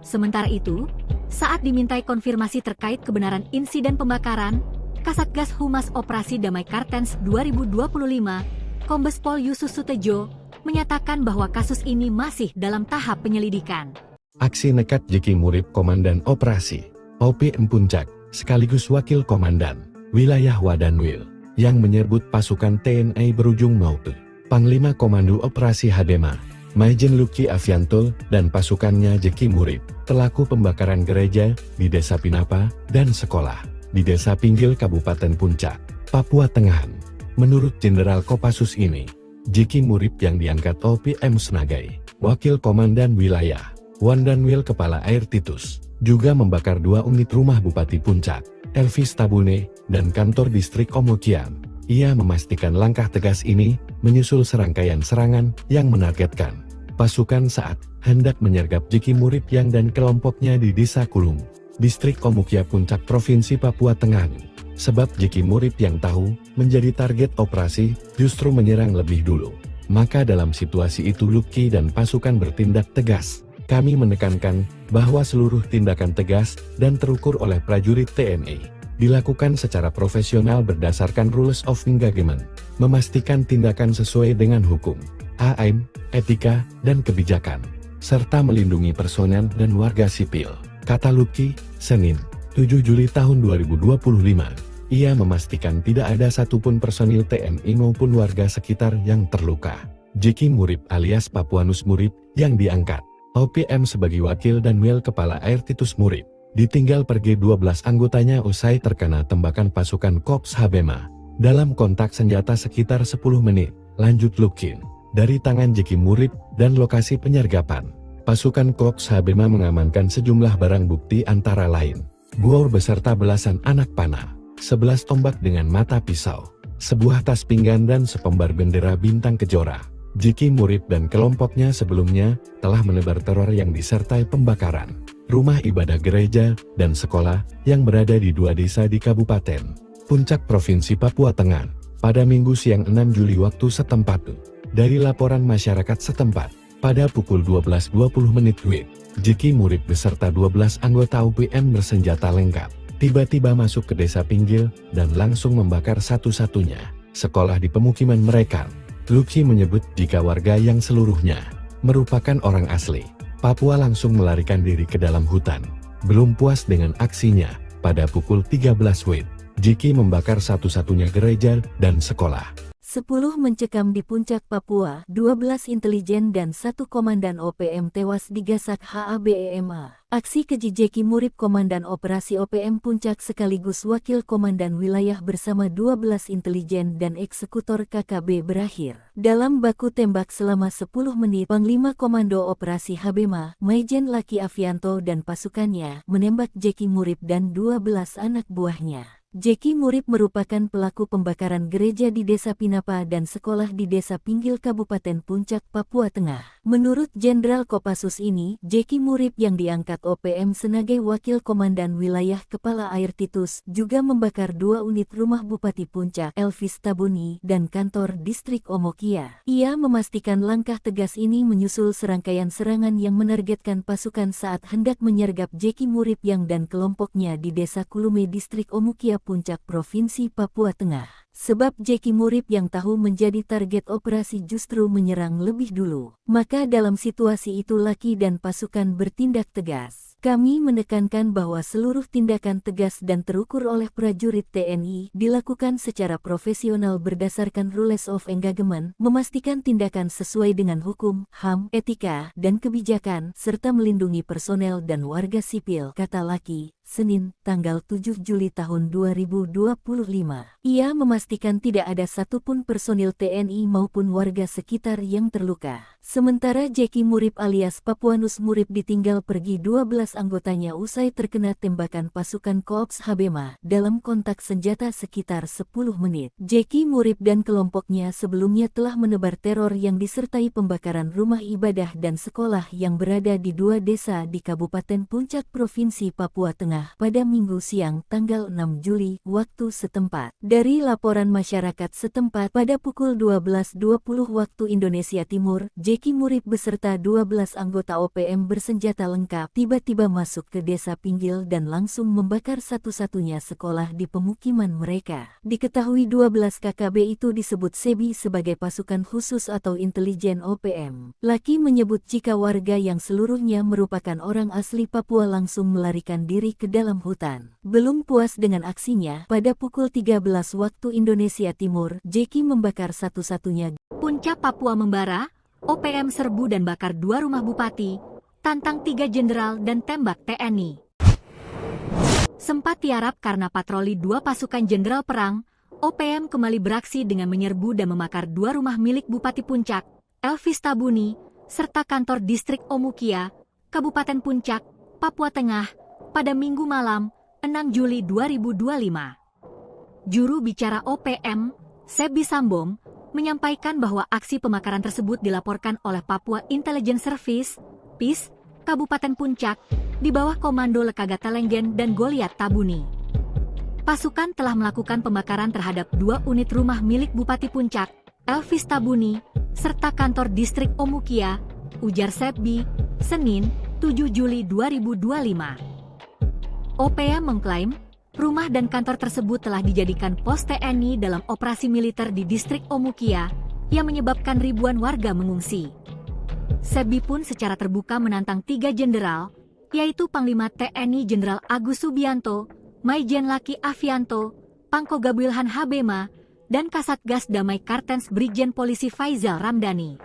Sementara itu, saat dimintai konfirmasi terkait kebenaran insiden pembakaran, Kasatgas Humas Operasi Damai Kartens 2025, Kombes Pol Yusus Sutejo, menyatakan bahwa kasus ini masih dalam tahap penyelidikan. Aksi nekat Jeki Murib Komandan Operasi OPM Puncak, sekaligus Wakil Komandan Wilayah Wadanwil, yang menyebut pasukan TNI berujung maut. Panglima Komando Operasi Habema, Maijen Luki Afianto, dan pasukannya Jeki Murib, pelaku pembakaran gereja di Desa Pinapa dan sekolah di Desa Pinggil Kabupaten Puncak, Papua Tengah. Menurut Jenderal Kopassus ini, Jeki Murib yang diangkat OPM sebagai Wakil Komandan Wilayah Wadanwil Kepala Air Titus, juga membakar 2 unit rumah Bupati Puncak, Elvis Tabune, dan kantor distrik Omokian. Ia memastikan langkah tegas ini menyusul serangkaian serangan yang menargetkan pasukan saat hendak menyergap Jeki Murib yang dan kelompoknya di Desa Kulung, Distrik Omukia Puncak Provinsi Papua Tengah. Sebab Jeki Murib yang tahu menjadi target operasi justru menyerang lebih dulu. Maka dalam situasi itu Luki dan pasukan bertindak tegas. Kami menekankan bahwa seluruh tindakan tegas dan terukur oleh prajurit TNI dilakukan secara profesional berdasarkan rules of engagement, memastikan tindakan sesuai dengan hukum, AM, etika, dan kebijakan, serta melindungi personel dan warga sipil, kata Luki, Senin, 7 Juli tahun 2025. Ia memastikan tidak ada satupun personil TNI maupun warga sekitar yang terluka. Jeki Murib alias Papuanus Murib, yang diangkat OPM sebagai Wakil Danwil Kepala Air Titus Murib, ditinggal pergi 12 anggotanya usai terkena tembakan pasukan Kops Habema dalam kontak senjata sekitar 10 menit, lanjut Lukin. Dari tangan Jeki Murib dan lokasi penyergapan, pasukan Kops Habema mengamankan sejumlah barang bukti antara lain bor beserta belasan anak panah, 11 tombak dengan mata pisau, sebuah tas pinggan dan sepembar bendera bintang kejora. Jeki Murib dan kelompoknya sebelumnya telah menebar teror yang disertai pembakaran rumah ibadah gereja dan sekolah yang berada di 2 desa di Kabupaten Puncak Provinsi Papua Tengah pada Minggu siang 6 Juli waktu setempat. Dari laporan masyarakat setempat, pada pukul 12.20 WIB, Jeki Murib beserta 12 anggota OPM bersenjata lengkap tiba-tiba masuk ke desa Pinggil dan langsung membakar satu-satunya sekolah di pemukiman mereka. Luki menyebut jika warga yang seluruhnya merupakan orang asli Papua langsung melarikan diri ke dalam hutan. Belum puas dengan aksinya, pada pukul 13 WIB, Jeki membakar satu-satunya gereja dan sekolah. 10 mencekam di Puncak Papua, 12 intelijen dan 1 komandan OPM tewas digasak HABEMA. Aksi keji Jeki Murib Komandan Operasi OPM Puncak sekaligus Wakil Komandan Wilayah bersama 12 intelijen dan eksekutor KKB berakhir dalam baku tembak selama 10 menit. Panglima Komando Operasi Habema, Maijen Laki Afianto dan pasukannya menembak Jeki Murib dan 12 anak buahnya. Jeki Murib merupakan pelaku pembakaran gereja di Desa Pinapa dan sekolah di Desa Pinggil Kabupaten Puncak, Papua Tengah. Menurut Jenderal Kopassus ini, Jeki Murib yang diangkat OPM sebagai Wakil Komandan Wilayah Kepala Air Titus juga membakar 2 unit rumah Bupati Puncak, Elvis Tabuni, dan kantor distrik Omokia. Ia memastikan langkah tegas ini menyusul serangkaian serangan yang menargetkan pasukan saat hendak menyergap Jeki Murib yang dan kelompoknya di Desa Kulume distrik Omokia Puncak Provinsi Papua Tengah. Sebab Jeki Murib yang tahu menjadi target operasi justru menyerang lebih dulu. Maka dalam situasi itu Laki dan pasukan bertindak tegas. Kami menekankan bahwa seluruh tindakan tegas dan terukur oleh prajurit TNI dilakukan secara profesional berdasarkan rules of engagement, memastikan tindakan sesuai dengan hukum, HAM, etika, dan kebijakan, serta melindungi personel dan warga sipil, kata Lucky, Senin, tanggal 7 Juli tahun 2025. Ia memastikan tidak ada satupun personil TNI maupun warga sekitar yang terluka. Sementara Jeki Murip alias Papuanus Murip ditinggal pergi 12 anggotanya usai terkena tembakan pasukan Korps Habema dalam kontak senjata sekitar 10 menit. Jeki Murip dan kelompoknya sebelumnya telah menebar teror yang disertai pembakaran rumah ibadah dan sekolah yang berada di 2 desa di Kabupaten Puncak Provinsi Papua Tengah pada Minggu siang tanggal 6 Juli waktu setempat. Dari laporan masyarakat setempat pada pukul 12.20 waktu Indonesia Timur, Jeki Murip beserta 12 anggota OPM bersenjata lengkap tiba-tiba masuk ke desa Pinggil dan langsung membakar satu-satunya sekolah di pemukiman mereka. Diketahui 12 KKB itu disebut SEBI sebagai pasukan khusus atau intelijen OPM. Lucky menyebut jika warga yang seluruhnya merupakan orang asli Papua langsung melarikan diri ke dalam hutan. Belum puas dengan aksinya, pada pukul 13 waktu Indonesia Timur, Jeki membakar satu-satunya Puncak Papua membara, OPM serbu dan bakar 2 rumah bupati, tantang 3 jenderal dan tembak TNI. Sempat tiarap karena patroli 2 pasukan jenderal perang, OPM kembali beraksi dengan menyerbu dan membakar 2 rumah milik Bupati Puncak, Elvis Tabuni, serta kantor distrik Omukia, Kabupaten Puncak, Papua Tengah, pada Minggu malam, 6 Juli 2025. Juru bicara OPM, Sebi Sambom, menyampaikan bahwa aksi pembakaran tersebut dilaporkan oleh Papua Intelligence Service, PIS, Kabupaten Puncak, di bawah komando Lekaga Telenggen dan Goliat Tabuni. Pasukan telah melakukan pembakaran terhadap 2 unit rumah milik Bupati Puncak, Elvis Tabuni, serta kantor distrik Omukia, ujar Sebi, Senin, 7 Juli 2025. OPM mengklaim, rumah dan kantor tersebut telah dijadikan pos TNI dalam operasi militer di distrik Omukia, yang menyebabkan ribuan warga mengungsi. Sebi pun secara terbuka menantang 3 jenderal, yaitu Panglima TNI Jenderal Agus Subianto, Maijen Lucky Avianto, Pangko Gabuilhan Habema, dan Kasatgas Damai Kartens Brigjen Polisi Faizal Ramdhani.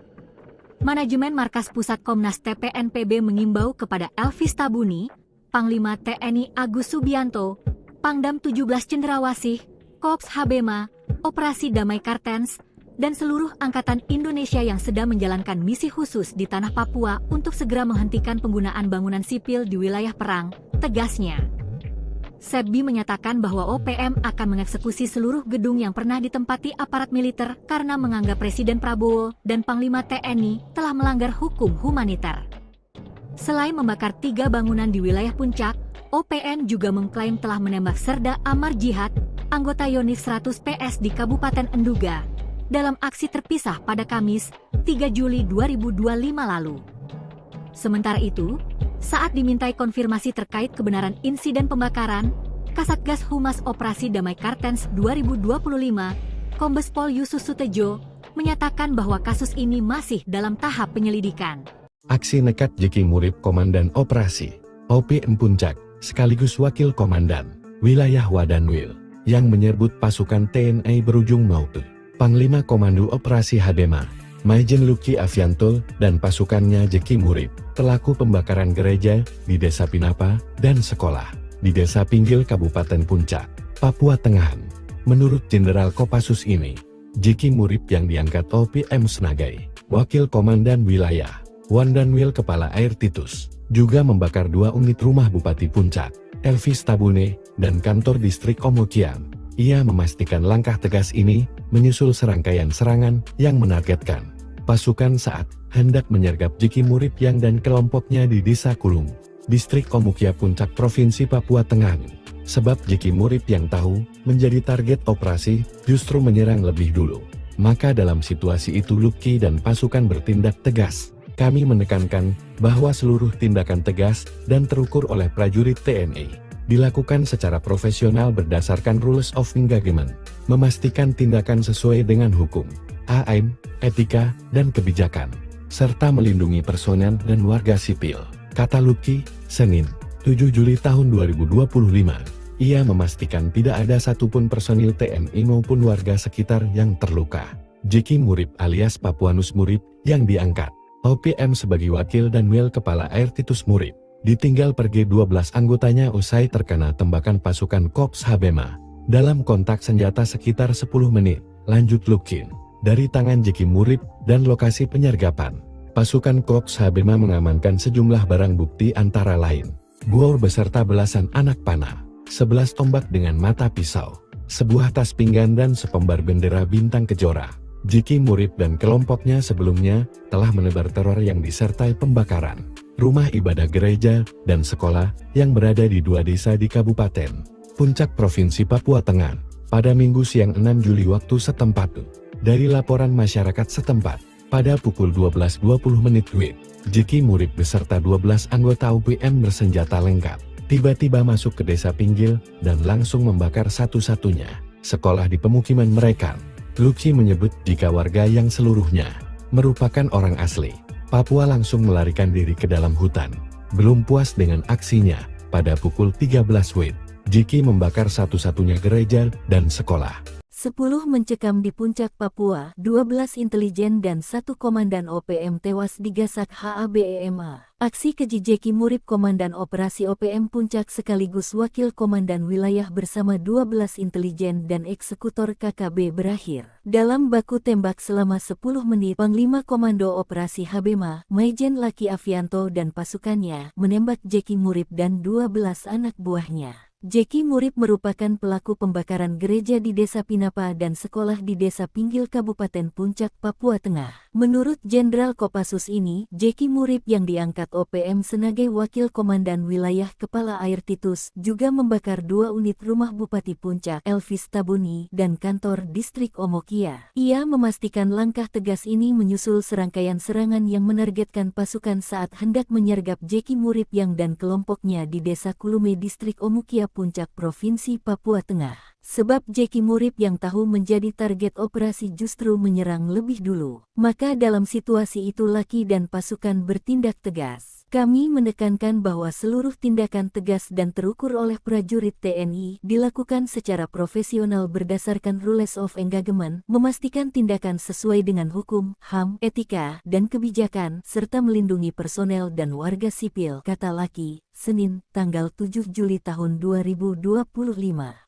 Manajemen Markas Pusat Komnas TPNPB mengimbau kepada Elvis Tabuni, Panglima TNI Agus Subianto, Pangdam 17 Cendrawasih, Korps Habema, Operasi Damai Kartens, dan seluruh Angkatan Indonesia yang sedang menjalankan misi khusus di tanah Papua untuk segera menghentikan penggunaan bangunan sipil di wilayah perang, tegasnya. Sebi menyatakan bahwa OPM akan mengeksekusi seluruh gedung yang pernah ditempati aparat militer karena menganggap Presiden Prabowo dan Panglima TNI telah melanggar hukum humaniter. Selain membakar 3 bangunan di wilayah Puncak, OPM juga mengklaim telah menembak Serda Amar Jihad, anggota Yonif 100 PS di Kabupaten Enduga, dalam aksi terpisah pada Kamis, 3 Juli 2025 lalu. Sementara itu, saat dimintai konfirmasi terkait kebenaran insiden pembakaran, Kasatgas Humas Operasi Damai Kartens 2025, Kombes Pol Yusus Sutejo, menyatakan bahwa kasus ini masih dalam tahap penyelidikan. Aksi nekat Jeki Murip Komandan Operasi OPM Puncak, sekaligus Wakil Komandan Wilayah Wadanwil, yang menyerbut pasukan TNI berujung Maute. Panglima Komando Operasi Habema, Maijen Lucky Avianto, dan pasukannya Jeki Murip, pelaku pembakaran gereja di Desa Pinapa dan sekolah di Desa Pinggil Kabupaten Puncak, Papua Tengah. Menurut Jenderal Kopassus ini, Jeki Murip yang diangkat OPM sebagai Wakil Komandan Wilayah Wadanwil Kepala Air Titus, juga membakar 2 unit rumah Bupati Puncak, Elvis Tabune, dan kantor distrik Omukian. Ia memastikan langkah tegas ini menyusul serangkaian serangan yang menargetkan pasukan saat hendak menyergap Jeki Murip yang dan kelompoknya di Desa Kulung, distrik Omukia Puncak Provinsi Papua Tengah. Sebab Jeki Murip yang tahu menjadi target operasi justru menyerang lebih dulu. Maka dalam situasi itu Lucky dan pasukan bertindak tegas. Kami menekankan bahwa seluruh tindakan tegas dan terukur oleh prajurit TNI dilakukan secara profesional berdasarkan rules of engagement, memastikan tindakan sesuai dengan hukum, HAM, etika, dan kebijakan, serta melindungi personel dan warga sipil, kata Lucky, Senin, 7 Juli tahun 2025, ia memastikan tidak ada satupun personil TNI maupun warga sekitar yang terluka. Jeki Murip alias Papuanus Murip yang diangkat OPM sebagai wakil dan Wil Kepala Air Titus Murip ditinggal pergi 12 anggotanya usai terkena tembakan pasukan Korps Habema dalam kontak senjata sekitar 10 menit. Lanjut Lukin. Dari tangan Jeki Murip dan lokasi penyergapan, pasukan Korps Habema mengamankan sejumlah barang bukti antara lain bor beserta belasan anak panah, 11 tombak dengan mata pisau, sebuah tas pinggan dan sepembar bendera bintang kejora. Jeki Murip dan kelompoknya sebelumnya telah menebar teror yang disertai pembakaran rumah ibadah gereja dan sekolah yang berada di 2 desa di Kabupaten Puncak Provinsi Papua Tengah pada Minggu siang 6 Juli waktu setempat. Dari laporan masyarakat setempat, pada pukul 12.20 WIB, Jeki Murip beserta 12 anggota OPM bersenjata lengkap tiba-tiba masuk ke desa Pinggil dan langsung membakar satu-satunya sekolah di pemukiman mereka. Luki menyebut jika warga yang seluruhnya merupakan orang asli Papua langsung melarikan diri ke dalam hutan. Belum puas dengan aksinya, pada pukul 13 WIB, Jeki membakar satu-satunya gereja dan sekolah. 10 mencekam di Puncak Papua, 12 intelijen dan 1 komandan OPM tewas digasak HABEMA. Aksi keji Jeki Murip Komandan Operasi OPM Puncak sekaligus Wakil Komandan Wilayah bersama 12 intelijen dan eksekutor KKB berakhir dalam baku tembak selama 10 menit. Panglima Komando Operasi Habema, Maijen Laki Avianto dan pasukannya menembak Jeki Murip dan 12 anak buahnya. Jeki Murip merupakan pelaku pembakaran gereja di Desa Pinapa dan sekolah di Desa Pinggil Kabupaten Puncak, Papua Tengah. Menurut Jenderal Kopassus ini, Jeki Murip yang diangkat OPM sebagai Wakil Komandan Wilayah Kepala Air Titus juga membakar 2 unit rumah Bupati Puncak, Elvis Tabuni, dan kantor Distrik Omokia. Ia memastikan langkah tegas ini menyusul serangkaian serangan yang menargetkan pasukan saat hendak menyergap Jeki Murip yang dan kelompoknya di Desa Kulume Distrik Omokia Puncak Provinsi Papua Tengah. Sebab Jeki Murip yang tahu menjadi target operasi justru menyerang lebih dulu. Maka dalam situasi itu Laki dan pasukan bertindak tegas. Kami menekankan bahwa seluruh tindakan tegas dan terukur oleh prajurit TNI dilakukan secara profesional berdasarkan rules of engagement, memastikan tindakan sesuai dengan hukum, HAM, etika, dan kebijakan, serta melindungi personel dan warga sipil, kata Laki. Senin, tanggal 7 Juli tahun 2025.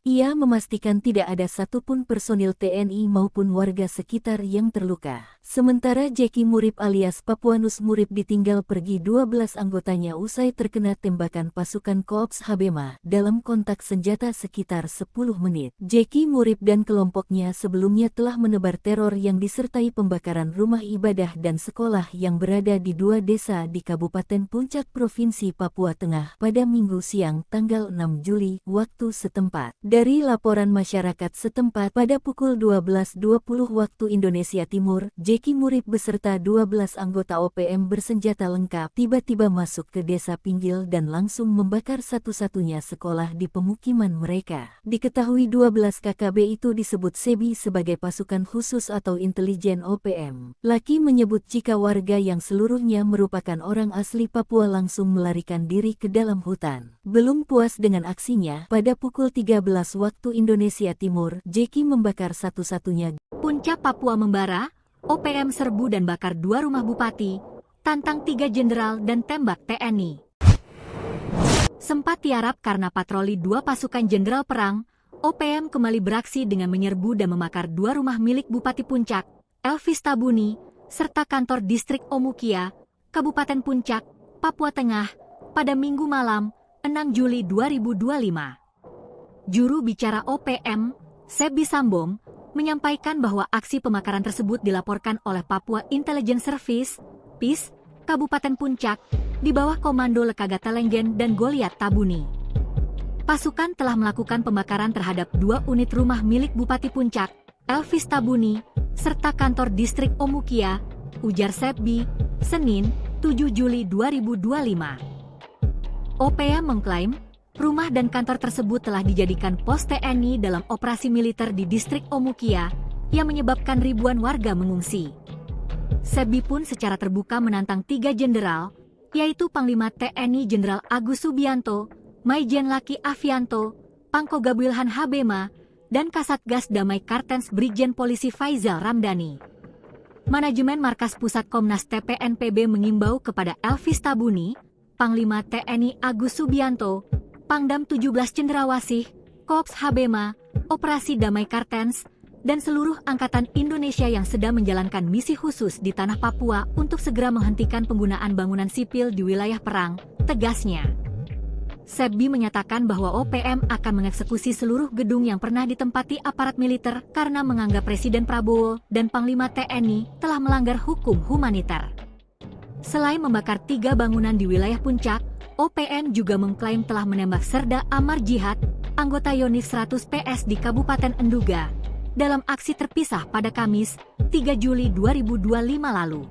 Ia memastikan tidak ada satupun personil TNI maupun warga sekitar yang terluka. Sementara Jeki Murip alias Papuanus Murip ditinggal pergi 12 anggotanya usai terkena tembakan pasukan Korps Habema dalam kontak senjata sekitar 10 menit. Jeki Murip dan kelompoknya sebelumnya telah menebar teror yang disertai pembakaran rumah ibadah dan sekolah yang berada di 2 desa di Kabupaten Puncak Provinsi Papua Tengah pada Minggu siang tanggal 6 Juli waktu setempat. Dari laporan masyarakat setempat pada pukul 12.20 waktu Indonesia Timur, Jeki Murip beserta 12 anggota OPM bersenjata lengkap tiba-tiba masuk ke Desa Pinggil dan langsung membakar satu-satunya sekolah di pemukiman mereka. Diketahui 12 KKB itu disebut SEBI sebagai pasukan khusus atau intelijen OPM. Laki menyebut jika warga yang seluruhnya merupakan orang asli Papua langsung melarikan diri ke dalam hutan. Belum puas dengan aksinya, pada pukul 13 waktu Indonesia Timur, Jeki membakar satu-satunya. Puncak Papua membara, OPM serbu dan bakar 2 rumah bupati, tantang 3 jenderal dan tembak TNI. Sempat tiarap karena patroli 2 pasukan jenderal perang, OPM kembali beraksi dengan menyerbu dan membakar 2 rumah milik Bupati Puncak, Elvis Tabuni, serta kantor Distrik Omukia, Kabupaten Puncak, Papua Tengah, pada Minggu malam, 6 Juli 2025. Juru bicara OPM, Sebi Sambom, menyampaikan bahwa aksi pembakaran tersebut dilaporkan oleh Papua Intelligence Service, PIS, Kabupaten Puncak, di bawah komando Lekagata Lenggen dan Goliat Tabuni. Pasukan telah melakukan pembakaran terhadap 2 unit rumah milik Bupati Puncak, Elvis Tabuni, serta kantor Distrik Omukia, ujar Sebi, Senin, 7 Juli 2025. OPM mengklaim, rumah dan kantor tersebut telah dijadikan pos TNI dalam operasi militer di Distrik Omukia, yang menyebabkan ribuan warga mengungsi. Sebi pun secara terbuka menantang 3 jenderal, yaitu Panglima TNI Jenderal Agus Subianto, Maijen Laki Afianto, Pangkoga Wilhan Habema, dan Kasatgas Damai Kartens Brigjen Polisi Faizal Ramdhani. Manajemen Markas Pusat Komnas TPNPB mengimbau kepada Elvis Tabuni, Panglima TNI Agus Subianto, Pangdam 17 Cendrawasih, Kops Habema, Operasi Damai Kartens, dan seluruh angkatan Indonesia yang sedang menjalankan misi khusus di tanah Papua untuk segera menghentikan penggunaan bangunan sipil di wilayah perang, tegasnya. Sebbi menyatakan bahwa OPM akan mengeksekusi seluruh gedung yang pernah ditempati aparat militer karena menganggap Presiden Prabowo dan Panglima TNI telah melanggar hukum humaniter. Selain membakar 3 bangunan di wilayah Puncak, OPM juga mengklaim telah menembak Serda Amar Jihad, anggota Yonif 100 PS di Kabupaten Enduga, dalam aksi terpisah pada Kamis, 3 Juli 2025 lalu.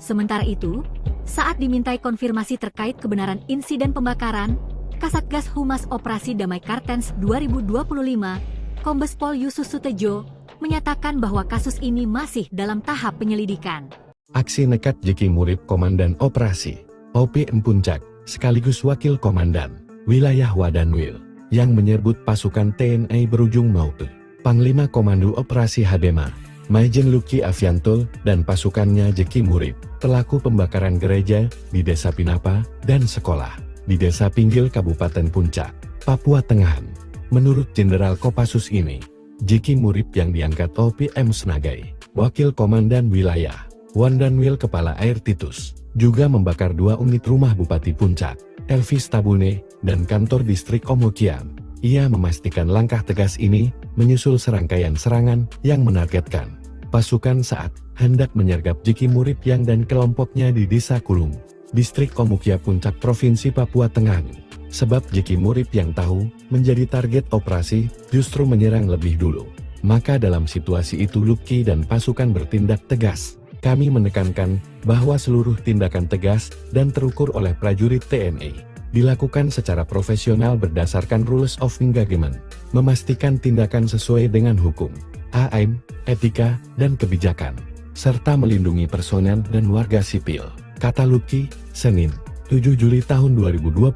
Sementara itu, saat dimintai konfirmasi terkait kebenaran insiden pembakaran, Kasatgas Humas Operasi Damai Kartens 2025, Kombes Pol Yusus Sutejo, menyatakan bahwa kasus ini masih dalam tahap penyelidikan. Aksi nekat Jeki Murib Komandan Operasi OPM Puncak, sekaligus Wakil Komandan Wilayah Wadanwil, yang menyebut pasukan TNI berujung maut. Panglima Komando Operasi Habema, Maijen Luki Afianto dan pasukannya Jeki Murib, pelaku pembakaran gereja di Desa Pinapa dan sekolah di Desa Pinggil Kabupaten Puncak, Papua Tengah. Menurut Jenderal Kopassus ini, Jeki Murib yang diangkat OPM sebagai Wakil Komandan Wilayah Wadanwil Kepala Air Titus, juga membakar 2 unit rumah Bupati Puncak, Elvis Tabune, dan kantor distrik Omokian. Ia memastikan langkah tegas ini menyusul serangkaian serangan yang menargetkan pasukan saat hendak menyergap Jeki Murib yang dan kelompoknya di Desa Kulung, Distrik Omukia Puncak Provinsi Papua Tengah. Sebab Jeki Murib yang tahu menjadi target operasi justru menyerang lebih dulu. Maka dalam situasi itu Luki dan pasukan bertindak tegas. Kami menekankan bahwa seluruh tindakan tegas dan terukur oleh prajurit TNI dilakukan secara profesional berdasarkan rules of engagement, memastikan tindakan sesuai dengan hukum, AM, etika, dan kebijakan, serta melindungi personel dan warga sipil, kata Luki, Senin, 7 Juli tahun 2025.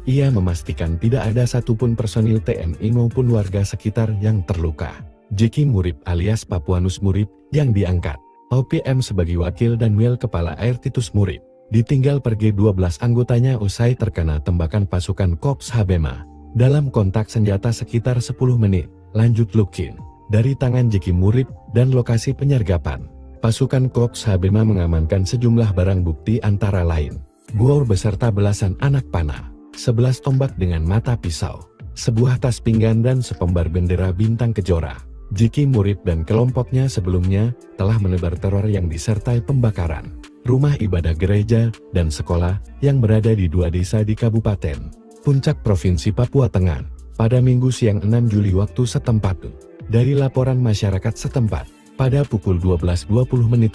Ia memastikan tidak ada satupun personil TNI maupun warga sekitar yang terluka. Jeki Murib alias Papuanus Murib, yang diangkat OPM sebagai Wakil Danwil Kepala Air Titus Murib, ditinggal pergi 12 anggotanya usai terkena tembakan pasukan Kops Habema. Dalam kontak senjata sekitar 10 menit, lanjut Lukin. Dari tangan Jeki Murib dan lokasi penyergapan, pasukan Kops Habema mengamankan sejumlah barang bukti antara lain bor beserta belasan anak panah, 11 tombak dengan mata pisau, sebuah tas pinggan dan sepembar bendera bintang kejora. Jeki Murib dan kelompoknya sebelumnya telah menebar teror yang disertai pembakaran rumah ibadah gereja dan sekolah yang berada di 2 desa di Kabupaten Puncak Provinsi Papua Tengah pada Minggu siang 6 Juli waktu setempat. Dari laporan masyarakat setempat, pada pukul 12.20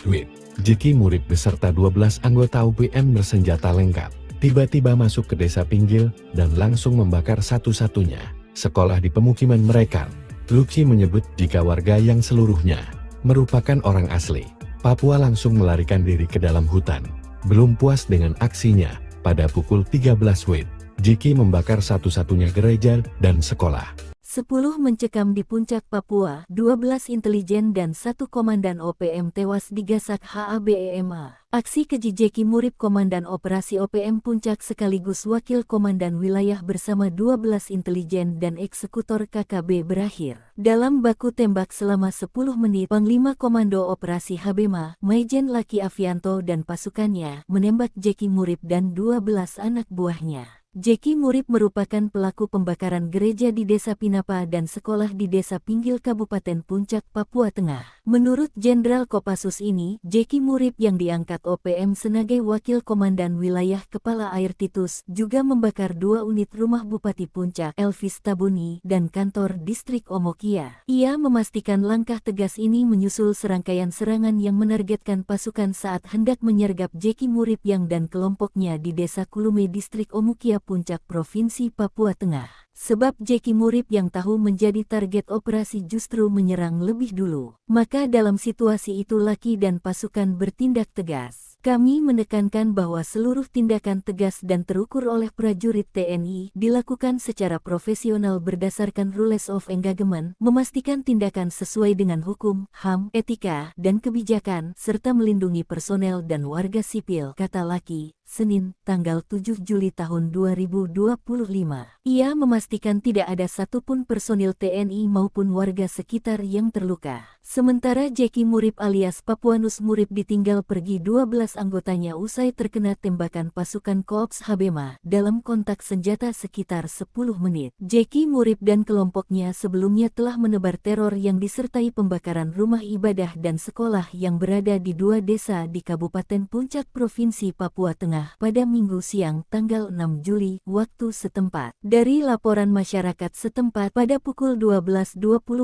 WIB, Jeki Murib beserta 12 anggota OPM bersenjata lengkap tiba-tiba masuk ke Desa Pinggil dan langsung membakar satu-satunya sekolah di pemukiman mereka. Luki menyebut jika warga yang seluruhnya merupakan orang asli Papua langsung melarikan diri ke dalam hutan. Belum puas dengan aksinya, pada pukul 13 WIB, Jeki membakar satu-satunya gereja dan sekolah. 10 mencekam di Puncak Papua, 12 intelijen dan 1 komandan OPM tewas digasak HABEMA. Aksi keji Jeki Murib Komandan Operasi OPM Puncak sekaligus Wakil Komandan Wilayah bersama 12 intelijen dan eksekutor KKB berakhir dalam baku tembak selama 10 menit. Panglima Komando Operasi Habema, Maijen Laki Afianto dan pasukannya menembak Jeki Murib dan 12 anak buahnya. Jeki Murib merupakan pelaku pembakaran gereja di Desa Pinapa dan sekolah di Desa Pinggil Kabupaten Puncak, Papua Tengah. Menurut Jenderal Kopassus ini, Jeki Murib yang diangkat OPM sebagai Wakil Komandan Wilayah Kepala Air Titus juga membakar 2 unit rumah Bupati Puncak, Elvis Tabuni, dan kantor distrik Omokia. Ia memastikan langkah tegas ini menyusul serangkaian serangan yang menargetkan pasukan saat hendak menyergap Jeki Murib yang dan kelompoknya di Desa Kulume distrik Omokia Puncak Provinsi Papua Tengah. Sebab Jeki Murib yang tahu menjadi target operasi justru menyerang lebih dulu. Maka dalam situasi itu Laki dan pasukan bertindak tegas. Kami menekankan bahwa seluruh tindakan tegas dan terukur oleh prajurit TNI dilakukan secara profesional berdasarkan rules of engagement, memastikan tindakan sesuai dengan hukum, HAM, etika, dan kebijakan, serta melindungi personel dan warga sipil, kata Lucky, Senin, tanggal 7 Juli tahun 2025. Ia memastikan tidak ada satupun personil TNI maupun warga sekitar yang terluka. Sementara Jeki Murip alias Papuanus Murip ditinggal pergi 12 anggotanya usai terkena tembakan pasukan Korps Habema dalam kontak senjata sekitar 10 menit. Jeki Murip dan kelompoknya sebelumnya telah menebar teror yang disertai pembakaran rumah ibadah dan sekolah yang berada di 2 desa di Kabupaten Puncak Provinsi Papua Tengah pada Minggu siang tanggal 6 Juli waktu setempat. Dari laporan masyarakat setempat pada pukul 12.20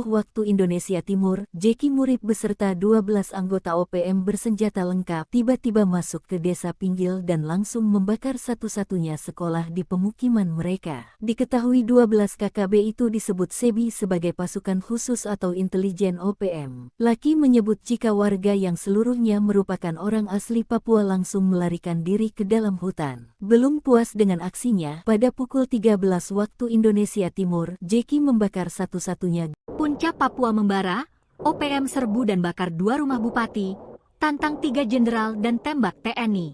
waktu Indonesia Timur, Jeki Murip beserta 12 anggota OPM bersenjata lengkap tiba-tiba masuk ke desa Pinggil dan langsung membakar satu-satunya sekolah di pemukiman mereka. Diketahui 12 KKB itu disebut SEBI sebagai pasukan khusus atau intelijen OPM. Lucky menyebut jika warga yang seluruhnya merupakan orang asli Papua langsung melarikan diri ke dalam hutan. Belum puas dengan aksinya, pada pukul 13 waktu Indonesia Timur, Jeki membakar satu-satunya. Puncak Papua membara, OPM serbu dan bakar 2 rumah bupati, tantang 3 jenderal dan tembak TNI.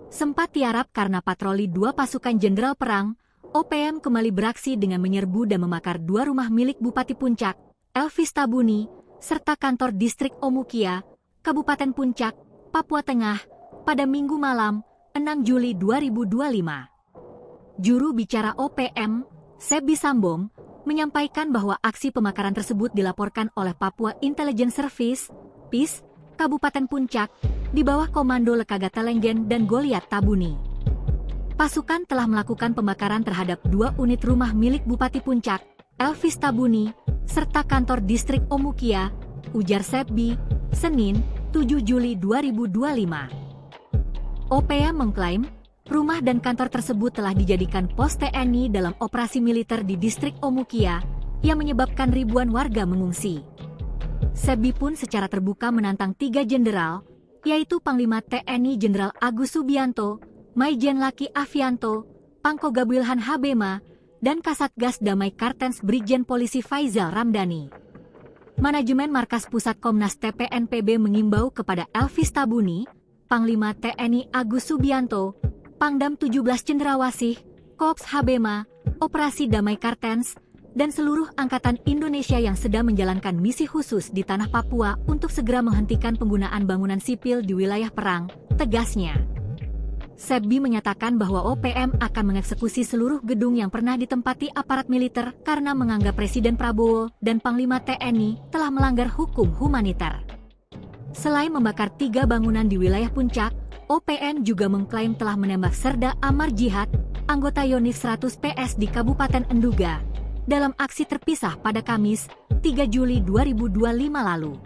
Sempat tiarap karena patroli 2 pasukan jenderal perang, OPM kembali beraksi dengan menyerbu dan membakar 2 rumah milik Bupati Puncak, Elvis Tabuni, serta kantor distrik Omukia, Kabupaten Puncak, Papua Tengah, pada Minggu malam, 6 Juli 2025. Juru bicara OPM, Sebi Sambong, menyampaikan bahwa aksi pembakaran tersebut dilaporkan oleh Papua Intelligence Service, PIS, Kabupaten Puncak, di bawah komando Lekaga Telenggen dan Goliat Tabuni. Pasukan telah melakukan pembakaran terhadap 2 unit rumah milik Bupati Puncak, Elvis Tabuni, serta kantor distrik Omukia, ujar Sebi, Senin, 7 Juli 2025. OPM mengklaim, rumah dan kantor tersebut telah dijadikan pos TNI dalam operasi militer di distrik Omukia, yang menyebabkan ribuan warga mengungsi. Sebi pun secara terbuka menantang 3 jenderal, yaitu Panglima TNI Jenderal Agus Subianto, Maijen Lucky Avianto, Pangkoga Wilhan Habema, dan Kasatgas Damai Kartens Brigjen Polisi Faizal Ramdhani. Manajemen Markas Pusat Komnas TPNPB mengimbau kepada Elvis Tabuni, Panglima TNI Agus Subianto, Pangdam 17 Cendrawasih, Korps Habema, Operasi Damai Kartens, dan seluruh angkatan Indonesia yang sedang menjalankan misi khusus di tanah Papua untuk segera menghentikan penggunaan bangunan sipil di wilayah perang, tegasnya. Sebi menyatakan bahwa OPM akan mengeksekusi seluruh gedung yang pernah ditempati aparat militer karena menganggap Presiden Prabowo dan Panglima TNI telah melanggar hukum humaniter. Selain membakar 3 bangunan di wilayah Puncak, OPM juga mengklaim telah menembak Serda Amar Jihad, anggota Yonif 100 PS di Kabupaten Enduga, dalam aksi terpisah pada Kamis, 3 Juli 2025 lalu.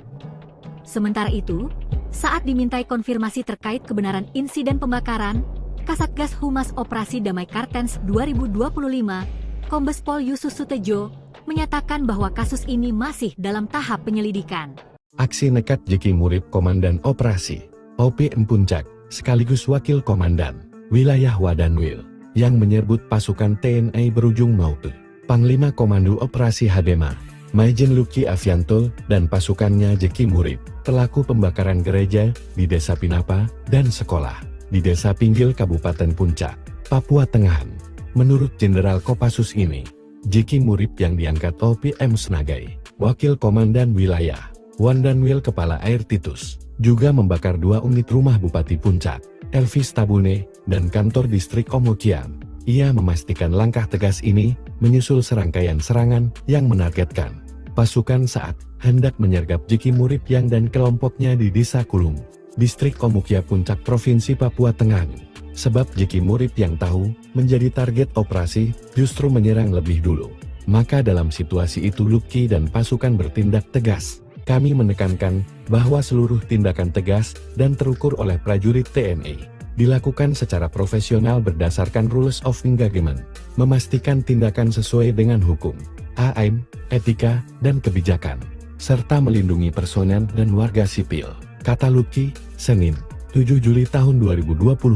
Sementara itu, saat dimintai konfirmasi terkait kebenaran insiden pembakaran, Kasatgas Humas Operasi Damai Kartens 2025, Kombes Pol Yusus Sutejo, menyatakan bahwa kasus ini masih dalam tahap penyelidikan. Aksi nekat Jeki Murip Komandan Operasi OPM Puncak, sekaligus Wakil Komandan Wilayah Wadanwil, yang menyebut pasukan TNI berujung maut. Panglima Komando Operasi Habema, Maijen Lucky Avianto, dan pasukannya Jeki Murip, pelaku pembakaran gereja di Desa Pinapa dan sekolah di Desa Pinggil Kabupaten Puncak, Papua Tengah. Menurut Jenderal Kopassus ini, Jeki Murip yang diangkat OPM sebagai Wakil Komandan Wilayah Wadanwil Kepala Air Titus, juga membakar 2 unit rumah Bupati Puncak, Elvis Tabune, dan kantor distrik Omukia. Ia memastikan langkah tegas ini menyusul serangkaian serangan yang menargetkan pasukan saat hendak menyergap Jeki Murip yang dan kelompoknya di Desa Kulung, distrik Omukia Puncak Provinsi Papua Tengah. Sebab Jeki Murip yang tahu menjadi target operasi justru menyerang lebih dulu. Maka dalam situasi itu Lucky dan pasukan bertindak tegas. Kami menekankan bahwa seluruh tindakan tegas dan terukur oleh prajurit TNI dilakukan secara profesional berdasarkan rules of engagement, memastikan tindakan sesuai dengan hukum, HAM, etika, dan kebijakan, serta melindungi personel dan warga sipil, kata Lucky, Senin, 7 Juli tahun 2025,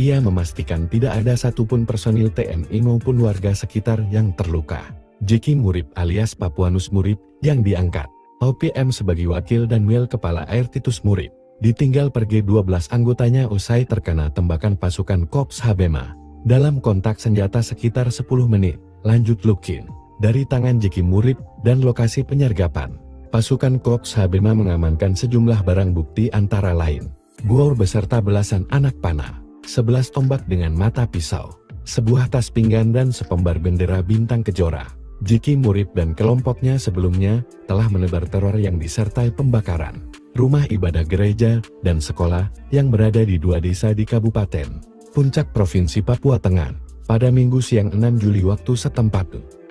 ia memastikan tidak ada satupun personil TNI maupun warga sekitar yang terluka. Jeki Murib alias Papuanus Murib yang diangkat OPM sebagai wakil dan Wil Kepala Air Titus Murib, ditinggal pergi 12 anggotanya usai terkena tembakan pasukan Korps Habema. Dalam kontak senjata sekitar 10 menit, lanjut Lukin, dari tangan Jeki Murib dan lokasi penyergapan. Pasukan Korps Habema mengamankan sejumlah barang bukti antara lain bor beserta belasan anak panah, 11 tombak dengan mata pisau, sebuah tas pinggan dan sepembar bendera bintang kejora. Jeki Murib dan kelompoknya sebelumnya telah menebar teror yang disertai pembakaran rumah ibadah gereja dan sekolah yang berada di 2 desa di Kabupaten Puncak Provinsi Papua Tengah pada Minggu siang 6 Juli waktu setempat.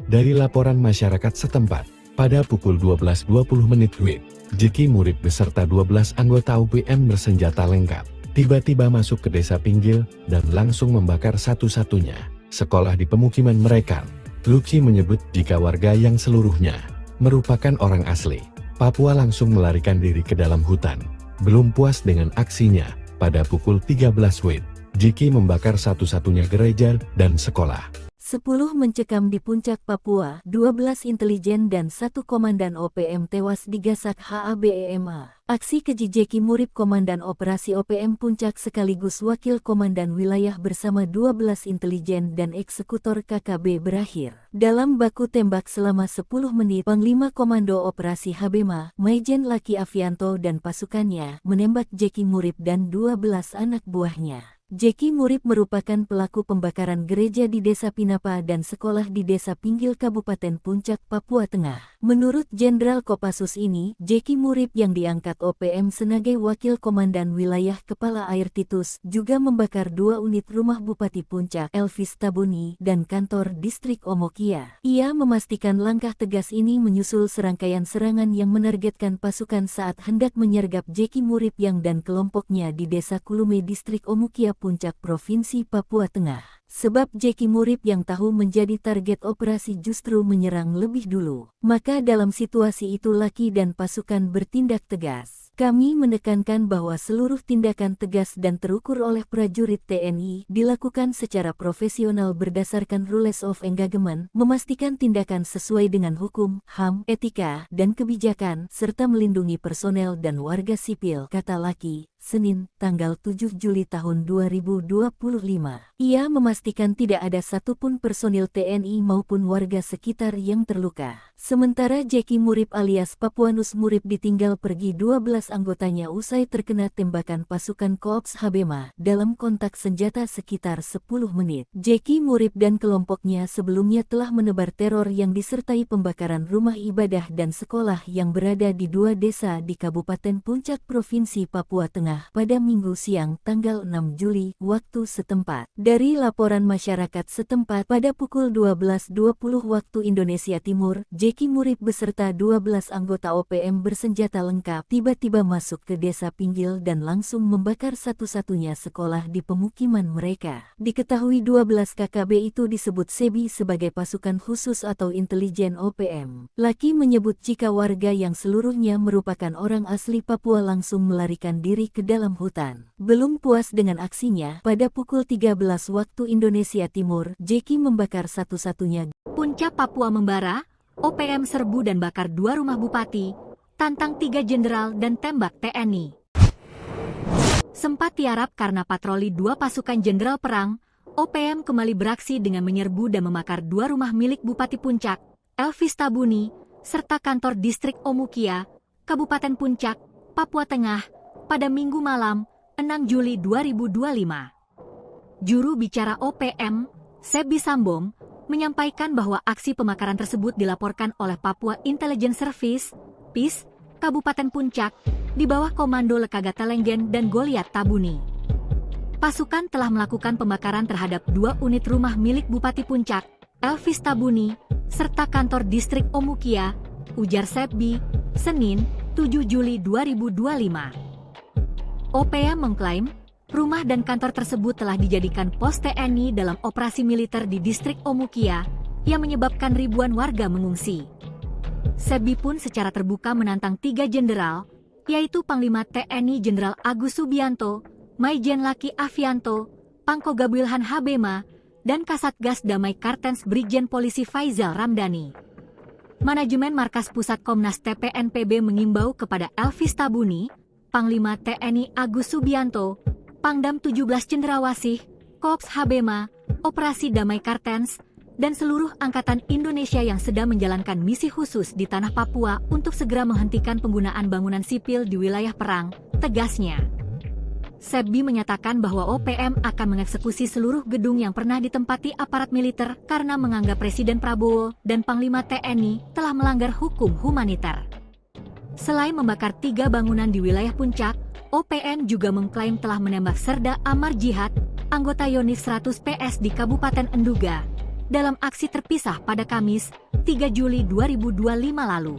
Dari laporan masyarakat setempat, pada pukul 12.20 WIB, Jeki Murib beserta 12 anggota OPM bersenjata lengkap tiba-tiba masuk ke desa Pinggil dan langsung membakar satu-satunya sekolah di pemukiman mereka. Luki menyebut jika warga yang seluruhnya merupakan orang asli Papua langsung melarikan diri ke dalam hutan. Belum puas dengan aksinya, pada pukul 13 WIB, Jeki membakar satu-satunya gereja dan sekolah. 10 mencekam di Puncak Papua, 12 intelijen dan 1 komandan OPM tewas digasak HABEMA. Aksi keji Jeki Murib Komandan Operasi OPM Puncak sekaligus Wakil Komandan Wilayah bersama 12 intelijen dan eksekutor KKB berakhir dalam baku tembak selama 10 menit. Panglima Komando Operasi Habema, Maijen Laki Avianto dan pasukannya menembak Jeki Murib dan 12 anak buahnya. Jeki Murib merupakan pelaku pembakaran gereja di Desa Pinapa dan sekolah di Desa Pinggil Kabupaten Puncak, Papua Tengah. Menurut Jenderal Kopassus ini, Jeki Murib yang diangkat OPM sebagai Wakil Komandan Wilayah Kepala Air Titus juga membakar 2 unit rumah Bupati Puncak, Elvis Tabuni, dan kantor distrik Omokia. Ia memastikan langkah tegas ini menyusul serangkaian serangan yang menargetkan pasukan saat hendak menyergap Jeki Murib yang dan kelompoknya di Desa Kulume distrik Omokia Puncak Provinsi Papua Tengah. Sebab Jeki Murib yang tahu menjadi target operasi justru menyerang lebih dulu. Maka dalam situasi itu Laki dan pasukan bertindak tegas. Kami menekankan bahwa seluruh tindakan tegas dan terukur oleh prajurit TNI dilakukan secara profesional berdasarkan rules of engagement, memastikan tindakan sesuai dengan hukum, HAM, etika, dan kebijakan, serta melindungi personel dan warga sipil, kata Laki. Senin, tanggal 7 Juli tahun 2025. Ia memastikan tidak ada satupun personil TNI maupun warga sekitar yang terluka. Sementara Jeki Murib alias Papuanus Murib ditinggal pergi 12 anggotanya usai terkena tembakan pasukan Korps Habema dalam kontak senjata sekitar 10 menit. Jeki Murib dan kelompoknya sebelumnya telah menebar teror yang disertai pembakaran rumah ibadah dan sekolah yang berada di 2 desa di Kabupaten Puncak Provinsi Papua Tengah pada Minggu siang tanggal 6 Juli waktu setempat. Dari laporan masyarakat setempat pada pukul 12.20 waktu Indonesia Timur, Jeki Murib beserta 12 anggota OPM bersenjata lengkap tiba-tiba masuk ke Desa Pinggil dan langsung membakar satu-satunya sekolah di pemukiman mereka. Diketahui 12 KKB itu disebut SEBI sebagai pasukan khusus atau intelijen OPM. Laki menyebut jika warga yang seluruhnya merupakan orang asli Papua langsung melarikan diri ke dalam hutan. Belum puas dengan aksinya, pada pukul 13 waktu Indonesia Timur, Jeki membakar satu-satunya. Puncak Papua membara, OPM serbu dan bakar 2 rumah bupati, tantang 3 jenderal dan tembak TNI. Sempat tiarap karena patroli 2 pasukan jenderal perang, OPM kembali beraksi dengan menyerbu dan membakar 2 rumah milik Bupati Puncak, Elvis Tabuni, serta kantor distrik Omukia, Kabupaten Puncak, Papua Tengah, pada Minggu malam, 6 Juli 2025. Juru bicara OPM, Sebi Sambong, menyampaikan bahwa aksi pembakaran tersebut dilaporkan oleh Papua Intelligence Service, PIS, Kabupaten Puncak, di bawah komando Lekaga Telenggen dan Goliat Tabuni. Pasukan telah melakukan pembakaran terhadap 2 unit rumah milik Bupati Puncak, Elvis Tabuni, serta kantor distrik Omukia, ujar Sebi, Senin, 7 Juli 2025. OPM mengklaim, rumah dan kantor tersebut telah dijadikan pos TNI dalam operasi militer di distrik Omukia, yang menyebabkan ribuan warga mengungsi. Sebi pun secara terbuka menantang 3 jenderal, yaitu Panglima TNI Jenderal Agus Subianto, Maijen Laki Afianto, Pangkoga Wilhan Habema, dan Kasatgas Damai Kartens Brigjen Polisi Faizal Ramdhani. Manajemen Markas Pusat Komnas TPNPB mengimbau kepada Elvis Tabuni, Panglima TNI Agus Subianto, Pangdam 17 Cendrawasih, Korps Habema, Operasi Damai Kartens, dan seluruh Angkatan Indonesia yang sedang menjalankan misi khusus di tanah Papua untuk segera menghentikan penggunaan bangunan sipil di wilayah perang, tegasnya. Sebbi menyatakan bahwa OPM akan mengeksekusi seluruh gedung yang pernah ditempati aparat militer karena menganggap Presiden Prabowo dan Panglima TNI telah melanggar hukum humaniter. Selain membakar 3 bangunan di wilayah Puncak, OPM juga mengklaim telah menembak Serda Amar Jihad, anggota Yonif 100 PS di Kabupaten Enduga, dalam aksi terpisah pada Kamis, 3 Juli 2025 lalu.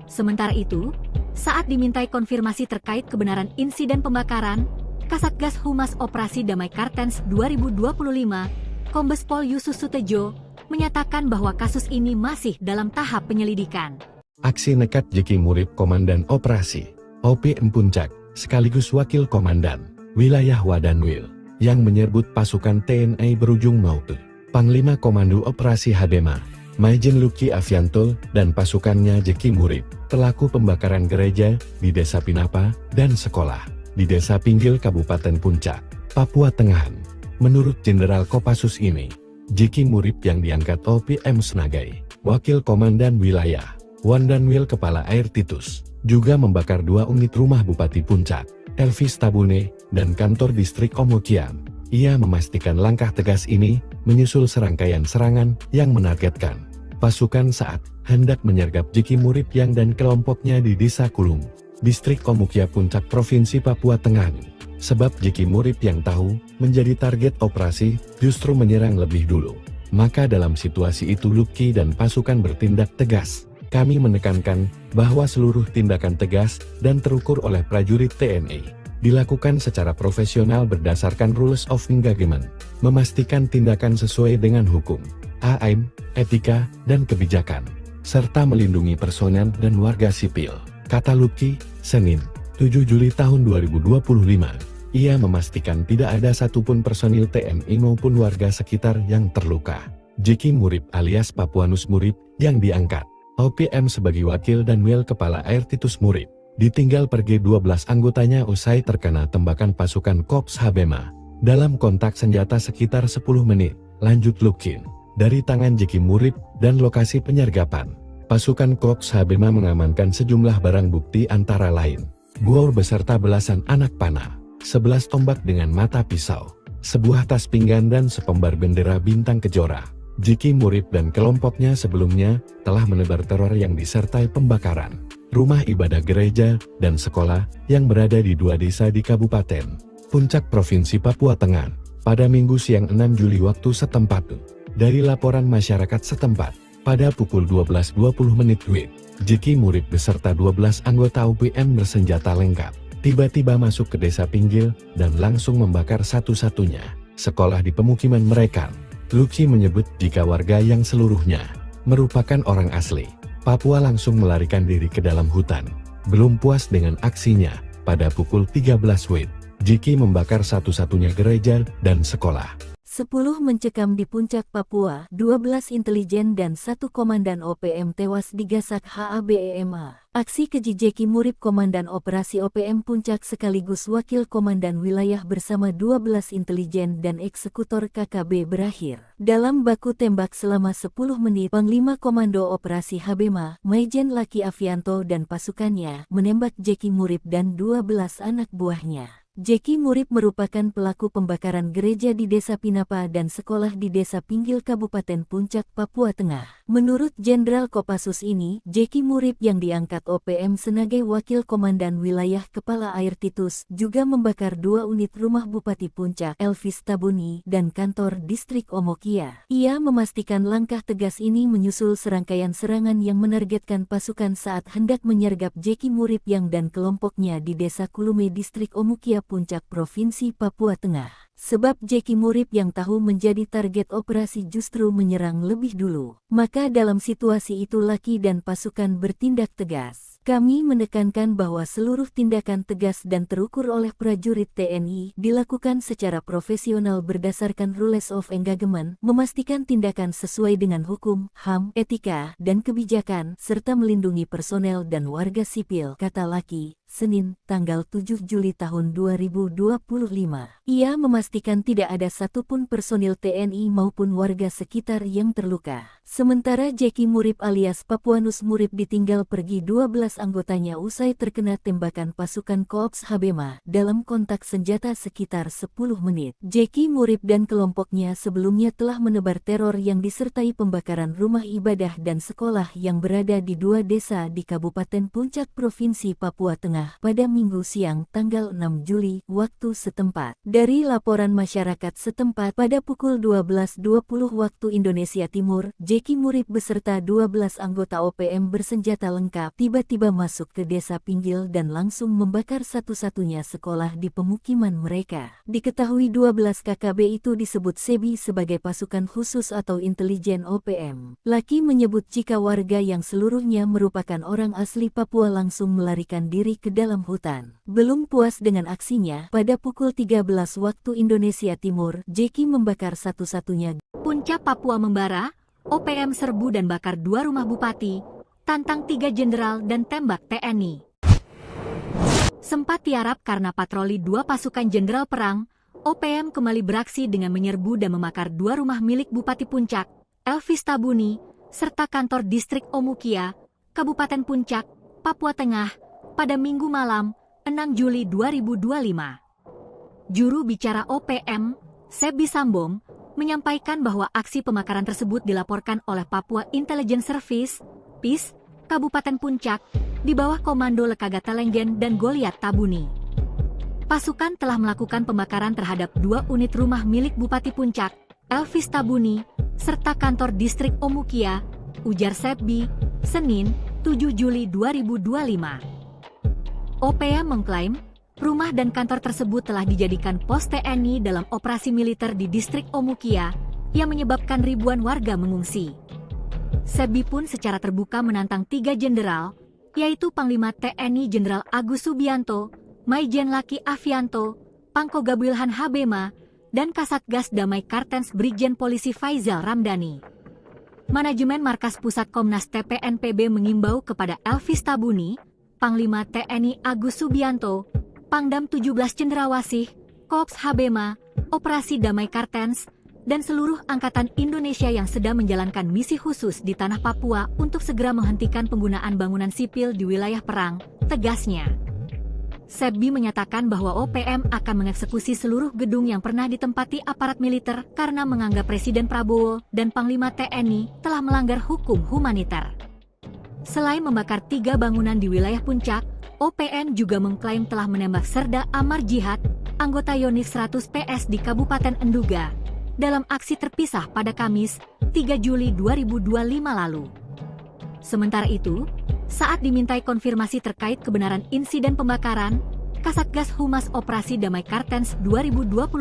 Sementara itu, saat dimintai konfirmasi terkait kebenaran insiden pembakaran, Kasatgas Humas Operasi Damai Kartens 2025, Kombes Pol Yusus Sutejo, menyatakan bahwa kasus ini masih dalam tahap penyelidikan. Aksi nekat Jeki Murib Komandan Operasi OPM Puncak, sekaligus Wakil Komandan Wilayah Wadanwil, yang menyerbu pasukan TNI berujung maut. Panglima Komando Operasi Habema, Maijen Luki Afianto, dan pasukannya Jeki Murib, pelaku pembakaran gereja di Desa Pinapa dan sekolah di Desa Pinggil Kabupaten Puncak, Papua Tengah. Menurut Jenderal Kopassus ini, Jeki Murib yang diangkat OPM sebagai Wakil Komandan Wilayah Wadanwil Kepala Air Titus, juga membakar 2 unit rumah Bupati Puncak, Elvis Tabune, dan kantor distrik Omokian. Ia memastikan langkah tegas ini menyusul serangkaian serangan yang menargetkan pasukan saat hendak menyergap Jeki Murib yang dan kelompoknya di Desa Kulung, distrik Omukia Puncak Provinsi Papua Tengah. Sebab Jeki Murib yang tahu menjadi target operasi justru menyerang lebih dulu. Maka dalam situasi itu Luki dan pasukan bertindak tegas. Kami menekankan bahwa seluruh tindakan tegas dan terukur oleh prajurit TNI dilakukan secara profesional berdasarkan rules of engagement, memastikan tindakan sesuai dengan hukum, AIM, etika, dan kebijakan, serta melindungi personel dan warga sipil, kata Luki, Senin, 7 Juli tahun 2025. Ia memastikan tidak ada satupun personil TNI maupun warga sekitar yang terluka. Jeki Murib alias Papuanus Murib, yang diangkat OPM sebagai Wakil Danwil Kepala Air Titus Murib, ditinggal pergi 12 anggotanya usai terkena tembakan pasukan Korps Habema. Dalam kontak senjata sekitar 10 menit, lanjut Lukin. Dari tangan Jeki Murib dan lokasi penyergapan, pasukan Korps Habema mengamankan sejumlah barang bukti antara lain bor beserta belasan anak panah, 11 tombak dengan mata pisau, sebuah tas pinggan dan sepembar bendera bintang kejora. Jeki Murib dan kelompoknya sebelumnya telah menebar teror yang disertai pembakaran rumah ibadah gereja dan sekolah yang berada di 2 desa di Kabupaten Puncak Provinsi Papua Tengah pada Minggu siang 6 Juli waktu setempat. Dari laporan masyarakat setempat, pada pukul 12.20 WIB, Jeki Murib beserta 12 anggota OPM bersenjata lengkap tiba-tiba masuk ke Desa Pinggil dan langsung membakar satu-satunya sekolah di pemukiman mereka. Luki menyebut jika warga yang seluruhnya merupakan orang asli Papua langsung melarikan diri ke dalam hutan. Belum puas dengan aksinya, pada pukul 13 WIB, Jeki membakar satu-satunya gereja dan sekolah. 10 mencekam di Puncak Papua, 12 intelijen dan 1 komandan OPM tewas digasak HABEMA. Aksi keji Jeki Murib Komandan Operasi OPM Puncak sekaligus Wakil Komandan Wilayah bersama 12 intelijen dan eksekutor KKB berakhir dalam baku tembak selama 10 menit. Panglima Komando Operasi Habema, Maijen Laki Afianto dan pasukannya menembak Jeki Murib dan 12 anak buahnya. Jeki Murib merupakan pelaku pembakaran gereja di Desa Pinapa dan sekolah di Desa Pinggil Kabupaten Puncak, Papua Tengah. Menurut Jenderal Kopassus ini, Jeki Murib yang diangkat OPM sebagai Wakil Komandan Wilayah Kepala Air Titus juga membakar 2 unit rumah Bupati Puncak, Elvis Tabuni, dan kantor distrik Omokia. Ia memastikan langkah tegas ini menyusul serangkaian serangan yang menargetkan pasukan saat hendak menyergap Jeki Murib yang dan kelompoknya di Desa Kulume distrik Omokia Puncak Provinsi Papua Tengah. Sebab Jeki Murib yang tahu menjadi target operasi justru menyerang lebih dulu. Maka dalam situasi itu Laki dan pasukan bertindak tegas. Kami menekankan bahwa seluruh tindakan tegas dan terukur oleh prajurit TNI dilakukan secara profesional berdasarkan rules of engagement, memastikan tindakan sesuai dengan hukum, HAM, etika, dan kebijakan, serta melindungi personel dan warga sipil, kata Lucky, Senin, tanggal 7 Juli tahun 2025. Ia memastikan tidak ada satupun personil TNI maupun warga sekitar yang terluka. Sementara Jeki Murip alias Papuanus Murip ditinggal pergi 12 anggotanya usai terkena tembakan pasukan Korps Habema dalam kontak senjata sekitar 10 menit. Jeki Murip dan kelompoknya sebelumnya telah menebar teror yang disertai pembakaran rumah ibadah dan sekolah yang berada di 2 desa di Kabupaten Puncak Provinsi Papua Tengah pada Minggu siang tanggal 6 Juli waktu setempat. Dari laporan masyarakat setempat pada pukul 12.20 waktu Indonesia Timur, Jeki Murip beserta 12 anggota OPM bersenjata lengkap tiba-tiba masuk ke desa Pinggil dan langsung membakar satu-satunya sekolah di pemukiman mereka. Diketahui 12 KKB itu disebut SEBI sebagai pasukan khusus atau intelijen OPM. Lucky menyebut jika warga yang seluruhnya merupakan orang asli Papua langsung melarikan diri ke dalam hutan. Belum puas dengan aksinya, pada pukul 13 waktu Indonesia Timur, Jeki membakar satu-satunya Puncak Papua membara, OPM serbu dan bakar 2 rumah bupati, tantang 3 jenderal dan tembak TNI. Sempat tiarap karena patroli 2 pasukan jenderal perang, OPM kembali beraksi dengan menyerbu dan membakar 2 rumah milik Bupati Puncak, Elvis Tabuni, serta kantor distrik Omukia, Kabupaten Puncak, Papua Tengah, pada Minggu malam, 6 Juli 2025. Juru bicara OPM, Sebi Sambom, menyampaikan bahwa aksi pembakaran tersebut dilaporkan oleh Papua Intelligence Service, PIS, Kabupaten Puncak, di bawah komando Lekaga Telenggen dan Goliat Tabuni. Pasukan telah melakukan pembakaran terhadap 2 unit rumah milik Bupati Puncak, Elvis Tabuni, serta kantor distrik Omukia, ujar Sebi, Senin, 7 Juli 2025. OPM mengklaim, rumah dan kantor tersebut telah dijadikan pos TNI dalam operasi militer di distrik Omukia, yang menyebabkan ribuan warga mengungsi. Sebi pun secara terbuka menantang 3 jenderal, yaitu Panglima TNI Jenderal Agus Subianto, Maijen Lucky Avianto, Pangko Gabrielhan Habema, dan Kasatgas Damai Kartens Brigjen Polisi Faizal Ramdhani. Manajemen Markas Pusat Komnas TPNPB mengimbau kepada Elvis Tabuni, Panglima TNI Agus Subianto, Pangdam 17 Cendrawasih, Korps Habema, Operasi Damai Kartens, dan seluruh angkatan Indonesia yang sedang menjalankan misi khusus di tanah Papua untuk segera menghentikan penggunaan bangunan sipil di wilayah perang, tegasnya. Sebi menyatakan bahwa OPM akan mengeksekusi seluruh gedung yang pernah ditempati aparat militer karena menganggap Presiden Prabowo dan Panglima TNI telah melanggar hukum humaniter. Selain membakar 3 bangunan di wilayah Puncak, OPM juga mengklaim telah menembak Serda Amar Jihad, anggota Yonif 100 PS di Kabupaten Enduga, dalam aksi terpisah pada Kamis, 3 Juli 2025 lalu. Sementara itu, saat dimintai konfirmasi terkait kebenaran insiden pembakaran, Kasatgas Humas Operasi Damai Kartens 2025,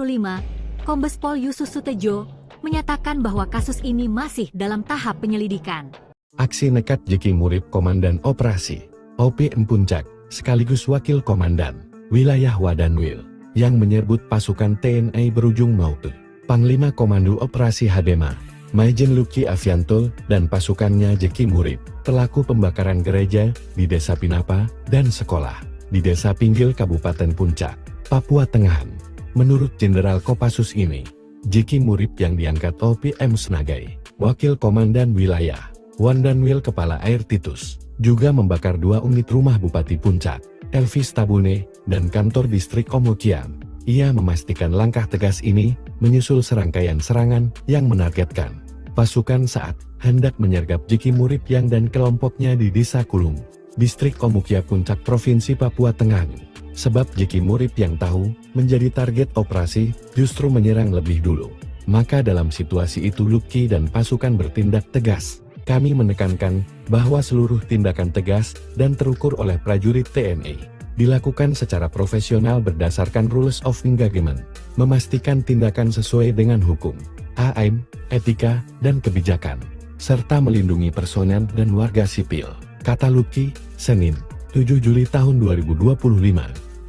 Kombes Pol Yusus Sutejo, menyatakan bahwa kasus ini masih dalam tahap penyelidikan. Aksi nekat Jeki Murip Komandan Operasi OPM Puncak, sekaligus Wakil Komandan Wilayah Wadanwil, yang menyebut pasukan TNI berujung maut. Panglima Komando Operasi Habema, Maijen Lucky Avianto, dan pasukannya Jeki Murip, pelaku pembakaran gereja di Desa Pinapa dan sekolah di Desa Pinggil Kabupaten Puncak, Papua Tengah. Menurut Jenderal Kopassus ini, Jeki Murip yang diangkat OPM sebagai Wakil Komandan Wilayah Wadanwil Kepala Air Titus, juga membakar 2 unit rumah Bupati Puncak, Elvis Tabune, dan kantor distrik Omukia. Ia memastikan langkah tegas ini menyusul serangkaian serangan yang menargetkan pasukan saat hendak menyergap Jeki Murip yang dan kelompoknya di Desa Kulung, distrik Omukia Puncak Provinsi Papua Tengah. Sebab Jeki Murip yang tahu menjadi target operasi justru menyerang lebih dulu. Maka dalam situasi itu Lucky dan pasukan bertindak tegas. Kami menekankan bahwa seluruh tindakan tegas dan terukur oleh prajurit TNI dilakukan secara profesional berdasarkan rules of engagement, memastikan tindakan sesuai dengan hukum, HAM, etika, dan kebijakan, serta melindungi personel dan warga sipil, kata Lucky, Senin, 7 Juli tahun 2025.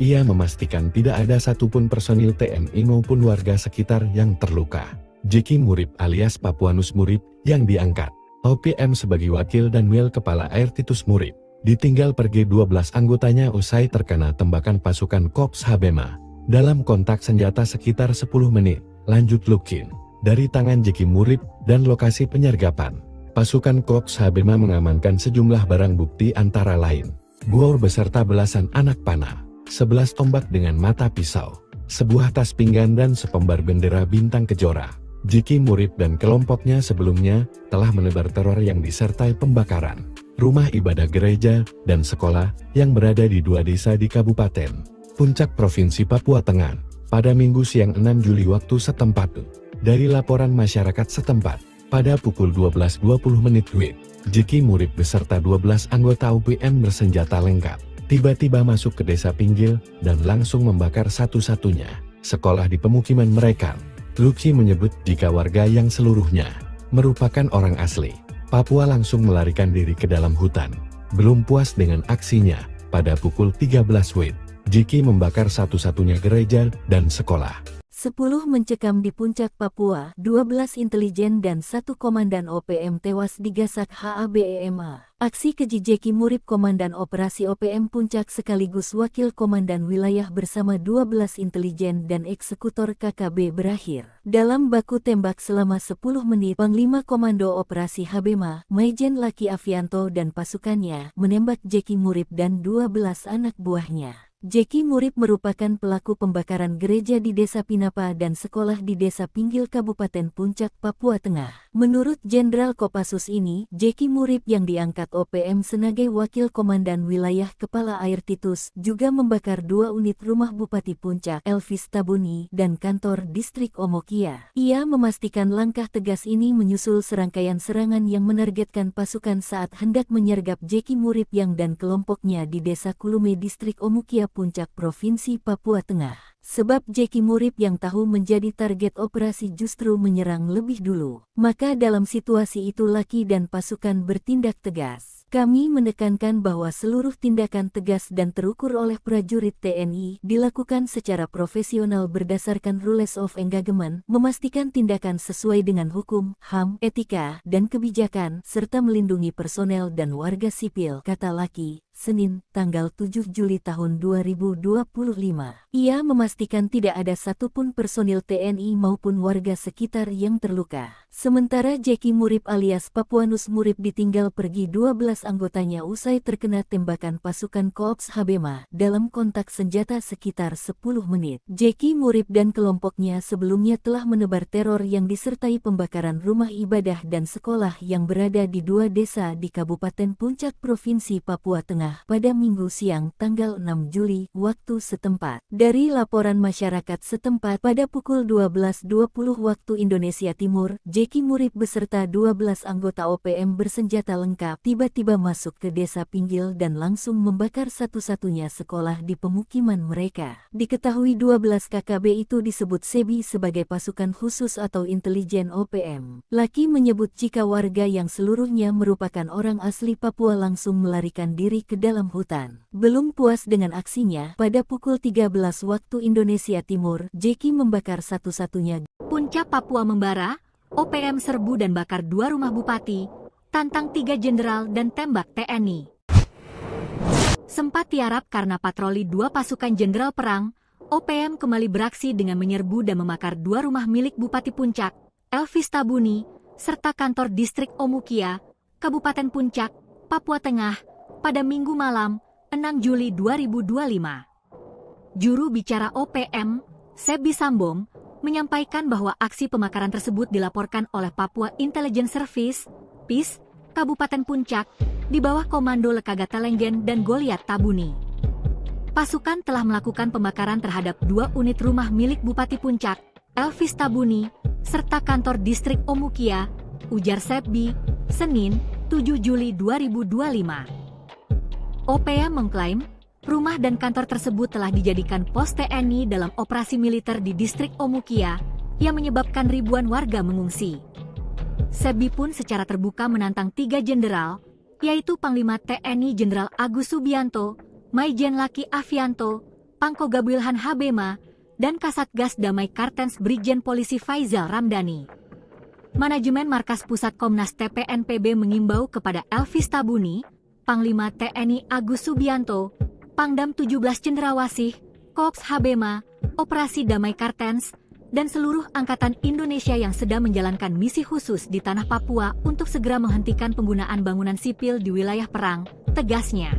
Ia memastikan tidak ada satupun personil TNI maupun warga sekitar yang terluka. Jeki Murib alias Papuanus Murib yang diangkat OPM sebagai wakil dan Wil Kepala Air Titus Murib ditinggal pergi 12 anggotanya usai terkena tembakan pasukan Korps Habema dalam kontak senjata sekitar 10 menit. Lanjut Lukin. Dari tangan Jeki Murib dan lokasi penyergapan, pasukan Korps Habema mengamankan sejumlah barang bukti antara lain bor beserta belasan anak panah, 11 tombak dengan mata pisau, sebuah tas pinggan dan sepembar bendera bintang kejora. Jeki Murib dan kelompoknya sebelumnya telah menebar teror yang disertai pembakaran rumah ibadah gereja dan sekolah yang berada di 2 desa di Kabupaten Puncak Provinsi Papua Tengah pada Minggu siang 6 Juli waktu setempat. Dari laporan masyarakat setempat, pada pukul 12.20 WIB, Jeki Murib beserta 12 anggota OPM bersenjata lengkap tiba-tiba masuk ke desa Pinggil dan langsung membakar satu-satunya sekolah di pemukiman mereka. Luki menyebut jika warga yang seluruhnya merupakan orang asli Papua langsung melarikan diri ke dalam hutan. Belum puas dengan aksinya, pada pukul 13 WIB, Jeki membakar satu-satunya gereja dan sekolah. 10 mencekam di Puncak Papua, 12 intelijen dan 1 komandan OPM tewas digasak HABEMA. Aksi keji Jeki Murib Komandan Operasi OPM Puncak sekaligus Wakil Komandan Wilayah bersama 12 intelijen dan eksekutor KKB berakhir dalam baku tembak selama 10 menit. Panglima Komando Operasi Habema, Maijen Laki Avianto dan pasukannya menembak Jeki Murib dan 12 anak buahnya. Jeki Murib merupakan pelaku pembakaran gereja di Desa Pinapa dan sekolah di Desa Pinggil Kabupaten Puncak, Papua Tengah. Menurut Jenderal Kopassus ini, Jeki Murib yang diangkat OPM sebagai Wakil Komandan Wilayah Kepala Air Titus juga membakar 2 unit rumah Bupati Puncak, Elvis Tabuni, dan kantor distrik Omokia. Ia memastikan langkah tegas ini menyusul serangkaian serangan yang menargetkan pasukan saat hendak menyergap Jeki Murib yang dan kelompoknya di Desa Kulume distrik Omokia Puncak Provinsi Papua Tengah. Sebab Jeki Murib yang tahu menjadi target operasi justru menyerang lebih dulu. Maka dalam situasi itu Laki dan pasukan bertindak tegas. Kami menekankan bahwa seluruh tindakan tegas dan terukur oleh prajurit TNI dilakukan secara profesional berdasarkan rules of engagement, memastikan tindakan sesuai dengan hukum, HAM, etika, dan kebijakan, serta melindungi personel dan warga sipil, kata Laki. Senin, tanggal 7 Juli tahun 2025. Ia memastikan tidak ada satupun personil TNI maupun warga sekitar yang terluka. Sementara Jeki Murib alias Papuanus Murib ditinggal pergi 12 anggotanya usai terkena tembakan pasukan Korps Habema dalam kontak senjata sekitar 10 menit. Jeki Murib dan kelompoknya sebelumnya telah menebar teror yang disertai pembakaran rumah ibadah dan sekolah yang berada di 2 desa di Kabupaten Puncak Provinsi Papua Tengah pada Minggu siang tanggal 6 Juli waktu setempat. Dari laporan masyarakat setempat pada pukul 12.20 waktu Indonesia Timur, Jeki Murib beserta 12 anggota OPM bersenjata lengkap tiba-tiba masuk ke Desa Pinggil dan langsung membakar satu-satunya sekolah di pemukiman mereka. Diketahui 12 KKB itu disebut SEBI sebagai pasukan khusus atau intelijen OPM. Laki menyebut jika warga yang seluruhnya merupakan orang asli Papua langsung melarikan diri ke dalam hutan. Belum puas dengan aksinya, pada pukul 13 waktu Indonesia Timur, Jeki membakar satu-satunya. Puncak Papua membara, OPM serbu dan bakar 2 rumah bupati, tantang 3 jenderal dan tembak TNI. Sempat tiarap karena patroli 2 pasukan jenderal perang, OPM kembali beraksi dengan menyerbu dan membakar 2 rumah milik Bupati Puncak, Elvis Tabuni, serta kantor distrik Omukia, Kabupaten Puncak, Papua Tengah, pada Minggu malam, 6 Juli 2025. Juru bicara OPM, Sebi Sambong, menyampaikan bahwa aksi pembakaran tersebut dilaporkan oleh Papua Intelligence Service, PIS, Kabupaten Puncak, di bawah komando Lekaga Telenggen dan Goliat Tabuni. Pasukan telah melakukan pembakaran terhadap 2 unit rumah milik Bupati Puncak, Elvis Tabuni, serta kantor distrik Omukia, ujar Sebi, Senin, 7 Juli 2025. OPM mengklaim, rumah dan kantor tersebut telah dijadikan pos TNI dalam operasi militer di distrik Omukia, yang menyebabkan ribuan warga mengungsi. Sebi pun secara terbuka menantang 3 jenderal, yaitu Panglima TNI Jenderal Agus Subianto, Maijen Laki Afianto, Pangkoga Wilhan Habema, dan Kasatgas Damai Kartens Brigjen Polisi Faizal Ramdhani. Manajemen Markas Pusat Komnas TPNPB mengimbau kepada Elvis Tabuni, Panglima TNI Agus Subianto, Pangdam 17 Cendrawasih, Korps Habema, Operasi Damai Kartens, dan seluruh Angkatan Indonesia yang sedang menjalankan misi khusus di tanah Papua untuk segera menghentikan penggunaan bangunan sipil di wilayah perang, tegasnya.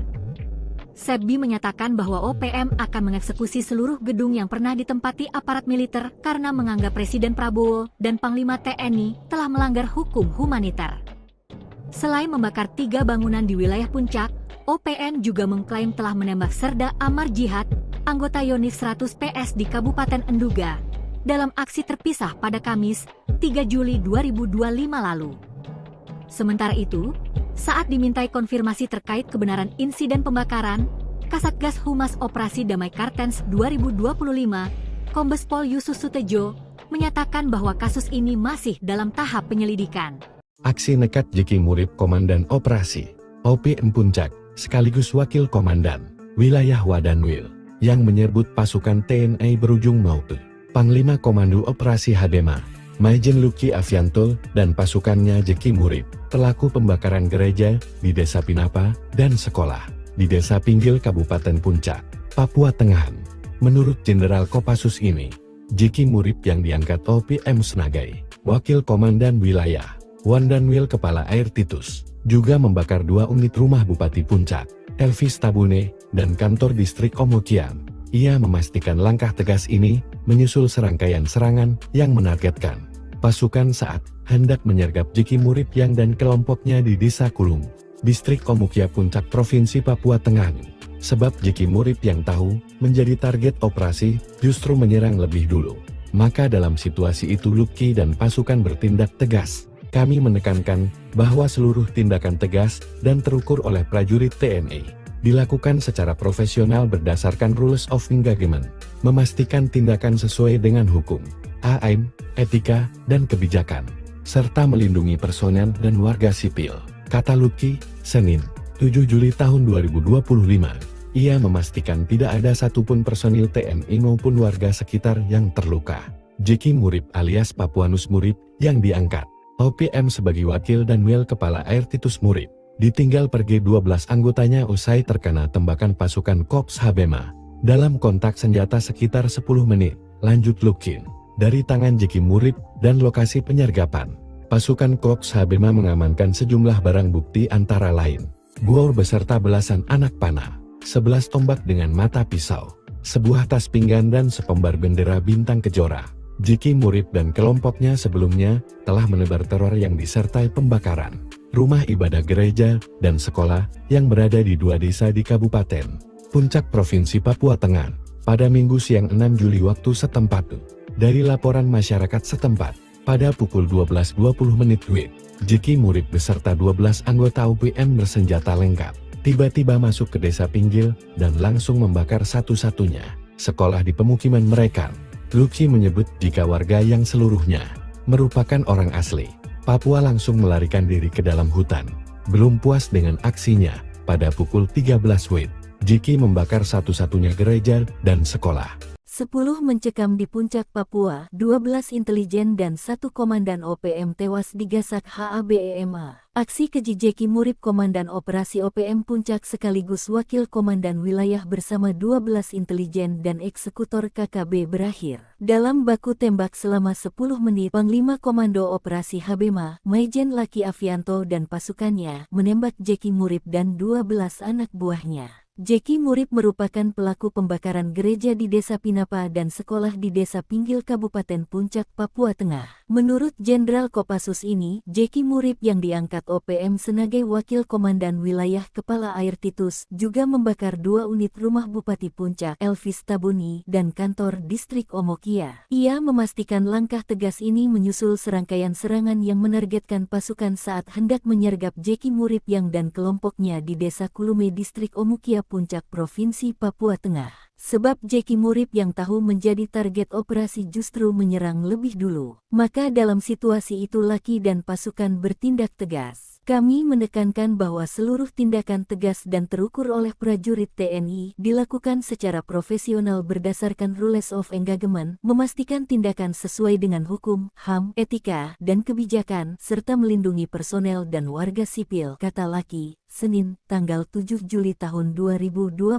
Sebbi menyatakan bahwa OPM akan mengeksekusi seluruh gedung yang pernah ditempati aparat militer karena menganggap Presiden Prabowo dan Panglima TNI telah melanggar hukum humaniter. Selain membakar 3 bangunan di wilayah Puncak, OPM juga mengklaim telah menembak Serda Amar Jihad, anggota Yonif 100 PS di Kabupaten Enduga, dalam aksi terpisah pada Kamis, 3 Juli 2025 lalu. Sementara itu, saat dimintai konfirmasi terkait kebenaran insiden pembakaran, Kasatgas Humas Operasi Damai Kartens 2025, Kombes Pol Yusuf Sutejo, menyatakan bahwa kasus ini masih dalam tahap penyelidikan. Aksi nekat Jeki Murib Komandan Operasi OPM Puncak, sekaligus Wakil Komandan Wilayah Wadanwil, yang menyerbu pasukan TNI berujung Maute, Panglima Komando Operasi Habema, Maijen Luki Afianto, dan pasukannya Jeki Murib, pelaku pembakaran gereja di Desa Pinapa dan sekolah di Desa Pinggil Kabupaten Puncak, Papua Tengah. Menurut Jenderal Kopassus ini, Jeki Murib yang diangkat OPM sebagai Wakil Komandan Wilayah Wadanwil Kepala Air Titus, juga membakar 2 unit rumah Bupati Puncak, Elvis Tabune, dan kantor distrik Omokian. Ia memastikan langkah tegas ini menyusul serangkaian serangan yang menargetkan pasukan saat hendak menyergap Jeki Murib yang dan kelompoknya di Desa Kulung, distrik Omukia Puncak Provinsi Papua Tengah. Sebab Jeki Murib yang tahu menjadi target operasi justru menyerang lebih dulu. Maka dalam situasi itu Luki dan pasukan bertindak tegas. Kami menekankan bahwa seluruh tindakan tegas dan terukur oleh prajurit TNI dilakukan secara profesional berdasarkan rules of engagement, memastikan tindakan sesuai dengan hukum, AIM, etika, dan kebijakan, serta melindungi personel dan warga sipil, kata Luki, Senin, 7 Juli tahun 2025. Ia memastikan tidak ada satupun personil TNI maupun warga sekitar yang terluka. Jeki Murib alias Papuanus Murib, yang diangkat OPM sebagai Wakil Danwil Kepala Air Titus Murib, ditinggal pergi 12 anggotanya usai terkena tembakan pasukan Korps Habema. Dalam kontak senjata sekitar 10 menit, lanjut Lukin. Dari tangan Jeki Murib dan lokasi penyergapan, pasukan Korps Habema mengamankan sejumlah barang bukti antara lain bor beserta belasan anak panah, 11 tombak dengan mata pisau, sebuah tas pinggan dan sepembar bendera bintang kejora. Jeki Murib dan kelompoknya sebelumnya telah menebar teror yang disertai pembakaran rumah ibadah gereja dan sekolah yang berada di 2 desa di Kabupaten Puncak Provinsi Papua Tengah pada Minggu siang 6 Juli waktu setempat. Dari laporan masyarakat setempat, pada pukul 12.20 WIB, Jeki Murib beserta 12 anggota OPM bersenjata lengkap tiba-tiba masuk ke Desa Pinggil dan langsung membakar satu-satunya sekolah di pemukiman mereka. Luki menyebut jika warga yang seluruhnya merupakan orang asli Papua langsung melarikan diri ke dalam hutan. Belum puas dengan aksinya, pada pukul 13 WIB, Jeki membakar satu-satunya gereja dan sekolah. 10 mencekam di Puncak Papua, 12 intelijen dan 1 komandan OPM tewas digasak HABEMA. Aksi keji Jeki Murib Komandan Operasi OPM Puncak sekaligus Wakil Komandan Wilayah bersama 12 intelijen dan eksekutor KKB berakhir dalam baku tembak selama 10 menit. Panglima Komando Operasi Habema, Maijen Laki Afianto dan pasukannya menembak Jeki Murib dan 12 anak buahnya. Jeki Murib merupakan pelaku pembakaran gereja di Desa Pinapa dan sekolah di Desa Pinggil Kabupaten Puncak, Papua Tengah. Menurut Jenderal Kopassus ini, Jeki Murib yang diangkat OPM sebagai Wakil Komandan Wilayah Kepala Air Titus juga membakar 2 unit rumah Bupati Puncak, Elvis Tabuni, dan kantor distrik Omokia. Ia memastikan langkah tegas ini menyusul serangkaian serangan yang menargetkan pasukan saat hendak menyergap Jeki Murib yang dan kelompoknya di Desa Kulume distrik Omokia Puncak Provinsi Papua Tengah. Sebab Jeki Murib yang tahu menjadi target operasi justru menyerang lebih dulu. Maka dalam situasi itu Laki dan pasukan bertindak tegas. Kami menekankan bahwa seluruh tindakan tegas dan terukur oleh prajurit TNI dilakukan secara profesional berdasarkan rules of engagement, memastikan tindakan sesuai dengan hukum, HAM, etika, dan kebijakan, serta melindungi personel dan warga sipil, kata Lucky, Senin, tanggal 7 Juli tahun 2025.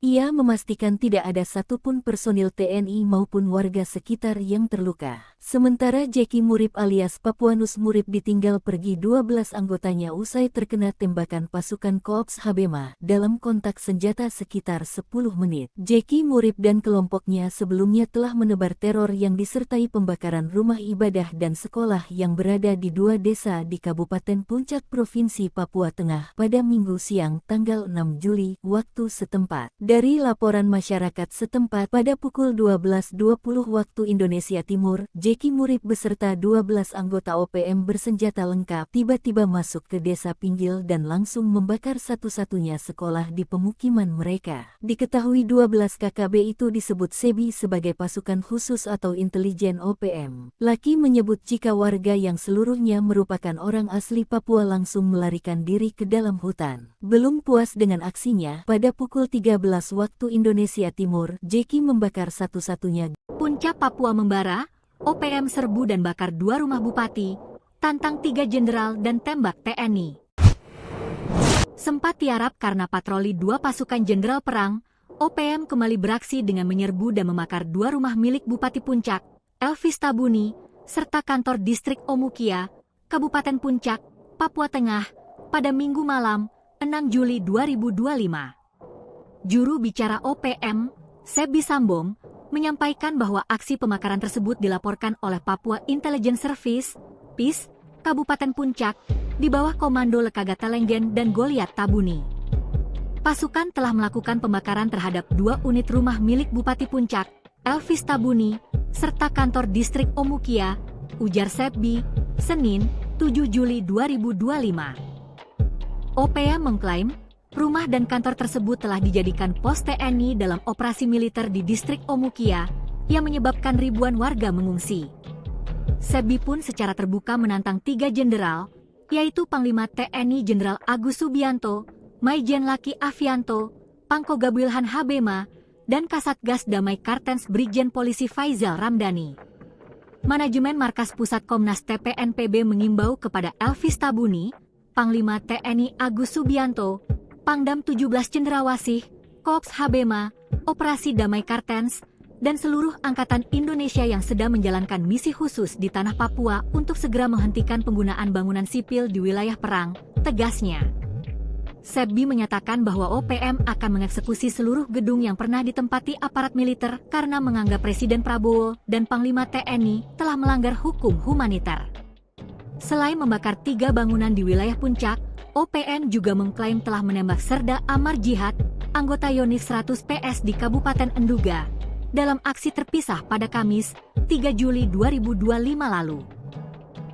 Ia memastikan tidak ada satupun personil TNI maupun warga sekitar yang terluka. Sementara Jeki Murip alias Papuanus Murip ditinggal pergi 12 anggotanya usai terkena tembakan pasukan Korps Habema dalam kontak senjata sekitar 10 menit. Jeki Murip dan kelompoknya sebelumnya telah menebar teror yang disertai pembakaran rumah ibadah dan sekolah yang berada di 2 desa di Kabupaten Puncak Provinsi Papua Tengah pada Minggu siang tanggal 6 Juli waktu setempat. Dari laporan masyarakat setempat pada pukul 12.20 waktu Indonesia Timur, Jeki Murip beserta 12 anggota OPM bersenjata lengkap tiba-tiba masuk ke desa Pinggil dan langsung membakar satu-satunya sekolah di pemukiman mereka. Diketahui 12 KKB itu disebut SEBI sebagai pasukan khusus atau intelijen OPM. Lucky menyebut jika warga yang seluruhnya merupakan orang asli Papua langsung melarikan diri ke dalam hutan. Belum puas dengan aksinya, pada pukul 13 waktu Indonesia Timur, Jeki membakar satu-satunya Puncak Papua membara, OPM serbu dan bakar 2 rumah bupati, tantang 3 jenderal dan tembak TNI. Sempat tiarap karena patroli 2 pasukan jenderal perang, OPM kembali beraksi dengan menyerbu dan membakar 2 rumah milik Bupati Puncak, Elvis Tabuni, serta kantor distrik Omukia, Kabupaten Puncak, Papua Tengah, pada Minggu malam, 6 Juli 2025. Juru bicara OPM, Sebi Sambong, menyampaikan bahwa aksi pembakaran tersebut dilaporkan oleh Papua Intelligence Service, PIS, Kabupaten Puncak, di bawah komando Lekaga Telenggen dan Goliat Tabuni. Pasukan telah melakukan pembakaran terhadap 2 unit rumah milik Bupati Puncak, Elvis Tabuni, serta kantor distrik Omukia, ujar Sebi, Senin, 7 Juli 2025. OPM mengklaim, rumah dan kantor tersebut telah dijadikan pos TNI dalam operasi militer di distrik Omukia, yang menyebabkan ribuan warga mengungsi. Sebi pun secara terbuka menantang 3 jenderal, yaitu Panglima TNI Jenderal Agus Subianto, Maijen Lucky Avianto, Pangko Gabrielhan Habema, dan Kasatgas Damai Kartens Brigjen Polisi Faizal Ramdhani. Manajemen Markas Pusat Komnas TPNPB mengimbau kepada Elvis Tabuni, Panglima TNI Agus Subianto, Pangdam 17 Cendrawasih, Korps Habema, Operasi Damai Kartens, dan seluruh angkatan Indonesia yang sedang menjalankan misi khusus di tanah Papua untuk segera menghentikan penggunaan bangunan sipil di wilayah perang, tegasnya. Sebi menyatakan bahwa OPM akan mengeksekusi seluruh gedung yang pernah ditempati aparat militer karena menganggap Presiden Prabowo dan Panglima TNI telah melanggar hukum humaniter. Selain membakar 3 bangunan di wilayah Puncak, OPM juga mengklaim telah menembak Serda Amar Jihad, anggota Yonif 100 PS di Kabupaten Enduga, dalam aksi terpisah pada Kamis, 3 Juli 2025 lalu.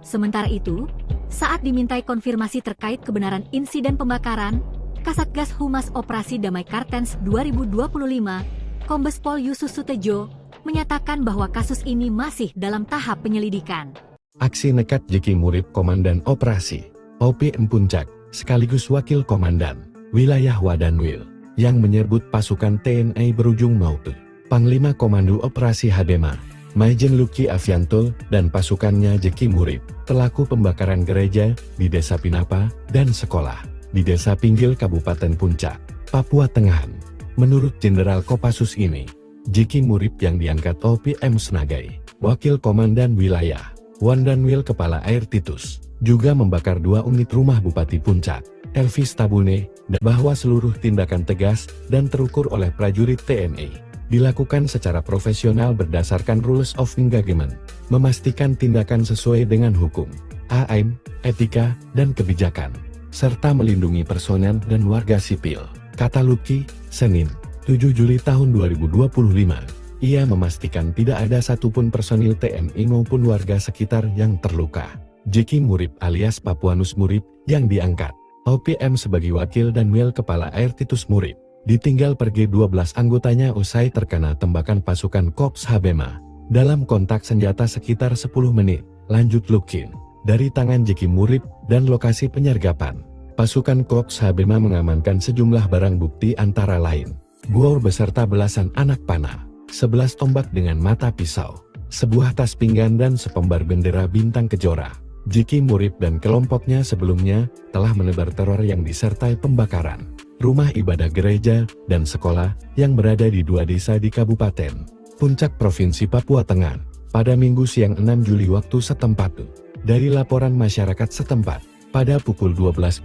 Sementara itu, saat dimintai konfirmasi terkait kebenaran insiden pembakaran, Kasatgas Humas Operasi Damai Kartens 2025, Kombes Pol Yusus Sutejo, menyatakan bahwa kasus ini masih dalam tahap penyelidikan. Aksi nekat Jeki Murip Komandan Operasi OPM Puncak, sekaligus Wakil Komandan Wilayah Wadanwil, yang menyebut pasukan TNI berujung maut. Panglima Komando Operasi Habema, Maijen Lucky Avianto, dan pasukannya Jeki Murip, pelaku pembakaran gereja di Desa Pinapa dan sekolah di Desa Pinggil Kabupaten Puncak, Papua Tengah. Menurut Jenderal Kopassus ini, Jeki Murip yang diangkat OPM sebagai Wakil Komandan Wilayah Wadanwil Kepala Air Titus, juga membakar 2 unit rumah Bupati Puncak, Elvis Tabune, dan bahwa seluruh tindakan tegas dan terukur oleh prajurit TNI dilakukan secara profesional berdasarkan rules of engagement, memastikan tindakan sesuai dengan hukum, HAM, etika, dan kebijakan, serta melindungi personel dan warga sipil, kata Lucky, Senin, 7 Juli tahun 2025. Ia memastikan tidak ada satupun personil TNI maupun warga sekitar yang terluka. Jeki Murip alias Papuanus Murip, yang diangkat OPM sebagai Wakil Danwil Kepala Air Titus Murip, ditinggal pergi 12 anggotanya usai terkena tembakan pasukan Korps Habema dalam kontak senjata sekitar 10 menit, lanjut Lukin. Dari tangan Jeki Murib dan lokasi penyergapan, pasukan Korps Habema mengamankan sejumlah barang bukti antara lain bor beserta belasan anak panah, 11 tombak dengan mata pisau, sebuah tas pinggan dan sepembar bendera bintang kejora. Jeki Murib dan kelompoknya sebelumnya telah menebar teror yang disertai pembakaran rumah ibadah gereja dan sekolah yang berada di 2 desa di Kabupaten Puncak Provinsi Papua Tengah pada Minggu siang 6 Juli waktu setempat. Dari laporan masyarakat setempat, pada pukul 12.20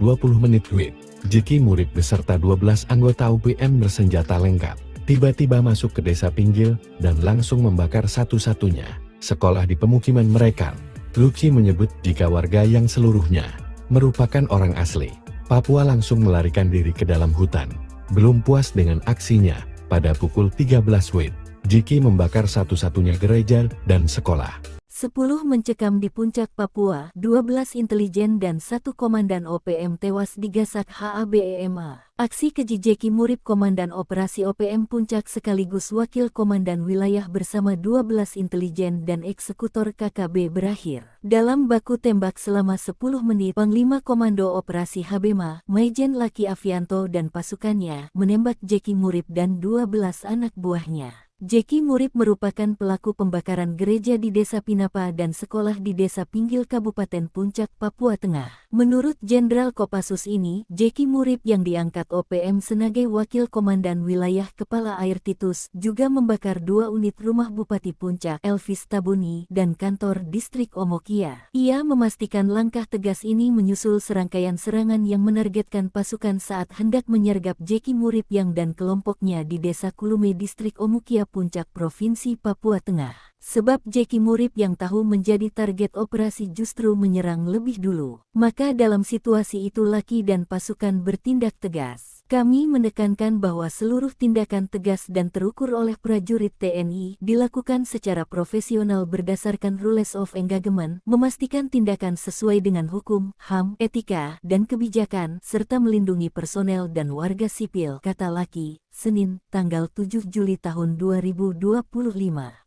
WIB, Jeki Murib beserta 12 anggota UPM bersenjata lengkap tiba-tiba masuk ke desa Pinggil dan langsung membakar satu-satunya sekolah di pemukiman mereka. Luki menyebut jika warga yang seluruhnya merupakan orang asli Papua langsung melarikan diri ke dalam hutan. Belum puas dengan aksinya, pada pukul 13 WIB, Jeki membakar satu-satunya gereja dan sekolah. 10 mencekam di Puncak Papua, 12 intelijen dan 1 komandan OPM tewas digasak HABEMA. Aksi keji Jeki Murib Komandan Operasi OPM Puncak sekaligus Wakil Komandan Wilayah bersama 12 intelijen dan eksekutor KKB berakhir dalam baku tembak selama 10 menit. Panglima Komando Operasi Habema, Maijen Laki Afianto dan pasukannya menembak Jeki Murib dan 12 anak buahnya. Jeki Murib merupakan pelaku pembakaran gereja di Desa Pinapa dan sekolah di Desa Pinggil Kabupaten Puncak, Papua Tengah. Menurut Jenderal Kopassus ini, Jeki Murib yang diangkat OPM sebagai Wakil Komandan Wilayah Kepala Air Titus juga membakar 2 unit rumah Bupati Puncak, Elvis Tabuni, dan kantor Distrik Omokia. Ia memastikan langkah tegas ini menyusul serangkaian serangan yang menargetkan pasukan saat hendak menyergap Jeki Murib yang dan kelompoknya di Desa Kulume Distrik Omokia Puncak Provinsi Papua Tengah. Sebab Jeki Murib yang tahu menjadi target operasi justru menyerang lebih dulu. Maka dalam situasi itu Laki dan pasukan bertindak tegas. Kami menekankan bahwa seluruh tindakan tegas dan terukur oleh prajurit TNI dilakukan secara profesional berdasarkan rules of engagement, memastikan tindakan sesuai dengan hukum, HAM, etika, dan kebijakan, serta melindungi personel dan warga sipil, kata Laki. Senin, tanggal 7 Juli tahun 2025.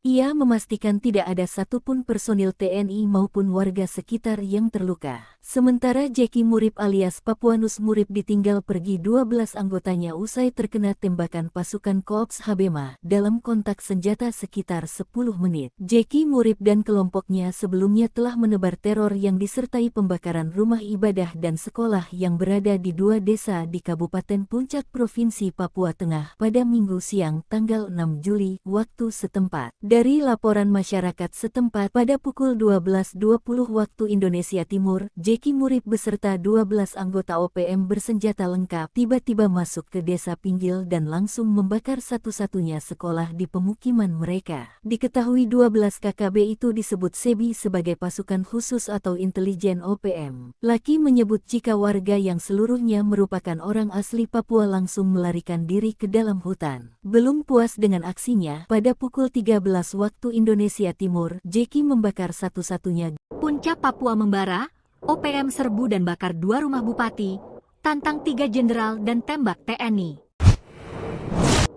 Ia memastikan tidak ada satupun personil TNI maupun warga sekitar yang terluka. Sementara Jeki Murib alias Papuanus Murib ditinggal pergi 12 anggotanya usai terkena tembakan pasukan Korps Habema dalam kontak senjata sekitar 10 menit. Jeki Murib dan kelompoknya sebelumnya telah menebar teror yang disertai pembakaran rumah ibadah dan sekolah yang berada di 2 desa di Kabupaten Puncak Provinsi Papua Tengah pada Minggu siang tanggal 6 Juli waktu setempat. Dari laporan masyarakat setempat pada pukul 12.20 waktu Indonesia Timur, Jeki Murib beserta 12 anggota OPM bersenjata lengkap tiba-tiba masuk ke Desa Pinggil dan langsung membakar satu-satunya sekolah di pemukiman mereka. Diketahui 12 KKB itu disebut SEBI sebagai pasukan khusus atau intelijen OPM. Laki menyebut jika warga yang seluruhnya merupakan orang asli Papua langsung melarikan diri ke dalam hutan. Belum puas dengan aksinya, pada pukul 13 waktu Indonesia Timur, Jeki membakar satu-satunya Puncak Papua membara, OPM serbu dan bakar 2 rumah bupati, tantang 3 jenderal dan tembak TNI.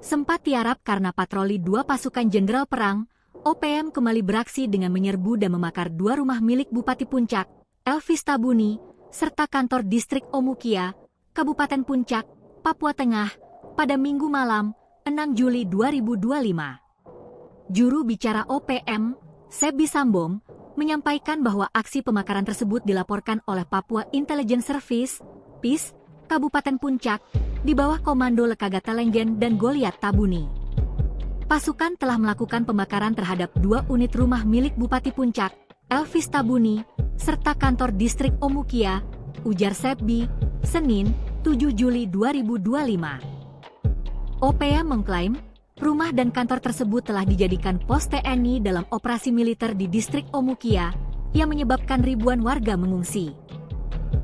Sempat tiarap karena patroli 2 pasukan jenderal perang, OPM kembali beraksi dengan menyerbu dan membakar 2 rumah milik Bupati Puncak, Elvis Tabuni, serta kantor Distrik Omukia, Kabupaten Puncak, Papua Tengah, pada Minggu malam, 6 Juli 2025. Juru bicara OPM, Sebi Sambom, menyampaikan bahwa aksi pembakaran tersebut dilaporkan oleh Papua Intelligence Service, PIS, Kabupaten Puncak, di bawah komando Lekagata Lenggen dan Goliat Tabuni. Pasukan telah melakukan pembakaran terhadap 2 unit rumah milik Bupati Puncak, Elvis Tabuni, serta kantor Distrik Omukia, ujar Sebi, Senin, 7 Juli 2025. OPM mengklaim, rumah dan kantor tersebut telah dijadikan pos TNI dalam operasi militer di Distrik Omukia, yang menyebabkan ribuan warga mengungsi.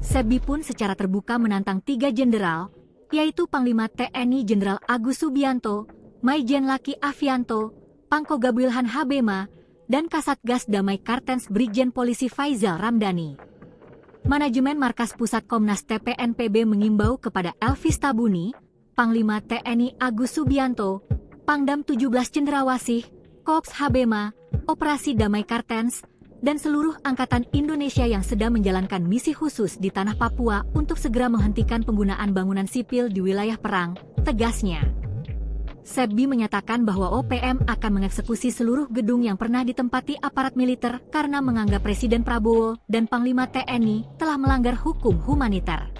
Sebi pun secara terbuka menantang 3 jenderal, yaitu Panglima TNI Jenderal Agus Subianto, Maijen Laki Afianto, Pangko Gabuilhan Habema, dan Kasatgas Damai Kartens Brigjen Polisi Faizal Ramdhani. Manajemen Markas Pusat Komnas TPNPB mengimbau kepada Elvis Tabuni, Panglima TNI Agus Subianto, Pangdam 17 Cendrawasih, Korps Habema, Operasi Damai Kartens, dan seluruh angkatan Indonesia yang sedang menjalankan misi khusus di tanah Papua untuk segera menghentikan penggunaan bangunan sipil di wilayah perang, tegasnya. Sebbi menyatakan bahwa OPM akan mengeksekusi seluruh gedung yang pernah ditempati aparat militer karena menganggap Presiden Prabowo dan Panglima TNI telah melanggar hukum humaniter.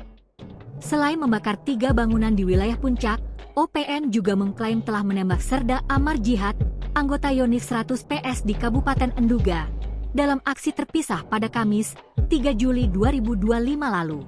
Selain membakar 3 bangunan di wilayah Puncak, OPM juga mengklaim telah menembak Serda Amar Jihad, anggota Yonif 100 PS di Kabupaten Enduga, dalam aksi terpisah pada Kamis, 3 Juli 2025 lalu.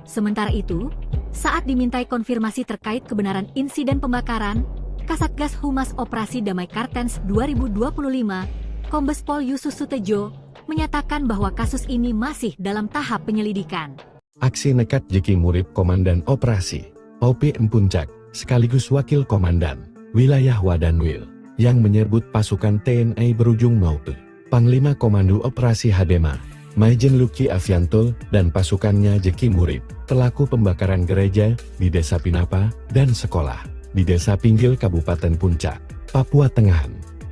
Sementara itu, saat dimintai konfirmasi terkait kebenaran insiden pembakaran, Kasatgas Humas Operasi Damai Kartens 2025, Kombes Pol Yusus Sutejo, menyatakan bahwa kasus ini masih dalam tahap penyelidikan. Aksi nekat Jeki Murib Komandan Operasi OPM Puncak, sekaligus Wakil Komandan Wilayah Wadanwil, yang menyerbu pasukan TNI berujung Maute. Panglima Komando Operasi Habema, Maijen Luki Avianto dan pasukannya Jeki Murib, pelaku pembakaran gereja di Desa Pinapa dan sekolah di Desa Pinggil Kabupaten Puncak, Papua Tengah.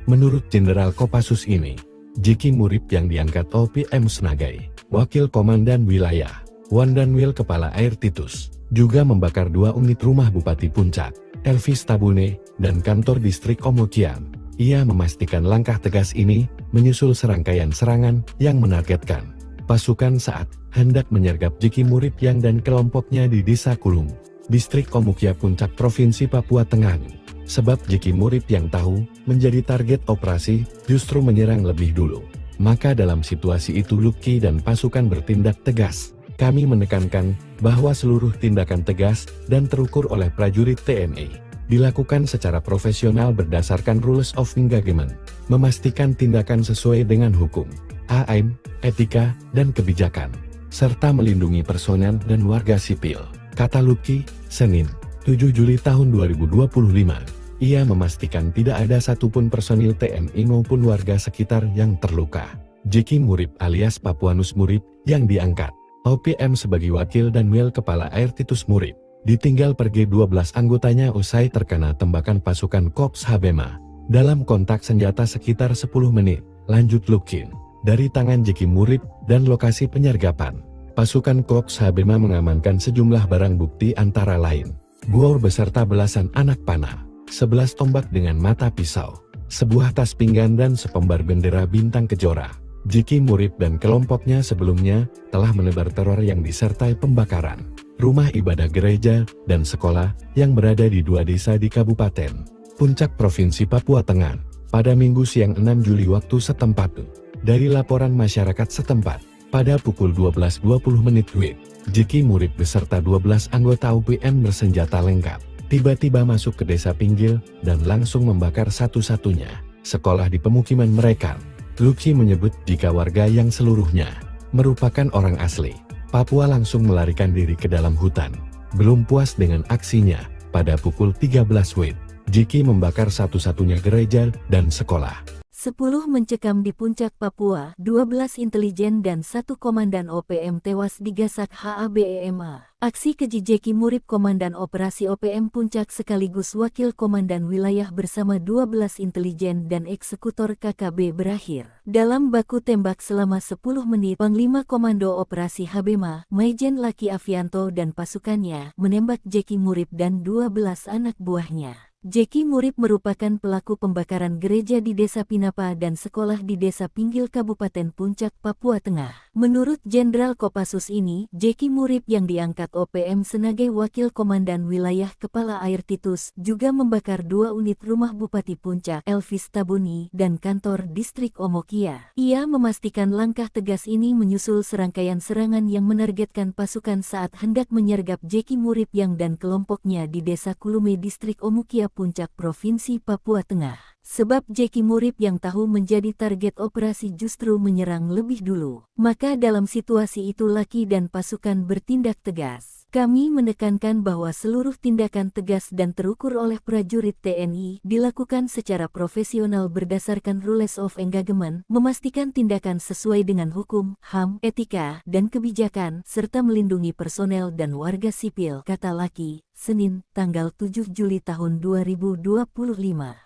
Menurut Jenderal Kopassus ini, Jeki Murib yang diangkat OPM Senagai Wakil Komandan Wilayah Wadanwil Kepala Air Titus, juga membakar 2 unit rumah Bupati Puncak, Elvis Tabune, dan kantor distrik Omokian. Ia memastikan langkah tegas ini menyusul serangkaian serangan yang menargetkan pasukan saat hendak menyergap Jeki Murib yang dan kelompoknya di Desa Kulung, distrik Omukia Puncak Provinsi Papua Tengah. Sebab Jeki Murib yang tahu menjadi target operasi justru menyerang lebih dulu. Maka dalam situasi itu Luki dan pasukan bertindak tegas. Kami menekankan bahwa seluruh tindakan tegas dan terukur oleh prajurit TNI dilakukan secara profesional berdasarkan Rules of Engagement, memastikan tindakan sesuai dengan hukum, HAM, etika, dan kebijakan, serta melindungi personel dan warga sipil, kata Luki, Senin, 7 Juli tahun 2025. Ia memastikan tidak ada satupun personil TNI maupun warga sekitar yang terluka. Jeki Murib alias Papuanus Murib, yang diangkat OPM sebagai Wakil dan Wil Kepala Air Titus Murib, ditinggal pergi 12 anggotanya usai terkena tembakan pasukan Korps Habema. Dalam kontak senjata sekitar 10 menit, lanjut Lukin. Dari tangan Jeki Murib dan lokasi penyergapan, pasukan Korps Habema mengamankan sejumlah barang bukti antara lain bor beserta belasan anak panah, 11 tombak dengan mata pisau, sebuah tas pinggan dan sepembar bendera bintang kejora. Jeki Murib dan kelompoknya sebelumnya telah menebar teror yang disertai pembakaran rumah ibadah gereja dan sekolah yang berada di 2 desa di Kabupaten Puncak Provinsi Papua Tengah pada Minggu siang 6 Juli waktu setempat. Dari laporan masyarakat setempat, pada pukul 12.20 WIB, Jeki Murib beserta 12 anggota OPM bersenjata lengkap tiba-tiba masuk ke Desa Pinggil dan langsung membakar satu-satunya sekolah di pemukiman mereka. Luki menyebut jika warga yang seluruhnya merupakan orang asli Papua langsung melarikan diri ke dalam hutan. Belum puas dengan aksinya, pada pukul 13 WIB, Jeki membakar satu-satunya gereja dan sekolah. 10 mencekam di Puncak Papua, 12 intelijen dan 1 komandan OPM tewas digasak HABEMA. Aksi keji Jeki Murib Komandan Operasi OPM Puncak sekaligus Wakil Komandan Wilayah bersama 12 intelijen dan eksekutor KKB berakhir dalam baku tembak selama 10 menit. Panglima Komando Operasi Habema, Maijen Luki Avianto dan pasukannya menembak Jeki Murib dan 12 anak buahnya. Jeki Murib merupakan pelaku pembakaran gereja di Desa Pinapa dan sekolah di Desa Pinggil Kabupaten Puncak, Papua Tengah. Menurut Jenderal Kopassus ini, Jeki Murib yang diangkat OPM sebagai Wakil Komandan Wilayah Kepala Air Titus juga membakar 2 unit rumah Bupati Puncak, Elvis Tabuni, dan kantor distrik Omokia. Ia memastikan langkah tegas ini menyusul serangkaian serangan yang menargetkan pasukan saat hendak menyergap Jeki Murib yang dan kelompoknya di Desa Kulume distrik Omokia Puncak Provinsi Papua Tengah. Sebab Jeki Murib yang tahu menjadi target operasi justru menyerang lebih dulu. Maka dalam situasi itu Luki dan pasukan bertindak tegas. Kami menekankan bahwa seluruh tindakan tegas dan terukur oleh prajurit TNI dilakukan secara profesional berdasarkan Rules of Engagement, memastikan tindakan sesuai dengan hukum, HAM, etika, dan kebijakan, serta melindungi personel dan warga sipil, kata Luki. Senin, tanggal 7 Juli tahun 2025.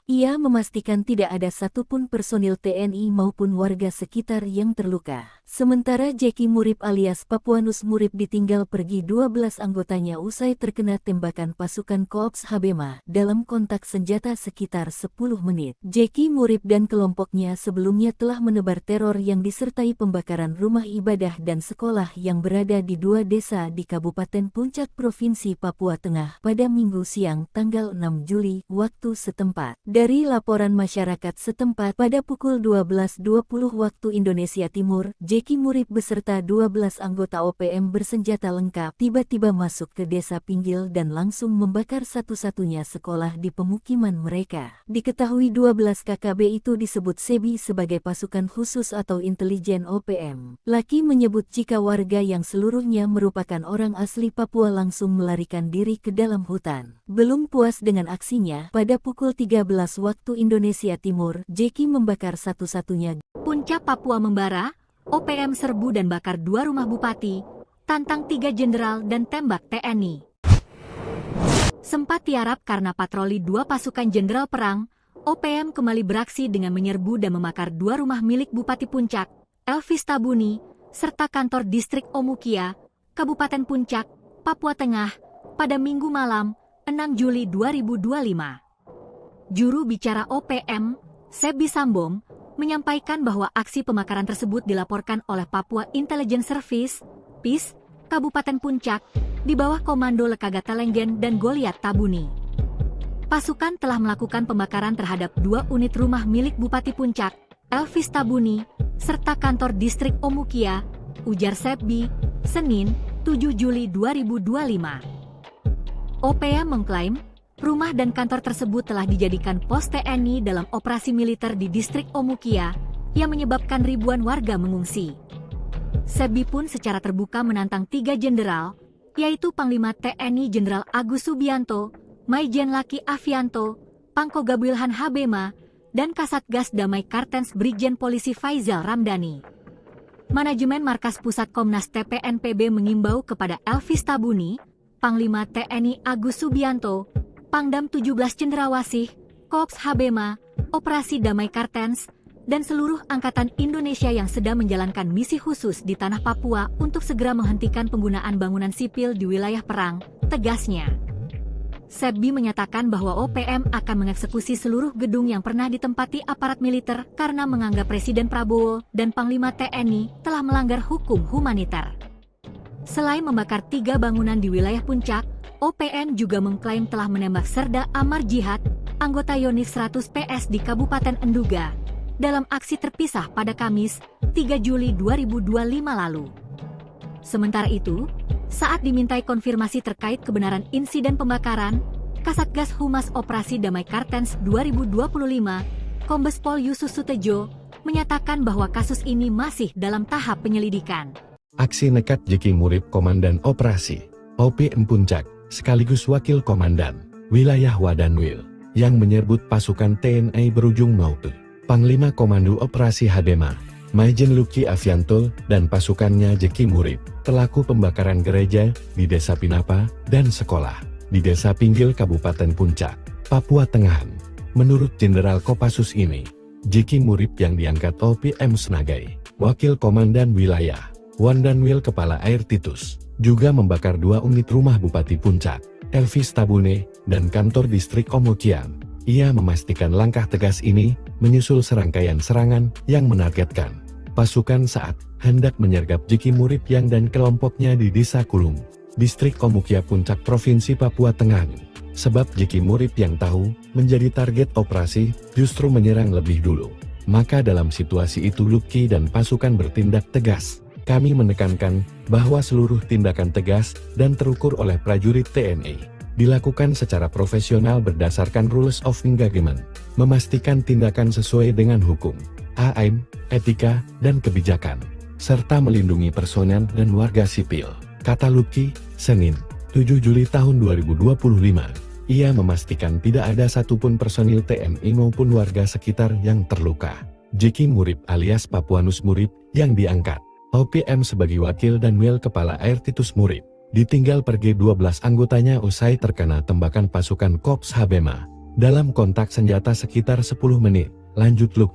Ia memastikan tidak ada satupun personil TNI maupun warga sekitar yang terluka. Sementara Jeki Murip alias Papuanus Murip ditinggal pergi 12 anggotanya usai terkena tembakan pasukan Korps Habema dalam kontak senjata sekitar 10 menit. Jeki Murip dan kelompoknya sebelumnya telah menebar teror yang disertai pembakaran rumah ibadah dan sekolah yang berada di 2 desa di Kabupaten Puncak Provinsi Papua Tengah pada Minggu siang tanggal 6 Juli waktu setempat. Dari laporan masyarakat setempat pada pukul 12.20 waktu Indonesia Timur, Jeki Murip beserta 12 anggota OPM bersenjata lengkap tiba-tiba masuk ke desa Pinggil dan langsung membakar satu-satunya sekolah di pemukiman mereka. Diketahui 12 KKB itu disebut SEBI sebagai pasukan khusus atau intelijen OPM. Laki menyebut jika warga yang seluruhnya merupakan orang asli Papua langsung melarikan diri ke dalam hutan. Belum puas dengan aksinya, pada pukul 13 waktu Indonesia Timur, Jeki membakar satu-satunya. Puncak Papua membara, OPM serbu dan bakar 2 rumah bupati, tantang 3 jenderal dan tembak TNI. Sempat tiarap karena patroli 2 pasukan jenderal perang, OPM kembali beraksi dengan menyerbu dan membakar 2 rumah milik Bupati Puncak, Elvis Tabuni, serta kantor distrik Omukia, Kabupaten Puncak, Papua Tengah, pada Minggu malam, 6 Juli 2025. Juru bicara OPM, Sebi Sambom, menyampaikan bahwa aksi pembakaran tersebut dilaporkan oleh Papua Intelligence Service, PIS, Kabupaten Puncak, di bawah komando Lekaga Telenggen dan Goliat Tabuni. Pasukan telah melakukan pembakaran terhadap 2 unit rumah milik Bupati Puncak, Elvis Tabuni, serta kantor distrik Omukia, ujar Sebi, Senin, 7 Juli 2025. OPM mengklaim, rumah dan kantor tersebut telah dijadikan pos TNI dalam operasi militer di distrik Omukia, yang menyebabkan ribuan warga mengungsi. Sebi pun secara terbuka menantang 3 jenderal, yaitu Panglima TNI Jenderal Agus Subianto, Maijen Laki Afianto, Pangko Gabilhan Habema, dan Kasatgas Damai Kartens Brigjen Polisi Faizal Ramdhani. Manajemen Markas Pusat Komnas TPNPB mengimbau kepada Elvis Tabuni, Panglima TNI Agus Subianto, Pangdam 17 Cendrawasih, Korps Habema, Operasi Damai Kartens, dan seluruh angkatan Indonesia yang sedang menjalankan misi khusus di tanah Papua untuk segera menghentikan penggunaan bangunan sipil di wilayah perang, tegasnya. Sebi menyatakan bahwa OPM akan mengeksekusi seluruh gedung yang pernah ditempati aparat militer karena menganggap Presiden Prabowo dan Panglima TNI telah melanggar hukum humaniter. Selain membakar 3 bangunan di wilayah Puncak, OPM juga mengklaim telah menembak Serda Amar Jihad, anggota Yonif 100 PS di Kabupaten Enduga, dalam aksi terpisah pada Kamis, 3 Juli 2025 lalu. Sementara itu, saat dimintai konfirmasi terkait kebenaran insiden pembakaran, Kasatgas Humas Operasi Damai Kartens 2025, Kombes Pol Yusus Sutejo, menyatakan bahwa kasus ini masih dalam tahap penyelidikan. Aksi nekat Jeki Murip Komandan Operasi OPM Puncak, sekaligus Wakil Komandan Wilayah Wadanwil, yang menyebut pasukan TNI berujung maut. Panglima Komando Operasi Habema, Maijen Luki Afianto, dan pasukannya Jeki Murip, pelaku pembakaran gereja di Desa Pinapa dan sekolah di Desa Pinggil Kabupaten Puncak, Papua Tengah. Menurut Jenderal Kopassus ini, Jeki Murip yang diangkat OPM sebagai Wakil Komandan Wilayah Wadanwil Kepala Air Titus, juga membakar 2 unit rumah Bupati Puncak, Elvis Tabune, dan kantor distrik Omukia. Ia memastikan langkah tegas ini menyusul serangkaian serangan yang menargetkan pasukan saat hendak menyergap Jeki Murip yang dan kelompoknya di Desa Kulung, distrik Omukia Puncak Provinsi Papua Tengah. Sebab Jeki Murip yang tahu menjadi target operasi justru menyerang lebih dulu. Maka dalam situasi itu Luki dan pasukan bertindak tegas. Kami menekankan bahwa seluruh tindakan tegas dan terukur oleh prajurit TNI dilakukan secara profesional berdasarkan rules of engagement, memastikan tindakan sesuai dengan hukum, AM, etika, dan kebijakan, serta melindungi personel dan warga sipil, kata Luki, Senin, 7 Juli tahun 2025. Ia memastikan tidak ada satupun personil TNI maupun warga sekitar yang terluka. Jeki Murip alias Papuanus Murip yang diangkat OPM sebagai Wakil Danwil Kepala Air Titus Murip, ditinggal pergi 12 anggotanya usai terkena tembakan pasukan Korps Habema. Dalam kontak senjata sekitar 10 menit, lanjut Luke.